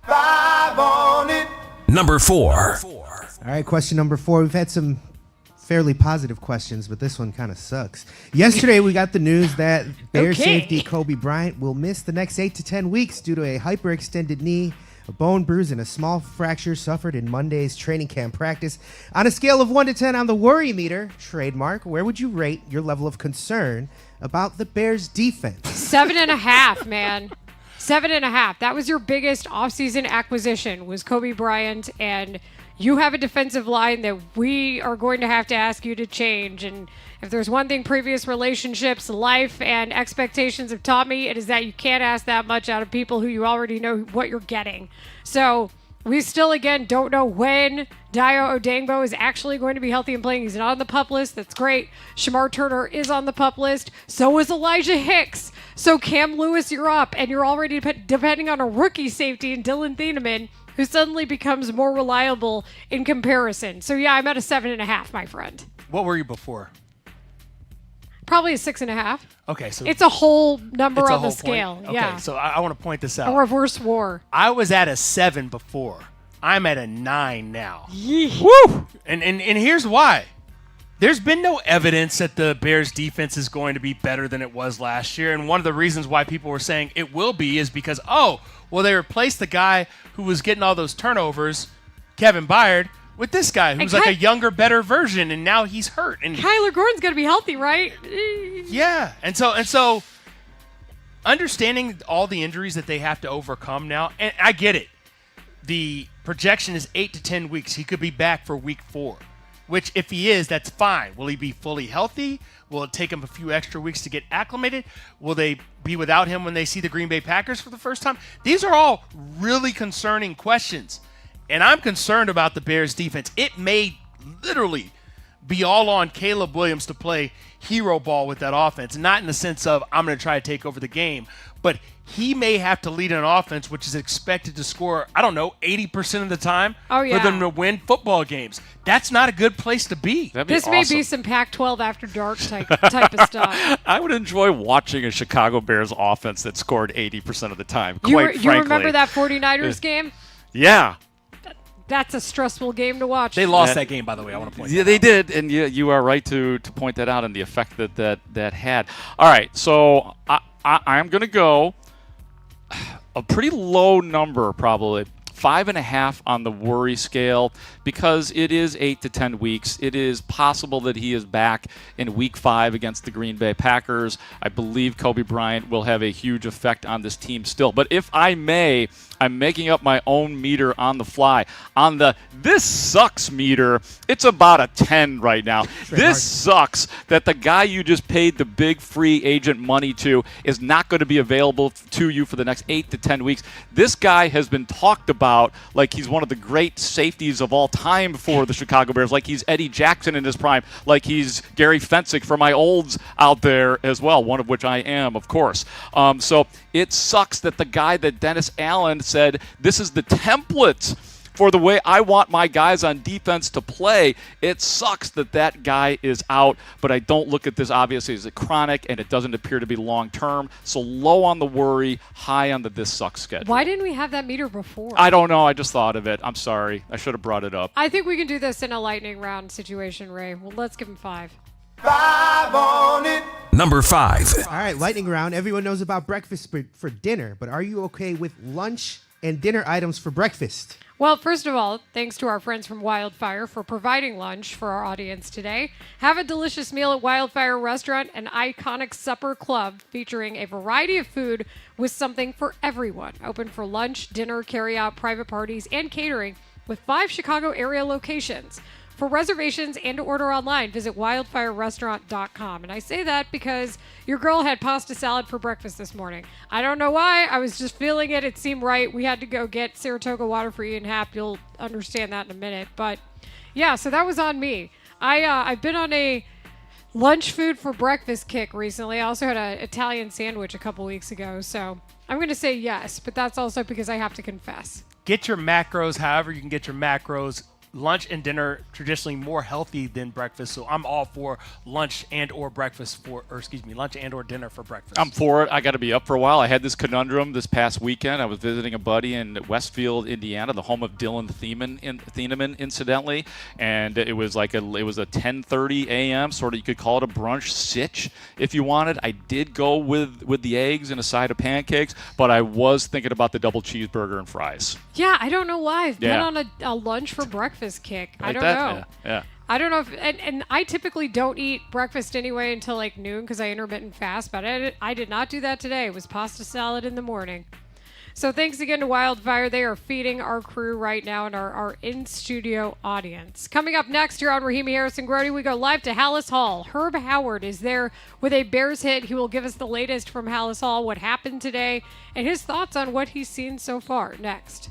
5 on it. Number 4. All right, question number 4. We've had some fairly positive questions, but this one kind of sucks. Yesterday, we got the news that Bears safety Kobe Bryant will miss the next 8 to 10 weeks due to a hyperextended knee, a bone bruise, and a small fracture suffered in Monday's training camp practice. On a scale of 1 to 10 on the worry meter, trademark, where would you rate your level of concern about the Bears' defense? 7.5, man. 7.5. That was your biggest offseason acquisition, was Kobe Bryant, and you have a defensive line that we are going to have to ask you to change. And if there's one thing previous relationships, life, and expectations have taught me, it is that you can't ask that much out of people who you already know what you're getting. So we still, again, don't know when Dayo Odangbo is actually going to be healthy and playing. He's not on the PUP list. That's great. Shamar Turner is on the PUP list. So is Elijah Hicks. So Cam Lewis, you're up. And you're already depending on a rookie safety in Dylan Thieneman, who suddenly becomes more reliable in comparison. So, yeah, I'm at a 7.5, my friend. What were you before? Probably a 6.5. Okay, so it's a whole number it's a on the whole scale. point? Okay, yeah. so I want to point this out. A reverse war. I was at a 7 before. I'm at a 9 now. Woo! And here's why. There's been no evidence that the Bears defense is going to be better than it was last year. And one of the reasons why people were saying it will be is because, they replaced the guy who was getting all those turnovers, Kevin Byard, with this guy who's like a younger, better version, and now he's hurt. And Kyler Gordon's going to be healthy, right? Yeah. And so understanding all the injuries that they have to overcome now, and I get it. The projection is 8 to 10 weeks. He could be back for week 4. Which, if he is, that's fine. Will he be fully healthy? Will it take him a few extra weeks to get acclimated? Will they be without him when they see the Green Bay Packers for the first time? These are all really concerning questions. And I'm concerned about the Bears' defense. It may literally be all on Caleb Williams to play hero ball with that offense. Not in the sense of, I'm going to try to take over the game. But he may have to lead an offense which is expected to score, 80% of the time for them to win football games. That's not a good place to be. This may be some Pac-12 after dark type of stuff. I would enjoy watching a Chicago Bears offense that scored 80% of the time, You frankly. remember that 49ers game? Yeah. That's a stressful game to watch. They lost that game, by the way. I want to point that out. They did, and you are right to point that out and the effect that had. All right, so I'm going to go a pretty low number, probably 5.5 on the worry scale, because it is 8 to 10 weeks. It is possible that he is back in week 5 against the Green Bay Packers. I believe Kobe Bryant will have a huge effect on this team still. But if I may, I'm making up my own meter on the fly. On the this sucks meter, it's about a 10 right now. This sucks that the guy you just paid the big free agent money to is not going to be available to you for the next 8 to 10 weeks. This guy has been talked about like he's one of the great safeties of all time for the Chicago Bears, like he's Eddie Jackson in his prime, like he's Gary Fensick for my olds out there as well, one of which I am, of course. So it sucks that the guy that Dennis Allen said, this is the template for the way I want my guys on defense to play. It sucks that guy is out, but I don't look at this obviously as a chronic, and it doesn't appear to be long-term. So low on the worry, high on the this sucks schedule. Why didn't we have that meter before? I don't know. I just thought of it. I'm sorry. I should have brought it up. I think we can do this in a lightning round situation, Ray. Well, let's give him 5. 5 on it. Number 5. All right, lightning round. Everyone knows about breakfast for dinner, but are you okay with lunch and dinner items for breakfast? Well, first of all, thanks to our friends from Wildfire for providing lunch for our audience today. Have a delicious meal at Wildfire Restaurant, an iconic supper club featuring a variety of food with something for everyone. Open for lunch, dinner, carry-out, private parties, and catering with 5 Chicago area locations. For reservations and to order online, visit wildfirerestaurant.com. And I say that because your girl had pasta salad for breakfast this morning. I don't know why. I was just feeling it. It seemed right. We had to go get Saratoga water for Ian Happ. You'll understand that in a minute. But yeah, so that was on me. I've been on a lunch food for breakfast kick recently. I also had an Italian sandwich a couple weeks ago. So I'm going to say yes, but that's also because I have to confess. Get your macros however you can get your macros. Lunch and dinner traditionally more healthy than breakfast, so I'm all for lunch and or dinner for breakfast. I'm for it. I got to be up for a while. I had this conundrum this past weekend. I was visiting a buddy in Westfield, Indiana, the home of Dylan Thieneman, incidentally, and it was a 10:30 a.m. sort of, you could call it a brunch sitch if you wanted. I did go with the eggs and a side of pancakes, but I was thinking about the double cheeseburger and fries. Yeah, I don't know why. I've been on a lunch for breakfast kick. I don't know. Yeah. I don't know if, and I typically don't eat breakfast anyway until like noon because I intermittent fast, but I did not do that today. It was pasta salad in the morning. So thanks again to Wildfire. They are feeding our crew right now and our in-studio audience. Coming up next here on Rahimi Harrison Grote, we go live to Hallis Hall. Herb Howard is there with a Bears hit. He will give us the latest from Hallis Hall, what happened today, and his thoughts on what he's seen so far. Next.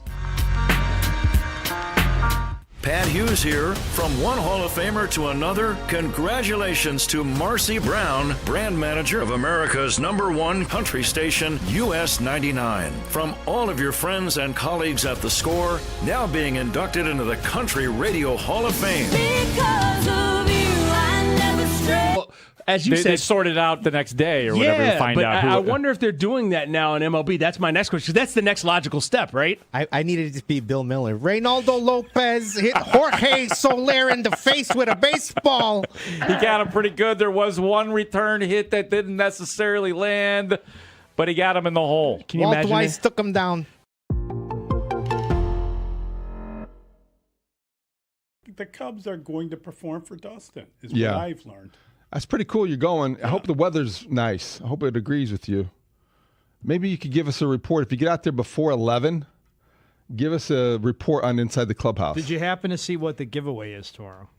Pat Hughes here. From one Hall of Famer to another, congratulations to Marcy Brown, brand manager of America's #1 country station, US 99. From all of your friends and colleagues at The Score, now being inducted into the Country Radio Hall of Fame. Because of you, I never stray. Well, as you said, they sort it out the next day or whatever to find out who. I wonder if they're doing that now in MLB. That's my next question. That's the next logical step, right? I needed it to be Bill Miller. Reynaldo Lopez hit Jorge Soler in the face with a baseball. He got him pretty good. There was one return hit that didn't necessarily land, but he got him in the hole. Can you imagine? Walt Weiss took him down. The Cubs are going to perform for Dustin, is Yeah. what I've learned. That's pretty cool you're going. I hope the weather's nice. I hope it agrees with you. Maybe you could give us a report. If you get out there before 11, give us a report on inside the clubhouse. Did you happen to see what the giveaway is tomorrow?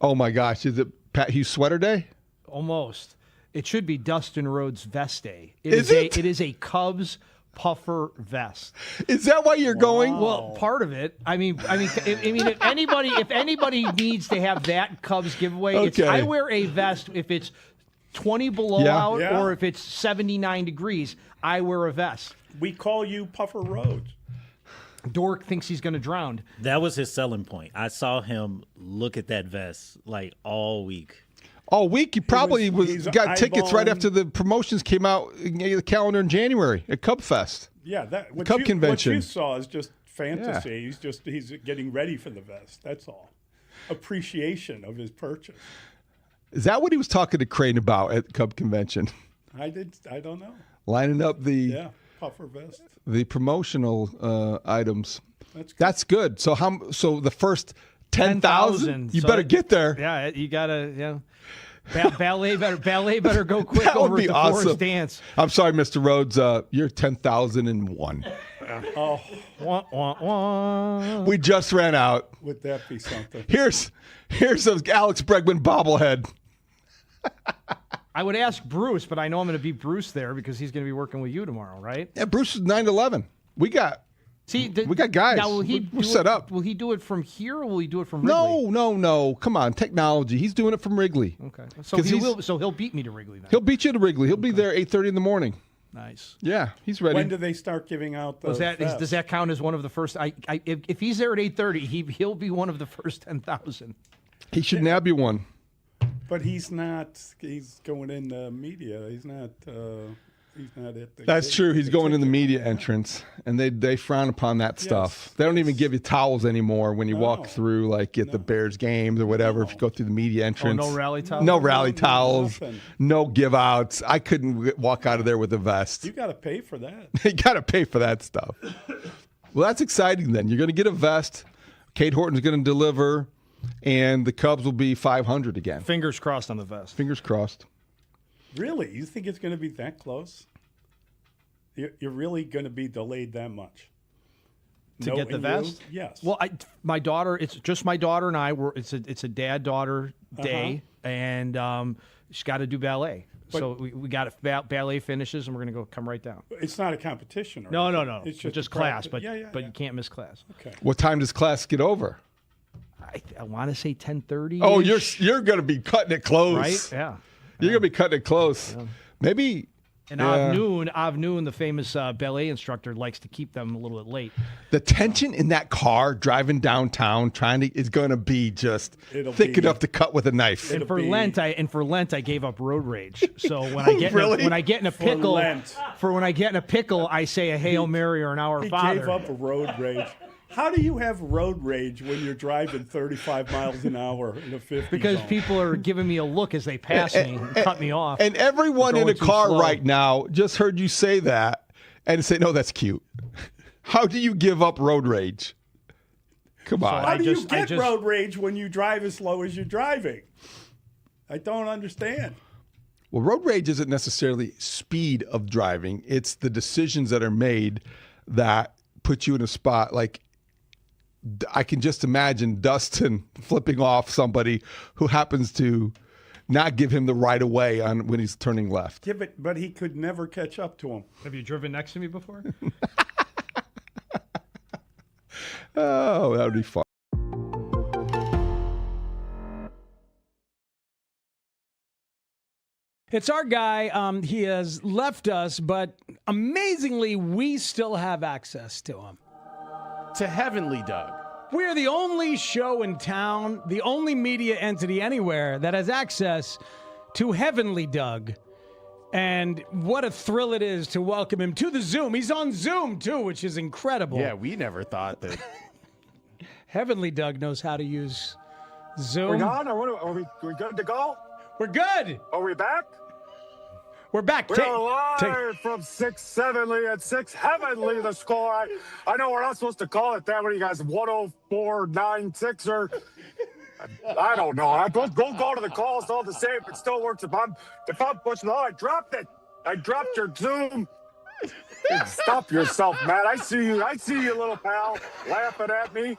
Oh, my gosh. Is it Pat Hughes Sweater Day? Almost. It should be Dustin Rhodes Vest Day. Is it? It is a Cubs puffer vest. Is that why you're going? Well, part of it. I mean, if anybody needs to have that Cubs giveaway, it's I wear a vest if it's 20 below out or if it's 79 degrees. I wear a vest. We call you Puffer Rhodes. Dork thinks he's going to drown. That was his selling point. I saw him look at that vest like all week. All week, he probably got tickets right after the promotions came out in the calendar in January at Cub Fest. Yeah, that Cub convention. What you saw is just fantasy. Yeah. He's getting ready for the vest. That's all. Appreciation of his purchase. Is that what he was talking to Crane about at Cub convention? I don't know. Lining up the puffer vest, the promotional items. That's good. So So the first 10,000. You better get there. Yeah, you gotta. Yeah. Ballet better go quick. That over would be the awesome. Forest Dance. I'm sorry, Mr. Rhodes. You're 10,001. Oh, wah, wah, wah. We just ran out. Would that be something? Here's a Alex Bregman bobblehead. I would ask Bruce, but I know I'm going to beat Bruce there because he's going to be working with you tomorrow, right? Yeah, Bruce is 9-11. We got guys. Now, we're set up. Will he do it from here or will he do it from Wrigley? No. Come on, technology. He's doing it from Wrigley. Okay. So he'll beat me to Wrigley then. He'll beat you to Wrigley. He'll be there 8:30 in the morning. Nice. Yeah, he's ready. When do they start giving out the does that count as one of the first? If he's there at 8:30, he'll be one of the first 10,000. He should now be one. But he's not. He's going in the media. He's not. He's not at the. That's true. He's going in the media entrance, and they frown upon that stuff. They don't even give you towels anymore when you walk through, like at the Bears games or whatever. If you go through the media entrance, no rally towels. No rally towels. Nothing. No give outs. I couldn't walk out of there with a vest. You got to pay for that. You got to pay for that stuff. Well, that's exciting. Then you're going to get a vest. Kate Horton's going to deliver, and the Cubs will be 500 again. Fingers crossed on the vest. Fingers crossed. Really? You think it's going to be that close? You're really going to be delayed that much to get the vest? Yes. Well, my daughter. It's just my daughter and I. It's a dad-daughter day, and she's got to do ballet. So we got ballet finishes, and we're going to come right down. It's not a competition. No. It's just class, but you can't miss class. Okay. What time does class get over? I want to say 10:30. Oh, you're going to be cutting it close, right? Yeah. You're going to be cutting it close. Yeah. Maybe. And Av Noon, the famous ballet instructor, likes to keep them a little bit late. The tension in that car driving downtown is going to be just thick enough to cut with a knife. And for Lent, I gave up road rage. So when I get in a pickle, when I get in a pickle, I say a Hail Mary or an Our Father. He gave up a road rage. How do you have road rage when you're driving 35 miles an hour in a 50 Because zone? people are giving me a look as they pass me and cut me off. And everyone in a car right now just heard you say that and say, no, that's cute. How do you give up road rage? Come on. How do you get road rage when you drive as slow as you're driving? I don't understand. Well, road rage isn't necessarily speed of driving. It's the decisions that are made that put you in a spot like I can just imagine Dustin flipping off somebody who happens to not give him the right of way on when he's turning left. Yeah, but he could never catch up to him. Have you driven next to me before? Oh, that would be fun. It's our guy. He has left us, but amazingly, we still have access to him. To Heavenly Doug. We are the only show in town, the only media entity anywhere that has access to Heavenly Doug. And what a thrill it is to welcome him to the Zoom. He's on Zoom, too, which is incredible. Yeah, we never thought that. Heavenly Doug knows how to use Zoom. We're gone? Are we good to go? We're good. Are we back? We're back. We're live from 6-7 at 6 Heavenly, the score. I know we're not supposed to call it that when you guys 104.96 or I don't know. Go to the calls all the same. It still works. If I'm pushing, I dropped it. I dropped your Zoom. Stop yourself, Matt. I see you, little pal, laughing at me.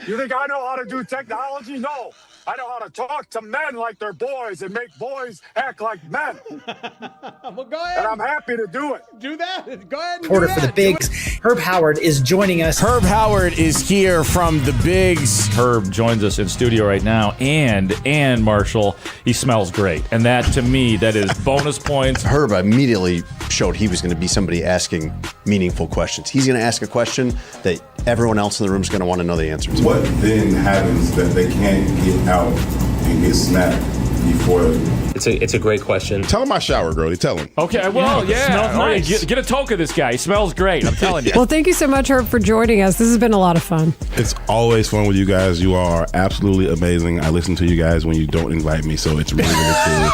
You think I know how to do technology? No. I know how to talk to men like they're boys and make boys act like men. Well, go ahead. And I'm happy to do it. Do that. Go ahead and Reporter for the Bigs, Herb Howard, is joining us. Herb Howard is here from the Bigs. Herb joins us in studio right now, and Marshall, he smells great. And that, to me, that is bonus points. Herb immediately showed he was going to be somebody asking meaningful questions. He's going to ask a question that everyone else in the room is going to want to know the answer to. What then happens that they can't get out and get snapped before? It's a great question. Tell him I shower, Grote. Tell him. Okay, well, yeah. All right, get a toke of this guy. He smells great. I'm telling you. Well, thank you so much, Herb, for joining us. This has been a lot of fun. It's always fun with you guys. You are absolutely amazing. I listen to you guys when you don't invite me, so it's really, really cool.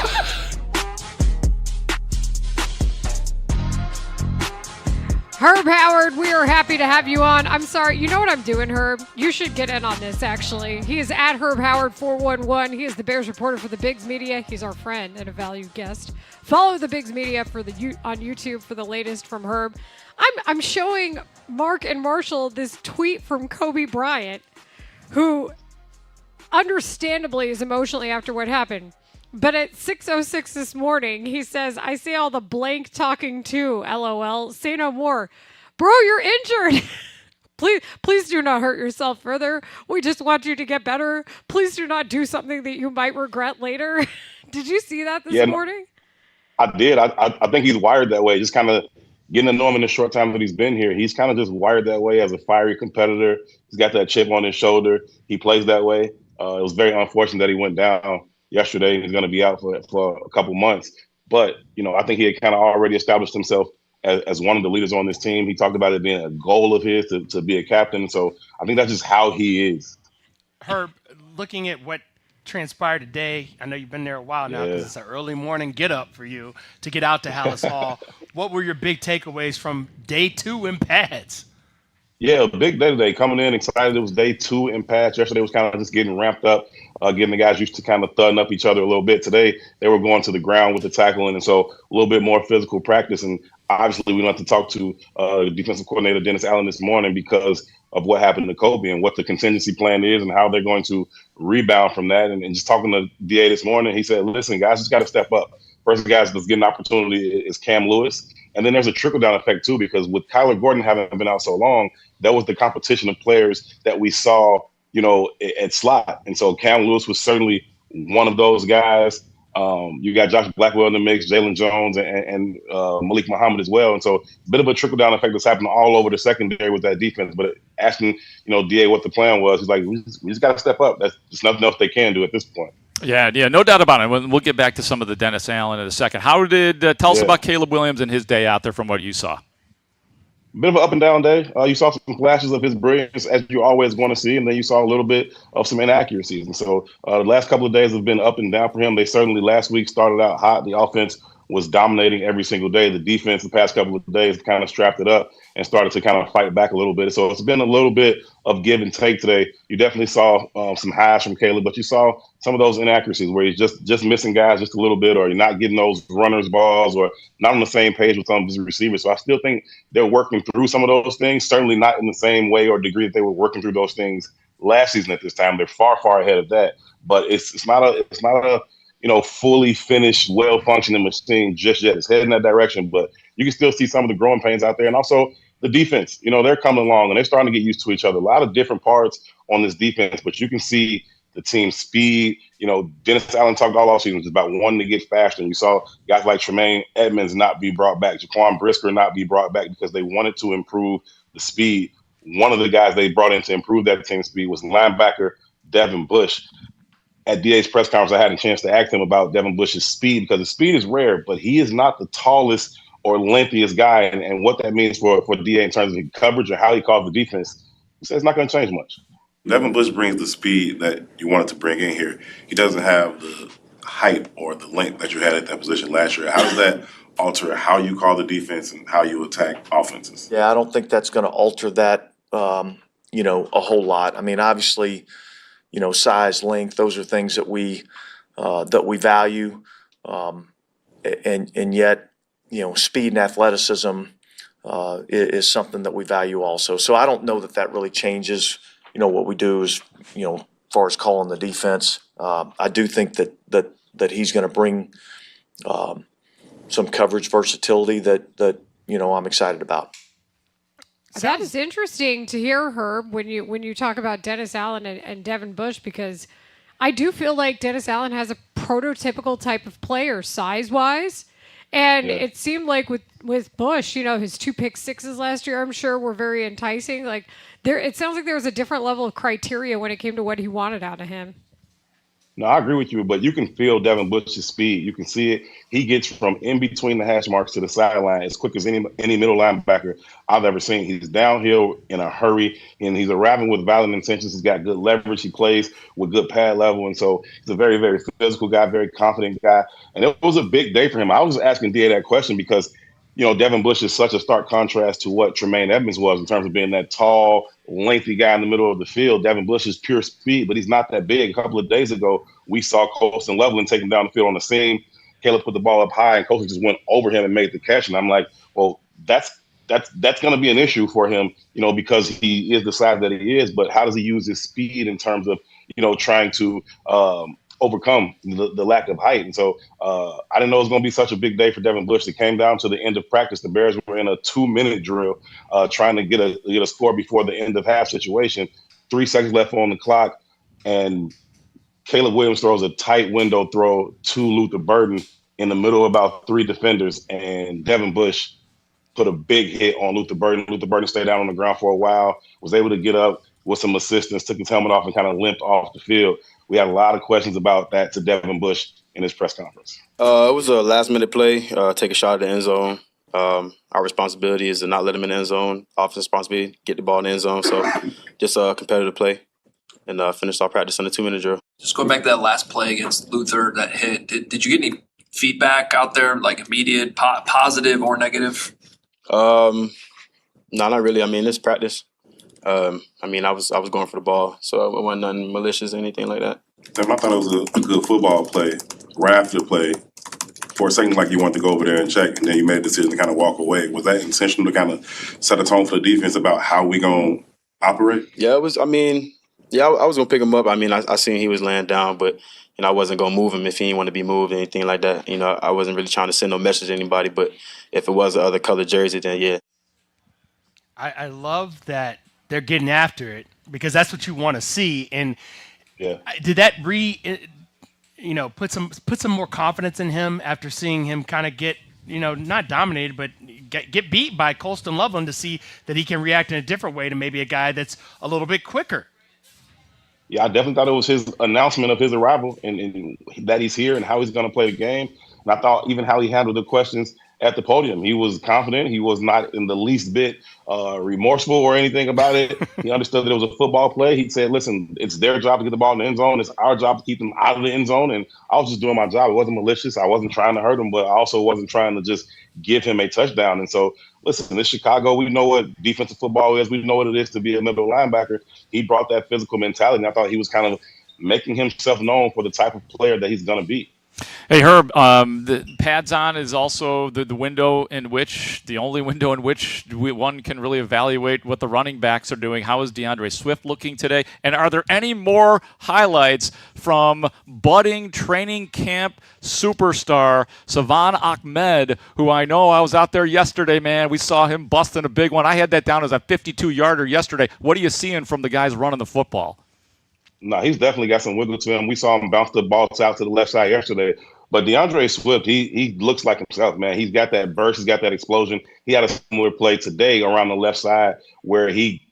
Herb Howard, we are happy to have you on. I'm sorry. You know what I'm doing, Herb? You should get in on this, actually. He is at Herb Howard 411. He is the Bears reporter for the Bigs Media. He's our friend and a valued guest. Follow the Bigs Media on YouTube for the latest from Herb. I'm showing Mark and Marshall this tweet from Kobe Bryant, who understandably is emotionally after what happened. But at 6:06 this morning, he says, I see all the blank talking too, LOL. Say no more. Bro, you're injured. Please do not hurt yourself further. We just want you to get better. Please do not do something that you might regret later. Did you see that this morning? I did. I think he's wired that way. Just kind of getting to know him in the short time that he's been here. He's kind of just wired that way as a fiery competitor. He's got that chip on his shoulder. He plays that way. It was very unfortunate that he went down yesterday. He's going to be out for a couple months. But, I think he had kind of already established himself as one of the leaders on this team. He talked about it being a goal of his to be a captain. So I think that's just how he is. Herb, looking at what transpired today, I know you've been there a while now because it's an early morning get up for you to get out to Hallis Hall. What were your big takeaways from day 2 in pads? Yeah, a big day today. Coming in excited. It was day 2 in pads. Yesterday was kind of just getting ramped up, getting the guys used to kind of thudding up each other a little bit. Today, they were going to the ground with the tackling, and so a little bit more physical practice. And obviously, we went to talk to defensive coordinator Dennis Allen this morning because of what happened to Kobe and what the contingency plan is and how they're going to rebound from that. And just talking to DA this morning, he said, listen, guys, just got to step up. First guys that's getting an opportunity is Cam Lewis. And then there's a trickle-down effect, too, because with Kyler Gordon having been out so long, that was the competition of players that we saw, at slot. And so Cam Lewis was certainly one of those guys. You got Josh Blackwell in the mix, Jalen Jones, and Malik Muhammad as well. And so a bit of a trickle-down effect that's happening all over the secondary with that defense. But asking, DA what the plan was, he's like, we just got to step up. That's just nothing else they can do at this point. Yeah, no doubt about it. We'll get back to some of the Dennis Allen in a second. How did tell us about Caleb Williams and his day out there from what you saw? Bit of an up and down day. You saw some flashes of his brilliance, as you're always going to see, and then you saw a little bit of some inaccuracies. And so the last couple of days have been up and down for him. They certainly last week started out hot. The offense was dominating every single day. The defense the past couple of days kind of strapped it up and started to kind of fight back a little bit. So it's been a little bit of give and take today. You definitely saw some highs from Caleb, but you saw some of those inaccuracies where he's just missing guys just a little bit, or you're not getting those runners balls, or not on the same page with some of his receivers. So I still think they're working through some of those things, certainly not in the same way or degree that they were working through those things last season at this time. They're far, far ahead of that. But it's not a fully finished, well-functioning machine just yet. It's heading in that direction, but you can still see some of the growing pains out there. And also the defense, they're coming along and they're starting to get used to each other. A lot of different parts on this defense, but you can see the team's speed. Dennis Allen talked all offseason about wanting to get faster. And you saw guys like Tremaine Edmonds not be brought back, Jaquan Brisker not be brought back because they wanted to improve the speed. One of the guys they brought in to improve that team's speed was linebacker Devin Bush. At DA's press conference, I had a chance to ask him about Devin Bush's speed because the speed is rare, but he is not the tallest or lengthiest guy. And what that means for DA in terms of coverage or how he calls the defense, he says it's not going to change much. Devin Bush brings the speed that you wanted to bring in here. He doesn't have the height or the length that you had at that position last year. How does that alter how you call the defense and how you attack offenses? Yeah, I don't think that's going to alter that, a whole lot. I mean, obviously, size, length, those are things that we value, and yet, speed and athleticism is something that we value also. So I don't know that really changes. What we do is, as far as calling the defense, I do think that he's going to bring some coverage versatility that I'm excited about. That is interesting to hear, Herb, when you talk about Dennis Allen and Devin Bush, because I do feel like Dennis Allen has a prototypical type of player size-wise. And it seemed like with Bush, his 2 pick sixes last year, I'm sure were very enticing. Like it sounds like there was a different level of criteria when it came to what he wanted out of him. No, I agree with you, but you can feel Devin Bush's speed. You can see it. He gets from in between the hash marks to the sideline as quick as any middle linebacker I've ever seen. He's downhill in a hurry, and he's arriving with violent intentions. He's got good leverage. He plays with good pad level, and so he's a very, very physical guy, very confident guy. And it was a big day for him. I was asking DA that question because Devin Bush is such a stark contrast to what Tremaine Edmonds was in terms of being that tall, lengthy guy in the middle of the field. Devin Bush is pure speed, but he's not that big. A couple of days ago, we saw Colston Loveland take him down the field on the seam. Caleb put the ball up high, and Colston just went over him and made the catch. And I'm like, well, that's going to be an issue for him, because he is the size that he is. But how does he use his speed in terms of, trying to overcome the lack of height? And so I didn't know it was going to be such a big day for Devin Bush. It came down to the end of practice. The Bears were in a 2-minute drill trying to get a score before the end of half situation. 3 seconds left on the clock, and Caleb Williams throws a tight window throw to Luther Burden, in the middle of about 3 defenders, and Devin Bush put a big hit on Luther Burden. Luther Burden stayed down on the ground for a while, was able to get up with some assistance, took his helmet off and kind of limped off the field. We had a lot of questions about that to Devin Bush in his press conference. It was a last-minute play, take a shot at the end zone. Our responsibility is to not let him in the end zone. Offense responsibility, get the ball in the end zone. So just a competitive play and finished our practice on a 2-minute drill. Just going back to that last play against Luther, that hit, did you get any feedback out there, like immediate, positive or negative? No, not really. I mean, it's practice. I was going for the ball, so it wasn't nothing malicious or anything like that. I thought it was a good football play, right after the play. For a second, like you wanted to go over there and check, and then you made a decision to kind of walk away. Was that intentional to kind of set a tone for the defense about how we going to operate? Yeah, it was. I was going to pick him up. I seen he was laying down, but I wasn't going to move him if he didn't want to be moved or anything like that. I wasn't really trying to send no message to anybody, but if it was the other colored jersey, then yeah. I love that they're getting after it because that's what you want to see. And did that put some more confidence in him after seeing him kind of get, not dominated, but get beat by Colston Loveland, to see that he can react in a different way to maybe a guy that's a little bit quicker? Yeah, I definitely thought it was his announcement of his arrival and that he's here and how he's going to play the game. And I thought even how he handled the questions at the podium, he was confident. He was not in the least bit remorseful or anything about it. He understood that it was a football play. He said, listen, it's their job to get the ball in the end zone. It's our job to keep them out of the end zone. And I was just doing my job. It wasn't malicious. I wasn't trying to hurt him, but I also wasn't trying to just give him a touchdown. And so, listen, it's Chicago. We know what defensive football is. We know what it is to be a middle linebacker. He brought that physical mentality, and I thought he was kind of making himself known for the type of player that he's going to be. Hey, Herb, the pads on is also the only window in which one can really evaluate what the running backs are doing. How is DeAndre Swift looking today? And are there any more highlights from budding training camp superstar Savon Ahmed, who I know I was out there yesterday, man. We saw him busting a big one. I had that down as a 52-yarder yesterday. What are you seeing from the guys running the football? No, he's definitely got some wiggle to him. We saw him bounce the ball out to the left side yesterday. But DeAndre Swift, he looks like himself, man. He's got that burst. He's got that explosion. He had a similar play today around the left side where he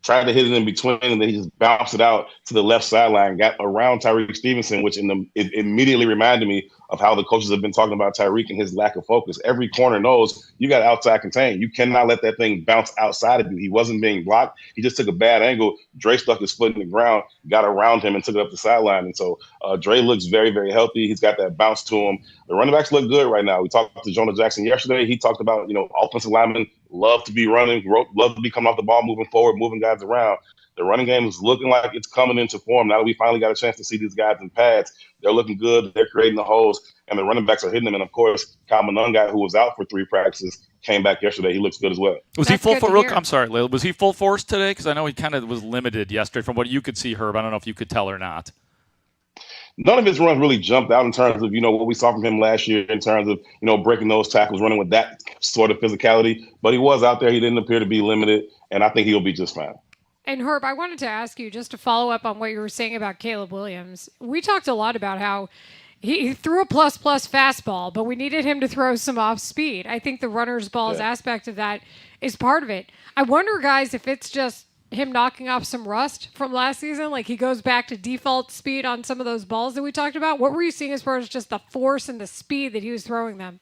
tried to hit it in between, and then he just bounced it out to the left sideline, got around Tyreek Stevenson, which it immediately reminded me of how the coaches have been talking about Tyreek and his lack of focus. Every corner knows you got outside contain. You cannot let that thing bounce outside of you. He wasn't being blocked. He just took a bad angle. Dre stuck his foot in the ground, got around him, and took it up the sideline. And so Dre looks very, very healthy. He's got that bounce to him. The running backs look good right now. We talked to Jonah Jackson yesterday. He talked about, offensive linemen love to be running, love to be coming off the ball, moving forward, moving guys around. The running game is looking like it's coming into form. Now that we finally got a chance to see these guys in pads, they're looking good. They're creating the holes, and the running backs are hitting them. And, of course, Kyle Monunga, who was out for 3 practices, came back yesterday. He looks good as well. Was he full force? I'm sorry, Layla. Was he full force today? Because I know he kind of was limited yesterday from what you could see, Herb. I don't know if you could tell or not. None of his runs really jumped out in terms of, what we saw from him last year in terms of, breaking those tackles, running with that sort of physicality. But he was out there. He didn't appear to be limited, and I think he'll be just fine. And Herb, I wanted to ask you, just to follow up on what you were saying about Caleb Williams. We talked a lot about how he threw a plus fastball, but we needed him to throw some off speed. I think the runner's balls aspect of that is part of it. I wonder, guys, if it's just him knocking off some rust from last season, like he goes back to default speed on some of those balls that we talked about. What were you seeing as far as just the force and the speed that he was throwing them?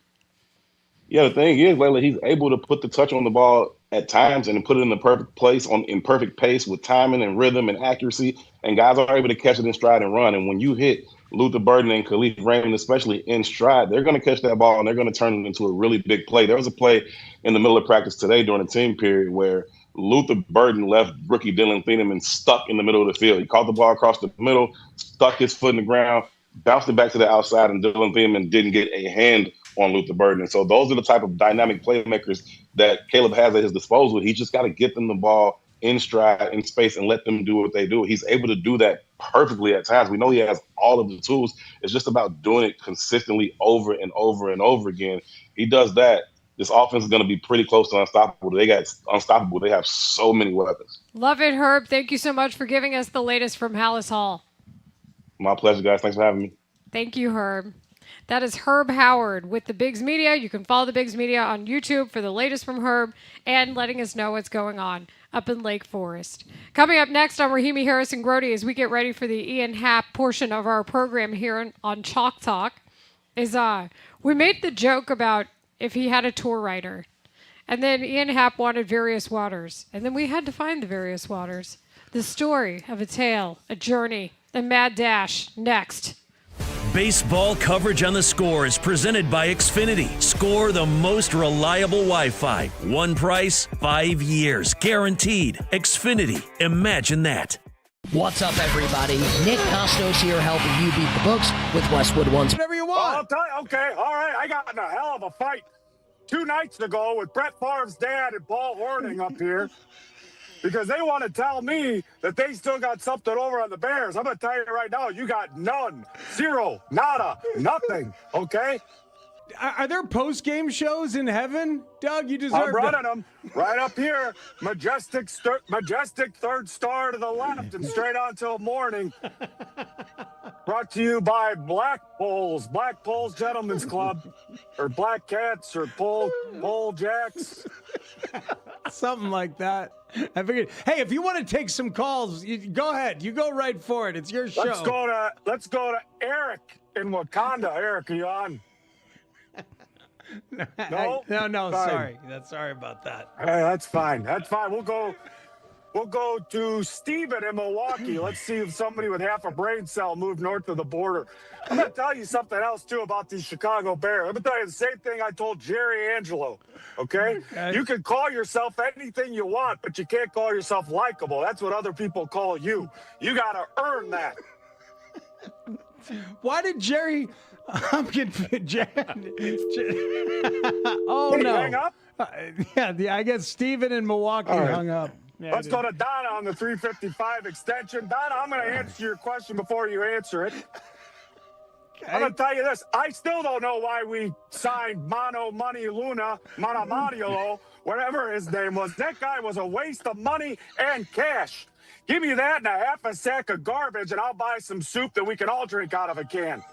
Yeah, the thing is, Layla, he's able to put the touch on the ball at times and put it in the perfect place in perfect pace with timing and rhythm and accuracy. And guys are able to catch it in stride and run. And when you hit Luther Burden and Khalif Raymond, especially in stride, they're going to catch that ball and they're going to turn it into a really big play. There was a play in the middle of practice today during the team period where Luther Burden left rookie Dylan Thieneman stuck in the middle of the field. He caught the ball across the middle, stuck his foot in the ground, bounced it back to the outside, and Dylan Thieneman didn't get a hand on Luther Burden. And so those are the type of dynamic playmakers that Caleb has at his disposal. He just got to get them the ball in stride, in space, and let them do what they do. He's able to do that perfectly at times. We know he has all of the tools. It's just about doing it consistently over and over and over again. He does that. This offense is going to be pretty close to unstoppable. They got unstoppable. They have so many weapons. Love it, Herb. Thank you so much for giving us the latest from Haugh. My pleasure, guys. Thanks for having me. Thank you, Herb. That is Herb Howard with the Bigs Media. You can follow the Bigs Media on YouTube for the latest from Herb and letting us know what's going on up in Lake Forest. Coming up next on Rahimi, Harris, and Grote as we get ready for the Ian Happ portion of our program here on Chalk Talk is we made the joke about if he had a tour writer. And then Ian Happ wanted various waters. And then we had to find the various waters. The story of a tale, a journey, a mad dash. Next. Baseball coverage on the Score is presented by Xfinity. Score the most reliable Wi-Fi. One price, 5 years, guaranteed. Xfinity. Imagine that. What's up, everybody? Nick Costos here helping you beat the books with Westwood One's. Whatever you want. I'll tell you, okay, all right. I got in a hell of a fight 2 nights ago with Brett Favre's dad and Paul Horning up here because they want to tell me that they still got something over on the Bears. I'm going to tell you right now, you got none, zero, nada, nothing, okay? Are there post-game shows in heaven? Doug, you deserve I'm running them right up here. Majestic third star to the left and straight on till morning. Brought to you by Black Poles Gentlemen's Club, or Black Cats, or Pole Jacks. Something like that. I figured. Hey, if you want to take some calls, go ahead. You go right for it. It's your show. Let's go to Eric in Wakanda. Eric, are you on? No. Sorry. Sorry about that. Hey, that's fine. We'll go to Steven in Milwaukee. Let's see if somebody with half a brain cell moved north of the border. I'm going to tell you something else, too, about these Chicago Bears. I'm going to tell you the same thing I told Jerry Angelo, okay? You can call yourself anything you want, but you can't call yourself likable. That's what other people call you. You got to earn that. Why did Jerry... I'm confused. Oh, Did he no. hang up? Yeah, I guess Steven in Milwaukee hung up. Yeah, Let's go to Donna on the 355 extension. Donna, I'm going to answer your question before you answer it. I'm going to tell you this. I still don't know why we signed Mano Money Luna, Manamaniolo, whatever his name was. That guy was a waste of money and cash. Give me that and a half a sack of garbage, and I'll buy some soup that we can all drink out of a can.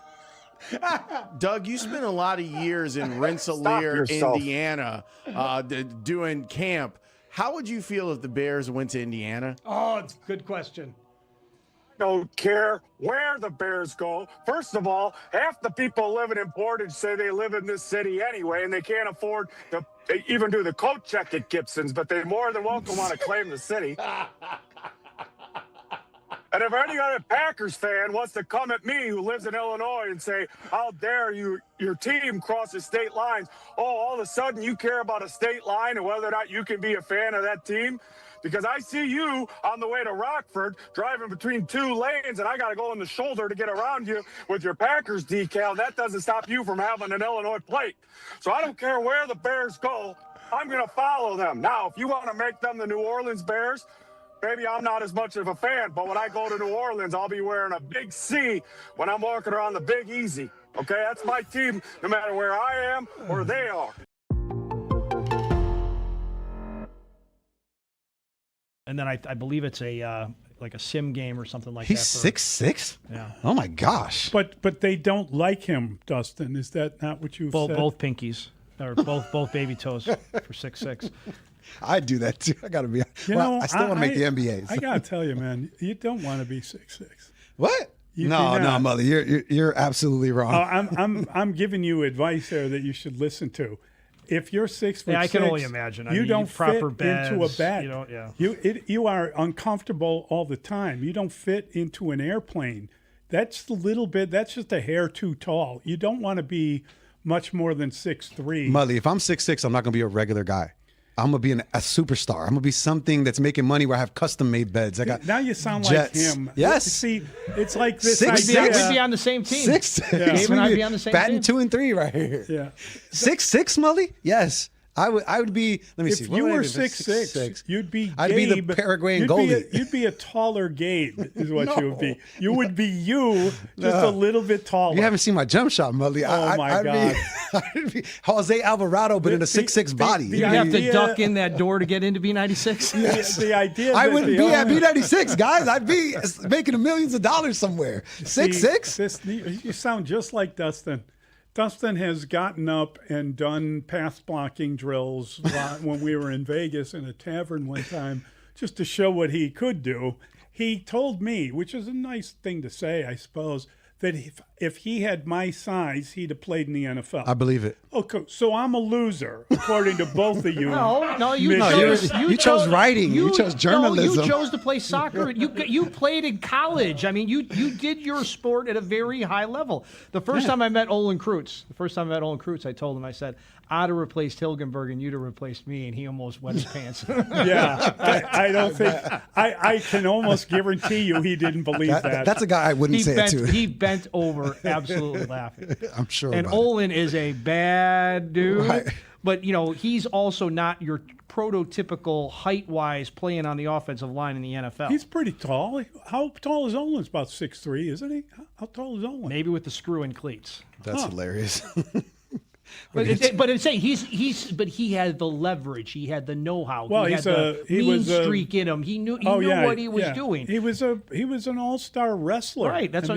Doug, you spent a lot of years in Rensselaer, Indiana, doing camp. How would you feel if the Bears went to Indiana? Oh, it's a good question. Don't care where the Bears go. First of all, half the people living in Portage say they live in this city anyway, and they can't afford to even do the coat check at Gibson's, but they more than welcome want to claim the city. And if any other Packers fan wants to come at me who lives in Illinois and say, how dare you, your team crosses state lines, all of a sudden you care about a state line and whether or not you can be a fan of that team? Because I see you on the way to Rockford driving between 2 lanes and I got to go in the shoulder to get around you with your Packers decal. That doesn't stop you from having an Illinois plate. So I don't care where the Bears go. I'm going to follow them. Now, if you want to make them the New Orleans Bears, maybe I'm not as much of a fan, but when I go to New Orleans, I'll be wearing a big C when I'm walking around the Big Easy. Okay, that's my team, no matter where I am or they are. And then I believe it's a like a sim game or something like He's that. 6'6"? Yeah. Oh my gosh. But they don't like him, Dustin. Is that not what you've said? Both pinkies or both baby toes for 6'6". I do that too. I got to be. I still want to make the NBA. So. I got to tell you, man, you don't want to be 6'6". What? You No, do not. Mully, you're absolutely wrong. I'm giving you advice there that you should listen to. If you're 6'6", Yeah, I can only imagine. I you mean, don't proper fit into a beds, bed. you don't- yeah. You are uncomfortable all the time. You don't fit into an airplane. That's a little bit. That's just a hair too tall. You don't want to be much more than 6'3". Mully, if I'm 6'6", I'm not going to be a regular guy. I'm going to be a superstar. I'm going to be something that's making money where I have custom-made beds. I got Now you sound jets. like him. Yes. See, it's like this 6'6". idea. We'd be on the same team. 6'6". Gabe and I'd be on the same batting team. 2 and 3 right here. Yeah. 6'6", Mully? Yes. I would be. Let me see. If What you would I were be? 6'6", you'd be I'd be the Gabe. Paraguayan You'd goalie. You'd be a taller Gabe, is what you would be. You would be just No. a little bit taller. You haven't seen my jump shot, Mully. Oh, my God. I'd be Jose Alvarado, but in a 6'6" body. You have to duck in that door to get into B96. Yes. The idea. I that wouldn't the be at owner- B96, guys. I'd be making millions of dollars somewhere. See, 6'6"? You sound just like Dustin. Dustin has gotten up and done path blocking drills when we were in Vegas in a tavern one time, just to show what he could do. He told me, which is a nice thing to say, I suppose, that if he had my size, he'd have played in the NFL. I believe it. Okay, so I'm a loser, according to both of you. No, you you chose writing. You chose journalism. No, you chose to play soccer. You played in college. I mean, you did your sport at a very high level. The first time I met Olin Kreutz, I told him, I said, I'd have replaced Hilgenberg and you'd have replaced me, and he almost wet his pants. Yeah, I don't think I can almost guarantee you he didn't believe that. That's a guy I wouldn't say it to. He bent over, absolutely laughing. I'm sure. And Olin is a bad dude, Right. but he's also not your prototypical height-wise playing on the offensive line in the NFL. He's pretty tall. How tall is Olin? He's about 6'3", isn't he? How tall is Olin? Maybe with the screw-in cleats. That's hilarious. But he had the leverage. He had the know-how. Well, he had the mean streak in him. He knew what he was doing. He was an all-star wrestler. Right. That's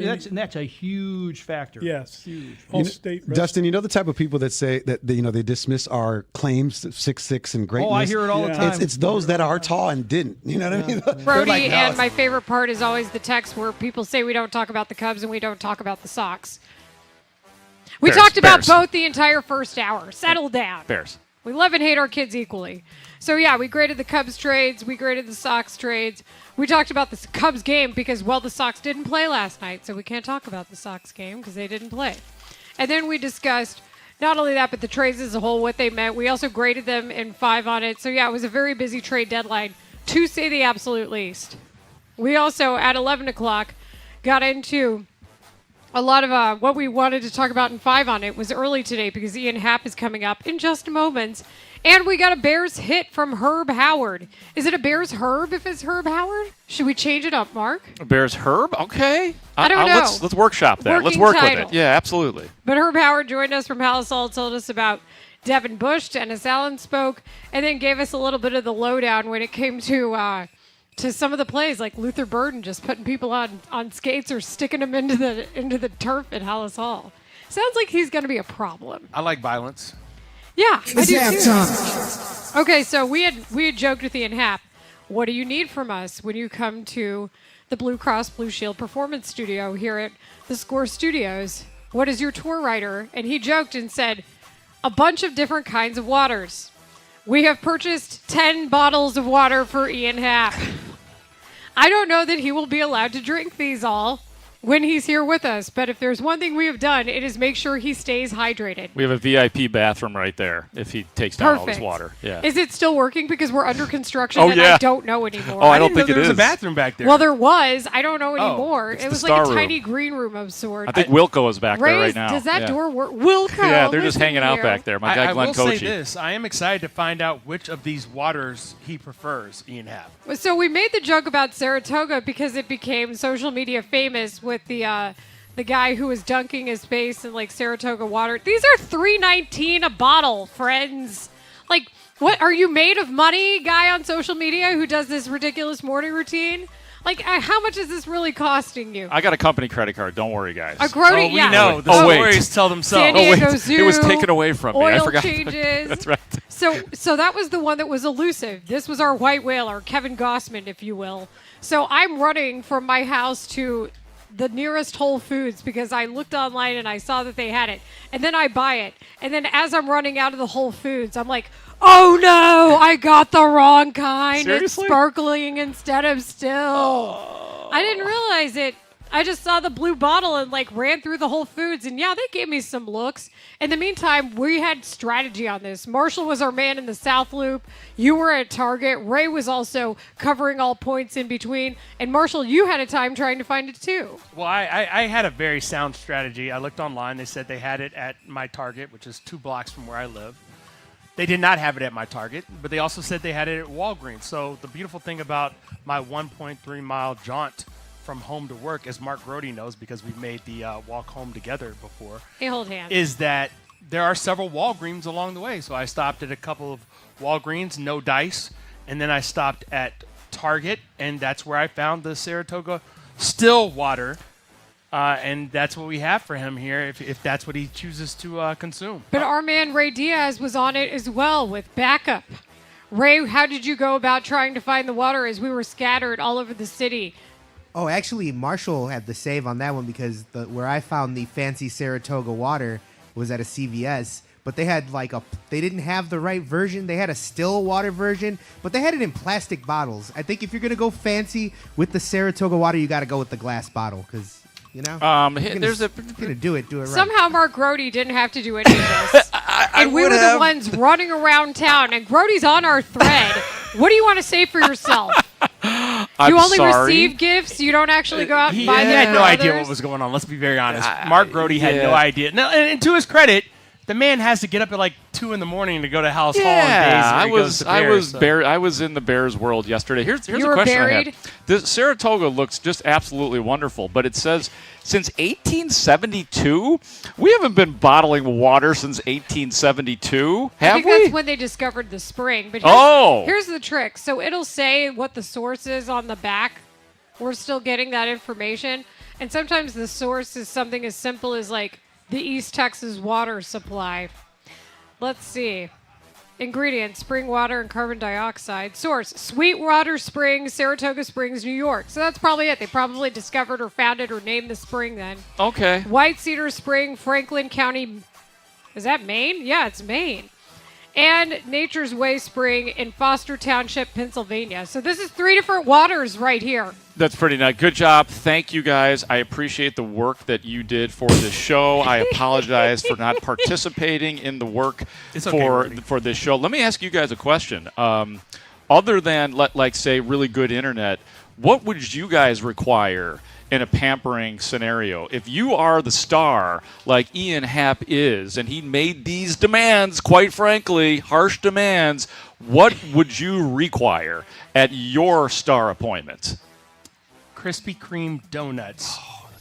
a huge factor. Yes, huge. All-state wrestler. Dustin, the type of people that say that they dismiss our claims of 6'6" and greatness. Oh, I hear it all the time. It's those that are tall and didn't. You know what I mean? Brody, Like, no, and my favorite part is always the text where people say we don't talk about the Cubs and we don't talk about the Sox. We talked about both the entire first hour. Settle down. Bears. We love and hate our kids equally. So, yeah, we graded the Cubs trades. We graded the Sox trades. We talked about the Cubs game because, well, the Sox didn't play last night, so we can't talk about the Sox game because they didn't play. And then we discussed not only that, but the trades as a whole, what they meant. We also graded them in 5 on it. So, yeah, it was a very busy trade deadline, to say the absolute least. We also, at 11 o'clock, got into a lot of what we wanted to talk about in 5 on it was early today because Ian Happ is coming up in just moments. And we got a Bears hit from Herb Howard. Is it a Bears Herb if it's Herb Howard? Should we change it up, Mark? Bears Herb? Okay. I don't know. Let's workshop that. Let's Working work title. with it. Yeah, absolutely. But Herb Howard joined us from Halisol, told us about Devin Bush. Dennis Allen spoke, and then gave us a little bit of the lowdown when it came to some of the plays, like Luther Burden just putting people on skates or sticking them into the turf at Hallis Hall. Sounds like he's going to be a problem. I like violence. Yeah, I do too. Time. Okay, so we had joked with Ian Happ. What do you need from us when you come to the Blue Cross Blue Shield Performance Studio here at the Score Studios? What is your tour writer? And he joked and said, a bunch of different kinds of waters. We have purchased 10 bottles of water for Ian Happ. I don't know that he will be allowed to drink these all when he's here with us, but if there's one thing we have done, it is make sure he stays hydrated. We have a VIP bathroom right there if he takes down all his water. Yeah. Is it still working? Because we're under construction and yeah. I don't know anymore. Oh, I don't think it is. There was a bathroom back there. Well, there was. I don't know anymore. It's it the was like star a room. tiny green room of sorts. I think Wilco is back there Ray, right now. Does that Yeah. door work? Wilco. Yeah, they're just listen hanging out here. back there. My guy I Glenn will say Kochi. this. I am excited to find out which of these waters he prefers, Ian Happ. So we made the joke about Saratoga because it became social media famous with the guy who was dunking his face in like Saratoga water. These are $3.19 a bottle, friends. Like, what are you made of money, guy on social media who does this ridiculous morning routine? Like, how much is this really costing you? I got a company credit card. Don't worry, guys. A Grote, we know. The stories tell themselves. San Diego Zoo, it was taken away from me. I oil forgot. changes. That's right. So that was the one that was elusive. This was our white whale, or Kevin Gossman, if you will. So I'm running from my house to the nearest Whole Foods because I looked online and I saw that they had it. And then I buy it. And then as I'm running out of the Whole Foods, I'm like, oh no, I got the wrong kind. Seriously? It's sparkling instead of still. I didn't realize it. I just saw the blue bottle and like ran through the Whole Foods, and yeah, they gave me some looks. In the meantime, we had strategy on this. Marshall was our man in the South Loop. You were at Target. Ray was also covering all points in between. And Marshall, you had a time trying to find it too. Well, I had a very sound strategy. I looked online. They said they had it at my Target, which is 2 blocks from where I live. They did not have it at my Target, but they also said they had it at Walgreens. So the beautiful thing about my 1.3 mile jaunt from home to work, as Mark Grote knows because we've made the walk home together before, They hold hands. is that there are several Walgreens along the way. So I stopped at a couple of Walgreens, no dice, and then I stopped at Target, and that's where I found the Saratoga still water And that's what we have for him here if that's what he chooses to consume. But our man Ray Diaz was on it as well with backup. Ray, how did you go about trying to find the water as we were scattered all over the city? Oh, actually, Marshall had the save on that one because where I found the fancy Saratoga water was at a CVS, but they had they didn't have the right version. They had a still water version, but they had it in plastic bottles. I think if you're gonna go fancy with the Saratoga water, you got to go with the glass bottle because. You know, do it right. Somehow Mark Grote didn't have to do any of this. And we were the ones running around town, and Grote's on our thread. What do you want to say for yourself? You only receive gifts. You don't actually go out and buy them. He had no idea what was going on. Let's be very honest. Mark Grote had no idea. No, and to his credit, the man has to get up at 2 in the morning to go to House Hall on days. I was in the Bears world yesterday. Here's a question I have. The Saratoga looks just absolutely wonderful, but it says since 1872, we haven't been bottling water since 1872, have we? I think that's when they discovered the spring. But here's the trick. So it'll say what the source is on the back. We're still getting that information, and sometimes the source is something as simple as the East Texas water supply. Let's see. Ingredients, spring water and carbon dioxide. Source, Sweetwater Springs, Saratoga Springs, New York. So that's probably it. They probably discovered or found it or named the spring then. Okay. White Cedar Spring, Franklin County. Is that Maine? Yeah, it's Maine. And Nature's Way Spring in Foster Township, Pennsylvania. So this is 3 different waters right here. That's pretty nice. Good job. Thank you, guys. I appreciate the work that you did for this show. I apologize for not participating in the work for this show. Let me ask you guys a question. Other than, say, really good internet, what would you guys require in a pampering scenario? If you are the star like Ian Happ is, and he made these demands, quite frankly, harsh demands, what would you require at your star appointment? Krispy Kreme donuts.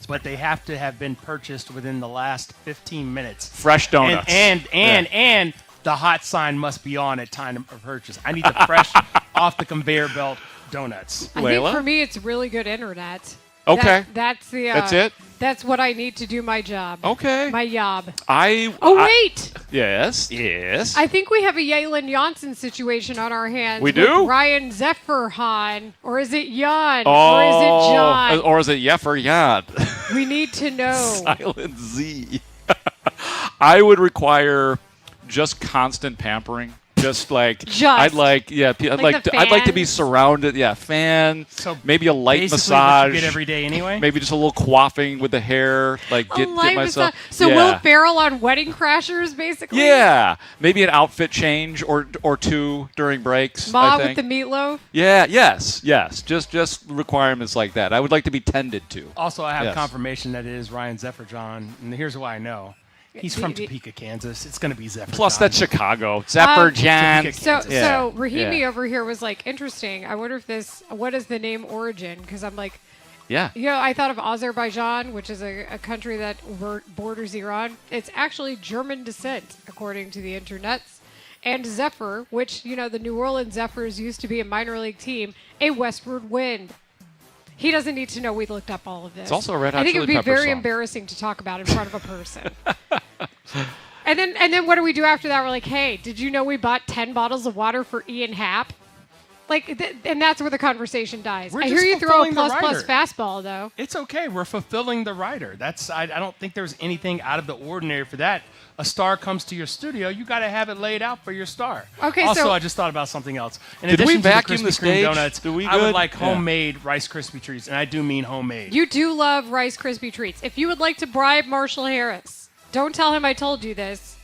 But they have to have been purchased within the last 15 minutes. Fresh donuts. And the hot sign must be on at time of purchase. I need the fresh off the conveyor belt donuts. I think for me it's really good internet. Okay. That's it? That's what I need to do my job. Okay. My job. Wait. Yes. I think we have a Jalen Johnson situation on our hands. We do? Ryan Zefferhan. Or is it Jan? Or is it John? Or is it Jeffer Jan? We need to know. Silent Z. I would require just constant pampering. I'd like to be surrounded. Yeah, fan. So maybe a light massage. What you get every day anyway. Maybe just a little quaffing with the hair. Get myself. So Will Ferrell on Wedding Crashers, basically. Yeah, maybe an outfit change or two during breaks. Ma I think. with the meatloaf. Yeah. Yes. Just requirements like that. I would like to be tended to. Also, I have confirmation that it is Ryan Zefferjohn, and here's why I know. He's from Topeka, Kansas. It's going to be Zephyr. Plus, that's Chicago. Zephyr John. So Rahimi over here was interesting. I wonder what is the name origin? Because I'm I thought of Azerbaijan, which is a country that borders Iran. It's actually German descent, according to the internets. And Zephyr, which, the New Orleans Zephyrs used to be a minor league team, a westward wind. He doesn't need to know we looked up all of this. It's also a Red Hot I think it Chili would be very song. Embarrassing to talk about in front of a person. And then what do we do after that? We're like, hey, did you know we bought 10 bottles of water for Ian Happ? And that's where the conversation dies. I hear you throw a plus fastball, though. It's okay. We're fulfilling the writer. I don't think there's anything out of the ordinary for that. A star comes to your studio, you got to have it laid out for your star. Okay, also, I just thought about something else. In Did we addition vacuum to the Krispy Kreme stage? donuts, I would like homemade Rice Krispie treats, and I do mean homemade. You do love Rice Krispie treats. If you would like to bribe Marshall Harris, don't tell him I told you this,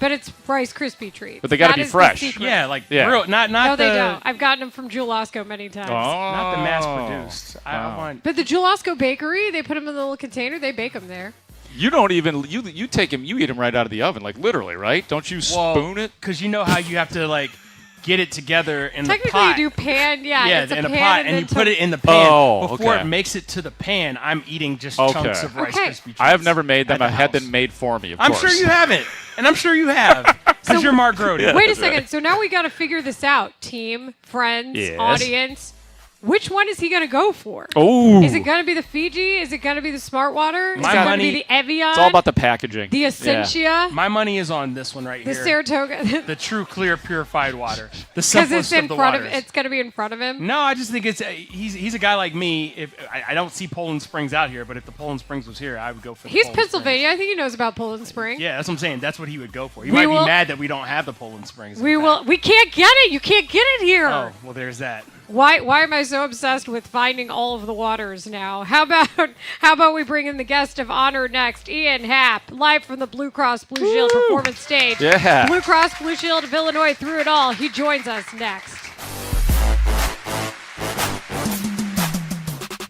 but it's Rice Krispie treats. But they got to be fresh. Real, not no, they don't. I've gotten them from Jewel Osco many times. Not the mass-produced. I want. But the Jewel Osco bakery, they put them in a little container. They bake them there. You don't even you take him. You eat him right out of the oven, literally, right? Don't you spoon it? Because you know how you have to get it together in the pot. Technically, you do pan. Yeah, it's in a a pan pot, and you put it in the pan before it makes it to the pan. I'm eating just chunks of Rice Krispie treats. I have never made them. I had them made for me. Of I'm course. sure you haven't, and I'm sure you have, because you're Mark Grote. Wait a second. So now we got to figure this out. Team, friends, audience. Which one is he going to go for? Oh. Is it going to be the Fiji? Is it going to be the Smart Water? Is it My going to money- be the Evian? It's all about the packaging. The Essentia? My money is on this one right The here. Saratoga? The true, clear, purified water. The Because simplest it's in of the front waters. of it's going to be in front of him. No, I just think it's he's a guy like me. If I don't see Poland Springs out here, but if the Poland Springs was here, I would go for. He's the Poland Pennsylvania. I think he knows about Poland Spring. Yeah, that's what I'm saying. That's what he would go for. He We might will- be mad that we don't have the Poland Springs. We can't get it. You can't get it here. Oh, well, there's that. Why am I so obsessed with finding all of the waters now? How about we bring in the guest of honor next, Ian Happ, live from the Blue Cross Blue Shield performance stage. Yeah. Blue Cross Blue Shield of Illinois through it all. He joins us next.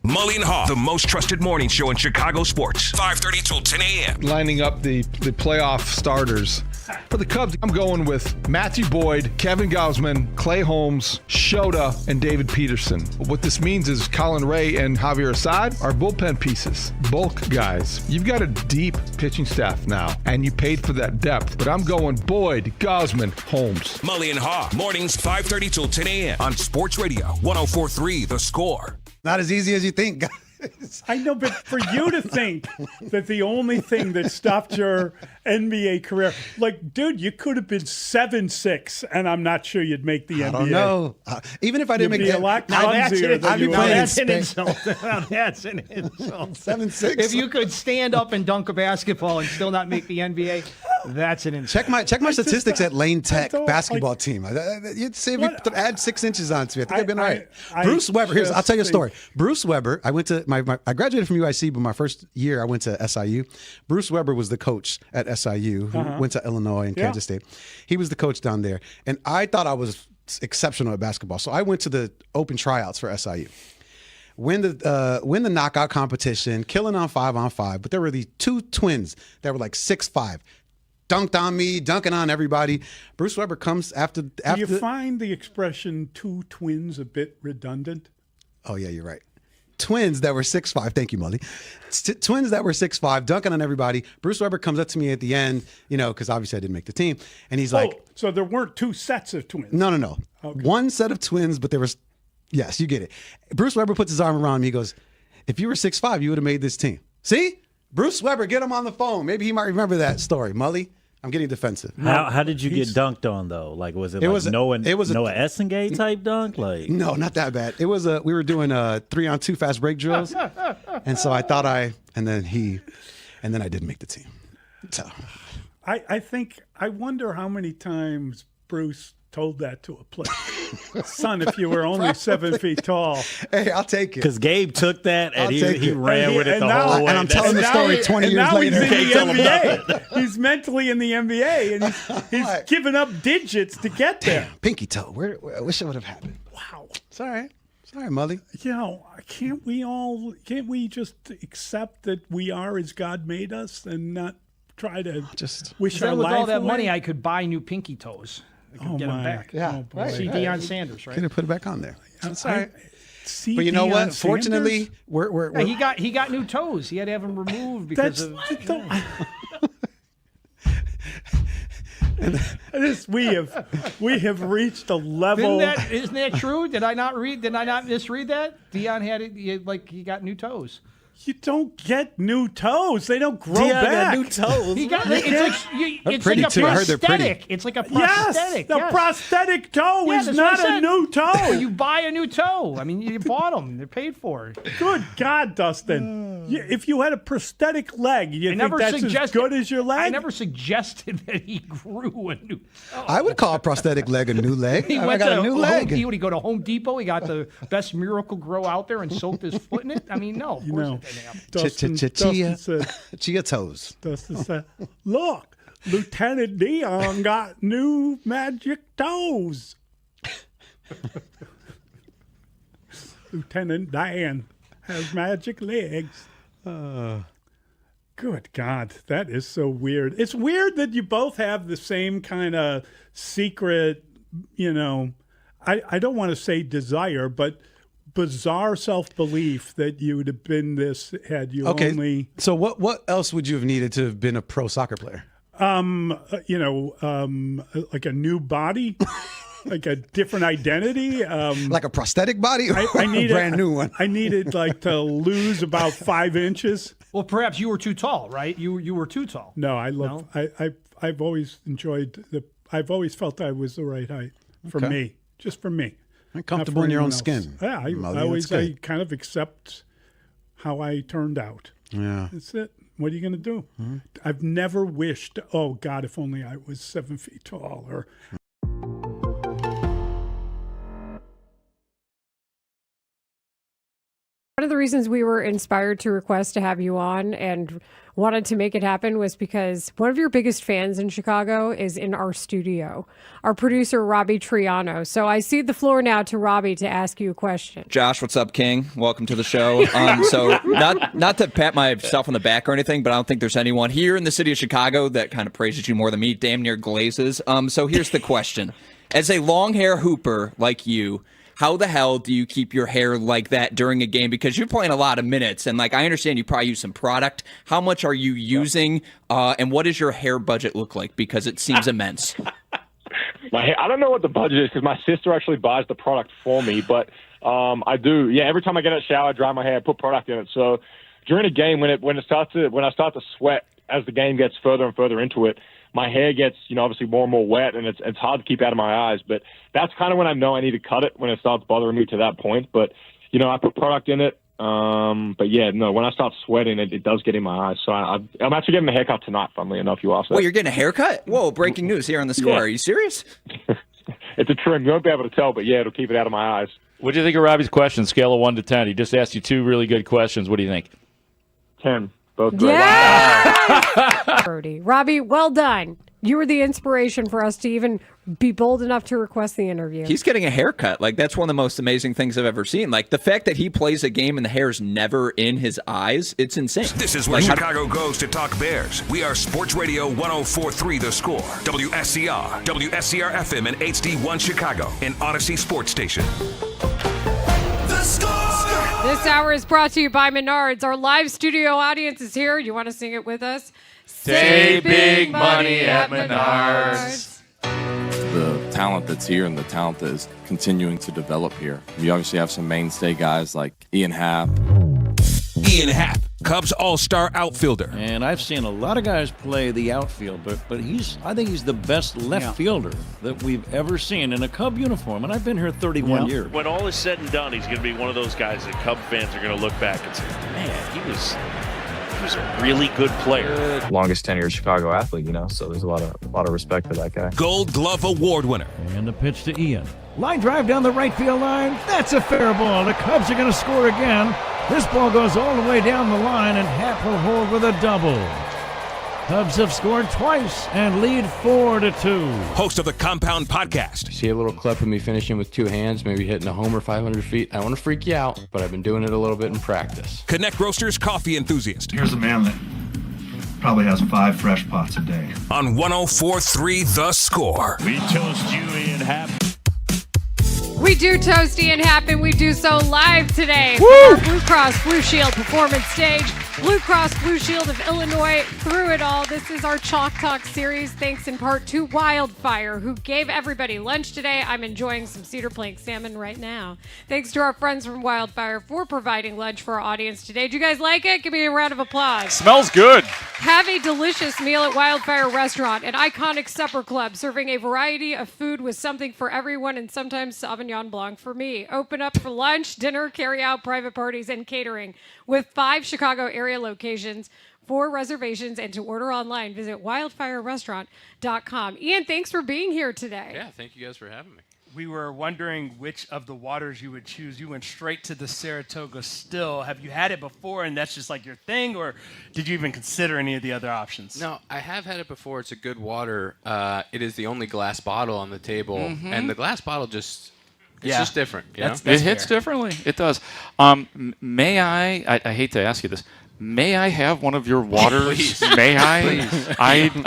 Mully and Haugh, the most trusted morning show in Chicago sports. 5:30 till 10 a.m. Lining up the playoff starters. For the Cubs, I'm going with Matthew Boyd, Kevin Gausman, Clay Holmes, Shota, and David Peterson. What this means is Colin Ray and Javier Assad are bullpen pieces, bulk guys. You've got a deep pitching staff now, and you paid for that depth. But I'm going Boyd, Gausman, Holmes. Mully and Haugh, mornings 5:30 till 10 a.m. on Sports Radio 104.3 The Score. Not as easy as you think, guys. I know, but for you to think that the only thing that stopped your NBA career, like, dude, you could have been 7'6", and I'm not sure you'd make the NBA. I don't know. Even if I didn't You'd make be that, a lot Now clumsier than you are. that's an insult. Now that's an insult. 7'6". If you could stand up and dunk a basketball and still not make the NBA, that's an insult. check my statistics at Lane Tech don't, basketball team. You'd see if you add 6 inches onto it. I think I've been all right. I Bruce Weber. I'll tell you a just story. Bruce Weber. I went to I graduated from UIC, but my first year I went to SIU. Bruce Weber was the coach at SIU, who went to Illinois and Kansas State. He was the coach down there, and I thought I was exceptional at basketball. So I went to the open tryouts for SIU. Win the knockout competition, killing on 5-on-5. But there were these two twins that were like 6'5". Dunked on me, dunking on everybody. Bruce Weber comes after. Do you find the expression "two twins" a bit redundant? Oh yeah, you're right. Twins that were 6'5". Thank you, Mully. Twins that were 6'5", dunking on everybody. Bruce Weber comes up to me at the end, because obviously I didn't make the team, and he's like, so there weren't two sets of twins. No. Okay. One set of twins, but there was. Yes, you get it. Bruce Weber puts his arm around me. He goes, "If you were 6'5", you would have made this team." See? Bruce Weber, get him on the phone. Maybe he might remember that story. Mully, I'm getting defensive. How did you get dunked on though? Like was it Noah Essengate type dunk? Like no, not that bad. It was we were doing 3-on-2 fast break drills, and so I thought and then I didn't make the team. So I wonder how many times Bruce told that to a player. Son, if you were only 7 feet tall. Hey, I'll take it. Because Gabe took that and he ran with it the now, whole way. And I'm telling the story 20 years later. He's in the NBA. He's mentally in the NBA, and he's giving up digits to get there. Pinky toe. I wish it would have happened. Wow. It's all right. Sorry, Mully. Can't we just accept that we are as God made us and not try to just wish our with life all that away? money, I could buy new pinky toes. I could get them back. Yeah, right. See Deion Sanders, right? Gonna put it back on there. That's all right. See, but you know Deion what? Sanders? Fortunately, we're he got new toes. He had to have them removed because of. We have reached a level. Isn't that true? Did I not misread that? Deion he got new toes. You don't get new toes. They don't grow Deion back. got new toes. It's like a prosthetic. It's like a prosthetic. Yes, the prosthetic toe is not a new toe. You buy a new toe. I mean, you bought them. They're paid for. Good God, Dustin. If you had a prosthetic leg, you think that's as good as your leg? I never suggested that he grew a new toe. I would call a prosthetic leg a new leg. I got a new leg. He go to Home Depot. He got the best Miracle Grow out there and soaked his foot in it. I mean, no, of course it didn't happen. Dustin said, chia toes. Dustin said, look, Lieutenant Deion got new magic toes. Lieutenant Dan has magic legs. Good God, that is so weird. It's weird that you both have the same kind of secret, I don't want to say desire, but bizarre self-belief that you would have been this had you only. So what else would you have needed to have been a pro soccer player? Like a new body. like a different identity. Like a prosthetic body or I needed, a brand new one? I needed like to lose about 5 inches. Well, perhaps you were too tall, right? You were too tall. No, I've always enjoyed I've always felt I was the right height for me, just for me. And comfortable in your own skin. Yeah, I kind of accept how I turned out. Yeah. That's it. What are you going to do? Mm-hmm. I've never wished, oh, God, if only I was 7 feet tall. Or One of the reasons we were inspired to request to have you on and wanted to make it happen was because one of your biggest fans in Chicago is in our studio, our producer, Robbie Triano. So I cede the floor now to Robbie to ask you a question. Josh, what's up, King? Welcome to the show. So not to pat myself on the back or anything, but I don't think there's anyone here in the city of Chicago that kind of praises you more than me, damn near glazes. So here's the question. As a long hair hooper like you, how the hell do you keep your hair like that during a game? Because you're playing a lot of minutes, and like I understand you probably use some product. How much are you using, and what does your hair budget look like? Because it seems immense. I don't know what the budget is because my sister actually buys the product for me, but I do. Yeah, every time I get in a shower, I dry my hair, put product in it. So during a game, when I start to sweat as the game gets further and further into it, my hair gets, obviously more and more wet, and it's hard to keep out of my eyes. But that's kind of when I know I need to cut it, when it starts bothering me to that point. But, I put product in it. But, yeah, no, when I start sweating, it does get in my eyes. So I'm actually getting a haircut tonight, funnily enough, you asked that. Well, you're getting a haircut? Whoa, breaking news here on the Score. Yeah. Are you serious? It's a trim. You won't be able to tell, but, yeah, it'll keep it out of my eyes. What do you think of Robbie's question, scale of 1 to 10? He just asked you 2 really good questions. What do you think? 10. Both great. Yeah! Brody. Robbie, well done. You were the inspiration for us to even be bold enough to request the interview. He's getting a haircut. Like, that's one of the most amazing things I've ever seen. Like, the fact that he plays a game and the hair's never in his eyes, it's insane. This is where Chicago goes to talk Bears. We are Sports Radio 104.3 The Score. WSCR, WSCR-FM and HD1 Chicago, an Odyssey sports station. The Score! This hour is brought to you by Menards. Our live studio audience is here. You want to sing it with us? Save big money at Menards. The talent that's here and the talent that is continuing to develop here. We obviously have some mainstay guys like Ian Happ. Ian Happ, Cubs all-star outfielder. And I've seen a lot of guys play the outfield, but I think he's the best left fielder that we've ever seen in a Cub uniform. And I've been here 31 years. When all is said and done, he's going to be one of those guys that Cub fans are going to look back and say, man, he was a really good player. Longest tenured Chicago athlete, so there's a lot of respect for that guy. Gold Glove Award winner. And the pitch to Ian. Line drive down the right field line. That's a fair ball. The Cubs are going to score again. This ball goes all the way down the line, and Happ will hold with a double. Cubs have scored twice and lead 4-2. Host of the Compound Podcast. See a little clip of me finishing with 2 hands, maybe hitting a homer 500 feet. I don't want to freak you out, but I've been doing it a little bit in practice. Connect Roasters coffee enthusiast. Here's a man that probably has 5 fresh pots a day. On 104.3 The Score. We toast you, Ian Happ. We do toast Ian Happ, and we do so live today Woo! from our Blue Cross Blue Shield performance stage. Blue Cross Blue Shield of Illinois, through it all. This is our Chalk Talk series, thanks in part to Wildfire, who gave everybody lunch today. I'm enjoying some cedar plank salmon right now. Thanks to our friends from Wildfire for providing lunch for our audience today. Do you guys like it? Give me a round of applause. Smells good. Have a delicious meal at Wildfire Restaurant, an iconic supper club serving a variety of food with something for everyone and sometimes Sauvignon Blanc for me. Open up for lunch, dinner, carry out, private parties, and catering with 5 Chicago area locations. For reservations and to order online, visit wildfirerestaurant.com. Ian, thanks for being here today. Yeah, thank you guys for having me. We were wondering which of the waters you would choose. You went straight to the Saratoga still. Have you had it before and that's just like your thing, or did you even consider any of the other options? No, I have had it before. It's a good water. It is the only glass bottle on the table, and the glass bottle just... It's just different. It hits differently. It does. May I hate to ask you this, May I have one of your waters? Please. May I? Please.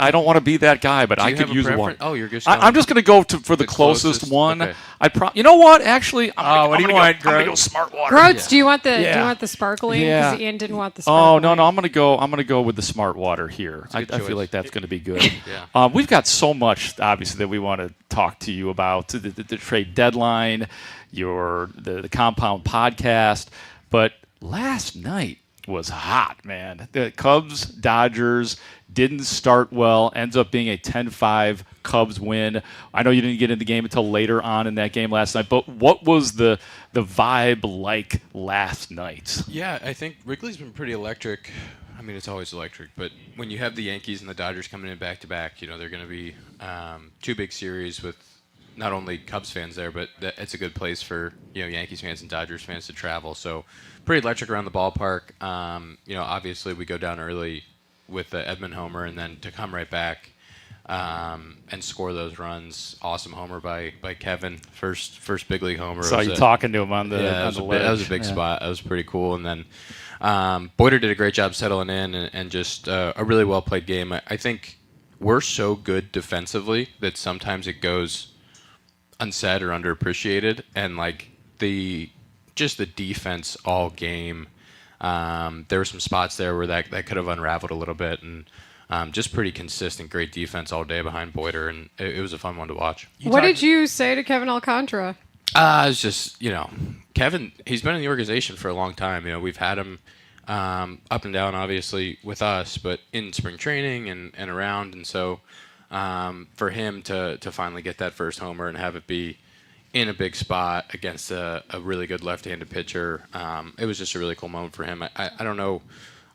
I don't want to be that guy, but Do I you could have a use one. preference? Oh, you're just I'm just going to go for the closest one. Okay. You know what? Actually, what do you want, I'm going to go smart water. Grote, do you want the sparkling? Yeah. Because Ian didn't want the sparkling. Oh no, I'm gonna go with the smart water here. I feel like that's gonna be good. We've got so much obviously that we want to talk to you about the trade deadline, the Compound podcast, but last night was hot, man. The Cubs Dodgers didn't start well, ends up being a 10-5 Cubs win. I know you didn't get in the game until later on in that game last night, but what was the vibe like last night? Yeah, I think Wrigley's been pretty electric. I mean, it's always electric, but when you have the Yankees and the Dodgers coming in back-to-back, they're going to be two big series with not only Cubs fans there, but it's a good place for Yankees fans and Dodgers fans to travel. So pretty electric around the ballpark. Obviously we go down early with the Edman homer, and then to come right back and score those runs. Awesome homer by Kevin. First big league homer. Saw you talking to him on the ledge. That was a big spot. That was pretty cool. And then Boyder did a great job settling in and just a really well played game. I think we're so good defensively that sometimes it goes unsaid or underappreciated, and the defense all game. There were some spots there where that could have unraveled a little bit, and just pretty consistent, great defense all day behind Boyder, and it was a fun one to watch. What did you say to Kevin Alcantara? It's just Kevin. He's been in the organization for a long time. We've had him up and down, obviously with us, but in spring training and around, and so. For him to finally get that first homer and have it be in a big spot against a really good left-handed pitcher, it was just a really cool moment for him. I don't know.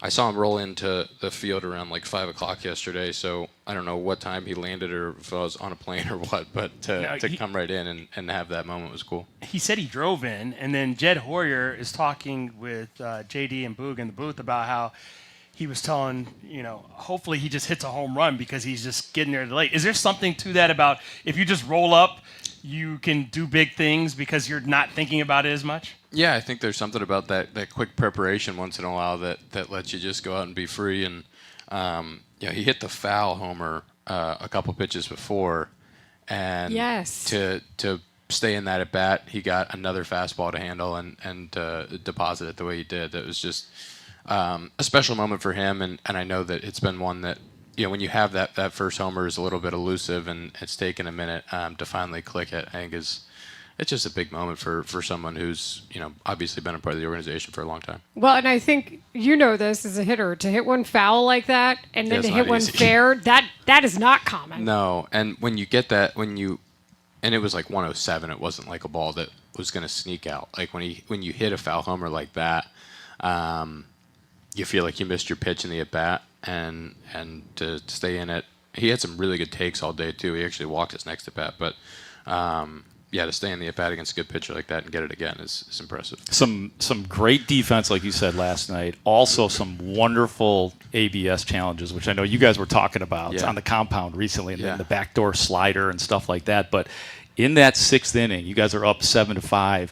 I saw him roll into the field around 5 o'clock yesterday, so I don't know what time he landed or if I was on a plane or what, but to come right in and have that moment was cool. He said he drove in, and then Jed Hoyer is talking with JD and Boog in the booth about how he was telling, hopefully he just hits a home run because he's just getting there late. Is there something to that about if you just roll up, you can do big things because you're not thinking about it as much? Yeah, I think there's something about that quick preparation once in a while that lets you just go out and be free. And he hit the foul homer a couple pitches before, and to stay in that at bat, he got another fastball to handle and deposit it the way he did. That was just a special moment for him, and I know that it's been one that when you have that first homer is a little bit elusive and it's taken a minute to finally click it. I think it's just a big moment for someone who's obviously been a part of the organization for a long time. Well, and I think this as a hitter, to hit one foul like that and then to hit one fair, that is not common. No, and when you get that, and it was 107, it wasn't like a ball that was going to sneak out. When you hit a foul homer like that, you feel like you missed your pitch in the at-bat, and to stay in it. He had some really good takes all day, too. He actually walked his next at-bat, but to stay in the at-bat against a good pitcher like that and get it again is impressive. Some great defense, like you said last night. Also some wonderful ABS challenges, which I know you guys were talking about on the compound recently, and the backdoor slider and stuff like that. But in that sixth inning, you guys are up 7-5.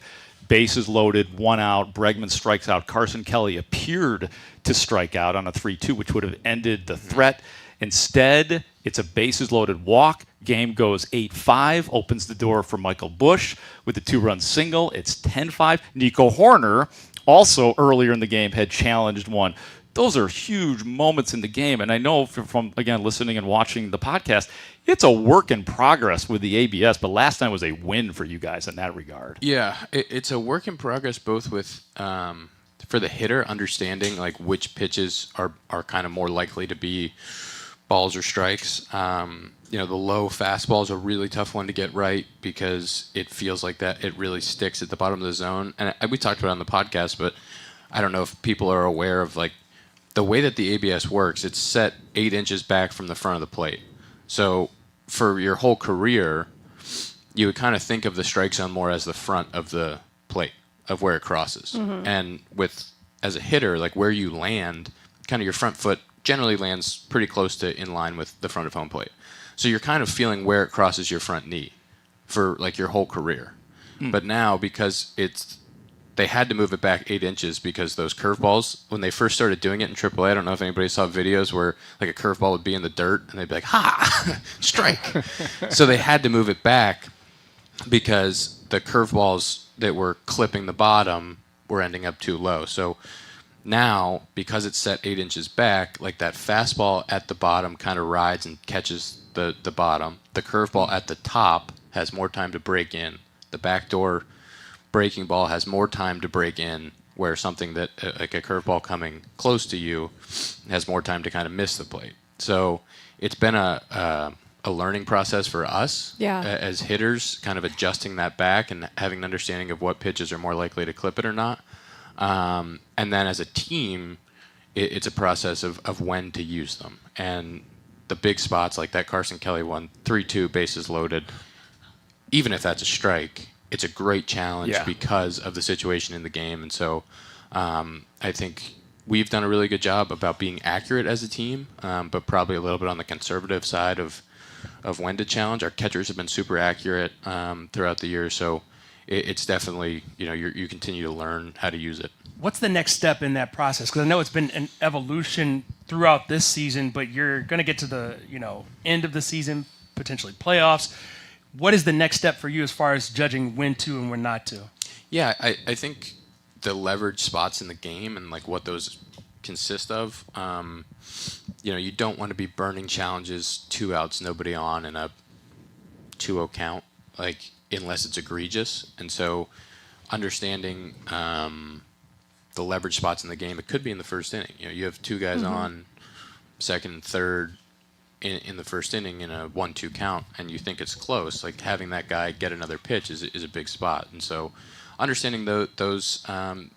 Bases loaded, 1 out. Bregman strikes out. Carson Kelly appeared to strike out on a 3-2, which would have ended the threat. Instead, it's a bases-loaded walk. Game goes 8-5, opens the door for Michael Busch with a 2-run single. It's 10-5. Nico Horner, also earlier in the game, had challenged one. Those are huge moments in the game, and I know from again, listening and watching the podcast, it's a work in progress with the ABS, but last night was a win for you guys in that regard. Yeah, it's a work in progress both with for the hitter, understanding which pitches are kind of more likely to be balls or strikes. The low fastball is a really tough one to get right because it feels like that it really sticks at the bottom of the zone. And we talked about it on the podcast, but I don't know if people are aware of the way that the ABS works. It's set 8 inches back from the front of the plate. So for your whole career, you would kind of think of the strike zone more as the front of the plate of where it crosses. Mm-hmm. And as a hitter, where you land, kind of your front foot generally lands pretty close to in line with the front of home plate. So you're kind of feeling where it crosses your front knee for your whole career. But now, because it's they had to move it back 8 inches because those curveballs, when they first started doing it in AAA, I don't know if anybody saw videos where like a curveball would be in the dirt and they'd be like, ha, strike. So they had to move it back because the curveballs that were clipping the bottom were ending up too low. So now, because it's set 8 inches back, like that fastball at the bottom kind of rides and catches the bottom. The curveball at the top has more time to break in. The backdoor breaking ball has more time to break in, where something that like a curveball coming close to you has more time to kind of miss the plate. So it's been a learning process for us as hitters, kind of adjusting that back and having an understanding of what pitches are more likely to clip it or not. And then as a team, it's a process of when to use them. And the big spots like that Carson Kelly one, 3-2 bases loaded, even if that's a strike, it's a great challenge because of the situation in the game. And so I think we've done a really good job about being accurate as a team, but probably a little bit on the conservative side of when to challenge. Our catchers have been super accurate throughout the year. So it's definitely, you continue to learn how to use it. What's the next step in that process? Because I know it's been an evolution throughout this season, but you're going to get to the end of the season, potentially playoffs. What is the next step for you as far as judging when to and when not to? Yeah, I think the leverage spots in the game and like what those consist of. You don't want to be burning challenges 2 outs, nobody on in a 2-0 count, like unless it's egregious. And so understanding the leverage spots in the game, it could be in the first inning. You have 2 guys on second and third in the first inning in a 1-2 count, and you think it's close. Like having that guy get another pitch is a big spot. And so understanding those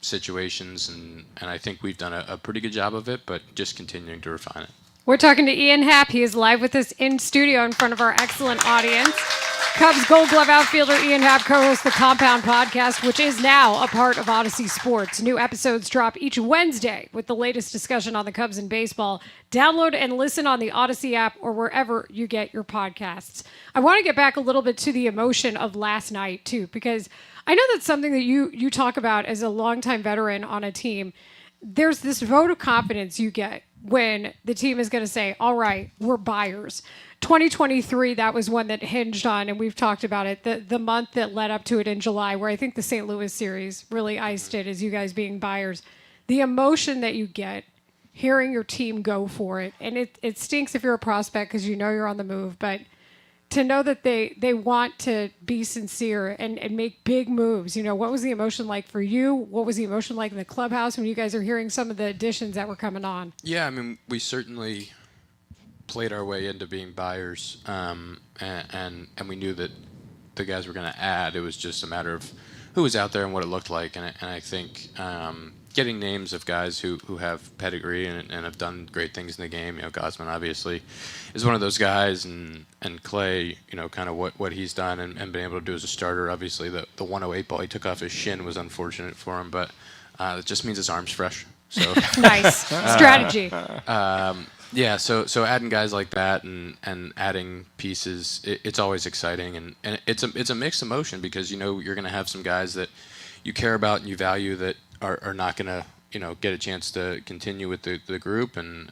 situations, and I think we've done a pretty good job of it, but just continuing to refine it. We're talking to Ian Happ. He is live with us in studio in front of our excellent audience. Cubs Gold Glove outfielder Ian Happ co-hosts the Compound Podcast, which is now a part of Odyssey Sports. New episodes drop each Wednesday with the latest discussion on the Cubs and baseball. Download and listen on the Odyssey app or wherever you get your podcasts. I want to get back a little bit to the emotion of last night, too, because I know that's something that you talk about as a longtime veteran on a team. There's this vote of confidence you get when the team is going to say, all right, we're buyers. 2023, that was one that hinged on, and we've talked about it, the month that led up to it in July, where I think the St. Louis series really iced it as you guys being buyers. The emotion that you get hearing your team go for it, and it stinks if you're a prospect because you know you're on the move, but to know that they want to be sincere and make big moves. What was the emotion like for you? What was the emotion like in the clubhouse when you guys are hearing some of the additions that were coming on? Yeah, I mean, we certainly played our way into being buyers, and we knew that the guys were going to add. It was just a matter of who was out there and what it looked like. And I think getting names of guys who have pedigree and have done great things in the game. Gausman obviously is one of those guys, and Clay, kind of what he's done and been able to do as a starter. Obviously, the 108 ball he took off his shin was unfortunate for him, but it just means his arm's fresh. So nice strategy. Yeah, so adding guys like that and adding pieces, it's always exciting, and it's a mixed emotion because you're going to have some guys that you care about and you value that are not going to get a chance to continue with the group, and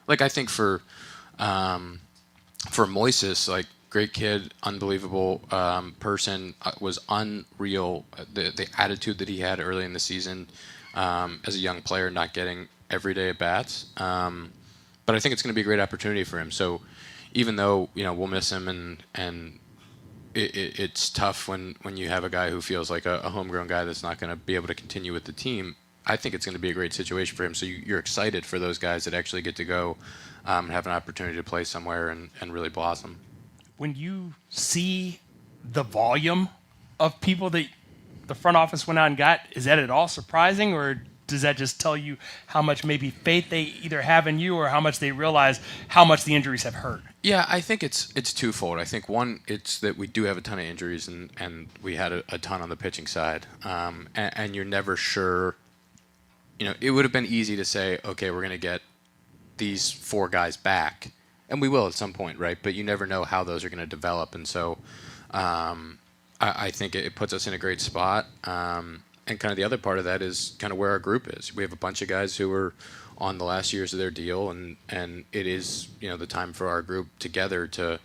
like I think for Moises, like great kid, unbelievable person, was unreal. The attitude that he had early in the season as a young player, not getting everyday at bats. But I think it's going to be a great opportunity for him. So even though we'll miss him and it's tough when you have a guy who feels like a homegrown guy that's not going to be able to continue with the team, I think it's going to be a great situation for him. So you're excited for those guys that actually get to go and have an opportunity to play somewhere and really blossom. When you see the volume of people that the front office went out and got, is that at all surprising, or does that just tell you how much maybe faith they either have in you or how much they realize how much the injuries have hurt? Yeah, I think it's twofold. I think one, it's that we do have a ton of injuries and we had a ton on the pitching side. And you're never sure. It would have been easy to say, okay, we're going to get these 4 guys back. And we will at some point, right? But you never know how those are going to develop. And so I think it puts us in a great spot. kind of the other part of that is kind of where our group is. We have a bunch of guys who are on the last years of their deal, and it is the time for our group together to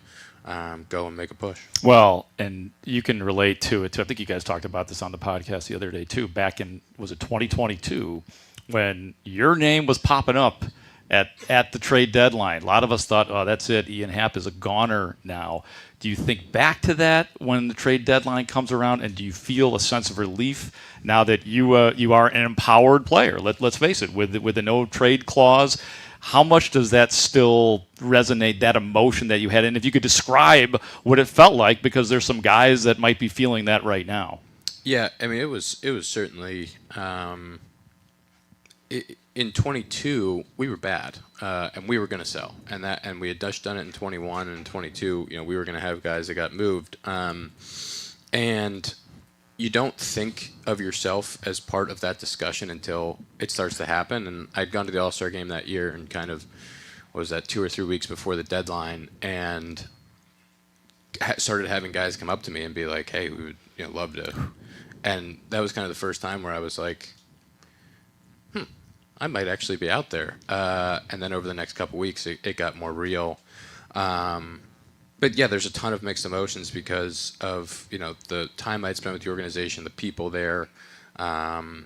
go and make a push. Well, and you can relate to it too. I think you guys talked about this on the podcast the other day too. Back in, was it 2022, when your name was popping up at the trade deadline? A lot of us thought, oh, that's it. Ian Happ is a goner now. Do you think back to that when the trade deadline comes around, and do you feel a sense of relief now that you are an empowered player? Let's face it, with the no trade clause. How much does that still resonate, that emotion that you had? And if you could describe what it felt like, because there's some guys that might be feeling that right now. Yeah, I mean, it was certainly in 22 we were bad, and we were going to sell, and we had done it in 21 and 22. We were going to have guys that got moved, and you don't think of yourself as part of that discussion until it starts to happen. And I'd gone to the All-Star game that year, and kind of was that 2 or 3 weeks before the deadline, and started having guys come up to me and be like, "Hey, we would love to," and that was kind of the first time where I was like, I might actually be out there. And then over the next couple weeks, it got more real. But yeah, there's a ton of mixed emotions because of the time I'd spent with the organization, the people there, and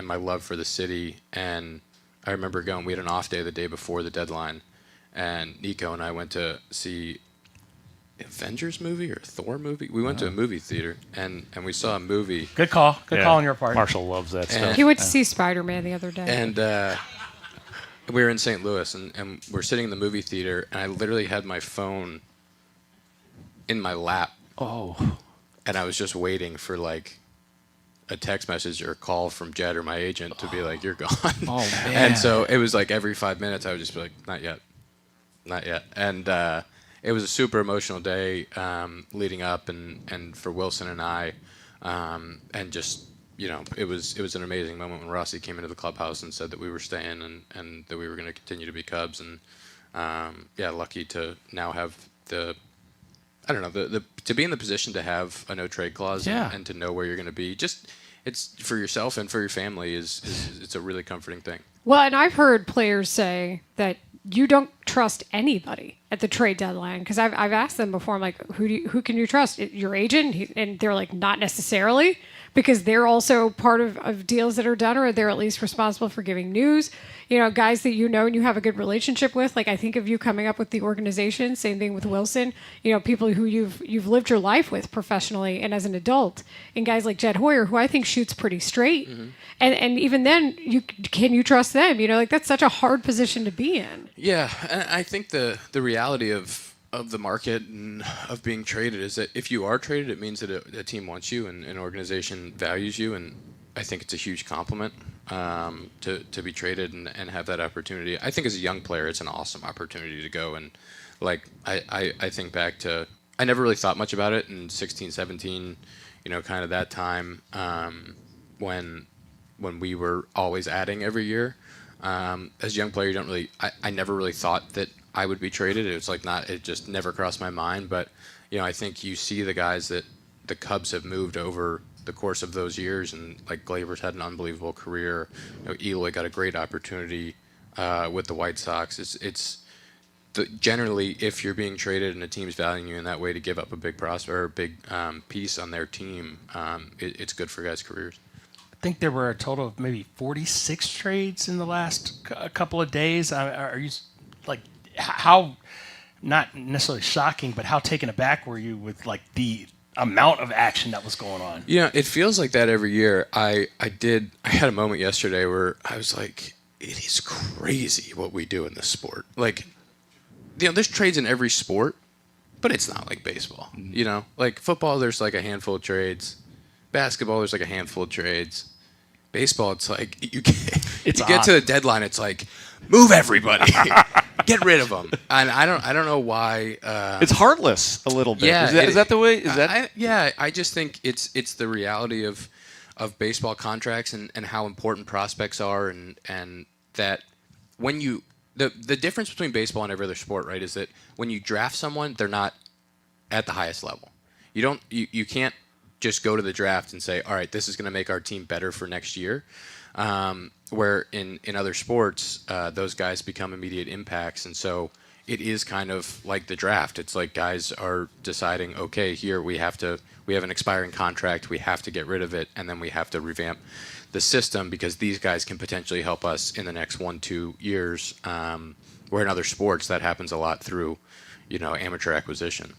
my love for the city. And I remember we had an off day the day before the deadline, and Nico and I went to see Avengers movie or Thor movie. We went to a movie theater and we saw a movie. Good call on your part. Marshall loves that stuff. He went to see Spider-Man the other day. And we were in St. Louis, and we're sitting in the movie theater, and I literally had my phone in my lap. Oh. And I was just waiting for like a text message or a call from Jed or my agent to be like, "You're gone." Oh man. And so it was like every 5 minutes I would just be like, "Not yet, not yet." And it was a super emotional day leading up, and for Wilson and I, and just it was an amazing moment when Rossi came into the clubhouse and said that we were staying and that we were going to continue to be Cubs, and lucky to now have the to be in the position to have a no trade clause and to know where you're going to be. Just it's for yourself and for your family is it's a really comforting thing. Well, and I've heard players say that you don't trust anybody at the trade deadline, because I've asked them before. I'm like, who can you trust? Your agent? And they're like, not necessarily, because they're also part of deals that are done, or they're at least responsible for giving news. Guys that and you have a good relationship with. Like, I think of you coming up with the organization. Same thing with Wilson. People who you've lived your life with professionally and as an adult. And guys like Jed Hoyer, who I think shoots pretty straight. Mm-hmm. And even then, can you trust them? That's such a hard position to be in. Yeah, I think the reality of the market and of being traded is that if you are traded, it means that a team wants you and an organization values you, and I think it's a huge compliment to be traded and have that opportunity. I think as a young player, it's an awesome opportunity to go, and I think back to, I never really thought much about it in 16, 17, kind of that time when we were always adding every year. As a young player, you don't really. I never really thought that I would be traded. It was it just never crossed my mind. But I think you see the guys that the Cubs have moved over the course of those years, and like Glaber's had an unbelievable career. Eloy got a great opportunity with the White Sox. Generally, if you're being traded and a team's valuing you in that way, to give up a big prospect or a big piece on their team, it's good for guys' careers. I think there were a total of maybe 46 trades in the last couple of days. Are you how, not necessarily shocking, but how taken aback were you with the amount of action that was going on? It feels like that every year. I had a moment yesterday where I was like, it is crazy what we do in this sport. There's trades in every sport, but it's not like baseball. Like football, there's like a handful of trades. Basketball, there's like a handful of trades. Baseball, it's like you get to the deadline, it's like, move everybody, get rid of them. And I don't know why. It's heartless a little bit. Yeah, is that the way? I just think it's the reality of baseball contracts and how important prospects are, and that when you the difference between baseball and every other sport, right, is that when you draft someone, they're not at the highest level. You can't just go to the draft and say, all right, this is going to make our team better for next year. Where in other sports, those guys become immediate impacts. And so it is kind of like the draft. It's like guys are deciding, okay, here we have an expiring contract. We have to get rid of it. And then we have to revamp the system because these guys can potentially help us in the next 1-2 years. Where in other sports, that happens a lot through, amateur acquisition.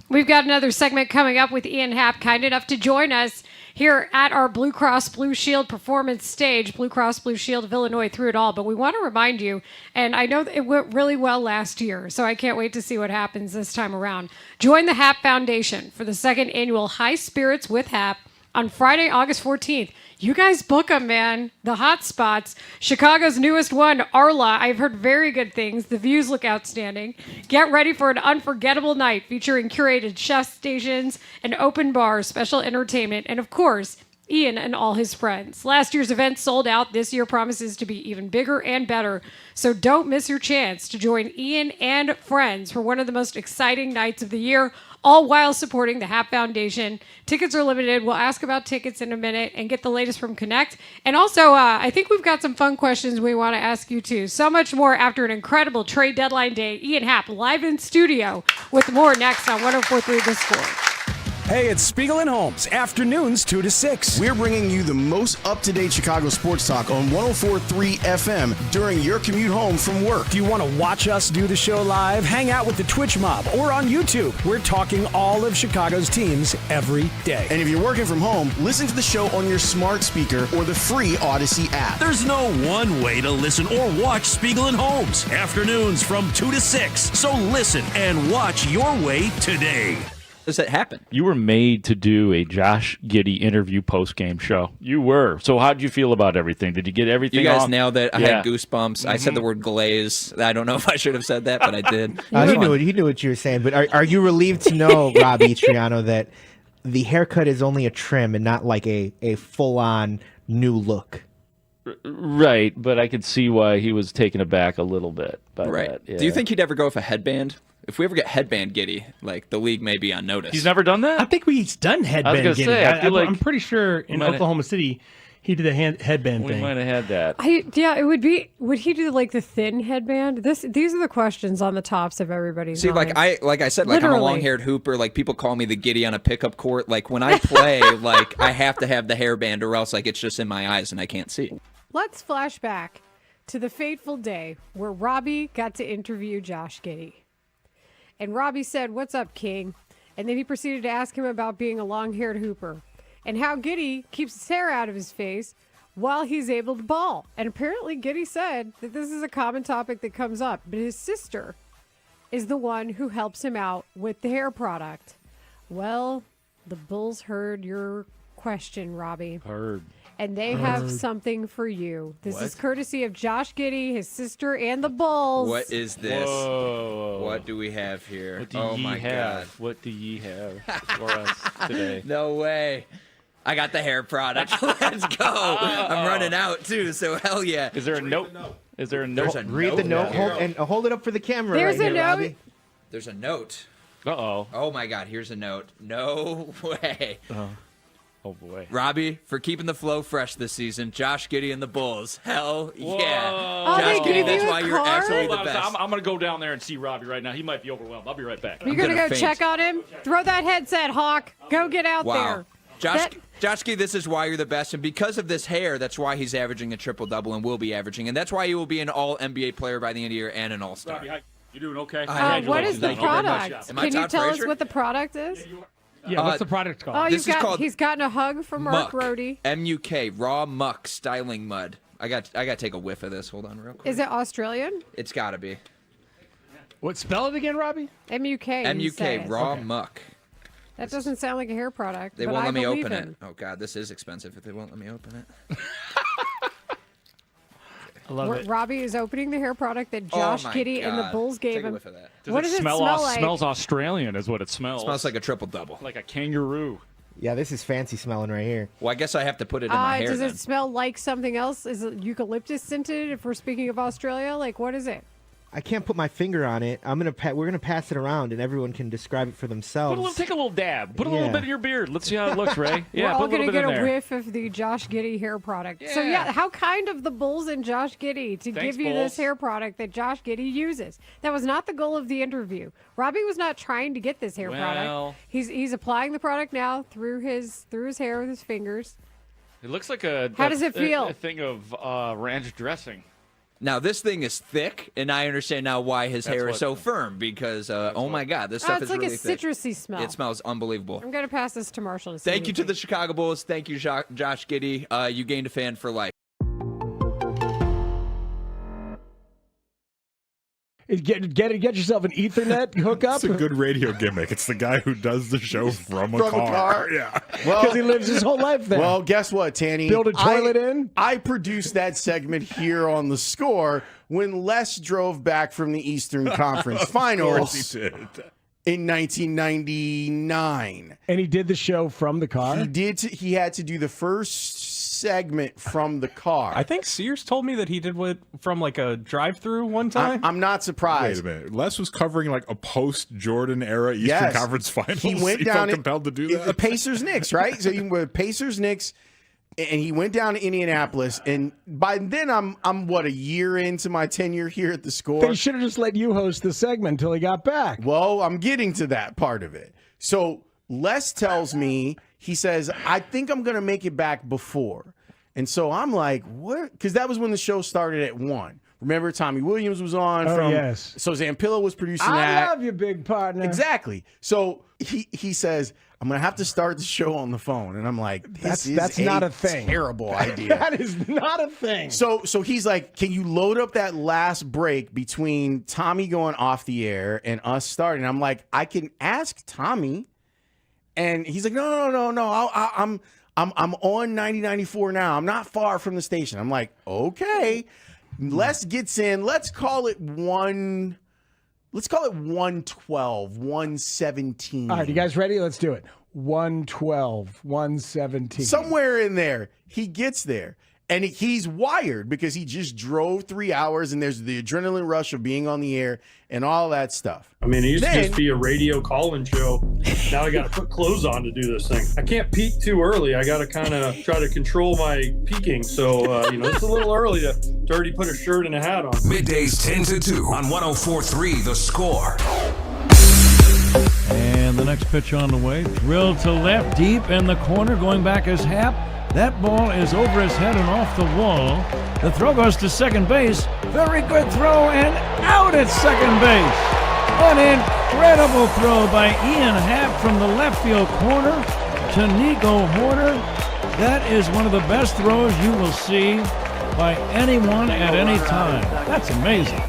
We've got another segment coming up with Ian Happ, kind enough to join us here at our Blue Cross Blue Shield performance stage. Blue Cross Blue Shield of Illinois through it all. But we want to remind you, and I know that it went really well last year, so I can't wait to see what happens this time around. Join the Happ Foundation for the second annual High Spirits with Happ on Friday, August 14th. You guys book them, man. The hot spots. Chicago's newest one, Arla. I've heard very good things. The views look outstanding. Get ready for an unforgettable night featuring curated chef stations, an open bar, special entertainment, and of course, Ian and all his friends. Last year's event sold out. This year promises to be even bigger and better. So don't miss your chance to join Ian and friends for one of the most exciting nights of the year, all while supporting the Happ Foundation. Tickets are limited. We'll ask about tickets in a minute and get the latest from Connect. And also, I think we've got some fun questions we want to ask you, too. So much more after an incredible trade deadline day. Ian Happ live in studio with more next on 104.3 The Score. Hey, it's Spiegel and Holmes, afternoons 2 to 6. We're bringing you the most up-to-date Chicago sports talk on 104.3 FM during your commute home from work. If you want to watch us do the show live, hang out with the Twitch mob, or on YouTube. We're talking all of Chicago's teams every day. And if you're working from home, listen to the show on your smart speaker or the free Odyssey app. There's no one way to listen or watch Spiegel and Holmes, afternoons from 2 to 6. So listen and watch your way today. Does that happen? You were made to do a Josh Giddey interview post-game show. You were. So how did you feel about everything? Did you get everything You guys off? nailed it. I had goosebumps. Mm-hmm. I said the word glaze. I don't know if I should have said that, but I did. He knew what you were saying. But are you relieved to know, Robbie Triano, that the haircut is only a trim and not like a full-on new look? Right, but I could see why he was taken aback a little bit by that. Yeah. Do you think he'd ever go with a headband? If we ever get headband Giddey, like the league may be on notice. He's never done that? I think he's done headband I was Giddey. gonna say, I'm pretty sure in Oklahoma City he did a headband thing. We might have had that. It would be. Would he do like the thin headband? These are the questions on the tops of everybody's minds. like I said, like Literally. I'm a long-haired hooper. Like people call me the Giddey on a pickup court. Like when I play, like I have to have the hairband, or else like it's just in my eyes and I can't see. Let's flash back to the fateful day where Robbie got to interview Josh Giddey. And Robbie said, "What's up, King?" And then he proceeded to ask him about being a long-haired hooper and how Giddey keeps his hair out of his face while he's able to ball. And apparently Giddey said that this is a common topic that comes up, but his sister is the one who helps him out with the hair product. Well, the Bulls heard your question, Robbie. Heard. And they have something for you. This is courtesy of Josh Giddey, his sister, and the Bulls. What is this? Whoa. What do we have here? What do oh ye my have? God. What do ye have for us today? No way. I got the hair product. Let's go. I'm running out too, so hell yeah. Is there a note? Is there a note? There's a Read note the note here. and hold it up for the camera. There's right a here, note. Robbie. There's a note. Uh-oh. Oh my God, here's a note. No way. Oh boy. Robbie, for keeping the flow fresh this season, Josh Giddey and the Bulls. Hell yeah. Oh, Josh they Giddey, gave that's you a why you're card? absolutely the Hold on, best. I'm going to go down there and see Robbie right now. He might be overwhelmed. I'll be right back. You're going to gonna go faint. check on him? Throw that headset, Hawk. Go get out there. Josh Giddey, this is why you're the best. And because of this hair, that's why he's averaging a triple-double and will be averaging. And that's why he will be an all-NBA player by the end of the year and an all-star. Robbie, you doing okay? What is the Thank you very much. product? Am I Can you Todd tell us Frazier? what the product is? Yeah, what's the product called? Oh, This is called he's gotten a hug from Mark Grote. MUK, Raw Muck Styling Mud. I got to take a whiff of this. Hold on real quick. Is it Australian? It's got to be. What, spell it again, Robbie? MUK. MUK, Raw Muck. That doesn't sound like a hair product. They but won't I let me believe open him. it. Oh, God, this is expensive if they won't let me open it. I love it. Robbie is opening the hair product that Josh my Giddey and the God. Bulls gave Take a him. whiff of that. What does it smell like? Smells Australian is what it smells. It smells like a triple-double. Like a kangaroo. Yeah, this is fancy smelling right here. Well, I guess I have to put it in my hair Does then. it smell like something else? Is it eucalyptus scented if we're speaking of Australia? Like, what is it? I can't put my finger on it. We're gonna pass it around, and everyone can describe it for themselves. Take a little dab. Put a little bit in your beard. Let's see how it looks, Ray. We're all going to get a whiff of the Josh Giddey hair product. So, how kind of the Bulls and Josh Giddey to give you this hair product that Josh Giddey uses. That was not the goal of the interview. Robbie was not trying to get this hair product. He's applying the product now through his hair with his fingers. It looks like How does it feel? A thing of ranch dressing. Now, this thing is thick, and I understand now why his hair is so firm, because, oh my God, this stuff is really thick. It's like a citrusy smell. It smells unbelievable. I'm going to pass this to Marshall to see. Thank you to the Chicago Bulls. Thank you, Josh Giddey. You gained a fan for life. Get yourself an Ethernet hookup. It's a good radio gimmick. It's the guy who does the show from a car. Yeah. Because he lives his whole life there. Well, guess what, Tanny? Build a toilet in? I produced that segment here on The Score when Les drove back from the Eastern Conference Finals. Of course he did. In 1999. And he did the show from the car? He did. He had to do the first segment from the car. I think Sears told me that he did it from like a drive-through one time. I'm not surprised. Wait a minute. Les was covering like a post-Jordan era Eastern Conference Finals. He went down. Felt compelled to do that. The Pacers-Knicks, right? So he went Pacers-Knicks, and he went down to Indianapolis. And by then, I'm a year into my tenure here at The Score. They should have just let you host the segment until he got back. Well, I'm getting to that part of it. So Les tells me, he says, I think I'm going to make it back before. And so I'm like, what? Because that was when the show started at 1. Remember, Tommy Williams was on. Yes. So Zampillo was producing I that. love you, big partner. Exactly. So he says, I'm going to have to start the show on the phone. And I'm like, that's not a thing. Terrible idea. That is not a thing. So he's like, can you load up that last break between Tommy going off the air and us starting? I'm like, I can ask Tommy. And he's like, no. I'm on 9094 now. I'm not far from the station. I'm like, okay. Les gets in. Let's call it 112, 117. All right, you guys ready? Let's do it. 112, 117. Somewhere in there. He gets there. And he's wired because he just drove 3 hours, and there's the adrenaline rush of being on the air and all that stuff. I mean, it used to just be a radio call-in show. Now I got to put clothes on to do this thing. I can't peak too early. I got to kind of try to control my peaking. So, it's a little early to already put a shirt and a hat on. Middays 10 to 2 on 104.3 The Score. And the next pitch on the way. Drilled to left, deep in the corner, going back as Happ. That ball is over his head and off the wall. The throw goes to second base. Very good throw and out at second base. An incredible throw by Ian Happ from the left field corner to Nico Horner. That is one of the best throws you will see by anyone at any time. That's amazing.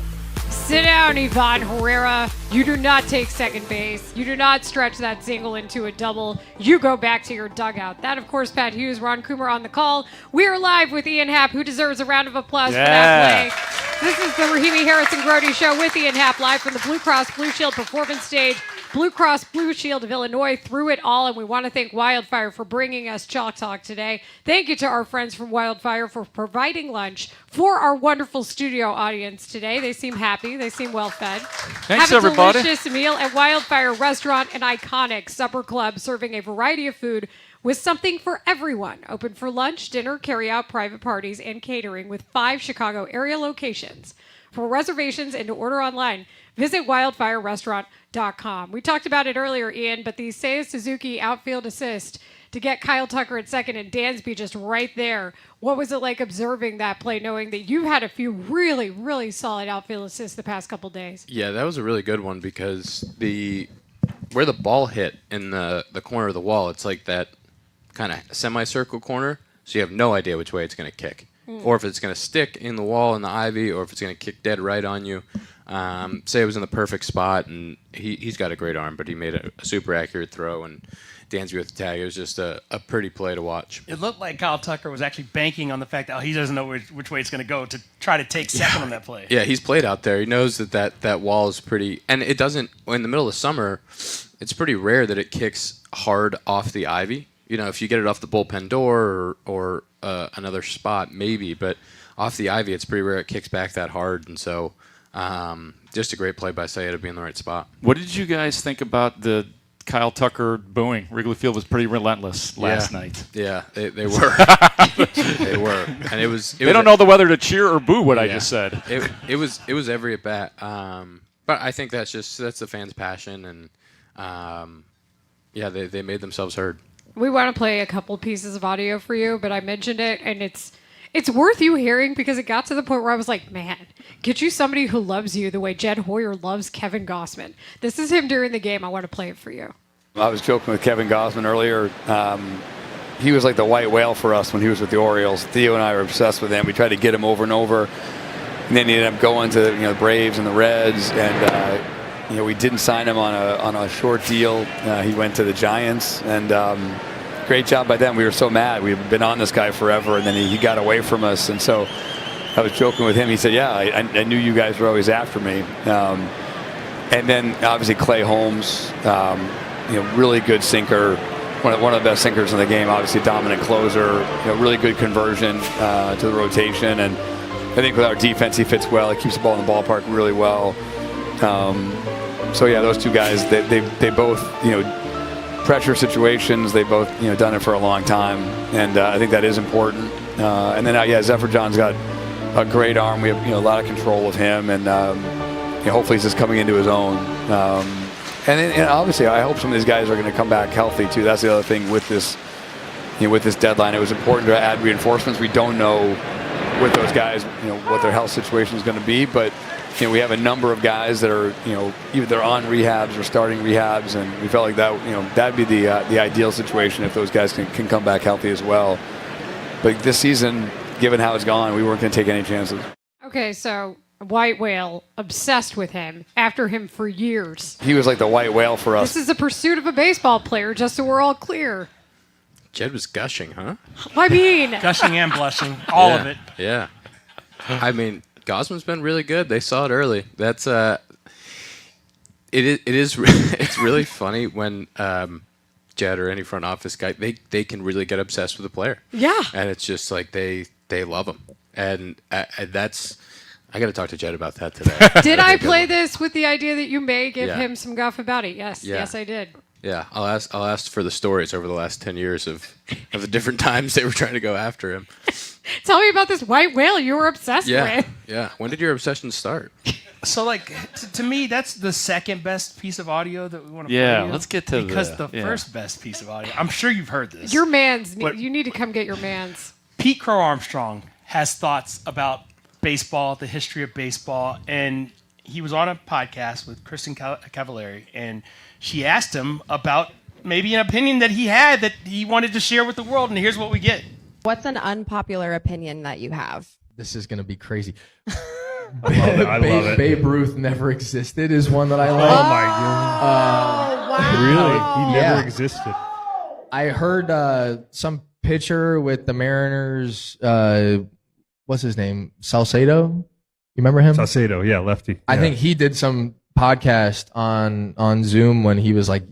Sit down, Ivan Herrera. You do not take second base. You do not stretch that single into a double. You go back to your dugout. That, of course, Pat Hughes, Ron Coomer on the call. We are live with Ian Happ, who deserves a round of applause for that play. This is the Rahimi Harrison Grote Show with Ian Happ, live from the Blue Cross Blue Shield Performance Stage. Blue Cross Blue Shield of Illinois through it all, and we want to thank Wildfire for bringing us Chalk Talk today. Thank you to our friends from Wildfire for providing lunch for our wonderful studio audience today. They seem happy. They seem well fed. Thanks, Have a everybody. delicious meal at Wildfire Restaurant, an iconic supper club serving a variety of food with something for everyone. Open for lunch, dinner, carry-out, private parties, and catering with 5 Chicago area locations. For reservations and to order online, visit wildfirerestaurant.com. We talked about it earlier, Ian, but the Seiya Suzuki outfield assist to get Kyle Tucker at second and Dansby just right there. What was it like observing that play, knowing that you've had a few really, really solid outfield assists the past couple days? Yeah, that was a really good one because where the ball hit in the corner of the wall, it's like that kind of semicircle corner, so you have no idea which way it's going to kick. Or if it's going to stick in the wall in the ivy, or if it's going to kick dead right on you. Say it was in the perfect spot, and he's got a great arm, but he made a super accurate throw, and Dansby with the tag. It was just a pretty play to watch. It looked like Kyle Tucker was actually banking on the fact that he doesn't know which way it's going to go to try to take second on that play. Yeah, he's played out there. He knows that wall is pretty, and it doesn't. In the middle of summer, it's pretty rare that it kicks hard off the ivy. You know, if you get it off the bullpen door or another spot, maybe, but off the ivy, it's pretty rare it kicks back that hard, and so Just a great play by Sayed to be in the right spot. What did you guys think about the Kyle Tucker booing? Wrigley Field was pretty relentless last night. Yeah, they were. They were, and it was. They don't know the whether to cheer or boo what I just said. It was every at bat. But I think that's the fans' passion, and they made themselves heard. We want to play a couple pieces of audio for you, but I mentioned it, and it's worth you hearing because it got to the point where I was like, man, get you somebody who loves you the way Jed Hoyer loves Kevin Gossman. This is him during the game. I want to play it for you. I was joking with Kevin Gossman earlier. He was like the white whale for us when he was with the Orioles. Theo and I were obsessed with him. We tried to get him over and over. And then he ended up going to the Braves and the Reds, and we didn't sign him on a short deal. He went to the Giants, and great job by them. We were so mad. We've been on this guy forever, and then he got away from us. And so I was joking with him. He said, "Yeah, I knew you guys were always after me." And then obviously Clay Holmes, really good sinker, one of the best sinkers in the game. Obviously dominant closer, really good conversion to the rotation, and I think with our defense, he fits well. He keeps the ball in the ballpark really well. Those two guys, they both, pressure situations. They both, done it for a long time, and I think that is important. And then, Zephyr John's got a great arm. We have, a lot of control of him, and hopefully he's just coming into his own. And obviously, I hope some of these guys are going to come back healthy too. That's the other thing with this, with this deadline. It was important to add reinforcements. We don't know with those guys, what their health situation is going to be, but we have a number of guys that are, either they're on rehabs or starting rehabs, and we felt like that, that'd be the ideal situation if those guys can come back healthy as well. But this season, given how it's gone, we weren't going to take any chances. Okay, so white whale, obsessed with him, after him for years. He was like the white whale for us. This is the pursuit of a baseball player, just so we're all clear. Jed was gushing, huh? I mean, gushing and blushing, all of it. Yeah. I mean, Gossman's been really good. They saw it early. That's it's really funny when Jed or any front office guy they can really get obsessed with a player. Yeah. And it's just like they love him, and that's. I got to talk to Jed about that today. Did I play this with the idea that you may give Yeah. him some guff about it? Yes, Yeah. yes, I did. Yeah, I'll ask for the stories over the last 10 years of the different times they were trying to go after him. Tell me about this white whale you were obsessed with. Yeah. When did your obsession start? So, to me, that's the second best piece of audio that we want to play. Yeah, let's get to because the first best piece of audio. I'm sure you've heard this. Your man's. But You need to come get your man's. Pete Crow Armstrong has thoughts about baseball, the history of baseball, and he was on a podcast with Kristen Cavallari, and she asked him about maybe an opinion that he had that he wanted to share with the world, and here's what we get. What's an unpopular opinion that you have? This is going to be crazy. I love it. Babe Ruth never existed is one that I like. Oh my god! Wow. Really? He never existed. I heard some pitcher with the Mariners. What's his name? Salcedo. You remember him? Salcedo, yeah, lefty. I Yeah. think he did some podcast on Zoom when he was like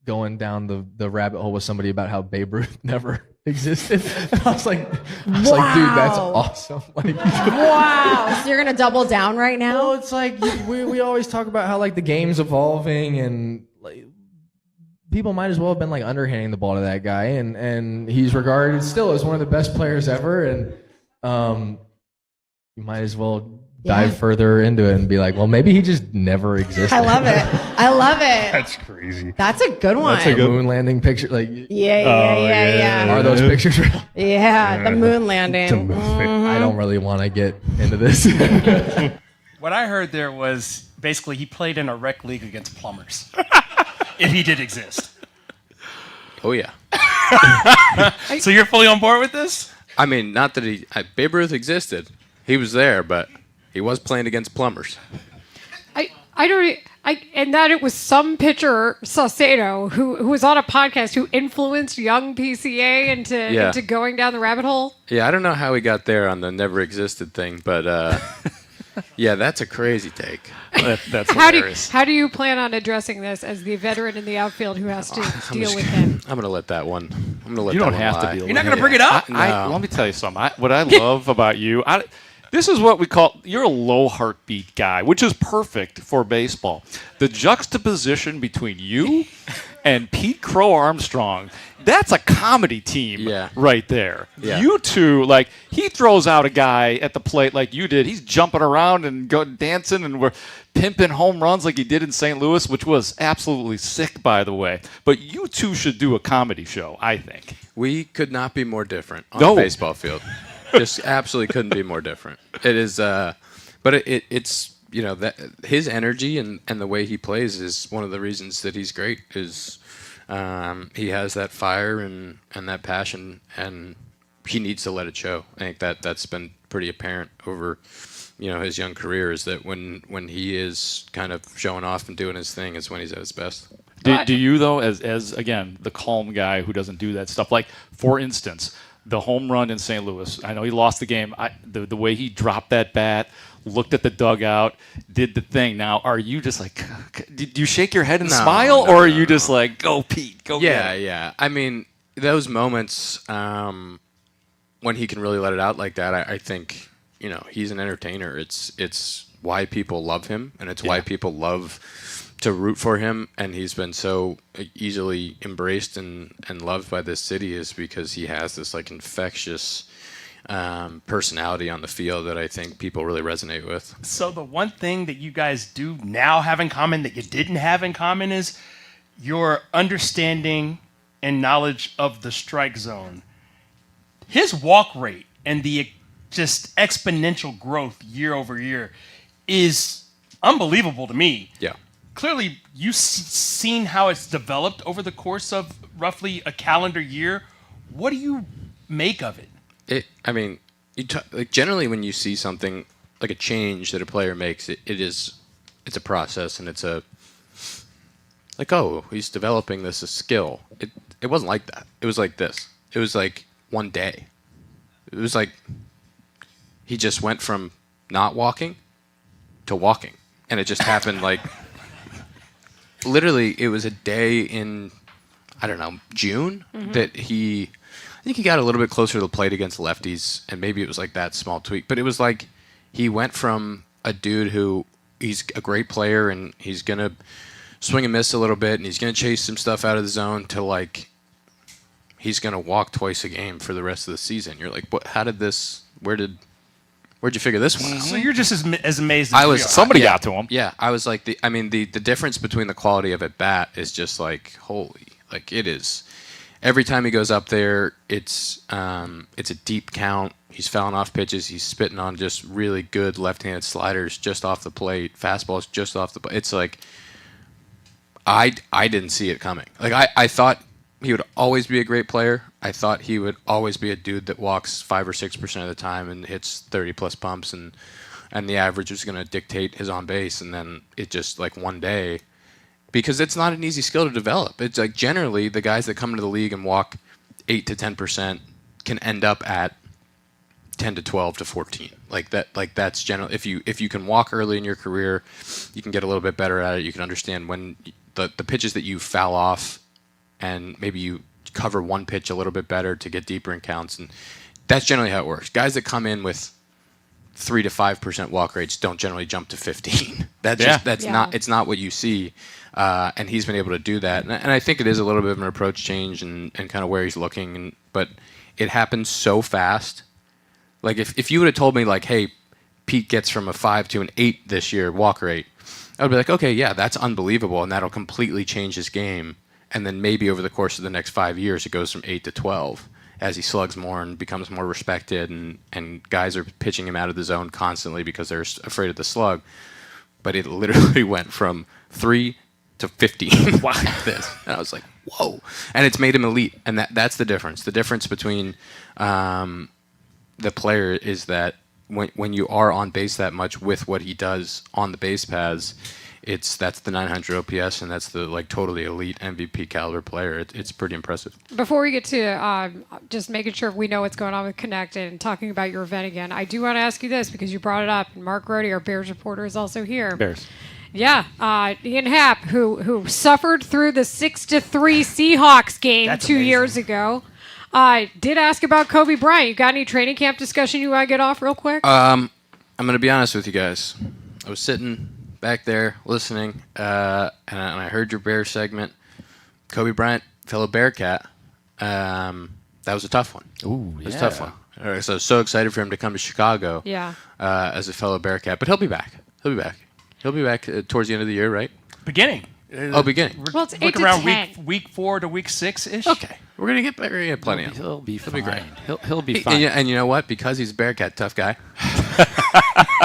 going down the rabbit hole with somebody about how Babe Ruth never existed. And I was like, dude, that's awesome. Like, Wow. So you're going to double down right now? well, it's like we always talk about how like the game's evolving and like people might as well have been like underhanding the ball to that guy, and he's regarded still as one of the best players ever, and you might as well dive further into it and be like, well, maybe he just never existed. I love it. I love it. That's crazy. That's a good one. That's a good moon landing picture. Like, Yeah. Are those pictures real? Yeah, the moon landing. I don't really want to get into this. What I heard there was basically he played in a rec league against plumbers, if he did exist. Oh yeah. So you're fully on board with this? I mean, not that Babe Ruth existed. He was there, but he was playing against plumbers. And that it was some pitcher, Saucedo, who was on a podcast who influenced young PCA into going down the rabbit hole. Yeah, I don't know how he got there on the never existed thing, but yeah, that's a crazy take. That's hilarious. How do you plan on addressing this as the veteran in the outfield who has to deal with him? I'm gonna let that one. I'm gonna let You that don't one have lie. to deal with it. You're not going to bring it up? Let me tell you something. What I love about you, This is what we call, you're a low heartbeat guy, which is perfect for baseball. The juxtaposition between you and Pete Crow Armstrong, that's a comedy team right there. Yeah. You two, like, he throws out a guy at the plate like you did. He's jumping around and dancing, and we're pimping home runs like he did in St. Louis, which was absolutely sick, by the way. But you two should do a comedy show, I think. We could not be more different on the baseball field. Just absolutely couldn't be more different. It is, but it's that his energy and the way he plays is one of the reasons that he's great. Is he has that fire and that passion, and he needs to let it show. I think that's been pretty apparent over his young career, is that when he is kind of showing off and doing his thing is when he's at his best. Do you, though, as again, the calm guy who doesn't do that stuff, like, for instance, the home run in St. Louis, I know he lost the game. The way he dropped that bat, looked at the dugout, did the thing. Now, are you just like, do you shake your head and smile, or are you just like, go Pete, go get it? Yeah. I mean, those moments when he can really let it out like that, I think, he's an entertainer. It's why people love him, and it's why people love to root for him, and he's been so easily embraced and loved by this city, is because he has this like infectious personality on the field that I think people really resonate with. So the one thing that you guys do now have in common that you didn't have in common is your understanding and knowledge of the strike zone. His walk rate and the just exponential growth year over year is unbelievable to me. Yeah. Clearly, you've seen how it's developed over the course of roughly a calendar year. What do you make of it? Generally when you see something like a change that a player makes, it's a process, and it's he's developing this a skill. It wasn't like that. It was like this. It was like one day. It was like he just went from not walking to walking, and it just happened like. Literally, it was a day in, June that I think he got a little bit closer to the plate against lefties, and maybe it was like that small tweak. But it was like he went from a dude who he's a great player and he's going to swing and miss a little bit and he's going to chase some stuff out of the zone to like he's going to walk twice a game for the rest of the season. You're like, what? How did this? Where'd you figure this one out? So you're just as amazed as I was. Somebody got to him. Yeah, I was like, the difference between the quality of at bat is just like, holy, like it is. Every time he goes up there, it's a deep count. He's fouling off pitches. He's spitting on just really good left-handed sliders just off the plate, fastballs just off the plate. It's like I didn't see it coming. Like I thought he would always be a great player. I thought he would always be a dude that walks 5 or 6% of the time and hits 30-plus pumps, and the average was going to dictate his on base. And then it just like one day, because it's not an easy skill to develop. It's like generally the guys that come into the league and walk 8 to 10% can end up at 10 to 12 to 14. Like that's generally if you can walk early in your career, you can get a little bit better at it. You can understand when the pitches that you foul off, and maybe you cover one pitch a little bit better to get deeper in counts, and that's generally how it works. Guys that come in with 3 to 5% walk rates don't generally jump to 15. It's not what you see, and he's been able to do that. And I think it is a little bit of an approach change and kind of where he's looking, but it happens so fast. Like if you would have told me like, hey, Pete gets from a 5 to an 8 this year walk rate, I would be like, okay, yeah, that's unbelievable, and that'll completely change his game. And then maybe over the course of the next 5 years, it goes from 8 to 12 as he slugs more and becomes more respected, and guys are pitching him out of the zone constantly because they're afraid of the slug. But it literally went from 3 to 15 like this. And I was like, whoa. And it's made him elite. And that's the difference. The difference between the player is that when you are on base that much with what he does on the base paths, that's the 900 OPS, and that's the like totally elite MVP caliber player. It's pretty impressive. Before we get to just making sure we know what's going on with Connect and talking about your event again, I do want to ask you this because you brought it up, and Mark Grote, our Bears reporter, is also here. Bears. Yeah, Ian Happ, who suffered through the 6-3 Seahawks game 2 years ago, did ask about Kobe Bryant. You got any training camp discussion you want to get off real quick? I'm going to be honest with you guys. I was sitting back there listening, and I heard your Bears segment. Kobe Bryant, fellow Bearcat. That was a tough one. Ooh, it was a tough one. So I was so excited for him to come to Chicago. Yeah. As a fellow Bearcat, but he'll be back. He'll be back towards the end of the year, right? Beginning. Beginning. Well, it's 8 Look to around 10. week 4 to week 6-ish. Okay. We're gonna get plenty of. He'll be He'll be great. He'll be fine. And you know what? Because he's a Bearcat, tough guy.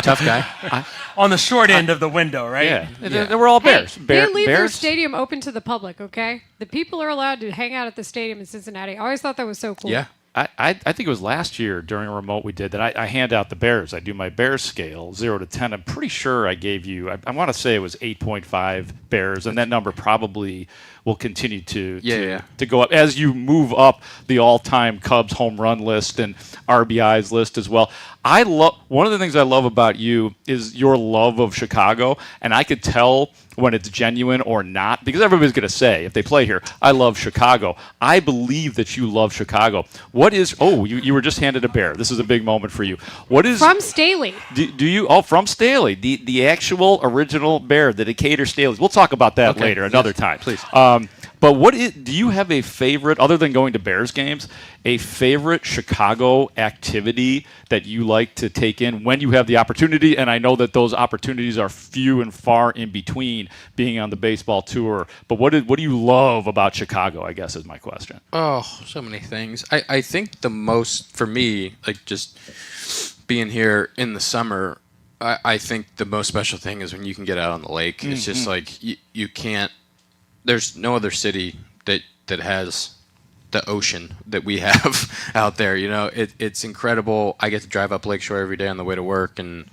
Tough guy. On the short end of the window, right? Yeah. We're all Bears. They leave their stadium open to the public, okay? The people are allowed to hang out at the stadium in Cincinnati. I always thought that was so cool. Yeah. I think it was last year during a remote we did that I hand out the Bears. I do my Bears scale, 0 to 10. I'm pretty sure I gave you, I want to say it was 8.5 Bears, and that number probably will continue to go up as you move up the all-time Cubs home run list and RBIs list as well. One of the things I love about you is your love of Chicago, and I could tell when it's genuine or not, because everybody's going to say, if they play here, I love Chicago. I believe that you love Chicago. What is, you were just handed a bear. This is a big moment for you. What is... From Staley. Do you, from Staley, the actual original bear, the Decatur Staleys. We'll talk about that later, another time. Please. But do you have a favorite, other than going to Bears games, a favorite Chicago activity that you like to take in when you have the opportunity? And I know that those opportunities are few and far in between being on the baseball tour. But what do you love about Chicago, I guess is my question. Oh, so many things. I think the most, for me, like just being here in the summer, I think the most special thing is when you can get out on the lake. It's just like you can't. There's no other city that has the ocean that we have out there. You know, it's incredible. I get to drive up Lakeshore every day on the way to work, and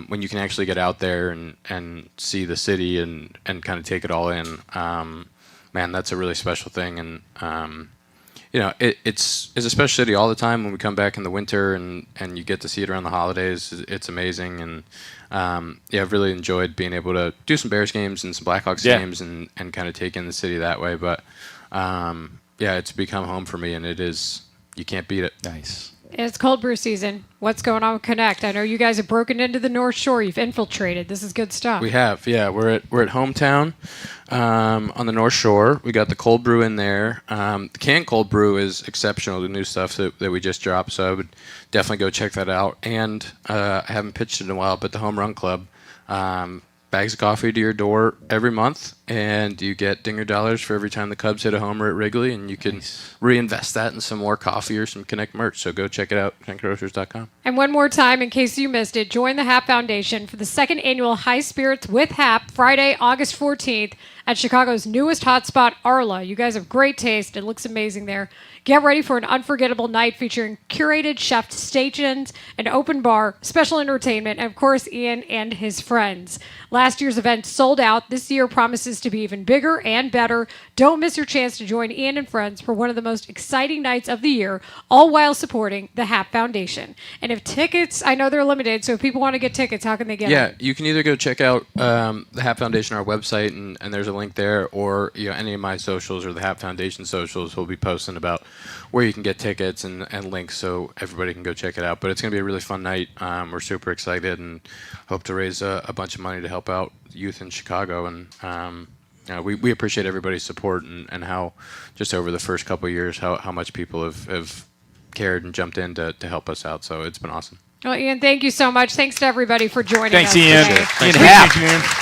when you can actually get out there and see the city and kind of take it all in, man, that's a really special thing. And you know, it's a special city all the time. When we come back in the winter and you get to see it around the holidays, it's amazing. And I've really enjoyed being able to do some Bears games and some Blackhawks games and kind of take in the city that way. But it's become home for me, and it is, you can't beat it. Nice. It's cold brew season. What's going on with Connect? I know you guys have broken into the North Shore. You've infiltrated. This is good stuff. We have, We're at Hometown on the North Shore. We got the cold brew in there. The canned cold brew is exceptional. The new stuff that we just dropped. So I would definitely go check that out. And I haven't pitched it in a while, but the Home Run Club. Bags of coffee to your door every month, and you get dinger dollars for every time the Cubs hit a homer at Wrigley, and you can reinvest that in some more coffee or some Connect merch. So go check it out, connectgrocers.com. And one more time, in case you missed it, join the Hap Foundation for the second annual High Spirits with Hap, Friday, August 14th at Chicago's newest hotspot, Arla. You guys have great taste. It looks amazing there. Get ready for an unforgettable night featuring curated chef stations, an open bar, special entertainment, and of course, Ian and his friends. Last year's event sold out. This year promises to be even bigger and better. Don't miss your chance to join Ian and friends for one of the most exciting nights of the year, all while supporting the Hap Foundation. And if tickets, I know they're limited, so if people want to get tickets, how can they get them? You can either go check out the Hap Foundation, our website, and there's a link there, or any of my socials or the Hap Foundation socials will be posting about where you can get tickets and links, so everybody can go check it out. But it's going to be a really fun night. We're super excited and hope to raise a bunch of money to help out youth in Chicago. And we appreciate everybody's support and how just over the first couple of years how much people have cared and jumped in to help us out. So it's been awesome. Well, Ian, thank you so much. Thanks to everybody for joining us. Thanks, Ian. Thanks,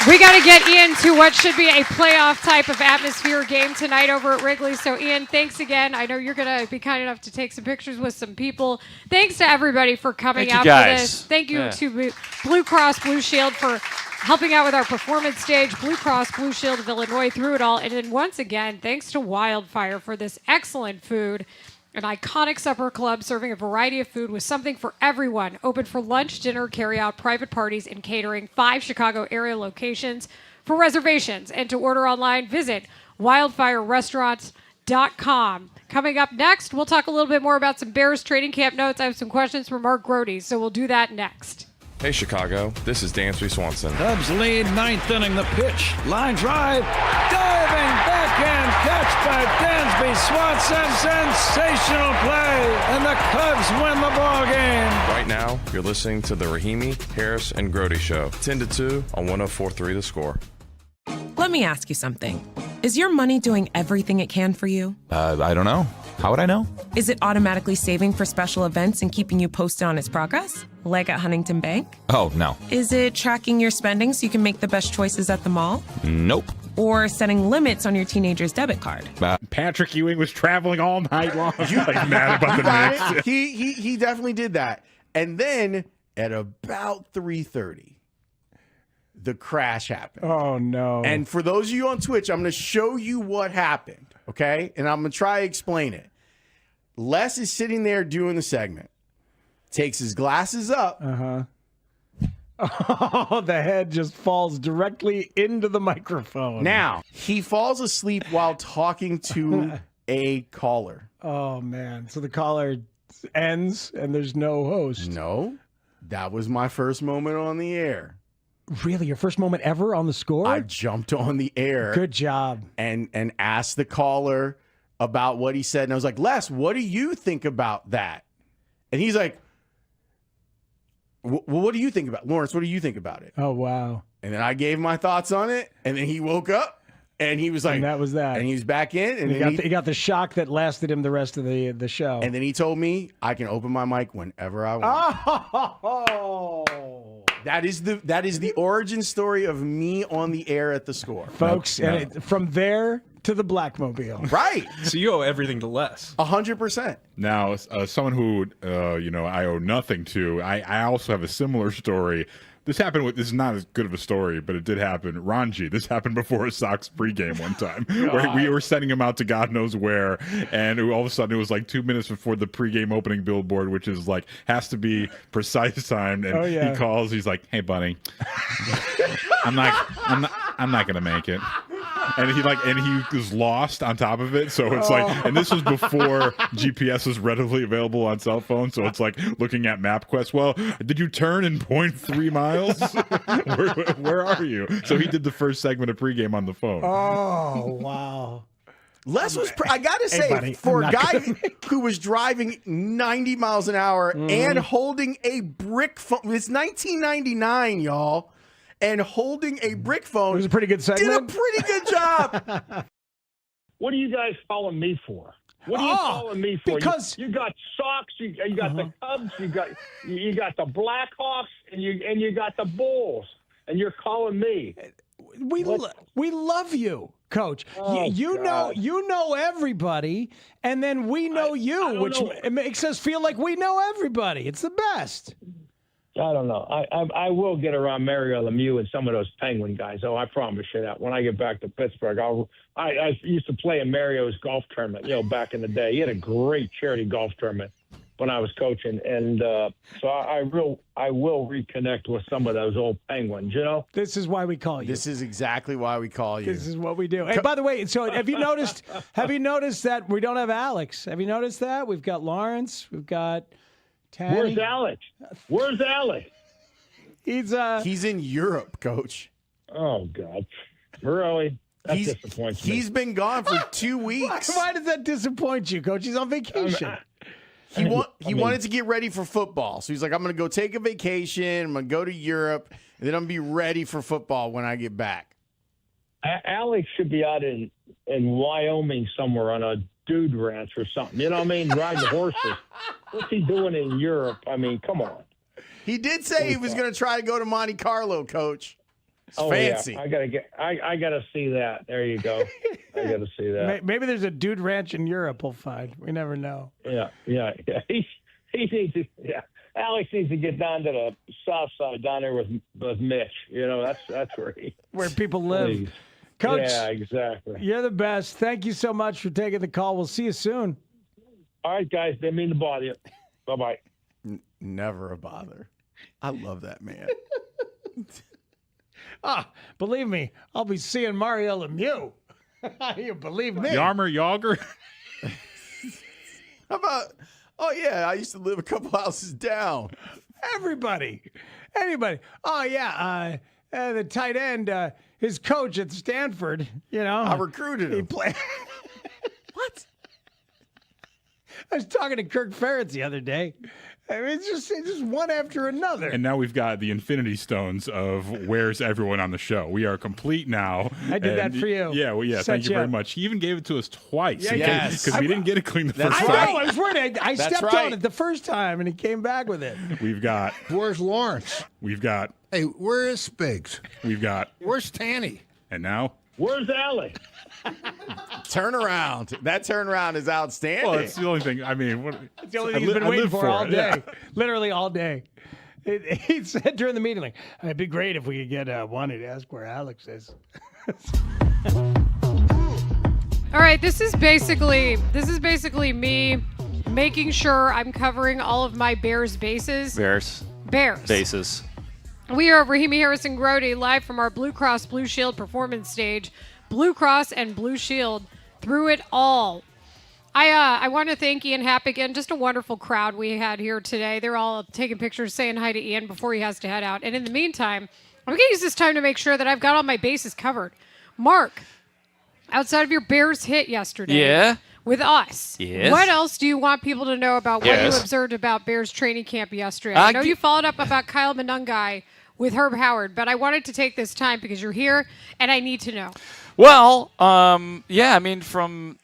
we got to get Ian to what should be a playoff type of atmosphere game tonight over at Wrigley. So, Ian, thanks again. I know you're going to be kind enough to take some pictures with some people. Thanks to everybody for coming out for this. Thank you to Blue Cross Blue Shield for helping out with our performance stage. Blue Cross Blue Shield of Illinois through it all. And then once again, thanks to Wildfire for this excellent food. An iconic supper club serving a variety of food with something for everyone. Open for lunch, dinner, carry-out, private parties, and catering. 5 Chicago area locations. For reservations and to order online, visit wildfirerestaurants.com. Coming up next, we'll talk a little bit more about some Bears training camp notes. I have some questions from Mark Grote, so we'll do that next. Hey, Chicago. This is Dansby Swanson. Cubs lead 9th inning. The pitch. Line drive. Diving back backhand catch by Dansby Swanson. Sensational play, and the Cubs win the ball game. Right now, you're listening to the Rahimi, Harris, and Grote Show, 10-2 on 104.3 The Score. Let me ask you something. Is your money doing everything it can for you? I don't know. How would I know? Is it automatically saving for special events and keeping you posted on its progress? Like at Huntington Bank? Oh, no. Is it tracking your spending so you can make the best choices at the mall? Nope. Or setting limits on your teenager's debit card? Patrick Ewing was traveling all night long. Like mad about the Knicks. He definitely did that. And then at about 3:30, the crash happened. Oh, no. And for those of you on Twitch, I'm going to show you what happened, okay? And I'm going to try to explain it. Les is sitting there doing the segment, takes his glasses up. Oh, the head just falls directly into the microphone. Now, he falls asleep while talking to a caller. Oh, man. So the caller ends and there's no host. No, that was my first moment on the air. Really? Your first moment ever on the score? I jumped on the air. Good job. And asked the caller about what he said. And I was like, Les, what do you think about that? And he's like, well, what do you think about it? Lawrence, what do you think about it? Oh, wow. And then I gave my thoughts on it. And then he woke up and he was like, and that was that. And he was back in. And he got the shock that lasted him the rest of the show. And then he told me I can open my mic whenever I want. Oh. That is the origin story of me on the air at the score. Folks, and from there to the Blackmobile. Right. So you owe everything to Les. 100%. Now, someone who I owe nothing to, I also have a similar story. This is not as good of a story, but it did happen. Ranji, this happened before a Sox pregame one time, where we were sending him out to God knows where, and all of a sudden it was like 2 minutes before the pregame opening billboard, which is like has to be precise timed. And he calls, he's like, "Hey, buddy, I'm not gonna make it." And he was lost on top of it. So it's like, and this was before GPS was readily available on cell phones. So it's like looking at MapQuest. Well, did you turn in 0.3 miles? where are you? So he did the first segment of pregame on the phone. Oh, wow. Les was, I got to say, buddy, for a guy who was driving 90 miles an hour and holding a brick phone, it's 1999, y'all. And holding a brick phone. It was a pretty good segment. Did a pretty good job. What are you guys calling me for? What are you calling me for? Because you got Sox, you got the Cubs, you got the Blackhawks, and you got the Bulls, and you're calling me. We love you, Coach. Oh, you know everybody, and then we know you, which makes us feel like we know everybody. It's the best. I don't know. I will get around Mario Lemieux and some of those Penguin guys. Oh, I promise you that. When I get back to Pittsburgh, I used to play in Mario's golf tournament, back in the day. He had a great charity golf tournament when I was coaching. And so I will reconnect with some of those old Penguins, This is why we call you. This is exactly why we call you. This is what we do. Hey, by the way, so have you noticed that we don't have Alex? Have you noticed that? We've got Lawrence. We've got Tanny. Where's Alex? He's in Europe, Coach. Oh, God. Really? That disappoints me. He's been gone for 2 weeks. Why does that disappoint you, Coach? He's on vacation. He wanted to get ready for football. So he's like, I'm going to go take a vacation. I'm going to go to Europe. And then I'm going to be ready for football when I get back. Alex should be out in Wyoming somewhere on a dude ranch or something. You know what I mean? Riding horses. What's he doing in Europe? I mean, come on. He did say he was going to try to go to Monte Carlo, Coach. It's fancy. Yeah. I gotta see that. There you go. I gotta see that. Maybe there's a dude ranch in Europe. We'll find. We never know. Yeah. He needs to. Yeah. Alex needs to get down to the south side down there with Mitch. That's where people live. Please. Coach. Yeah, exactly. You're the best. Thank you so much for taking the call. We'll see you soon. All right, guys. Didn't mean to bother you. Bye-bye. Never a bother. I love that man. Believe me, I'll be seeing Mario Lemieux. You believe me? Yarmer Yager? How about, I used to live a couple houses down. Anybody. Oh, yeah. the tight end, his coach at Stanford, I recruited him. He played. What? I was talking to Kirk Ferentz the other day. I mean, it's just one after another. And now we've got the infinity stones of where's everyone on the show. We are complete now. I did that for you. Yeah, well, yeah. Set thank you very up. much. He even gave it to us twice. Yes. Because we didn't get it clean the first I time. know. I was worried. I That's stepped right. on it the first time, and he came back with it. We've got. Where's Lawrence? We've got. Hey, where is Spiggs? We've got. Where's Tanny? And now. Where's Allie? Turnaround. That turnaround is outstanding. Well, it's the only thing. I mean, what, It's the only thing he's been waiting for all day. Literally all day. He said during the meeting, like, it'd be great if we could get Wanted to ask where Alex is. All right, this is basically me making sure I'm covering all of my Bears bases. Bears. Bases. We are Rahimi, Harris, and Grote live from our Blue Cross Blue Shield performance stage. Blue Cross and Blue Shield through it all. I want to thank Ian Happ again. Just a wonderful crowd we had here today. They're all taking pictures, saying hi to Ian before he has to head out. And in the meantime, I'm going to use this time to make sure that I've got all my bases covered. Mark, outside of your Bears hit yesterday with us, what else do you want people to know about what you observed about Bears training camp yesterday? I know you followed up about Kyle Monungai with Herb Howard, but I wanted to take this time because you're here and I need to know. Well, I mean, from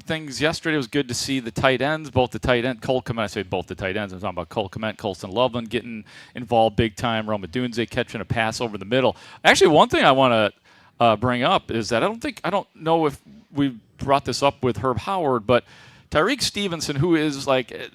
things yesterday, it was good to see the tight ends, both the tight end, Cole Kmet, I say both the tight ends, I'm talking about Cole Kmet, Colston Loveland getting involved big time, Roma Dunze catching a pass over the middle. Actually, one thing I want to bring up is that I don't know if we brought this up with Herb Howard, but Tyrique Stevenson, who is,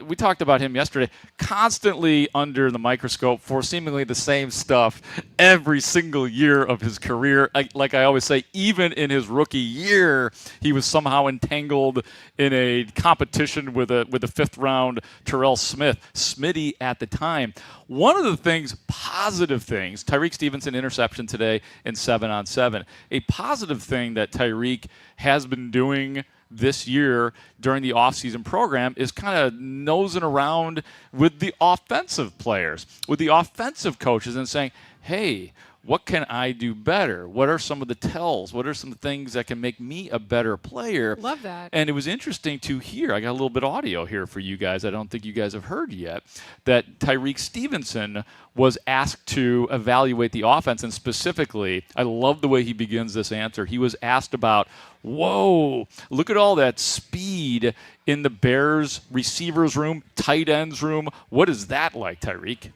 we talked about him yesterday, constantly under the microscope for seemingly the same stuff every single year of his career. Like I always say, even in his rookie year, he was somehow entangled in a competition with a fifth-round Terrell Smith, Smitty at the time. One of the positive things, Tyrique Stevenson interception today in 7-on-7. A positive thing that Tyrique has been doing this year during the offseason program is kind of nosing around with the offensive players, with the offensive coaches and saying, hey, what can I do better? What are some of the tells? What are some things that can make me a better player? Love that. And it was interesting to hear, I got a little bit of audio here for you guys I don't think you guys have heard yet, that Tyrique Stevenson was asked to evaluate the offense, and specifically, I love the way he begins this answer. He was asked about, whoa, look at all that speed in the Bears receivers room, tight ends room. What is that like, Tyrique?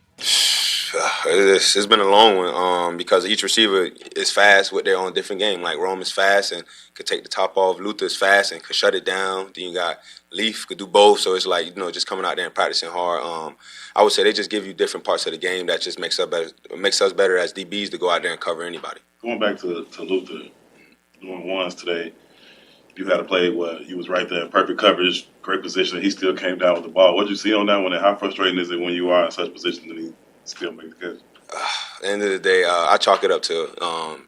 It's been a long one because each receiver is fast with their own different game. Like Rome is fast and could take the top off. Luther is fast and could shut it down. Then you got Leaf could do both. So it's like, just coming out there and practicing hard. I would say they just give you different parts of the game that just makes us better as DBs to go out there and cover anybody. Going back to Luther, doing ones today, you had to play he was right there in perfect coverage, great position. He still came down with the ball. What did you see on that one, and how frustrating is it when you are in such position that he still make the catch? At the end of the day, I chalk it up to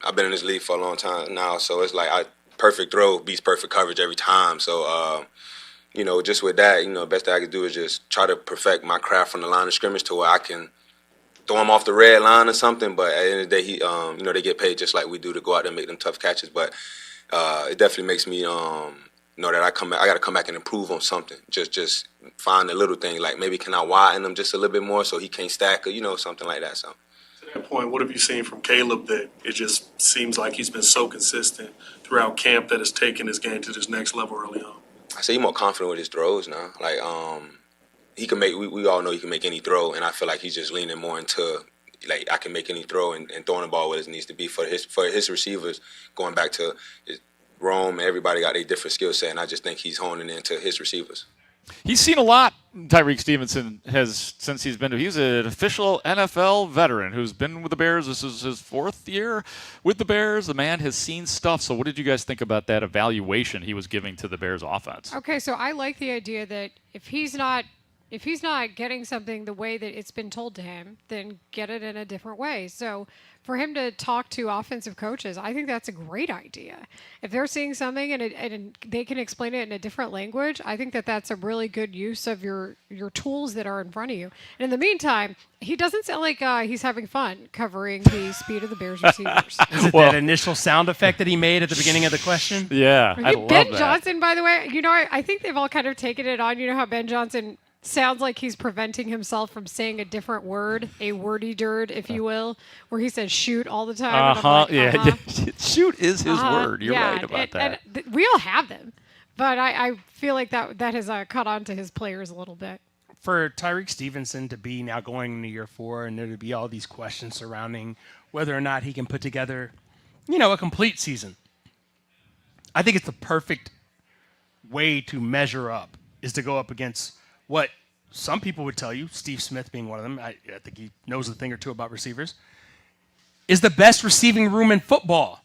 I've been in this league for a long time now, so it's like perfect throw beats perfect coverage every time. So, just with that, the best thing I can do is just try to perfect my craft from the line of scrimmage to where I can throw him off the red line or something. But at the end of the day, they get paid just like we do to go out there and make them tough catches. But it definitely makes me know that I got to come back and improve on something. Just find a little thing, like maybe can I widen him just a little bit more so he can't stack or something like that. So to that point, what have you seen from Caleb that it just seems like he's been so consistent throughout camp that has taken his game to this next level early on? I say he's more confident with his throws now. Like he can make. We all know he can make any throw, and I feel like he's just leaning more into like I can make any throw and throwing the ball where it needs to be for his receivers. Going back to Rome, everybody got a different skill set, and I just think he's honing into his receivers. He's seen a lot, Tyrique Stevenson has, since he's an official NFL veteran who's been with the Bears. This is his 4th year with the Bears. The man has seen stuff. So what did you guys think about that evaluation he was giving to the Bears offense? Okay, so I like the idea that if he's not If he's not getting something the way that it's been told to him, then get it in a different way. So for him to talk to offensive coaches, I think that's a great idea. If they're seeing something and they can explain it in a different language, I think that that's a really good use of your tools that are in front of you. And in the meantime, he doesn't sound like he's having fun covering the speed of the Bears receivers. Is it that initial sound effect that he made at the beginning of the question? Yeah, I love Ben that. Johnson, by the way, I think they've all kind of taken it on. You know how Ben Johnson sounds like he's preventing himself from saying a different word, a wordy dirt, if you will, where he says shoot all the time. Yeah. Shoot is his word. You're right about that. We all have them, but I feel like that has caught on to his players a little bit. For Tyreek Stevenson to be now going into year 4 and there to be all these questions surrounding whether or not he can put together, a complete season, I think it's the perfect way to measure up is to go up against what some people would tell you, Steve Smith being one of them, I think he knows a thing or two about receivers, is the best receiving room in football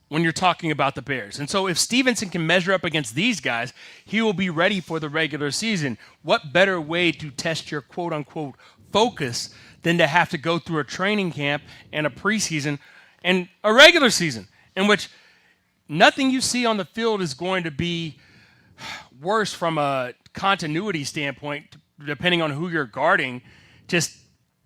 when you're talking about the Bears. And so if Stevenson can measure up against these guys, he will be ready for the regular season. What better way to test your quote-unquote focus than to have to go through a training camp and a preseason and a regular season in which nothing you see on the field is going to be worse from a continuity standpoint, depending on who you're guarding. Just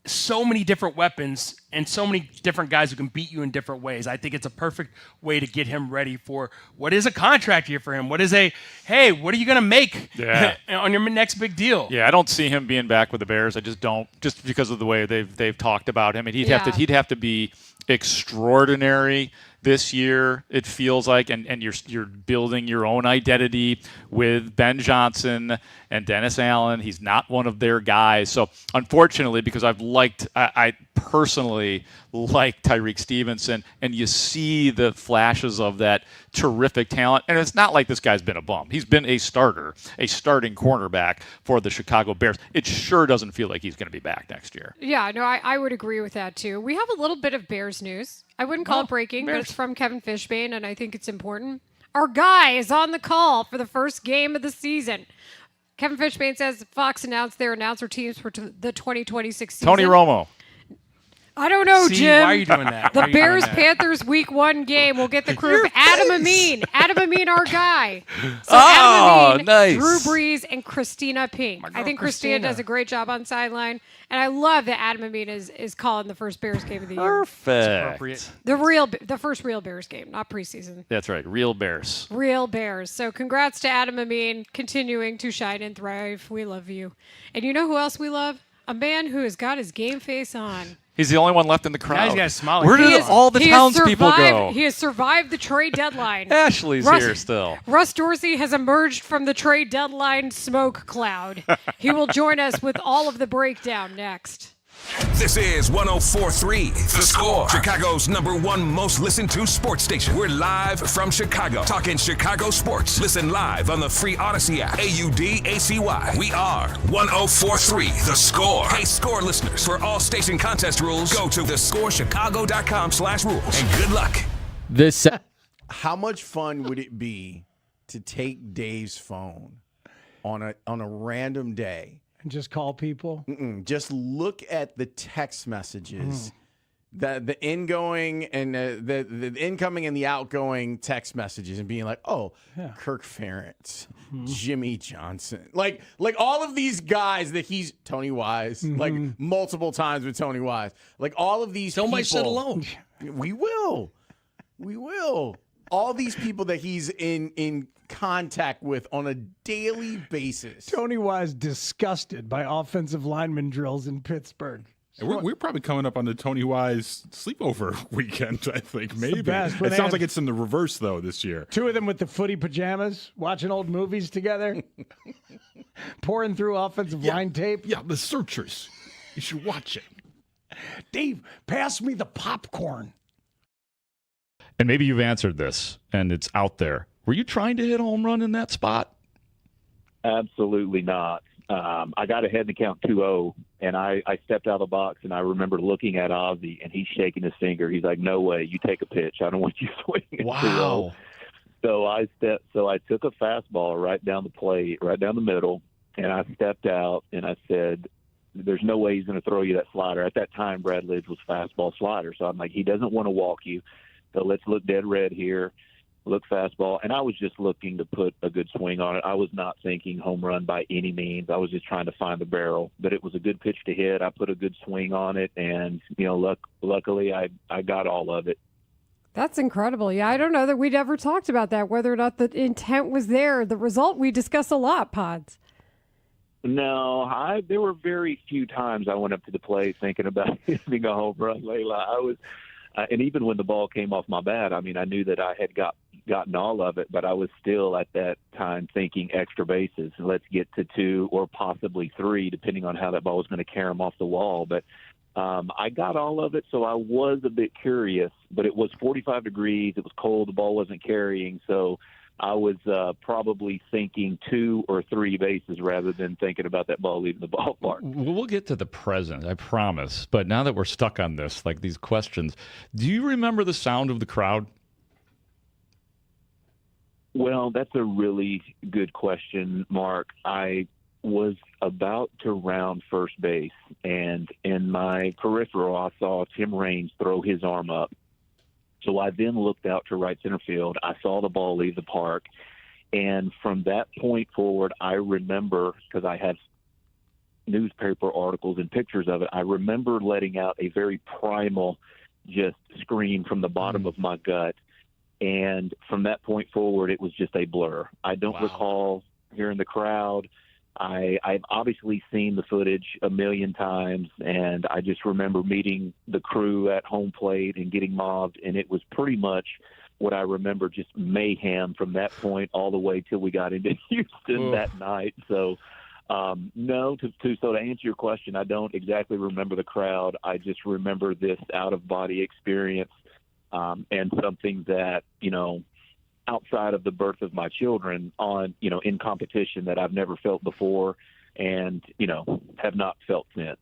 so many different weapons and so many different guys who can beat you in different ways. I think it's a perfect way to get him ready for what is a contract year for him. What is hey, what are you going to make on your next big deal? Yeah, I don't see him being back with the Bears. I just don't, just because of the way they've talked about him. And he'd have to be extraordinary this year, it feels like, and you're building your own identity with Ben Johnson and Dennis Allen. He's not one of their guys. So unfortunately, because I personally like Tyreek Stevenson, and you see the flashes of that terrific talent. And it's not like this guy's been a bum. He's been a starter, a starting cornerback for the Chicago Bears. It sure doesn't feel like he's going to be back next year. Yeah, no, I would agree with that too. We have a little bit of Bears news. I wouldn't call it breaking, but it's from Kevin Fishbane, and I think it's important. Our guy is on the call for the first game of the season. Kevin Fishbane says Fox announced their announcer teams for the 2026 season. Tony Romo. I don't know, Jim. Why are you doing that? The Bears-Panthers Week 1 game will get the crew of Adam Amin. Adam Amin, our guy. So Adam Amin, nice. Drew Brees, and Christina Pink. I think Christina does a great job on sideline. And I love that Adam Amin is calling the first Bears game of the year. Perfect. The first real Bears game, not preseason. That's right. Real Bears. Real Bears. So congrats to Adam Amin, continuing to shine and thrive. We love you. And you know who else we love? A man who has got his game face on. He's the only one left in the crowd. Now he's got a smile. Where did all the townspeople go? He has survived the trade deadline. Ashley's here still. Russ Dorsey has emerged from the trade deadline smoke cloud. He will join us with all of the breakdown next. This is 104.3 The Score, Chicago's #1 most listened to sports station. We're live from Chicago, talking Chicago sports. Listen live on the free Odyssey app, AUDACY. We are 104.3 The Score. Hey, Score listeners, for all station contest rules, go to thescorechicago.com/rules. And good luck. How much fun would it be to take Dave's phone on a random day and just call people? Just look at the text messages, the ingoing and the incoming and the outgoing text messages, and being like, Kirk Ferentz, Jimmy Johnson, like all of these guys that he's Tony Wise, like multiple times with Tony Wise, like all of these. Don't people, sit alone. We will. All these people that he's in contact with on a daily basis. Tony Wise disgusted by offensive lineman drills in Pittsburgh. And we're probably coming up on the Tony Wise sleepover weekend, I think, maybe. It sounds like it's in the reverse, though, this year. Two of them with the footy pajamas, watching old movies together, pouring through offensive line tape. Yeah, The Searchers. You should watch it. Dave, pass me the popcorn. And maybe you've answered this, and it's out there. Were you trying to hit a home run in that spot? Absolutely not. I got ahead in the count 2-0, and I stepped out of the box, and I remember looking at Ozzie, and he's shaking his finger. He's like, "No way, you take a pitch. I don't want you swinging." Wow. So I took a fastball right down the plate, right down the middle, and I stepped out and I said, there's no way he's going to throw you that slider. At that time, Brad Lidge was fastball slider. So I'm like, he doesn't want to walk you. So let's look dead red here, look fastball. And I was just looking to put a good swing on it. I was not thinking home run by any means. I was just trying to find the barrel. But it was a good pitch to hit. I put a good swing on it. And, luckily I got all of it. That's incredible. Yeah, I don't know that we'd ever talked about that, whether or not the intent was there. The result we discuss a lot, Pods. No, there were very few times I went up to the plate thinking about hitting a home run, Layla. And even when the ball came off my bat, I knew that I had gotten all of it, but I was still at that time thinking extra bases. Let's get to 2 or possibly 3, depending on how that ball was going to carry him off the wall. But I got all of it, so I was a bit curious. But it was 45 degrees. It was cold. The ball wasn't carrying, so I was probably thinking 2 or 3 bases rather than thinking about that ball leaving the ballpark. We'll get to the present, I promise. But now that we're stuck on this, like these questions, do you remember the sound of the crowd? Well, that's a really good question, Mark. I was about to round first base, and in my peripheral, I saw Tim Raines throw his arm up. So I then looked out to right center field. I saw the ball leave the park. And from that point forward, I remember, because I have newspaper articles and pictures of it, I remember letting out a very primal just scream from the bottom of my gut. And from that point forward, it was just a blur. I don't recall hearing the crowd. I've obviously seen the footage a million times, and I just remember meeting the crew at home plate and getting mobbed, and it was pretty much what I remember, just mayhem from that point all the way till we got into Houston that night. So, no, so to answer your question, I don't exactly remember the crowd. I just remember this out-of-body experience and something that, outside of the birth of my children in competition that I've never felt before and, have not felt since.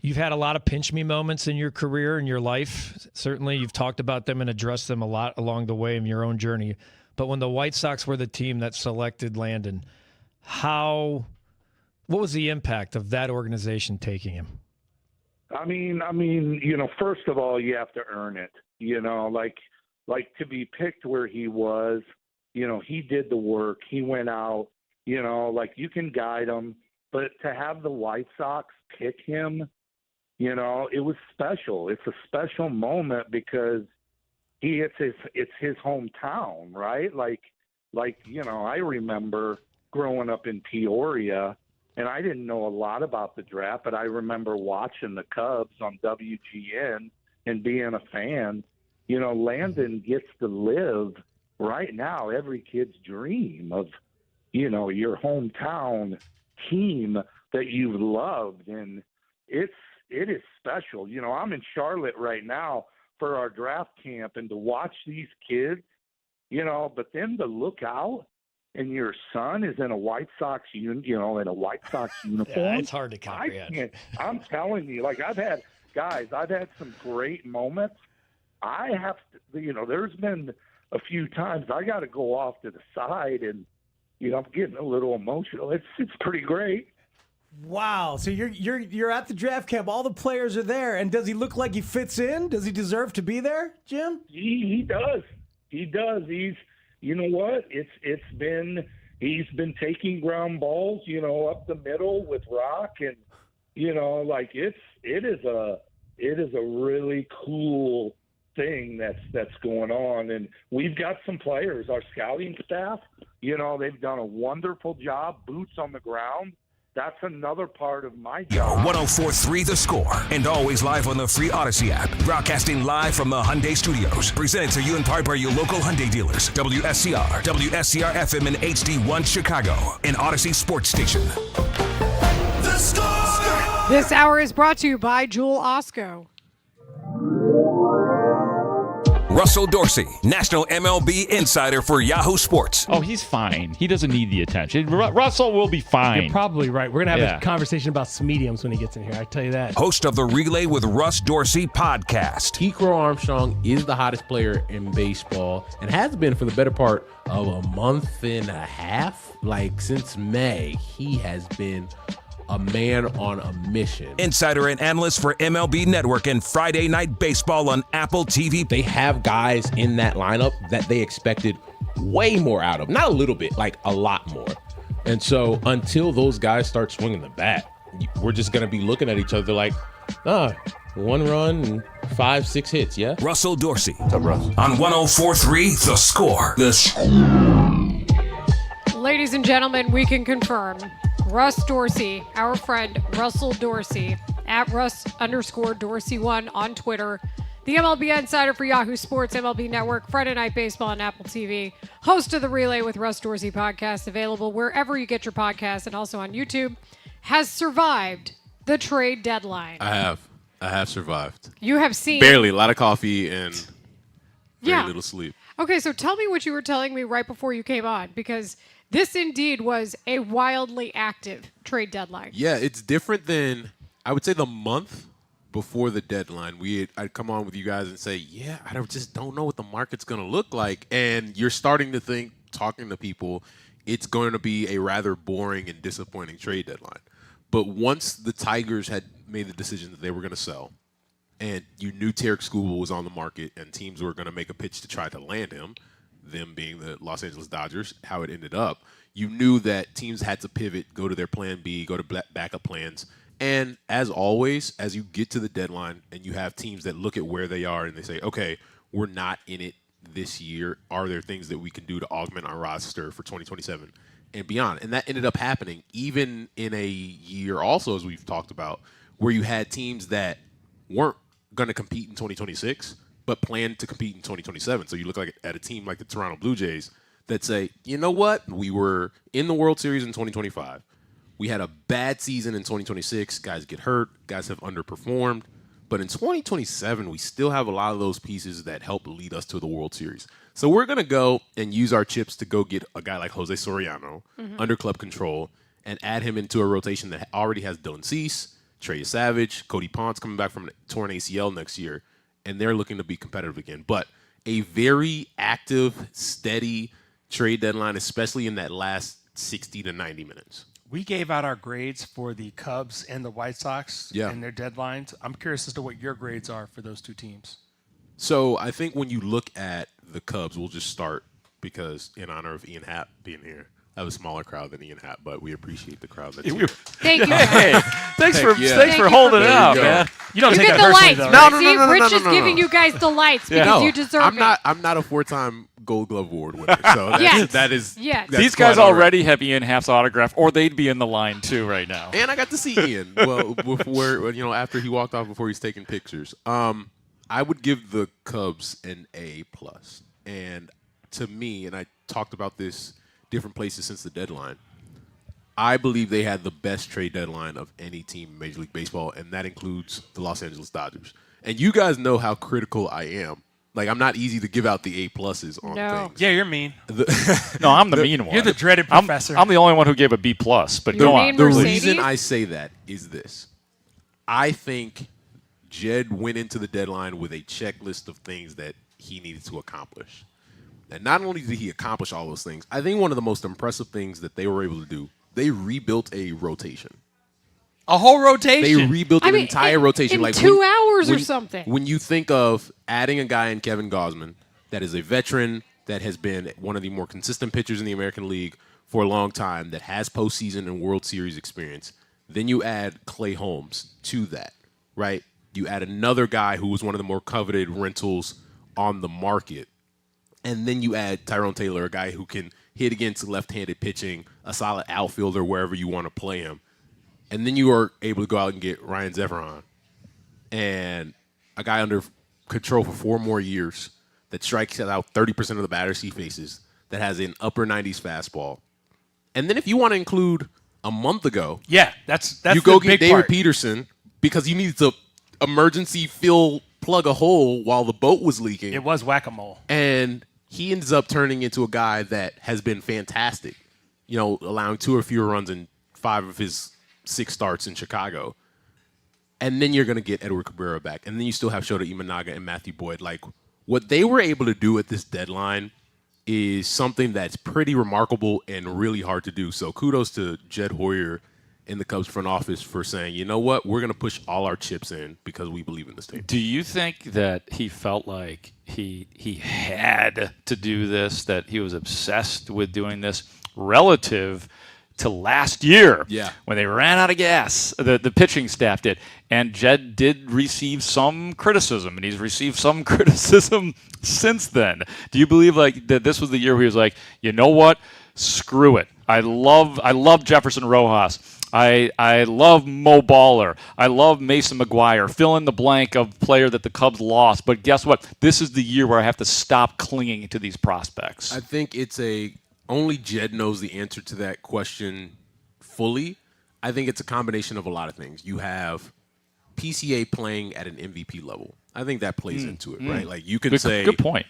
You've had a lot of pinch me moments in your career, in your life. Certainly you've talked about them and addressed them a lot along the way in your own journey. But when the White Sox were the team that selected Landon, what was the impact of that organization taking him? First of all, you have to earn it, like to be picked where he was, he did the work. He went out, you can guide him, but to have the White Sox pick him, it was special. It's a special moment because it's his hometown, right? I remember growing up in Peoria. And I didn't know a lot about the draft, but I remember watching the Cubs on WGN and being a fan. Landon gets to live right now every kid's dream of, your hometown team that you've loved. And it is special. I'm in Charlotte right now for our draft camp, and to watch these kids, but then to look out, and your son is in a White Sox uniform. Yeah, it's hard to comprehend. I'm telling you, I've had some great moments. I have to, there's been a few times I got to go off to the side, and I'm getting a little emotional. It's pretty great. Wow! So you're at the draft camp. All the players are there, and does he look like he fits in? Does he deserve to be there, Jim? He does. He does. You know what? He's been taking ground balls, up the middle with Rock, and it is a really cool thing that's going on. And we've got some players, our scouting staff, they've done a wonderful job, boots on the ground. That's another part of my job. 104.3 The Score, and always live on the free Odyssey app. Broadcasting live from the Hyundai Studios. Presented to you in part by your local Hyundai dealers. WSCR, WSCR FM and HD1 Chicago, an Odyssey sports station. The Score! This hour is brought to you by Jewel Osco. Russell Dorsey, national MLB insider for Yahoo Sports. Oh, he's fine. He doesn't need the attention. Russell will be fine. You're probably right. We're going to have a conversation about mediums when he gets in here. I tell you that. Host of the Relay with Russ Dorsey podcast. Crow Armstrong is the hottest player in baseball and has been for the better part of a month and a half. Like since May, he has been a man on a mission. Insider and analyst for MLB Network and Friday Night Baseball on Apple TV. They have guys in that lineup that they expected way more out of. Not a little bit, like a lot more. And so until those guys start swinging the bat, we're just going to be looking at each other like, 1 run and 5-6 hits, yeah? Russell Dorsey. What's up, Russ? On 104.3 The Score. Ladies and gentlemen, we can confirm Russ Dorsey, our friend Russell Dorsey, at Russ_Dorsey1 on Twitter, the MLB insider for Yahoo Sports, MLB Network, Friday Night Baseball on Apple TV, host of the Relay with Russ Dorsey podcast, available wherever you get your podcasts and also on YouTube, has survived the trade deadline. I have survived. You have seen... Barely. A lot of coffee and very little sleep. Okay, so tell me what you were telling me right before you came on, because this indeed was a wildly active trade deadline. Yeah, it's different than, I would say, the month before the deadline. I'd come on with you guys and say, I just don't know what the market's going to look like. And you're starting to think, talking to people, it's going to be a rather boring and disappointing trade deadline. But once the Tigers had made the decision that they were going to sell, and you knew Tarek Skubal was on the market and teams were going to make a pitch to try to land him, them being the Los Angeles Dodgers, how it ended up, you knew that teams had to pivot, go to their plan B, go to backup plans. And as always, as you get to the deadline and you have teams that look at where they are and they say, okay, we're not in it this year. Are there things that we can do to augment our roster for 2027 and beyond? And that ended up happening even in a year also, as we've talked about, where you had teams that weren't going to compete in 2026, but planned to compete in 2027. So you look at a team like the Toronto Blue Jays that say, you know what? We were in the World Series in 2025. We had a bad season in 2026. Guys get hurt. Guys have underperformed. But in 2027, we still have a lot of those pieces that help lead us to the World Series. So we're going to go and use our chips to go get a guy like Jose Soriano under club control and add him into a rotation that already has Dylan Cease, Trey Savage, Cody Ponce coming back from a torn ACL next year, and they're looking to be competitive again. But a very active, steady trade deadline, especially in that last 60 to 90 minutes. We gave out our grades for the Cubs and the White Sox and their deadlines. I'm curious as to what your grades are for those two teams. So I think when you look at the Cubs, we'll just start because in honor of Ian Happ being here. I have a smaller crowd than Ian Happ, but we appreciate the crowd that's here. Thank you. Hey, thanks for holding it out, man. You don't take get that the personally, lights. though. No. Rich is giving you guys the lights because you deserve it. I'm not a 4-time Gold Glove Award winner, so that is. Yes. These guys already have Ian Happ's autograph, or they'd be in the line too right now. And I got to see Ian. Well, before after he walked off, before he's taking pictures. I would give the Cubs an A+. And to me, and I talked about this different places since the deadline, I believe they had the best trade deadline of any team in Major League Baseball, and that includes the Los Angeles Dodgers. And you guys know how critical I am. Like, I'm not easy to give out the A+ on things. Yeah, you're mean. No, I'm the mean one. You're the dreaded professor. I'm the only one who gave a B+, but go on. The reason I say that is this. I think Jed went into the deadline with a checklist of things that he needed to accomplish. And not only did he accomplish all those things, I think one of the most impressive things that they were able to do, they rebuilt a rotation. A whole rotation? They rebuilt an entire rotation. In like 2 hours or something. When you think of adding a guy in Kevin Gausman that is a veteran, that has been one of the more consistent pitchers in the American League for a long time, that has postseason and World Series experience, then you add Clay Holmes to that, right? You add another guy who was one of the more coveted rentals on the market. And then you add Tyrone Taylor, a guy who can hit against left-handed pitching, a solid outfielder wherever you want to play him. And then you are able to go out and get Ryan Zefron and a guy under control for 4 more years that strikes out 30% of the batters he faces, that has an upper 90s fastball. And then if you want to include a month ago, that's you go the get big David part. Peterson because you needed to emergency fill plug a hole while the boat was leaking. It was whack-a-mole. And he ends up turning into a guy that has been fantastic, allowing 2 or fewer runs in 5 of his 6 starts in Chicago. And then you're going to get Edward Cabrera back. And then you still have Shota Imanaga and Matthew Boyd. Like, what they were able to do at this deadline is something that's pretty remarkable and really hard to do. So kudos to Jed Hoyer in the Cubs front office for saying, you know what, we're going to push all our chips in because we believe in this team. Do you think that he felt like he had to do this, that he was obsessed with doing this relative to last year when they ran out of gas, the pitching staff did. And Jed did receive some criticism, and he's received some criticism since then. Do you believe like that this was the year where he was like, you know what, screw it. I love Jefferson Rojas. I love Mo Baller. I love Mason McGuire. Fill in the blank of player that the Cubs lost. But guess what? This is the year where I have to stop clinging to these prospects. I think only Jed knows the answer to that question fully. I think it's a combination of a lot of things. You have PCA playing at an MVP level. I think that plays into it, right? Like you can say, good point.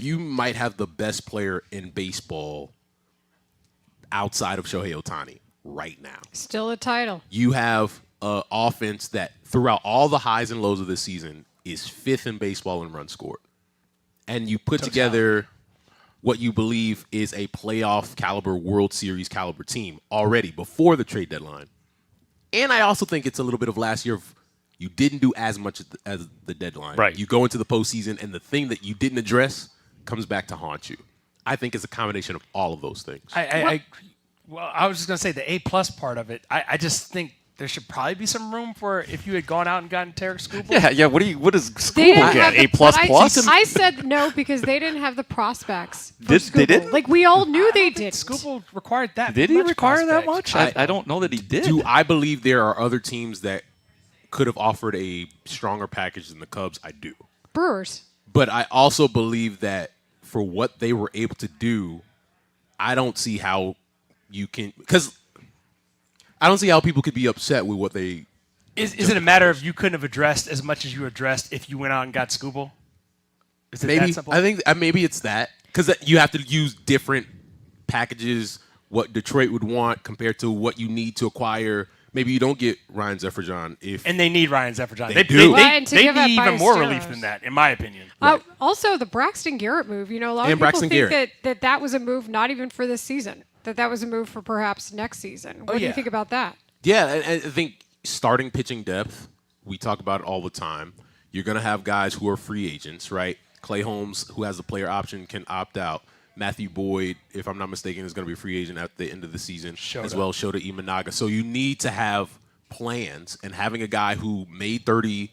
You might have the best player in baseball outside of Shohei Ohtani right now. Still a title. You have an offense that throughout all the highs and lows of this season is 5th in baseball in runs scored. And you put together what you believe is a playoff caliber, World Series caliber team already before the trade deadline. And I also think it's a little bit of last year of you didn't do as much as the deadline. Right. You go into the postseason, and the thing that you didn't address comes back to haunt you. I think it's a combination of all of those things. I was just going to say the A+ part of it. I just think there should probably be some room for if you had gone out and gotten Tarek Skubal. Yeah. What does Skubal get? A++? I said no because they didn't have the prospects. They did? Like we all knew they did. Skubal required that. Did he require that prospects. much? I don't know that he did. Do I believe there are other teams that could have offered a stronger package than the Cubs? I do. Brewers. But I also believe that for what they were able to do, I don't see how you can, because I don't see how people could be upset with what they. Is it a matter of you couldn't have addressed as much as you addressed if you went out and got Skubal? Is it maybe that simple? I think maybe it's that because you have to use different packages. What Detroit would want compared to what you need to acquire. Maybe you don't get Ryan Zefferjon and they need Ryan Zefferjon. They do. They give up need even more Ballesteros. relief than that, in my opinion. Also, the Braxton Garrett move. A lot of people think that was a move not even for this season. That was a move for perhaps next season. What do you think about that? Yeah, I think starting pitching depth, we talk about it all the time. You're going to have guys who are free agents, right? Clay Holmes, who has the player option, can opt out. Matthew Boyd, if I'm not mistaken, is going to be a free agent at the end of the season, as well as Shota Imanaga. So you need to have plans, and having a guy who made 30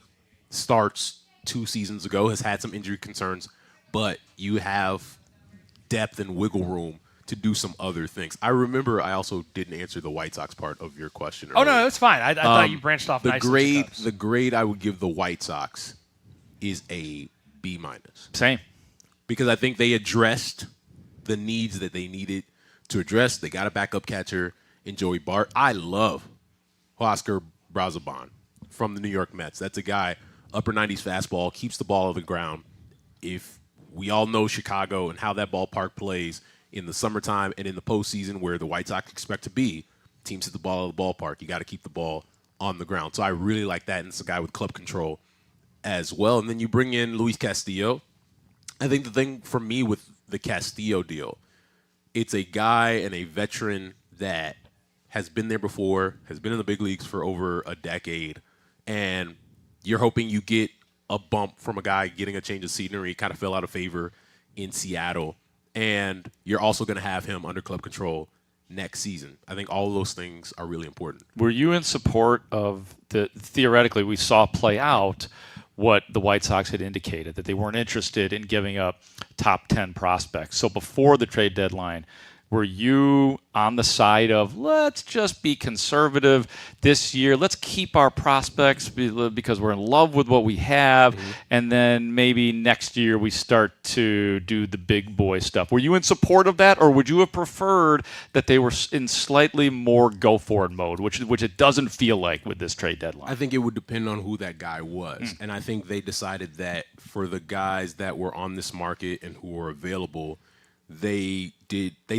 starts 2 seasons ago has had some injury concerns, but you have depth and wiggle room to do some other things. I remember I also didn't answer the White Sox part of your question earlier. Oh, no, it's fine. I thought you branched off nicely. The grade I would give the White Sox is a B-. Same. Because I think they addressed the needs that they needed to address. They got a backup catcher in Joey Bart. I love Oscar Brazoban from the New York Mets. That's a guy, upper 90s fastball, keeps the ball on the ground. If we all know Chicago and how that ballpark plays in the summertime and in the postseason where the White Sox expect to be, teams hit the ball out of the ballpark. You got to keep the ball on the ground. So I really like that, and it's a guy with club control as well. And then you bring in Luis Castillo. I think the thing for me with the Castillo deal, it's a guy and a veteran that has been there before, has been in the big leagues for over a decade, and you're hoping you get a bump from a guy getting a change of scenery, kind of fell out of favor in Seattle, and you're also going to have him under club control next season. I think all of those things are really important. Were you in support of theoretically we saw play out what the White Sox had indicated, that they weren't interested in giving up top 10 prospects? So before the trade deadline, Were you on the side of let's just be conservative this year? Let's keep our prospects because we're in love with what we have, and then maybe next year we start to do the big boy stuff. Were you in support of that, or would you have preferred that they were in slightly more go-for-it mode, which it doesn't feel like with this trade deadline? I think it would depend on who that guy was. And I think they decided that for the guys that were on this market and who were available, they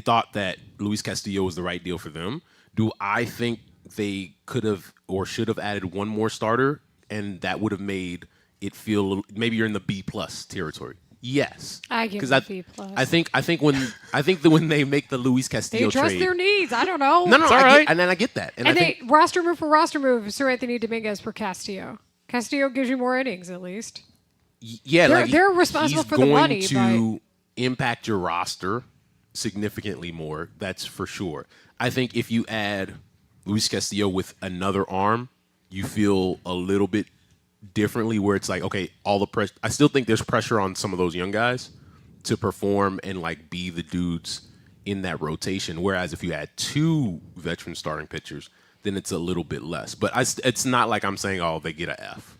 thought that Luis Castillo was the right deal for them. Do I think they could have or should have added one more starter, and that would have made it feel maybe you're in the B+ territory? Yes, I give it B+. I think when they make the Luis They Castillo address trade, their needs. I don't know. no, I get that, And they roster move for roster move. Sir Anthony Dominguez for Castillo. Castillo gives you more innings at least. Yeah, they're responsible he's for the money. going to impact your roster significantly more. That's for sure. I think if you add Luis Castillo with another arm, you feel a little bit differently. Where it's like, okay, all the pressure. I still think there's pressure on some of those young guys to perform and like be the dudes in that rotation. Whereas if you add 2 veteran starting pitchers, then it's a little bit less. But it's not like I'm saying, oh, they get an F.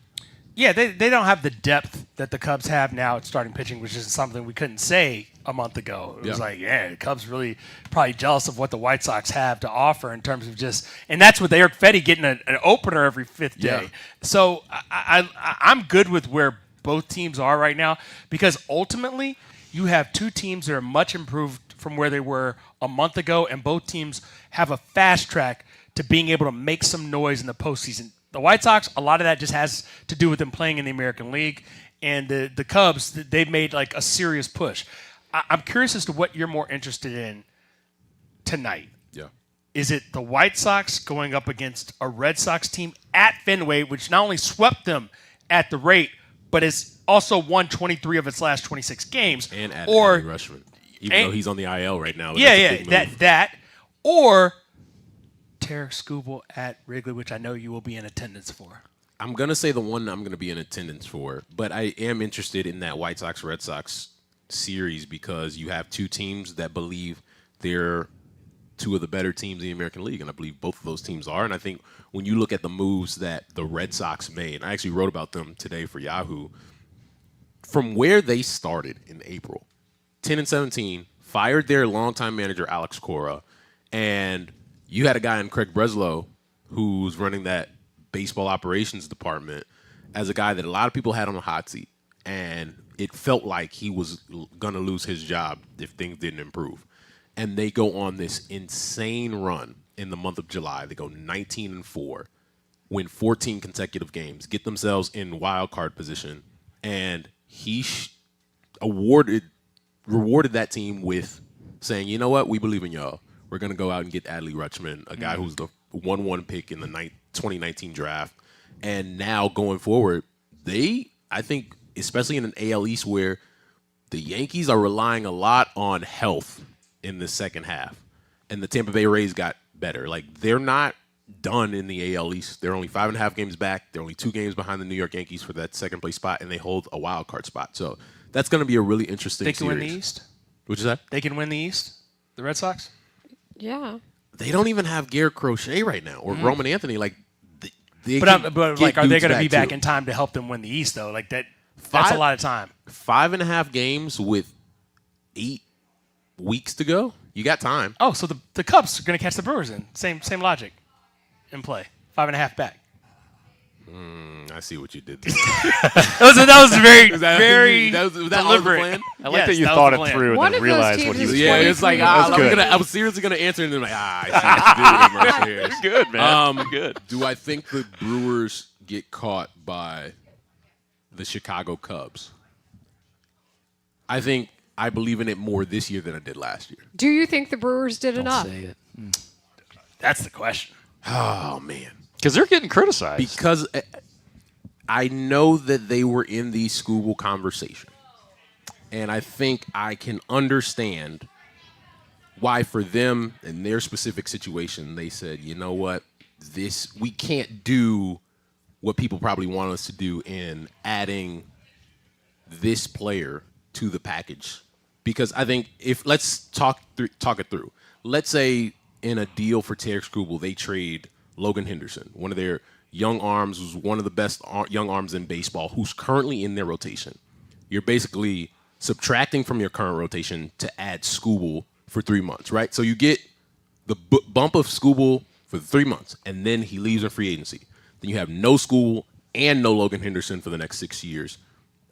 Yeah, they don't have the depth that the Cubs have now at starting pitching, which is something we couldn't say a month ago. It was like, the Cubs really probably jealous of what the White Sox have to offer in terms of just – and that's with Eric Fetty getting an opener every 5th day. So I'm good with where both teams are right now because ultimately you have 2 teams that are much improved from where they were a month ago, and both teams have a fast track to being able to make some noise in the postseason. The White Sox, a lot of that just has to do with them playing in the American League. And the Cubs, they've made like a serious push. I'm curious as to what you're more interested in tonight. Yeah. Is it the White Sox going up against a Red Sox team at Fenway, which not only swept them at the rate, but has also won 23 of its last 26 games? And added Adley Rutschman, even though he's on the IL right now. That. Or Tarek Skubal at Wrigley, which I know you will be in attendance for. I'm going to say the one I'm going to be in attendance for, but I am interested in that White Sox-Red Sox series because you have 2 teams that believe they're 2 of the better teams in the American League, and I believe both of those teams are. And I think when you look at the moves that the Red Sox made, I actually wrote about them today for Yahoo, from where they started in April, 10-17, fired their longtime manager, Alex Cora, and you had a guy in Craig Breslow who's running that baseball operations department as a guy that a lot of people had on the hot seat. And it felt like he was going to lose his job if things didn't improve. And they go on this insane run in the month of July. They go 19-4, win 14 consecutive games, get themselves in wild card position. And he rewarded that team with saying, you know what, we believe in y'all. We're going to go out and get Adley Rutschman, a guy who's the 1-1 pick in the 2019 draft. And now going forward, I think, especially in an AL East where the Yankees are relying a lot on health in the second half, and the Tampa Bay Rays got better. Like, they're not done in the AL East. They're only 5.5 games back. They're only 2 games behind the New York Yankees for that second place spot, and they hold a wild card spot. So that's going to be a really interesting series. They can win the East? What'd you say? They can win the East? The Red Sox? Yeah. They don't even have Garrett Crochet right now or Roman Anthony. Like, but like, are they going to be back in time to help them win the East though? Like that's a lot of time. 5.5 games with 8 weeks to go. You got time. Oh, so the Cubs are going to catch the Brewers in same logic in play. 5.5 back. I see what you did there. that was very deliberate. I like that you thought it through and then realized what he was doing. It's like, I was seriously going to answer, and then I see what you did right here. Good, man. Good. Do I think the Brewers get caught by the Chicago Cubs? I believe in it more this year than I did last year. Do you think the Brewers did enough? Say it. That's the question. Oh, man. Because they're getting criticized. Because I know that they were in the Skubal conversation. And I think I can understand why for them in their specific situation, they said, you know what, we can't do what people probably want us to do in adding this player to the package because I think if let's talk it through. Let's say in a deal for Tarek Skubal, they trade Logan Henderson, one of their young arms, who's one of the best young arms in baseball, who's currently in their rotation. You're basically subtracting from your current rotation to add Skubal for 3 months, right? So you get the bump of Skubal for 3 months, and then he leaves in free agency. Then you have no Skubal and no Logan Henderson for the next 6 years.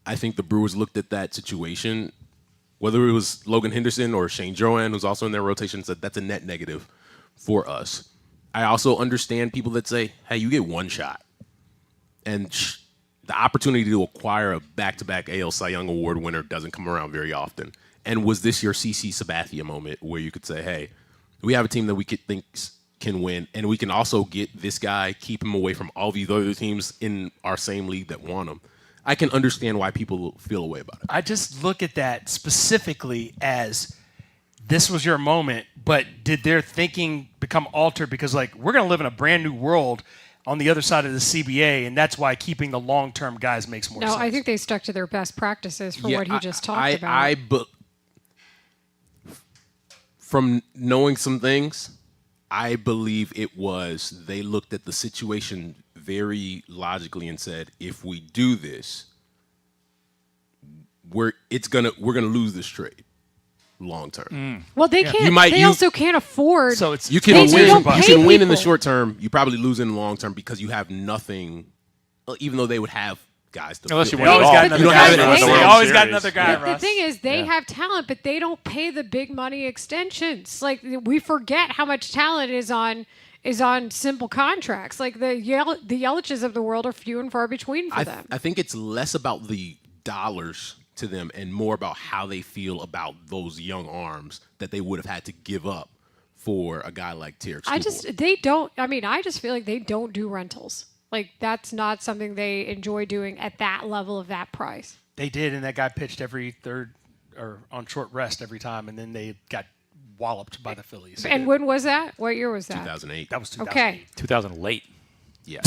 I think the Brewers looked at that situation, whether it was Logan Henderson or Shane Joanne, who's also in their rotation, said that's a net negative for us. I also understand people that say, hey, you get one shot. And the opportunity to acquire a back-to-back AL Cy Young Award winner doesn't come around very often. And was this your CC Sabathia moment where you could say, hey, we have a team that we could think can win, and we can also get this guy, keep him away from all these other teams in our same league that want him. I can understand why people feel a way about it. I just look at that specifically as this was your moment, but did their thinking become altered because, like, we're going to live in a brand new world on the other side of the CBA, and that's why keeping the long-term guys makes more sense. No, I think they stuck to their best practices for what he just talked about. From knowing some things, I believe it was they looked at the situation very logically and said, if we do this, we're gonna lose this trade long term. Well, they can't. They also can't afford. So it's you can win. You can win in the short term. You probably lose in the long term because you have nothing. Even though they would have guys to unless you fill. always got another guy. They always got another guy. The thing is, they have talent, but they don't pay the big money extensions. Like, we forget how much talent is on simple contracts. Like the Yelich's of the world are few and far between for them. I think it's less about the dollars to them and more about how they feel about those young arms that they would have had to give up for a guy like Tarek Skubal. I just feel like they don't do rentals. Like, that's not something they enjoy doing at that level of that price. They did, and that guy pitched every third or on short rest every time, and then they got walloped by the Phillies. And when was that? What year was that? 2008. That was 2008. Okay. 2000 late. Yeah.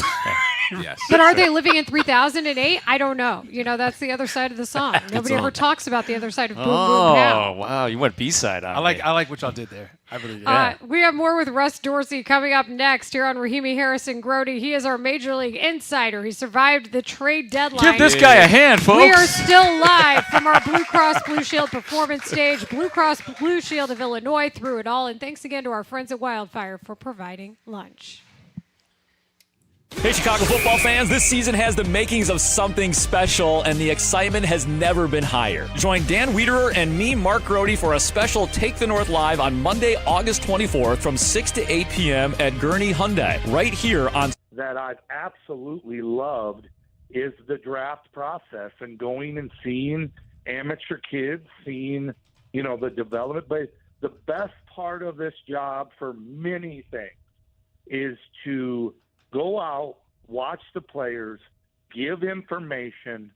Yes. But are they living in 3008? I don't know. That's the other side of the song. Nobody ever talks about the other side of Boom Boom Pow. Oh, wow. You went B-side on me. I like what y'all did there. I really did. We have more with Russ Dorsey coming up next here on Rahimi Harrison Grote. He is our Major League insider. He survived the trade deadline. Give this guy a hand, folks. We are still live from our Blue Cross Blue Shield performance stage. Blue Cross Blue Shield of Illinois through it all. And thanks again to our friends at Wildfire for providing lunch. Hey, Chicago football fans, this season has the makings of something special, and the excitement has never been higher. Join Dan Wiederer and me, Mark Grote, for a special Take the North Live on Monday, August 24th from 6 to 8 p.m. at Gurney Hyundai, right here on... That I've absolutely loved is the draft process and going and seeing amateur kids, seeing, the development. But the best part of this job for many things is to go out, watch the players, give information,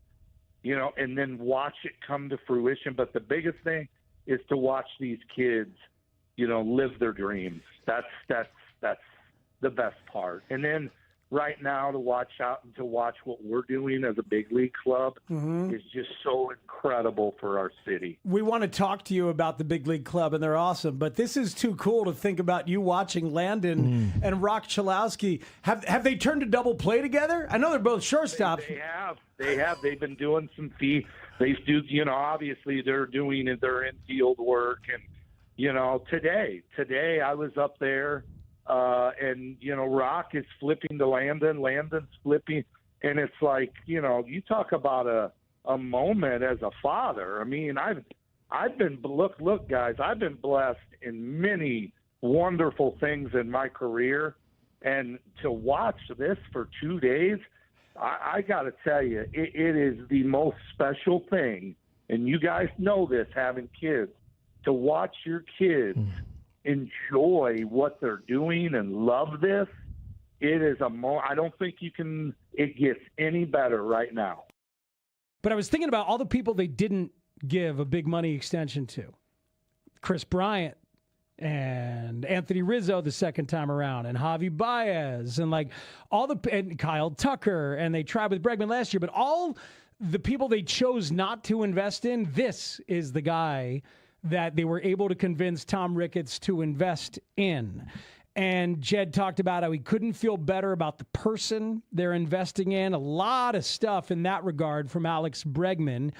and then watch it come to fruition. But the biggest thing is to watch these kids, live their dreams. That's the best part. And then right now to watch what we're doing as a big league club is just so incredible for our city. We want to talk to you about the big league club, and they're awesome. But this is too cool to think about you watching Landon and Rock Chalowski. Have they turned a double play together? I know they're both shortstops. They have. They've been doing some They do. Obviously they're doing their infield work, and today I was up there. And Rock is flipping to Landon's flipping, and it's like, you talk about a moment as a father. I mean, I've been look guys, I've been blessed in many wonderful things in my career, and to watch this for 2 days, I got to tell you, it is the most special thing, and you guys know this, having kids, to watch your kids enjoy what they're doing and love this. It is I don't think it gets any better right now. But I was thinking about all the people they didn't give a big money extension to. Chris Bryant and Anthony Rizzo the second time around, and Javi Baez, and and Kyle Tucker, and they tried with Bregman last year, but all the people they chose not to invest in, this is the guy that they were able to convince Tom Ricketts to invest in. And Jed talked about how he couldn't feel better about the person they're investing in. A lot of stuff in that regard from Alex Bregman.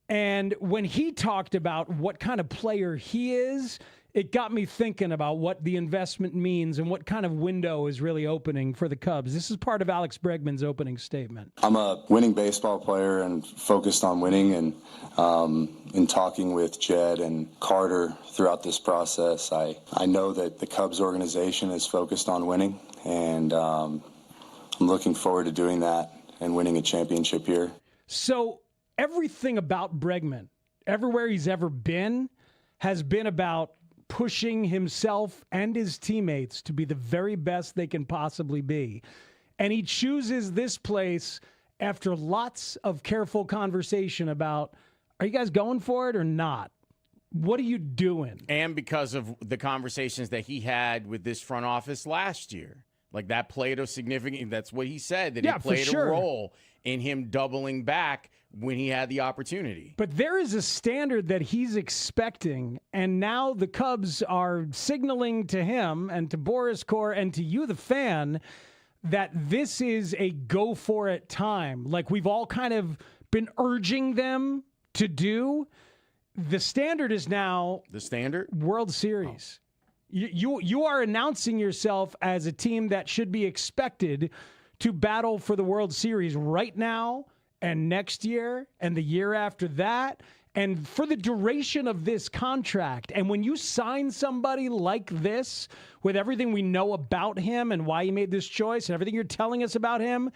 And when he talked about what kind of player he is, it got me thinking about what the investment means and what kind of window is really opening for the Cubs. This is part of Alex Bregman's opening statement. I'm a winning baseball player and focused on winning. And in talking with Jed and Carter throughout this process, I know that the Cubs organization is focused on winning. And I'm looking forward to doing that and winning a championship here. So everything about Bregman, everywhere he's ever been, has been about pushing himself and his teammates to be the very best they can possibly be. And he chooses this place after lots of careful conversation about, are you guys going for it or not? What are you doing? And because of the conversations that he had with this front office last year. Like that played a significant, that's what he said, that it played a role in him doubling back when he had the opportunity. But there is a standard that he's expecting, and now the Cubs are signaling to him and to Boris Core and to you, the fan, that this is a go-for-it time. Like we've all kind of been urging them to do. The standard is now... The standard? World Series. You are announcing yourself as a team that should be expected to battle for the World Series right now and next year and the year after that and for the duration of this contract. And when you sign somebody like this with everything we know about him and why he made this choice and everything you're telling us about him,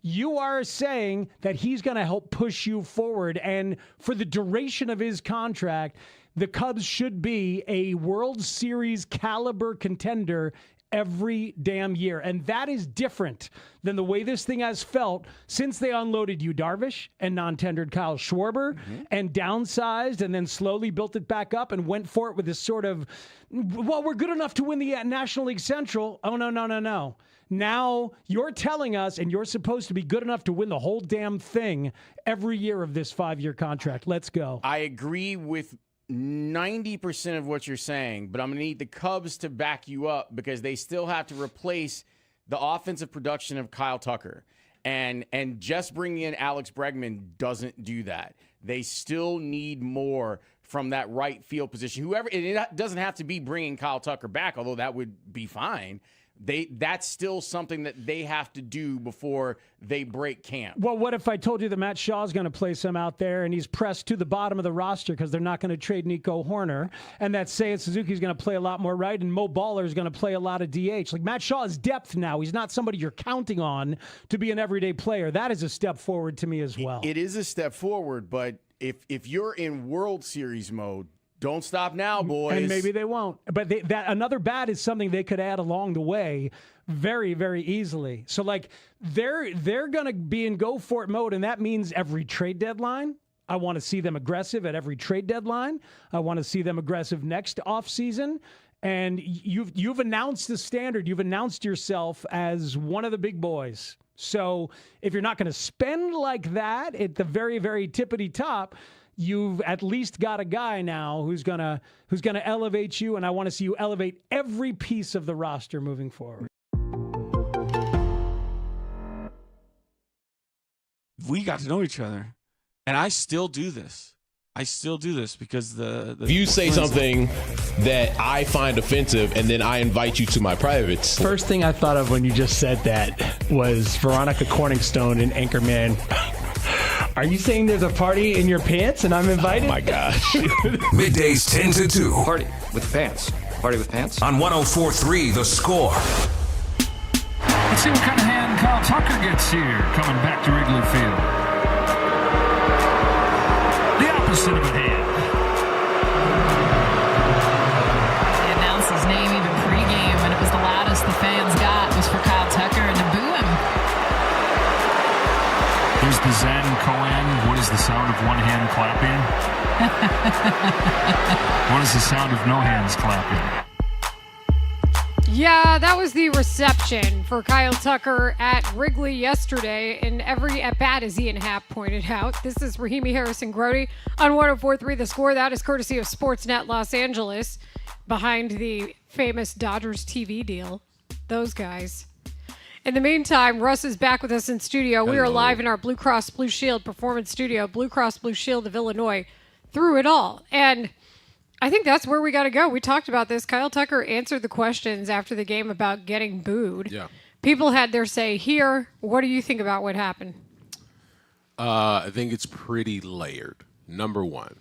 you are saying that he's going to help push you forward. And for the duration of his contract, the Cubs should be a World Series caliber contender every damn year. And that is different than the way this thing has felt since they unloaded Yu Darvish and non-tendered Kyle Schwarber and downsized and then slowly built it back up and went for it with this sort of, well, we're good enough to win the National League Central. Oh, no. Now you're telling us, and you're supposed to be good enough to win the whole damn thing every year of this 5-year contract. Let's go. I agree with 90% of what you're saying, but I'm going to need the Cubs to back you up because they still have to replace the offensive production of Kyle Tucker. And just bringing in Alex Bregman doesn't do that. They still need more from that right field position. Whoever, it doesn't have to be bringing Kyle Tucker back, although that would be fine. That's still something that they have to do before they break camp. Well, what if I told you that Matt Shaw's going to play some out there and he's pressed to the bottom of the roster because they're not going to trade Nico Horner, and that Seiya Suzuki's going to play a lot more right and Mo Baller is going to play a lot of DH. Like Matt Shaw is depth now. He's not somebody you're counting on to be an everyday player. That is a step forward to me as well. It is a step forward, but if you're in World Series mode, don't stop now, boys. And maybe they won't. But that another bat is something they could add along the way very, very easily. So, like, they're going to be in go-for-it mode, and that means every trade deadline. I want to see them aggressive at every trade deadline. I want to see them aggressive next offseason. And you've announced the standard. You've announced yourself as one of the big boys. So if you're not going to spend like that at the very, very tippity top, you've at least got a guy now who's gonna elevate you, and I want to see you elevate every piece of the roster moving forward. We got to know each other, and I still do this. Because the if you say something that I find offensive and then I invite you to my privates. First thing I thought of when you just said that was Veronica Corningstone in Anchorman. Are you saying there's a party in your pants and I'm invited? Oh my gosh. Middays 10 to 2. Party with pants. Party with pants? On 104.3 The Score. Let's see what kind of hand Kyle Tucker gets here coming back to Wrigley Field. The opposite of a hand. They announced his name even pregame, and it was the loudest the fans got was for Kyle Tucker and to boo him. Here's the Zen Cohen. What is the sound of one hand clapping? What is the sound of no hands clapping? Yeah, that was the reception for Kyle Tucker at Wrigley yesterday, and every at-bat, as Ian Happ pointed out. This is Rahimi, Harrison, Grote on 104.3 The Score. That is courtesy of Sportsnet Los Angeles, behind the famous Dodgers TV deal. Those guys. In the meantime, Russ is back with us in studio. We are live in our Blue Cross Blue Shield Performance Studio, Blue Cross Blue Shield of Illinois, through it all. And I think that's where we got to go. We talked about this. Kyle Tucker answered the questions after the game about getting booed. Yeah. People had their say here. What do you think about what happened? I think it's pretty layered. Number one,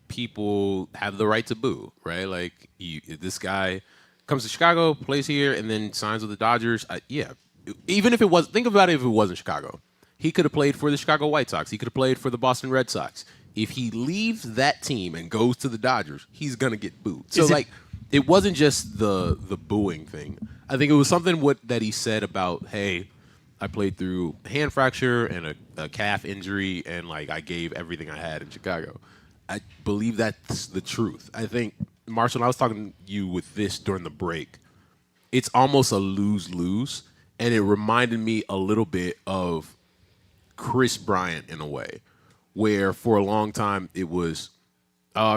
people have the right to boo, right? Like, this guy comes to Chicago, plays here, and then signs with the Dodgers. Yeah. Even if it was, think about it if it wasn't Chicago. He could have played for the Chicago White Sox. He could have played for the Boston Red Sox. If he leaves that team and goes to the Dodgers, he's going to get booed. So, it wasn't just the booing thing. I think it was something that he said about, hey, I played through a hand fracture and a calf injury, and, like, I gave everything I had in Chicago. I believe that's the truth. I think, Marshall, I was talking to you with this during the break. It's almost a lose-lose, and it reminded me a little bit of Chris Bryant in a way, where for a long time it was,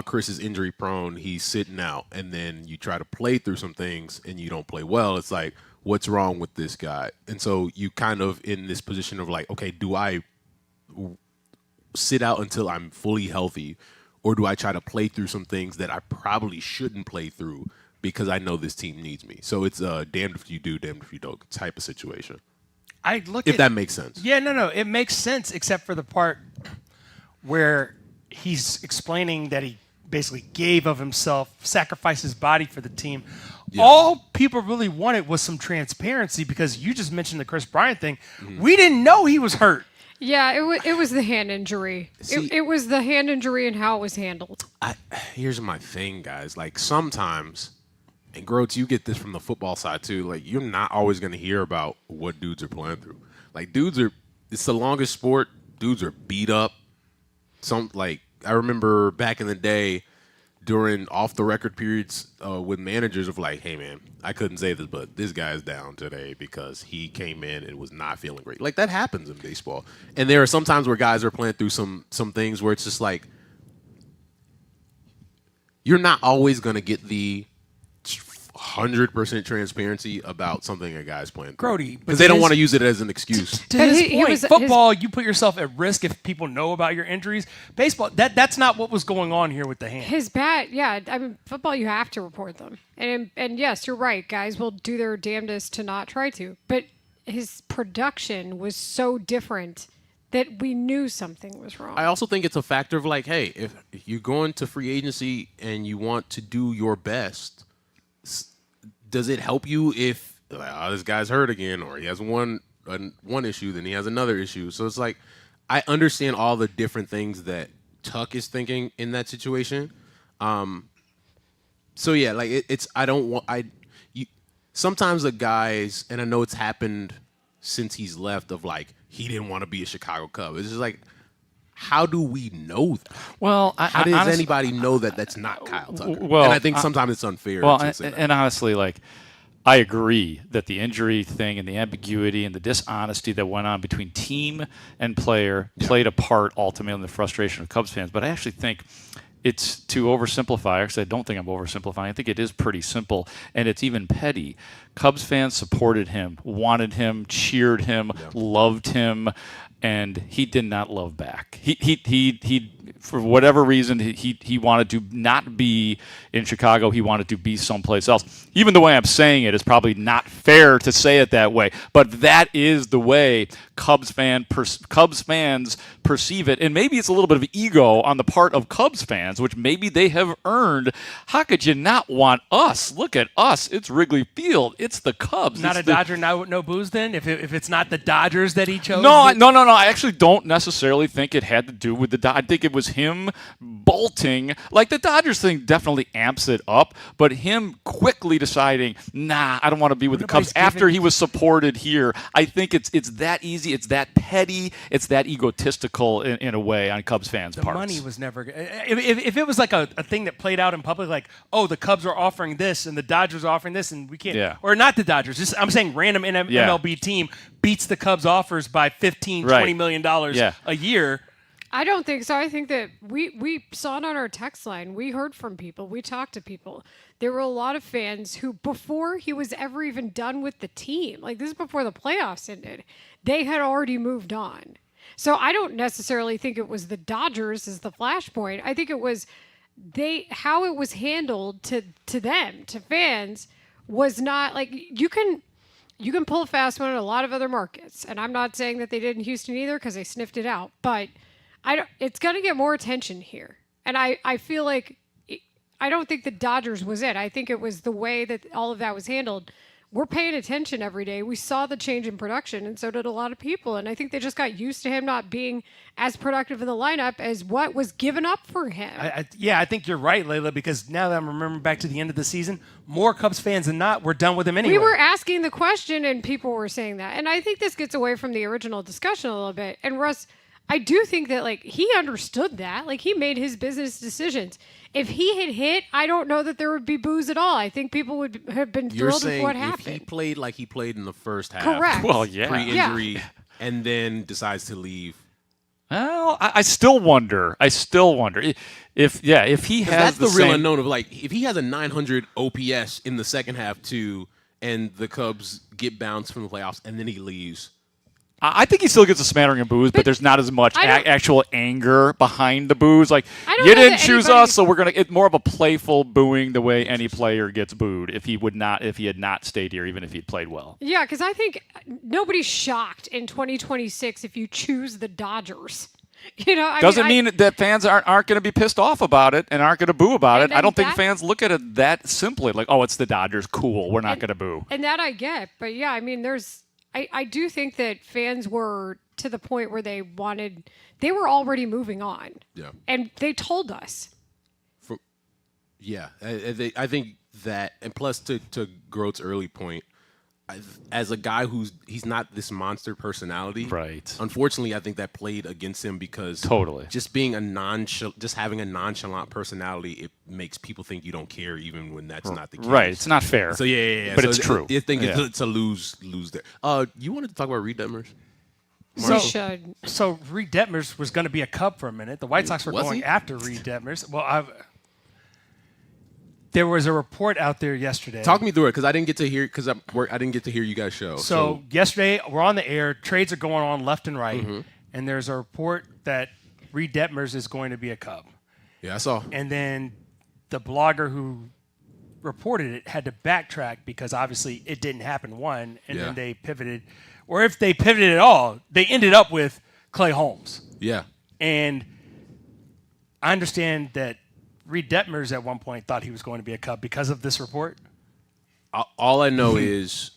Chris is injury prone, he's sitting out, and then you try to play through some things and you don't play well. It's like, what's wrong with this guy? And so you kind of in this position of like, okay, do I sit out until I'm fully healthy, or do I try to play through some things that I probably shouldn't play through because I know this team needs me? So it's a damned if you do, damned if you don't type of situation. If that makes sense. Yeah, no, it makes sense except for the part where he's explaining that he basically gave of himself, sacrificed his body for the team. Yeah. All people really wanted was some transparency, because you just mentioned the Chris Bryant thing. Mm-hmm. We didn't know he was hurt. Yeah, it was the hand injury. It was the hand injury and how it was handled. Here's my thing, guys. Like, sometimes, and Grote, you get this from the football side too, like, you're not always going to hear about what dudes are playing through. Like, it's the longest sport. Dudes are beat up. I remember back in the day during off-the-record periods with managers of like, hey, man, I couldn't say this, but this guy's down today because he came in and was not feeling great. Like, that happens in baseball. And there are some times where guys are playing through some things where it's just like, you're not always going to get the 100% transparency about something a guy's playing through. Grote, because they don't want to use it as an excuse. To his point, football, you put yourself at risk if people know about your injuries. Baseball, that's not what was going on here with the hand. His bat, yeah. I mean, football, you have to report them. And yes, you're right. Guys will do their damnedest to not try to. But his production was so different that we knew something was wrong. I also think it's a factor of like, hey, if you go into free agency and you want to do your best, does it help you if this guy's hurt again, or he has one issue, then he has another issue? So it's like, I understand all the different things that Tuck is thinking in that situation. So yeah, like sometimes the guys, and I know it's happened since he's left, of like, he didn't want to be a Chicago Cub. It's just like, how do we know that? Well, how does anybody know that that's not Kyle Tucker? Well, and I think sometimes it's unfair. Well, and honestly, like, I agree that the injury thing and the ambiguity and the dishonesty that went on between team and player played a part ultimately in the frustration of Cubs fans. But I actually think it's to oversimplify. Actually, I don't think I'm oversimplifying. I think it is pretty simple, and it's even petty. Cubs fans supported him, wanted him, cheered him, loved him, and he did not love back. He for whatever reason, he wanted to not be in Chicago. He wanted to be someplace else. Even the way I'm saying it is probably not fair to say it that way, but that is the way Cubs fans perceive it. And maybe it's a little bit of ego on the part of Cubs fans, which maybe they have earned. How could you not want us? Look at us. It's Wrigley Field. It's the Cubs. Not it's a Dodger, no booze then? If it's not the Dodgers that he chose? No. I actually don't necessarily think it had to do with the Dodgers. I think it was him bolting. Like, the Dodgers thing definitely amps it up, but him quickly deciding, nah, I don't want to be with the Cubs after he was supported here. I think it's that easy. It's that petty. It's that egotistical in a way on Cubs fans' parts. The money was never – if it was like a thing that played out in public, like, oh, the Cubs are offering this and the Dodgers are offering this and we can't – or or not the Dodgers. Just, I'm saying random MLB team beats the Cubs offers by $15, $20 million a year. I don't think so. I think that we saw it on our text line. We heard from people. We talked to people. There were a lot of fans who, before he was ever even done with the team, like this is before the playoffs ended, they had already moved on. So I don't necessarily think it was the Dodgers as the flashpoint. I think it was how it was handled to them, to fans, was not like you can pull a fast one in a lot of other markets. And I'm not saying that they did in Houston either because they sniffed it out, but it's going to get more attention here. And I feel like I don't think the Dodgers was it. I think it was the way that all of that was handled. We're paying attention every day. We saw the change in production, and so did a lot of people. And I think they just got used to him not being as productive in the lineup as what was given up for him. I think you're right, Layla, because now that I'm remembering back to the end of the season, more Cubs fans than not were done with him anyway. We were asking the question, and people were saying that. And I think this gets away from the original discussion a little bit. And Russ, I do think that, like, he understood that. Like, he made his business decisions. If he had hit, I don't know that there would be boos at all. I think people would have been thrilled with what happened. If he played like he played in the first half, correct. Well, yeah. Pre-injury, and then decides to leave. Well, I still wonder. If he has that's the real same... unknown of, like, if he has a 900 OPS in the second half too, and the Cubs get bounced from the playoffs, and then he leaves. I think he still gets a smattering of boos, but there's not as much actual anger behind the boos. Like, you didn't choose us, so we're gonna. It's more of a playful booing, the way any player gets booed if he had not stayed here, even if he'd played well. Yeah, because I think nobody's shocked in 2026 if you choose the Dodgers. Doesn't mean that fans aren't going to be pissed off about it and aren't going to boo about it. I don't think fans look at it that simply, like, oh, it's the Dodgers, cool, we're not going to boo. And that I get, but yeah, I mean, I do think that fans were to the point where they were already moving on. Yeah. And they told us. I think that, and plus to Grote's early point, as a guy he's not this monster personality. Right. Unfortunately, I think that played against him because just being just having a nonchalant personality, it makes people think you don't care even when that's not the case. Right. It's not fair. So yeah. But it's true. I think it's a lose there. You wanted to talk about Reed Detmers? So Reed Detmers was going to be a Cub for a minute. The White Sox were going after Reed Detmers. Well, there was a report out there yesterday. Talk me through it because I didn't get to hear I didn't get to hear you guys show. So yesterday we're on the air. Trades are going on left and right, and there's a report that Reed Detmers is going to be a Cub. Yeah, I saw. And then the blogger who reported it had to backtrack because obviously it didn't happen. Then they pivoted, or if they pivoted at all, they ended up with Clay Holmes. Yeah, and I understand that Reed Detmers at one point thought he was going to be a Cub because of this report. All I know is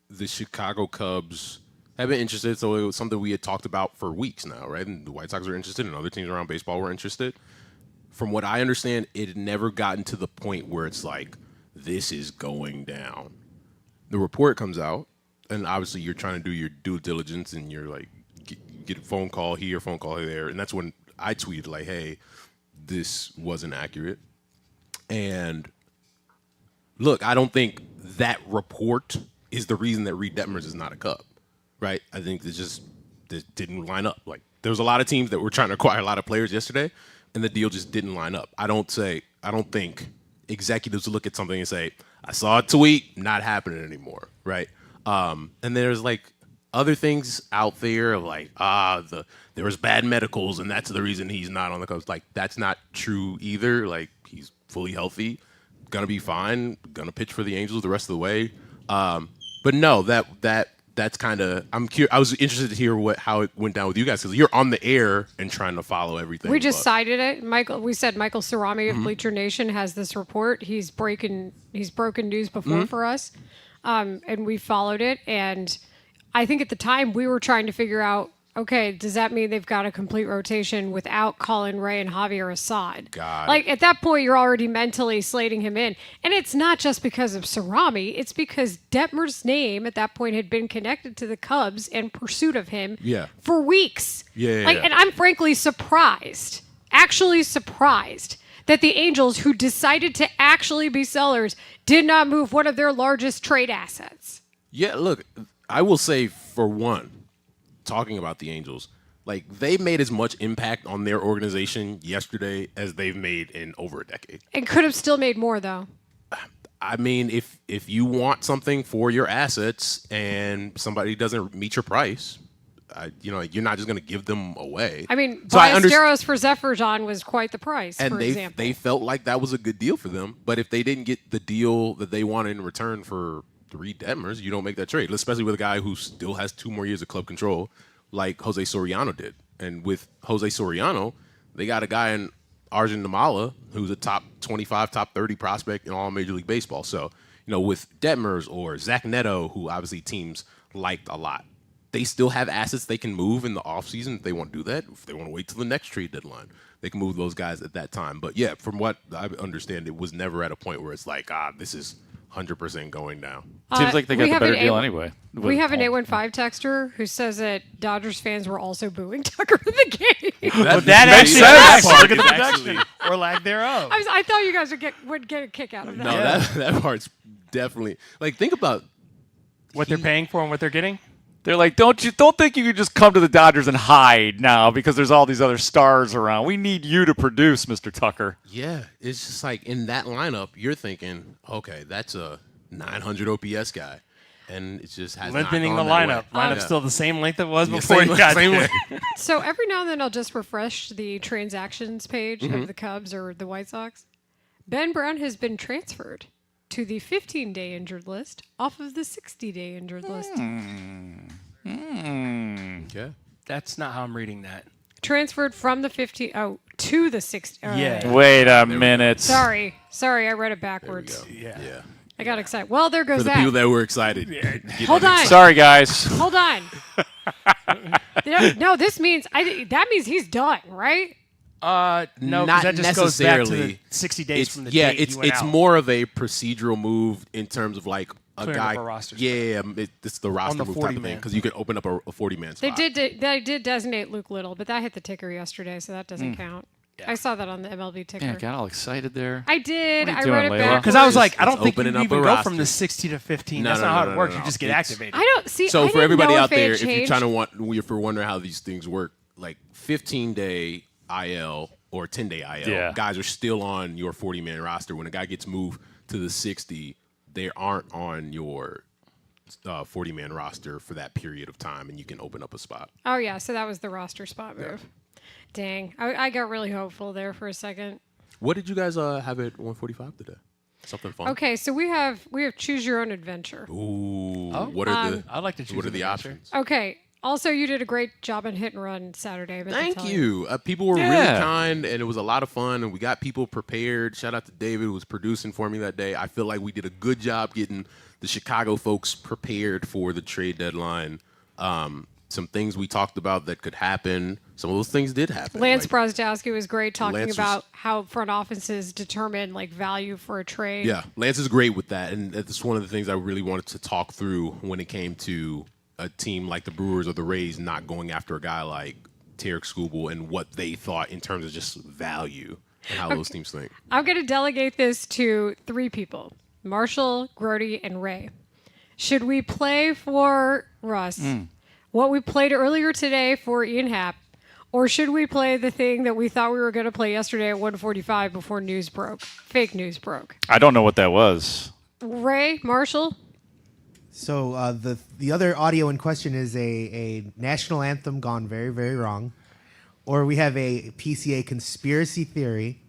the Chicago Cubs have been interested, so it was something we had talked about for weeks now, right? And the White Sox were interested, and other teams around baseball were interested. From what I understand, it had never gotten to the point where it's like, this is going down. The report comes out, and obviously you're trying to do your due diligence, and you're like, get a phone call here, phone call there, and that's when I tweeted, like, hey, this wasn't accurate. And look, I don't think that report is the reason that Reed Detmers is not a Cub, right? I think this didn't line up. Like, there was a lot of teams that were trying to acquire a lot of players yesterday, and the deal just didn't line up. I don't think executives look at something and say, I saw a tweet, not happening anymore, right? And there's like other things out there like, there was bad medicals and that's the reason he's not on the Cubs. Like, that's not true either. Like, he's fully healthy, gonna be fine, gonna pitch for the Angels the rest of the way. But no, that's kind of, I was interested to hear how it went down with you guys because you're on the air and trying to follow everything. We just cited it. We said Michael Cerami of Bleacher Nation has this report. He's broken news before for us, and we followed it. And I think at the time we were trying to figure out, okay, does that mean they've got a complete rotation without Colin Ray and Javier Assad? Like, at that point, you're already mentally slating him in. And it's not just because of Cerami. It's because Detmers' name at that point had been connected to the Cubs in pursuit of him for weeks. Yeah. And I'm frankly surprised, actually surprised, that the Angels, who decided to actually be sellers, did not move one of their largest trade assets. Yeah, look, I will say for one, talking about the Angels, like they made as much impact on their organization yesterday as they've made in over a decade. And could have still made more, though. I mean, if you want something for your assets and somebody doesn't meet your price, you're not just going to give them away. I mean, so Ballesteros for Zephyr was quite the price, and for example. they felt like that was a good deal for them. But if they didn't get the deal that they wanted in return for 3 Detmers, you don't make that trade, especially with a guy who still has 2 more years of club control like Jose Soriano did. And with Jose Soriano, they got a guy in Arjun Namala, who's a top 25, top 30 prospect in all Major League Baseball. So, with Detmers or Zach Neto, who obviously teams liked a lot, they still have assets they can move in the offseason if they want to do that. If they want to wait till the next trade deadline, they can move those guys at that time. But, yeah, from what I understand, it was never at a point where it's like, this is 100% going down. Seems like they got the better deal anyway. We have an 815 texter who says that Dodgers fans were also booing Tucker in the game. That actually makes sense. Look at the production or lack thereof. I thought you guys would get a kick out of that. No, that part's definitely think about what they're paying for and what they're getting. They're like, don't think you can just come to the Dodgers and hide now because there's all these other stars around. We need you to produce, Mr. Tucker. Yeah, it's just like in that lineup, you're thinking, okay, that's a 900 OPS guy, and it just has lengthening the not lineup. Lineup's Still the same length it was before he got there. So every now and then I'll just refresh the transactions page of the Cubs or the White Sox. Ben Brown has been transferred to the 15-day injured list off of the 60-day injured list. Yeah. That's not how I'm reading that. Transferred from the 15 to the 60. Yeah. Wait a minute. Sorry, I read it backwards. Yeah. I got excited. Well, there goes For the that. people that were excited. Hold on. Sorry, guys. Hold on. No, this means that means he's done, right? No, not that just necessarily. goes back to the 60 days from the yeah, date he went it's out. more of a procedural move in terms of like a Clearing guy. up a roster It's the roster the move type of 40 thing man. because you can open up a 40-man spot. They did designate Luke Little, but that hit the ticker yesterday, so that doesn't count. Yeah. I saw that on the MLB ticker. Yeah, got all excited there. I did. What are I you read doing, it Layla? back Because I was like, I don't It's think you opening up even a go roster. from the 60 to 15. No, That's no, not how no, it no, works. no, You just get it's- activated. I don't see. So I for didn't everybody know out if they there, had if you're changed. trying to if you're wondering how these things work, like 15-day IL or 10-day IL, guys are still on your 40-man roster. When a guy gets moved to the 60, they aren't on your 40-man roster for that period of time, and you can open up a spot. Oh yeah, so that was the roster spot move. Dang, I got really hopeful there for a second. What did you guys have at 145 today? Something fun? Okay, so we have choose your own adventure. Ooh, what are the? I'd like to choose What are an the adventure. options? Okay. Also, you did a great job on Hit and Run Saturday. I meant to Thank tell you. People were really kind, and it was a lot of fun, and we got people prepared. Shout out to David, who was producing for me that day. I feel like we did a good job getting the Chicago folks prepared for the trade deadline. Some things we talked about that could happen. Some of those things did happen. Lance Brozdowski was great talking Lance was- about how front offices determine value for a trade. Yeah, Lance is great with that, and that's one of the things I really wanted to talk through when it came to a team like the Brewers or the Rays not going after a guy like Tarek Skubal and what they thought in terms of just value and how those teams think. I'm going to delegate this to 3 people: Marshall, Grote, and Ray. Should we play for Russ what we played earlier today for Ian Happ, or should we play the thing that we thought we were going to play yesterday at 1:45 before news broke? Fake news broke. I don't know what that was. Ray, Marshall? So the other audio in question is a national anthem gone very, very wrong, or we have a PCA conspiracy theory.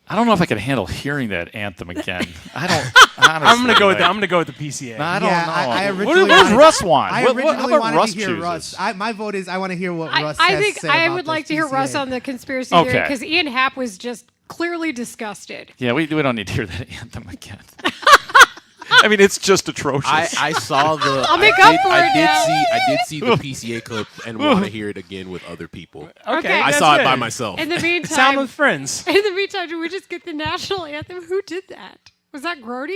I don't know if I can handle hearing that anthem again. I don't. Honestly, I'm gonna go with the PCA. No, I don't know. I what originally does wanted- Russ want? I What- originally how about wanted Russ to hear chooses? Russ. My vote is I want to hear what Russ I has think to say I about would like this to hear PCA. Russ on the conspiracy theory Okay. because Ian Happ was just clearly disgusted. Yeah, we don't need to hear that anthem again. I mean, it's just atrocious. I saw the. I'll make up for it now. I did see the PCA clip and want to hear it again with other people. Okay, I that's saw it good. by myself. In the meantime, Sound with friends. In the meantime, did we just get the national anthem? Who did that? Was that Grote?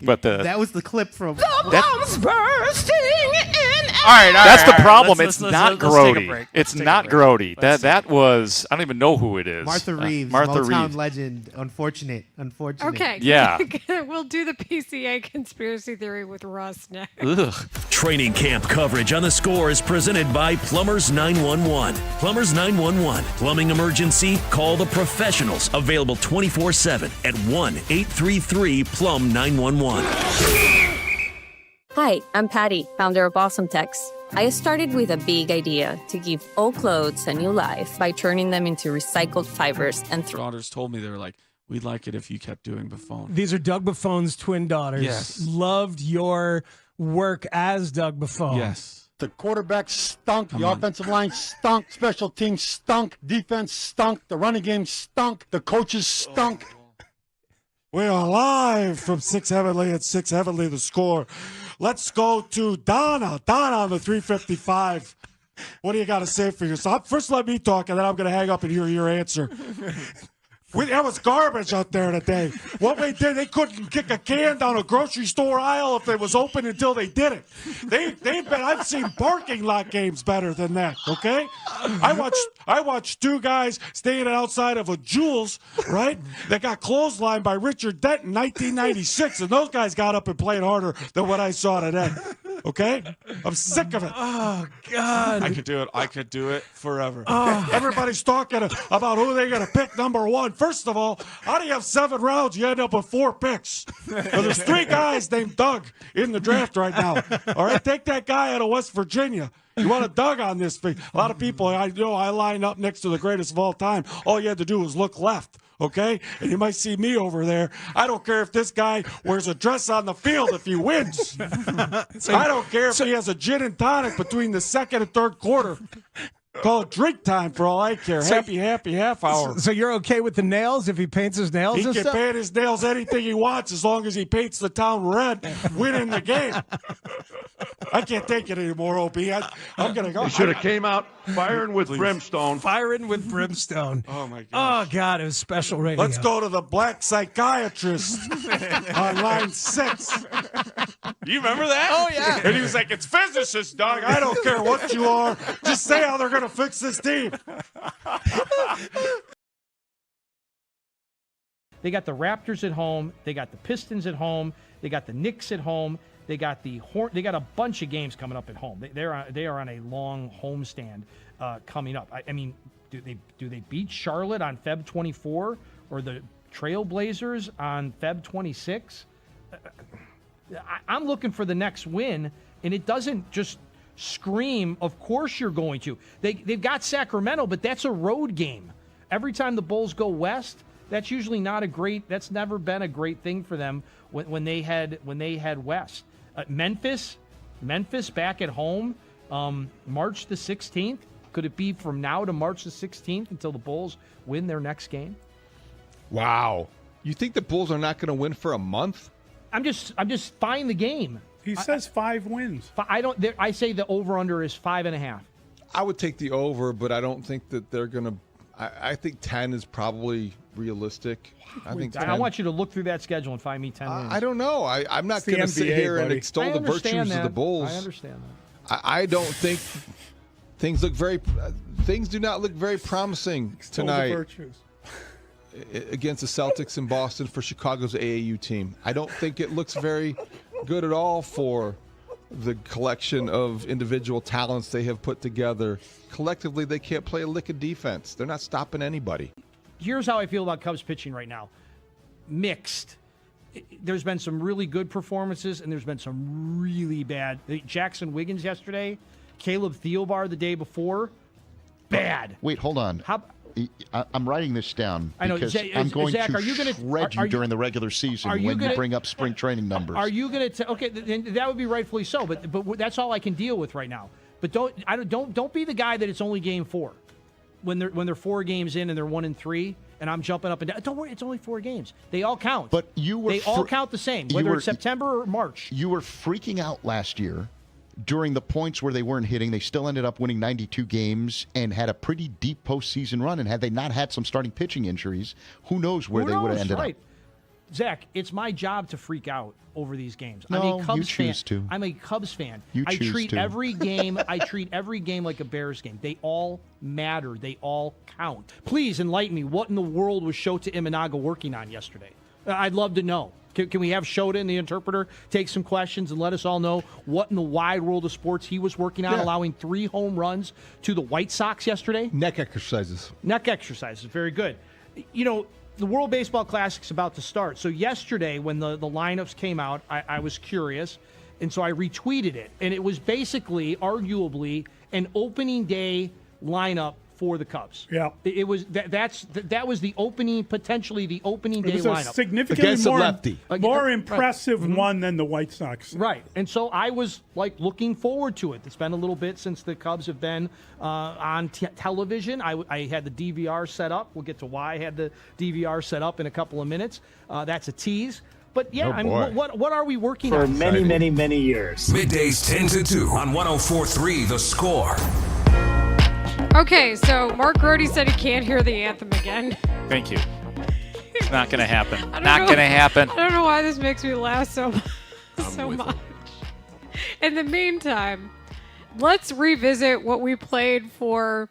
But That was the clip from. Bombs bursting in right. That's the problem. Let's It's not take a Grote. break. It's Let's take a not break. Grote. Let's That was, I don't even know who it is. Martha Reeves, Martha Motown Reeves. legend. Unfortunate. Okay. Yeah. We'll do the PCA conspiracy theory with Russ next. Ugh. Training camp coverage on The Score is presented by Plumbers 911. Plumbers 911. Plumbing emergency? Call the professionals. Available 24/7 at 1-833-PLUM-911. Hi, I'm Patty, founder of Awesome Tex. I started with a big idea to give old clothes a new life by turning them into recycled fibers and Daughters told me, they were like, we'd like it if you kept doing Buffon. These are Doug Buffon's twin daughters. Yes. Loved your work as Doug Buffon. Yes. The quarterback stunk. The offensive line stunk. Special teams stunk. Defense stunk. The running game stunk. The coaches stunk. We are live from 6 Heavenly at 6 Heavenly, The Score. Let's go to Donna. Donna on the 355. What do you got to say for yourself? First, let me talk, and then I'm going to hang up and hear your answer. That was garbage out there today. What they did, they couldn't kick a can down a grocery store aisle if it was open until they did it. I've seen parking lot games better than that. Okay, I watched two guys standing outside of a Jules, right? That got clotheslined by Richard Dent in 1996, and those guys got up and played harder than what I saw today. Okay, I'm sick of it. Oh God, I could do it forever. Everybody's talking about who they're going to pick number one. First of all, how do you have 7 rounds? You end up with 4 picks. Well, there's 3 guys named Doug in the draft right now. All right, take that guy out of West Virginia. You want a Doug on this thing? A lot of people, I know, I line up next to the greatest of all time. All you had to do was look left. Okay? And you might see me over there. I don't care if this guy wears a dress on the field if he wins. I don't care if he has a gin and tonic between the second and third quarter. Call it drink time for all I care. Happy half hour. So you're okay with the nails if he paints his nails He and can stuff? paint his nails anything he wants as long as he paints the town red, winning the game. I can't take it anymore, OB. I'm going to go. He should have came out firing with brimstone. Firing with brimstone. Oh, my God. Oh, God, it was special radio. Let's go to the black psychiatrist on line 6. You remember that? Oh, yeah. And he was like, it's physicists, dog. I don't care what you are. Just say how they're going to fix this team. They got the Raptors at home. They got the Pistons at home. They got the Knicks at home. They got the They got a bunch of games coming up at home. They are on a long homestand coming up. I mean, do they beat Charlotte on Feb 24 or the Trailblazers on Feb 26? I'm looking for the next win, and it doesn't just scream, of course you're going to. They've got Sacramento, but that's a road game. Every time the Bulls go west, that's usually not that's never been a great thing for them when they head west. Memphis back at home, March the 16th. Could it be from now to March the 16th until the Bulls win their next game? Wow. You think the Bulls are not going to win for a month? I'm just buying the game. He says 5 wins. I say the over/under is 5.5. I would take the over, but I don't think that they're going to. I think 10 is probably realistic. I think 10. I want you to look through that schedule and find me 10 wins. I don't know. I'm not going to sit here and extol the virtues of the Bulls. I understand that. I don't think things do not look very promising tonight against the Celtics in Boston for Chicago's AAU team. I don't think it looks very good at all for the collection of individual talents they have put together. Collectively, they can't play a lick of defense. They're not stopping anybody. Here's how I feel about Cubs pitching right now. Mixed. There's been some really good performances, and there's been some really bad. Jackson Wiggins yesterday, Caleb Thielbar the day before, bad. Wait, hold on. I'm writing this down because I'm going Zach, to shred you during the regular season when you bring up spring training numbers. Are you going to? Okay, that would be rightfully so, but that's all I can deal with right now. But don't be the guy that it's only game 4, when they're 4 games in and they're 1-3, and I'm jumping up and down. Don't worry, it's only 4 games. They all count. But they all count the same, whether it's September or March. You were freaking out last year. During the points where they weren't hitting, they still ended up winning 92 games and had a pretty deep postseason run. And had they not had some starting pitching injuries, who knows where they would have ended up. Zach, it's my job to freak out over these games. I'm No, a Cubs you choose fan. to. I'm a Cubs fan. You I choose treat to. every game. I treat every game like a Bears game. They all matter. They all count. Please enlighten me. What in the world was Shota Imanaga working on yesterday? I'd love to know. Can we have Shota and the interpreter take some questions and let us all know what in the wide world of sports he was working on, allowing 3 home runs to the White Sox yesterday? Neck exercises. Neck exercises. Very good. You know, the World Baseball Classic's about to start. So yesterday when the lineups came out, I was curious, and so I retweeted it. And it was basically, arguably, an opening day lineup for the Cubs. Yeah. It was that was the opening, potentially the opening day It was a lineup. significantly more impressive one than the White Sox. Right. And so I was looking forward to it. It's been a little bit since the Cubs have been on television. I had the DVR set up. We'll get to why I had the DVR set up in a couple of minutes. That's a tease. But yeah, I mean, what are we working for on? many years? Middays 10 to 2 on 104.3 The Score. Okay, so Mark Grote said he can't hear the anthem again. Thank you. It's not going to happen. I don't Not know- going to happen. I don't know why this makes me laugh so much. In the meantime, let's revisit what we played for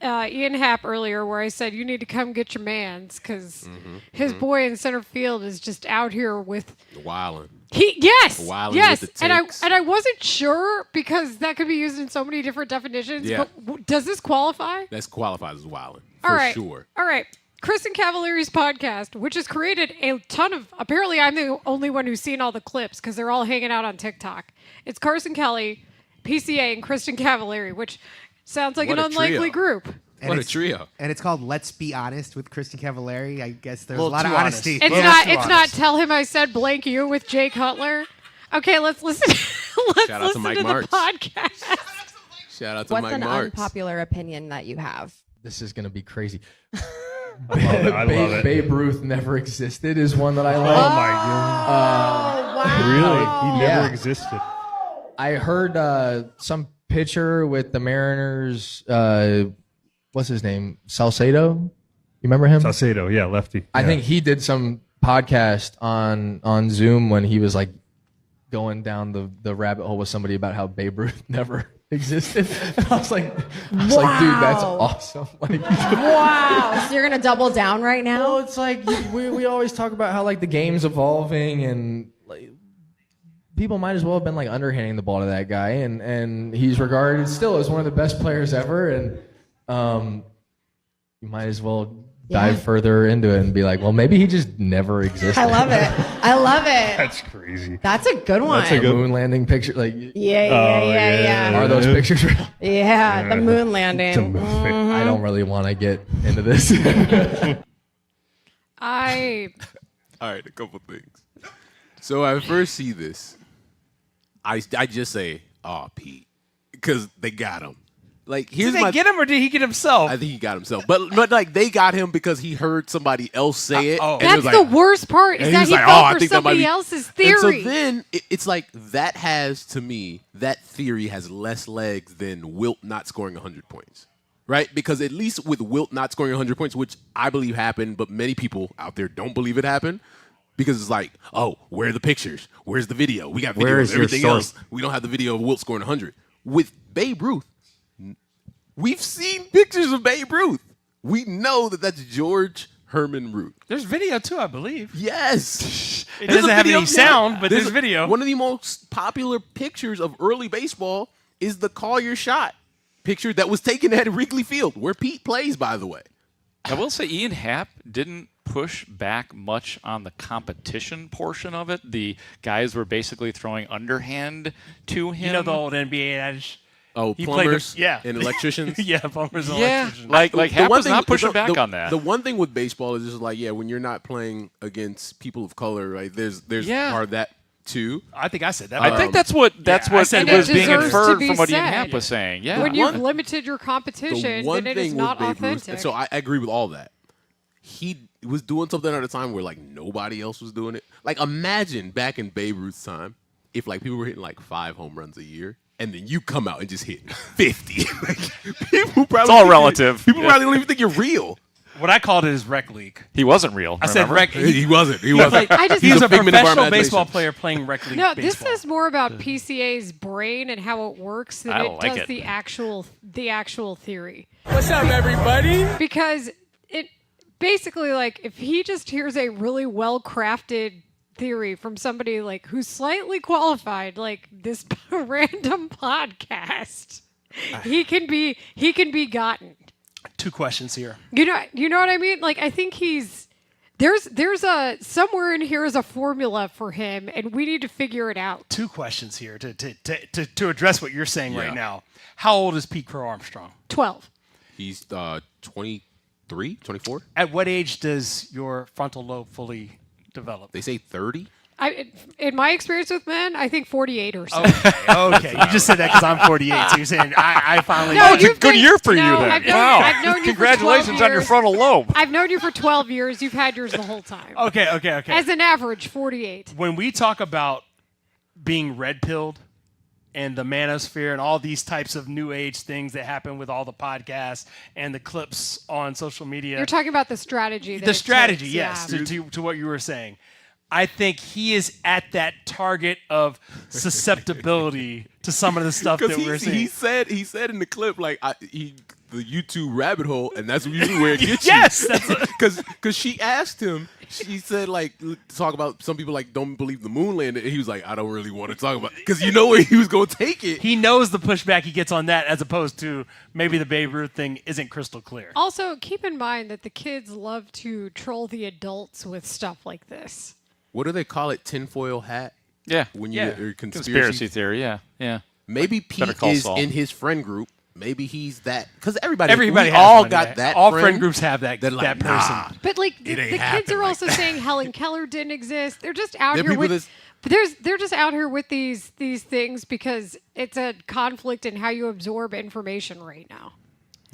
Ian Happ earlier, where I said you need to come get your mans because his boy in center field is just out here with Wildin'. Yes, Wildin' with the and takes. I wasn't sure because that could be used in so many different definitions. Yeah. But does this qualify? That's qualifies as wildin'. All For right. sure. All right. Kristen Cavallari's podcast, which has created a ton of, apparently I'm the only one who's seen all the clips because they're all hanging out on TikTok. It's Carson Kelly, PCA, and Kristen Cavallari, which sounds like What an a unlikely trio. group. What a trio. And it's called Let's Be Honest with Kristen Cavallari. I guess there's a Little lot of too honesty. It's not tell him I said blank you with Jake Cutler. Okay, let's listen. Let's Shout out to listen Mike to Marks. the podcast. Shout out to What's Mike an Marks. unpopular opinion that you have? This is going to be crazy. I love it. Babe Ruth never existed is one that I like. Oh my God. Really? He never existed. I heard some pitcher with the Mariners. What's his name? Salcedo. You remember him? Salcedo, yeah, lefty. I Yeah. think he did some podcast on Zoom when he was like going down the rabbit hole with somebody about how Babe Ruth never existed. And I was like, dude, that's awesome. Like, Wow. So you're going to double down right now? well, it's like we always talk about how like the game's evolving and like people might as well have been like underhanding the ball to that guy, and he's regarded still as one of the best players ever, and you might as well dive further into it and be like, well, maybe he just never existed. I love it. I love it. That's crazy. That's a good one. That's a moon landing picture. Like, Yeah. are those pictures real? Yeah, the moon landing. I don't really want to get into this. All right, a couple things. So I first see this, I just say, "Oh, Pete," because they got him. Like, here's Did they get him or did he get himself? I think he got himself, but like they got him because he heard somebody else say it. and it That's was the like, worst part is and that was he like, fell I for think that might somebody be- else's And theory. so then it's like that has to me that theory has less legs than Wilt not scoring 100 points. Right? Because at least with Wilt not scoring 100 points, which I believe happened, but many people out there don't believe it happened, because it's like, oh, where are the pictures? Where's the video? We got video Where of is your everything source? else. We don't have the video of Wilt scoring 100. With Babe Ruth, we've seen pictures of Babe Ruth. We know that that's George Herman Ruth. There's video too, I believe. Yes. It There's doesn't a have video any of sound, that. but there's video. One of the most popular pictures of early baseball is the call your shot picture that was taken at Wrigley Field, where Pete plays, by the way. I will say Ian Happ didn't push back much on the competition portion of it. The guys were basically throwing underhand to him. You know the old NBA adage. Oh, He played plumbers the- and electricians? Yeah, plumbers and Yeah. electricians. Like The Happ one was thing not with- pushing back on that. The one thing with baseball is just like, yeah, when you're not playing against people of color, right? There's part of that too. I think I said that. I think that's what I said And was it being deserves to inferred be from what Ian said. Happ was saying. Yeah. When you've limited your competition, The one then it is thing not with Babe Ruth, authentic. and so I agree with all that. He was doing something at a time where like nobody else was doing it. Like imagine back in Babe Ruth's time, if like people were hitting like 5 home runs a year, and then you come out and just hit 50. Like, people probably It's all relative. People Yeah. probably don't even think you're real. What I called it is rec league. He wasn't real. I said rec. He wasn't. He He wasn't. He's a figment of our professional imagination. baseball player playing rec league No, baseball. this is more about PCA's brain and how it works than I it don't like does it. the actual theory. What's up, everybody? Because it basically, like, if he just hears a really well-crafted theory from somebody like who's slightly qualified, like this random podcast, he can be gotten. 2 questions here. You know what I mean? Like, I think there's a somewhere in here is a formula for him, and we need to figure it out. 2 questions here to address what you're saying right now. How old is Pete Crow Armstrong? 12. He's 23, 24. At what age does your frontal lobe fully develop? They say 30. In my experience with men, I think 48 or so. Okay. You just said that because I'm 48, so you're saying I finally. No, it's a you've good been- year for no, you then. I've known- Wow! I've known you for Congratulations 12 on your years. frontal lobe. I've known you for 12 years. You've had yours the whole time. Okay. As an average, 48. When we talk about being red-pilled and the manosphere and all these types of new age things that happen with all the podcasts and the clips on social media. You're talking about the strategy. That The it strategy, takes, yes, yeah. to what you were saying. I think he is at that target of susceptibility to some of the stuff that we're seeing. He said in the clip like the YouTube rabbit hole, and that's usually where it gets Yes, you. Because she asked him. She said like talk about some people like don't believe the moon landing, and he was like I don't really want to talk about because you know where he was going to take it. He knows the pushback he gets on that, as opposed to maybe the Babe Ruth thing isn't crystal clear. Also, keep in mind that the kids love to troll the adults with stuff like this. What do they call it? Tinfoil hat. Yeah. When Yeah. you Conspiracy theory. Yeah. Maybe Better Pete call is Saul. in his friend group. Maybe he's that because everybody has all one, got yeah. that. All friend groups have that They're like, that person. nah. But like It the ain't kids happen are like also saying Helen Keller didn't exist. They're just out There are here people with. But they're just out here with these things because it's a conflict in how you absorb information right now.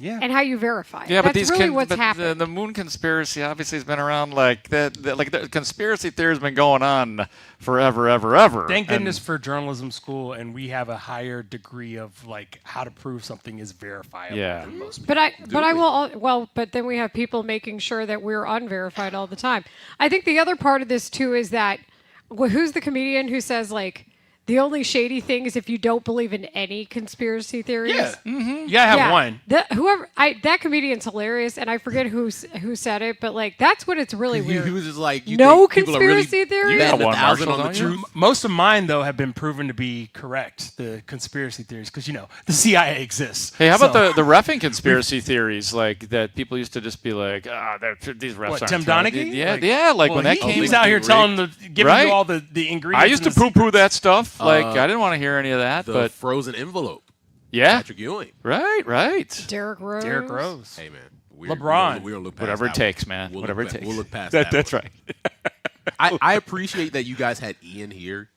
Yeah. And how you verify. Yeah, but That's these really what's happening. the moon conspiracy obviously has been around like that. Like the conspiracy theory has been going on forever. Thank And- goodness for journalism school, and we have a higher degree of like how to prove something is verifiable. Yeah. than most But but then we have people making sure that we're unverified all the time. I think the other part of this too is that who's the comedian who says like the only shady thing is if you don't believe in any conspiracy theories. Yeah. Mm-hmm. You gotta have one. That comedian's hilarious, and I forget who said it, but like that's what it's really weird. He was just like, you no think people are really conspiracy theories. betting one, 1,000 Marshall, on the don't you? truth. Most of mine though have been proven to be correct. The conspiracy theories, because the CIA exists. Hey, how about So- the reffing conspiracy theories? Like that people used to just be like, these refs What, aren't Tim throwing it." Donaghy? Yeah, like when that he came. was out here giving Right? you all the ingredients. I used to and the poo-poo that stuff. Like Uh, I didn't want to hear any of that. The But frozen envelope. yeah, Patrick Ewing. right. Derrick Rose. Derrick Rose. Hey man, LeBron. We'll look past Whatever it that takes, one. man. We'll Whatever look it takes. We'll look past That- that. that's one. right. I appreciate that you guys had Ian here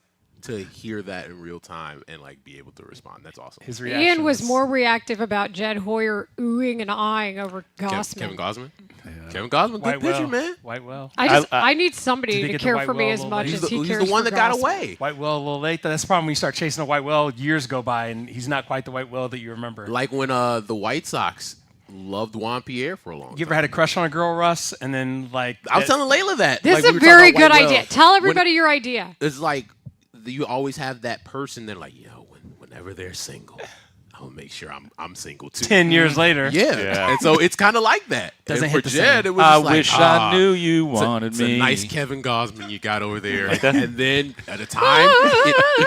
to hear that in real time and like be able to respond. That's awesome. His reaction Ian was more reactive about Jed Hoyer oohing and eyeing over Gossman. Kevin Gosman. Kevin Gosman, good pitcher, man. Whitewell. I need Did somebody they to get the care white for me well as a little much late? as he He's cares the one for that got Gossman. away. White well a little late. That's the problem when you start chasing a white well. Years go by and he's not quite the white well that you remember. Like when the White Sox loved Juan Pierre for a long time. You ever had a crush on a girl, Russ? And then like I was telling Layla that. This Like, is we a were talking very about good White Well. idea. Tell everybody your idea. It's like you always have that person that like, whenever they're single, I'll make sure I'm single too. 10 years later. Yeah. And so it's kind of like that. Doesn't and hit for the Jed, same. it was I just like, wish I knew you wanted it's me. a nice Kevin Gosman you got over there. Like that? And then at a time,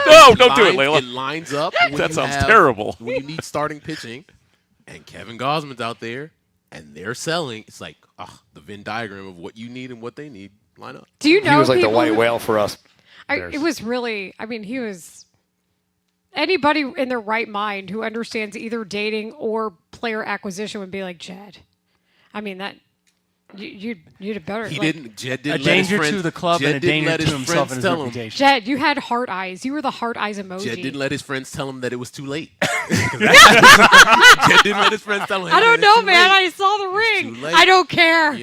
No, don't do it, Layla. It lines up. when That you sounds have- terrible. When you need starting pitching, and Kevin Gosman's out there, and they're selling. It's like the Venn diagram of what you need and what they need line up. Do you know He was like the people white who- whale for us. It was really, he was anybody in their right mind who understands either dating or player acquisition would be like Jed. That you'd have better. He like, didn't. Jed didn't A let his danger friends, to the club Jed and a didn't danger let to his himself friends and his tell him. reputation. Jed, you had heart eyes. You were the heart eyes emoji. Jed didn't let his friends tell him that it was too late. Jed didn't let his friends tell him. I don't "Hey, know, it's too man. late." I saw the It's ring. too late. I don't care.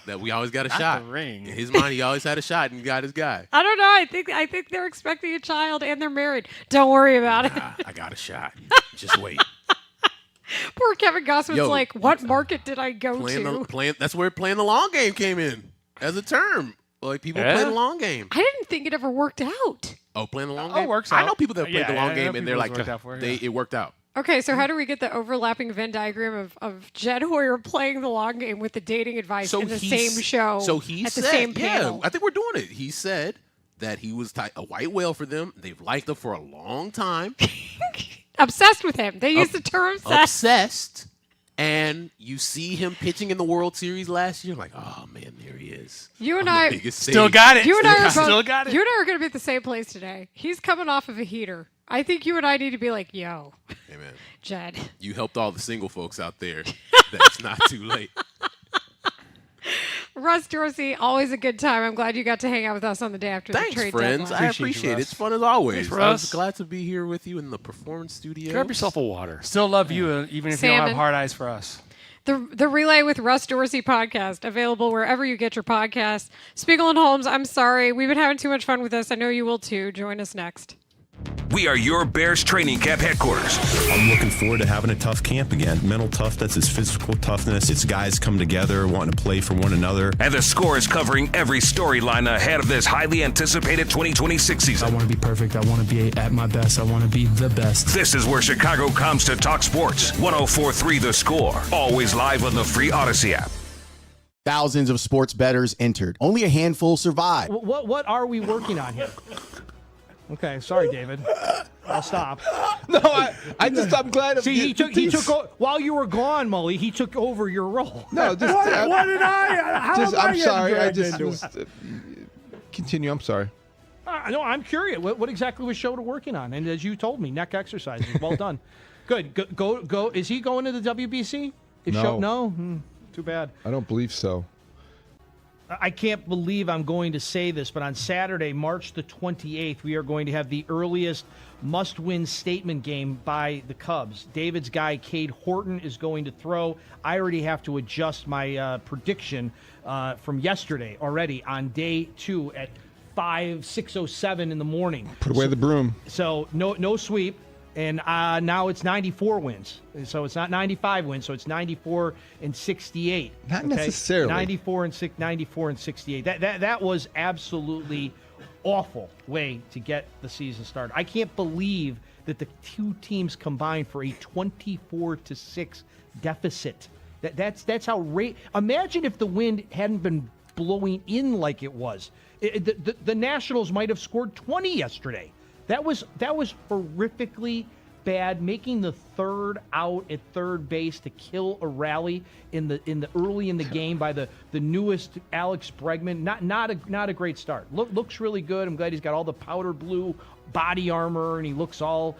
That we always got a Not shot. the ring. In his mind, he always had a shot and got his guy. I don't know. I think they're expecting a child and they're married. Don't worry about it. I got a shot. Just wait. Poor Kevin Gossman's Yo, like, what market did I go to? That's where playing the long game came in as a term. Like people play the long game. I didn't think it ever worked out. Oh, playing the long game? Works I out. know people that played the long game and they're like, it worked out. Okay, so how do we get the overlapping Venn diagram of Jed Hoyer playing the long game with the dating advice in the same show So he at said, the same panel? I think we're doing it. He said that he was a white whale for them. They've liked him for a long time. Obsessed with him. They use the term obsessed. And you see him pitching in the World Series last year, like, oh man, there he is. You and on the I biggest still stage. got it. You and I are Still both, got it. You and I are going to be at the same place today. He's coming off of a heater. I think you and I need to be like, yo, Hey man, Jed. you helped all the single folks out there. That's not too late. Russ Dorsey, always a good time. I'm glad you got to hang out with us on the day after Thanks, the trade friends. deadline. I appreciate it. It's fun as always. Thanks, I Russ. was glad to be here with you in the performance studio. Grab yourself a water. Still love you, even if you don't Salmon. have hard eyes for us. The Relay with Russ Dorsey podcast, available wherever you get your podcasts. Spiegel and Holmes, I'm sorry. We've been having too much fun with this. I know you will too. Join us next. We are your Bears training camp headquarters. I'm looking forward to having a tough camp again. Mental toughness, it's physical toughness. It's guys come together, wanting to play for one another. And the Score is covering every storyline ahead of this highly anticipated 2026 season. I want to be perfect. I want to be at my best. I want to be the best. This is where Chicago comes to talk sports. 104.3 The Score. Always live on the free Odyssey app. Thousands of sports bettors entered. Only a handful survived. What are we working on here? Okay, sorry, David. I'll stop. No, I'm glad. See, he took while you were gone, Mully. He took over your role. No, just What did I? How am I I'm getting sorry. dragged into it? Continue. I'm sorry. No, I'm curious. What exactly was Shota working on? And as you told me, neck exercises. Well done. Good. Go. Is he going to the WBC? No. No. Too bad. I don't believe so. I can't believe I'm going to say this, but on Saturday, March the 28th, we are going to have the earliest must-win statement game by the Cubs. David's guy, Cade Horton, is going to throw. I already have to adjust my prediction from yesterday already on day 2 at 6:07 in the morning. Put away the broom. So no sweep. And now it's 94 wins. So it's not 95 wins. So it's 94 and 68. Not necessarily. 94 and 68. That was absolutely awful way to get the season started. I can't believe that the two teams combined for a 24-6 deficit. That's how imagine if the wind hadn't been blowing in like it was. The Nationals might have scored 20 yesterday. That was horrifically bad, making the third out at third base to kill a rally in the early in the game by the newest Alex Bregman. Not a great start. Looks really good. I'm glad he's got all the powder blue body armor and he looks all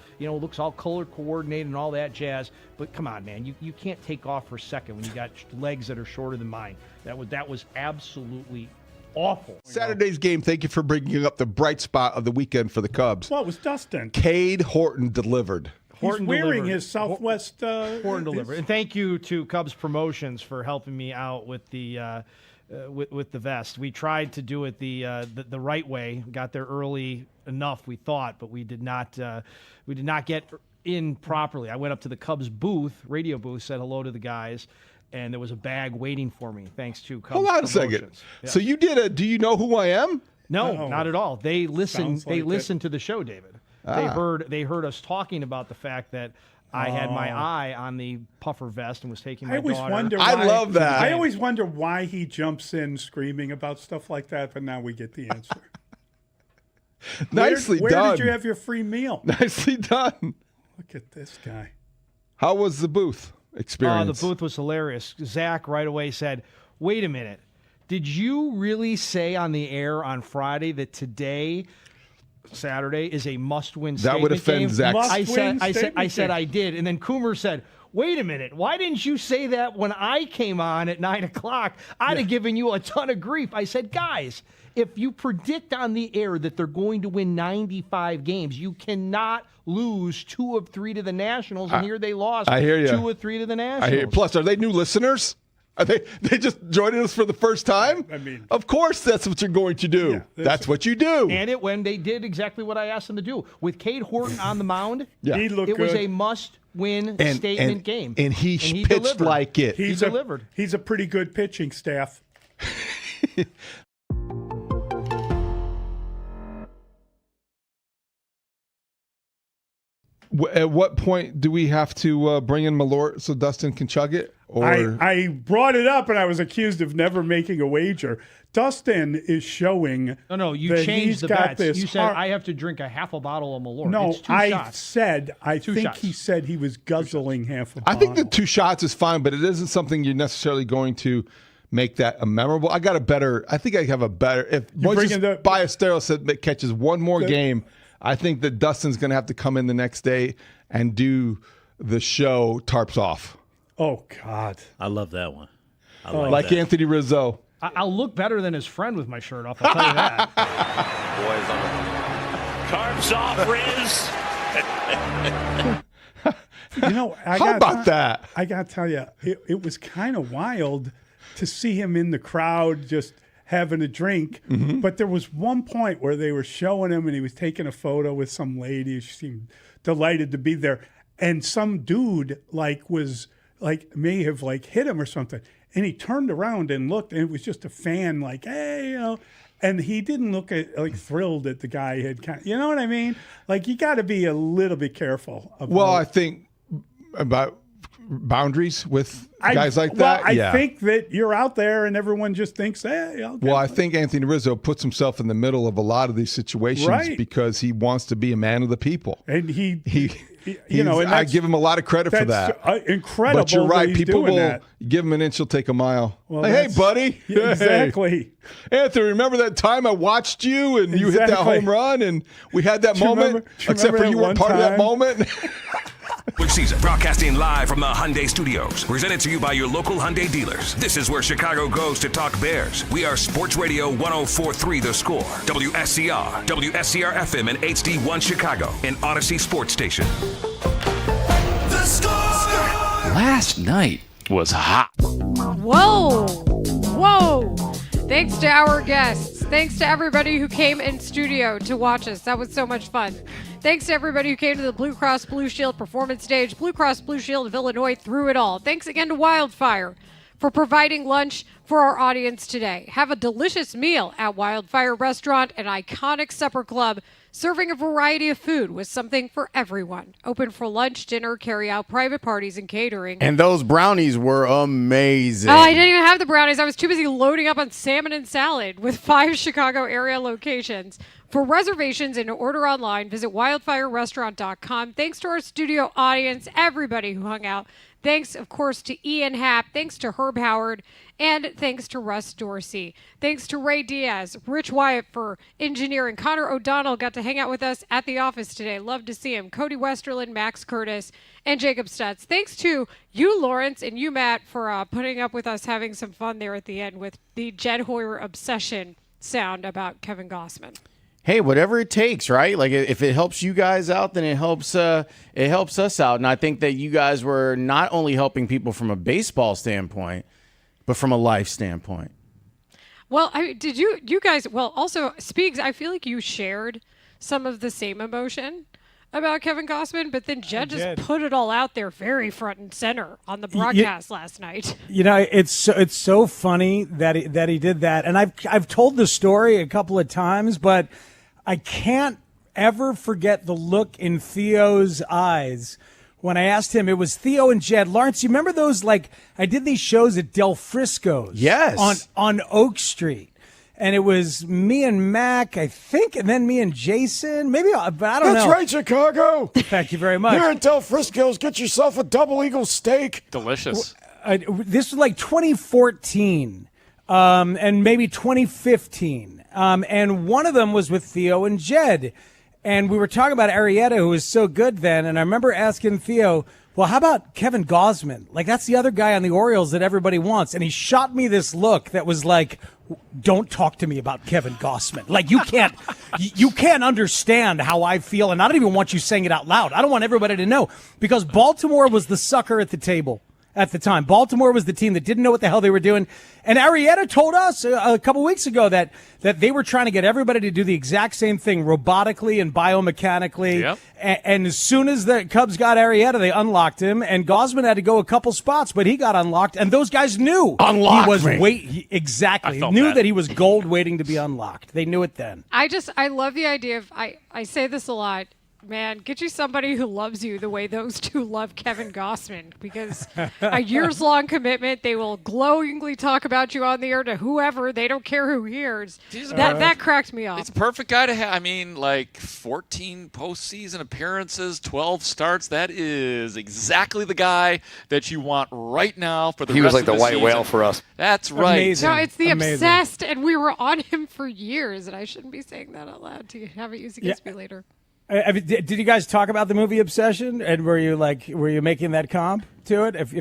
color coordinated and all that jazz. But come on, man, you can't take off for a second when you got legs that are shorter than mine. That was absolutely awful. Saturday's game, thank you for bringing up the bright spot of the weekend for the Cubs. Well, it was Dustin. Cade Horton delivered. He's wearing his Southwest. Horton delivered. And thank you to Cubs Promotions for helping me out with the with the vest. We tried to do it the right way. Got there early enough, we thought, but we did not get in properly. I went up to the Cubs radio booth, said hello to the guys. And there was a bag waiting for me, thanks to Cubs Hold on a second. Promotions. Yes. So you did do you know who I am? No, not at all. They listened. They listened to the show, David. They heard us talking about the fact that I had my eye on the puffer vest and was taking my daughter. I love that. I always wonder why he jumps in screaming about stuff like that, but now we get the answer. Nicely Where done. did you have your free meal? Nicely done. Look at this guy. How was the booth experience? The booth was hilarious. Zach right away said, "Wait a minute. Did you really say on the air on Friday that today, Saturday, is a must-win statement That would offend game?" Zach. I said I did. And then Coomer said, "Wait a minute. Why didn't you say that when I came on at 9 o'clock? I'd have given you a ton of grief." I said, "Guys, if you predict on the air that they're going to win 95 games, you cannot lose 2 of 3 to the Nationals." And here they lost I hear you. 2 of 3 to the Nationals. I hear you. Plus, are they new listeners? Are they just joining us for the first time? I mean, of course that's what you're going to do. Yeah, that's what you do. And when they did exactly what I asked them to do. With Cade Horton on the mound, He looked it was good. a must-win statement game. And he pitched delivered. like it. He delivered. He's a pretty good pitching staff. At what point do we have to bring in Malort so Dustin can chug it? Or I brought it up, and I was accused of never making a wager. Dustin is showing. No, you that changed he's the got bets. this You said heart- I have to drink a half a bottle of Malort. No, it's 2 I shots. said I Two think shots. he said he was guzzling half a I bottle. think the 2 shots is fine, but it isn't something you're necessarily going to make that a memorable. I think I have a better. If Moises Ballesteros said catches one more game, I think that Dustin's going to have to come in the next day and do the show tarps off. Oh, God. I love that one. I like that. Anthony Rizzo. I'll look better than his friend with my shirt off, I'll tell you that. Boys on the carbs off, Riz. How about that? I got to tell you, it was kind of wild to see him in the crowd just having a drink. Mm-hmm. But there was one point where they were showing him and he was taking a photo with some lady. She seemed delighted to be there. And some dude may have hit him or something. And he turned around and looked, and it was just a fan hey, and he didn't look thrilled that the guy had you know what I mean? You got to be a little bit careful. I think about boundaries with guys like that. I think that you're out there and everyone just thinks, hey. I think Anthony Rizzo puts himself in the middle of a lot of these situations because he wants to be a man of the people. And and I give him a lot of credit for that. Incredible. But you're right. That he's People doing will that. give him an inch, he'll take a mile. Well, hey, buddy. Yeah, exactly. Hey. Anthony, remember that time I watched you and you hit that home run and we had that moment? Except for you weren't part of that moment. Which season? Broadcasting live from the Hyundai Studios. Presented to you by your local Hyundai dealers. This is where Chicago goes to talk Bears. We are Sports Radio 104.3 The Score. WSCR, WSCR FM and HD1 Chicago. And Odyssey Sports Station. The Score! Last night was hot. Whoa. Thanks to our guests. Thanks to everybody who came in studio to watch us. That was so much fun. Thanks to everybody who came to the Blue Cross Blue Shield performance stage. Blue Cross Blue Shield of Illinois through it all. Thanks again to Wildfire for providing lunch for our audience today. Have a delicious meal at Wildfire Restaurant, an iconic supper club serving a variety of food with something for everyone. Open for lunch, dinner, carry-out, private parties, and catering. And those brownies were amazing. Oh, I didn't even have the brownies. I was too busy loading up on salmon and salad with 5 Chicago area locations. For reservations and to order online, visit wildfirerestaurant.com. Thanks to our studio audience, everybody who hung out. Thanks, of course, to Ian Happ. Thanks to Herb Howard. And thanks to Russ Dorsey. Thanks to Ray Diaz, Rich Wyatt for engineering. Connor O'Donnell got to hang out with us at the office today. Love to see him. Cody Westerland, Max Curtis, and Jacob Stutz. Thanks to you, Lawrence, and you, Matt, for putting up with us having some fun there at the end with the Jed Hoyer obsession sound about Kevin Gossman. Hey, whatever it takes, right? If it helps you guys out, then it helps us out. And I think that you guys were not only helping people from a baseball standpoint, but from a life standpoint. Well, did you guys? Well, also, Spiegs, I feel like you shared some of the same emotion about Kevin Gossman, but then Jed just put it all out there very front and center on the broadcast last night. It's so funny that he did that, and I've told the story a couple of times, but I can't ever forget the look in Theo's eyes when I asked him. It was Theo and Jed. Lawrence, you remember those? I did these shows at Del Frisco's, yes, on Oak Street. And it was me and Mac, I think, and then me and Jason. Maybe, but I don't know. That's right, Chicago. Thank you very much. Here at Del Frisco's, get yourself a double eagle steak. Delicious. This was 2014, and maybe 2015. And one of them was with Theo and Jed. And we were talking about Arrieta, who was so good then. And I remember asking Theo, well, how about Kevin Gossman? That's the other guy on the Orioles that everybody wants. And he shot me this look that was don't talk to me about Kevin Gossman. You can't understand how I feel. And I don't even want you saying it out loud. I don't want everybody to know, because Baltimore was the sucker at the table. at the time. Baltimore was the team that didn't know what the hell they were doing. And Arrieta told us a couple weeks ago that they were trying to get everybody to do the exact same thing robotically and biomechanically. Yep. And as soon as the Cubs got Arrieta, they unlocked him. And Gausman had to go a couple spots, but he got unlocked. And those guys knew Unlocked he was me. exactly. I felt Knew bad. that he was gold waiting to be unlocked. They knew it then. I love the idea of, I say this a lot. Man, get you somebody who loves you the way those two love Kevin Gausman, because a years-long commitment, they will glowingly talk about you on the air to whoever. They don't care who hears. That cracked me up. It's a perfect guy to have. I mean, like 14 postseason appearances, 12 starts. That is exactly the guy that you want right now for the He rest was like of the white season. whale for us. That's right. Amazing. No, it's the Amazing. obsessed, and we were on him for years, and I shouldn't be saying that out loud to have it used against me later. Did you guys talk about the movie Obsession? And were you making that comp to it? If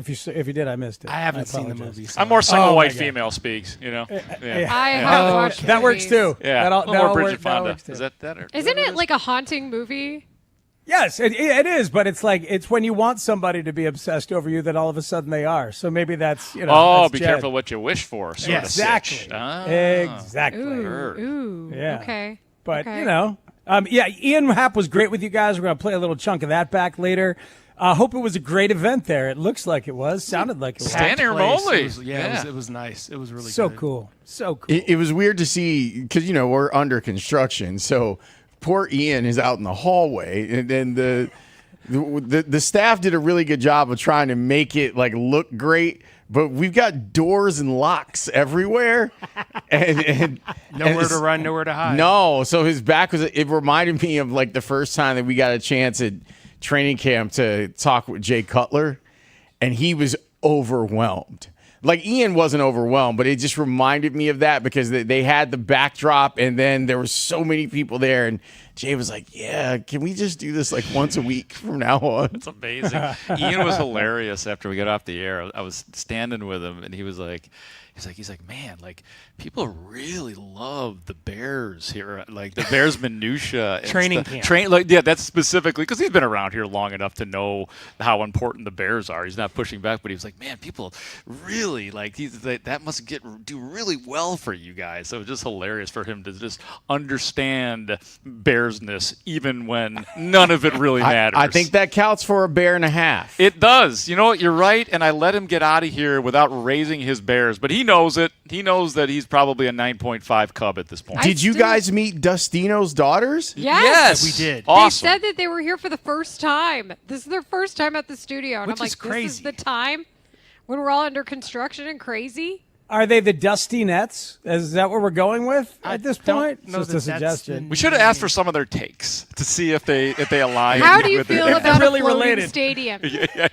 you did, I missed it. I haven't seen the apologize. movie. So. I'm more single Oh, white my God. female speaks, you know. I have watched that works movies. too. Yeah, That'll- a little that'll more Bridget work- that Fonda. works too. Is that or Isn't it like a haunting movie? Yes, it is, but it's like it's when you want somebody to be obsessed over you that all of a sudden they are. So maybe that's that's be Jed. careful what you wish for. Sort of Exactly. sitch. Ah. Exactly. Ooh. Yeah. Okay. But Okay. Ian Happ was great with you guys. We're going to play a little chunk of that back later. Hope it was a great event there. It looks like it was. Sounded like it was. Stand here, Place. Mully. It was nice. It was really So good. cool. So cool. It was weird to see because we're under construction, so poor Ian is out in the hallway, and then the staff did a really good job of trying to make it like look great, but we've got doors and locks everywhere, and Nowhere to run, nowhere to hide. No, so his back was. It reminded me of like the first time that we got a chance at training camp to talk with Jay Cutler, and he was overwhelmed. Like Ian wasn't overwhelmed, but it just reminded me of that because they had the backdrop, and then there were so many people there, and Jay was like, "Yeah, can we just do this like once a week from now on?" It's amazing. Ian was hilarious after we got off the air. I was standing with him, and he's like, man, like people really love the Bears here, like the Bears minutia. And Training stuff. camp. That's specifically because he's been around here long enough to know how important the Bears are. He's not pushing back, but he was like, man, people really like that must do really well for you guys. So it was just hilarious for him to just understand Bearsness, even when none of it really matters. I think that counts for a bear and a half. It does. You know what? You're right. And I let him get out of here without raising his Bears. But he knows it. He knows that he's probably a 9.5 Cub at this point. Did you guys meet Dustino's daughters? Yes. We did. Awesome. They said that they were here for the first time. This is their first time at the studio. And Which I'm like, is crazy. this is the time when we're all under construction and crazy? Are they the Dusty Nets? Is that what we're going with at this point? It's know just a that that's suggestion. We should have asked for some of their takes to see if they align. How do you with feel it. about really a floating related. stadium?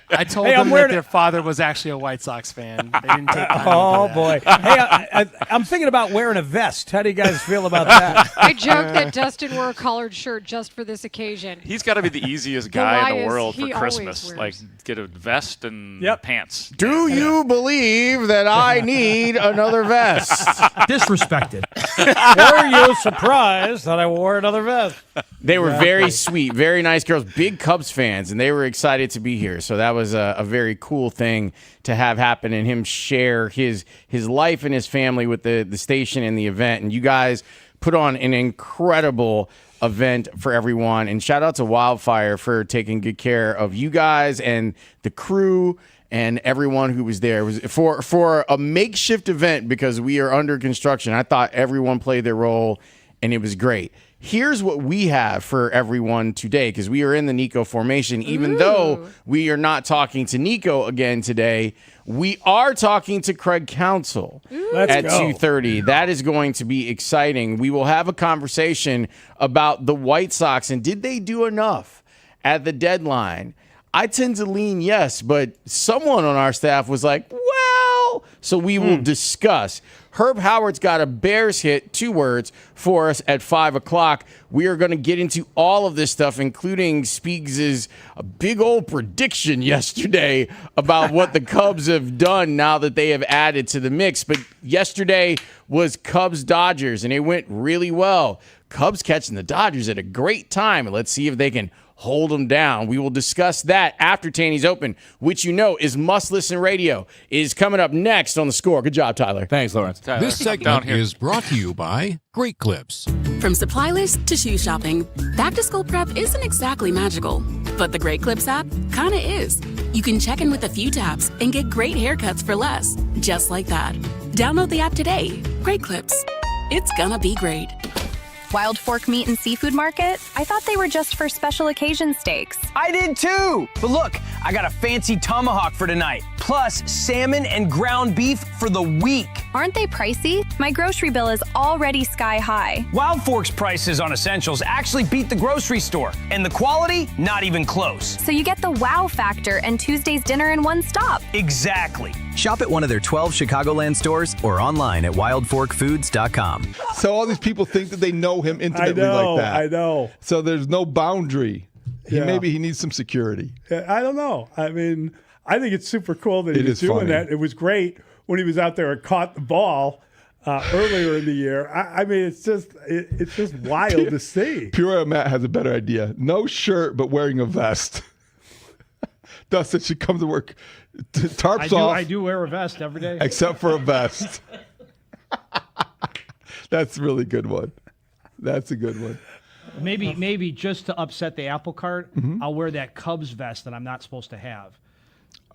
I told Hey, I'm them wearing that their father was actually a White Sox fan. They didn't take time Oh to do boy! that. Hey, I'm thinking about wearing a vest. How do you guys feel about that? I joke that Dustin wore a collared shirt just for this occasion. He's got to be the easiest guy in the why is world for he always Christmas. wears? Like, get a vest and Yep. pants. Do you believe that I need another vest? Disrespected. Were you surprised that I wore another vest? They were very sweet, very nice girls, big Cubs fans, and they were excited to be here. So that was a very cool thing to have happen, and him share his life and his family with the station and the event. And you guys put on an incredible event for everyone. And shout out to Wildfire for taking good care of you guys and the crew and everyone who was there. It was for a makeshift event because we are under construction. I thought everyone played their role, and it was great. Here's what we have for everyone today, because we are in the Nico formation. Even though we are not talking to Nico again today, we are talking to Craig Counsell at 2:30. That is going to be exciting. We will have a conversation about the White Sox and did they do enough at the deadline. I tend to lean yes, but someone on our staff was like, well, so we will discuss. Herb Howard's got a Bears hit, 2 words, for us at 5 o'clock. We are going to get into all of this stuff, including Spiegs' big old prediction yesterday about what the Cubs have done now that they have added to the mix. But yesterday was Cubs-Dodgers, and it went really well. Cubs catching the Dodgers at a great time. Let's see if they can hold them down. We will discuss that after Taney's Open, which is must-listen radio, is coming up next on The Score. Good job, Tyler. Thanks, Lawrence. This segment is brought to you by Great Clips. From supply list to shoe shopping, back to school prep isn't exactly magical, but the Great Clips app kinda is. You can check in with a few taps and get great haircuts for less, just like that. Download the app today. Great Clips. It's gonna be great. Wild Fork Meat and Seafood Market? I thought they were just for special occasion steaks. I did too! But look, I got a fancy tomahawk for tonight, plus salmon and ground beef for the week. Aren't they pricey? My grocery bill is already sky high. Wild Fork's prices on essentials actually beat the grocery store, and the quality, not even close. So you get the wow factor and Tuesday's dinner in one stop. Exactly. Shop at one of their 12 Chicagoland stores or online at wildforkfoods.com. So all these people think that they know him intimately like that. I know. So there's no boundary. Maybe he needs some security. I don't know. I mean, I think it's super cool that he It was is doing funny. that. It was great when he was out there and caught the ball earlier in the year. I mean, it's just wild to see. Pure Matt has a better idea. No shirt, but wearing a vest. Dustin should come to work. Tarps off. I do wear a vest every day. Except for a vest. That's a really good one. That's a good one. Maybe just to upset the apple cart, Mhm. I'll wear that Cubs vest that I'm not supposed to have.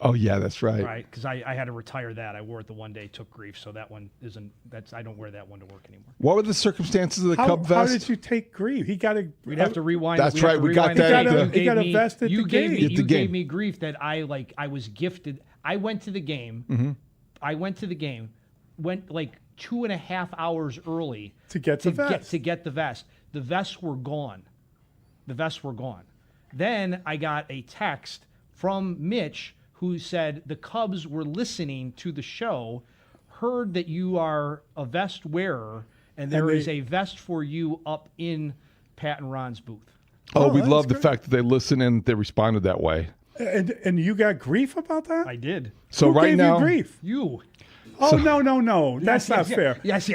Oh, yeah, that's right. Right, because I had to retire that. I wore it the one day, took grief, so that one isn't. I don't wear that one to work anymore. What were the circumstances of the Cub How vest? did you take grief? He got a. We'd have to rewind. That's we'd have right, to we got rewind that it. at the- He got a vest at you the gave game. Me, At the you gave game. me grief that I was gifted. I went to the game. Mhm. I went to the game. Went like 2.5 hours early to get the vest. To get the vest. The vests were gone. The vests were gone. Then I got a text from Mitch who said the Cubs were listening to the show, heard that you are a vest wearer, and there is a vest for you up in Pat and Ron's booth. Oh, we that's love the great. fact that they listened and they responded that way. And you got grief about that? I did. So Who right gave now, you grief? You. Oh, no. That's Yes, not fair. Yes.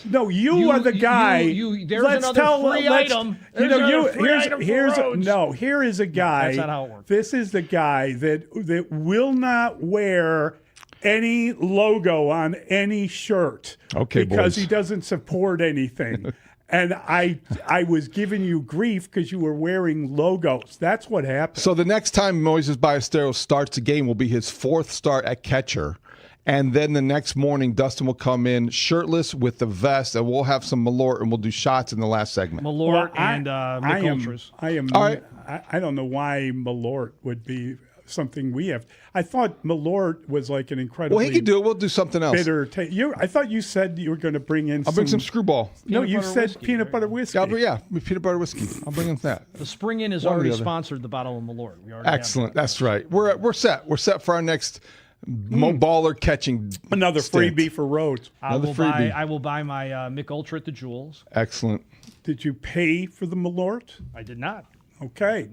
No, you are the guy. There's Let's another tell, free let's- item. You There's know, another free item for here is a guy. That's not how it works. This is the guy that will not wear any logo on any shirt. Okay, because boys. he doesn't support anything. And I was giving you grief because you were wearing logos. That's what happened. So the next time Moises Ballesteros starts a game will be his fourth start at catcher. And then the next morning, Dustin will come in shirtless with the vest, and we'll have some Malort, and we'll do shots in the last segment. Malort and Mick Ultras. All right. I don't know why Malort would be something we have. I thought Malort was like an incredibly. Well, he could do it. We'll do something else. Bitter. I thought you said you were going to bring in. I'll bring some Screwball. No, you butter said whiskey, peanut butter whiskey. Yeah, peanut butter whiskey. I'll bring in that. The Spring Inn has One or the already other. sponsored the bottle of Malort. We already have Excellent. That's right. We're set. We're set for our next Mo Baller catching. Another stint. freebie for Rhodes. I will buy my Mick Ultra at the Jewels. Excellent. Did you pay for the Malort? I did not. Okay.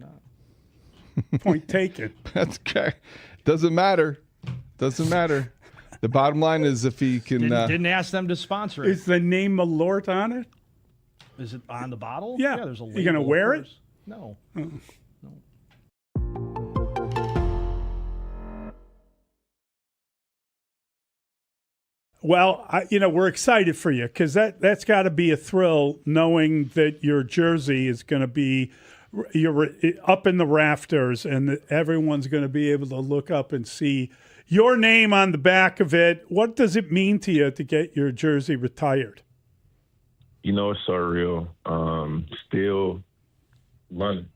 Point taken. That's okay. Doesn't matter. Doesn't matter. The bottom line is if he can. Didn't ask them to sponsor it. Is the name Malort on it? Is it on the bottle? Yeah. There's a label. You gonna wear of it? course. No. Well, we're excited for you because that's got to be a thrill knowing that your jersey is going to be you're up in the rafters and that everyone's going to be able to look up and see your name on the back of it. What does it mean to you to get your jersey retired? It's surreal. Still learning.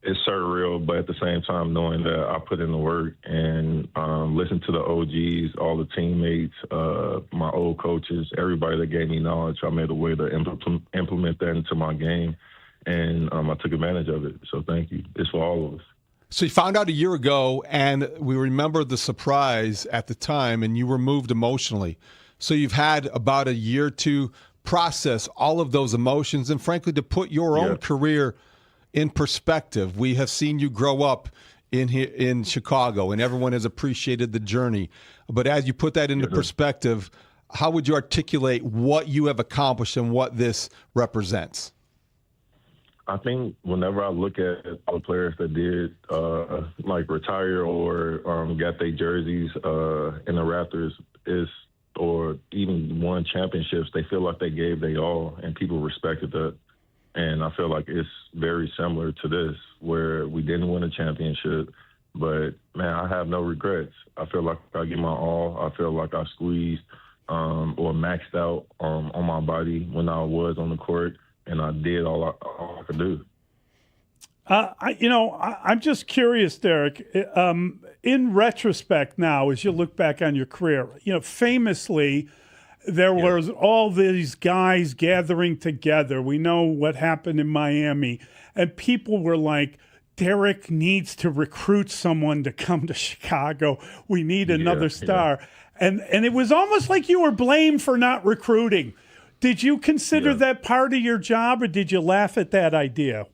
It's surreal, but at the same time, knowing that I put in the work and listen to the OGs, all the teammates, my old coaches, everybody that gave me knowledge, I made a way to implement that into my game, and I took advantage of it. So thank you. It's for all of us. So you found out a year ago, and we remember the surprise at the time, and you were moved emotionally. So you've had about a year to process all of those emotions and, frankly, to put your own career in perspective. We have seen you grow up in Chicago, and everyone has appreciated the journey. But as you put that into perspective, how would you articulate what you have accomplished and what this represents? I think whenever I look at all the players that did retire or got their jerseys in the Raptors or even won championships, they feel like they gave their all, and people respected that. And I feel like it's very similar to this, where we didn't win a championship, but, man, I have no regrets. I feel like I give my all. I feel like I squeezed or maxed out on my body when I was on the court, and I did all I could do. I'm just curious, Derek. In retrospect now, as you look back on your career, famously, there was all these guys gathering together. We know what happened in Miami, and people were like, Derek needs to recruit someone to come to Chicago. We need another star. Yeah. And it was almost like you were blamed for not recruiting. Did you consider that part of your job, or did you laugh at that idea?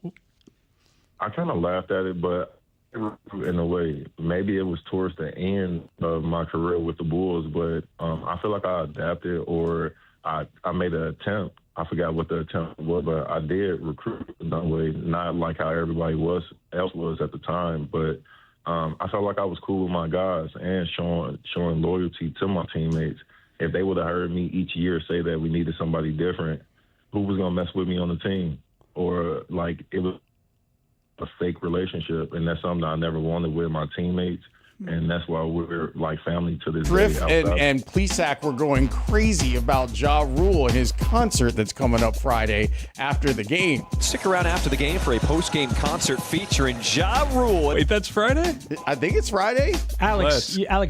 I kind of laughed at it, but in a way, maybe it was towards the end of my career with the Bulls, but I feel like I adapted, or I made an attempt. I forgot what the attempt was, but I did recruit in that way, not like how everybody else was at the time, but I felt like I was cool with my guys and showing loyalty to my teammates. If they would have heard me each year say that we needed somebody different, who was going to mess with me on the team? Or like it was a fake relationship, and that's something I never wanted with my teammates. And that's why we're like family to this Griff day. and Plesac were going crazy about Ja Rule and his concert that's coming up Friday after the game. Stick around after the game for a post-game concert featuring Ja Rule. Wait, that's Friday? I think it's Friday. Alex, you're our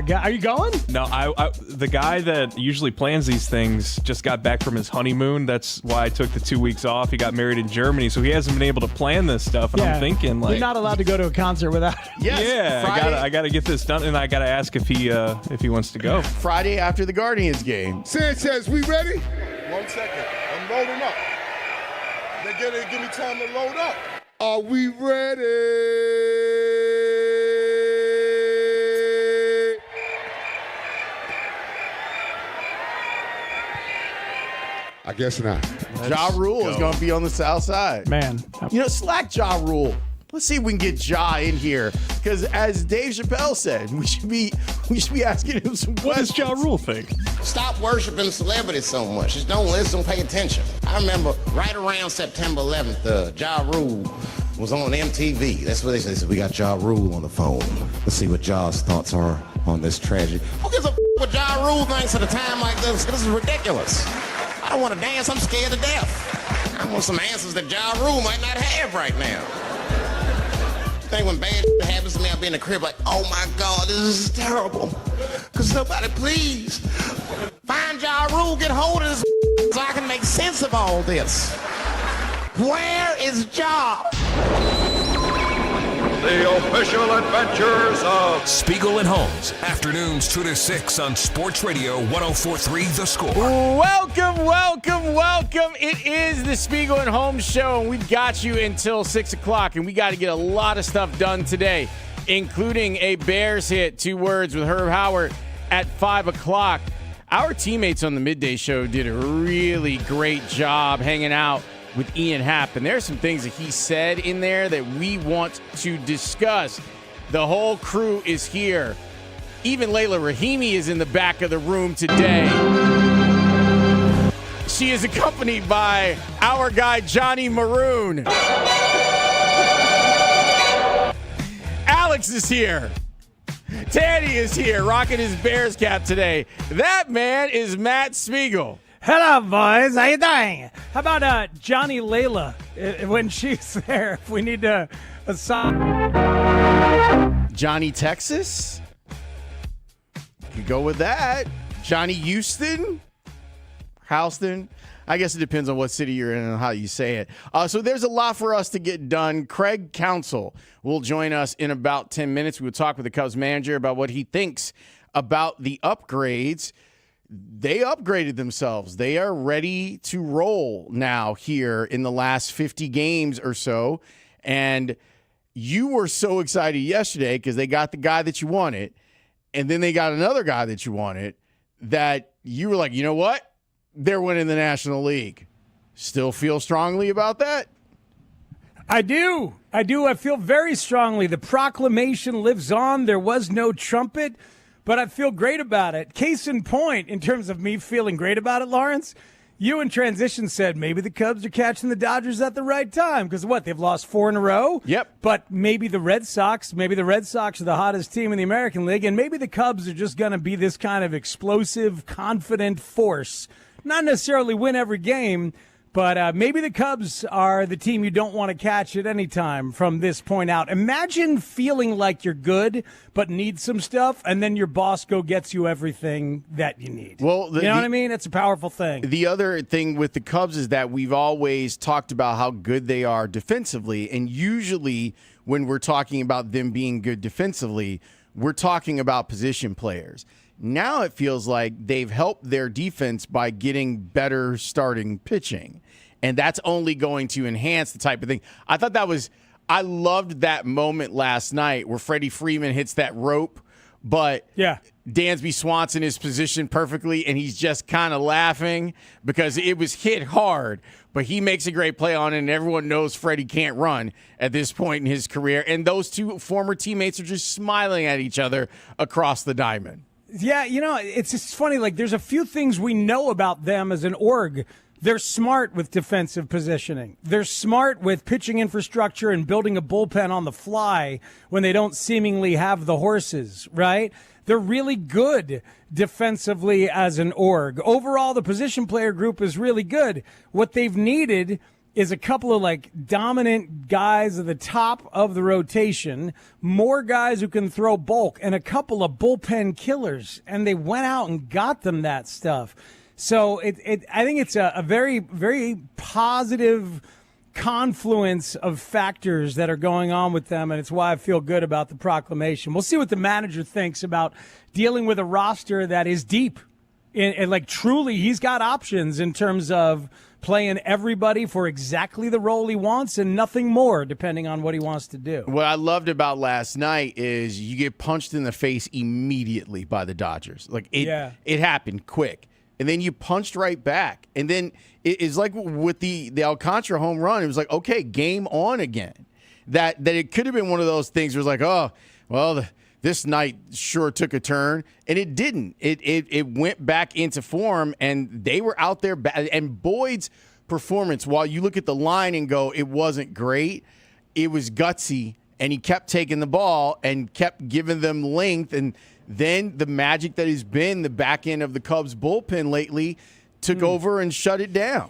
guy. Are you going? No, I the guy that usually plans these things just got back from his honeymoon. That's why I took the 2 weeks off. He got married in Germany, so he hasn't been able to plan this stuff. And I'm thinking, like, you're not allowed to go to a concert without. Yes, I got to get this done, and I got to ask if he wants to go. Friday after the Guardians game. Sanchez, we ready? 1 second. I'm loading up. They give me time to load up. Are we ready? I guess not. Ja Rule is going to be on the south side. Man. Slack Ja Rule. Let's see if we can get Ja in here, because as Dave Chappelle said, we should be asking him some questions. What does Ja Rule think? Stop worshiping celebrities so much. Just don't listen, pay attention. I remember right around September 11th, Ja Rule was on MTV. That's what they said. They said, we got Ja Rule on the phone. Let's see what Ja's thoughts are on this tragedy. Who gives a what Ja Rule thinks at a time like this? This is ridiculous. I don't want to dance. I'm scared to death. I want some answers that Ja Rule might not have right now. I think when bad happens to me, I'll be in the crib like, oh my God, this is terrible. Could somebody please find Ja Rule, get hold of this so I can make sense of all this. Where is Ja? The official adventures of Spiegel and Holmes. Afternoons 2 to 6 on Sports Radio 104.3 The Score. Welcome. It is the Spiegel and Holmes show, and we've got you until 6 o'clock, and we got to get a lot of stuff done today, including a Bears hit, 2 words with Herb Howard at 5 o'clock. Our teammates on the midday show did a really great job hanging out with Ian Happ, and there are some things that he said in there that we want to discuss. The whole crew is here. Even Layla Rahimi is in the back of the room today. She is accompanied by our guy, Johnny Maroon. Alex is here. Teddy is here, rocking his Bears cap today. That man is Matt Spiegel. Hello, boys. How you doing? How about Johnny Layla when she's there? If we need to assign Johnny Texas? Could go with that. Johnny Houston? Houston? I guess it depends on what city you're in and how you say it. So there's a lot for us to get done. Craig Counsell will join us in about 10 minutes. We will talk with the Cubs manager about what he thinks about the upgrades. They upgraded themselves. They are ready to roll now here in the last 50 games or so. And you were so excited yesterday because they got the guy that you wanted, and then they got another guy that you wanted, that you were like, you know what? They're winning the National League. Still feel strongly about that? I do. I feel very strongly. The proclamation lives on. There was no trumpet, but I feel great about it. Case in point, in terms of me feeling great about it, Lawrence, you in transition said maybe the Cubs are catching the Dodgers at the right time because what? They've lost 4 in a row? Yep. But maybe the Red Sox are the hottest team in the American League, and maybe the Cubs are just going to be this kind of explosive, confident force. Not necessarily win every game, but maybe the Cubs are the team you don't want to catch at any time from this point out. Imagine feeling like you're good but need some stuff, and then your boss gets you everything that you need. Well, you know what I mean? It's a powerful thing. The other thing with the Cubs is that we've always talked about how good they are defensively, and usually when we're talking about them being good defensively, we're talking about position players. Now it feels like they've helped their defense by getting better starting pitching. And that's only going to enhance the type of thing. I loved that moment last night where Freddie Freeman hits that rope, but Dansby Swanson is positioned perfectly, and he's just kind of laughing because it was hit hard. But he makes a great play on it, and everyone knows Freddie can't run at this point in his career. And those two former teammates are just smiling at each other across the diamond. Yeah, it's just funny. Like, there's a few things we know about them as an org. They're smart with defensive positioning. They're smart with pitching infrastructure and building a bullpen on the fly when they don't seemingly have the horses, right? They're really good defensively as an org. Overall, the position player group is really good. What they've needed is a couple of dominant guys at the top of the rotation, more guys who can throw bulk, and a couple of bullpen killers. And they went out and got them that stuff. So I think it's a very, very positive confluence of factors that are going on with them, and it's why I feel good about the proclamation. We'll see what the manager thinks about dealing with a roster that is deep. And truly, he's got options in terms of playing everybody for exactly the role he wants and nothing more, depending on what he wants to do. What I loved about last night is you get punched in the face immediately by the Dodgers. It happened quick. And then you punched right back. And then it's like with the Alcantara home run, it was like, okay, game on again. That it could have been one of those things where it's like, oh, well, this night sure took a turn. And it didn't. It went back into form, and they were out there. And Boyd's performance, while you look at the line and go, it wasn't great, it was gutsy. And he kept taking the ball and kept giving them length. And then the magic that has been the back end of the Cubs bullpen lately took over and shut it down.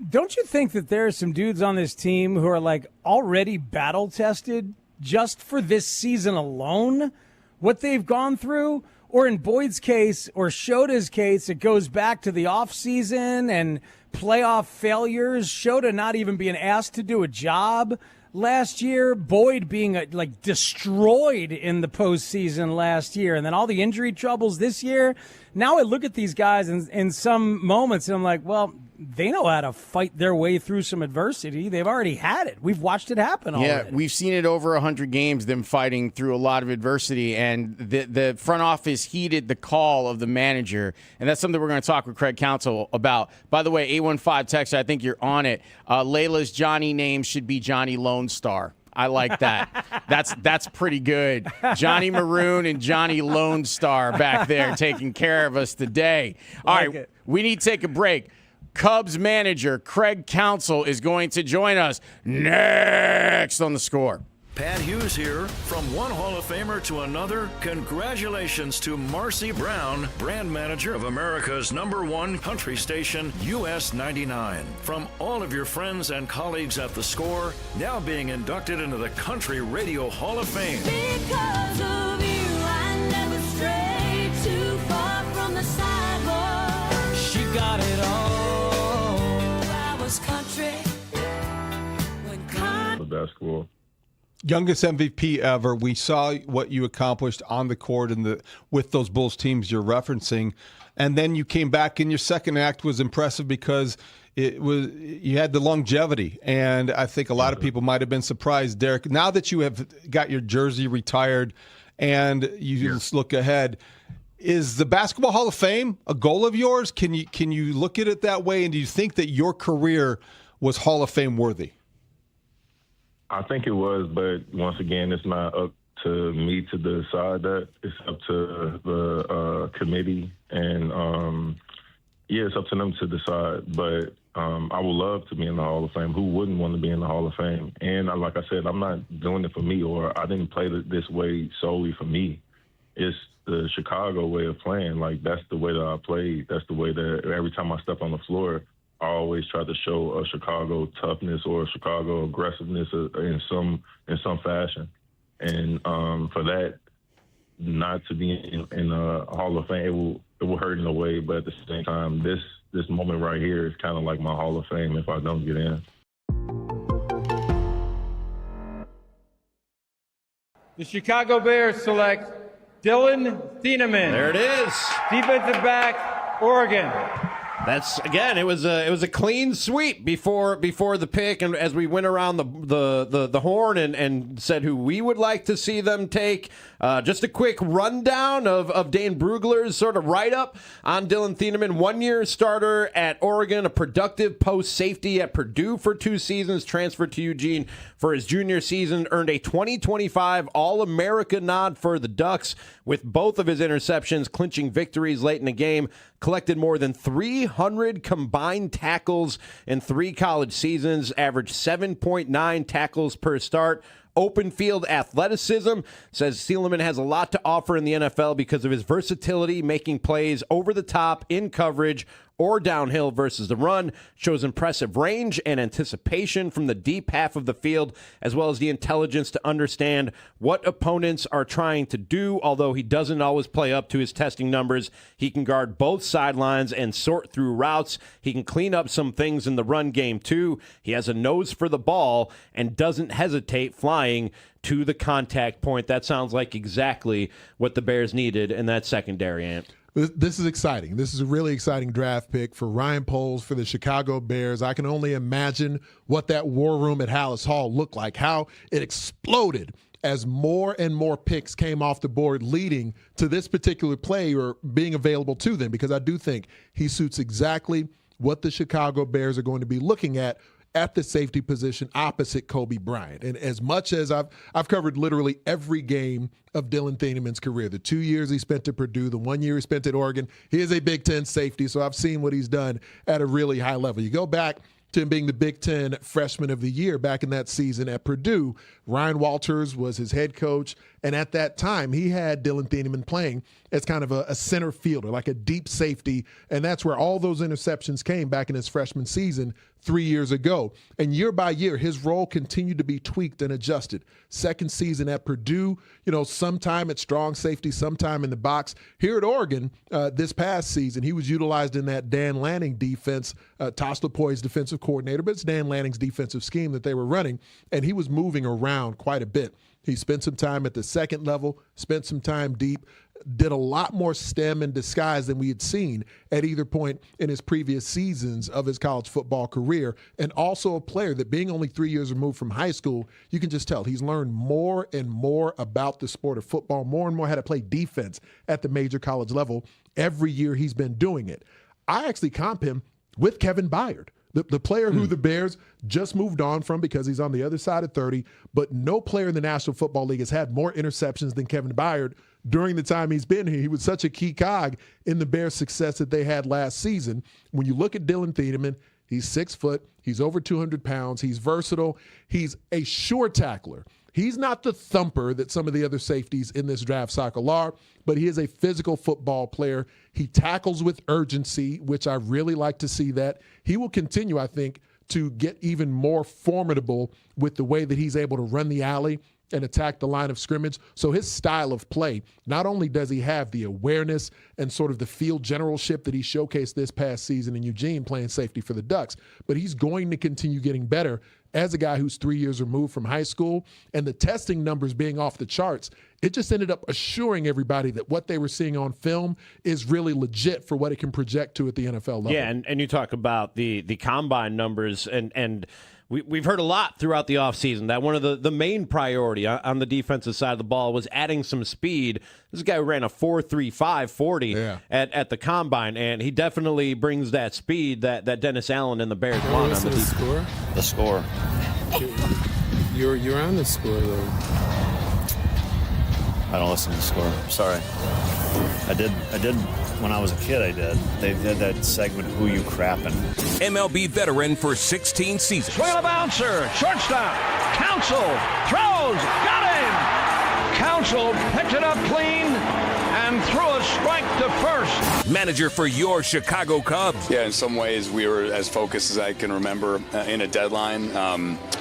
Don't you think that there are some dudes on this team who are already battle tested just for this season alone? What they've gone through? Or in Boyd's case or Shota's case, it goes back to the offseason and playoff failures. Shota not even being asked to do a job last year, Boyd being destroyed in the postseason last year, and then all the injury troubles this year. Now I look at these guys in some moments, and I'm like, well, they know how to fight their way through some adversity. They've already had it. We've watched it happen already. Yeah, we've seen it over 100 games, them fighting through a lot of adversity, and the front office heeded the call of the manager, and that's something we're going to talk with Craig Counsell about. By the way, 815 text, I think you're on it. Layla's Johnny name should be Johnny Lone Star. I like that. That's pretty good. Johnny Maroon and Johnny Lone Star back there taking care of us today. All right, we need to take a break. Cubs manager Craig Counsell is going to join us next on The Score. Pat Hughes here. From one Hall of Famer to another, congratulations to Marcy Brown, brand manager of America's #1 country station, US 99. From all of your friends and colleagues at The Score, now being inducted into the Country Radio Hall of Fame. Because of you, I never strayed too far from the sidewalk. She got it all. I was country. The basketball. Youngest MVP ever. We saw what you accomplished on the court and with those Bulls teams you're referencing, and then you came back in your second act was impressive because you had the longevity, and I think a lot of people might have been surprised, Derek. Now that you have got your jersey retired and you just look ahead, is the Basketball Hall of Fame a goal of yours? Can you look at it that way, and do you think that your career was Hall of Fame worthy? I think it was, but once again, it's not up to me to decide that. It's up to the committee, and it's up to them to decide. But I would love to be in the Hall of Fame. Who wouldn't want to be in the Hall of Fame? And like I said, I'm not doing it for me, or I didn't play this way solely for me. It's the Chicago way of playing. Like, that's the way that I played. That's the way that every time I step on the floor, I always try to show a Chicago toughness or a Chicago aggressiveness in some fashion. And for that not to be in the Hall of Fame, it will hurt in a way. But at the same time, this moment right here is kind of like my Hall of Fame if I don't get in. The Chicago Bears select Dylan Thieneman. There it is. Defensive back, Oregon. That's again. It was a clean sweep before the pick, and as we went around the horn and said who we would like to see them take. Just a quick rundown of Dane Brugler's sort of write up on Dylan Thieneman. 1-year starter at Oregon, a productive post safety at Purdue for 2 seasons, transferred to Eugene for his junior season, earned a 2025 All-America nod for the Ducks with both of his interceptions clinching victories late in the game. Collected more than 300 combined tackles in 3 college seasons, averaged 7.9 tackles per start. Open field athleticism, says Thieneman has a lot to offer in the NFL because of his versatility, making plays over the top, in coverage, or downhill versus the run. Shows impressive range and anticipation from the deep half of the field, as well as the intelligence to understand what opponents are trying to do. Although he doesn't always play up to his testing numbers, he can guard both sidelines and sort through routes. He can clean up some things in the run game too. He has a nose for the ball and doesn't hesitate flying to the contact point. That sounds like exactly what the Bears needed in that secondary, Ant. This is exciting. This is a really exciting draft pick for Ryan Poles, for the Chicago Bears. I can only imagine what that war room at Haugh looked like, how it exploded as more and more picks came off the board, leading to this particular player being available to them, because I do think he suits exactly what the Chicago Bears are going to be looking at the safety position opposite Kobe Bryant. And as much as I've covered literally every game of Dylan Thieneman's career, the 2 years he spent at Purdue, the 1 year he spent at Oregon, he is a Big Ten safety, so I've seen what he's done at a really high level. You go back to him being the Big Ten Freshman of the Year back in that season at Purdue. Ryan Walters was his head coach, and at that time, he had Dylan Thieneman playing as kind of a center fielder, like a deep safety, and that's where all those interceptions came back in his freshman season 3 years ago. And year by year, his role continued to be tweaked and adjusted. Second season at Purdue, sometime at strong safety, sometime in the box. Here at Oregon, this past season, he was utilized in that Dan Lanning defense, Toss LaPoy's defensive coordinator, but it's Dan Lanning's defensive scheme that they were running, and he was moving around quite a bit. He spent some time at the second level, spent some time deep, did a lot more stem and disguise than we had seen at either point in his previous seasons of his college football career, and also a player that, being only 3 years removed from high school, you can just tell he's learned more and more about the sport of football, more and more how to play defense at the major college level every year he's been doing it. I actually comp him with Kevin Byard, the player who the Bears just moved on from because he's on the other side of 30, but no player in the National Football League has had more interceptions than Kevin Byard during the time he's been here. He was such a key cog in the Bears' success that they had last season. When you look at Dylan Thieneman, he's 6 foot, he's over 200 pounds, he's versatile, he's a sure tackler. He's not the thumper that some of the other safeties in this draft cycle are, but he is a physical football player. He tackles with urgency, which I really like to see that. He will continue, I think, to get even more formidable with the way that he's able to run the alley and attack the line of scrimmage. So his style of play, not only does he have the awareness and sort of the field generalship that he showcased this past season in Eugene playing safety for the Ducks, but he's going to continue getting better as a guy who's 3 years removed from high school. And the testing numbers being off the charts, it just ended up assuring everybody that what they were seeing on film is really legit for what it can project to at the NFL level. Yeah, and you talk about the combine numbers, and we've heard a lot throughout the offseason that one of the main priority on the defensive side of the ball was adding some speed. This guy ran a 4.35 40 at the combine, and he definitely brings that speed that Dennis Allen and the Bears want on the defense. The score. You're on the score though. I don't listen to the score. Sorry. I did when I was a kid. I did. They did that segment, "Who You Crappin'." MLB veteran for 16 seasons. Swing of the bouncer, shortstop, Counsell, throws, got him! Counsell picked it up clean and threw a strike to first. Manager for your Chicago Cubs. Yeah, in some ways we were as focused as I can remember in a deadline.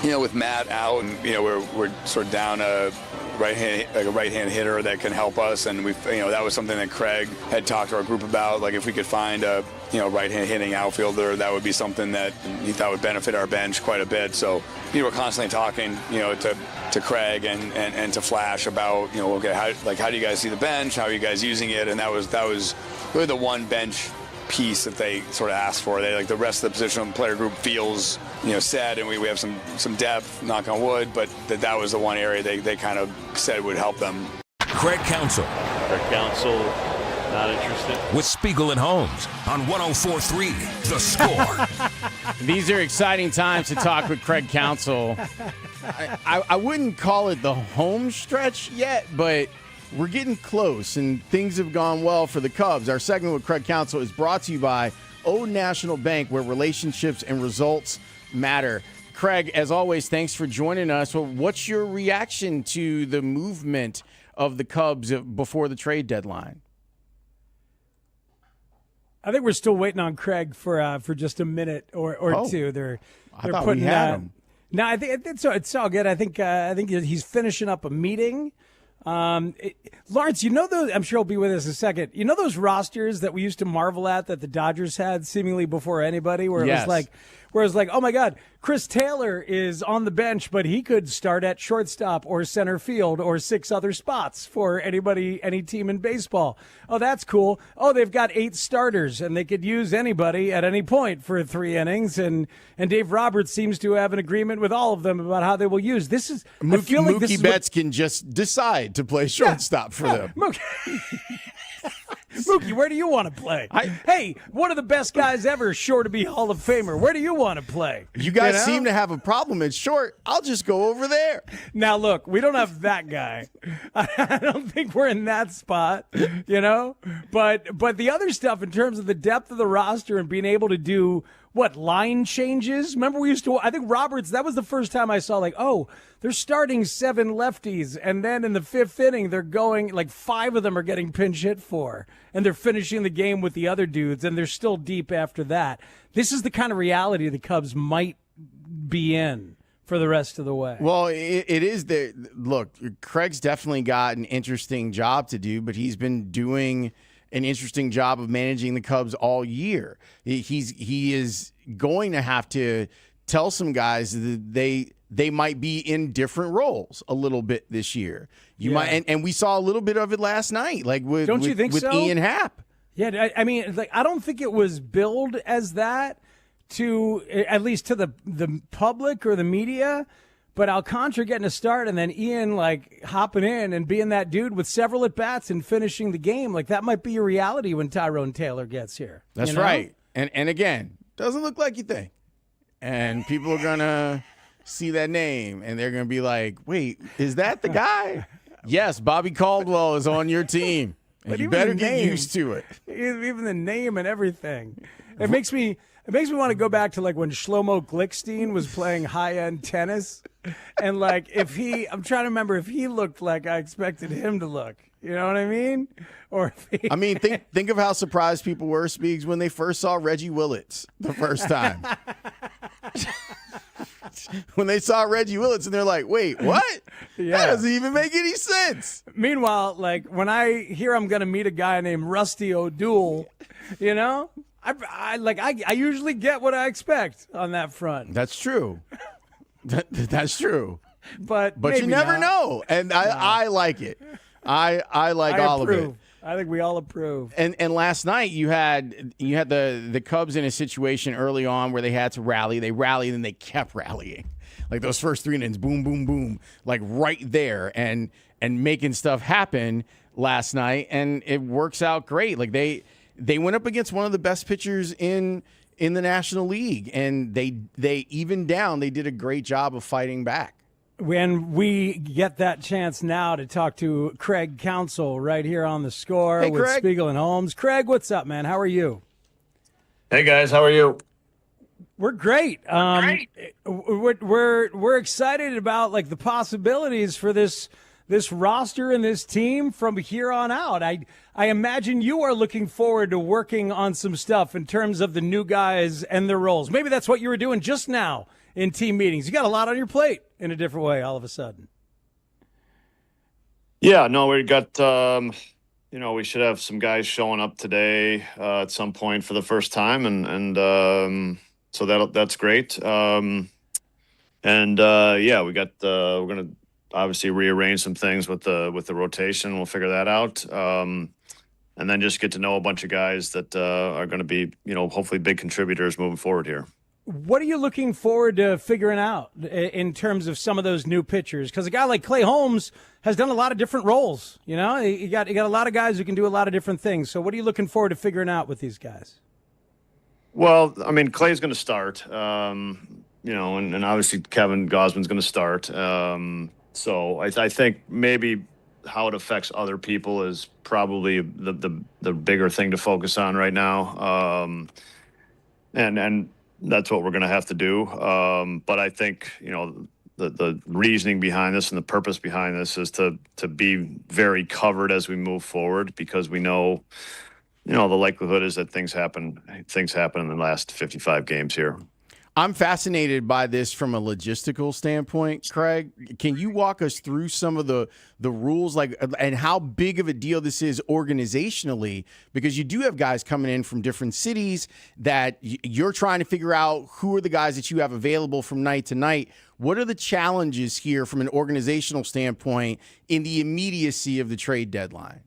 With Matt out, and we're sort of down a right-hand hitter that can help us, and that was something that Craig had talked to our group about. Like if we could find a right-hand hitting outfielder, that would be something that he thought would benefit our bench quite a bit. So we're constantly talking to Craig and to Flash about okay, how do you guys see the bench? How are you guys using it? And that was really the one bench piece that they sort of asked for. They the rest of the positional player group feels set, and we have some depth, knock on wood, but that was the one area they kind of said would help them. Craig Counsell. Not interested. With Spiegel and Holmes on 104.3 The Score. These are exciting times to talk with Craig Counsell. I wouldn't call it the home stretch yet, but we're getting close, and things have gone well for the Cubs. Our segment with Craig Counsell is brought to you by Old National Bank, where relationships and results matter. Craig, as always, thanks for joining us. Well, what's your reaction to the movement of the Cubs before the trade deadline? I think we're still waiting on Craig for just a minute or two. They're thought putting we had him. No, I think it's all good. I think he's finishing up a meeting. Lawrence, those, I'm sure he'll be with us in a second. You know those rosters that we used to marvel at that the Dodgers had seemingly before anybody, where it was like, oh my God, Chris Taylor is on the bench, but he could start at shortstop or center field or 6 other spots for any team in baseball. Oh, that's cool. Oh, they've got 8 starters and they could use anybody at any point for 3 innings. And Dave Roberts seems to have an agreement with all of them about how they will use. This is Mookie Betts can just decide to play shortstop for them. Mookie, where do you want to play? Hey, one of the best guys ever, sure to be Hall of Famer. Where do you want to play? You guys seem to have a problem at short. I'll just go over there. Now, look, we don't have that guy. I don't think we're in that spot, But the other stuff in terms of the depth of the roster and being able to do line changes? Remember I think Roberts, that was the first time I saw they're starting 7 lefties, and then in the 5th inning, they're going, 5 of them are getting pinch hit for, and they're finishing the game with the other dudes, and they're still deep after that. This is the kind of reality the Cubs might be in for the rest of the way. Well, it is there. Look, Craig's definitely got an interesting job to do, but he's been doing an interesting job of managing the Cubs all year. He is going to have to tell some guys that they might be in different roles a little bit this year. Might, and we saw a little bit of it last night, with Ian Happ. Yeah, I mean, I don't think it was billed as that at least to the public or the media. But Alcantara getting a start and then Ian hopping in and being that dude with several at bats and finishing the game, that might be your reality when Tyrone Taylor gets here. That's right. And again, doesn't look like you think. And people are gonna see that name and they're gonna be like, "Wait, is that the guy?" Yes, Bobby Caldwell is on your team, and you better get used to it. Even the name and everything. It makes me want to go back to when Shlomo Glickstein was playing high-end tennis. And I'm trying to remember if he looked like I expected him to look. You know what I mean? Or think of how surprised people were, Speaks, when they first saw Reggie Willits the first time. When they saw Reggie Willits and they're like, wait, what? Yeah. That doesn't even make any sense. Meanwhile, when I hear I'm going to meet a guy named Rusty O'Doul, I usually get what I expect on that front. That's true. That's true. But you never know. And I like it. I like all approve. of it. I think we all approve. And last night you had the Cubs in a situation early on where they had to rally. They rallied and they kept rallying. Those first 3 innings, boom, boom, boom, right there and making stuff happen last night, and it works out great. They went up against one of the best pitchers in the National League, and they evened down. They did a great job of fighting back. When we get that chance now to talk to Craig Counsell right here on The Score with Craig. Spiegel and Holmes. Craig, what's up, man? How are you? Hey guys, how are you? We're great. We're excited about like the possibilities for this roster and this team from here on out. I imagine you are looking forward to working on some stuff in terms of the new guys and their roles. Maybe that's what you were doing just now in team meetings. You got a lot on your plate in a different way all of a sudden. Yeah, no, we got we should have some guys showing up today at some point for the first time, and so that's great. We got we're gonna obviously rearrange some things with the rotation. We'll figure that out, and then just get to know a bunch of guys that are going to be hopefully big contributors moving forward here. What are you looking forward to figuring out in terms of some of those new pitchers? Because a guy like Clay Holmes has done a lot of different roles. You got a lot of guys who can do a lot of different things. So what are you looking forward to figuring out with these guys? Well, I mean, Clay's going to start, and obviously Kevin Gausman's going to start. So I think maybe how it affects other people is probably the bigger thing to focus on right now. And that's what we're going to have to do. But I think, the reasoning behind this and the purpose behind this is to be very covered as we move forward, because we know, the likelihood is that things happen in the last 55 games here. I'm fascinated by this from a logistical standpoint, Craig. Can you walk us through some of the rules, and how big of a deal this is organizationally? Because you do have guys coming in from different cities that you're trying to figure out who are the guys that you have available from night to night. What are the challenges here from an organizational standpoint in the immediacy of the trade deadline?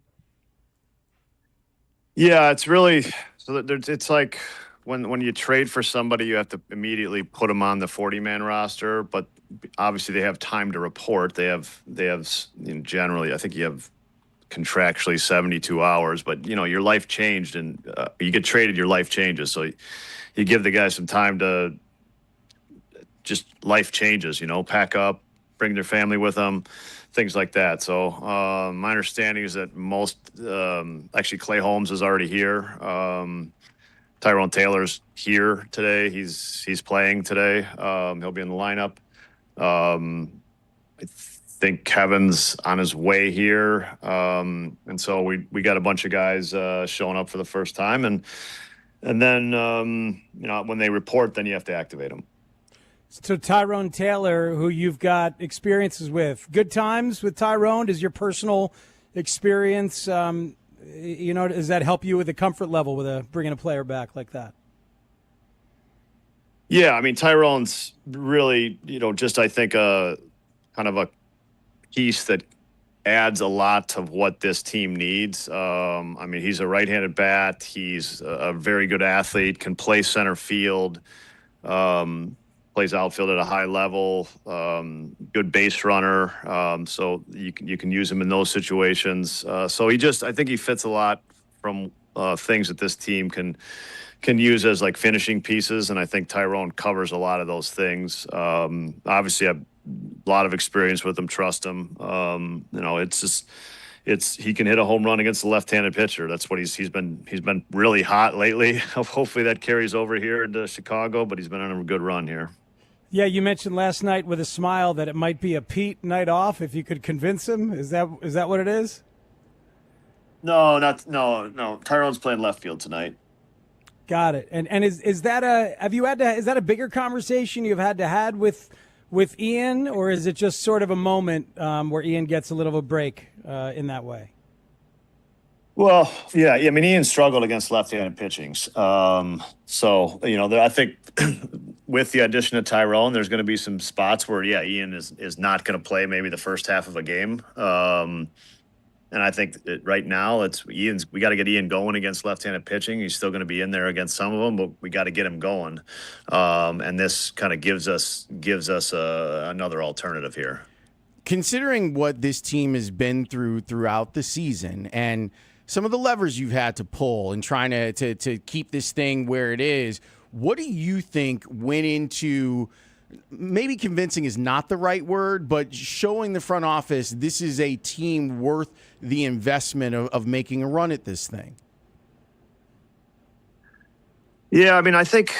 Yeah, it's really it's like when you trade for somebody, you have to immediately put them on the 40-man roster, but obviously they have time to report. They have generally, I think you have contractually 72 hours, but your life changed and you get traded, your life changes. So you give the guys some time to just life changes, pack up, bring their family with them, things like that. So my understanding is that most, actually Clay Holmes is already here. Tyrone Taylor's here today. He's playing today. He'll be in the lineup. I think Kevin's on his way here. And so we got a bunch of guys showing up for the first time. And then, when they report, then you have to activate them. So Tyrone Taylor, who you've got experiences with, good times with Tyrone. Does your personal experience, does that help you with the comfort level with bringing a player back like that? Yeah, I mean, Tyrone's really, just I think kind of a piece that adds a lot of what this team needs. I mean, he's a right-handed bat. He's a very good athlete, can play center field, plays outfield at a high level, good base runner. So you can use him in those situations. So I think he fits a lot from things that this team can use as like finishing pieces. And I think Tyrone covers a lot of those things. Obviously I have a lot of experience with him, trust him. He can hit a home run against a left-handed pitcher. That's what he's been really hot lately. Hopefully that carries over here into Chicago, but he's been on a good run here. Yeah, you mentioned last night with a smile that it might be a Pete night off if you could convince him. Is that what it is? No. Tyrone's playing left field tonight. Got it. And is that a bigger conversation you've had to had with Ian, or is it just sort of a moment where Ian gets a little of a break in that way? Well, yeah. I mean, Ian struggled against left-handed pitching. So, I think with the addition of Tyrone, there's going to be some spots where, Ian is not going to play maybe the first half of a game. And I think right now we got to get Ian going against left-handed pitching. He's still going to be in there against some of them, but we got to get him going. And this kind of gives us another alternative here. Considering what this team has been throughout the season and some of the levers you've had to pull and trying to keep this thing where it is, what do you think went into maybe convincing is not the right word, but showing the front office this is a team worth the investment of making a run at this thing? Yeah, I mean, I think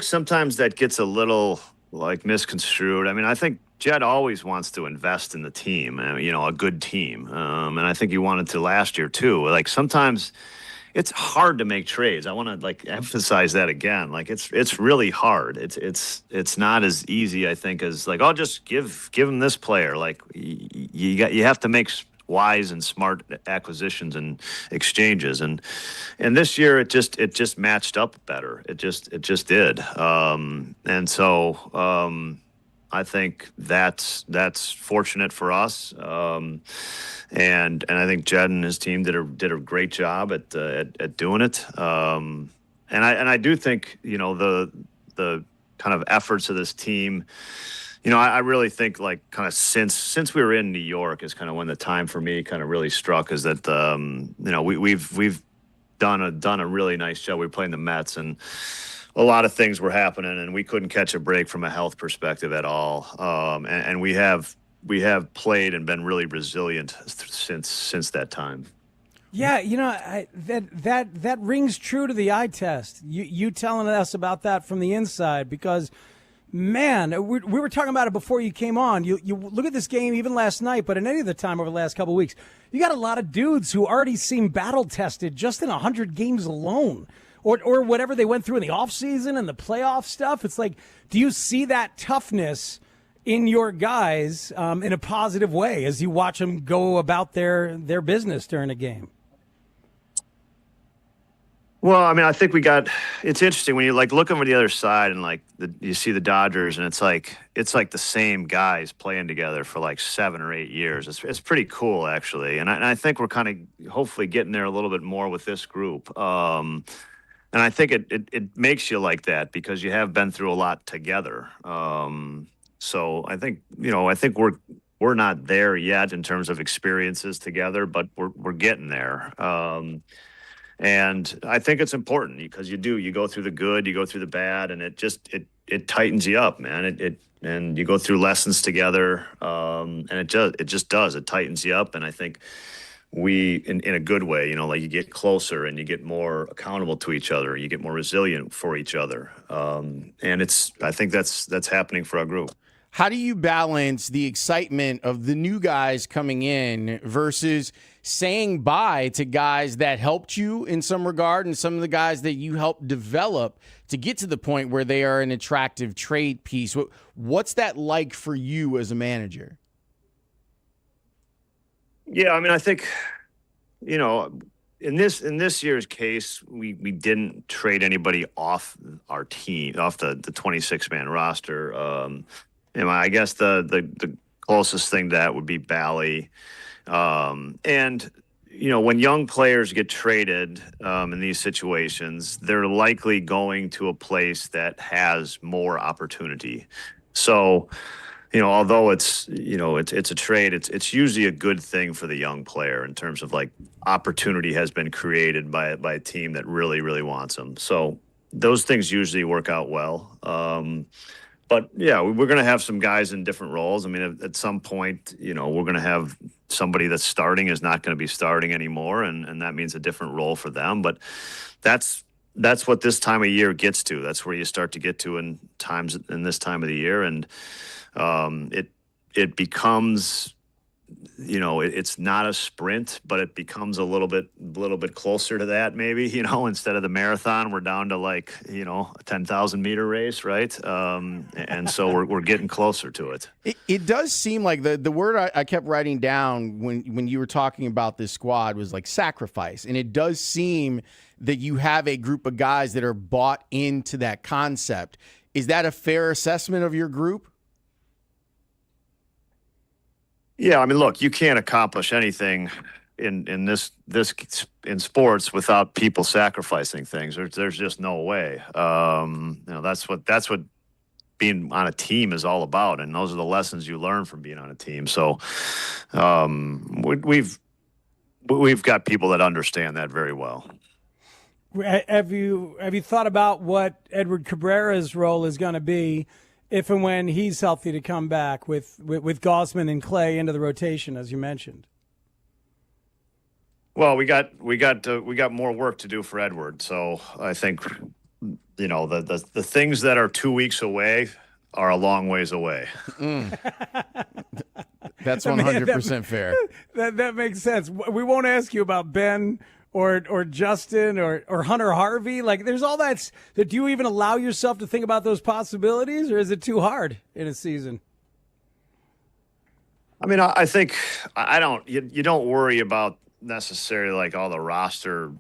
sometimes that gets a little like misconstrued. I mean, I think Jed always wants to invest in the team, a good team, and I think he wanted to last year too. Like sometimes it's hard to make trades. I want to like emphasize that again. Like it's really hard. It's not as easy, I think, as like, oh, just give him this player. Like you have to make wise and smart acquisitions and exchanges, and this year it just matched up better. It just did, and so I think that's fortunate for us, and I think Jed and his team did a great job at doing it, and I do think the kind of efforts of this team. I really think like kind of since we were in New York is kind of when the time for me kind of really struck, is that we've done a really nice job. We were playing the Mets, and a lot of things were happening, and we couldn't catch a break from a health perspective at all. And we have played and been really resilient since that time. Yeah, that rings true to the eye test. You telling us about that from the inside, because man, we were talking about it before you came on. You look at this game even last night, but in any other time over the last couple of weeks, you got a lot of dudes who already seem battle-tested just in 100 games alone, or whatever they went through in the offseason and the playoff stuff. It's like, do you see that toughness in your guys in a positive way as you watch them go about their business during a game? Well, I mean, I think it's interesting when you like look over the other side and like you see the Dodgers, and it's like the same guys playing together for like 7 or 8 years. It's pretty cool, actually. And I think we're kind of hopefully getting there a little bit more with this group. And I think it makes you like that because you have been through a lot together. So I think we're not there yet in terms of experiences together, but we're getting there. And I think it's important because you go through the good, you go through the bad, and it tightens you up, man. And you go through lessons together, and it just does. It tightens you up, and I think we, in a good way, like you get closer and you get more accountable to each other, you get more resilient for each other, and I think that's happening for our group. How do you balance the excitement of the new guys coming in versus saying bye to guys that helped you in some regard and some of the guys that you helped develop to get to the point where they are an attractive trade piece? What's that like for you as a manager? Yeah, I mean, I think, in this year's case, we didn't trade anybody off our team, off the 26-man roster. I guess the closest thing to that would be Bally. And, when young players get traded in these situations, they're likely going to a place that has more opportunity. So, although it's a trade, it's usually a good thing for the young player in terms of like opportunity has been created by a team that really, really wants them. So those things usually work out well. But yeah, we're going to have some guys in different roles. I mean, at some point, we're going to have somebody that's starting is not going to be starting anymore, and that means a different role for them. But that's what this time of year gets to. That's where you start to get to in this time of the year, and it becomes, it's not a sprint, but it becomes a little bit closer to that maybe, instead of the marathon, we're down to like, a 10,000 meter race. Right. And so we're getting closer to it. It does seem like the word I kept writing down when you were talking about this squad was like sacrifice. And it does seem that you have a group of guys that are bought into that concept. Is that a fair assessment of your group? Yeah, I mean, look, you can't accomplish anything in sports without people sacrificing things. There's just no way. That's what being on a team is all about, and those are the lessons you learn from being on a team. So, we've got people that understand that very well. Have you thought about what Edward Cabrera's role is going to be if and when he's healthy to come back with Gosman and Clay into the rotation, as you mentioned. Well, we got more work to do for Edward. So I think, the things that are 2 weeks away are a long ways away. That's 100% fair. That makes sense. We won't ask you about Ben or Justin or Hunter Harvey. Like, there's all that. Do you even allow yourself to think about those possibilities, or is it too hard in a season? I mean, I think you don't worry about necessarily like all the roster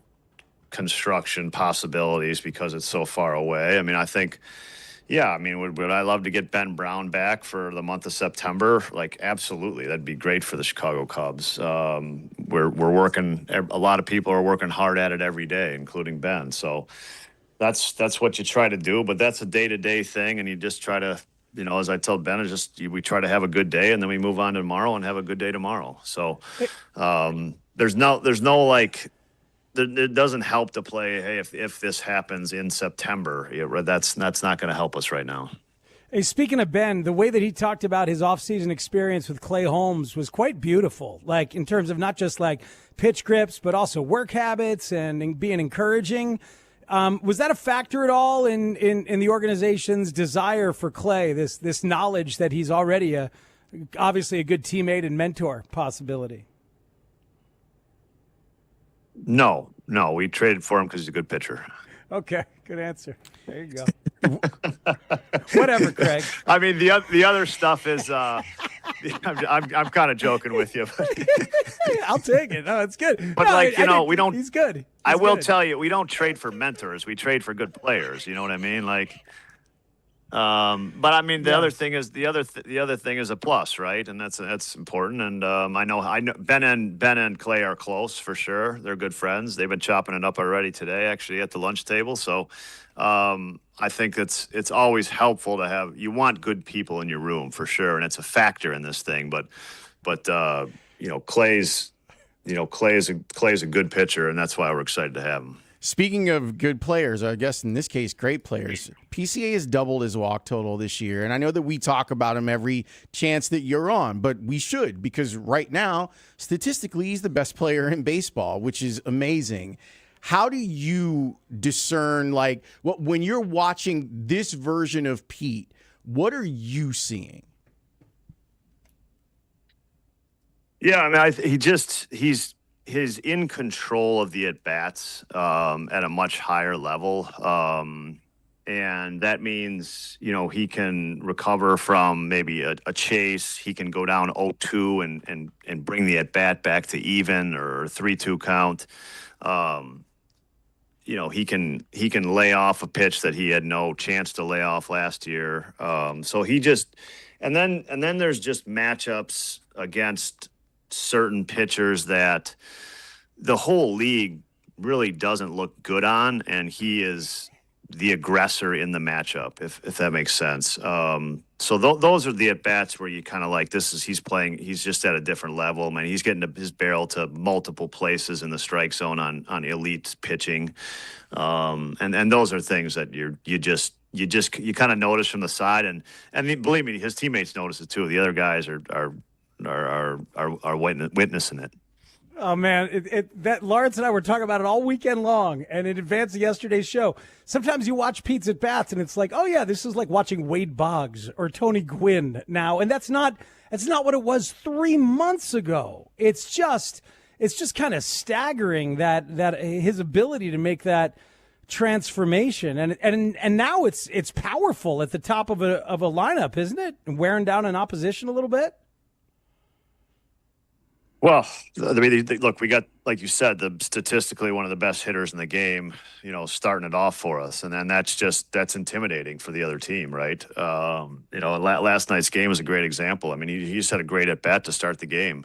construction possibilities because it's so far away. I mean, I think, would I love to get Ben Brown back for the month of September? Like, absolutely. That'd be great for the Chicago Cubs. We're working, a lot of people are working hard at it every day, including Ben. So that's what you try to do, but that's a day-to-day thing. And you just try to, as I told Ben, we try to have a good day and then we move on to tomorrow and have a good day tomorrow. So there's no like, it doesn't help to play, hey, if this happens in September, that's not going to help us right now. Hey, speaking of Ben, the way that he talked about his offseason experience with Clay Holmes was quite beautiful, like in terms of not just like pitch grips, but also work habits and being encouraging. Was that a factor at all in the organization's desire for Clay, this knowledge that he's already obviously a good teammate and mentor possibility? No, we traded for him because he's a good pitcher. Okay, good answer. There you go. Whatever, Craig. I mean, the other stuff is, I'm kind of joking with you. I'll take it. No, it's good. But we don't. He's good. I will tell you, we don't trade for mentors. We trade for good players. You know what I mean? Like. But I mean, the other thing is the other thing is a plus, right? And that's important. And I know Ben and Clay are close for sure. They're good friends. They've been chopping it up already today, actually at the lunch table. So I think it's always helpful to have. You want good people in your room for sure, and it's a factor in this thing. But Clay's a good pitcher, and that's why we're excited to have him. Speaking of good players, I guess in this case, great players, PCA has doubled his walk total this year. And I know that we talk about him every chance that you're on, but we should, because right now, statistically, he's the best player in baseball, which is amazing. How do you discern, like, when you're watching this version of Pete, what are you seeing? Yeah, I mean, he's in control of the at-bats at a much higher level. And that means, he can recover from maybe a chase. He can go down 0-2 and bring the at-bat back to even or 3-2 count. He can lay off a pitch that he had no chance to lay off last year. So he just and then there's just matchups against certain pitchers that the whole league really doesn't look good on, and he is the aggressor in the matchup, if that makes sense. So those are the at-bats where you kind of like, he's just at a different level. Man, he's getting his barrel to multiple places in the strike zone on elite pitching. And those are things that you kind of notice from the side, and believe me, his teammates notice it too. The other guys are witnessing it. Oh man, that Lawrence and I were talking about it all weekend long, and in advance of yesterday's show. Sometimes you watch Pete's at bats, and it's like, oh yeah, this is like watching Wade Boggs or Tony Gwynn now, and that's not what it was 3 months ago. It's just kind of staggering that his ability to make that transformation, and now it's powerful at the top of a lineup, isn't it? And wearing down an opposition a little bit. Well, I mean, look, we got, like you said, statistically one of the best hitters in the game, starting it off for us. And then that's intimidating for the other team, right? Last night's game was a great example. I mean, he just had a great at-bat to start the game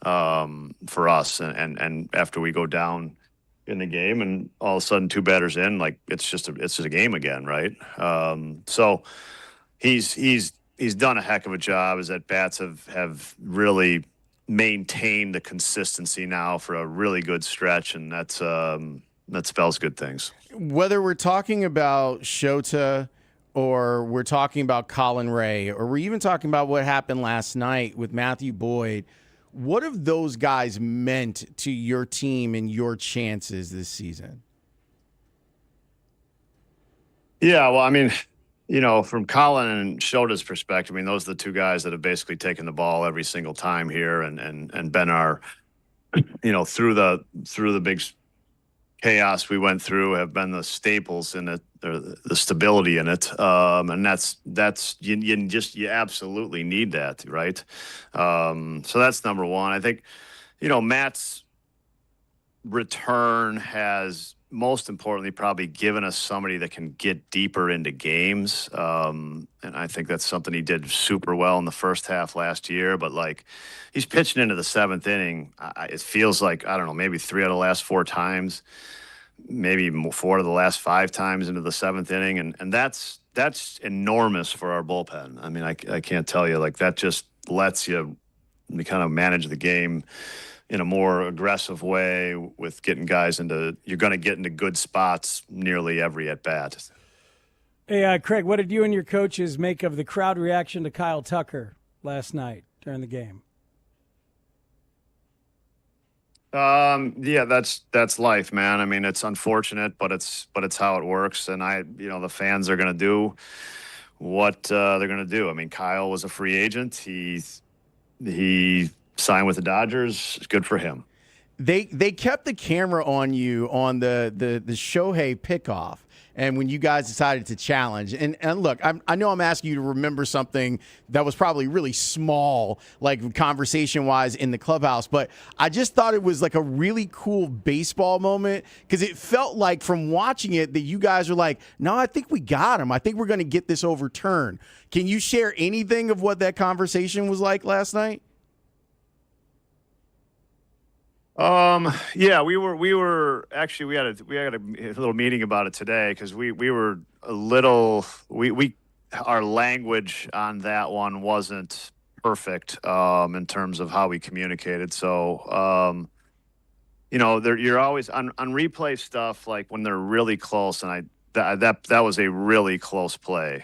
for us. And after we go down in the game and all of a sudden 2 batters in, like it's just a game again, right? So he's done a heck of a job. His at-bats have really maintain the consistency now for a really good stretch, and that spells good things. Whether we're talking about Shota or we're talking about Colin Ray, or we're even talking about what happened last night with Matthew Boyd, what have those guys meant to your team and your chances this season? Yeah, well, I mean, from Colin and Shota's perspective, I mean, those are the two guys that have basically taken the ball every single time here and been our, through the big chaos we went through, have been the staples in it, or the stability in it. And that's you absolutely need that, right? So that's number one. I think, Matt's return has, most importantly, probably given us somebody that can get deeper into games. And I think that's something he did super well in the first half last year. But, he's pitching into the seventh inning. It feels like, I don't know, maybe 3 out of the last 4 times, maybe 4 of the last 5 times into the seventh inning. And that's enormous for our bullpen. I mean, I can't tell you, that just lets you kind of manage the game in a more aggressive way with getting guys you're going to get into good spots nearly every at-bat. Hey, Craig, what did you and your coaches make of the crowd reaction to Kyle Tucker last night during the game? Yeah, that's life, man. I mean, it's unfortunate, but it's how it works. And the fans are going to do what they're going to do. I mean, Kyle was a free agent. He signed with the Dodgers. It's good for him. They kept the camera on you on the Shohei pickoff, and when you guys decided to challenge. And look, I know I'm asking you to remember something that was probably really small, conversation-wise in the clubhouse, but I just thought it was a really cool baseball moment, because it felt like from watching it that you guys were like, no, I think we got him. I think we're going to get this overturned. Can you share anything of what that conversation was like last night? Yeah, we were actually, we had a little meeting about it today, because we were a little, our language on that one wasn't perfect, in terms of how we communicated. So, you're always on replay stuff, when they're really close, and that was a really close play,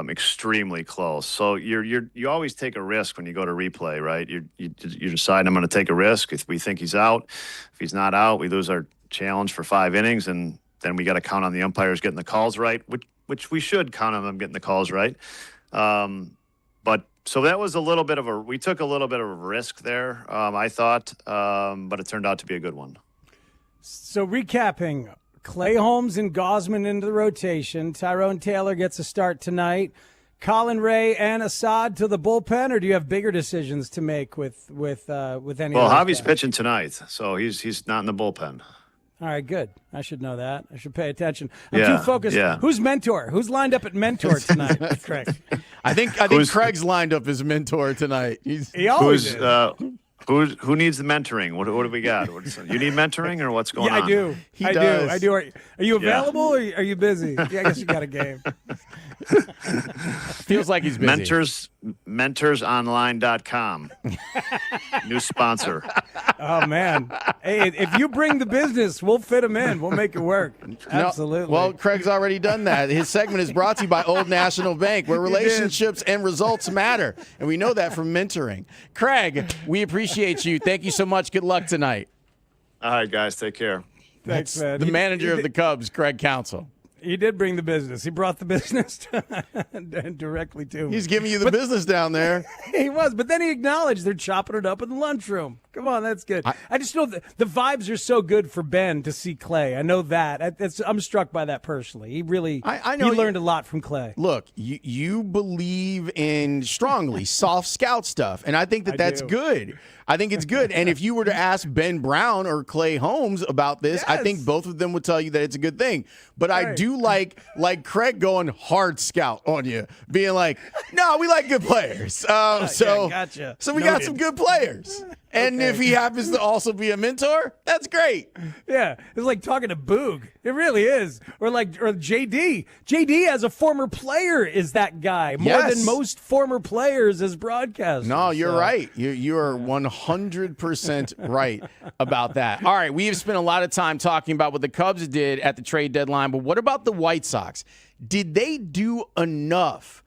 extremely close. So you always take a risk when you go to replay, right? You decide, I'm going to take a risk. If we think he's out, if he's not out, we lose our challenge for 5 innings, and then we got to count on the umpires getting the calls right, which we should count on them getting the calls right. But so that was we took a little bit of a risk there, I thought, but it turned out to be a good one. So recapping. Clay Holmes and Gosman into the rotation. Tyrone Taylor gets a start tonight. Colin Ray and Assad to the bullpen, or do you have bigger decisions to make with any? Well, Javi's pitching tonight, so he's not in the bullpen. All right, good. I should know that. I should pay attention. I'm too focused. Yeah. Who's mentor? Who's lined up at mentor tonight, Craig? I think Craig's lined up as mentor tonight. He always is. Who needs the mentoring? What do we got? You need mentoring, or what's going on? I do. I do. Are you available, or are you busy? Yeah, I guess you got a game. Feels like he's busy. Mentorsonline.com. New sponsor. Oh, man. Hey, if you bring the business, we'll fit him in. We'll make it work. Absolutely. Well, Craig's already done that. His segment is brought to you by Old National Bank, where relationships and results matter. And we know that from mentoring. Craig, we appreciate you. Thank you so much. Good luck tonight. All right, guys. Take care. Thanks, man. The manager of the Cubs, Craig Counsell. He did bring the business. He brought the business directly to me. He's giving you the business down there. He was, but then he acknowledged they're chopping it up in the lunchroom. Come on, that's good. I just know the vibes are so good for Ben to see Clay. I know that. I'm struck by that personally. He really, I know he learned a lot from Clay. Look, you believe in strongly soft scout stuff, and I think that's good. I think it's good. And if you were to ask Ben Brown or Clay Holmes about this, I think both of them would tell you that it's a good thing. But I do like Craig going hard scout on you, being like, no, we like good players. Gotcha. So we got some good players. And if he happens to also be a mentor, that's great. Yeah, it's like talking to Boog. It really is. Or JD. JD, as a former player, is that guy more than most former players as broadcasters. No, you're right. You are 100% right about that. All right, we have spent a lot of time talking about what the Cubs did at the trade deadline, but what about the White Sox? Did they do enough?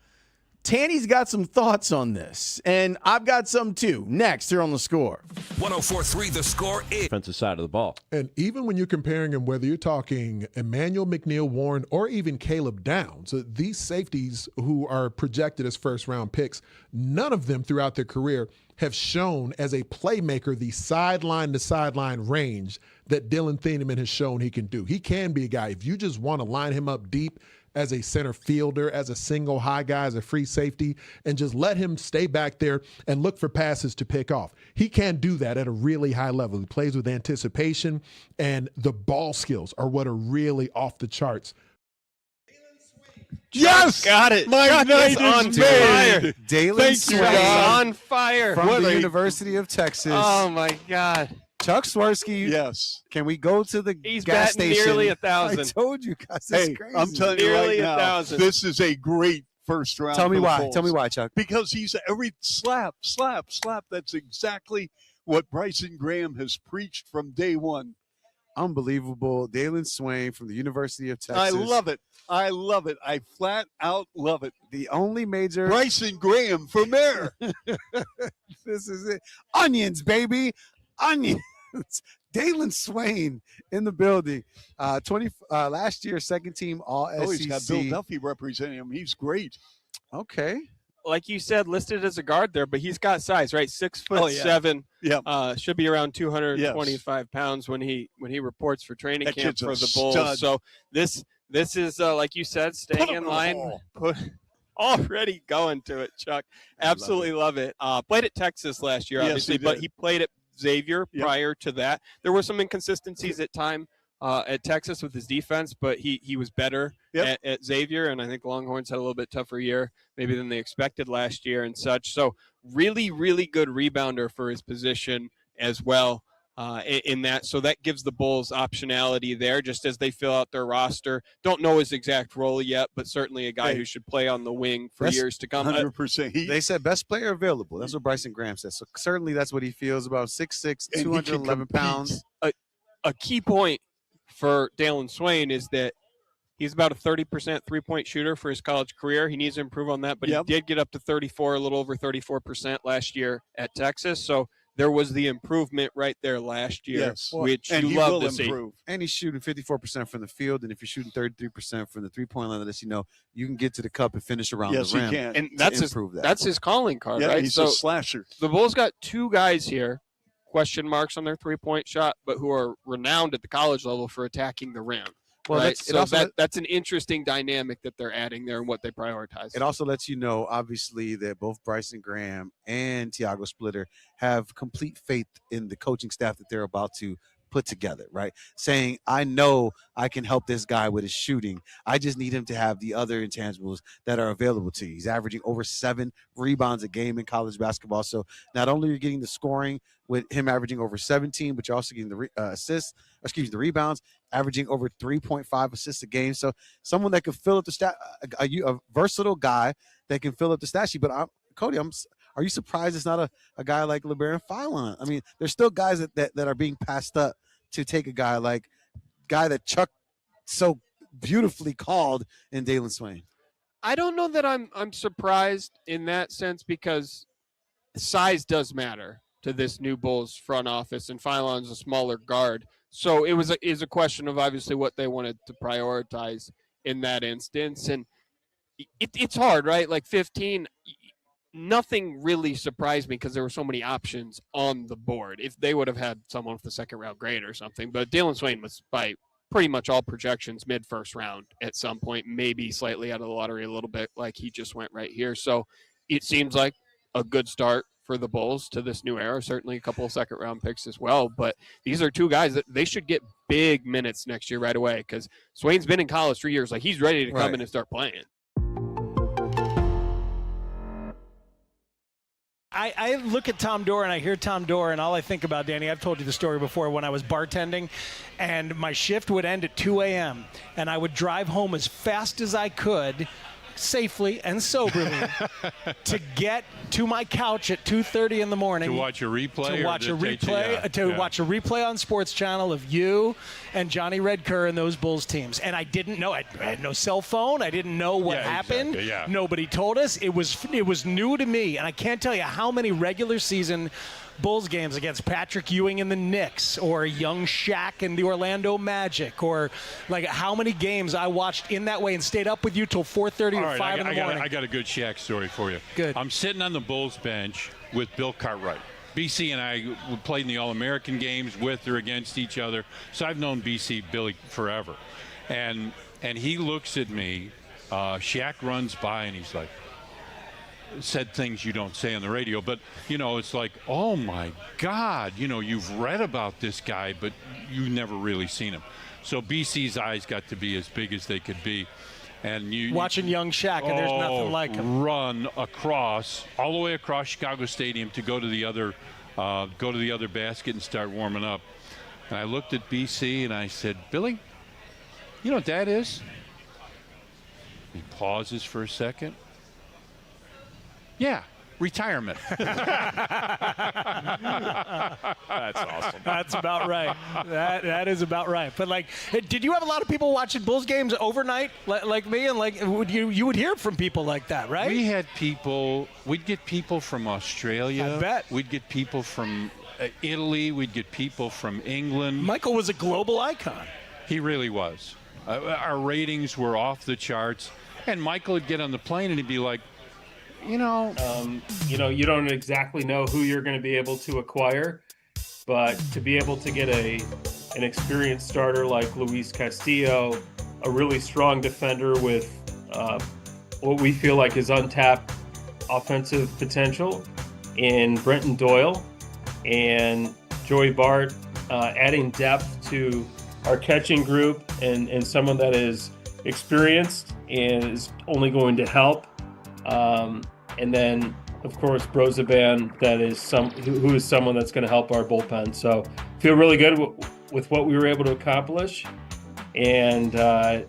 Tanny's got some thoughts on this, and I've got some too. Next, here on The Score. 104.3 The Score is defensive side of the ball. And even when you're comparing them, whether you're talking Emmanuel McNeil Warren or even Caleb Downs, these safeties who are projected as first-round picks, none of them throughout their career have shown as a playmaker the sideline-to-sideline range that Dylan Thieneman has shown he can do. He can be a guy. If you just want to line him up deep as a center fielder, as a single high guy, as a free safety, and just let him stay back there and look for passes to pick off. He can do that at a really high level. He plays with anticipation, and the ball skills are what are really off the charts. Yes! Got it. My Chuck night is is on made. fire. Dalen Swain on fire. From the University of Texas. Oh, my God. Chuck Swirsky. Yes. Can we go to the He's gas batting station? nearly 1,000. I told you guys, this is crazy. I'm telling Nearly you right now, 1,000. this is a great first round. Tell me for the why. Bulls. Tell me why, Chuck. Because he's every slap. That's exactly what Bryson Graham has preached from day one. Unbelievable. Dalen Swain from the University of Texas. I love it. I flat out love it. The only major. Bryson Graham from there. This is it. Onions, baby. Onions. Dalen Swain in the building. Last year, second team All SEC. Oh, he's got Bill Duffy representing him. He's great. Okay. Like you said, listed as a guard there, but he's got size, right? 6'7". Yeah. Should be around 225 pounds when he reports for training That camp kid's a for the Bulls. stud. So this is like you said, staying in line. Already going to it, Chuck. Absolutely love it. Played at Texas last year, Yes, obviously, he but did. he played at Xavier Yep. prior to that. There were some inconsistencies at time at Texas with his defense, but he was better at Xavier, and I think Longhorns had a little bit tougher year maybe than they expected last year and such. So really, really good rebounder for his position as well in that. So that gives the Bulls optionality there just as they fill out their roster. Don't know his exact role yet, but certainly a guy who should play on the wing for years to come. 100%. They said best player available. That's what Bryson Graham said. So certainly that's what he feels about 6'6", And he can 211 compete. pounds. A key point for Dalen Swain is that he's about a 30% three-point shooter for his college career. He needs to improve on that, but he did get up to 34, a little over 34% last year at Texas. So there was the improvement right there last year, which and you he love will to see. improve. And he's shooting 54% from the field. And if you're shooting 33% from the three-point line, that you can get to the cup and finish around Yes, the he rim. can. And that's his calling card, Yeah, right? he's so a slasher. The Bulls got two guys here, question marks on their three-point shot, but who are renowned at the college level for attacking the rim. Well, right? that's That's an interesting dynamic that they're adding there and what they prioritize. It also lets you know, obviously, that both Bryson Graham and Tiago Splitter have complete faith in the coaching staff that they're about to put together, right? Saying, I know I can help this guy with his shooting. I just need him to have the other intangibles that are available to you. He's averaging over 7 rebounds a game in college basketball. So not only are you getting the scoring with him averaging over 17, but you're also getting the rebounds, averaging over 3.5 assists a game. So someone that could fill up the stat, a versatile guy that can fill up the stat sheet. But Cody, are you surprised it's not a guy like LeBaron Philon? I mean, there's still guys that are being passed up to take a guy that Chuck so beautifully called in Dalen Swain. I don't know that I'm surprised in that sense because size does matter to this new Bulls front office, and Philon's a smaller guard. So it is a question of obviously what they wanted to prioritize in that instance. And it's hard, right? Like 15, nothing really surprised me because there were so many options on the board. If they would have had someone with the second round grade or something, but Dalen Swain was by pretty much all projections mid-first round at some point, maybe slightly out of the lottery a little bit, like he just went right here. So it seems like a good start for the Bulls to this new era. Certainly a couple of second-round picks as well, but these are two guys that they should get big minutes next year right away because Swain's been in college 3 years. Like, he's ready to come in and start playing. I look at Tom Dore and I hear Tom Dore, and all I think about, Danny, I've told you the story before, when I was bartending, and my shift would end at 2 a.m., and I would drive home as fast as I could, safely and soberly, to get to my couch at 2:30 in the morning. To watch a replay? To watch a replay, watch a replay on Sports Channel of you and Johnny Red Kerr and those Bulls teams. And I didn't know. I had no cell phone. I didn't know what happened. Exactly, yeah. Nobody told us. It was new to me. And I can't tell you how many regular season Bulls games against Patrick Ewing and the Knicks, or young Shaq and the Orlando Magic, or like how many games I watched in that way and stayed up with you till 4:30 or 5 in the morning. I got a good Shaq story for you. Good. I'm sitting on the Bulls bench with Bill Cartwright. BC and I played in the All-American games with or against each other, so I've known BC Billy forever. And he looks at me, Shaq runs by, and he's like, said things you don't say on the radio, but it's like, oh my God, you've read about this guy, but you've never really seen him. So BC's eyes got to be as big as they could be, and you watching young Shaq, and there's nothing like him. Run all the way across Chicago Stadium to go to the other basket and start warming up. And I looked at BC and I said, Billy, you know what that is? He pauses for a second. Yeah, retirement. That's awesome. That's about right. That is about right. But did you have a lot of people watching Bulls games overnight, like me, and you would hear from people like that, right? We had people. We'd get people from Australia. I bet. We'd get people from Italy. We'd get people from England. Michael was a global icon. He really was. Our ratings were off the charts, and Michael would get on the plane and he'd be like, you don't exactly know who you're going to be able to acquire, but to be able to get an experienced starter like Luis Castillo, a really strong defender with what we feel like is untapped offensive potential in Brenton Doyle and Joey Bart, adding depth to our catching group and someone that is experienced and is only going to help. And then, of course, Brozoban, that is who is someone that's going to help our bullpen. So feel really good with what we were able to accomplish. And, I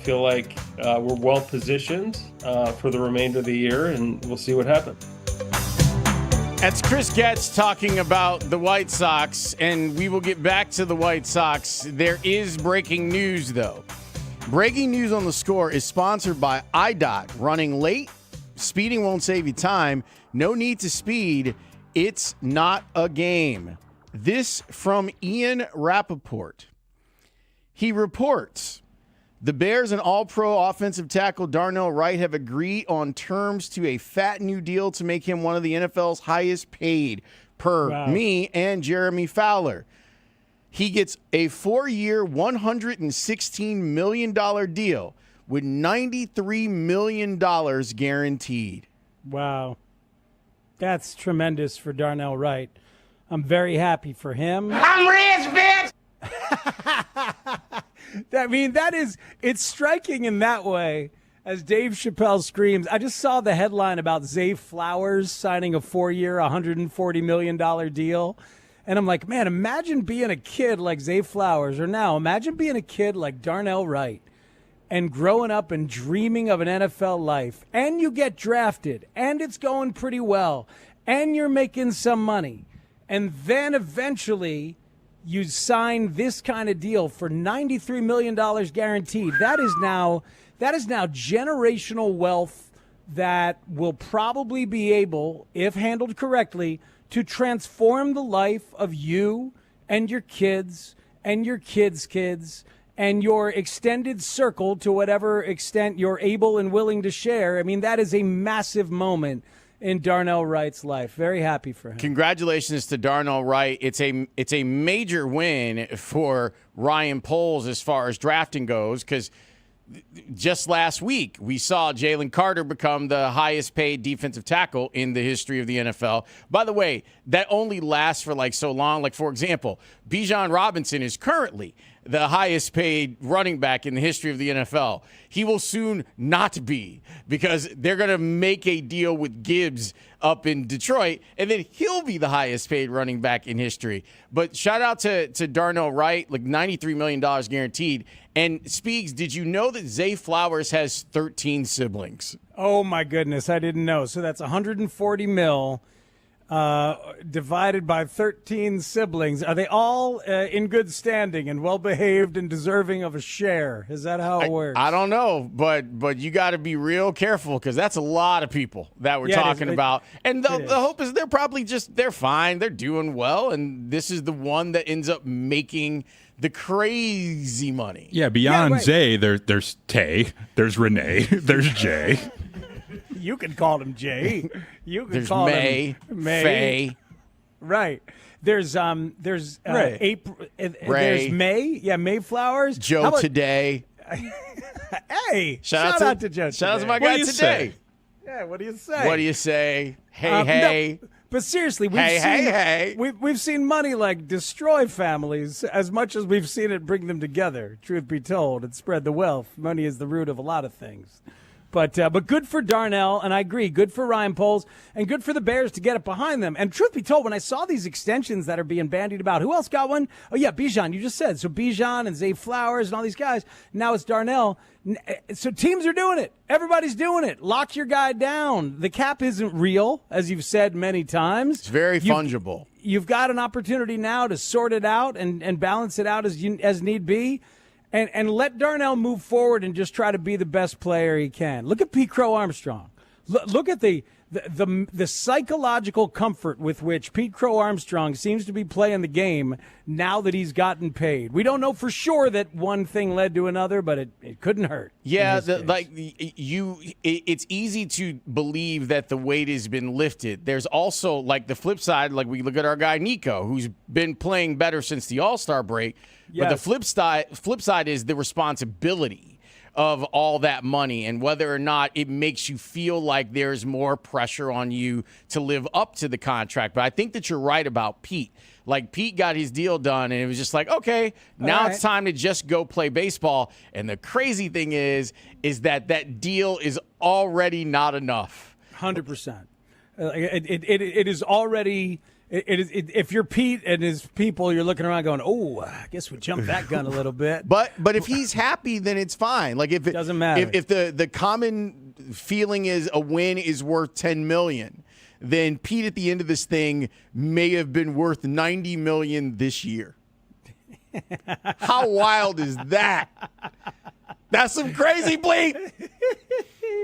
feel like we're well positioned for the remainder of the year, and we'll see what happens. That's Chris Getz talking about the White Sox, and we will get back to the White Sox. There is breaking news, though. Breaking news on The Score is sponsored by IDOT. Running late? Speeding won't save you time. No need to speed. It's not a game. This from Ian Rappaport. He reports, the Bears and All-Pro offensive tackle Darnell Wright have agreed on terms to a fat new deal to make him one of the NFL's highest paid, per me and Jeremy Fowler. He gets a 4-year, $116 million deal with $93 million guaranteed. Wow. That's tremendous for Darnell Wright. I'm very happy for him. I'm rich, bitch! It's striking in that way. As Dave Chappelle screams, I just saw the headline about Zay Flowers signing a 4-year, $140 million deal. And I'm like, man, imagine being a kid like Zay Flowers, or now imagine being a kid like Darnell Wright and growing up and dreaming of an NFL life, and you get drafted, and it's going pretty well, and you're making some money, and then eventually you sign this kind of deal for $93 million guaranteed. That is now generational wealth that will probably be able, if handled correctly, to transform the life of you and your kids and your kids' kids and your extended circle to whatever extent you're able and willing to share. I mean, that is a massive moment in Darnell Wright's life. Very happy for him. Congratulations to Darnell Wright. It's a major win for Ryan Poles as far as drafting goes, because just last week we saw Jalen Carter become the highest paid defensive tackle in the history of the NFL. By the way, that only lasts for so long. Like, for example, Bijan Robinson is currently the highest paid running back in the history of the NFL. He will soon not be, because they're going to make a deal with Gibbs up in Detroit, and then he'll be the highest paid running back in history. But shout out to Darnell Wright, like $93 million guaranteed. And Speaks, did you know that Zay Flowers has 13 siblings? Oh, my goodness. I didn't know. So that's 140 mil. Divided by 13 siblings. Are they all in good standing and well-behaved and deserving of a share? Is that how it works? I don't know, but you got to be real careful, because that's a lot of people that we're talking about. And the hope is they're fine. They're doing well. And this is the one that ends up making the crazy money. Yeah, beyond Zay, there's Tay, there's Renee, there's Jay. You can call him Jay. You can There's call May, him May. Faye. Right. There's Ray. April. Ray. There's May. Yeah, Mayflowers. Joe Today. Hey, Shout out to Joe. Shout out to my guy Today. Yeah, what do you say? What do you say? Hey. No, but seriously, we've seen money like destroy families as much as we've seen it bring them together. Truth be told, and spread the wealth. Money is the root of a lot of things. But good for Darnell, and I agree, good for Ryan Poles, and good for the Bears to get it behind them. And truth be told, when I saw these extensions that are being bandied about, who else got one? Oh, yeah, Bijan, you just said. So Bijan and Zay Flowers and all these guys. Now it's Darnell. So teams are doing it. Everybody's doing it. Lock your guy down. The cap isn't real, as you've said many times. It's very fungible. You've got an opportunity now to sort it out and balance it out as need be. And let Darnell move forward and just try to be the best player he can. Look at Pete Crow Armstrong. Look at the psychological comfort with which Pete Crow Armstrong seems to be playing the game now that he's gotten paid. We don't know for sure that one thing led to another, but it couldn't hurt. Yeah, it's easy to believe that the weight has been lifted. There's also, like, the flip side, like we look at our guy Nico, who's been playing better since the All-Star break. But the flip side is the responsibility of all that money and whether or not it makes you feel like there's more pressure on you to live up to the contract. But I think that you're right about Pete. Like, Pete got his deal done, and it was just like, okay, now it's time to just go play baseball. And the crazy thing is that deal is already not enough. 100%. It is already... if you're Pete and his people, you're looking around going, "Oh, I guess we jumped that gun a little bit." But if he's happy, then it's fine. Like, if it doesn't matter. If the common feeling is a win is worth $10 million, then Pete at the end of this thing may have been worth $90 million this year. How wild is that? That's some crazy bleep.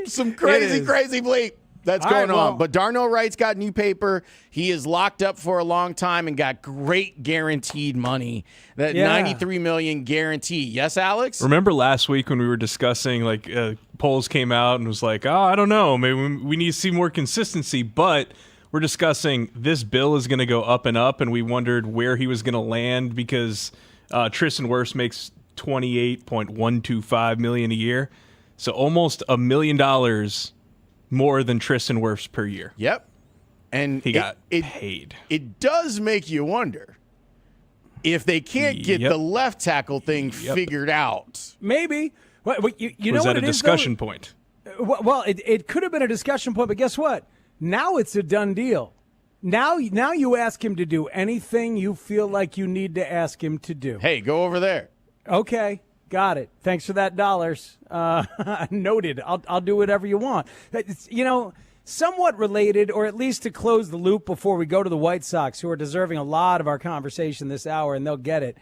Some crazy bleep. That's going on. But Darnell Wright's got new paper. He is locked up for a long time and got great guaranteed money. That $93 million guarantee. Yes, Alex? Remember last week when we were discussing, like, polls came out and was like, I don't know, maybe we need to see more consistency. But we're discussing this bill is going to go up and up, and we wondered where he was going to land because Tristan Wirfs makes $28.125 million a year. So almost $1 million more than Tristan Wirfs per year. Yep. And he got paid. It does make you wonder if they can't get the left tackle thing figured out. Maybe. Well, you know was what that it a is, discussion point? Well, it could have been a discussion point, but guess what? Now it's a done deal. Now you ask him to do anything you feel like you need to ask him to do. Hey, go over there. Okay. Got it. Thanks for that dollars. Noted. I'll do whatever you want. It's, somewhat related, or at least to close the loop before we go to the White Sox, who are deserving a lot of our conversation this hour, and they'll get it.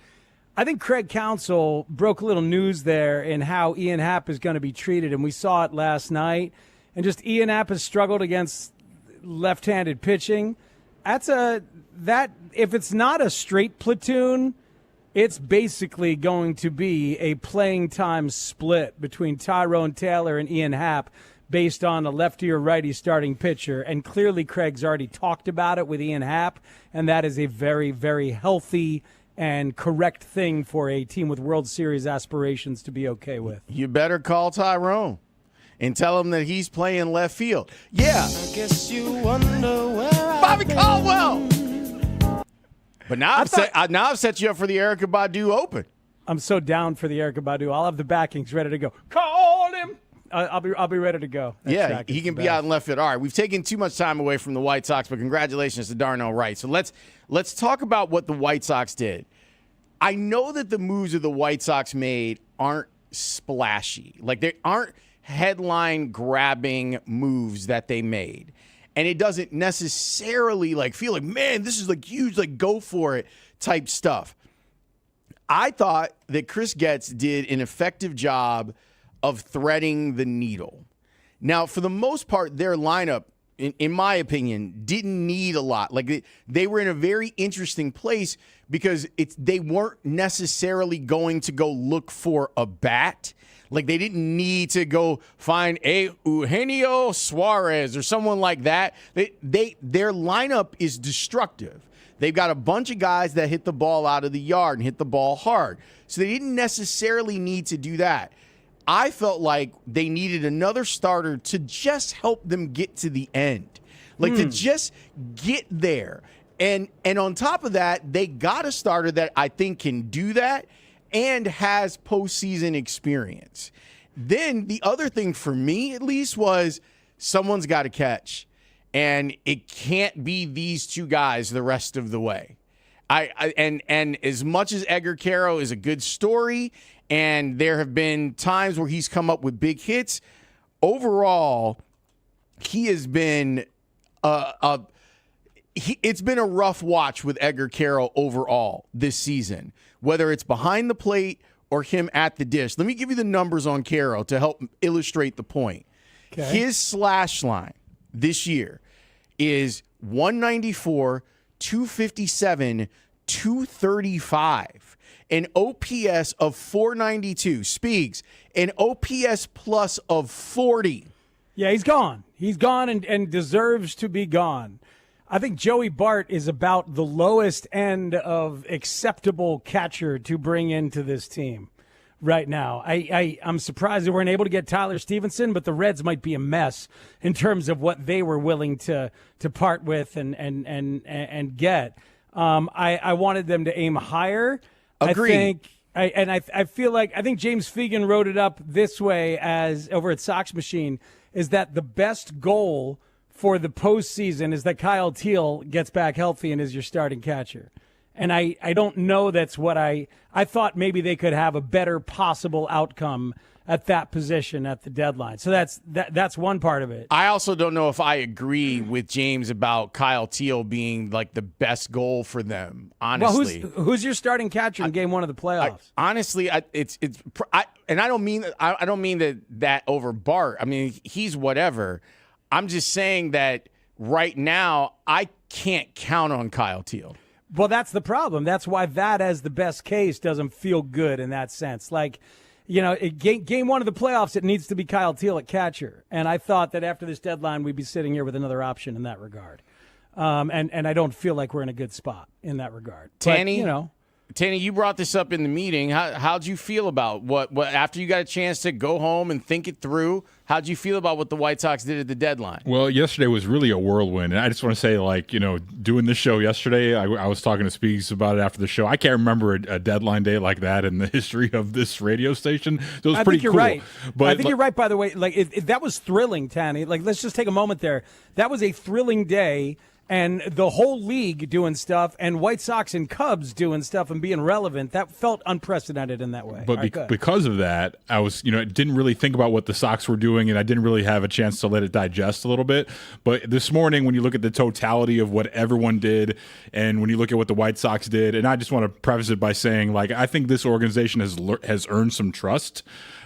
I think Craig Counsell broke a little news there in how Ian Happ is going to be treated, and we saw it last night. And just Ian Happ has struggled against left-handed pitching. If it's not a straight platoon, it's basically going to be a playing time split between Tyrone Taylor and Ian Happ based on a lefty or righty starting pitcher. And clearly Craig's already talked about it with Ian Happ, and that is a very, very healthy and correct thing for a team with World Series aspirations to be okay with. You better call Tyrone and tell him that he's playing left field. Yeah. I guess you wonder where Bobby Caldwell. But now I've set you up for the Erykah Badu Open. I'm so down for the Erykah Badu. I'll have the backings ready to go. Call him. I'll be ready to go. That Yeah, track he is can the be best. out in left field. All right, we've taken too much time away from the White Sox, but congratulations to Darnell Wright. So let's talk about what the White Sox did. I know that the moves that the White Sox made aren't splashy. Like, they aren't headline-grabbing moves that they made. And it doesn't necessarily, feel like, man, this is, huge, go for it type stuff. I thought that Chris Getz did an effective job of threading the needle. Now, for the most part, their lineup, in my opinion, didn't need a lot. They were in a very interesting place because they weren't necessarily going to go look for a bat. They didn't need to go find a Eugenio Suarez or someone like that. Their lineup is destructive. They've got a bunch of guys that hit the ball out of the yard and hit the ball hard. So they didn't necessarily need to do that. I felt like they needed another starter to just help them get to the end. To just get there. And on top of that, they got a starter that I think can do that and has postseason experience. Then the other thing for me, at least, was someone's got to catch. And it can't be these two guys the rest of the way. And as much as Edgar Caro is a good story, and there have been times where he's come up with big hits, overall, he has been it's been a rough watch with Edgar Caro overall this season, whether it's behind the plate or him at the dish. Let me give you the numbers on Caro to help illustrate the point. Okay. His slash line this year is 194, 257, 235, an OPS of 492. Speaks, an OPS plus of 40. Yeah, he's gone. He's gone and deserves to be gone. I think Joey Bart is about the lowest end of acceptable catcher to bring into this team right now. I'm surprised they weren't able to get Tyler Stevenson, but the Reds might be a mess in terms of what they were willing to part with and get. I wanted them to aim higher. Agreed. I feel like I think James Fegan wrote it up this way as over at Sox Machine is that the best goal for the postseason is that Kyle Teal gets back healthy and is your starting catcher. And I don't know that's what I thought maybe they could have a better possible outcome at that position at the deadline. So that's one part of it. I also don't know if I agree with James about Kyle Teal being the best goal for them, honestly. Well, who's your starting catcher in game one of the playoffs? Honestly, I don't mean that over Bart. I mean, he's whatever. I'm just saying that right now I can't count on Kyle Teal. Well, that's the problem. That's why that as the best case doesn't feel good in that sense. Game one of the playoffs, it needs to be Kyle Teal at catcher. And I thought that after this deadline, we'd be sitting here with another option in that regard. And I don't feel like we're in a good spot in that regard. Tanny, but, Tanny, you brought this up in the meeting. How'd you feel about what after you got a chance to go home and think it through? How'd you feel about what the White Sox did at the deadline? Well, yesterday was really a whirlwind. And I just want to say, doing this show yesterday, I was talking to Spiegel about it after the show. I can't remember a deadline day like that in the history of this radio station. So it was pretty think you're cool. right. But I think you're right, by the way. That was thrilling, Tanny. Let's just take a moment there. That was a thrilling day. And the whole league doing stuff, and White Sox and Cubs doing stuff and being relevant, that felt unprecedented in that way. But because of that, I was, didn't really think about what the Sox were doing, and I didn't really have a chance to let it digest a little bit. But this morning, when you look at the totality of what everyone did, and when you look at what the White Sox did, and I just want to preface it by saying, I think this organization has earned some trust.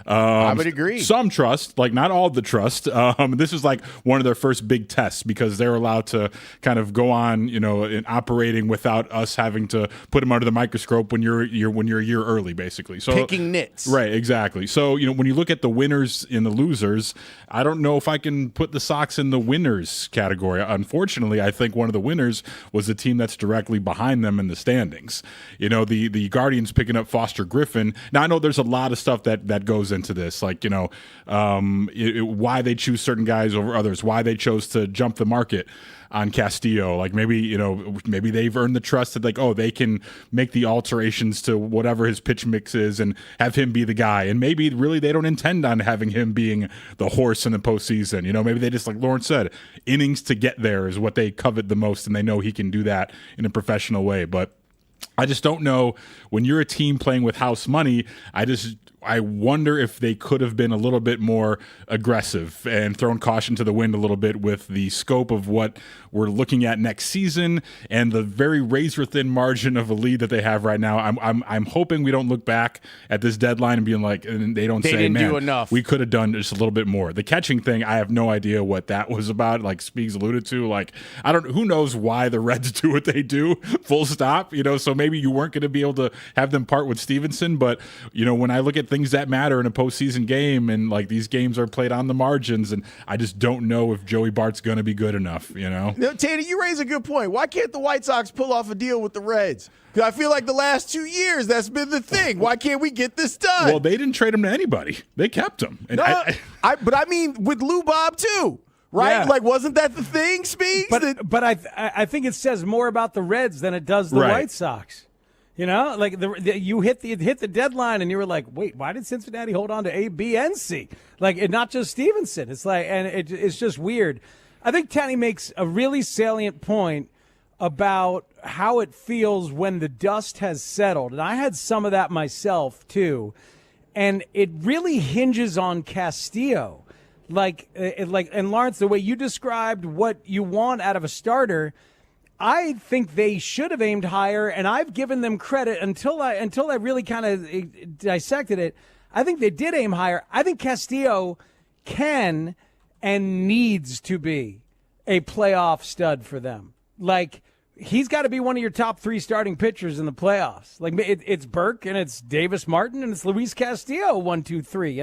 I would agree. Some trust, not all the trust. This is one of their first big tests because they're allowed to kind of go on, in operating without us having to put them under the microscope when you're a year early, basically. So picking nits. Right, exactly. So, when you look at the winners and the losers, I don't know if I can put the Sox in the winners category. Unfortunately, I think one of the winners was the team that's directly behind them in the standings. The Guardians picking up Foster Griffin. Now, I know there's a lot of stuff that goes into this, why they choose certain guys over others, why they chose to jump the market. on Castillo. Like maybe they've earned the trust that like, oh, they can make the alterations to whatever his pitch mix is and have him be the guy. And maybe really they don't intend on having him being the horse in the postseason. Maybe they just, like Lawrence said, innings to get there is what they covet the most, and they know he can do that in a professional way. But I just don't know, when you're a team playing with house money, I wonder if they could have been a little bit more aggressive and thrown caution to the wind a little bit with the scope of what we're looking at next season and the very razor-thin margin of a lead that they have right now. I'm hoping we don't look back at this deadline and being like, and they say, didn't man, do enough. We could have done just a little bit more. The catching thing, I have no idea what that was about. Like Spiegel alluded to, like who knows why the Reds do what they do, full stop. So maybe you weren't going to be able to have them part with Stevenson, but when I look at things that matter in a postseason game, and like these games are played on the margins, and I just don't know if Joey Bart's going to be good enough. No, Tanner, you raise a good point. Why can't the White Sox pull off a deal with the Reds? Because I feel like the last 2 years that's been the thing. Why can't we get this done? Well, they didn't trade him to anybody. They kept him. And but I mean with Lou Bob too. Right? Yeah. Like, wasn't that the thing, Speaks? But I think it says more about the Reds than it does the White Sox. Like you hit the deadline and you were like, wait, why did Cincinnati hold on to A, B, and C? Like, and not just Stevenson. It's like, and it's just weird. I think Tanny makes a really salient point about how it feels when the dust has settled, and I had some of that myself too. And it really hinges on Castillo. And Lawrence, the way you described what you want out of a starter, I think they should have aimed higher, and I've given them credit until I really kind of dissected it. I think they did aim higher. I think Castillo can and needs to be a playoff stud for them. Like, he's got to be one of your top 3 starting pitchers in the playoffs. Like, it's Burke and it's Davis Martin and it's Luis Castillo 1, 2, 3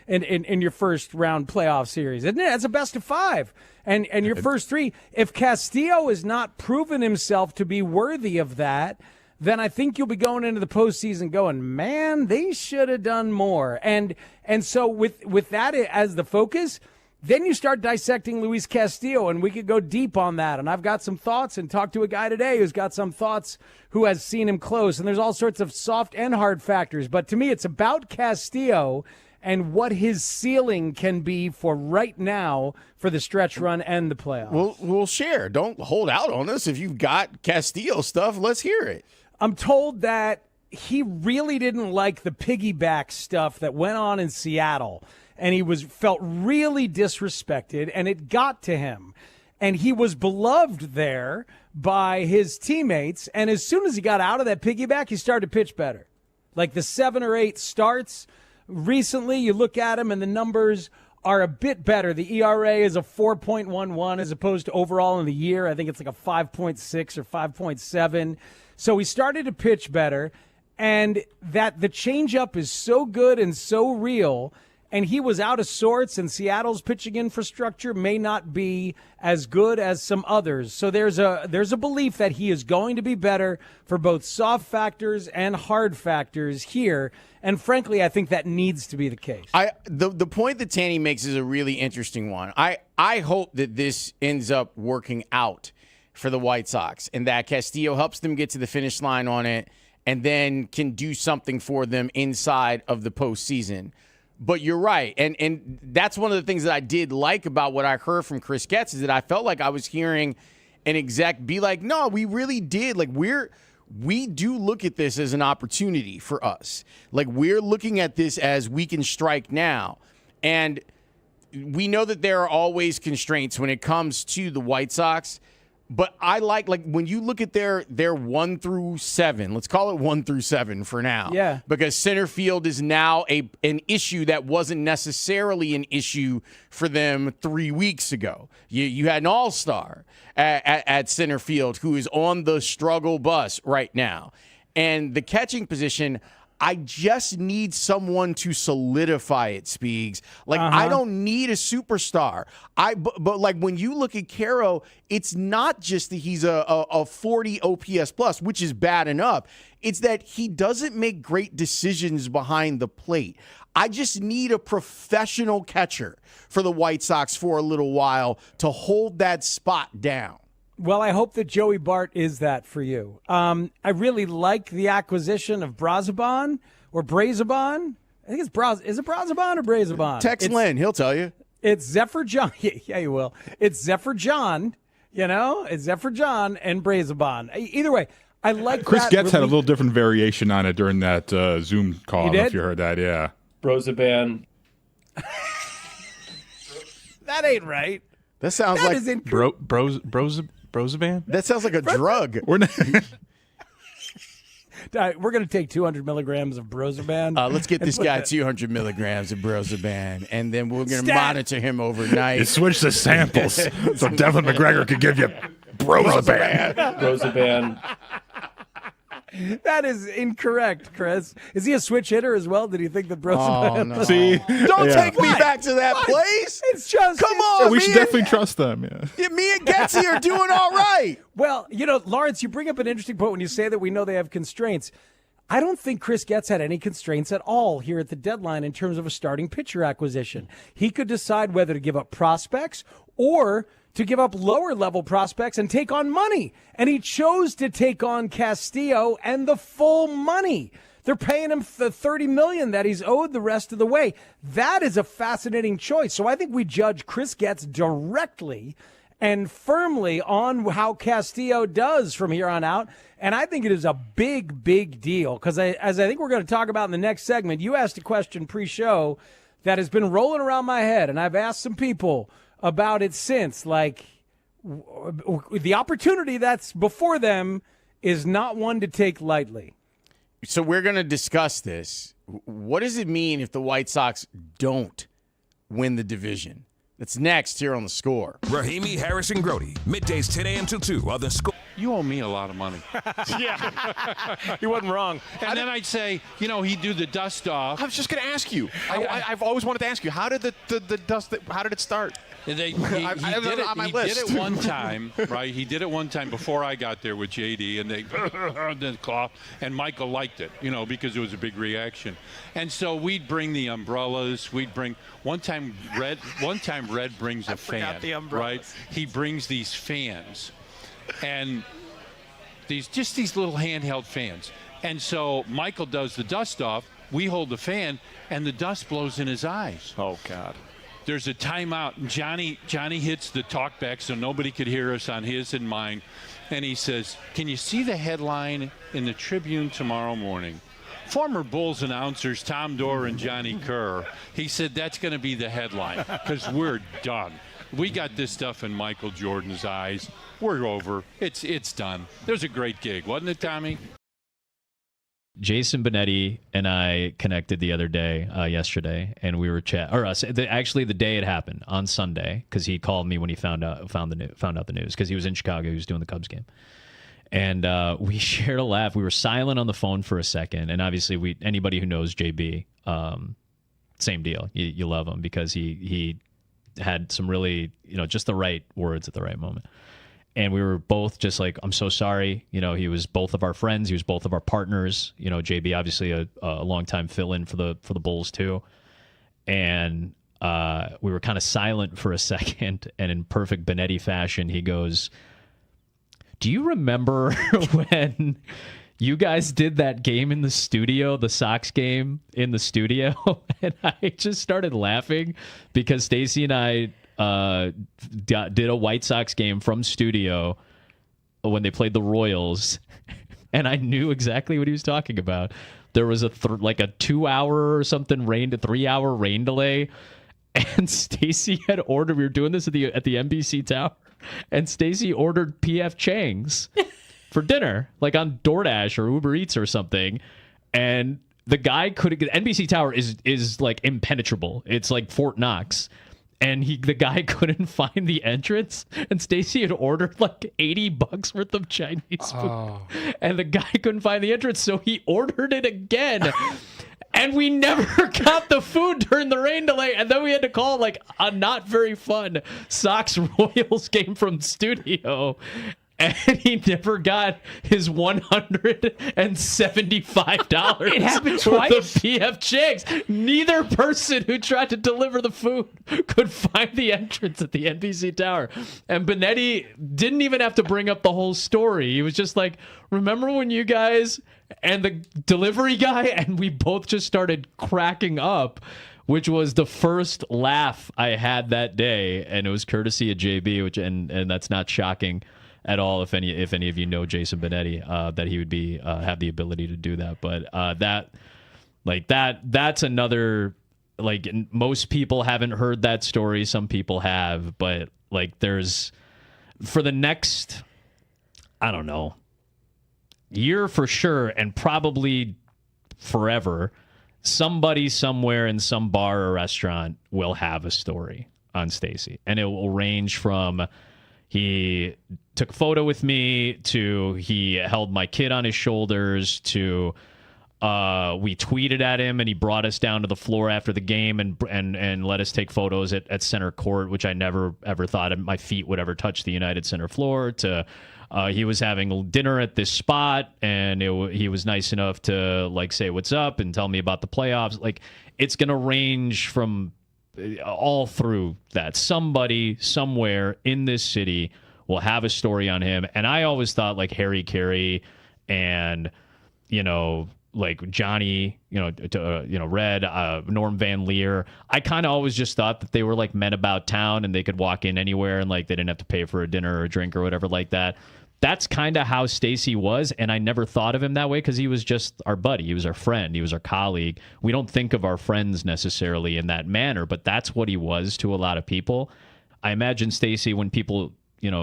in your first round playoff series, isn't it? That's a best of 5. And your first 3. If Castillo has not proven himself to be worthy of that, then I think you'll be going into the postseason going, man, they should have done more. And so with that as the focus, then you start dissecting Luis Castillo, and we could go deep on that. And I've got some thoughts, and talked to a guy today who's got some thoughts who has seen him close. And there's all sorts of soft and hard factors. But to me, it's about Castillo and what his ceiling can be for right now for the stretch run and the playoffs. We'll share. Don't hold out on us. If you've got Castillo stuff, let's hear it. I'm told that he really didn't like the piggyback stuff that went on in Seattle, and he felt really disrespected, and it got to him. And he was beloved there by his teammates, and as soon as he got out of that piggyback, he started to pitch better. Like the 7 or 8 starts recently, you look at him, and the numbers are a bit better. The ERA is a 4.11 as opposed to overall in the year. I think it's like a 5.6 or 5.7. So he started to pitch better, and that the changeup is so good and so real, and he was out of sorts, and Seattle's pitching infrastructure may not be as good as some others. So there's a belief that he is going to be better for both soft factors and hard factors here. And frankly, I think that needs to be the case. The point that Tanny makes is a really interesting one. I hope that this ends up working out for the White Sox, and that Castillo helps them get to the finish line on it and then can do something for them inside of the postseason. But you're right, and that's one of the things that I did like about what I heard from Chris Getz, is that I felt like I was hearing an exec be like, no, we really did. Like, we do look at this as an opportunity for us. Like, we're looking at this as we can strike now. And we know that there are always constraints when it comes to the White Sox. But I like when you look at their 1 through 7, let's call it 1 through 7 for now. Yeah. Because center field is now an issue that wasn't necessarily an issue for them 3 weeks ago. You had an all-star at center field who is on the struggle bus right now. And the catching position, I just need someone to solidify it, Speegs. Like, I don't need a superstar. But like, when you look at Caro, it's not just that he's a 40 OPS plus, which is bad enough. It's that he doesn't make great decisions behind the plate. I just need a professional catcher for the White Sox for a little while to hold that spot down. Well, I hope that Joey Bart is that for you. I really like the acquisition of Brazabon or Brazabon. I think it's Is it Brazabon or Brazabon? Text Lynn. He'll tell you. It's Zephyr John. Yeah, you will. It's Zephyr John. It's Zephyr John and Brazabon. Either way, I like Chris that. Getz had a little different variation on it during that Zoom call. I don't know if you heard that. Yeah. Brozaban. That ain't right. That sounds That like is incorrect. Brozaban? That sounds like a drug. We're not. We're going to take 200 milligrams of Brozaban. Let's get and this put guy that- 200 milligrams of Brozaban, and then we're going to Stat. monitor him overnight. You switch the samples so Devin McGregor could give you Brozaban. Brozaban. That is incorrect, Chris. Is he a switch hitter as well? Did he think that Brozaban? Oh, no. See? Don't Yeah. take me back to that place. It's just Come on, We should me definitely trust them. Yeah. and, me and Getsy are doing all right. Well, Lawrence, you bring up an interesting point when you say that we know they have constraints. I don't think Chris Getz had any constraints at all here at the deadline in terms of a starting pitcher acquisition. He could decide whether to give up prospects or to give up lower level prospects and take on money. And he chose to take on Castillo and the full money. They're paying him the $30 million that he's owed the rest of the way. That is a fascinating choice. So I think we judge Chris Getz directly and firmly on how Castillo does from here on out. And I think it is a big, big deal because as I think we're going to talk about in the next segment, you asked a question pre-show that has been rolling around my head, and I've asked some people about it since. Like, the opportunity that's before them is not one to take lightly. So we're going to discuss this. What does it mean if the White Sox don't win the division? That's next here on The Score. Rahimi, Harris, and Grote. Middays 10 a.m. till 2 on The Score. You owe me a lot of money. Yeah, he wasn't wrong. And then I'd say, he'd do the dust off. I was just going to ask you. I've always wanted to ask you, how did the dust? How did it start? He did it one time, right? He did it one time before I got there with JD, and they then cough, and Michael liked it, because it was a big reaction. And so we'd bring the umbrellas. We'd bring one time Red brings a fan, right? He brings these fans, and these little handheld fans. And so Michael does the dust off. We hold the fan, and the dust blows in his eyes. Oh God. There's a timeout. Johnny hits the talkback so nobody could hear us on his and mine. And he says, "Can you see the headline in the Tribune tomorrow morning? Former Bulls announcers Tom Dorr and Johnny Kerr." He said, "That's going to be the headline because we're done. We got this stuff in Michael Jordan's eyes. We're over. It's done." It was a great gig, wasn't it, Tommy? Jason Benetti and I connected the other day, yesterday, and we were actually the day it happened on Sunday, because he called me when he found out the news, because he was in Chicago, he was doing the Cubs game, and we shared a laugh. We were silent on the phone for a second, and obviously anybody who knows JB, same deal. You love him because he had some really just the right words at the right moment. And we were both just like, "I'm so sorry." He was both of our friends. He was both of our partners. JB, obviously a longtime fill-in for the Bulls too. And we were kind of silent for a second. And in perfect Benetti fashion, he goes, "Do you remember when you guys did that game in the studio, the Sox game in the studio?" And I just started laughing because Stacy and I did a White Sox game from studio when they played the Royals, and I knew exactly what he was talking about. There was a 2-hour or something 3-hour rain delay, and Stacy had ordered. We were doing this at the NBC Tower, and Stacy ordered PF Chang's for dinner, like on DoorDash or Uber Eats or something, and the guy couldn't get. NBC Tower is like impenetrable. It's like Fort Knox. And the guy couldn't find the entrance, and Stacy had ordered like $80 worth of Chinese food, and the guy couldn't find the entrance, so he ordered it again. And we never got the food during the rain delay, and then we had to call like a not very fun Sox Royals game from studio. and he never got his $175. It happened worth twice? of PF Chang's. Neither person who tried to deliver the food could find the entrance at the NBC Tower. And Benetti didn't even have to bring up the whole story. He was just like, remember when you guys and the delivery guy, and we both just started cracking up, which was the first laugh I had that day, and it was courtesy of JB, which and that's not shocking at all if any of you know Jason Benetti, that he would be have the ability to do that. But that's another, like, most people haven't heard that story. Some people have, but like there's for the next, I don't know, year for sure, and probably forever, somebody somewhere in some bar or restaurant will have a story on Stacey, and it will range from he took a photo with me to he held my kid on his shoulders to we tweeted at him and he brought us down to the floor after the game and let us take photos at center court, which I never ever thought my feet would ever touch the United Center floor, to he was having dinner at this spot and he was nice enough to like say what's up and tell me about the playoffs. Like, it's going to range from all through that. Somebody somewhere in this city will have a story on him. And I always thought like Harry Carey and, like Johnny, Red, Norm Van Leer. I kind of always just thought that they were like men about town and they could walk in anywhere and like they didn't have to pay for a dinner or a drink or whatever like that. That's kind of how Stacey was, and I never thought of him that way because he was just our buddy. He was our friend. He was our colleague. We don't think of our friends necessarily in that manner, but that's what he was to a lot of people. I imagine Stacey, when people,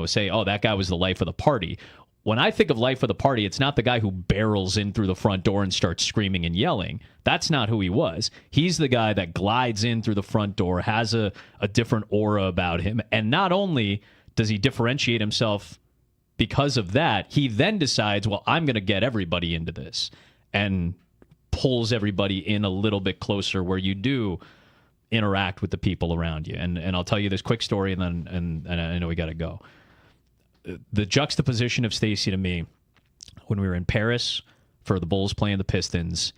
say, oh, that guy was the life of the party. When I think of life of the party, it's not the guy who barrels in through the front door and starts screaming and yelling. That's not who he was. He's the guy that glides in through the front door, has a different aura about him, and not only does he differentiate himself because of that, he then decides, well, I'm going to get everybody into this, and pulls everybody in a little bit closer where you do interact with the people around you. And I'll tell you this quick story, and then I know we got to go. The juxtaposition of Stacey to me, when we were in Paris for the Bulls playing the Pistons,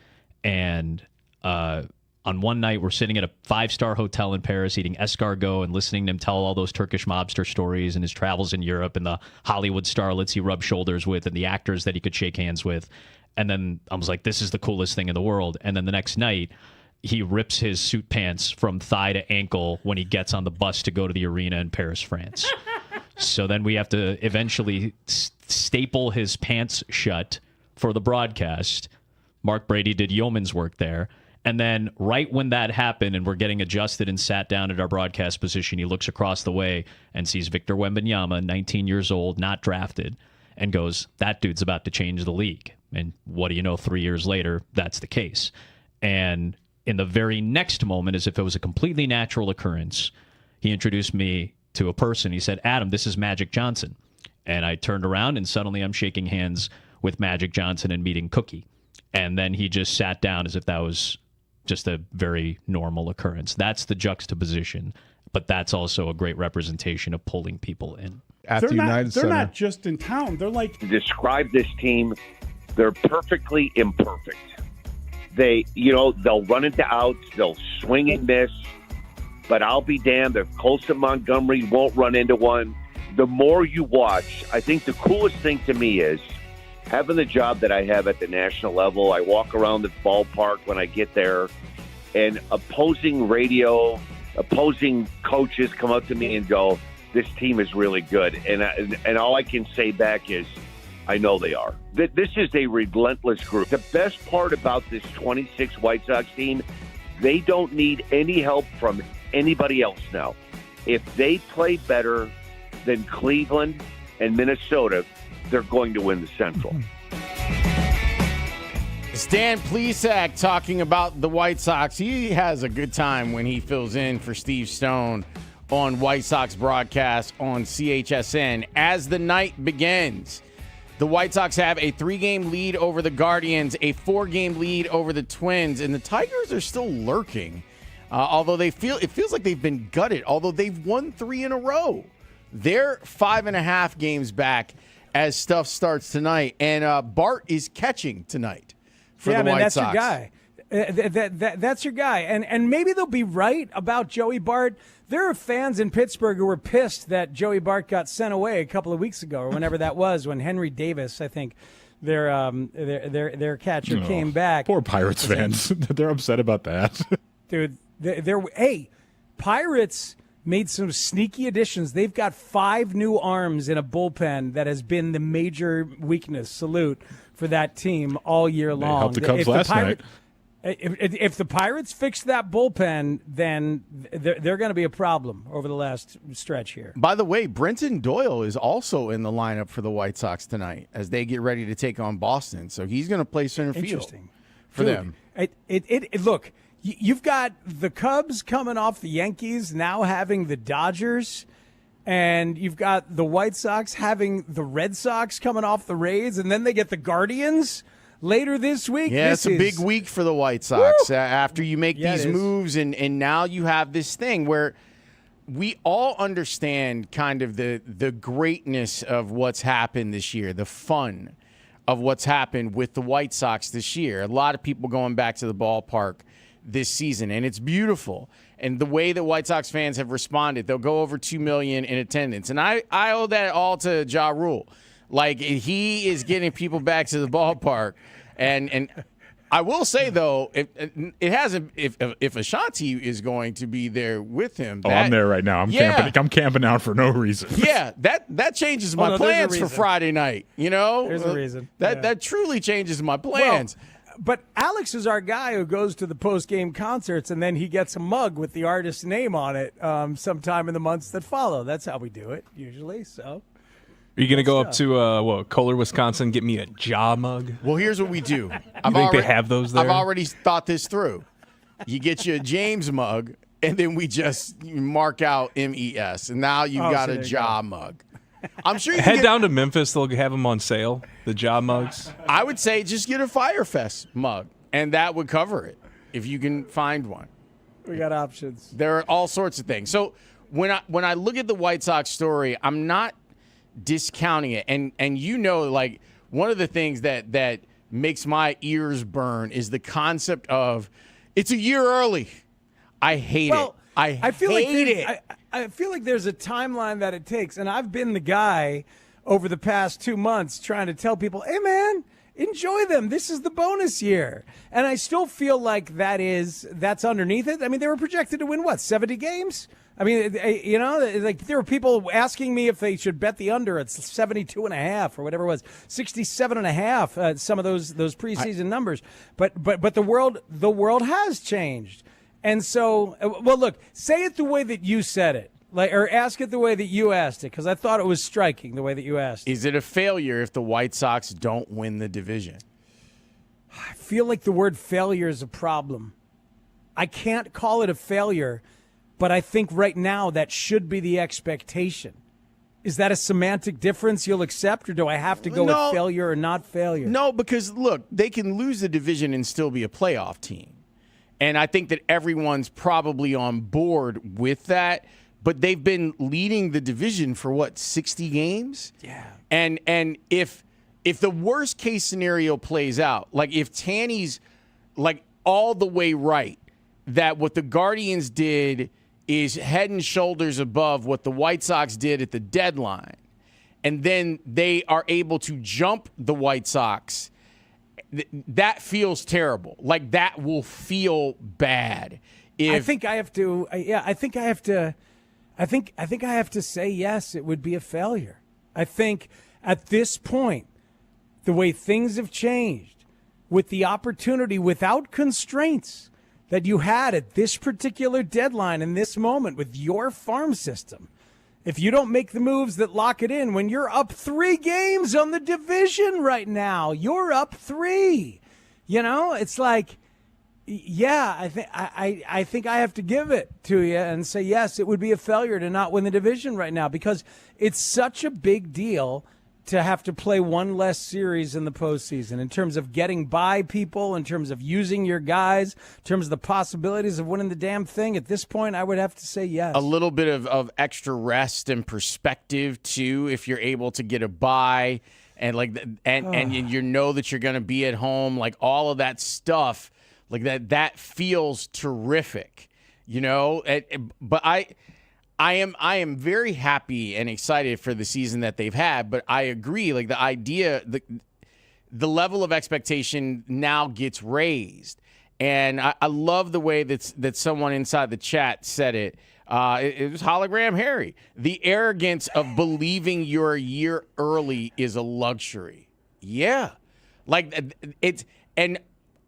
and on one night we're sitting at a 5-star hotel in Paris eating escargot and listening to him tell all those Turkish mobster stories and his travels in Europe and the Hollywood starlets he rubbed shoulders with and the actors that he could shake hands with. And then I was like, this is the coolest thing in the world. And then the next night, he rips his suit pants from thigh to ankle when he gets on the bus to go to the arena in Paris, France. So then we have to eventually staple his pants shut for the broadcast. Mark Brady did yeoman's work there. And then right when that happened and we're getting adjusted and sat down at our broadcast position, he looks across the way and sees Victor Wembanyama, 19 years old, not drafted, and goes, that dude's about to change the league. And what do you know, 3 years later, that's the case. And in the very next moment, as if it was a completely natural occurrence, he introduced me to a person. He said, Adam, this is Magic Johnson. And I turned around and suddenly I'm shaking hands with Magic Johnson and meeting Cookie. And then he just sat down as if that was just a very normal occurrence. That's the juxtaposition, but that's also a great representation of pulling people in. They're not just in town. They're like... To describe this team, they're perfectly imperfect. They'll run into outs, they'll swing and miss, but I'll be damned if Colson Montgomery won't run into one. The more you watch, I think the coolest thing to me is having the job that I have at the national level. I walk around the ballpark when I get there, and opposing coaches come up to me and go, this team is really good. And all I can say back is, I know they are. This is a relentless group. The best part about this 26 White Sox team, they don't need any help from anybody else now. If they play better than Cleveland and Minnesota, they're going to win the Central. It's Dan Plesac talking about the White Sox. He has a good time when he fills in for Steve Stone on White Sox broadcast on CHSN. As the night begins, the White Sox have a 3-game lead over the Guardians, a 4-game lead over the Twins, and the Tigers are still lurking. Although it feels like they've been gutted, although they've won 3 in a row. They're 5.5 games back as stuff starts tonight. And Bart is catching tonight for the White that's Sox. Your guy. That's your guy. And maybe they'll be right about Joey Bart. There are fans in Pittsburgh who were pissed that Joey Bart got sent away a couple of weeks ago, or whenever that was, when Henry Davis, I think, their catcher came back. Poor Pirates fans. They're upset about that. Dude, hey, Pirates made some sneaky additions. They've got 5 new arms in a bullpen that has been the major weakness. Salute for that team all year long. They helped the Cubs last night. If the Pirates fix that bullpen, then they're going to be a problem over the last stretch here. By the way, Brenton Doyle is also in the lineup for the White Sox tonight as they get ready to take on Boston. So he's going to play center field for them. Look, you've got the Cubs coming off the Yankees, now having the Dodgers, and you've got the White Sox having the Red Sox coming off the Rays, and then they get the Guardians later this week. Yeah, it's a big week for the White Sox after you make these moves, and now you have this thing where we all understand kind of the greatness of what's happened this year, the fun of what's happened with the White Sox this year. A lot of people going back to the ballpark this season, and it's beautiful. And the way that White Sox fans have responded, they'll go over 2 million in attendance. And I owe that all to Ja Rule. Like, he is getting people back to the ballpark. And I will say, though, if Ashanti is going to be there with him. I'm there right now. I'm camping out for no reason. Yeah, that changes my plans for Friday night. You know? There's a reason. That truly changes my plans. Well, but Alex is our guy who goes to the post-game concerts, and then he gets a mug with the artist's name on it sometime in the months that follow. That's how we do it, usually, so... Are you going to go up to Kohler, Wisconsin, get me a Ja mug? Well, here's what we do. They have those there? I've already thought this through. You get you a James mug, and then we just mark out MES, and now you've got a Ja mug. I'm sure you head down to Memphis. They'll have them on sale, the Ja mugs. I would say just get a Firefest mug, and that would cover it if you can find one. We got options. There are all sorts of things. So when I look at the White Sox story, I'm not discounting it, and like one of the things that makes my ears burn is the concept of it's a year early. I hate it. I hate it. I feel like there's a timeline that it takes, and I've been the guy over the past 2 months trying to tell people, hey man, enjoy them. This is the bonus year. And I still feel like that's underneath it. I mean, they were projected to win 70 games? I mean, like there were people asking me if they should bet the under at 72.5 or whatever it was, 67.5. Some of those preseason numbers, but the world has changed, and so look, say it the way that you said it, or ask it the way that you asked it, because I thought it was striking the way that you asked. Is it a failure if the White Sox don't win the division? I feel like the word failure is a problem. I can't call it a failure. But I think right now that should be the expectation. Is that a semantic difference you'll accept, or do I have to go with failure or not failure? No, because, look, they can lose the division and still be a playoff team. And I think that everyone's probably on board with that. But they've been leading the division for, 60 games? Yeah. And if the worst-case scenario plays out, like if Tanny's, all the way right, that what the Guardians did is head and shoulders above what the White Sox did at the deadline, and then they are able to jump the White Sox, that feels terrible. Like, that will feel bad. I think I have to. I think I have to say yes. It would be a failure. I think at this point, the way things have changed, with the opportunity without constraints that you had at this particular deadline in this moment with your farm system, if you don't make the moves that lock it in, when you're up 3 games on the division right now, you're up 3. It's like, yeah, I think I have to give it to you and say, yes, it would be a failure to not win the division right now, because it's such a big deal. to have to play one less series in the postseason in terms of getting by people, in terms of using your guys, in terms of the possibilities of winning the damn thing? At this point, I would have to say yes. A little bit of extra rest and perspective too, if you're able to get a bye and you know that you're going to be at home, like all of that stuff, like that feels terrific, you know. But I am very happy and excited for the season that they've had, but I agree, like the idea, the level of expectation now gets raised. And I love the way that someone inside the chat said it. It was Hologram Harry. The arrogance of believing you're a year early is a luxury. Yeah. And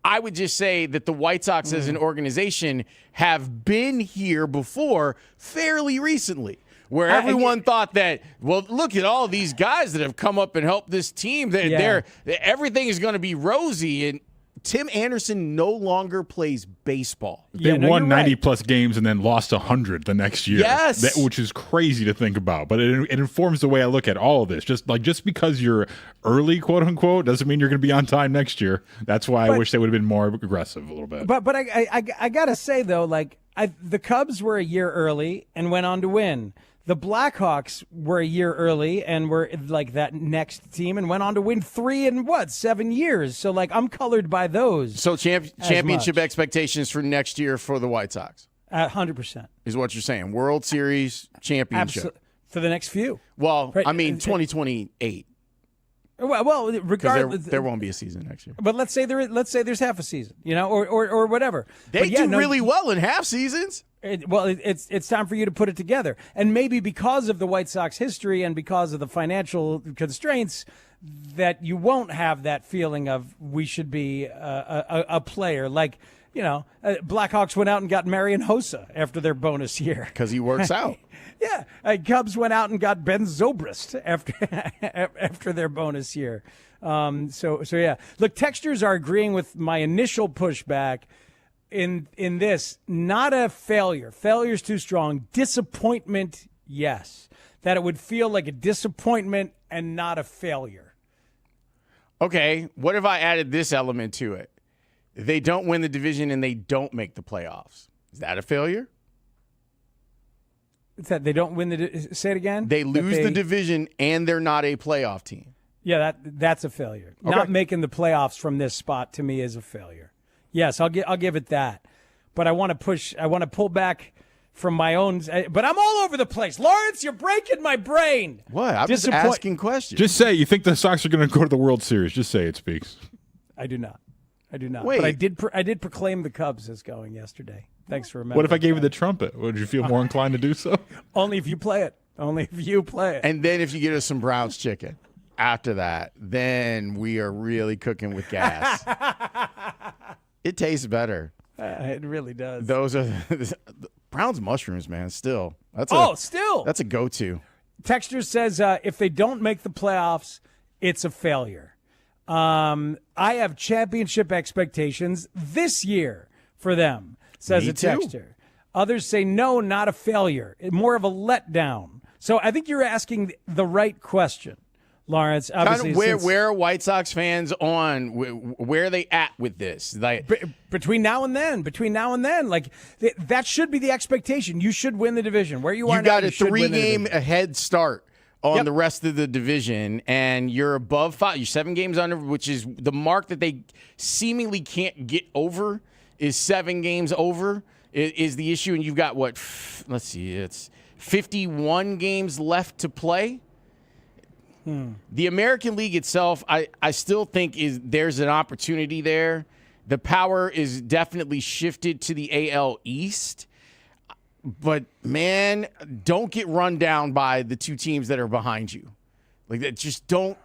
I would just say that the White Sox as an organization have been here before fairly recently, where everyone thought that, well, look at all these guys that have come up and helped this team. Everything is going to be rosy. And Tim Anderson no longer plays baseball. They won 90-plus games and then lost 100 the next year. Yes. Which is crazy to think about. But it informs the way I look at all of this. Just because you're early, quote-unquote, doesn't mean you're going to be on time next year. That's why I wish they would have been more aggressive a little bit. But I got to say, though, the Cubs were a year early and went on to win. The Blackhawks were a year early and were like that next team and went on to win 3 in 7 years. So I'm colored by those. So championship expectations for next year for the White Sox? 100% is what you're saying. World Series championship for the next few. Well, right. I mean 2028. Well, regardless, there won't be a season next year. But let's say there's half a season, or whatever. They do really well in half seasons. It's time for you to put it together. And maybe because of the White Sox history and because of the financial constraints, that you won't have that feeling of we should be a player. Blackhawks went out and got Marian Hossa after their bonus year. Because he works out. Yeah. Cubs went out and got Ben Zobrist after their bonus year. So yeah. Look, textures are agreeing with my initial pushback. In this, not a failure. Failure's too strong. Disappointment, yes. That it would feel like a disappointment and not a failure. Okay, what if I added this element to it? They don't win the division and they don't make the playoffs. Is that a failure? It's that they don't win say it again? They lose the division and they're not a playoff team. Yeah, that's a failure. Okay. Not making the playoffs from this spot to me is a failure. Yes, I'll give it that. But I want to pull back from my own. But I'm all over the place. Lawrence, you're breaking my brain. What? I'm just asking questions. Just say you think the Sox are going to go to the World Series. Just say it, Speaks. I do not. Wait. But I did proclaim the Cubs as going yesterday. Thanks for remembering. What if I gave you the trumpet? Would you feel more inclined to do so? Only if you play it. And then if you get us some Browns chicken. After that, then we are really cooking with gas. It tastes better. It really does. Those are the Browns mushrooms, man. Still, that's a go-to. Texture says if they don't make the playoffs, it's a failure. I have championship expectations this year for them. Says Me a texture. Others say no, not a failure. More of a letdown. So I think you're asking the right question, Lawrence. Obviously, where are White Sox fans on? Where are they at with this? Between now and then, that should be the expectation. You should win the division. Where you are now, you got a 3-game head start on the rest of the division, and you're above 5. You're 7 games under, which is the mark that they seemingly can't get over. Is 7 games over is the issue, and you've got let's see, it's 51 games left to play. The American League itself, I still think there's an opportunity there. The power is definitely shifted to the AL East. But, man, don't get run down by the 2 teams that are behind you. Just don't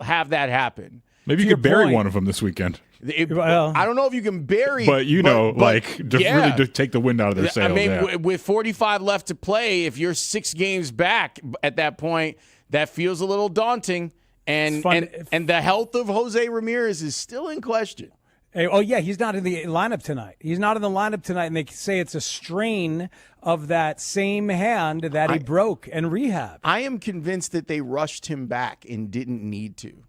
have that happen. Maybe you could bury one of them this weekend. I don't know if you can bury. But, really take the wind out of their sails. I mean, with 45 left to play, if you're 6 games back at that point, that feels a little daunting. And the health of Jose Ramirez is still in question. Hey, oh, yeah, he's not in the lineup tonight. He's not in the lineup tonight, and they say it's a strain of that same hand that he broke and rehab. I am convinced that they rushed him back and didn't need to.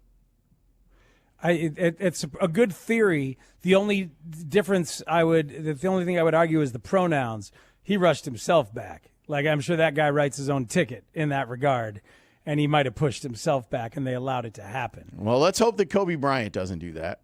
It's a good theory. The only difference the only thing I would argue is the pronouns. He rushed himself back. Like, I'm sure that guy writes his own ticket in that regard, and he might have pushed himself back, and they allowed it to happen. Well, let's hope that Kobe Bryant doesn't do that.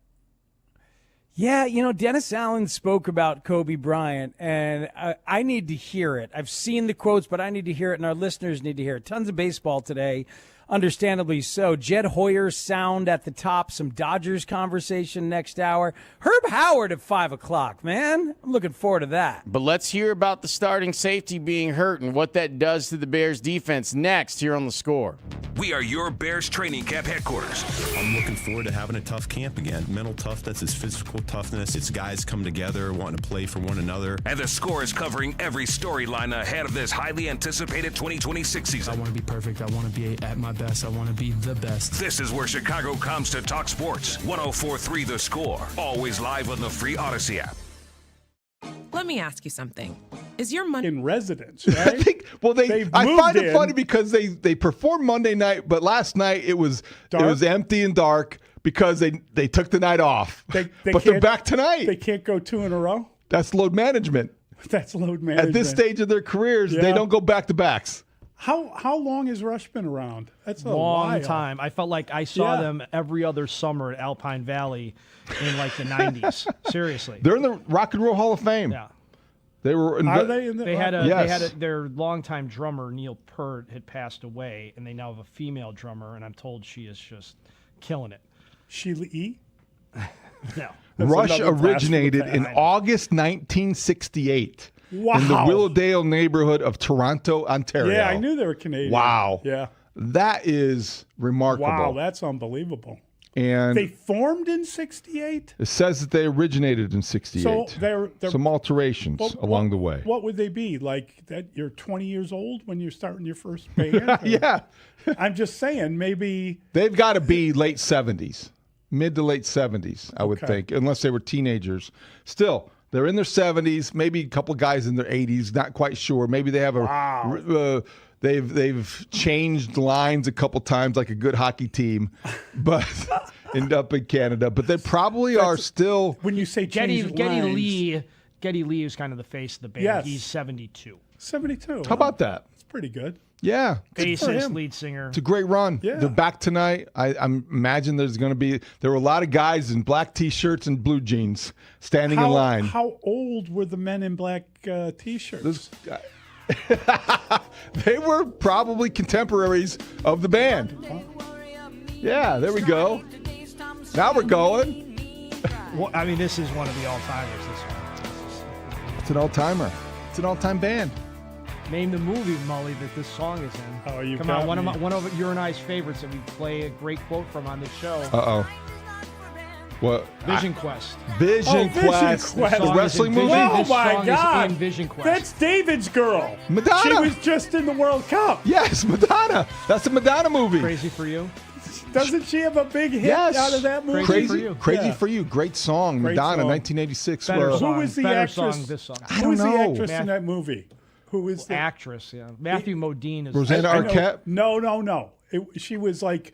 Yeah, Dennis Allen spoke about Kobe Bryant, and I need to hear it. I've seen the quotes, but I need to hear it, and our listeners need to hear it. Tons of baseball today, understandably so. Jed Hoyer sound at the top, some Dodgers conversation next hour. Herb Howard at 5 o'clock, man. I'm looking forward to that. But let's hear about the starting safety being hurt and what that does to the Bears defense next here on The Score. We are your Bears training camp headquarters. I'm looking forward to having a tough camp again. Mental toughness, it's physical toughness. It's guys come together, wanting to play for one another. And The Score is covering every storyline ahead of this highly anticipated 2026 season. I want to be perfect. I want to be at my best. I want to be the best. This is where Chicago comes to talk sports. 104.3 The Score. Always live on the free Odyssey app. Let me ask you something. Is your money in residence, right? I find it funny because they performed Monday night, but last night it was empty and dark because they took the night off. But they're back tonight. They can't go 2 in a row. That's load management. That's load management. At this stage of their careers, they don't go back to backs. How long has Rush been around? That's a long while. time. I felt like I saw them every other summer at Alpine Valley in like the 90s. Seriously. They're in the Rock and Roll Hall of Fame. Yeah. They were. Are they in the? They had Yes. their longtime drummer Neil Peart had passed away, and they now have a female drummer, and I'm told she is just killing it. Sheila E. No. Rush originated in August 1968 in the Willowdale neighborhood of Toronto, Ontario. Yeah, I knew they were Canadian. Wow. Yeah. That is remarkable. Wow, that's unbelievable. And they formed in 68? It says that they originated in 68. So they're some alterations along the way. What would they be? Like that you're 20 years old when you're starting your first band? Yeah. I'm just saying, maybe. They've got to be late 70s, mid to late 70s, I would think, unless they were teenagers. Still, they're in their 70s, maybe a couple guys in their 80s, not quite sure. Maybe they have they've changed lines a couple times like a good hockey team, but end up in Canada. But they probably are still. When you say Geddy Lee is kind of the face of the band. Yes. He's 72. 72. How about that? It's pretty good. Yeah. Bassist, lead singer. It's a great run. Yeah. They're back tonight. I imagine there were a lot of guys in black T-shirts and blue jeans standing in line. How old were the men in black T-shirts? They were probably contemporaries of the band. Yeah, there we go. Now we're going. Well, I mean, this is one of the all-timers, this one. It's an all-timer. It's an all-time band. Name the movie, Mully, that this song is in. Oh, you Come on, one of your and I's favorites that we play a great quote from on this show. Uh-oh. What? Vision Quest. Vision Quest. The wrestling movie? Oh, my God. In Vision Quest. That's David's girl. Madonna. She was just in the World Cup. Yes, Madonna. That's a Madonna movie. Crazy for You. Doesn't she have a big hit out of that movie? Crazy for You. Great song. Great Madonna, song. 1986. Better Well, song. Who was the Better actress? Song, this song. I Who don't was the know. actress in that movie? Who was the actress? Yeah, Matthew Modine is Rosanna Arquette. No. She was like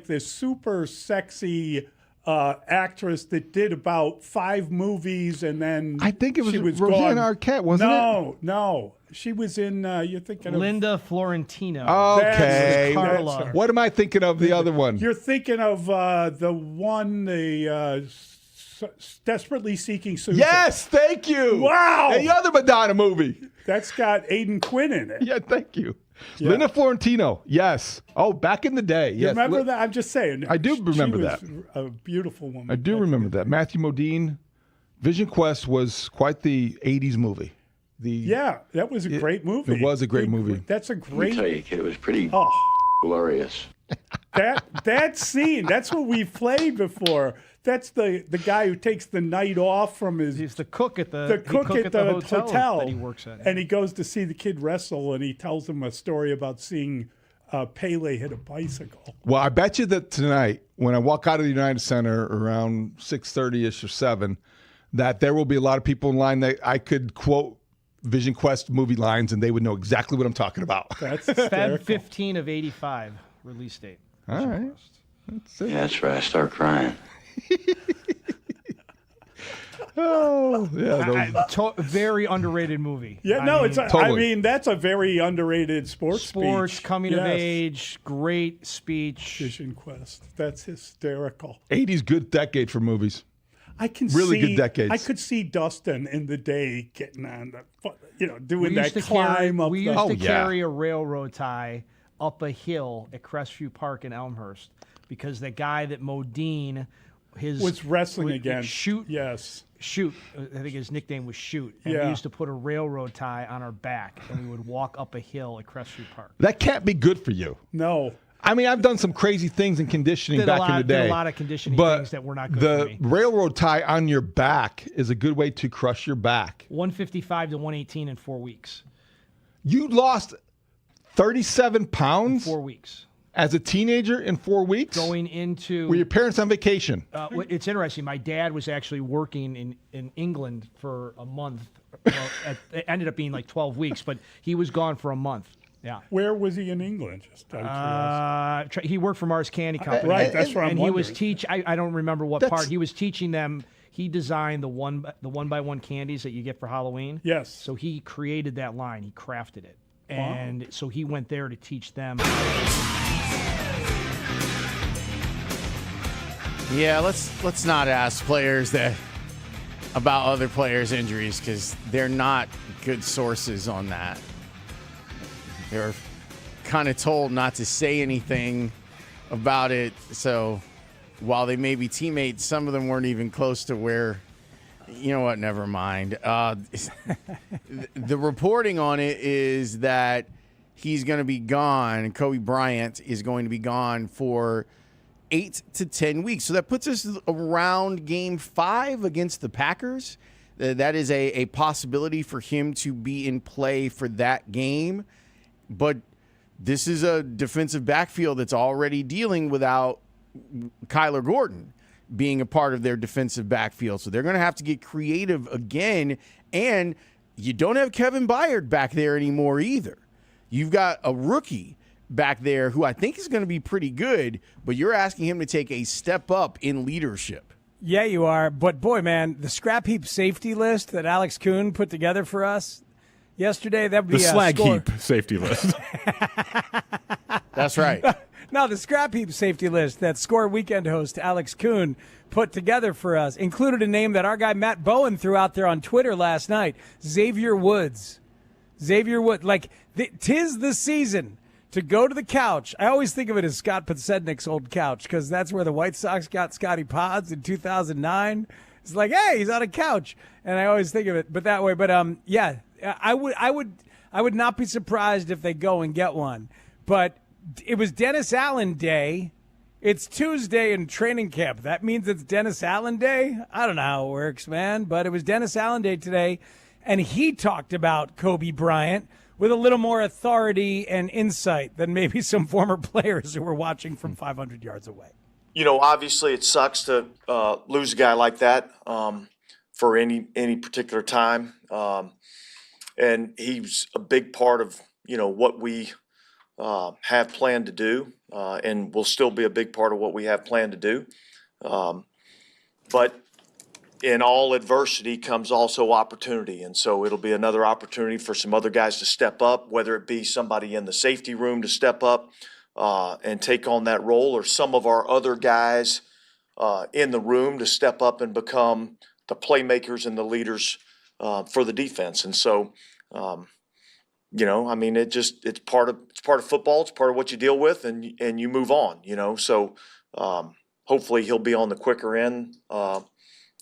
this super sexy actress that did about 5 movies, and then I think it was she was Rosanna gone. Arquette, wasn't it? No. She was in. You're thinking of Linda Florentino. Okay. Carla. What am I thinking of? The other one. You're thinking of the one, Desperately Seeking Susan. Yes, thank you. Wow. And the other Madonna movie. That's got Aidan Quinn in it. Yeah, thank you. Yeah. Linda Florentino. Yes. Oh, back in the day. You Yes. remember that? I'm just saying. I do remember she that. was a beautiful woman. I do remember that. Matthew Modine. Vision Quest was quite the 80s movie. Yeah, that was a great movie. It was a great movie. That's a great. I tell you, kid, it was pretty glorious. That scene. That's what we played before. That's the guy who takes the night off from his. He's the cook at the hotel that he works at. and he goes to see the kid wrestle, and he tells him a story about seeing Pele hit a bicycle. Well, I bet you that tonight, when I walk out of the United Center around 6:30ish or 7, that there will be a lot of people in line that I could quote Vision Quest movie lines, and they would know exactly what I'm talking about. That's Feb 15 of 85 release date. All right. Yeah, that's where I start crying. Oh, yeah. Very underrated movie. Yeah, I no, mean, it's. I Totally. mean, that's a very underrated sports speech. coming of Yes. age, great speech. Vision Quest. That's hysterical. 80s good decade for movies. I can Really see, good decades. I could see Dustin in the day getting on the, doing We that used to climb up. We the, used to carry a railroad tie up a hill at Crestview Park in Elmhurst because the guy that Modine was wrestling again. Shoot. Yes. Shoot. I think his nickname was Shoot. And Yeah. we used to put a railroad tie on our back and we would walk up a hill at Crestview Park. That can't be good for you. No. I mean, I've done some crazy things in conditioning back in the day. Did a lot of conditioning but things that were not good for me. the railroad tie on your back is a good way to crush your back. 155 to 118 in 4 weeks. You lost 37 pounds 4 weeks. as a teenager in 4 weeks? Going into... Were your parents on vacation? It's interesting. My dad was actually working in England for a month. Well, it ended up being like 12 weeks, but he was gone for a month. Yeah. Where was he in England? Just out of curiosity. He worked for Mars Candy Company. Right, that's what I'm And he was wondering. I don't remember what part. He was teaching them. He designed the one by one candies that you get for Halloween. Yes. So he created that line. He crafted it. And so he went there to teach them. Yeah, let's not ask players that about other players' injuries because they're not good sources on that. They're kind of told not to say anything about it. So while they may be teammates, some of them weren't even close to where. You know what? Never mind. The reporting on it is that he's going to be gone. Kobe Bryant is going to be gone for 8 to 10 weeks. So that puts us around Game 5 against the Packers. That is a possibility for him to be in play for that game. But this is a defensive backfield that's already dealing without Kyler Gordon being a part of their defensive backfield. So they're going to have to get creative again. And you don't have Kevin Byard back there anymore either. You've got a rookie back there who I think is going to be pretty good, but you're asking him to take a step up in leadership. Yeah, you are. But, boy, man, the scrap heap safety list that Alex Kuhn put together for us yesterday, that would be The a slag score. heap safety list. That's right. No, the scrap heap safety list that Score Weekend host Alex Kuhn put together for us included a name that our guy Matt Bowen threw out there on Twitter last night, Xavier Woods. Xavier Woods. Like, 'tis the season to go to the couch. I always think of it as Scott Podsednik's old couch because that's where the White Sox got Scotty Pods in 2009. It's like, hey, he's on a couch. And I always think of it but that way. But, yeah, I would not be surprised if they go and get one. But it was Dennis Allen Day. It's Tuesday in training camp. That means it's Dennis Allen Day? I don't know how it works, man. But it was Dennis Allen Day today, and he talked about Kobe Bryant with a little more authority and insight than maybe some former players who were watching from 500 yards away. You know, obviously it sucks to lose a guy like that for any particular time. And he's a big part of, what we have planned to do, and will still be a big part of what we have planned to do. But in all adversity comes also opportunity. And so it'll be another opportunity for some other guys to step up, whether it be somebody in the safety room to step up and take on that role, or some of our other guys in the room to step up and become the playmakers and the leaders for the defense. And so, it's part of football. It's part of what you deal with, and you move on. So hopefully he'll be on the quicker end,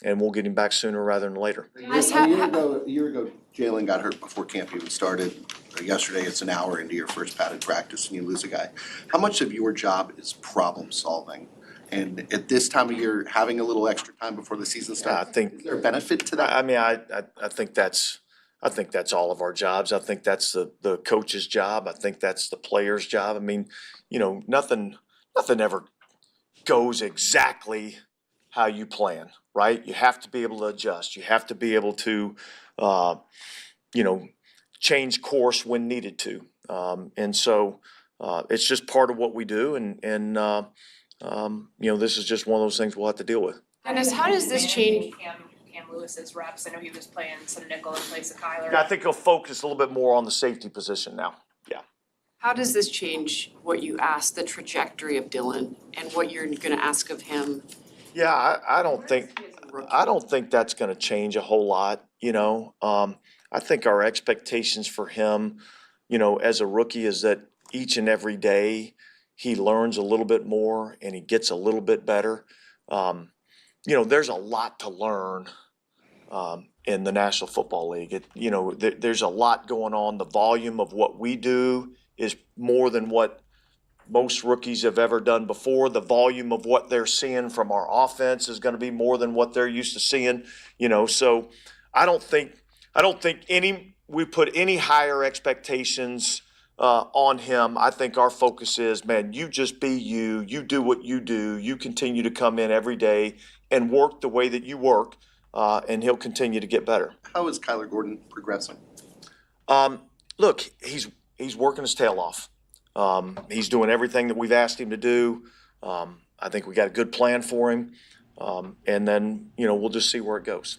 and we'll get him back sooner rather than later. A year ago, Jalen got hurt before camp even started. Yesterday, it's an hour into your first padded practice, and you lose a guy. How much of your job is problem solving? And at this time of year, having a little extra time before the season starts, is there a benefit to that? I think that's I think that's all of our jobs. I think that's the coach's job. I think that's the player's job. I mean, nothing ever goes exactly how you plan, right? You have to be able to adjust. You have to be able to, change course when needed to. And so it's just part of what we do. And this is just one of those things we'll have to deal with. Dennis, how does this change Cam Lewis's reps? I know he was playing some nickel in place of Kyler. I think he'll focus a little bit more on the safety position now. Yeah. How does this change what you ask, the trajectory of Dylan, and what you're going to ask of him? Yeah, I don't think that's going to change a whole lot. I think our expectations for him, as a rookie, is that each and every day he learns a little bit more and he gets a little bit better. There's a lot to learn in the National Football League. There's a lot going on. The volume of what we do is more than what most rookies have ever done before. The volume of what they're seeing from our offense is going to be more than what they're used to seeing. So I don't think we put any higher expectations on him. I think our focus is, man, you just be you. You do what you do. You continue to come in every day and work the way that you work, and he'll continue to get better. How is Kyler Gordon progressing? Look, he's working his tail off. He's doing everything that we've asked him to do. I think we got a good plan for him, and then we'll just see where it goes.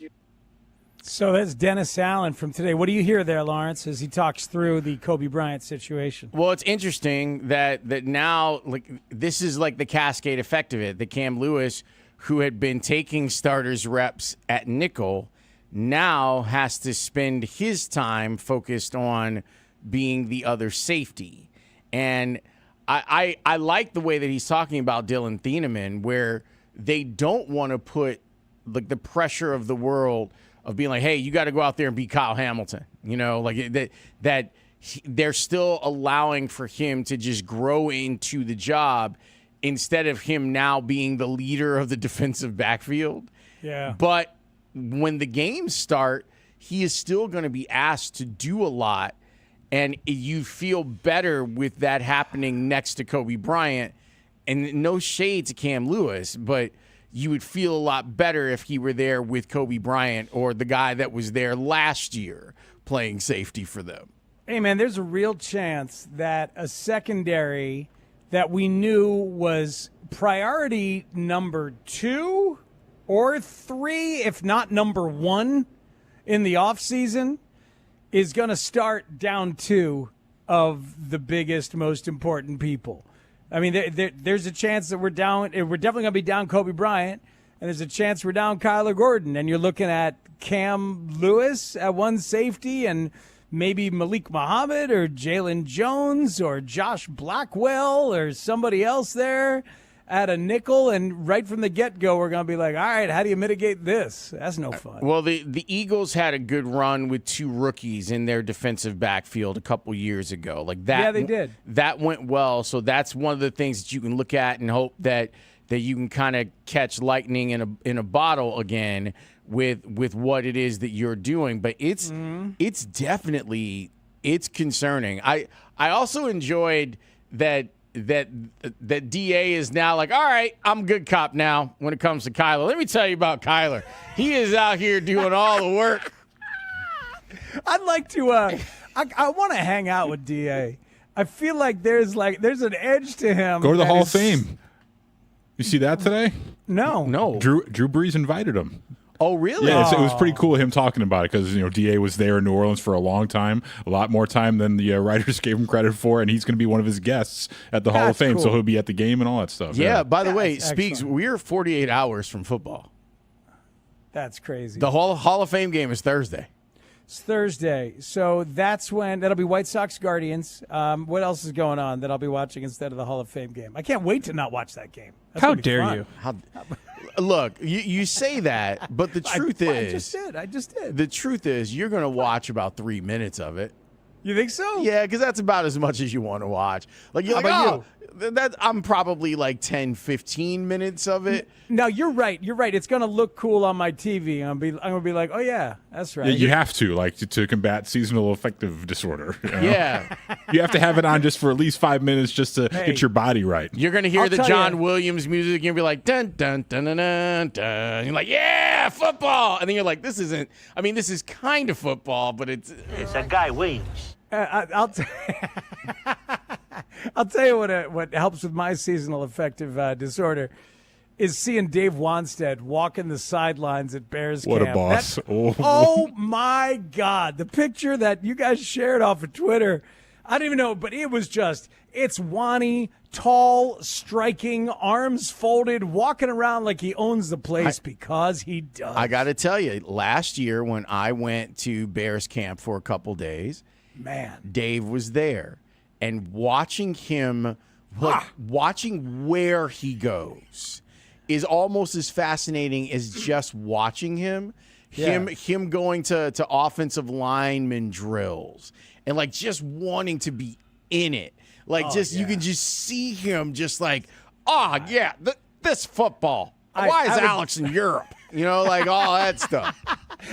So that's Dennis Allen from today. What do you hear there, Lawrence, as he talks through the Kobe Bryant situation? Well, it's interesting that now, this is like the cascade effect of it. The Cam Lewis, who had been taking starters reps at nickel, now has to spend his time focused on being the other safety. And I like the way that he's talking about Dylan Thieneman, where they don't want to put the pressure of the world of being like, hey, you got to go out there and be Kyle Hamilton. That they're still allowing for him to just grow into the job instead of him now being the leader of the defensive backfield. Yeah. But when the games start, he is still going to be asked to do a lot. And you feel better with that happening next to Kobe Bryant. And no shade to Cam Lewis, but you would feel a lot better if he were there with Kobe Bryant or the guy that was there last year playing safety for them. Hey, man, there's a real chance that a secondary that we knew was priority number 2 or 3, if not number 1 in the offseason, is going to start down 2 of the biggest, most important people. I mean, there's a chance that we're definitely going to be down Kobe Bryant, and there's a chance we're down Kyler Gordon. And you're looking at Cam Lewis at one safety and maybe Malik Muhammad or Jalen Jones or Josh Blackwell or somebody else there at a nickel. And right from the get-go, we're going to be like, all right, how do you mitigate this? That's no fun. Well, the Eagles had a good run with 2 rookies in their defensive backfield a couple years ago. Yeah, they did. That went well. So that's one of the things that you can look at and hope that you can kind of catch lightning in a bottle again with what it is that you're doing. But it's definitely concerning. I also enjoyed that DA is now like, all right, I'm good cop now when it comes to Kyler. Let me tell you about Kyler. He is out here doing all the work. I'd like to I want to hang out with DA. I feel like there's an edge to him. Go to the Hall of Fame. You see that today? No. Drew Brees invited him. Oh, really? Yeah, it was pretty cool him talking about it because DA was there in New Orleans for a long time, a lot more time than the writers gave him credit for, and he's going to be one of his guests at the Hall of Fame, cool. so he'll be at the game and all that stuff. Yeah, by the way, Speaks, we're 48 hours from football. That's crazy. The Hall of Fame game is Thursday. It's Thursday, so that'll be White Sox Guardians. What else is going on that I'll be watching instead of the Hall of Fame game? I can't wait to not watch that game. That's How gonna be dare fun. you? Look, you say that, but the truth is, I just did. The truth is, you're going to watch about 3 minutes of it. You think so? Yeah, because that's about as much as you want to watch. I'm probably like 10, 15 minutes of it. No, you're right. You're right. It's going to look cool on my TV. I'm going to be like, oh yeah, That's Yeah, right. you have to, like, to combat seasonal affective disorder. You know? Yeah. You have to have it on just for at least 5 minutes just to get your body right. You're going to hear I'll the tell John you. Williams music, and you'll be like, dun, dun, dun, dun, dun, dun. You're like, yeah, football. And then you're like, this is kind of football, but it's a Guy Williams. I'll tell you what helps with my seasonal affective disorder is seeing Dave Wanstead walking the sidelines at Bears What camp. a boss. Oh, my God. The picture that you guys shared off of Twitter, I don't even know, but it was it's Wani, tall, striking, arms folded, walking around like he owns the place because he does. I got to tell you, last year when I went to Bears camp for a couple days, man, Dave was there. And watching him, watching where he goes is almost as fascinating as just watching him. Yeah. Him going to offensive lineman drills and like just wanting to be in it. Like you can just see him just like, this football. Why is Alex in Europe? You know, like all that stuff.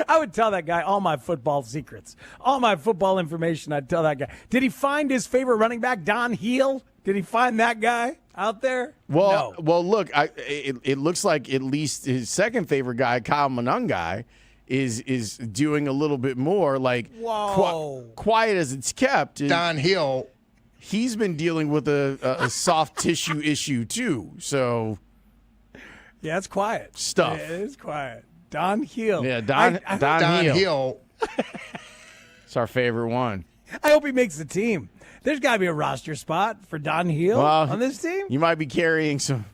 I would tell that guy all my football secrets, all my football information. I'd tell that guy. Did he find his favorite running back, Don Heel? Did he find that guy out there? Well, No. well, look, it looks like at least his second favorite guy, Kyle Monangai, is doing a little bit more. Like quiet as it's kept. Don Hill. He's been dealing with a soft tissue issue too. So Yeah, it's quiet. Stuff. It is quiet. Don Heel. yeah, Don Hill. Hill. It's our favorite one. I hope he makes the team. There's got to be a roster spot for Don Heel on this team. You might be carrying some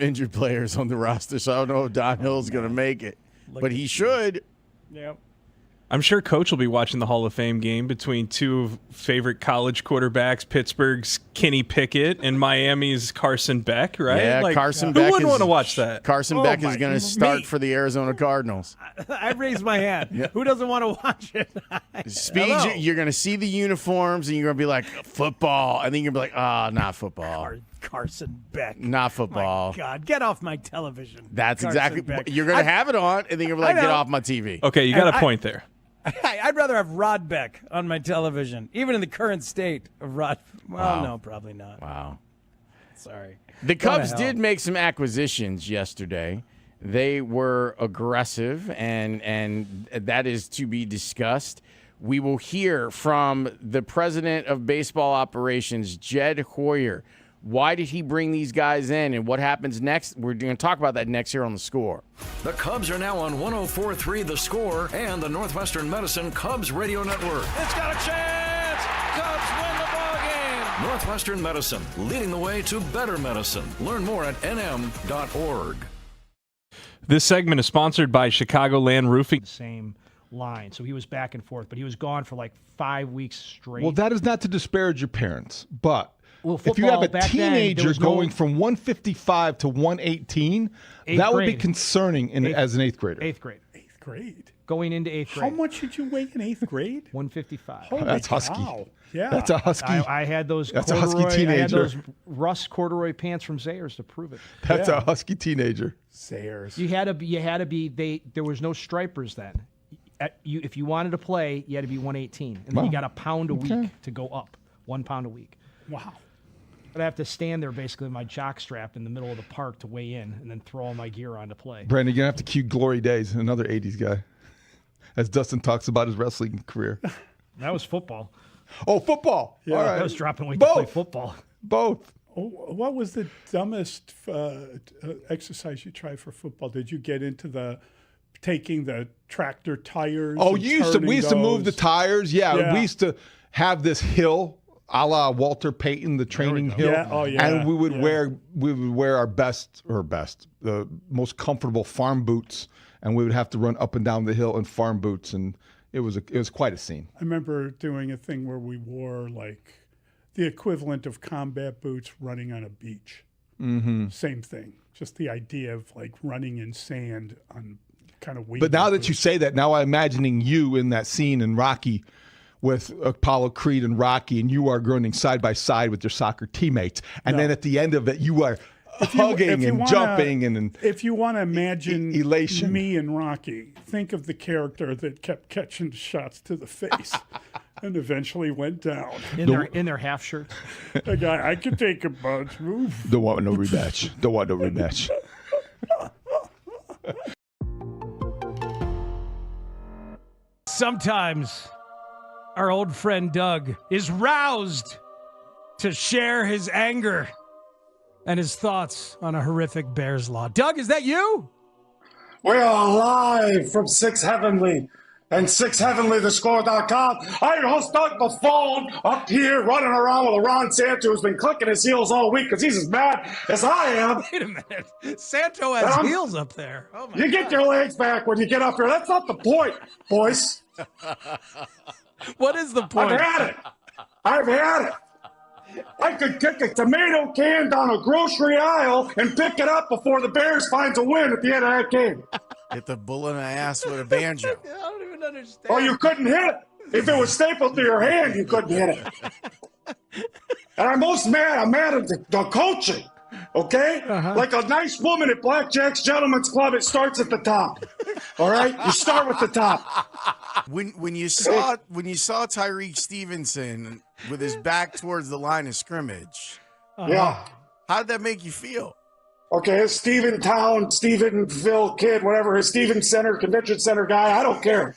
injured players on the roster, so I don't know if Don Hill's going to make it, but he should. Yep. I'm sure Coach will be watching the Hall of Fame game between two favorite college quarterbacks, Pittsburgh's Kenny Pickett and Miami's Carson Beck, right? Yeah, Carson who Beck. Who wouldn't want to watch that? Carson Beck is going to start for the Arizona Cardinals. I raised my hand. Who doesn't want to watch it? Speed, you're going to see the uniforms, and you're going to be like, football. And then you're going to be like, not football. Carson Beck. Not football. My God, get off my television. That's Carson exactly. Beck. You're going to have it on, and then you're going to be like, get off my TV. Okay, you got a point there. I'd rather have Rod Beck on my television, even in the current state of Rod. Well, no, probably not. Wow. Sorry. The Go to Cubs hell. did make some acquisitions yesterday. They were aggressive, and that is to be discussed. We will hear from the president of baseball operations, Jed Hoyer. Why did he bring these guys in, and what happens next? We're going to talk about that next here on The Score. The Cubs are now on 104.3 The Score and the Northwestern Medicine Cubs Radio Network. It's got a chance. Cubs win the ball game. Northwestern Medicine, leading the way to better medicine. Learn more at nm.org. This segment is sponsored by Chicagoland Roofing. Same line. So he was back and forth, but he was gone for like 5 weeks straight. Well, that is not to disparage your parents, but Well, if you have football a back then, there teenager was no- going from 155 to 118, Eighth that would be grade. concerning as an eighth grader. Eighth grade. Eighth grade. Going into eighth grade. How much did you weigh in eighth grade? 155. Holy That's husky. cow. Yeah. That's a husky. I had those That's a corduroy, husky I had teenager. those Russ corduroy pants from Zayers to prove it. That's a husky teenager. Sayers. You had to be. There was no stripers then. If you wanted to play, you had to be 118, and then Wow. you got a pound a Okay. week to go up. 1 pound a week. Wow. But I have to stand there basically with my jock strapped in the middle of the park to weigh in, and then throw all my gear on to play. Brandon, you're going to have to cue Glory Days, another 80s guy, as Dustin talks about his wrestling career. That was football. Oh, football. Yeah. All right. That was dropping weight to play football. Both. Oh, what was the dumbest exercise you tried for football? Did you get into taking the tractor tires? Oh, and we used to move the turning tires. Yeah, Yeah. we used to have this hill, a la Walter Payton, the training hill. Yeah, oh, yeah, And we would yeah. wear our the most comfortable farm boots, and we would have to run up and down the hill in farm boots, and it was quite a scene. I remember doing a thing where we wore like the equivalent of combat boots running on a beach. Mm-hmm. Same thing. Just the idea of like running in sand on kind of But now that you say that, now I'm imagining you in that scene in Rocky with Apollo Creed and Rocky, and you are running side by side with your soccer teammates. And then at the end of it, you are hugging and jumping and if you want to imagine elation. Me and Rocky, think of the character that kept catching shots to the face and eventually went down in their half shirts. The guy, I can take a bunch. Move. Don't want no rematch. Don't want no rematch. Sometimes our old friend Doug is roused to share his anger and his thoughts on a horrific Bears law. Doug, is that you? We are live from 6 Heavenly and 6heavenlythescore.com. I'm your host, Doug Buffone, up here running around with a Ron Santo who's been clicking his heels all week because he's as mad as I am. Wait a minute. Santo has heels up there. Oh my You get your legs back when you get up here. That's not the point, boys. What is the point? I've had it. I could kick a tomato can down a grocery aisle and pick it up before the Bears finds a win at the end of that game. Hit the bull in the ass with a banjo. I don't even understand. Oh, you couldn't hit it. If it was stapled to your hand, you couldn't hit it. And I'm mad at the coaching, okay? Like a nice woman at Blackjack's Gentlemen's Club, it starts at the top. All right? You start with the top. When you saw Tyreek Stevenson with his back towards the line of scrimmage, Yeah. how did that make you feel? Okay, Stephenville kid, whatever, his Stevens Center, Convention Center guy, I don't care.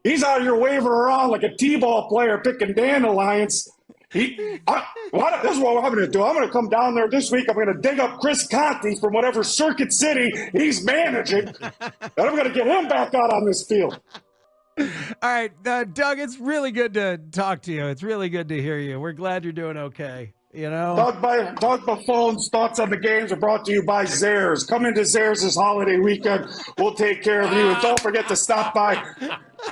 He's out here waving around like a T-ball player picking dandelions. This is what I'm going to do. I'm going to come down there this week. I'm going to dig up Chris Conte from whatever Circuit City he's managing, and I'm going to get him back out on this field. All right, Doug, it's really good to talk to you. It's really good to hear you. We're glad you're doing okay. You know, Doug Buffone's thoughts on the games are brought to you by Zares. Come into Zares this holiday weekend. We'll take care of you. And don't forget to stop by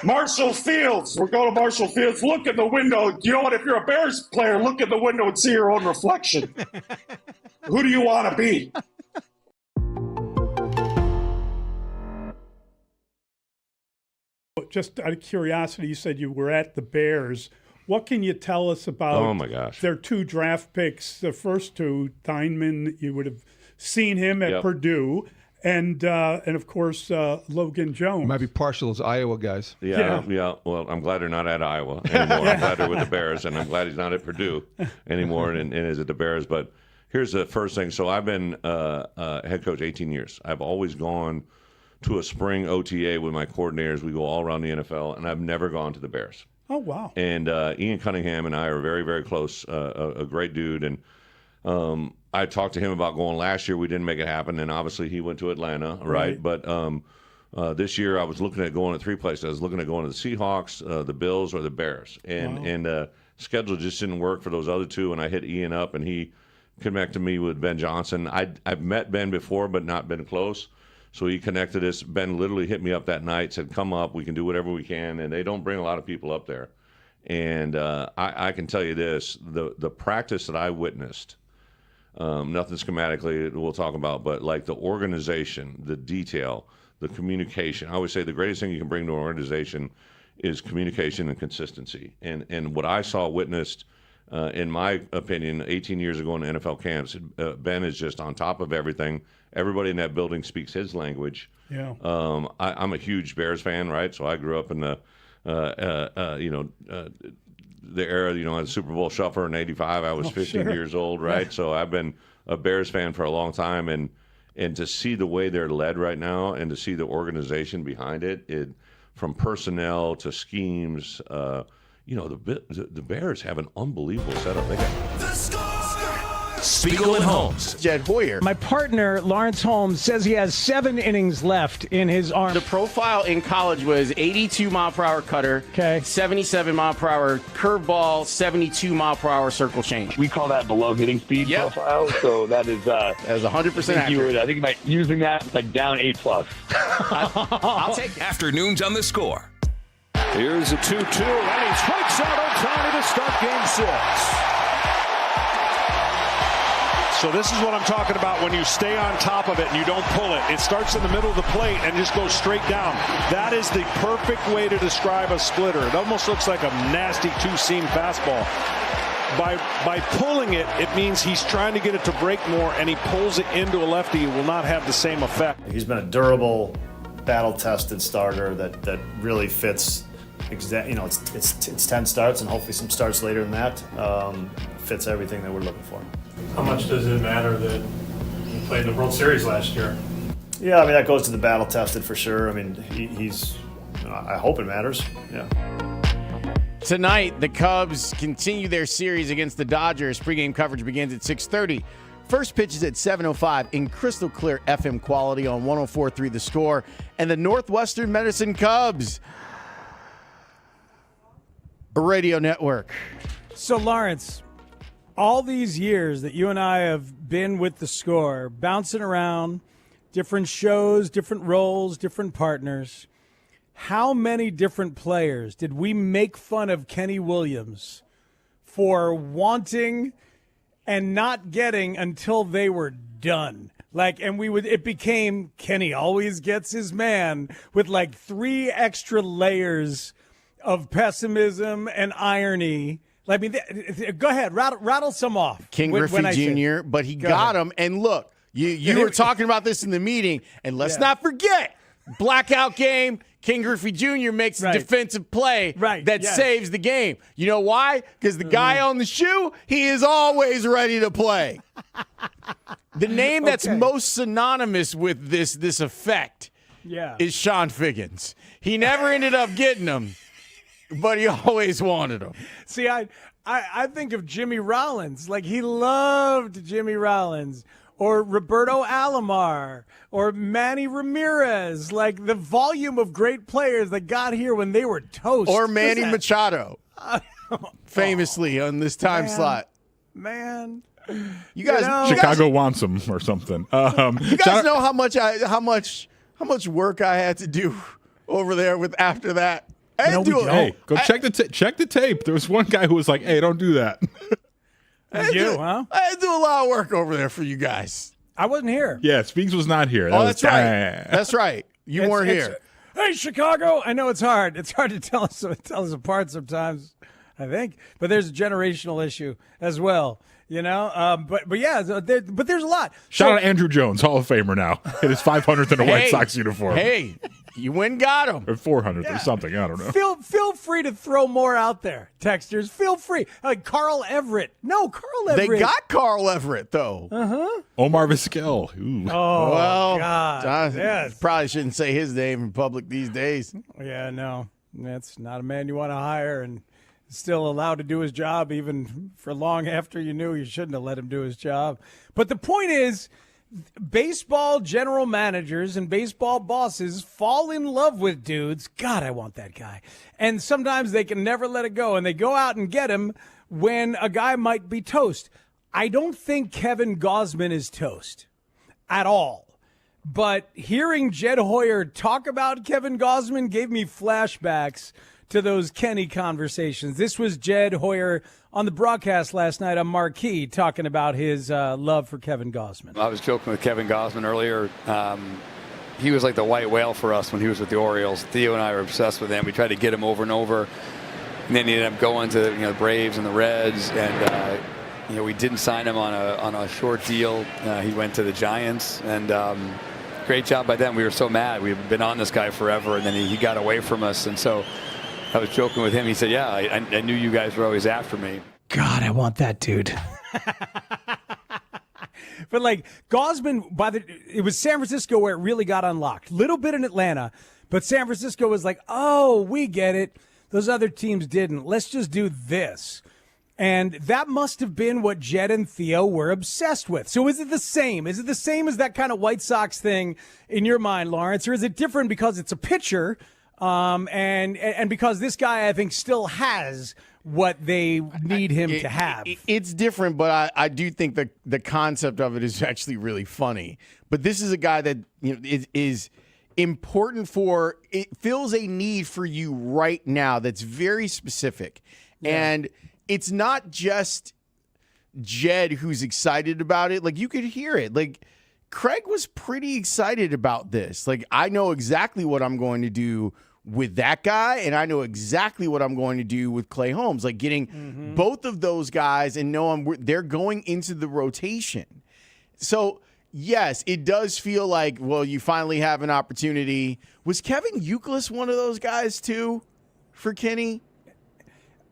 Marshall Fields. We'll go to Marshall Fields. Look in the window. You know what? If you're a Bears player, look in the window and see your own reflection. Who do you want to be? Just out of curiosity, you said you were at the Bears. What can you tell us about Oh, my gosh. their two draft picks, the first two, Steinman, you would have seen him at Purdue, and of course, Logan Jones. Might be partial as Iowa guys. Yeah. Well, I'm glad they're not at Iowa anymore. I'm glad they're with the Bears, and I'm glad he's not at Purdue anymore and is at the Bears. But here's the first thing. So I've been head coach 18 years. I've always gone to a spring OTA with my coordinators. We go all around the NFL, and I've never gone to the Bears. Oh, wow. And Ian Cunningham and I are very, very close, a great dude. And I talked to him about going last year. We didn't make it happen. And obviously he went to Atlanta, right? But this year I was looking at going to three places. I was looking at going to the Seahawks, the Bills, or the Bears. And schedule just didn't work for those other two. And I hit Ian up, and he connected me with Ben Johnson. I've met Ben before, but not been close. So he connected us. Ben literally hit me up that night, said, come up, we can do whatever we can. And they don't bring a lot of people up there. And I can tell you this, the practice that I witnessed, nothing schematically we'll talk about, but like the organization, the detail, the communication. I always say the greatest thing you can bring to an organization is communication and consistency. And what I witnessed, in my opinion, 18 years ago in NFL camps, Ben is just on top of everything. Everybody in that building speaks his language. Yeah. I'm a huge Bears fan, right? So I grew up in the era, the Super Bowl shuffler in '85. I was 15 years old, right? Yeah. So I've been a Bears fan for a long time, and to see the way they're led right now, and to see the organization behind it from personnel to schemes, the Bears have an unbelievable setup. They got Spiegel and Holmes. Jed Hoyer. My partner, Lawrence Holmes, says he has 7 innings left in his arm. The profile in college was 82-mile-per-hour cutter, 77-mile-per-hour curveball, 72-mile-per-hour circle change. We call that below hitting speed profile, so that is 100% accurate. I think by using that, it's like down 8+. I'll take it. Afternoons on the Score. Here's a 2-2, and he strikes out Ohtani to start Game 6. So this is what I'm talking about when you stay on top of it and you don't pull it. It starts in the middle of the plate and just goes straight down. That is the perfect way to describe a splitter. It almost looks like a nasty two-seam fastball. By pulling it, it means he's trying to get it to break more, and he pulls it into a lefty. It will not have the same effect. He's been a durable, battle-tested starter that really fits. It's 10 starts and hopefully some starts later than that. Fits everything that we're looking for. How much does it matter that he played in the World Series last year? Yeah, I mean that goes to the battle-tested for sure. I mean he's. I hope it matters. Yeah. Tonight, the Cubs continue their series against the Dodgers. Pre-game coverage begins at 6:30. First pitch is at 7:05 in crystal clear FM quality on 104.3 The Score. And the Northwestern Medicine Cubs Radio Network. So, Lawrence, all these years that you and I have been with The Score, bouncing around, different shows, different roles, different partners, how many different players did we make fun of Kenny Williams for wanting and not getting until they were done? It became Kenny always gets his man with like 3 extra layers of pessimism and irony. I mean, go ahead, rattle some off. King Griffey Jr., but he got him. And look, you were talking about this in the meeting, and let's not forget, blackout game, King Griffey Jr. makes a defensive play that saves the game. You know why? Because the guy on the shoe, he is always ready to play. The name that's most synonymous with this effect is Sean Figgins. He never ended up getting him, but he always wanted him. See, I think of Jimmy Rollins. Like, he loved Jimmy Rollins. Or Roberto Alomar, or Manny Ramirez, like the volume of great players that got here when they were toast. Or Manny Machado, famously on this time slot. Man, you guys, Chicago wants him or something. You guys know how much work I had to do over there with after that. Hey, go check the tape. There was one guy who was like, "Hey, don't do that." I had to do a lot of work over there for you guys. I wasn't here. Yeah, Speaks was not here. That's right. That's right. You weren't here. Hey, Chicago. I know it's hard. It's hard to tell us apart sometimes, I think. But there's a generational issue as well, you know. But yeah, but there's a lot. Shout out Andrew Jones, Hall of Famer now. It is 500th in a White Sox uniform. Hey, you went and got him. Or 400th or something. I don't know. Feel free to throw more out there, texters. Feel free. Like Carl Everett. No, Carl Everett. They got Carl Everett, though. Omar Vizquel. Ooh. Oh, well, God. Probably shouldn't say his name in public these days. Yeah, no. That's not a man you want to hire and still allowed to do his job even for long after you knew you shouldn't have let him do his job. But the point is, baseball general managers and baseball bosses fall in love with dudes. God, I want that guy. And sometimes they can never let it go, and they go out and get him when a guy might be toast. I don't think Kevin Gausman is toast at all. But hearing Jed Hoyer talk about Kevin Gausman gave me flashbacks to those Kenny conversations. This was Jed Hoyer on the broadcast last night on Marquee talking about his love for Kevin Gausman. I was joking with Kevin Gausman earlier. He was like the white whale for us when he was with the Orioles. Theo and I were obsessed with him. We tried to get him over and over. And then he ended up going to the Braves and the Reds. And, we didn't sign him on a short deal. He went to the Giants. And great job by them. We were so mad. We've been on this guy forever. And then he got away from us. And so I was joking with him. He said, yeah, I knew you guys were always after me. God, I want that dude. But like Gausman, it was San Francisco where it really got unlocked. Little bit in Atlanta, but San Francisco was like, oh, we get it. Those other teams didn't. Let's just do this. And that must have been what Jed and Theo were obsessed with. So is it the same? Is it the same as that kind of White Sox thing in your mind, Lawrence? Or is it different because it's a pitcher and because this guy, I think, still has what they need him to have? It's different, but I do think the concept of it is actually really funny. But this is a guy that is important for – it fills a need for you right now that's very specific. Yeah. And – it's not just Jed who's excited about it. Like, you could hear it. Like, Craig was pretty excited about this. Like, I know exactly what I'm going to do with that guy, and I know exactly what I'm going to do with Clay Holmes, like getting both of those guys and know they're going into the rotation. So, yes, it does feel like, well, you finally have an opportunity. Was Kevin Youkilis one of those guys too for Kenny?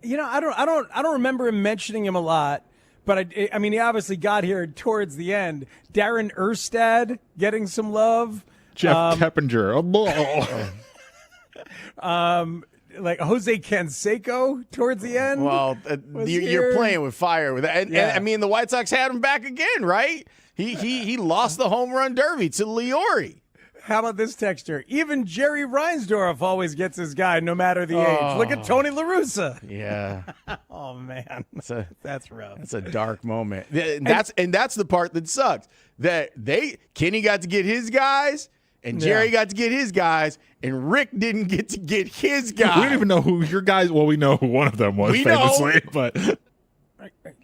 You know, I don't remember him mentioning him a lot, but I mean, he obviously got here towards the end. Darren Erstad getting some love. Jeff Keppinger. Like Jose Canseco towards the end. Well, you're playing with fire with that. And I mean, the White Sox had him back again, right? He lost the home run derby to Leori. How about this texture? Even Jerry Reinsdorf always gets his guy, no matter the age. Look at Tony La Russa. Yeah. Oh man, that's rough. That's a dark moment. And that's the part that sucks. That Kenny got to get his guys, and Jerry got to get his guys, and Rick didn't get to get his guys. We don't even know who your guys. Well, we know who one of them was famously, but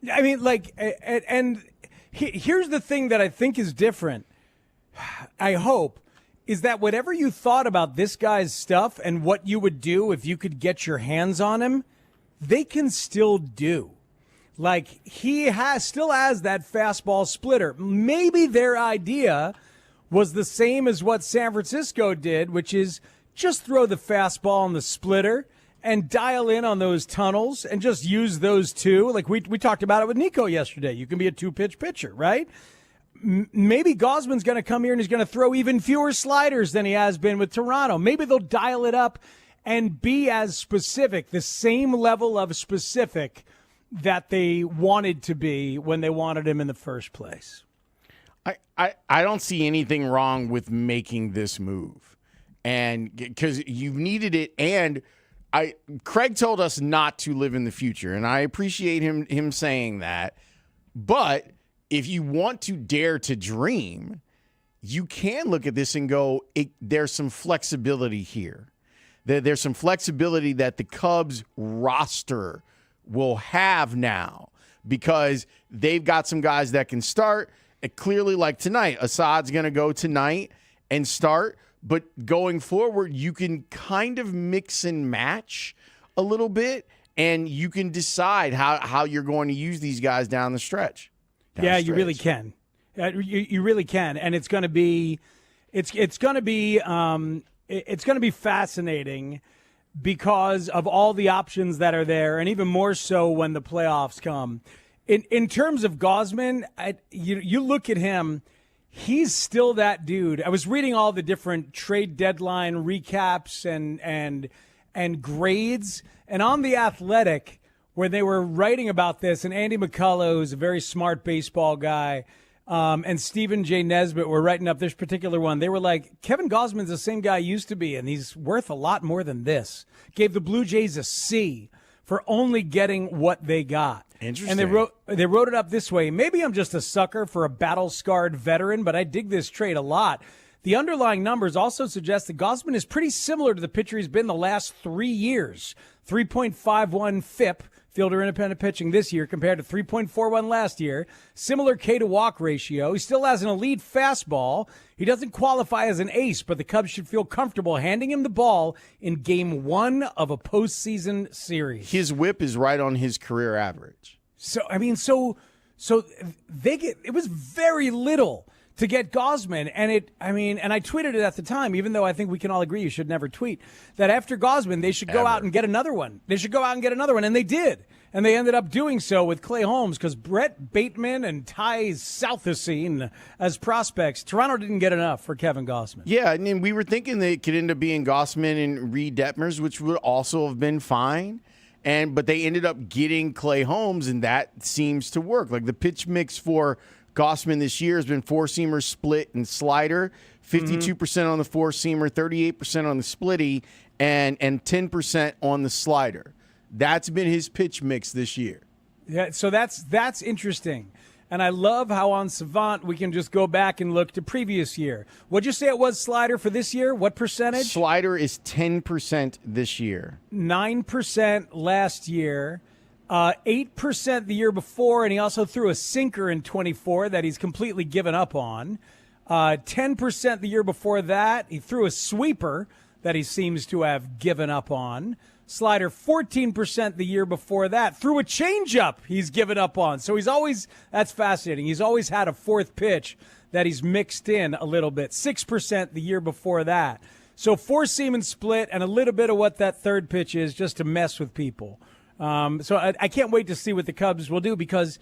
I mean, like, and here's the thing that I think is different. I hope. Is that whatever you thought about this guy's stuff and what you would do if you could get your hands on him, they can still do. Like, he still has that fastball splitter. Maybe their idea was the same as what San Francisco did, which is just throw the fastball and the splitter and dial in on those tunnels and just use those two. Like we talked about it with Nico yesterday. You can be a two-pitch pitcher, right? Maybe Gausman's going to come here and he's going to throw even fewer sliders than he has been with Toronto. Maybe they'll dial it up and be as specific, the same level of specific that they wanted to be when they wanted him in the first place. I don't see anything wrong with making this move, and because you've needed it. And Craig told us not to live in the future, and I appreciate him saying that. But if you want to dare to dream, you can look at this and go, there's some flexibility here. There's some flexibility that the Cubs roster will have now because they've got some guys that can start. Clearly, like tonight, Assad's going to go tonight and start. But going forward, you can kind of mix and match a little bit, and you can decide how you're going to use these guys down the stretch. Yeah, you really can. You really can, and it's going to be, it's going to be fascinating because of all the options that are there, and even more so when the playoffs come. In terms of Gausman, you look at him, he's still that dude. I was reading all the different trade deadline recaps and grades, and on The Athletic, where they were writing about this, and Andy McCullough, who's a very smart baseball guy, and Stephen J. Nesbitt were writing up this particular one. They were like, Kevin Gausman's the same guy he used to be, and he's worth a lot more than this. Gave the Blue Jays a C for only getting what they got. Interesting. And they wrote it up this way. Maybe I'm just a sucker for a battle-scarred veteran, but I dig this trade a lot. The underlying numbers also suggest that Gausman is pretty similar to the pitcher he's been the last 3 years. 3.51 FIP, fielder independent pitching this year compared to 3.41 last year. Similar K to walk ratio. He still has an elite fastball. He doesn't qualify as an ace, but the Cubs should feel comfortable handing him the ball in game 1 of a postseason series. His whip is right on his career average. So, I mean, so it was very little to get Gausman, and I tweeted it at the time, even though I think we can all agree you should never tweet, that after Gausman, they should go out and get another one. They should go out and get another one, and they did. And they ended up doing so with Clay Holmes because Brett Bateman and Ty Southesine as prospects. Toronto didn't get enough for Kevin Gausman. Yeah, and then we were thinking that it could end up being Gausman and Reed Detmers, which would also have been fine. But they ended up getting Clay Holmes, and that seems to work. Like the pitch mix for Gausman this year has been four-seamer, split, and slider. 52% on the four-seamer, 38% on the splitty, and 10% on the slider. That's been his pitch mix this year. Yeah, so that's interesting. And I love how on Savant we can just go back and look to previous year. What'd you say it was, slider, for this year? What percentage? Slider is 10% this year. 9% last year. 8% the year before, and he also threw a sinker in 24 that he's completely given up on. 10% the year before that. He threw a sweeper that he seems to have given up on. Slider 14% the year before that. Through a changeup he's given up on. So that's fascinating. He's always had a fourth pitch that he's mixed in a little bit. 6% the year before that. So 4-seam and split and a little bit of what that third pitch is just to mess with people. So I can't wait to see what the Cubs will do because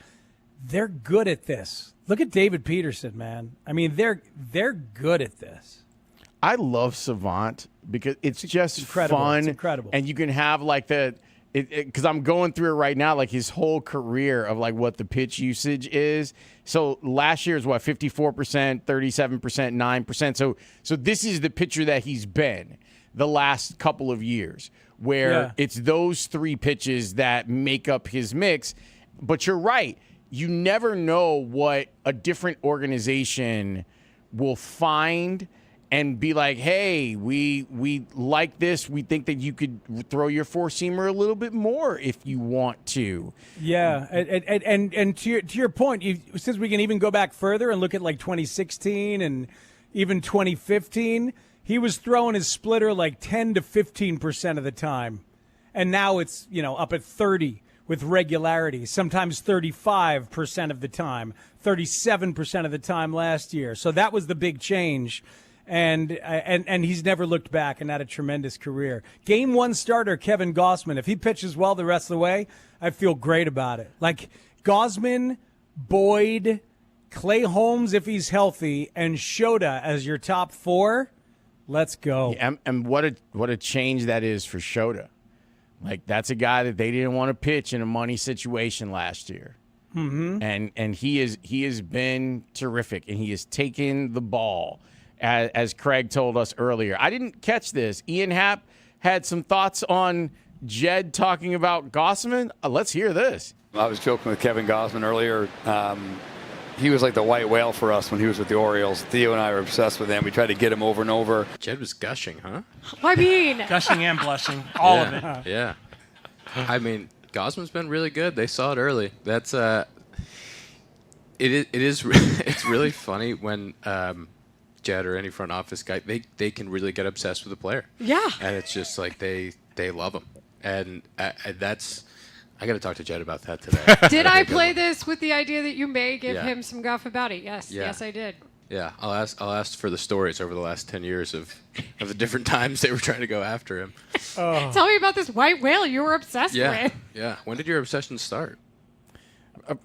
they're good at this. Look at David Peterson, man. I mean, they're good at this. I love Savant because it's just incredible. fun. It's incredible. And you can have like because I'm going through it right now, like his whole career of like what the pitch usage is. So last year is 54%, 37%, 9%. So this is the pitcher that he's been the last couple of years, where it's those three pitches that make up his mix. But you're right. You never know what a different organization will find and be like, hey, we like this. We think that you could throw your four-seamer a little bit more if you want to. Yeah, and to your point, since we can even go back further and look at like 2016 and even 2015, he was throwing his splitter like 10 to 15% of the time. And now it's, up at 30 with regularity, sometimes 35% of the time, 37% of the time last year. So that was the big change. And he's never looked back and had a tremendous career. Game 1 starter Kevin Gausman, if he pitches well the rest of the way, I feel great about it. Like Gausman, Boyd, Clay Holmes if he's healthy, and Shota as your top 4, let's go. Yeah, and what a change that is for Shota. Like that's a guy that they didn't want to pitch in a money situation last year. Mm-hmm. And he has been terrific, and he has taken the ball. As Craig told us earlier. I didn't catch this. Ian Happ had some thoughts on Jed talking about Gausman. Let's hear this. I was joking with Kevin Gausman earlier. He was like the white whale for us when he was with the Orioles. Theo and I were obsessed with him. We tried to get him over and over. Jed was gushing, huh? I mean, gushing and blushing, all of it. Yeah. I mean, Gausman's been really good. They saw it early. That's it's really funny when Jed or any front office guy, they can really get obsessed with a player. Yeah. And it's just like they love him. And that's, I got to talk to Jed about that today. Did I play this with the idea that you may give him some guff about it? Yes. Yeah. Yes, I did. Yeah, I'll ask for the stories over the last 10 years of the different times they were trying to go after him. Tell me about this white whale you were obsessed with. Yeah. When did your obsession start?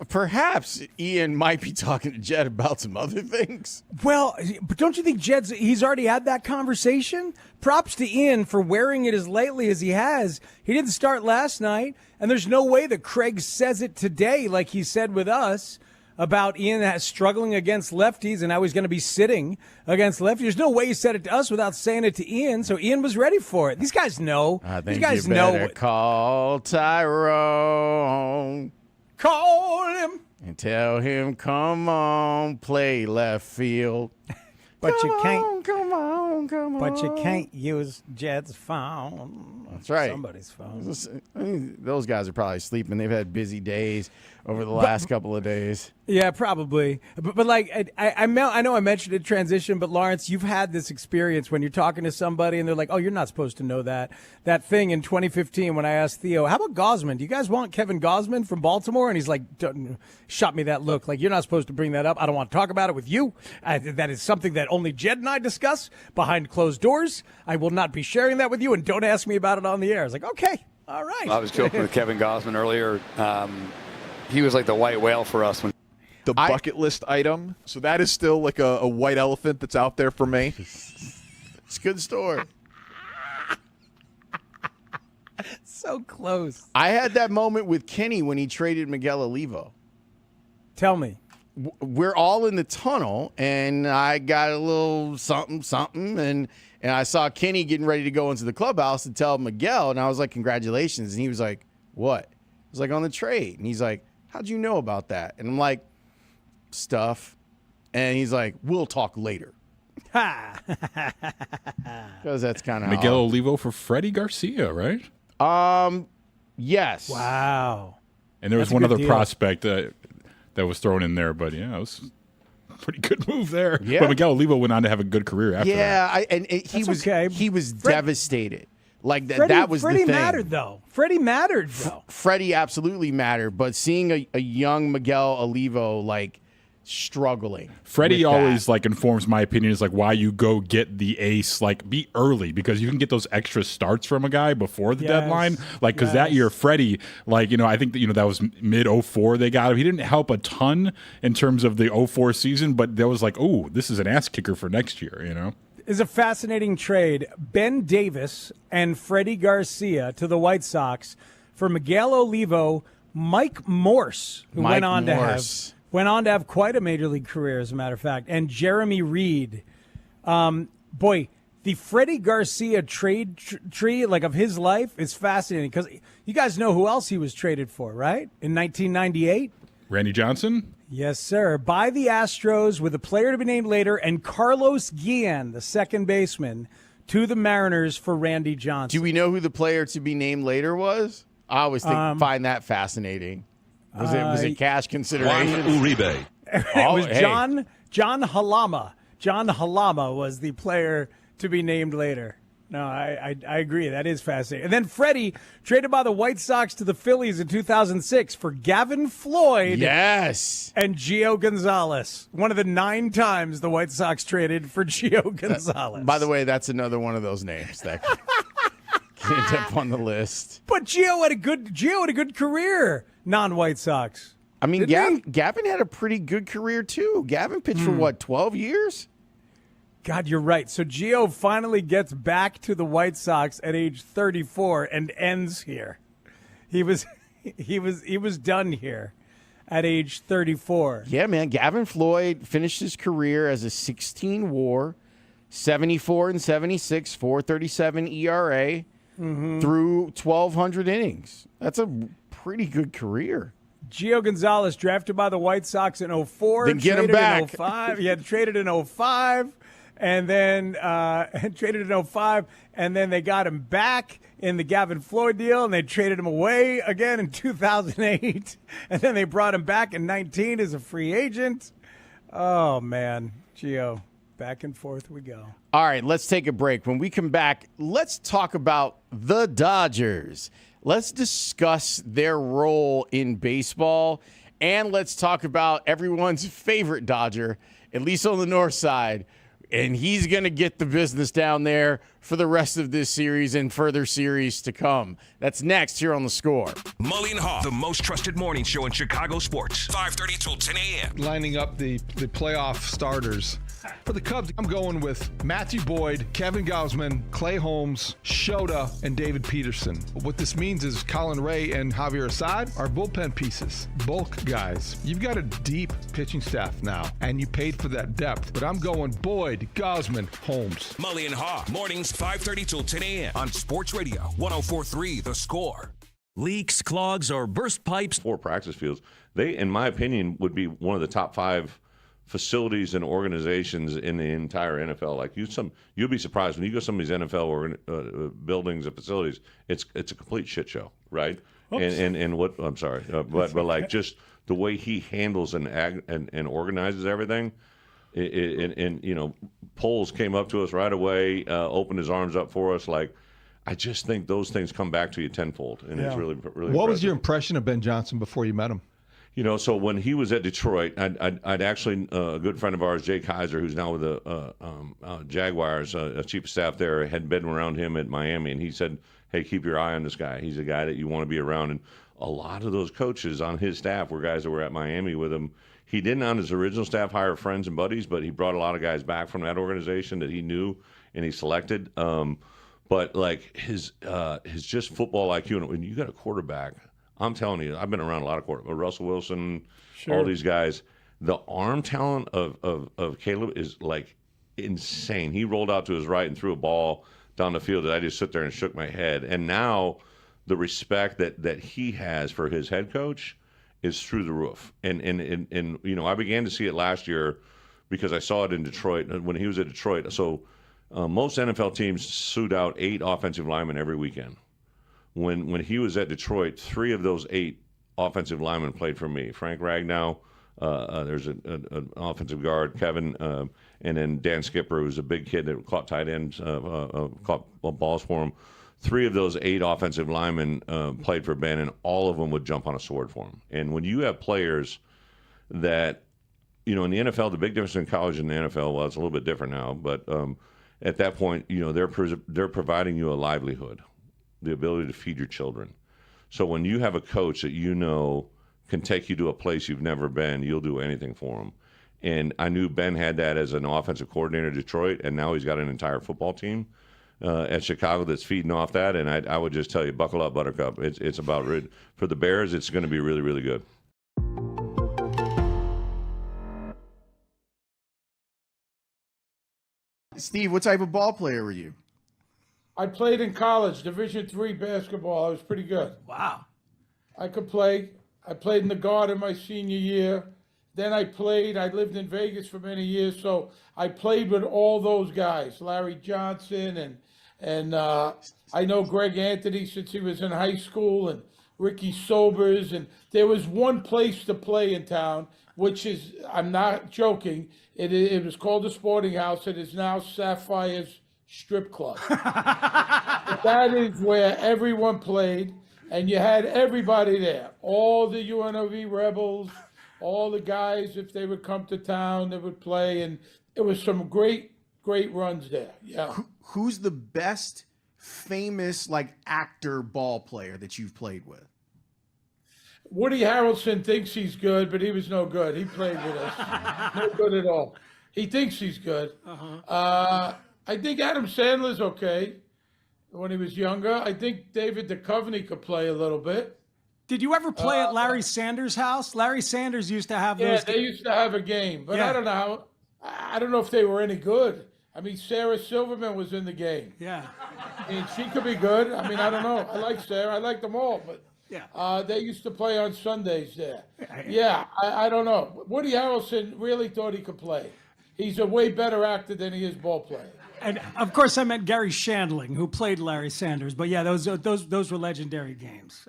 Perhaps Ian might be talking to Jed about some other things. Well, but don't you think he's already had that conversation? Props to Ian for wearing it as lately as he has. He didn't start last night, and there's no way that Craig says it today like he said with us about Ian struggling against lefties and how he's going to be sitting against lefties. There's no way he said it to us without saying it to Ian, so Ian was ready for it. These guys know. I think These guys you better know. Call Tyrone. Call him. And tell him, come on, play left field. But you can't. Come on. But you can't use Jed's phone. That's right. Somebody's phone. I mean, those guys are probably sleeping. They've had busy days over the last couple of days. Yeah, probably. But like, I know I mentioned it transition, but Lawrence, you've had this experience when you're talking to somebody and they're like, oh, you're not supposed to know that. That thing in 2015 when I asked Theo, how about Gausman? Do you guys want Kevin Gausman from Baltimore? And he's like, shot me that look. Like, you're not supposed to bring that up. I don't want to talk about it with you. That is something that only Jed and I discuss behind closed doors. I will not be sharing that with you, and don't ask me about it on the air. I was like, okay, all right. I was joking with Kevin Gausman earlier. He was like the white whale for us when the bucket list item. So that is still like a white elephant that's out there for me. It's a good story. So close. I had that moment with Kenny when he traded Miguel Olivo. Tell me. We're all in the tunnel, and I got a little something, and I saw Kenny getting ready to go into the clubhouse to tell Miguel, and I was like, congratulations. And he was like, what? I was like, on the trade. And he's like, how'd you know about that? And I'm like, stuff. And he's like, we'll talk later. Ha! Because that's kind of Miguel Olivo for Freddie Garcia, right? Yes. Wow. And there was one other prospect that was thrown in there, but yeah, it was pretty good move there. Yeah. But Miguel Olivo went on to have a good career after that. He was devastated. Like Freddie, that was Freddie the thing. mattered, though. Freddie mattered, though. Freddie absolutely mattered, but seeing a young Miguel Olivo like struggling. Freddie with always that. like informs my opinion is like why you go get the ace, like be early because you can get those extra starts from a guy before the deadline. Like because that year Freddie, like I think that that was mid 04 they got him. He didn't help a ton in terms of the 04 season, but there was like, oh, this is an ass kicker for next year. Is a fascinating trade. Ben Davis and Freddie Garcia to the White Sox for Miguel Olivo, Mike Morse, who went on to have quite a major league career, as a matter of fact, and Jeremy Reed. Boy, the Freddie Garcia trade tree, like of his life, is fascinating because you guys know who else he was traded for, right? In 1998, Randy Johnson. Yes, sir. By the Astros with a player to be named later and Carlos Guillen, the second baseman, to the Mariners for Randy Johnson. Do we know who the player to be named later was? I always find that fascinating. Was it cash consideration? Juan Uribe. It was John Halama. John Halama was the player to be named later. No, I agree. That is fascinating. And then Freddie traded by the White Sox to the Phillies in 2006 for Gavin Floyd. Yes. And Gio Gonzalez. One of the 9 times the White Sox traded for Gio Gonzalez. By the way, that's another one of those names that can end up on the list. But Gio had a good career, non-White Sox. I mean, Gavin had a pretty good career too. Gavin pitched for 12 years? God, you're right. So Gio finally gets back to the White Sox at age 34 and ends here. He was done here at age 34. Yeah, man. Gavin Floyd finished his career as a 16 WAR, 74 and 76, 4.37 ERA through 1,200 innings. That's a pretty good career. Gio Gonzalez drafted by the White Sox in 04. Then get him back. In 05. He had traded in 05. And then traded in 05, and then they got him back in the Gavin Floyd deal, and they traded him away again in 2008, and then they brought him back in 19 as a free agent. Oh, man. Gio, back and forth we go. All right, let's take a break. When we come back, let's talk about the Dodgers. Let's discuss their role in baseball, and let's talk about everyone's favorite Dodger, at least on the north side. And he's going to get the business down there for the rest of this series and further series to come. That's next here on The Score. Mully and Haugh, the most trusted morning show in Chicago sports. 5:30 till 10 a.m. Lining up the playoff starters. For the Cubs, I'm going with Matthew Boyd, Kevin Gausman, Clay Holmes, Shota, and David Peterson. What this means is Colin Ray and Javier Assad are bullpen pieces, bulk guys. You've got a deep pitching staff now, and you paid for that depth. But I'm going Boyd, Gausman, Holmes. Mully and Haugh, mornings 5:30 till 10 a.m. on Sports Radio 104.3 The Score. Leaks, clogs, or burst pipes. 4 practice fields. They, in my opinion, would be one of the top 5 facilities and organizations in the entire NFL. Like you'll be surprised when you go to some of these NFL buildings and facilities. It's a complete shit show, right? And what I'm sorry, but like just the way he handles and organizes everything. And Poles came up to us right away, opened his arms up for us. Like I just think those things come back to you tenfold, and it's really What impressive. was your impression of Ben Johnson before you met him? So when he was at Detroit, I'd actually a good friend of ours, Jay Kaiser, who's now with the Jaguars, chief of staff there, had been around him at Miami, and he said, "Hey, keep your eye on this guy. He's a guy that you want to be around." And a lot of those coaches on his staff were guys that were at Miami with him. He didn't on his original staff hire friends and buddies, but he brought a lot of guys back from that organization that he knew and he selected. But like his just football IQ, and when you got a quarterback. I'm telling you, I've been around a lot of quarterbacks. Russell Wilson, all these guys. The arm talent of Caleb is like insane. He rolled out to his right and threw a ball down the field that I just sit there and shook my head. And now the respect that he has for his head coach is through the roof. And I began to see it last year because I saw it in Detroit when he was at Detroit. So most NFL teams suit out 8 offensive linemen every weekend. When he was at Detroit, 3 of those 8 offensive linemen played for me. Frank Ragnow, There's an offensive guard, Kevin, and then Dan Skipper, who's a big kid that caught tight ends, caught balls for him. 3 of those 8 offensive linemen played for Ben, and all of them would jump on a sword for him. And when you have players that, in the NFL, the big difference in college and the NFL, well, it's a little bit different now, but at that point, they're providing you a livelihood, the ability to feed your children. So when you have a coach that can take you to a place you've never been, you'll do anything for them. And I knew Ben had that as an offensive coordinator in Detroit, and now he's got an entire football team at Chicago that's feeding off that. And I would just tell you, buckle up, Buttercup. It's about for the Bears. It's going to be really, really good. Steve, what type of ball player were you? I played in college, Division III basketball. I was pretty good. Wow. I could play. I played in the Garden my senior year. Then I lived in Vegas for many years, so I played with all those guys, Larry Johnson, and I know Greg Anthony since he was in high school, and Ricky Sobers. And there was one place to play in town, which is, I'm not joking, it was called the Sporting House. It is now Sapphire's Strip Club. That is where everyone played, and you had everybody there. All the UNLV Rebels, all the guys, if they would come to town, they would play, and it was some great runs there. Yeah. Who's the best famous actor ball player that you've played with? Woody Harrelson thinks he's good, but he was no good. He played with us. No good at all. He thinks he's good. I think Adam Sandler's okay when he was younger. I think David Duchovny could play a little bit. Did you ever play at Larry Sanders' house? Larry Sanders used to have those. Yeah, they used to have a game, but I don't know if they were any good. I mean, Sarah Silverman was in the game. Yeah. I mean, she could be good. I mean, I don't know. I like Sarah. I like them all, but they used to play on Sundays there. Yeah, I don't know. Woody Harrelson really thought he could play. He's a way better actor than he is ball player. And of course, I meant Gary Shandling, who played Larry Sanders. But yeah, those were legendary games.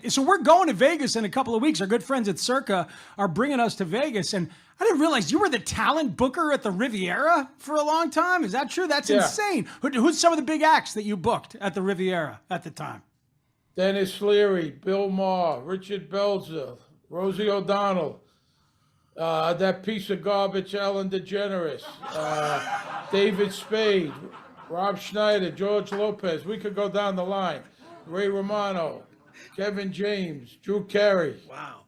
So we're going to Vegas in a couple of weeks. Our good friends at Circa are bringing us to Vegas, and I didn't realize you were the talent booker at the Riviera for a long time. Is that true? That's insane. Who's some of the big acts that you booked at the Riviera at the time? Dennis Leary, Bill Maher, Richard Belzer, Rosie O'Donnell. That piece of garbage, Ellen DeGeneres, David Spade, Rob Schneider, George Lopez. We could go down the line. Ray Romano, Kevin James, Drew Carey. Wow.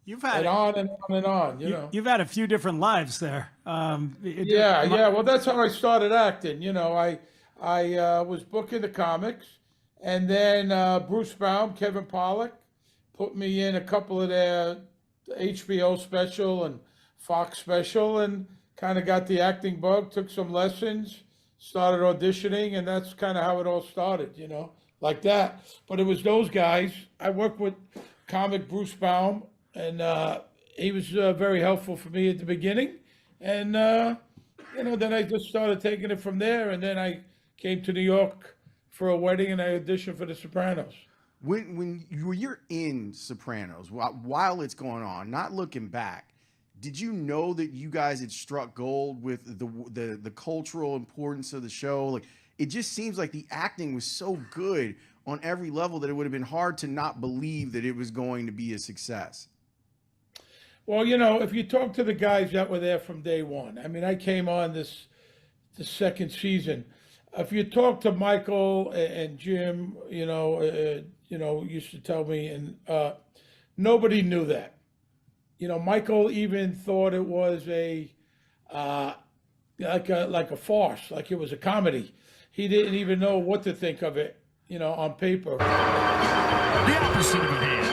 You've had on and on and on, You've had a few different lives there. Well, that's how I started acting. I was booking the comics, and then Bruce Baum, Kevin Pollak put me in a couple of their HBO special and Fox special, and kind of got the acting bug, took some lessons, started auditioning, and that's kind of how it all started, like that. But it was those guys. I worked with comic Bruce Baum, and he was very helpful for me at the beginning. And, then I just started taking it from there, and then I came to New York for a wedding, and I auditioned for The Sopranos. When you're in Sopranos, while it's going on, not looking back, did you know that you guys had struck gold with the cultural importance of the show? Like, it just seems like the acting was so good on every level that it would have been hard to not believe that it was going to be a success. Well, if you talk to the guys that were there from day one, I mean, I came on the second season. If you talk to Michael and Jim, used to tell me, and nobody knew that. Michael even thought it was like a farce, like it was a comedy. He didn't even know what to think of it, on paper. The opposite of a hand.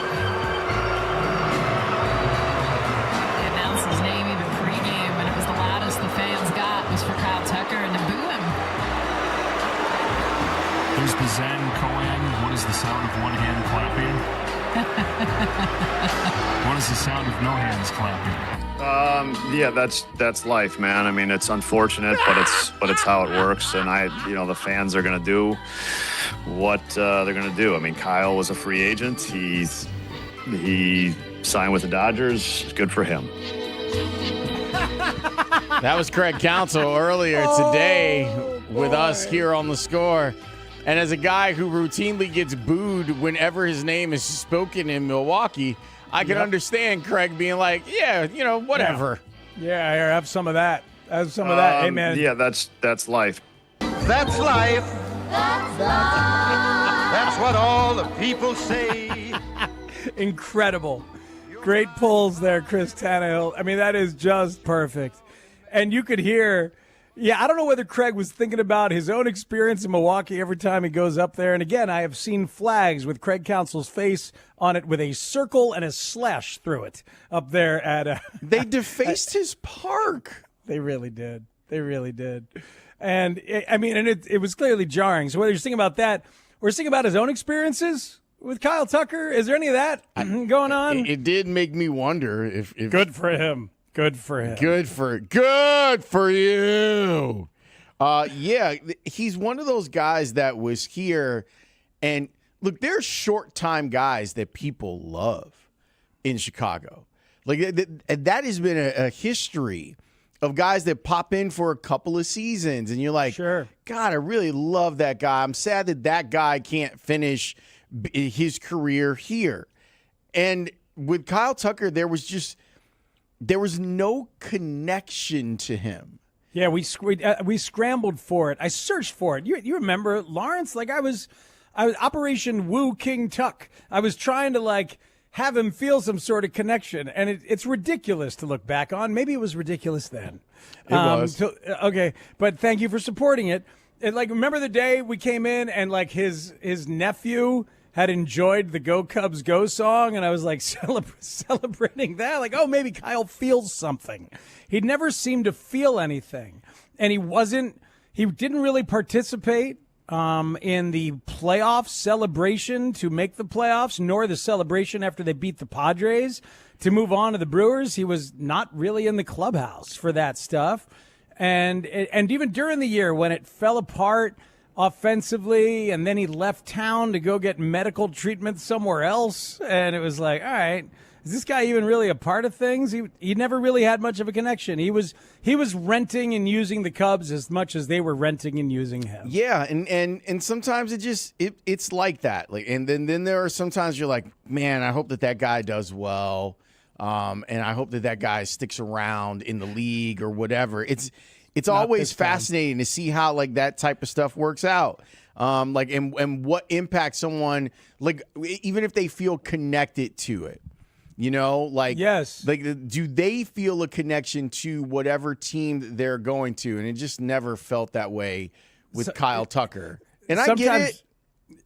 He announced his name even pregame, and it was the loudest the fans got was for Kyle Tucker and to boo him. There's the Zen Cohen. What is the sound of one hand clapping? What is the sound of no hands clapping? That's life, man. I mean, it's unfortunate, but it's how it works. And the fans are gonna do what they're gonna do. I mean, Kyle was a free agent. He sign with the Dodgers. Good for him. That was Craig Counsell earlier today with us here on The Score. And as a guy who routinely gets booed whenever his name is spoken in Milwaukee, I can understand Craig being like, yeah, whatever. Yeah, here, have some of that. Have some of that. Hey, man. Yeah, that's life. That's life. That's what all the people say. Incredible. Great pulls there, Chris Tannehill. I mean, that is just perfect. And you could hear, I don't know whether Craig was thinking about his own experience in Milwaukee every time he goes up there. And again, I have seen flags with Craig Counsell's face on it with a circle and a slash through it up there at... They defaced his park. They really did. They really did. And, it was clearly jarring. So whether you're thinking about that or thinking about his own experiences with Kyle Tucker, is there any of that going on? It did make me wonder if Good for him. Good for him. Good for you. He's one of those guys that was here. And look, there's short-time guys that people love in Chicago. Like that has been a history of guys that pop in for a couple of seasons. And you're like, sure. God, I really love that guy. I'm sad that guy can't finish his career here. And with Kyle Tucker, there was no connection to him. Yeah, we scrambled for it. I searched for it. You remember, Lawrence? Like I was Operation Woo King Tuck. I was trying to have him feel some sort of connection, and it's ridiculous to look back on. Maybe it was ridiculous then. It was. Okay, but thank you for supporting it. And remember the day we came in and his nephew had enjoyed the Go Cubs Go song, and I was celebrating that. Maybe Kyle feels something. He'd never seemed to feel anything, and he didn't really participate in the playoff celebration to make the playoffs, nor the celebration after they beat the Padres to move on to the Brewers. He was not really in the clubhouse for that stuff. And even during the year when it fell apart offensively, and then he left town to go get medical treatment somewhere else, and it was like, all right, is this guy even really a part of things? He never really had much of a connection. He was renting and using the Cubs as much as they were renting and using him. Yeah, and sometimes it's like that. And then there are sometimes you're like, man, I hope that guy does well, and I hope that guy sticks around in the league or whatever. It's always fascinating to see how that type of stuff works out. And what impacts someone, even if they feel connected to it. Yes. Do they feel a connection to whatever team they're going to? And it just never felt that way with Kyle Tucker. And I get it.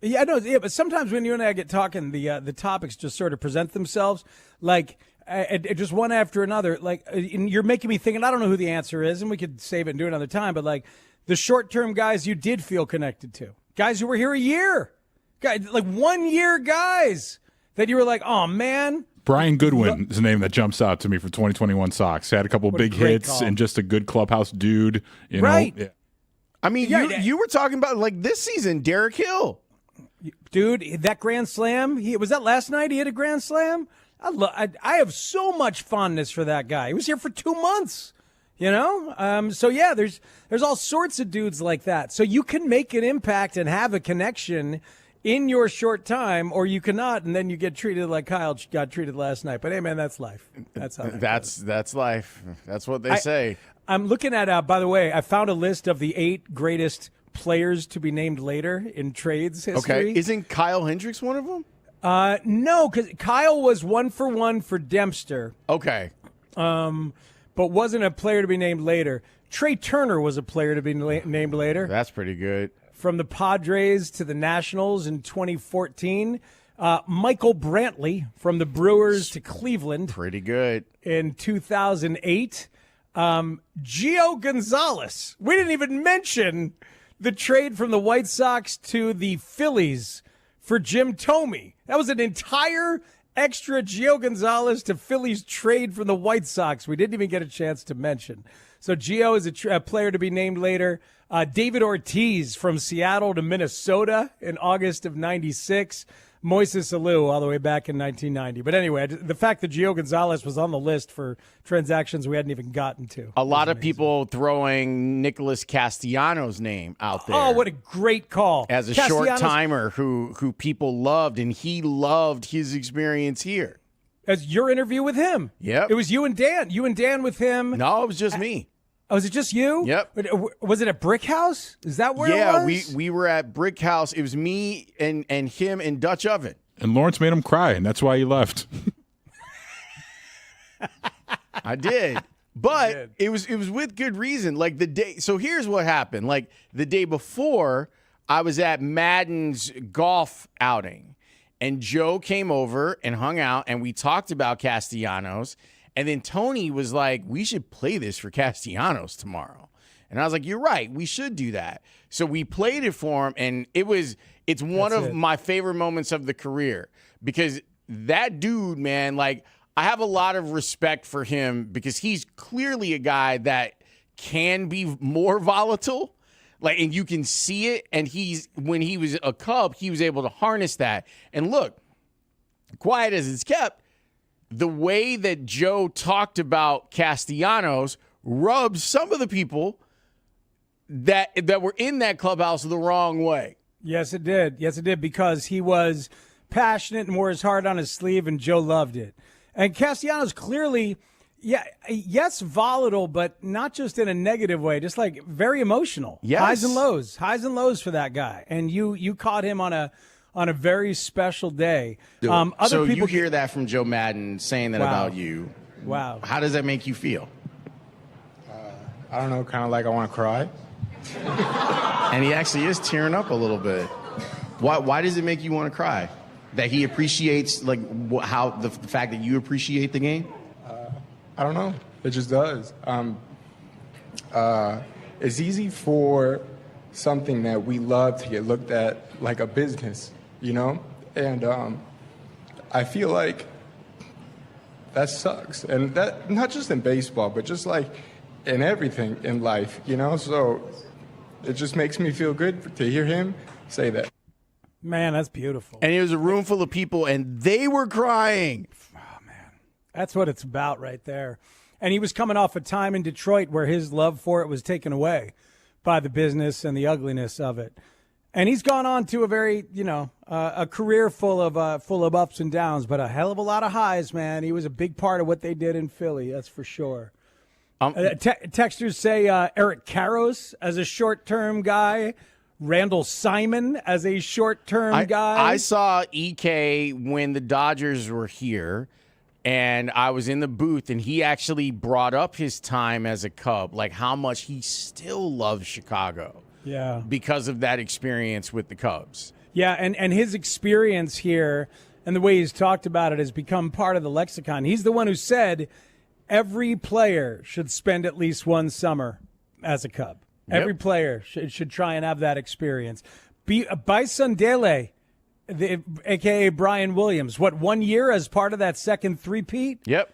Yeah, no, yeah, but sometimes when you and I get talking, the topics just sort of present themselves just one after another. And you're making me think, and I don't know who the answer is, and we could save it and do it another time. But the short-term guys you did feel connected to, guys who were here a year, guys 1 year guys that you were like, oh man. Brian Goodwin is the name that jumps out to me for 2021 Sox. Had a couple big hits and just a good clubhouse dude. Right. Yeah. I mean, you were talking about this season, Derek Hill. Dude, that grand slam, was that last night he hit a grand slam? I have so much fondness for that guy. He was here for 2 months, So, yeah, there's all sorts of dudes like that. So you can make an impact and have a connection in your short time, or you cannot, and then you get treated like Kyle got treated last night. But, hey, man, that's life. That's how that's life. That's what they say. I'm looking at, by the way, I found a list of the 8 greatest players to be named later in trades history. Okay. Isn't Kyle Hendricks one of them? No, because Kyle was 1-for-1 for Dempster. Okay. But wasn't a player to be named later. Trey Turner was a player to be named later. That's pretty good. From the Padres to the Nationals in 2014. Michael Brantley from the Brewers to Cleveland. Pretty good. In 2008. Gio Gonzalez. We didn't even mention the trade from the White Sox to the Phillies for Jim Thome. That was an entire extra Gio Gonzalez to Phillies trade from the White Sox we didn't even get a chance to mention. So Gio is a player to be named later. David Ortiz from Seattle to Minnesota in August of 96. Moises Alou all the way back in 1990. But anyway, the fact that Gio Gonzalez was on the list for transactions we hadn't even gotten to. A lot of people throwing Nicholas Castellanos' name out there. Oh, what a great call. As a short-timer who people loved, and he loved his experience here. As your interview with him. Yep. It was you and Dan. You and Dan with him. No, it was just me. Oh, was it just you? Yep. Was it at Brick House? Is that where it was? Yeah, we were at Brick House. It was me and him and Dutch Oven. And Lawrence made him cry, and that's why he left. I did. But it was with good reason. Like the day. So here's what happened. Like the day before, I was at Madden's golf outing, and Joe came over and hung out, and we talked about Castellanos. And then Tony was like, we should play this for Castellanos tomorrow. And I was like, you're right. We should do that. So we played it for him, and it's one of my favorite moments of the career because that dude, man, like I have a lot of respect for him because he's clearly a guy that can be more volatile. Like, and you can see it. And when he was a Cub, he was able to harness that. And look, quiet as it's kept, the way that Joe talked about Castellanos rubbed some of the people that were in that clubhouse the wrong way. Yes, it did. Yes, it did, because he was passionate and wore his heart on his sleeve, and Joe loved it. And Castellanos clearly, yes, volatile, but not just in a negative way, just like very emotional. Yes. Highs and lows for that guy. And you caught him on a very special day. So you hear that from Joe Madden saying that about you. Wow. How does that make you feel? I don't know, kind of like I want to cry. And he actually is tearing up a little bit. Why does it make you want to cry? That he appreciates like how the fact that you appreciate the game? I don't know. It just does. It's easy for something that we love to get looked at like a business, you know? And I feel like that sucks. And that, not just in baseball, but just like in everything in life, you know? So it just makes me feel good to hear him say that. Man, that's beautiful. And it was a room full of people, and they were crying. Oh, man. That's what it's about right there. And he was coming off a time in Detroit where his love for it was taken away by the business and the ugliness of it. And he's gone on to a very, a career full of ups and downs, but a hell of a lot of highs, man. He was a big part of what they did in Philly, that's for sure. Texters say Eric Karros as a short-term guy, Randall Simon as a short-term guy. I saw EK when the Dodgers were here, and I was in the booth, and he actually brought up his time as a Cub, like how much he still loves Chicago. Yeah. Because of that experience with the Cubs. Yeah, and his experience here and the way he's talked about it has become part of the lexicon. He's the one who said every player should spend at least one summer as a Cub. Yep. Every player should try and have that experience. Bison Dele, a.k.a. Brian Williams, 1 year as part of that second three-peat? Yep.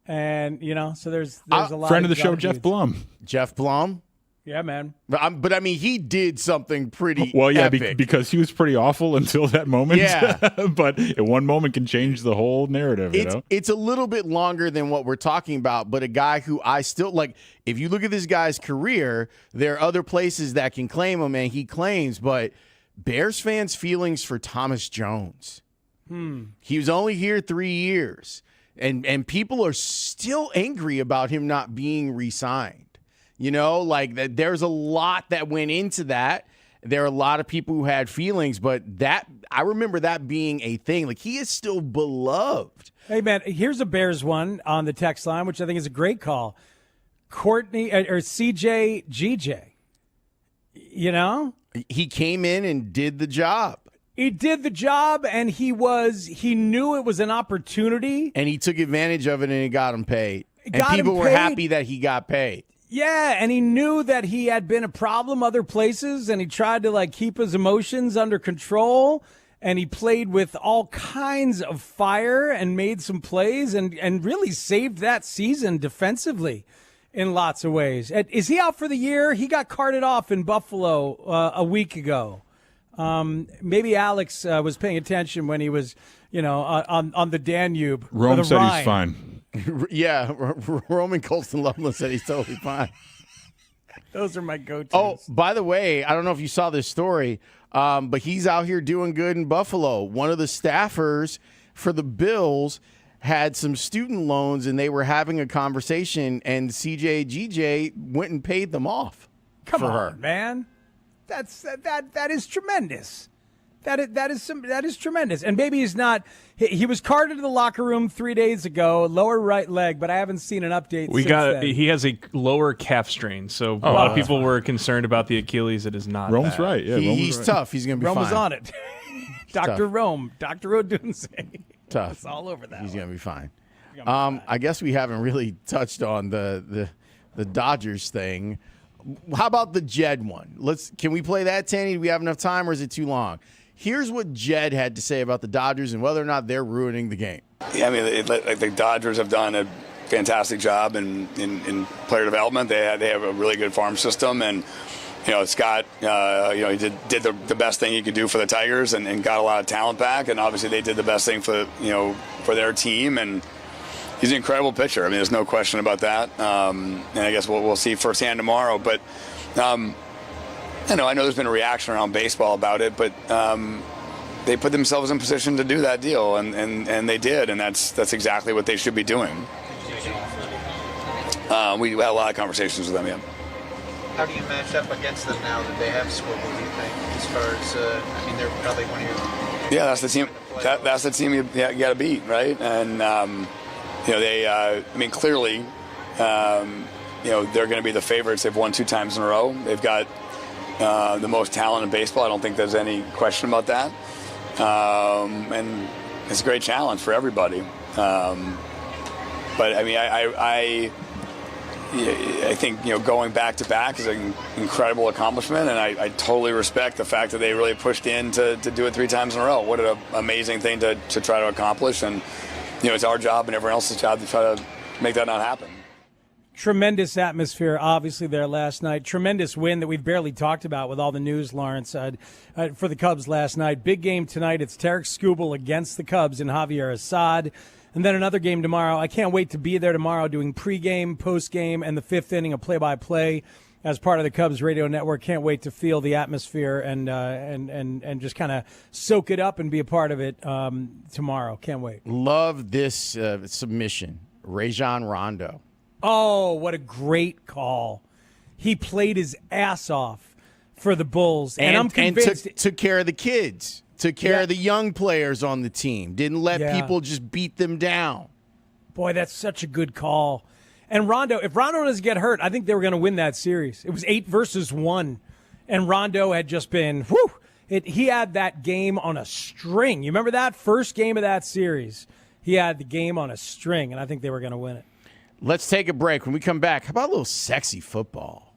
And, so there's a lot friend of the show, Jeff Blum. Jeff Blum? Yeah, man. But I mean, he did something pretty epic. Because he was pretty awful until that moment. Yeah. But in one moment can change the whole narrative, It's a little bit longer than what we're talking about, but a guy who I still, like, if you look at this guy's career, there are other places that can claim him, and he claims, but Bears fans' feelings for Thomas Jones. He was only here 3 years, and people are still angry about him not being re-signed. Like there's a lot that went into that. There are a lot of people who had feelings, but I remember that being a thing. Like, he is still beloved. Hey, man, here's a Bears one on the text line, which I think is a great call. Courtney or CJ GJ. He came in and did the job. He did the job, and he knew it was an opportunity. And he took advantage of it, and it got him paid. And people were happy that he got paid. Yeah, and he knew that he had been a problem other places, and he tried to keep his emotions under control, and he played with all kinds of fire and made some plays and really saved that season defensively in lots of ways. Is he out for the year? He got carted off in Buffalo a week ago. Maybe Alex was paying attention when he was, on the Danube. Rome the said Rhine. he's fine. Yeah, Roman Colston Loveland said he's totally fine. Those are my go-tos. Oh, by the way, I don't know if you saw this story, but he's out here doing good in Buffalo. One of the staffers for the Bills had some student loans, and they were having a conversation, and CJ went and paid them off. Come for on, her. man. That is tremendous. That is tremendous. And maybe he's not. He was carted to the locker room 3 days ago, lower right leg, but I haven't seen an update. He has a lower calf strain, so a lot of people were concerned about the Achilles. It is not. Rome's right. Yeah, he's tough. He's going to be Rome fine. was on it. Dr. Tough. Rome, Dr. Odunze. Tough. It's all over that. He's going to be fine. I guess we haven't really touched on the Dodgers thing. How about the Jed one? Can we play that, Tanny? Do we have enough time, or is it too long? Here's what Jed had to say about the Dodgers and whether or not they're ruining the game. Yeah, I mean, the Dodgers have done a fantastic job in player development. They have a really good farm system, and Scott, he did the best thing he could do for the Tigers and got a lot of talent back, and obviously they did the best thing for their team, and he's an incredible pitcher. I mean, there's no question about that. And I guess we'll see firsthand tomorrow. But I know there's been a reaction around baseball about it, but they put themselves in position to do that deal, and they did, and that's exactly what they should be doing. We had a lot of conversations with them, yeah. How do you match up against them now that they have scored? What do you think? As far as, they're probably one of your... Yeah, that's the team. That's the team you got to beat, right? And they. Clearly, they're going to be the favorites. They've won 2 times in a row. They've got the most talent in baseball. I don't think there's any question about that. And it's a great challenge for everybody. But I think going back to back is an incredible accomplishment, and I totally respect the fact that they really pushed in to do it 3 times in a row. What an amazing thing to try to accomplish, and it's our job and everyone else's job to try to make that not happen. Tremendous atmosphere, obviously, there last night. Tremendous win that we've barely talked about with all the news, Lawrence, for the Cubs last night. Big game tonight. It's Tarek Skubal against the Cubs and Javier Assad. And then another game tomorrow. I can't wait to be there tomorrow doing pregame, postgame, and the 5th inning of play-by-play as part of the Cubs radio network. Can't wait to feel the atmosphere and just kind of soak it up and be a part of it tomorrow. Can't wait. Love this submission. Rajon Rondo. Oh, what a great call. He played his ass off for the Bulls. And I'm convinced. And took care of the kids. Took care of the young players on the team. Didn't let people just beat them down. Boy, that's such a good call. And Rondo, if Rondo doesn't get hurt, I think they were going to win that series. It was 8-1. And Rondo had just been, he had that game on a string. You remember that? First game of that series. He had the game on a string, and I think they were going to win it. Let's take a break. When we come back, how about a little sexy football?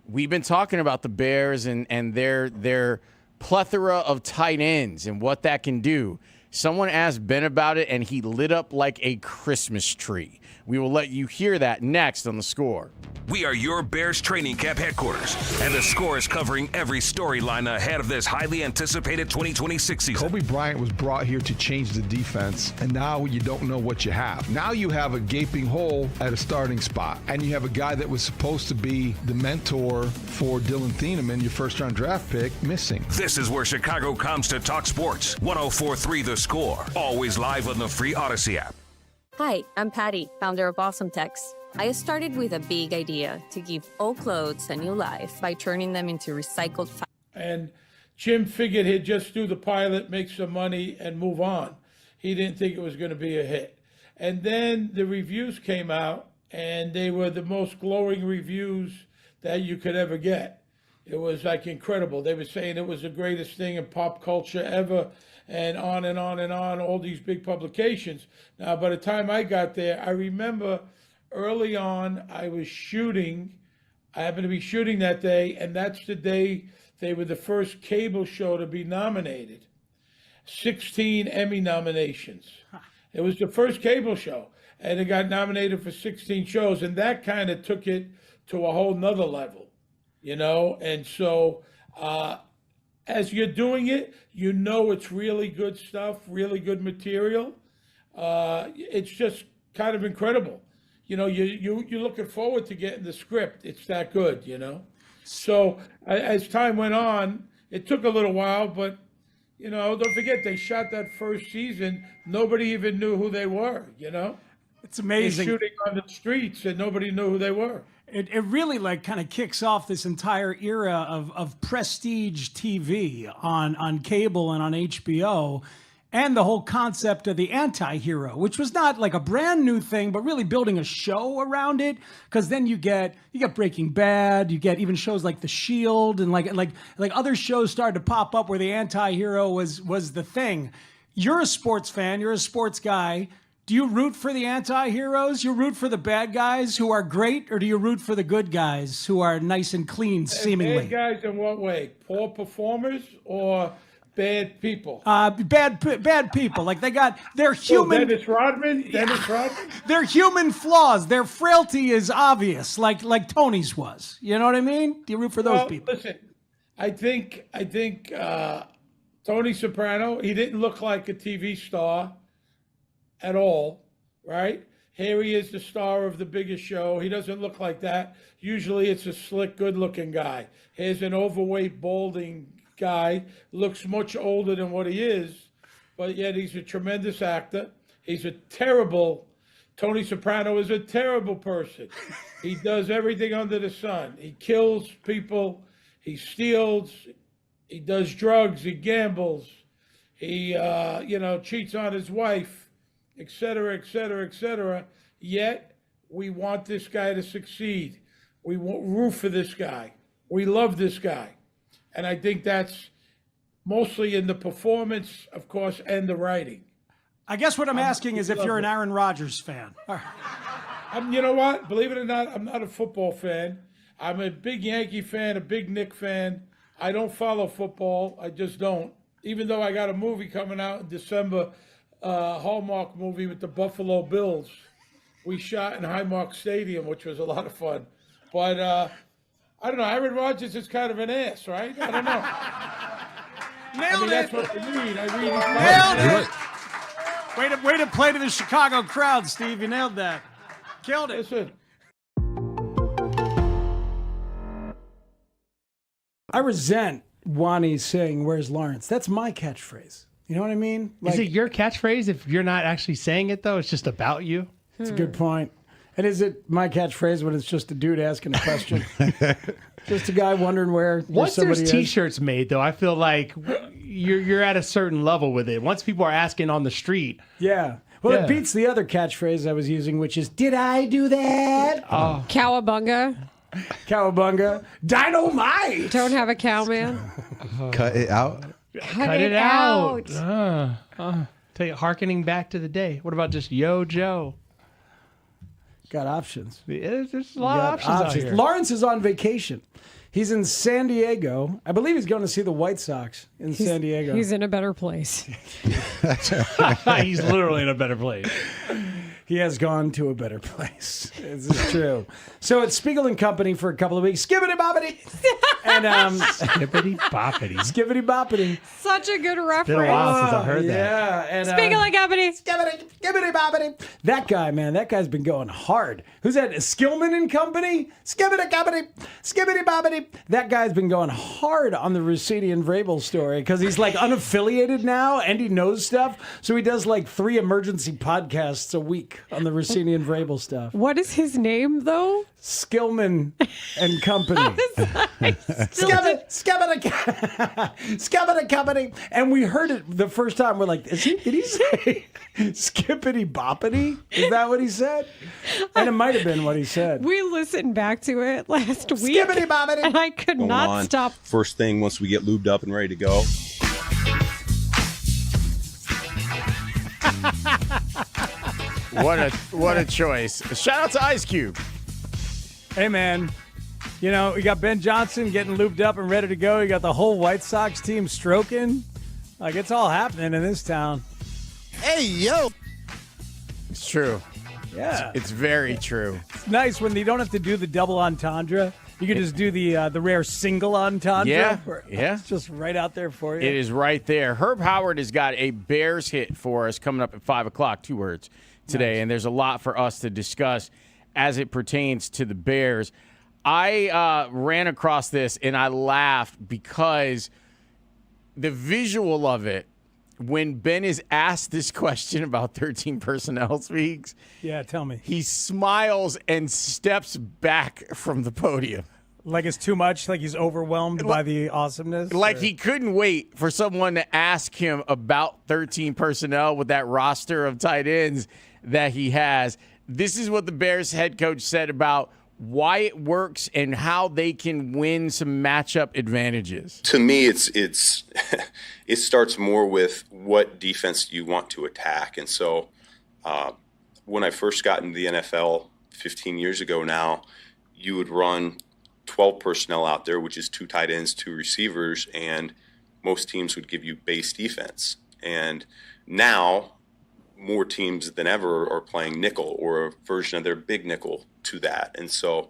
We've been talking about the Bears and their plethora of tight ends and what that can do. Someone asked Ben about it, and he lit up like a Christmas tree. We will let you hear that next on The Score. We are your Bears training camp headquarters, and The Score is covering every storyline ahead of this highly anticipated 2026 season. Kobe Bryant was brought here to change the defense, and now you don't know what you have. Now you have a gaping hole at a starting spot, and you have a guy that was supposed to be the mentor for Dylan Thieneman, your first-round draft pick, missing. This is where Chicago comes to talk sports. 104.3 The Score, always live on the free Odyssey app. Hi, I'm Patty, founder of Awesome Tex. I started with a big idea to give old clothes a new life by turning them into recycled And Jim figured he'd just do the pilot, make some money, and move on. He didn't think it was going to be a hit. And then the reviews came out, and they were the most glowing reviews that you could ever get. It was like incredible. They were saying it was the greatest thing in pop culture ever, and on and on and on, all these big publications. Now, by the time I got there, I remember early on I was shooting. I happened to be shooting that day, and that's the day they were the first cable show to be nominated. 16 Emmy nominations. It was the first cable show. and it got nominated for 16 shows, and that kind of took it to a whole nother level, And so as you're doing it, it's really good stuff, really good material. It's just kind of incredible. You're looking forward to getting the script. It's that good, So as time went on, it took a little while, but don't forget they shot that first season. Nobody even knew who they were. It's amazing. They're shooting on the streets and nobody knew who they were. It really kind of kicks off this entire era of prestige TV on cable and on HBO. And the whole concept of the anti-hero, which was not like a brand new thing, but really building a show around it. Because then you get Breaking Bad, you get even shows like The Shield, and like other shows started to pop up where the anti-hero was the thing. You're a sports fan, you're a sports guy. Do you root for the anti-heroes? You root for the bad guys who are great, or do you root for the good guys who are nice and clean, seemingly? Bad guys in what way? Poor performers or bad people? Bad people. Like they're human. Dennis Rodman? They're human flaws. Their frailty is obvious, like Tony's was. You know what I mean? Do you root for those people? Listen, I think Tony Soprano, he didn't look like a TV star at all, right? Here he is, the star of the biggest show. He doesn't look like that. Usually it's a slick, good-looking guy. Here's an overweight, balding guy, looks much older than what he is, but yet he's a tremendous actor. Tony Soprano is a terrible person. He does everything under the sun. He kills people, he steals, he does drugs, he gambles, he, cheats on his wife, et cetera, et cetera, et cetera. Yet we want this guy to succeed. We root for this guy. We love this guy. And I think that's mostly in the performance, of course, and the writing. I guess what I'm asking is if you're an Aaron Rodgers fan. You know what? Believe it or not, I'm not a football fan. I'm a big Yankee fan, a big Knick fan. I don't follow football. I just don't. Even though I got a movie coming out in December, Hallmark movie with the Buffalo Bills. We shot in Highmark Stadium, which was a lot of fun. But I don't know. Aaron Rodgers is kind of an ass, right? I don't know. Nailed it. That's what I read. Nailed it. Way to play to the Chicago crowd, Steve. You nailed that. Killed it. Listen. I resent Wani saying, "Where's Lawrence?" That's my catchphrase. You know what I mean? Is it your catchphrase if you're not actually saying it, though? It's just about you? That's a good point. And is it my catchphrase when it's just a dude asking a question? Just a guy wondering where Once somebody there's T-shirts made, though, I feel like you're at a certain level with it. Once people are asking on the street. Yeah. Well, it beats the other catchphrase I was using, which is, "Did I do that?" Oh. Cowabunga. Cowabunga. Dynamite. Don't have a cow, man. Cut it out. Cut it out. Tell you, hearkening back to the day. What about just Yo Joe? Got options. There's a lot of options out here. Lawrence is on vacation. He's in San Diego. I believe he's going to see the White Sox in San Diego. He's in a better place. He's literally in a better place. He has gone to a better place. This is true. So it's Spiegel and Company for a couple of weeks. Skibbity boppity. And Skibbity boppity. Skibbity boppity. Such a good reference. Been a while since I heard that. Yeah. And, Spiegel and Company. Skibbity boppity. That guy, man, that guy's been going hard. Who's that? Skillman and Company? Skibbity boppity. Skibbity boppity. That guy's been going hard on the Rossini and Vrabel story because he's like unaffiliated now and he knows stuff. So he does like 3 emergency podcasts a week on the Rossini and Vrabel stuff. What is his name, though? Skillman and Company. Skibbity Company. And we heard it the first time. We're like, did he say skippity boppity? Is that what he said? And it might have been what he said. We listened back to it last week. Skibbity boppity. And I could not stop. First thing, once we get lubed up and ready to go. What a choice. Shout out to Ice Cube. Hey, man. You know, we got Ben Johnson getting lubed up and ready to go. You got the whole White Sox team stroking. Like, it's all happening in this town. Hey, yo. It's true. Yeah. It's very true. It's nice when you don't have to do the double entendre. You can just do the rare single entendre. Yeah, where yeah. It's just right out there for you. It is right there. Herb Howard has got a Bears hit for us coming up at 5 o'clock, 2 words today, Nice. and there's a lot for us to discuss as it pertains to the Bears. I ran across this, and I laughed because the visual of it, when Ben is asked this question about 13 personnel speaks, Yeah, tell me. he smiles and steps back from the podium. Like it's too much? Like he's overwhelmed by the awesomeness? Like or- he couldn't wait for someone to ask him about 13 personnel with that roster of tight ends that he has. This is what the Bears head coach said about why it works and how they can win some matchup advantages. To me, it's it starts more with what defense you want to attack. And so when I first got into the NFL 15 years ago now, you would run 12 personnel out there, which is 2 tight ends, 2 receivers, and most teams would give you base defense. And now more teams than ever are playing nickel or a version of their big nickel to that. And so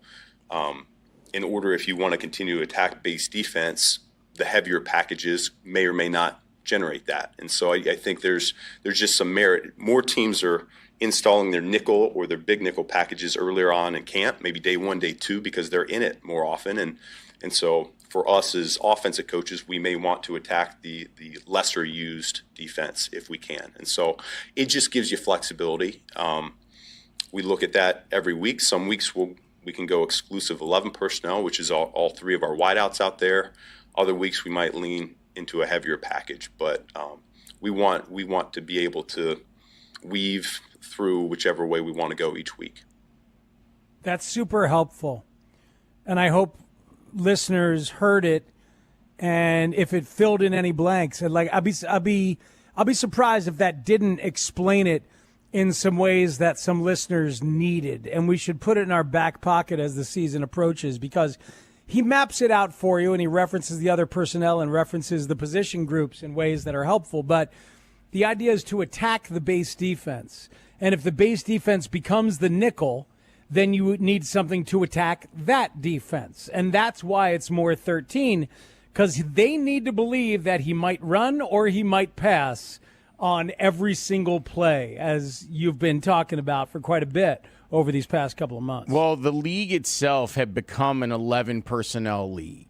in order, if you want to continue to attack base defense, the heavier packages may or may not generate that. And so I think there's just some merit. More teams are installing their nickel or their big nickel packages earlier on in camp, maybe day 1, day 2, because they're in it more often. And so for us as offensive coaches, we may want to attack the lesser used defense if we can. And so it just gives you flexibility. We look at that every week. Some weeks we can go exclusive 11 personnel, which is all 3 of our wideouts out there. Other weeks we might lean into a heavier package, but we want to be able to weave through whichever way we want to go each week. That's super helpful. And I hope listeners heard it, and if it filled in any blanks, and like I'll be surprised if that didn't explain it in some ways that some listeners needed. And we should put it in our back pocket as the season approaches, because he maps it out for you and he references the other personnel and references the position groups in ways that are helpful. But the idea is to attack the base defense. And if the base defense becomes the nickel, then you would need something to attack that defense. And that's why it's more 13, because they need to believe that he might run or he might pass on every single play, as you've been talking about for quite a bit over these past couple of months. Well, the league itself had become an 11 personnel league.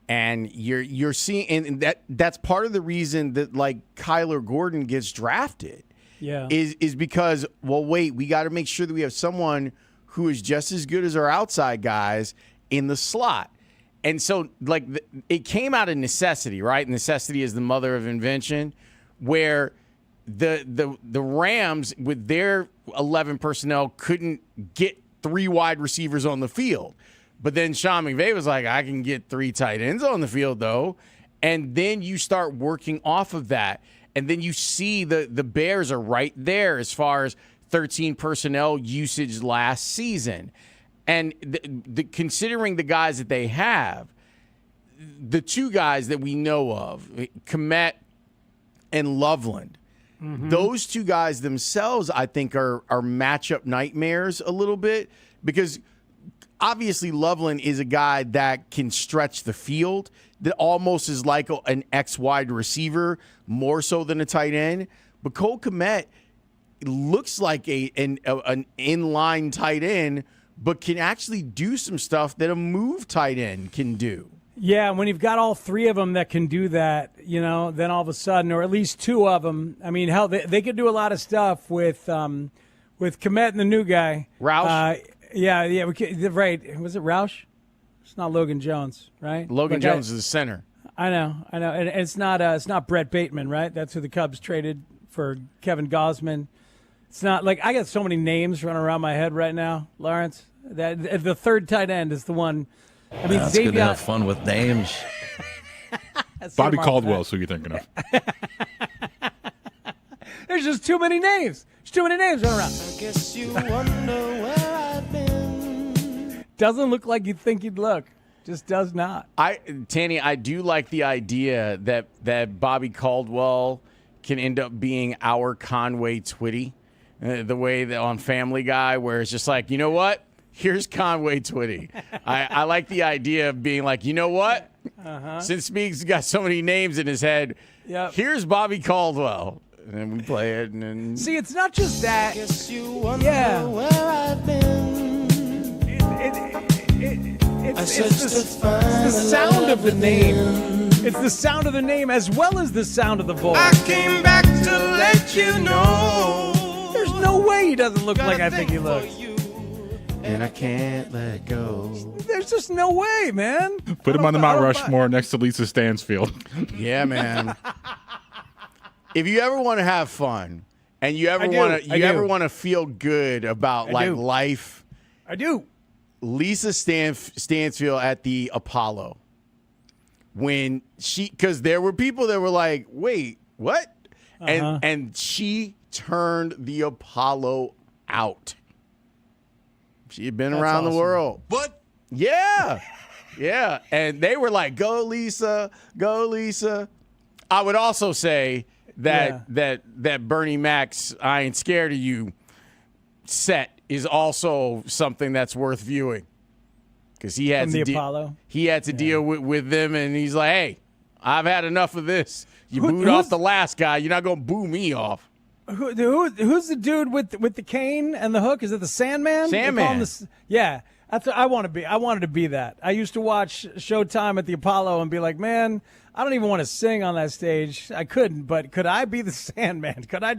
And you're seeing, and that's part of the reason that like Kyler Gordon gets drafted. Yeah. Is because, well, wait, we got to make sure that we have someone who is just as good as our outside guys in the slot. And so, like, it came out of necessity, right? Necessity is the mother of invention, where the Rams, with their 11 personnel, couldn't get 3 wide receivers on the field. But then Sean McVay was like, I can get 3 tight ends on the field, though. And then you start working off of that. And then you see the Bears are right there as far as 13 personnel usage last season. And considering the guys that they have, the 2 guys that we know of, Kmet and Loveland, those 2 guys themselves, I think, are matchup nightmares a little bit, because obviously Loveland is a guy that can stretch the field, that almost is like an X wide receiver, more so than a tight end. But Cole Kmet looks like an inline tight end, but can actually do some stuff that a move tight end can do. Yeah, when you've got all 3 of them that can do that, then all of a sudden, or at least 2 of them, I mean, hell, they could do a lot of stuff with Kmet and the new guy. Roush? Yeah, right. Was it Roush? It's not Logan Jones, right? Logan Jones is the center. I know. And it's not Brett Bateman, right? That's who the Cubs traded for Kevin Gausman. It's not like I got so many names running around my head right now, Lawrence. That the 3rd tight end is the one. I mean, that's good to have fun with names. Bobby Caldwell's who you're thinking of. There's just too many names. There's too many names running around. I guess you wonder where I've been. Doesn't look like you think he'd look. Just does not. Tanny, I do like the idea that Bobby Caldwell can end up being our Conway Twitty, The way that on Family Guy, where it's just like, you know what? Here's Conway Twitty. I like the idea of being like, you know what? Since Speaks got so many names in his head, here's Bobby Caldwell. And then we play it. And then See, it's not just that. Yeah. Where I've been. It's the sound of the name. It's the sound of the name as well as the sound of the voice. I came back to let you know. There's no way he doesn't look like I think he looks. And I can't let go. There's just no way, man. Put him on the Mount Rushmore next to Lisa Stansfield. Yeah, man. If you ever want to have fun and you ever want to feel good about life, I do. Lisa Stansfield at the Apollo. When because there were people that were like, wait, what? And she turned the Apollo out. She had been around the world. What? Yeah. Yeah. And they were like, go, Lisa. Go, Lisa. I would also say that Bernie Mac's I Ain't Scared of You set is also something that's worth viewing. Because he had Apollo. He had to deal with them, and he's like, hey, I've had enough of this. You booed off the last guy. You're not going to boo me off. Who's the dude with the cane and the hook? Is it the Sandman? Sandman. Yeah. That's what I want to be. I wanted to be that. I used to watch Showtime at the Apollo and be like, man, I don't even want to sing on that stage. I couldn't, but could I be the Sandman? Could I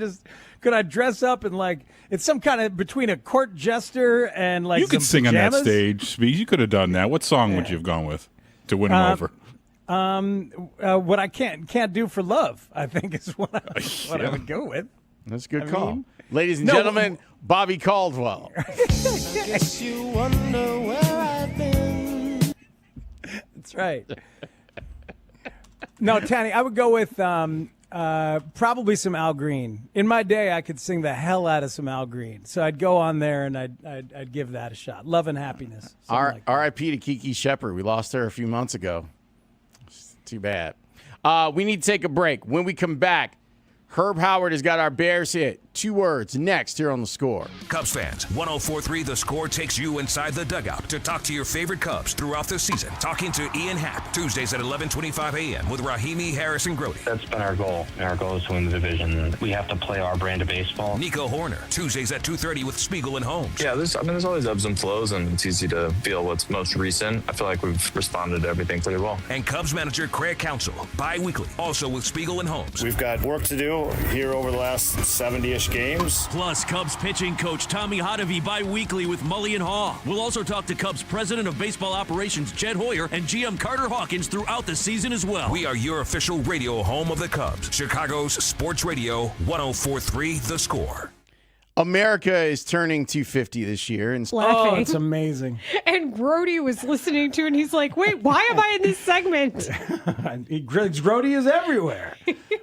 dress up and like it's some kind of between a court jester and like you could sing pajamas? on that stage. You could have done that. What song would you have gone with to win him over? What I can't do for love, I think is what I would go with. That's a good call. Ladies and gentlemen, Bobby Caldwell. Guess you wonder where I've been. That's right. No, Tanny, I would go with probably some Al Green. In my day, I could sing the hell out of some Al Green. So I'd go on there and I'd give that a shot. Love and Happiness. R.I.P. to Kiki Shepard. We lost her a few months ago. Too bad. We need to take a break. When we come back, Herb Howard has got our Bears hit. 2 words next here on The Score. Cubs fans, 104.3 The Score takes you inside the dugout to talk to your favorite Cubs throughout the season. Talking to Ian Happ, Tuesdays at 11:25 a.m. with Rahimi, Harris, and Grote. That's been our goal. Our goal is to win the division. We have to play our brand of baseball. Nico Horner, Tuesdays at 2:30 with Spiegel and Holmes. Yeah, there's always ebbs and flows, and it's easy to feel what's most recent. I feel like we've responded to everything pretty well. And Cubs manager Craig Counsell, bi-weekly, also with Spiegel and Holmes. We've got work to do here over the last 70-ish games. Plus, Cubs pitching coach Tommy Hotovy bi-weekly with Mully and Haugh. We'll also talk to Cubs president of baseball operations Jed Hoyer and GM Carter Hawkins throughout the season as well. We are your official radio home of the Cubs. Chicago's Sports Radio 104.3 The Score. America is turning 250 this year. And Oh, it's amazing. And Grote was listening to it, and he's like, wait, why am I in this segment? Grote is everywhere.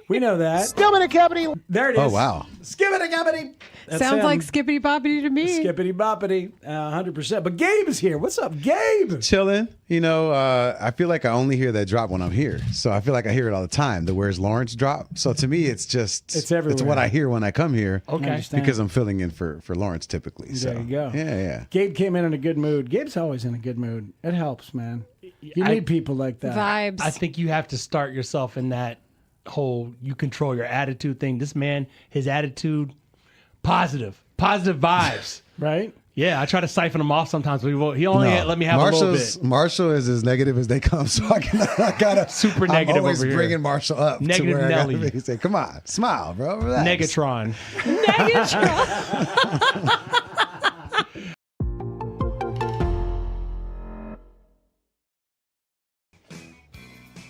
We know that. Skibbity-cabbity. There it is. Oh, wow. Skibbity-gabbity. Sounds like skippity boppity to me. Skippity boppity, 100%. But Gabe is here. What's up, Gabe? Chilling. You know, I feel like I only hear that drop when I'm here. So I feel like I hear it all the time, the Where's Lawrence drop. So to me, it's just, it's everywhere. It's what I hear when I come here. Okay. Because I'm filling in for Lawrence typically. So. There you go. Yeah. Gabe came in a good mood. Gabe's always in a good mood. It helps, man. You need people like that. Vibes. I think you have to start yourself in that whole you control your attitude thing. This man, his attitude, positive vibes. Right? Yeah, I try to siphon him off sometimes, but he only let me have a little bit. Marshall is as negative as they come, so I gotta super negative. I'm always over here. Bringing Marshall up Negative to where Nelly. I gotta be. Say, come on, smile, bro. Relax. Negatron.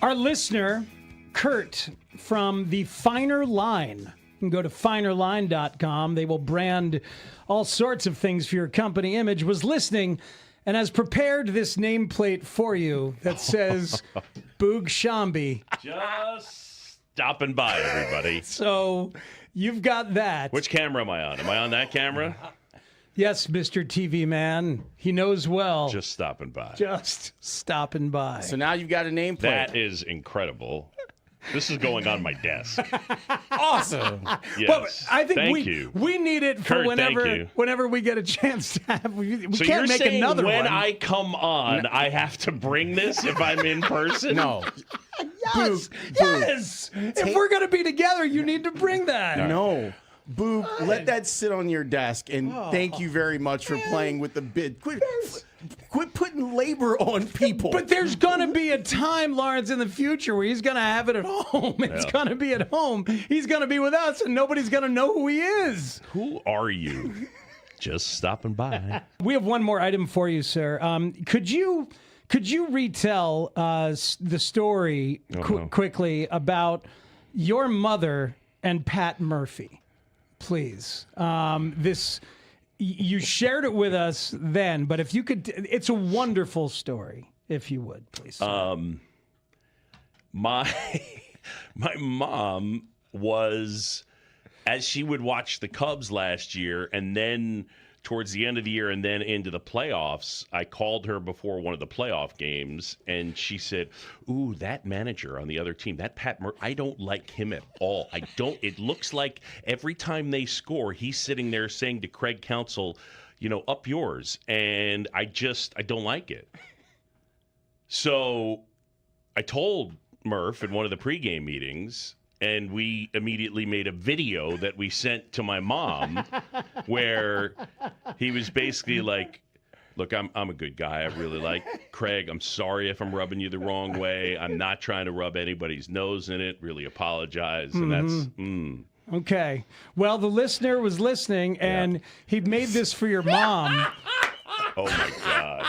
Our listener, Kurt, from the Finer Line. You can go to finerline.com. They will brand all sorts of things for your company image. Was listening and has prepared this nameplate for you that says Boog Shambi. Just stopping by, everybody. So you've got that. Which camera am I on? Am I on that camera? Yes, Mr. TV man. He knows well. Just stopping by. Just stopping by. So now you've got a nameplate. That is incredible. This is going on my desk. Awesome. Yes. Well, I think Thank you. we need it for Kurt, thank you. whenever we get a chance to have. We So can't you're make saying another when one. I come on, I have to bring this if I'm in person? No. Yes. Yes. If we're going to be together, you need to bring that. No. Boo, let that sit on your desk, and thank you very much for playing with the bid. Quit putting labor on people. But there's going to be a time, Lawrence, in the future where he's going to have it at home. It's going to be at home. He's going to be with us, and nobody's going to know who he is. Who are you? Just stopping by. We have one more item for you, sir. Could you retell the story quickly about your mother and Pat Murphy, please? You shared it with us then, but if you could, it's a wonderful story. If you would, please. My mom was, as she would watch the Cubs last year, and then towards the end of the year and then into the playoffs, I called her before one of the playoff games, and she said, ooh, that manager on the other team, that Pat Murphy, I don't like him at all. It looks like every time they score, he's sitting there saying to Craig Counsell, up yours. And I don't like it. So I told Murph in one of the pregame meetings, and we immediately made a video that we sent to my mom where he was basically like, look, I'm a good guy. I really like Craig. I'm sorry if I'm rubbing you the wrong way. I'm not trying to rub anybody's nose in it. Really apologize. And that's... Okay. Well, the listener was listening, and he made this for your mom. Oh, my God.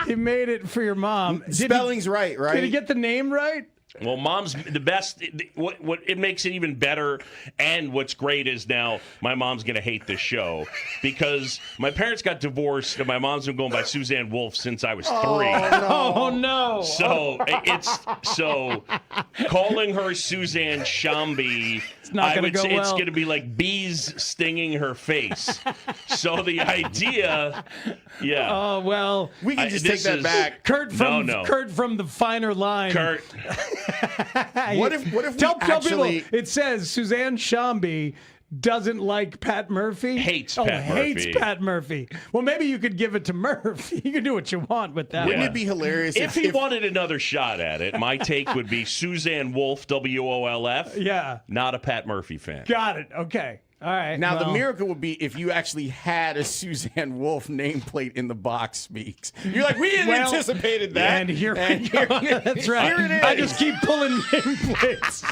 He made it for your mom. Spelling's right? Did he get the name right? Well, mom's the best. What it makes it even better, and what's great is now my mom's going to hate this show because my parents got divorced, and my mom's been going by Suzanne Wolf since I was 3. Oh no! So calling her Suzanne Shambi, it's not going to go well. It's going to be like bees stinging her face. So the idea, Oh well, we can just take that back. Kurt from the finer line. Kurt. What if tell people it says Suzanne Shambi doesn't like Pat Murphy? Hates Pat Murphy. Well, maybe you could give it to Murphy. You can do what you want with that. Wouldn't it be hilarious if he wanted another shot at it? My take would be Suzanne Wolf, WOLF. Yeah. Not a Pat Murphy fan. Got it. Okay. All right. Now, the miracle would be if you actually had a Suzanne Wolf nameplate in the box speaks. You're like, we didn't anticipated that. And here we go. That's right. Here it is. I just keep pulling nameplates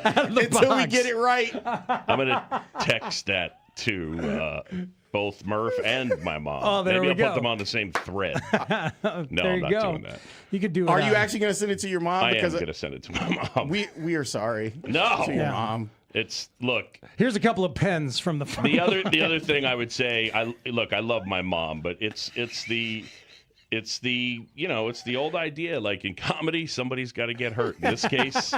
out of the until box. we get it right. I'm going to text that to both Murph and my mom. Oh, there Maybe we I'll go. put them on the same thread. No, there I'm you not go. doing that. You could do it. Are you actually going to send it to your mom? I am going to send it to my mom. We are sorry. No. To your mom. Look. Here's a couple of pens from the phone. The other thing I would say, I love my mom, but it's the old idea. Like in comedy, somebody's got to get hurt. In this case,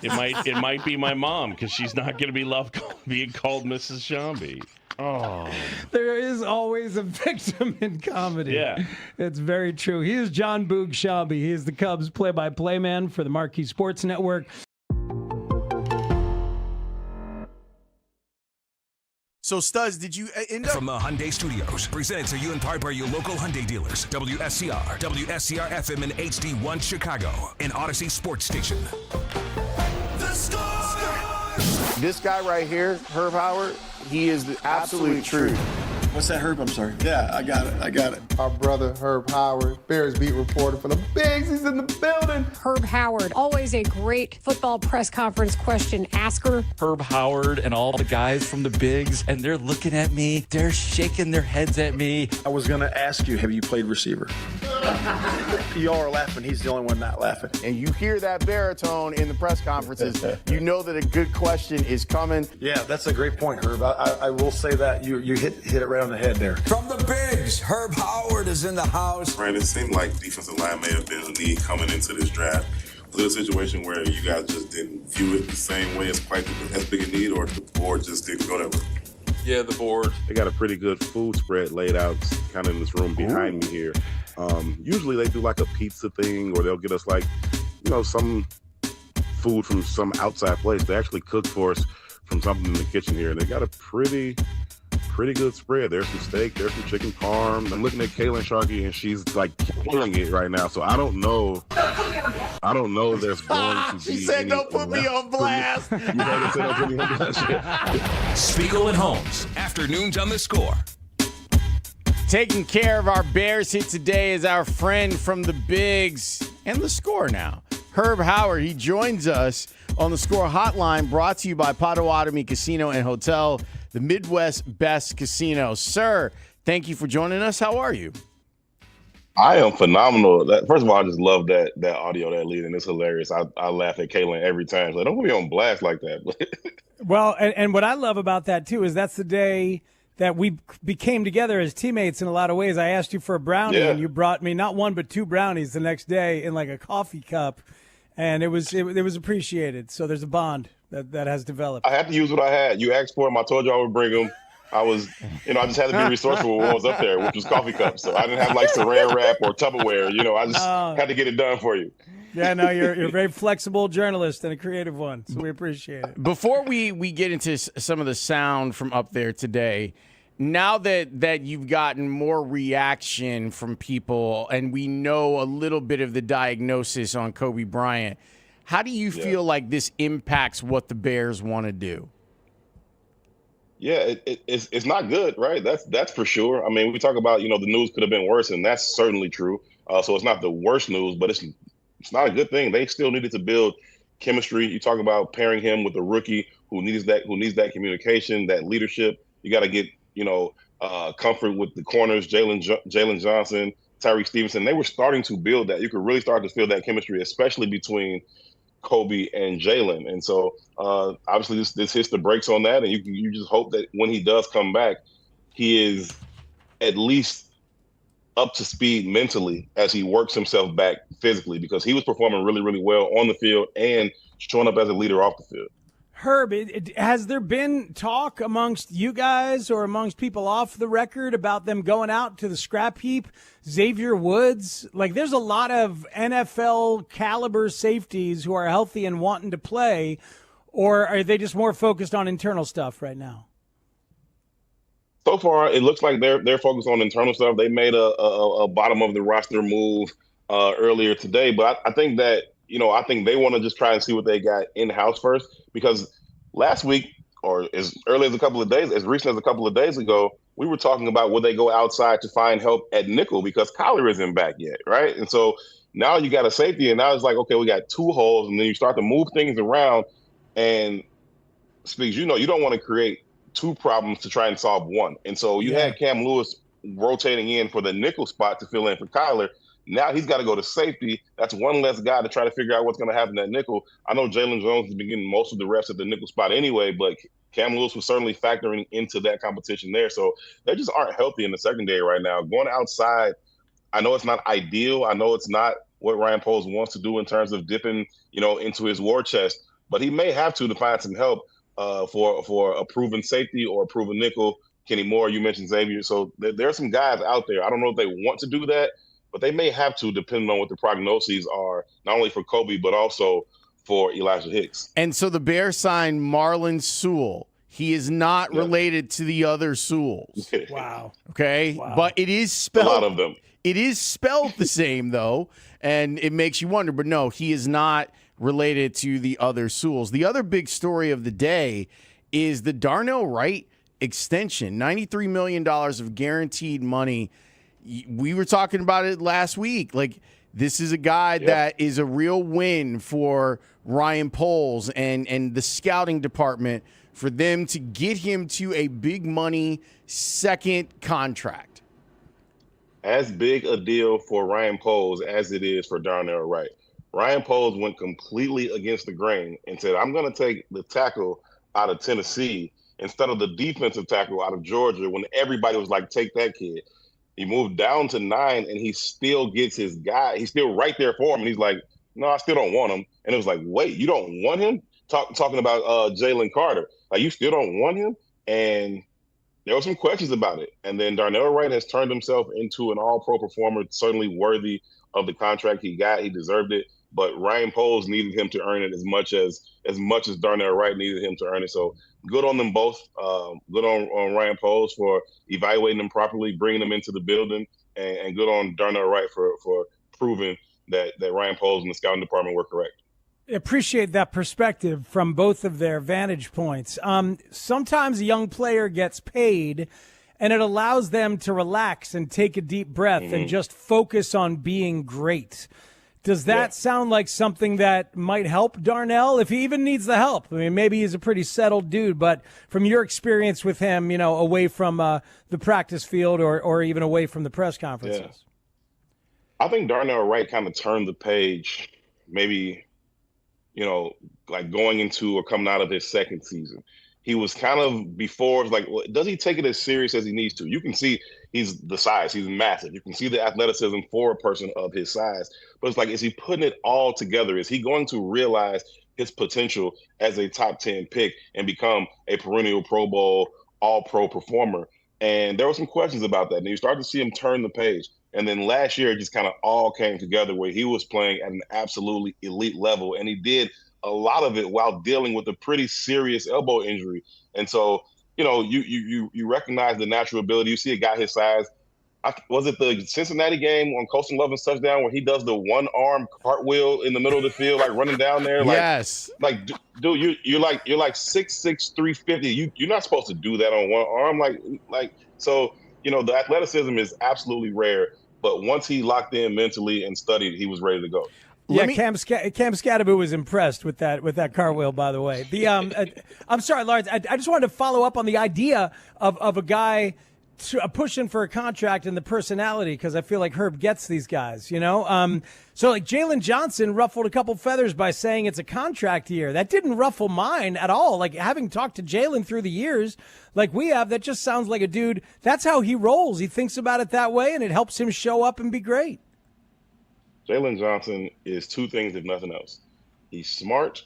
it might be my mom because she's not going to be loved being called Mrs. Shambi. Oh, there is always a victim in comedy. Yeah, it's very true. He is John Boog Shambi. He is the Cubs play-by-play man for the Marquee Sports Network. So, Studs, did you end up... From the Hyundai Studios, presented to you in part by your local Hyundai dealers. WSCR, WSCR-FM in HD1 Chicago, an Odyssey sports station. The Score! This guy right here, Herb Howard, he is the absolute truth. What's that, Herb? I'm sorry. Yeah, I got it. Our brother, Herb Howard, Bears beat reporter for the Bigs. He's in the building. Herb Howard, always a great football press conference question asker. Herb Howard and all the guys from the Bigs, and they're looking at me. They're shaking their heads at me. I was going to ask you, have you played receiver? Y'all are laughing. He's the only one not laughing. And you hear that baritone in the press conferences, you know that a good question is coming. Yeah, that's a great point, Herb. I will say that. You hit it right on the head there. From the Bigs, Herb Howard is in the house. Right, it seemed like defensive line may have been a need coming into this draft. Was it a situation where you guys just didn't view it the same way as quite as big a need, or the board just didn't go that way? Yeah, the board. They got a pretty good food spread laid out kind of in this room behind me here. Usually they do like a pizza thing, or they'll get us like, some food from some outside place. They actually cook for us from something in the kitchen here. And they got a pretty good spread. There's some steak, there's some chicken parm. I'm looking at Kaylin Sharkey, and she's like killing it right now. So I don't know if there's going to be. She said, "Don't put me on blast." You heard her say, "Don't put me on blast." Spiegel and Holmes, afternoons on The Score. Taking care of our Bears hit today is our friend from the Bigs and The Score now, Herb Howard. He joins us on The Score hotline, brought to you by Potawatomi Casino and Hotel, the Midwest best casino. Sir, thank you for joining us. How are you? I am phenomenal. First of all, I just love that audio, that lead, and it's hilarious. I laugh at Kaylin every time. So don't put me on blast like that. Well, and what I love about that, too, is that's the day that we became together as teammates in a lot of ways. I asked you for a brownie, and you brought me not one but two brownies the next day in like a coffee cup, and it was appreciated. So there's a bond that has developed. I had to use what I had. You asked for them. I told you I would bring them. I just had to be resourceful when I was up there, which was coffee cups. So I didn't have like saran wrap or Tupperware. I just had to get it done for you. Yeah, no, you're a very flexible journalist and a creative one, so we appreciate it. Before we get into some of the sound from up there today, now that you've gotten more reaction from people and we know a little bit of the diagnosis on Kobe Bryant, how do you feel like this impacts what the Bears want to do? Yeah, it's not good, right? That's for sure. I mean, we talk about, the news could have been worse, and that's certainly true. So it's not the worst news, but it's not a good thing. They still needed to build chemistry. You talk about pairing him with a rookie who needs that communication, that leadership. You got to get, comfort with the corners, Jalen Johnson, Tyreek Stevenson. They were starting to build that. You could really start to feel that chemistry, especially between Kobe and Jalen. And so obviously this hits the brakes on that, and you just hope that when he does come back, he is at least up to speed mentally as he works himself back physically, because he was performing really, really well on the field and showing up as a leader off the field. Herb, has there been talk amongst you guys or amongst people off the record about them going out to the scrap heap? Xavier Woods, like there's a lot of NFL caliber safeties who are healthy and wanting to play, or are they just more focused on internal stuff right now? So far, it looks like they're focused on internal stuff. They made a bottom of the roster move earlier today, but I think that I think they want to just try and see what they got in-house first, because last week, or as early as as recent as a couple of days ago, we were talking about would they go outside to find help at nickel because Kyler isn't back yet, right? And so now you got a safety, and now it's like, okay, we got two holes, and then you start to move things around, and Speaks, you don't want to create two problems to try and solve one. And so you had Cam Lewis rotating in for the nickel spot to fill in for Kyler. Now he's got to go to safety. That's one less guy to try to figure out what's going to happen at nickel. I know Jalen Jones has been getting most of the reps at the nickel spot anyway, but Cam Lewis was certainly factoring into that competition there. So they just aren't healthy in the secondary right now. Going outside, I know it's not ideal. I know it's not what Ryan Poles wants to do in terms of dipping, into his war chest, but he may have to find some help for a proven safety or a proven nickel. Kenny Moore, you mentioned Xavier. So there are some guys out there. I don't know if they want to do that, but they may have to, depending on what the prognoses are, not only for Kobe, but also for Elijah Hicks. And so the Bears signed Marlon Sewell. He is not related to the other Sewells. Wow. Okay? Wow. But it is spelled. A lot of them. It is spelled the same, though, and it makes you wonder. But no, he is not related to the other Sewells. The other big story of the day is the Darnell Wright extension, $93 million of guaranteed money. We were talking about it last week. Like, this is a guy that is a real win for Ryan Poles and the scouting department for them to get him to a big money second contract. As big a deal for Ryan Poles as it is for Darnell Wright. Ryan Poles went completely against the grain and said, I'm going to take the tackle out of Tennessee instead of the defensive tackle out of Georgia, when everybody was like, take that kid. He moved down to 9, and he still gets his guy. He's still right there for him. And he's like, no, I still don't want him. And it was like, wait, you don't want him? Talking about Jalen Carter. Like, you still don't want him? And there were some questions about it. And then Darnell Wright has turned himself into an all-pro performer, certainly worthy of the contract he got. He deserved it. but Ryan Poles needed him to earn it as much as Darnell Wright needed him to earn it. So good on them both. Good on Ryan Poles for evaluating them properly, bringing them into the building, and good on Darnell Wright for proving that Ryan Poles and the scouting department were correct. Appreciate that perspective from both of their vantage points. Sometimes a young player gets paid and it allows them to relax and take a deep breath and just focus on being great. Does that sound like something that might help Darnell, if he even needs the help? I mean, maybe he's a pretty settled dude, but from your experience with him, away from the practice field or even away from the press conferences. Yeah. I think Darnell Wright kind of turned the page, maybe, like going into or coming out of his second season. He was kind of before, like, does he take it as serious as he needs to? You can see he's the size. He's massive. You can see the athleticism for a person of his size. But it's like, is he putting it all together? Is he going to realize his potential as a top 10 pick and become a perennial Pro Bowl, all-pro performer? And there were some questions about that. And you start to see him turn the page. And then last year, it just kind of all came together where he was playing at an absolutely elite level. And he did a lot of it while dealing with a pretty serious elbow injury. And so, you recognize the natural ability. You see a guy his size. Was it the Cincinnati game on Colston Loveland's touchdown where he does the one-arm cartwheel in the middle of the field, like running down there? Like, yes. Like, dude, you're like 6'6", 350. You're not supposed to do that on one arm. So, the athleticism is absolutely rare. But once he locked in mentally and studied, he was ready to go. Yeah, Cam Scadaboo was impressed with that cartwheel, by the way. I'm sorry, Lawrence. I just wanted to follow up on the idea of a guy pushing for a contract and the personality, because I feel like Herb gets these guys, So like Jalen Johnson ruffled a couple feathers by saying it's a contract year. That didn't ruffle mine at all. Like, having talked to Jalen through the years, like we have, that just sounds like a dude. That's how he rolls. He thinks about it that way, and it helps him show up and be great. Jalen Johnson is two things, if nothing else. He's smart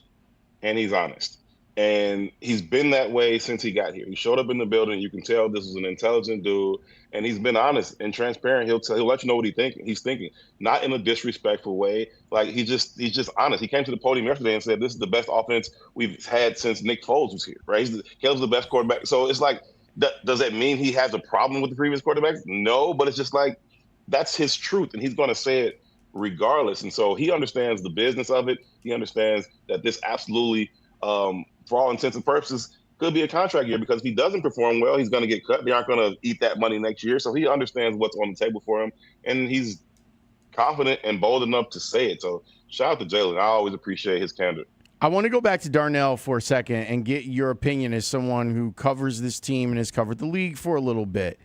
and he's honest. And he's been that way since he got here. He showed up in the building. You can tell this is an intelligent dude, and he's been honest and transparent. He'll let you know what he's thinking, not in a disrespectful way. Like, he's just honest. He came to the podium yesterday and said, "This is the best offense we've had since Nick Foles was here." Right? Caleb's the best quarterback. So it's like, does that mean he has a problem with the previous quarterbacks? No, but it's just like, that's his truth, and he's going to say it regardless. And so he understands the business of it. He understands that this absolutely, for all intents and purposes, could be a contract year, because if he doesn't perform well, he's going to get cut. They aren't going to eat that money next year. So he understands what's on the table for him, and he's confident and bold enough to say it. So shout out to Jalen. I always appreciate his candor. I want to go back to Darnell for a second and get your opinion as someone who covers this team and has covered the league for a little bit.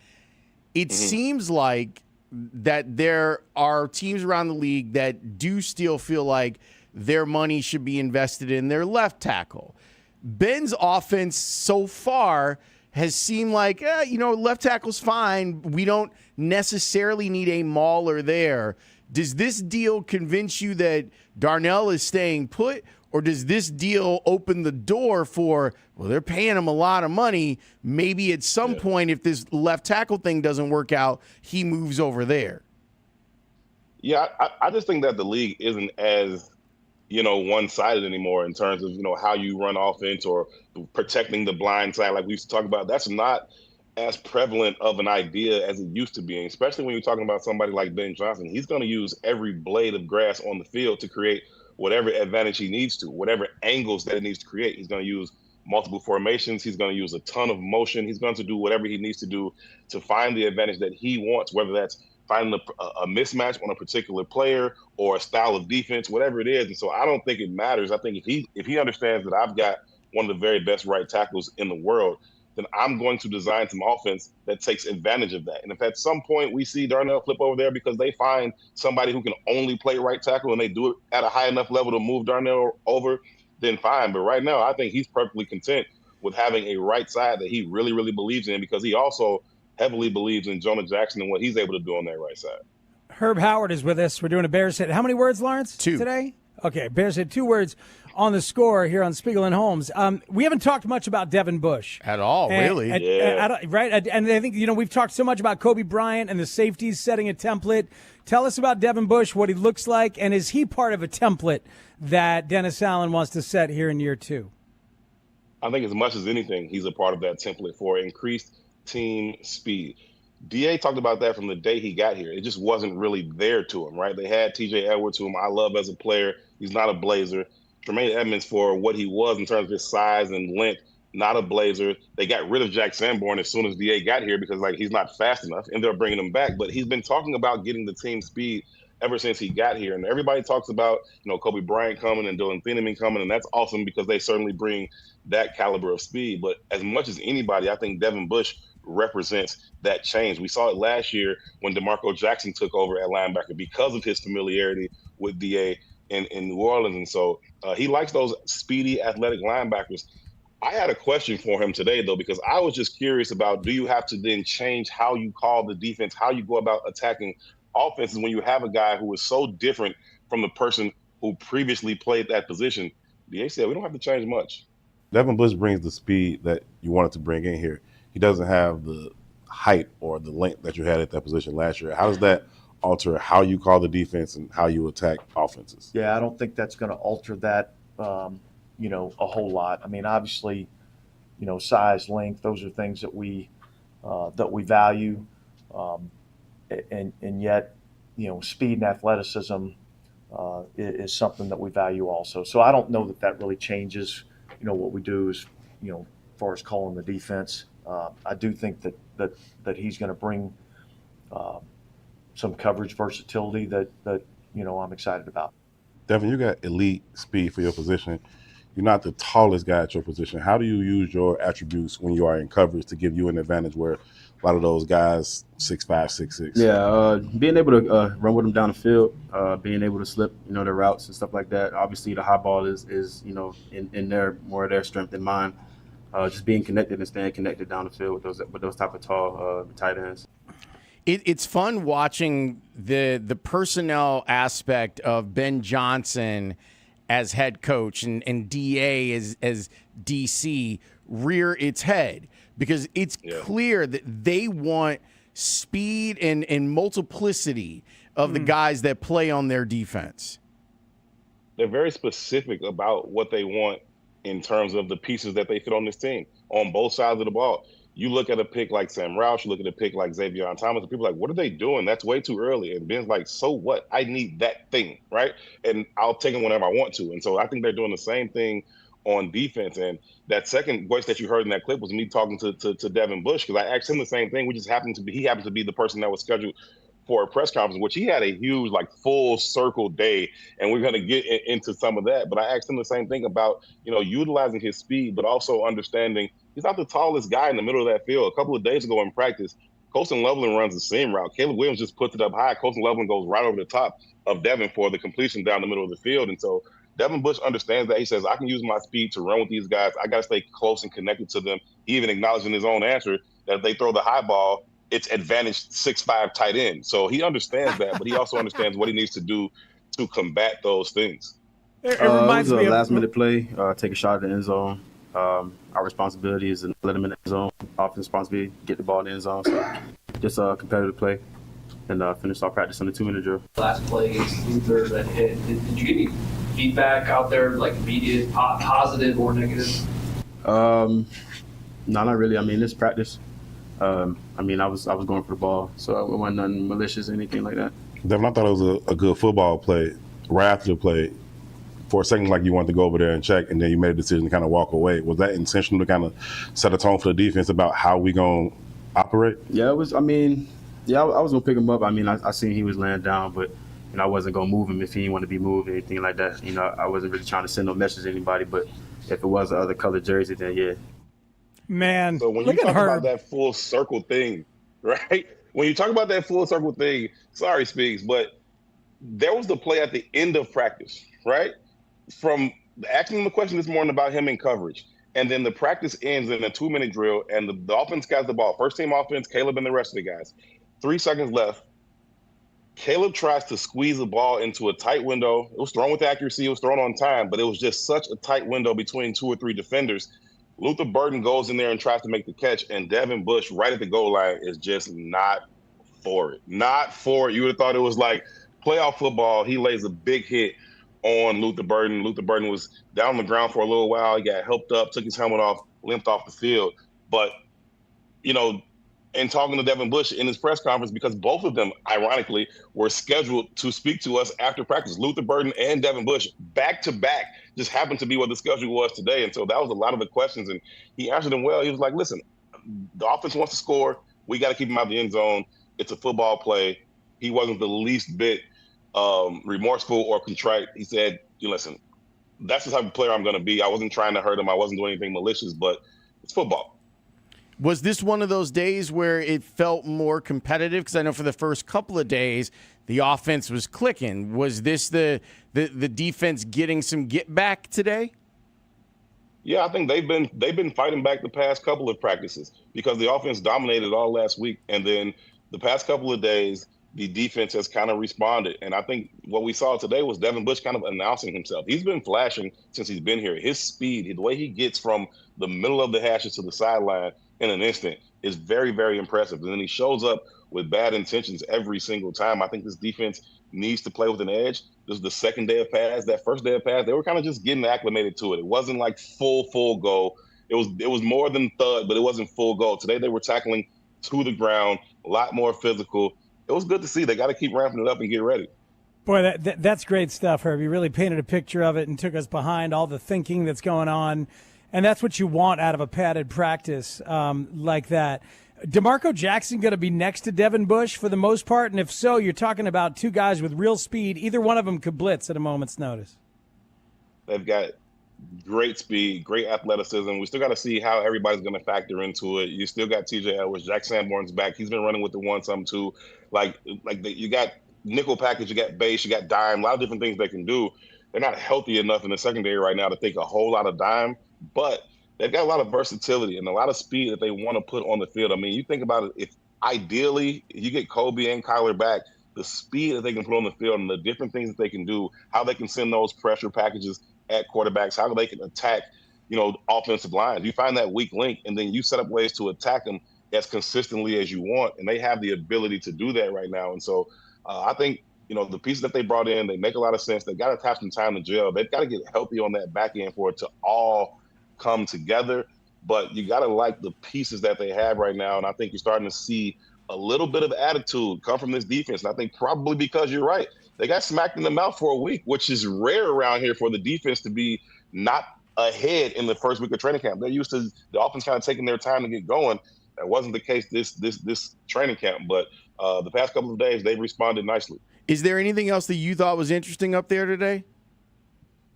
It seems like that there are teams around the league that do still feel like their money should be invested in their left tackle. Ben's offense so far has seemed like, left tackle's fine. We don't necessarily need a mauler there. Does this deal convince you that Darnell is staying put, or does this deal open the door for, well, they're paying him a lot of money, maybe at some point, if this left tackle thing doesn't work out, he moves over there? Yeah, I just think that the league isn't as, one-sided anymore in terms of, how you run offense or protecting the blind side like we used to talk about. That's not as prevalent of an idea as it used to be, and especially when you're talking about somebody like Ben Johnson. He's going to use every blade of grass on the field to create whatever advantage he needs to, whatever angles that it needs to create. He's going to use multiple formations. He's going to use a ton of motion. He's going to do whatever he needs to do to find the advantage that he wants, whether that's finding a mismatch on a particular player or a style of defense, whatever it is. And so I don't think it matters. I think if he understands that I've got one of the very best right tackles in the world, then I'm going to design some offense that takes advantage of that. And if at some point we see Darnell flip over there because they find somebody who can only play right tackle and they do it at a high enough level to move Darnell over, then fine. But right now, I think he's perfectly content with having a right side that he really, really believes in, because he also heavily believes in Jonah Jackson and what he's able to do on that right side. Herb Howard is with us. We're doing a Bears hit. How many words, Lawrence, 2 today? Okay, Bears had 2 words on the score here on Spiegel and Holmes. We haven't talked much about Devin Bush. At all, really. Right? And I think, we've talked so much about Kobe Bryant and the safeties setting a template. Tell us about Devin Bush, what he looks like, and is he part of a template that Dennis Allen wants to set here in year 2? I think as much as anything, he's a part of that template for increased team speed. DA talked about that from the day he got here. It just wasn't really there to him, right? They had TJ Edwards, whom I love as a player. He's not a Blazer. Tremaine Edmonds, for what he was in terms of his size and length, not a Blazer. They got rid of Jack Sanborn as soon as DA got here because he's not fast enough, and they're bringing him back. But he's been talking about getting the team speed ever since he got here. And everybody talks about, Kobe Bryant coming and Dylan Thieneman coming, and that's awesome because they certainly bring that caliber of speed. But as much as anybody, I think Devin Bush represents that change. We saw it last year when DeMarco Jackson took over at linebacker because of his familiarity with DA in New Orleans. And so he likes those speedy, athletic linebackers. I had a question for him today, though, because I was just curious about, do you have to then change how you call the defense, how you go about attacking offenses when you have a guy who is so different from the person who previously played that position? DA said, we don't have to change much. Devin Bush brings the speed that you wanted to bring in here. He doesn't have the height or the length that you had at that position last year. How does that alter how you call the defense and how you attack offenses? Yeah, I don't think that's going to alter that, a whole lot. I mean, obviously, size, length, those are things that we value, and yet, speed and athleticism is something that we value also. So I don't know that really changes. What we do is, as far as calling the defense. I do think that he's going to bring some coverage versatility that I'm excited about. Devin, you got elite speed for your position. You're not the tallest guy at your position. How do you use your attributes when you are in coverage to give you an advantage where a lot of those guys 6'5", 6'6"? Yeah, being able to run with them down the field, being able to slip, their routes and stuff like that. Obviously, the high ball is in their more of their strength than mine. Just being connected and staying connected down the field with those type of tall tight ends. It's fun watching the personnel aspect of Ben Johnson as head coach and DA as DC rear its head, because it's clear that they want speed and multiplicity of the guys that play on their defense. They're very specific about what they want in terms of the pieces that they fit on this team on both sides of the ball. You look at a pick like Sam Roush, you look at a pick like Xavier Thomas, and people are like, what are they doing? That's way too early. And Ben's like, so what? I need that thing, right? And I'll take it whenever I want to. And so I think they're doing the same thing on defense. And that second voice that you heard in that clip was me talking to Devin Bush, because I asked him the same thing. He happens to be the person that was scheduled for a press conference, which he had a huge, full circle day, and we're going to get into some of that. But I asked him the same thing about, utilizing his speed, but also understanding he's not the tallest guy in the middle of that field. A couple of days ago in practice, Colston Loveland runs the seam route. Caleb Williams just puts it up high. Colston Loveland goes right over the top of Devin for the completion down the middle of the field. And so Devin Bush understands that. He says, I can use my speed to run with these guys. I got to stay close and connected to them. He even acknowledged in his own answer that if they throw the high ball, it's advantage 6'5" tight end. So he understands that, but he also understands what he needs to do to combat those things. It reminds me of last-minute play, take a shot at the end zone. Our responsibility is to let them in the end zone. Offense responsibility, get the ball in the end zone. So just a competitive play and finish our practice on the 2-minute drill. Last play against Luther that hit, did you get any feedback out there, immediate, positive or negative? No, not really. I mean, it's practice. I was going for the ball, so it wasn't nothing malicious or anything like that. Devin, I thought it was a good football play. Right after the play, for a second, you wanted to go over there and check, and then you made a decision to kind of walk away. Was that intentional to kind of set a tone for the defense about how we going to operate? Yeah, it was. I was going to pick him up. I seen he was laying down, but I wasn't going to move him if he didn't want to be moved or anything like that. I wasn't really trying to send no message to anybody, but if it was the other colored jersey, then yeah. Man, so when you talk about that full circle thing, right? When you talk about that full circle thing, sorry, Speaks, but there was the play at the end of practice, right? From asking him the question this morning about him in coverage, and then the practice ends in a 2-minute drill, and the offense got the ball. First team offense, Caleb and the rest of the guys. 3 seconds left. Caleb tries to squeeze the ball into a tight window. It was thrown with accuracy. It was thrown on time, but it was just such a tight window between 2 or 3 defenders. Luther Burden goes in there and tries to make the catch, and Devin Bush right at the goal line is just not for it. Not for it. You would have thought it was like playoff football. He lays a big hit on Luther Burden. Luther Burden was down on the ground for a little while. He got helped up, took his helmet off, limped off the field. But, and talking to Devin Bush in his press conference, because both of them, ironically, were scheduled to speak to us after practice. Luther Burden and Devin Bush, back to back, just happened to be what the schedule was today. And so that was a lot of the questions, and he answered them well. He was like, listen, the offense wants to score. We got to keep him out of the end zone. It's a football play. He wasn't the least bit remorseful or contrite. He said, listen, that's the type of player I'm going to be. I wasn't trying to hurt him. I wasn't doing anything malicious, but it's football. Was this one of those days where it felt more competitive? Because I know for the first couple of days, the offense was clicking. Was this the defense getting some get back today? Yeah, I think they've been fighting back the past couple of practices because the offense dominated all last week. And then the past couple of days, the defense has kind of responded. And I think what we saw today was Devin Bush kind of announcing himself. He's been flashing since he's been here. His speed, the way he gets from the middle of the hashes to the sideline in an instant is very, very impressive. And then he shows up with bad intentions every single time. I think this defense needs to play with an edge. This is the second day of pass. That first day of pass, they were kind of just getting acclimated to it. It wasn't like full go. It was more than thud, but it wasn't full go. Today they were tackling to the ground, a lot more physical. It was good to see. They got to keep ramping it up and get ready. Boy, that's great stuff, Herb. You really painted a picture of it and took us behind all the thinking that's going on. And that's what you want out of a padded practice like that. DeMarco Jackson going to be next to Devin Bush for the most part? And if so, you're talking about two guys with real speed. Either one of them could blitz at a moment's notice. They've got great speed, great athleticism. We still got to see how everybody's going to factor into it. You still got TJ Edwards. Jack Sanborn's back. He's been running with the 1-2. You got nickel package, you got base, you got dime, a lot of different things they can do. They're not healthy enough in the secondary right now to take a whole lot of dime, but they've got a lot of versatility and a lot of speed that they want to put on the field. I mean, you think about it, if ideally you get Kobe and Kyler back, the speed that they can put on the field and the different things that they can do, how they can send those pressure packages at quarterbacks, how they can attack, offensive lines. You find that weak link, and then you set up ways to attack them as consistently as you want, and they have the ability to do that right now. And so I think, the pieces that they brought in, they make a lot of sense. They got to have some time to gel. They've got to get healthy on that back end for it to all come together. But you got to like the pieces that they have right now, and I think you're starting to see a little bit of attitude come from this defense. And I think probably because you're right, they got smacked in the mouth for a week, which is rare around here for the defense to be not ahead in the first week of training camp. They're used to the offense kind of taking their time to get going. That wasn't the case this training camp, but the past couple of days they've responded nicely. Is there anything else that you thought was interesting up there today?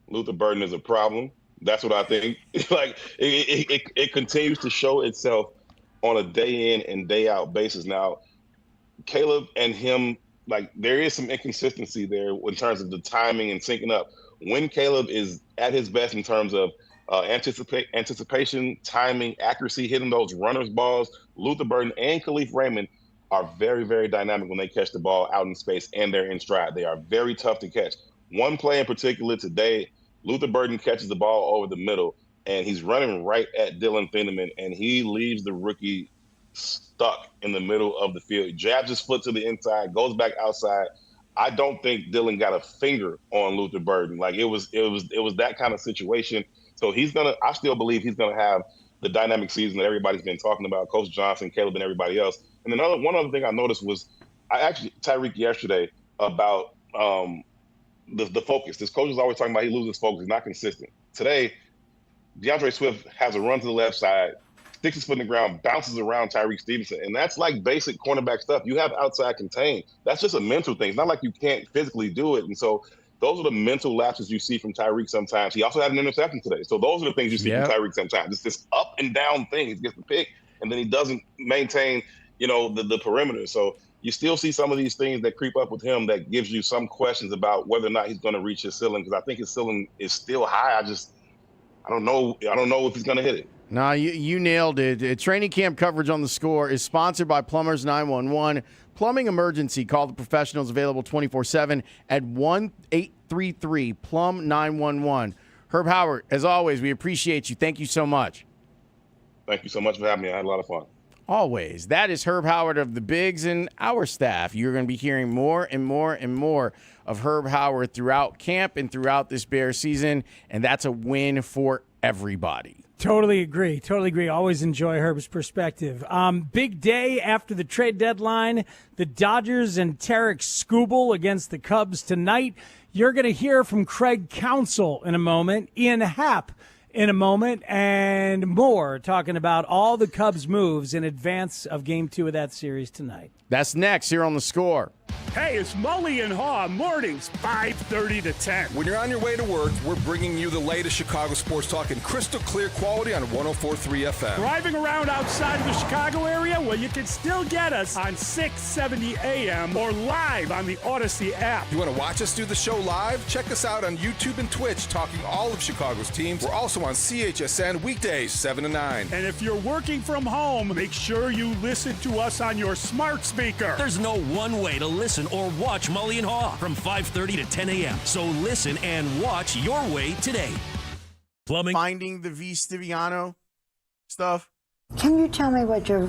Luther Burden is a problem. That's what I think. It continues to show itself on a day in and day out basis. Now, Caleb and him, there is some inconsistency there in terms of the timing and syncing up. When Caleb is at his best in terms of anticipation, timing, accuracy, hitting those runners balls, Luther Burden and Khalif Raymond are very, very dynamic when they catch the ball out in space and they're in stride. They are very tough to catch. One play in particular today, Luther Burden catches the ball over the middle, and he's running right at Dylan Thieneman, and he leaves the rookie stuck in the middle of the field. Jabs his foot to the inside, goes back outside. I don't think Dylan got a finger on Luther Burden. It was that kind of situation. So I still believe he's gonna have the dynamic season that everybody's been talking about, Coach Johnson, Caleb, and everybody else. And one other thing I noticed was Tyreek yesterday about the focus. This coach is always talking about he loses focus. He's not consistent. Today, DeAndre Swift has a run to the left side, sticks his foot in the ground, bounces around Tyreek Stevenson. And that's like basic cornerback stuff. You have outside contain. That's just a mental thing. It's not like you can't physically do it. And so those are the mental lapses you see from Tyreek sometimes. He also had an interception today. So those are the things you see from Tyreek sometimes. It's this up and down thing. He gets the pick, and then he doesn't maintain, the perimeter. So you still see some of these things that creep up with him that gives you some questions about whether or not he's going to reach his ceiling, because I think his ceiling is still high. I don't know if he's going to hit it. No, you nailed it. Training camp coverage on The Score is sponsored by Plumbers 911. Plumbing emergency. Call the professionals, available 24/7 at 1-833-PLUM-911. Herb Howard, as always, we appreciate you. Thank you so much. Thank you so much for having me. I had a lot of fun. Always. That is Herb Howard of the Bigs and our staff. You're going to be hearing more and more and more of Herb Howard throughout camp and throughout this Bears season, and that's a win for everybody. Totally agree. Always enjoy Herb's perspective. Big day after the trade deadline. The Dodgers and Tarek Skubal against the Cubs tonight. You're going to hear from Craig Counsell in a moment, Ian Happ in a moment, and more, talking about all the Cubs' moves in advance of Game 2 of that series tonight. That's next here on The Score. Hey, it's Mully and Haugh, mornings, 5:30 to 10. When you're on your way to work, we're bringing you the latest Chicago sports talk in crystal clear quality on 104.3 FM. Driving around outside of the Chicago area? Well, you can still get us on 670 AM or live on the Odyssey app. You want to watch us do the show live? Check us out on YouTube and Twitch, talking all of Chicago's teams. We're also on CHSN weekdays, 7 to 9. And if you're working from home, make sure you listen to us on your smart speaker. There's no one way to listen or watch Mully and Haugh from 5:30 to 10 a.m. So listen and watch your way today. Plumbing. Finding the V. Stiviano stuff. Can you tell me what your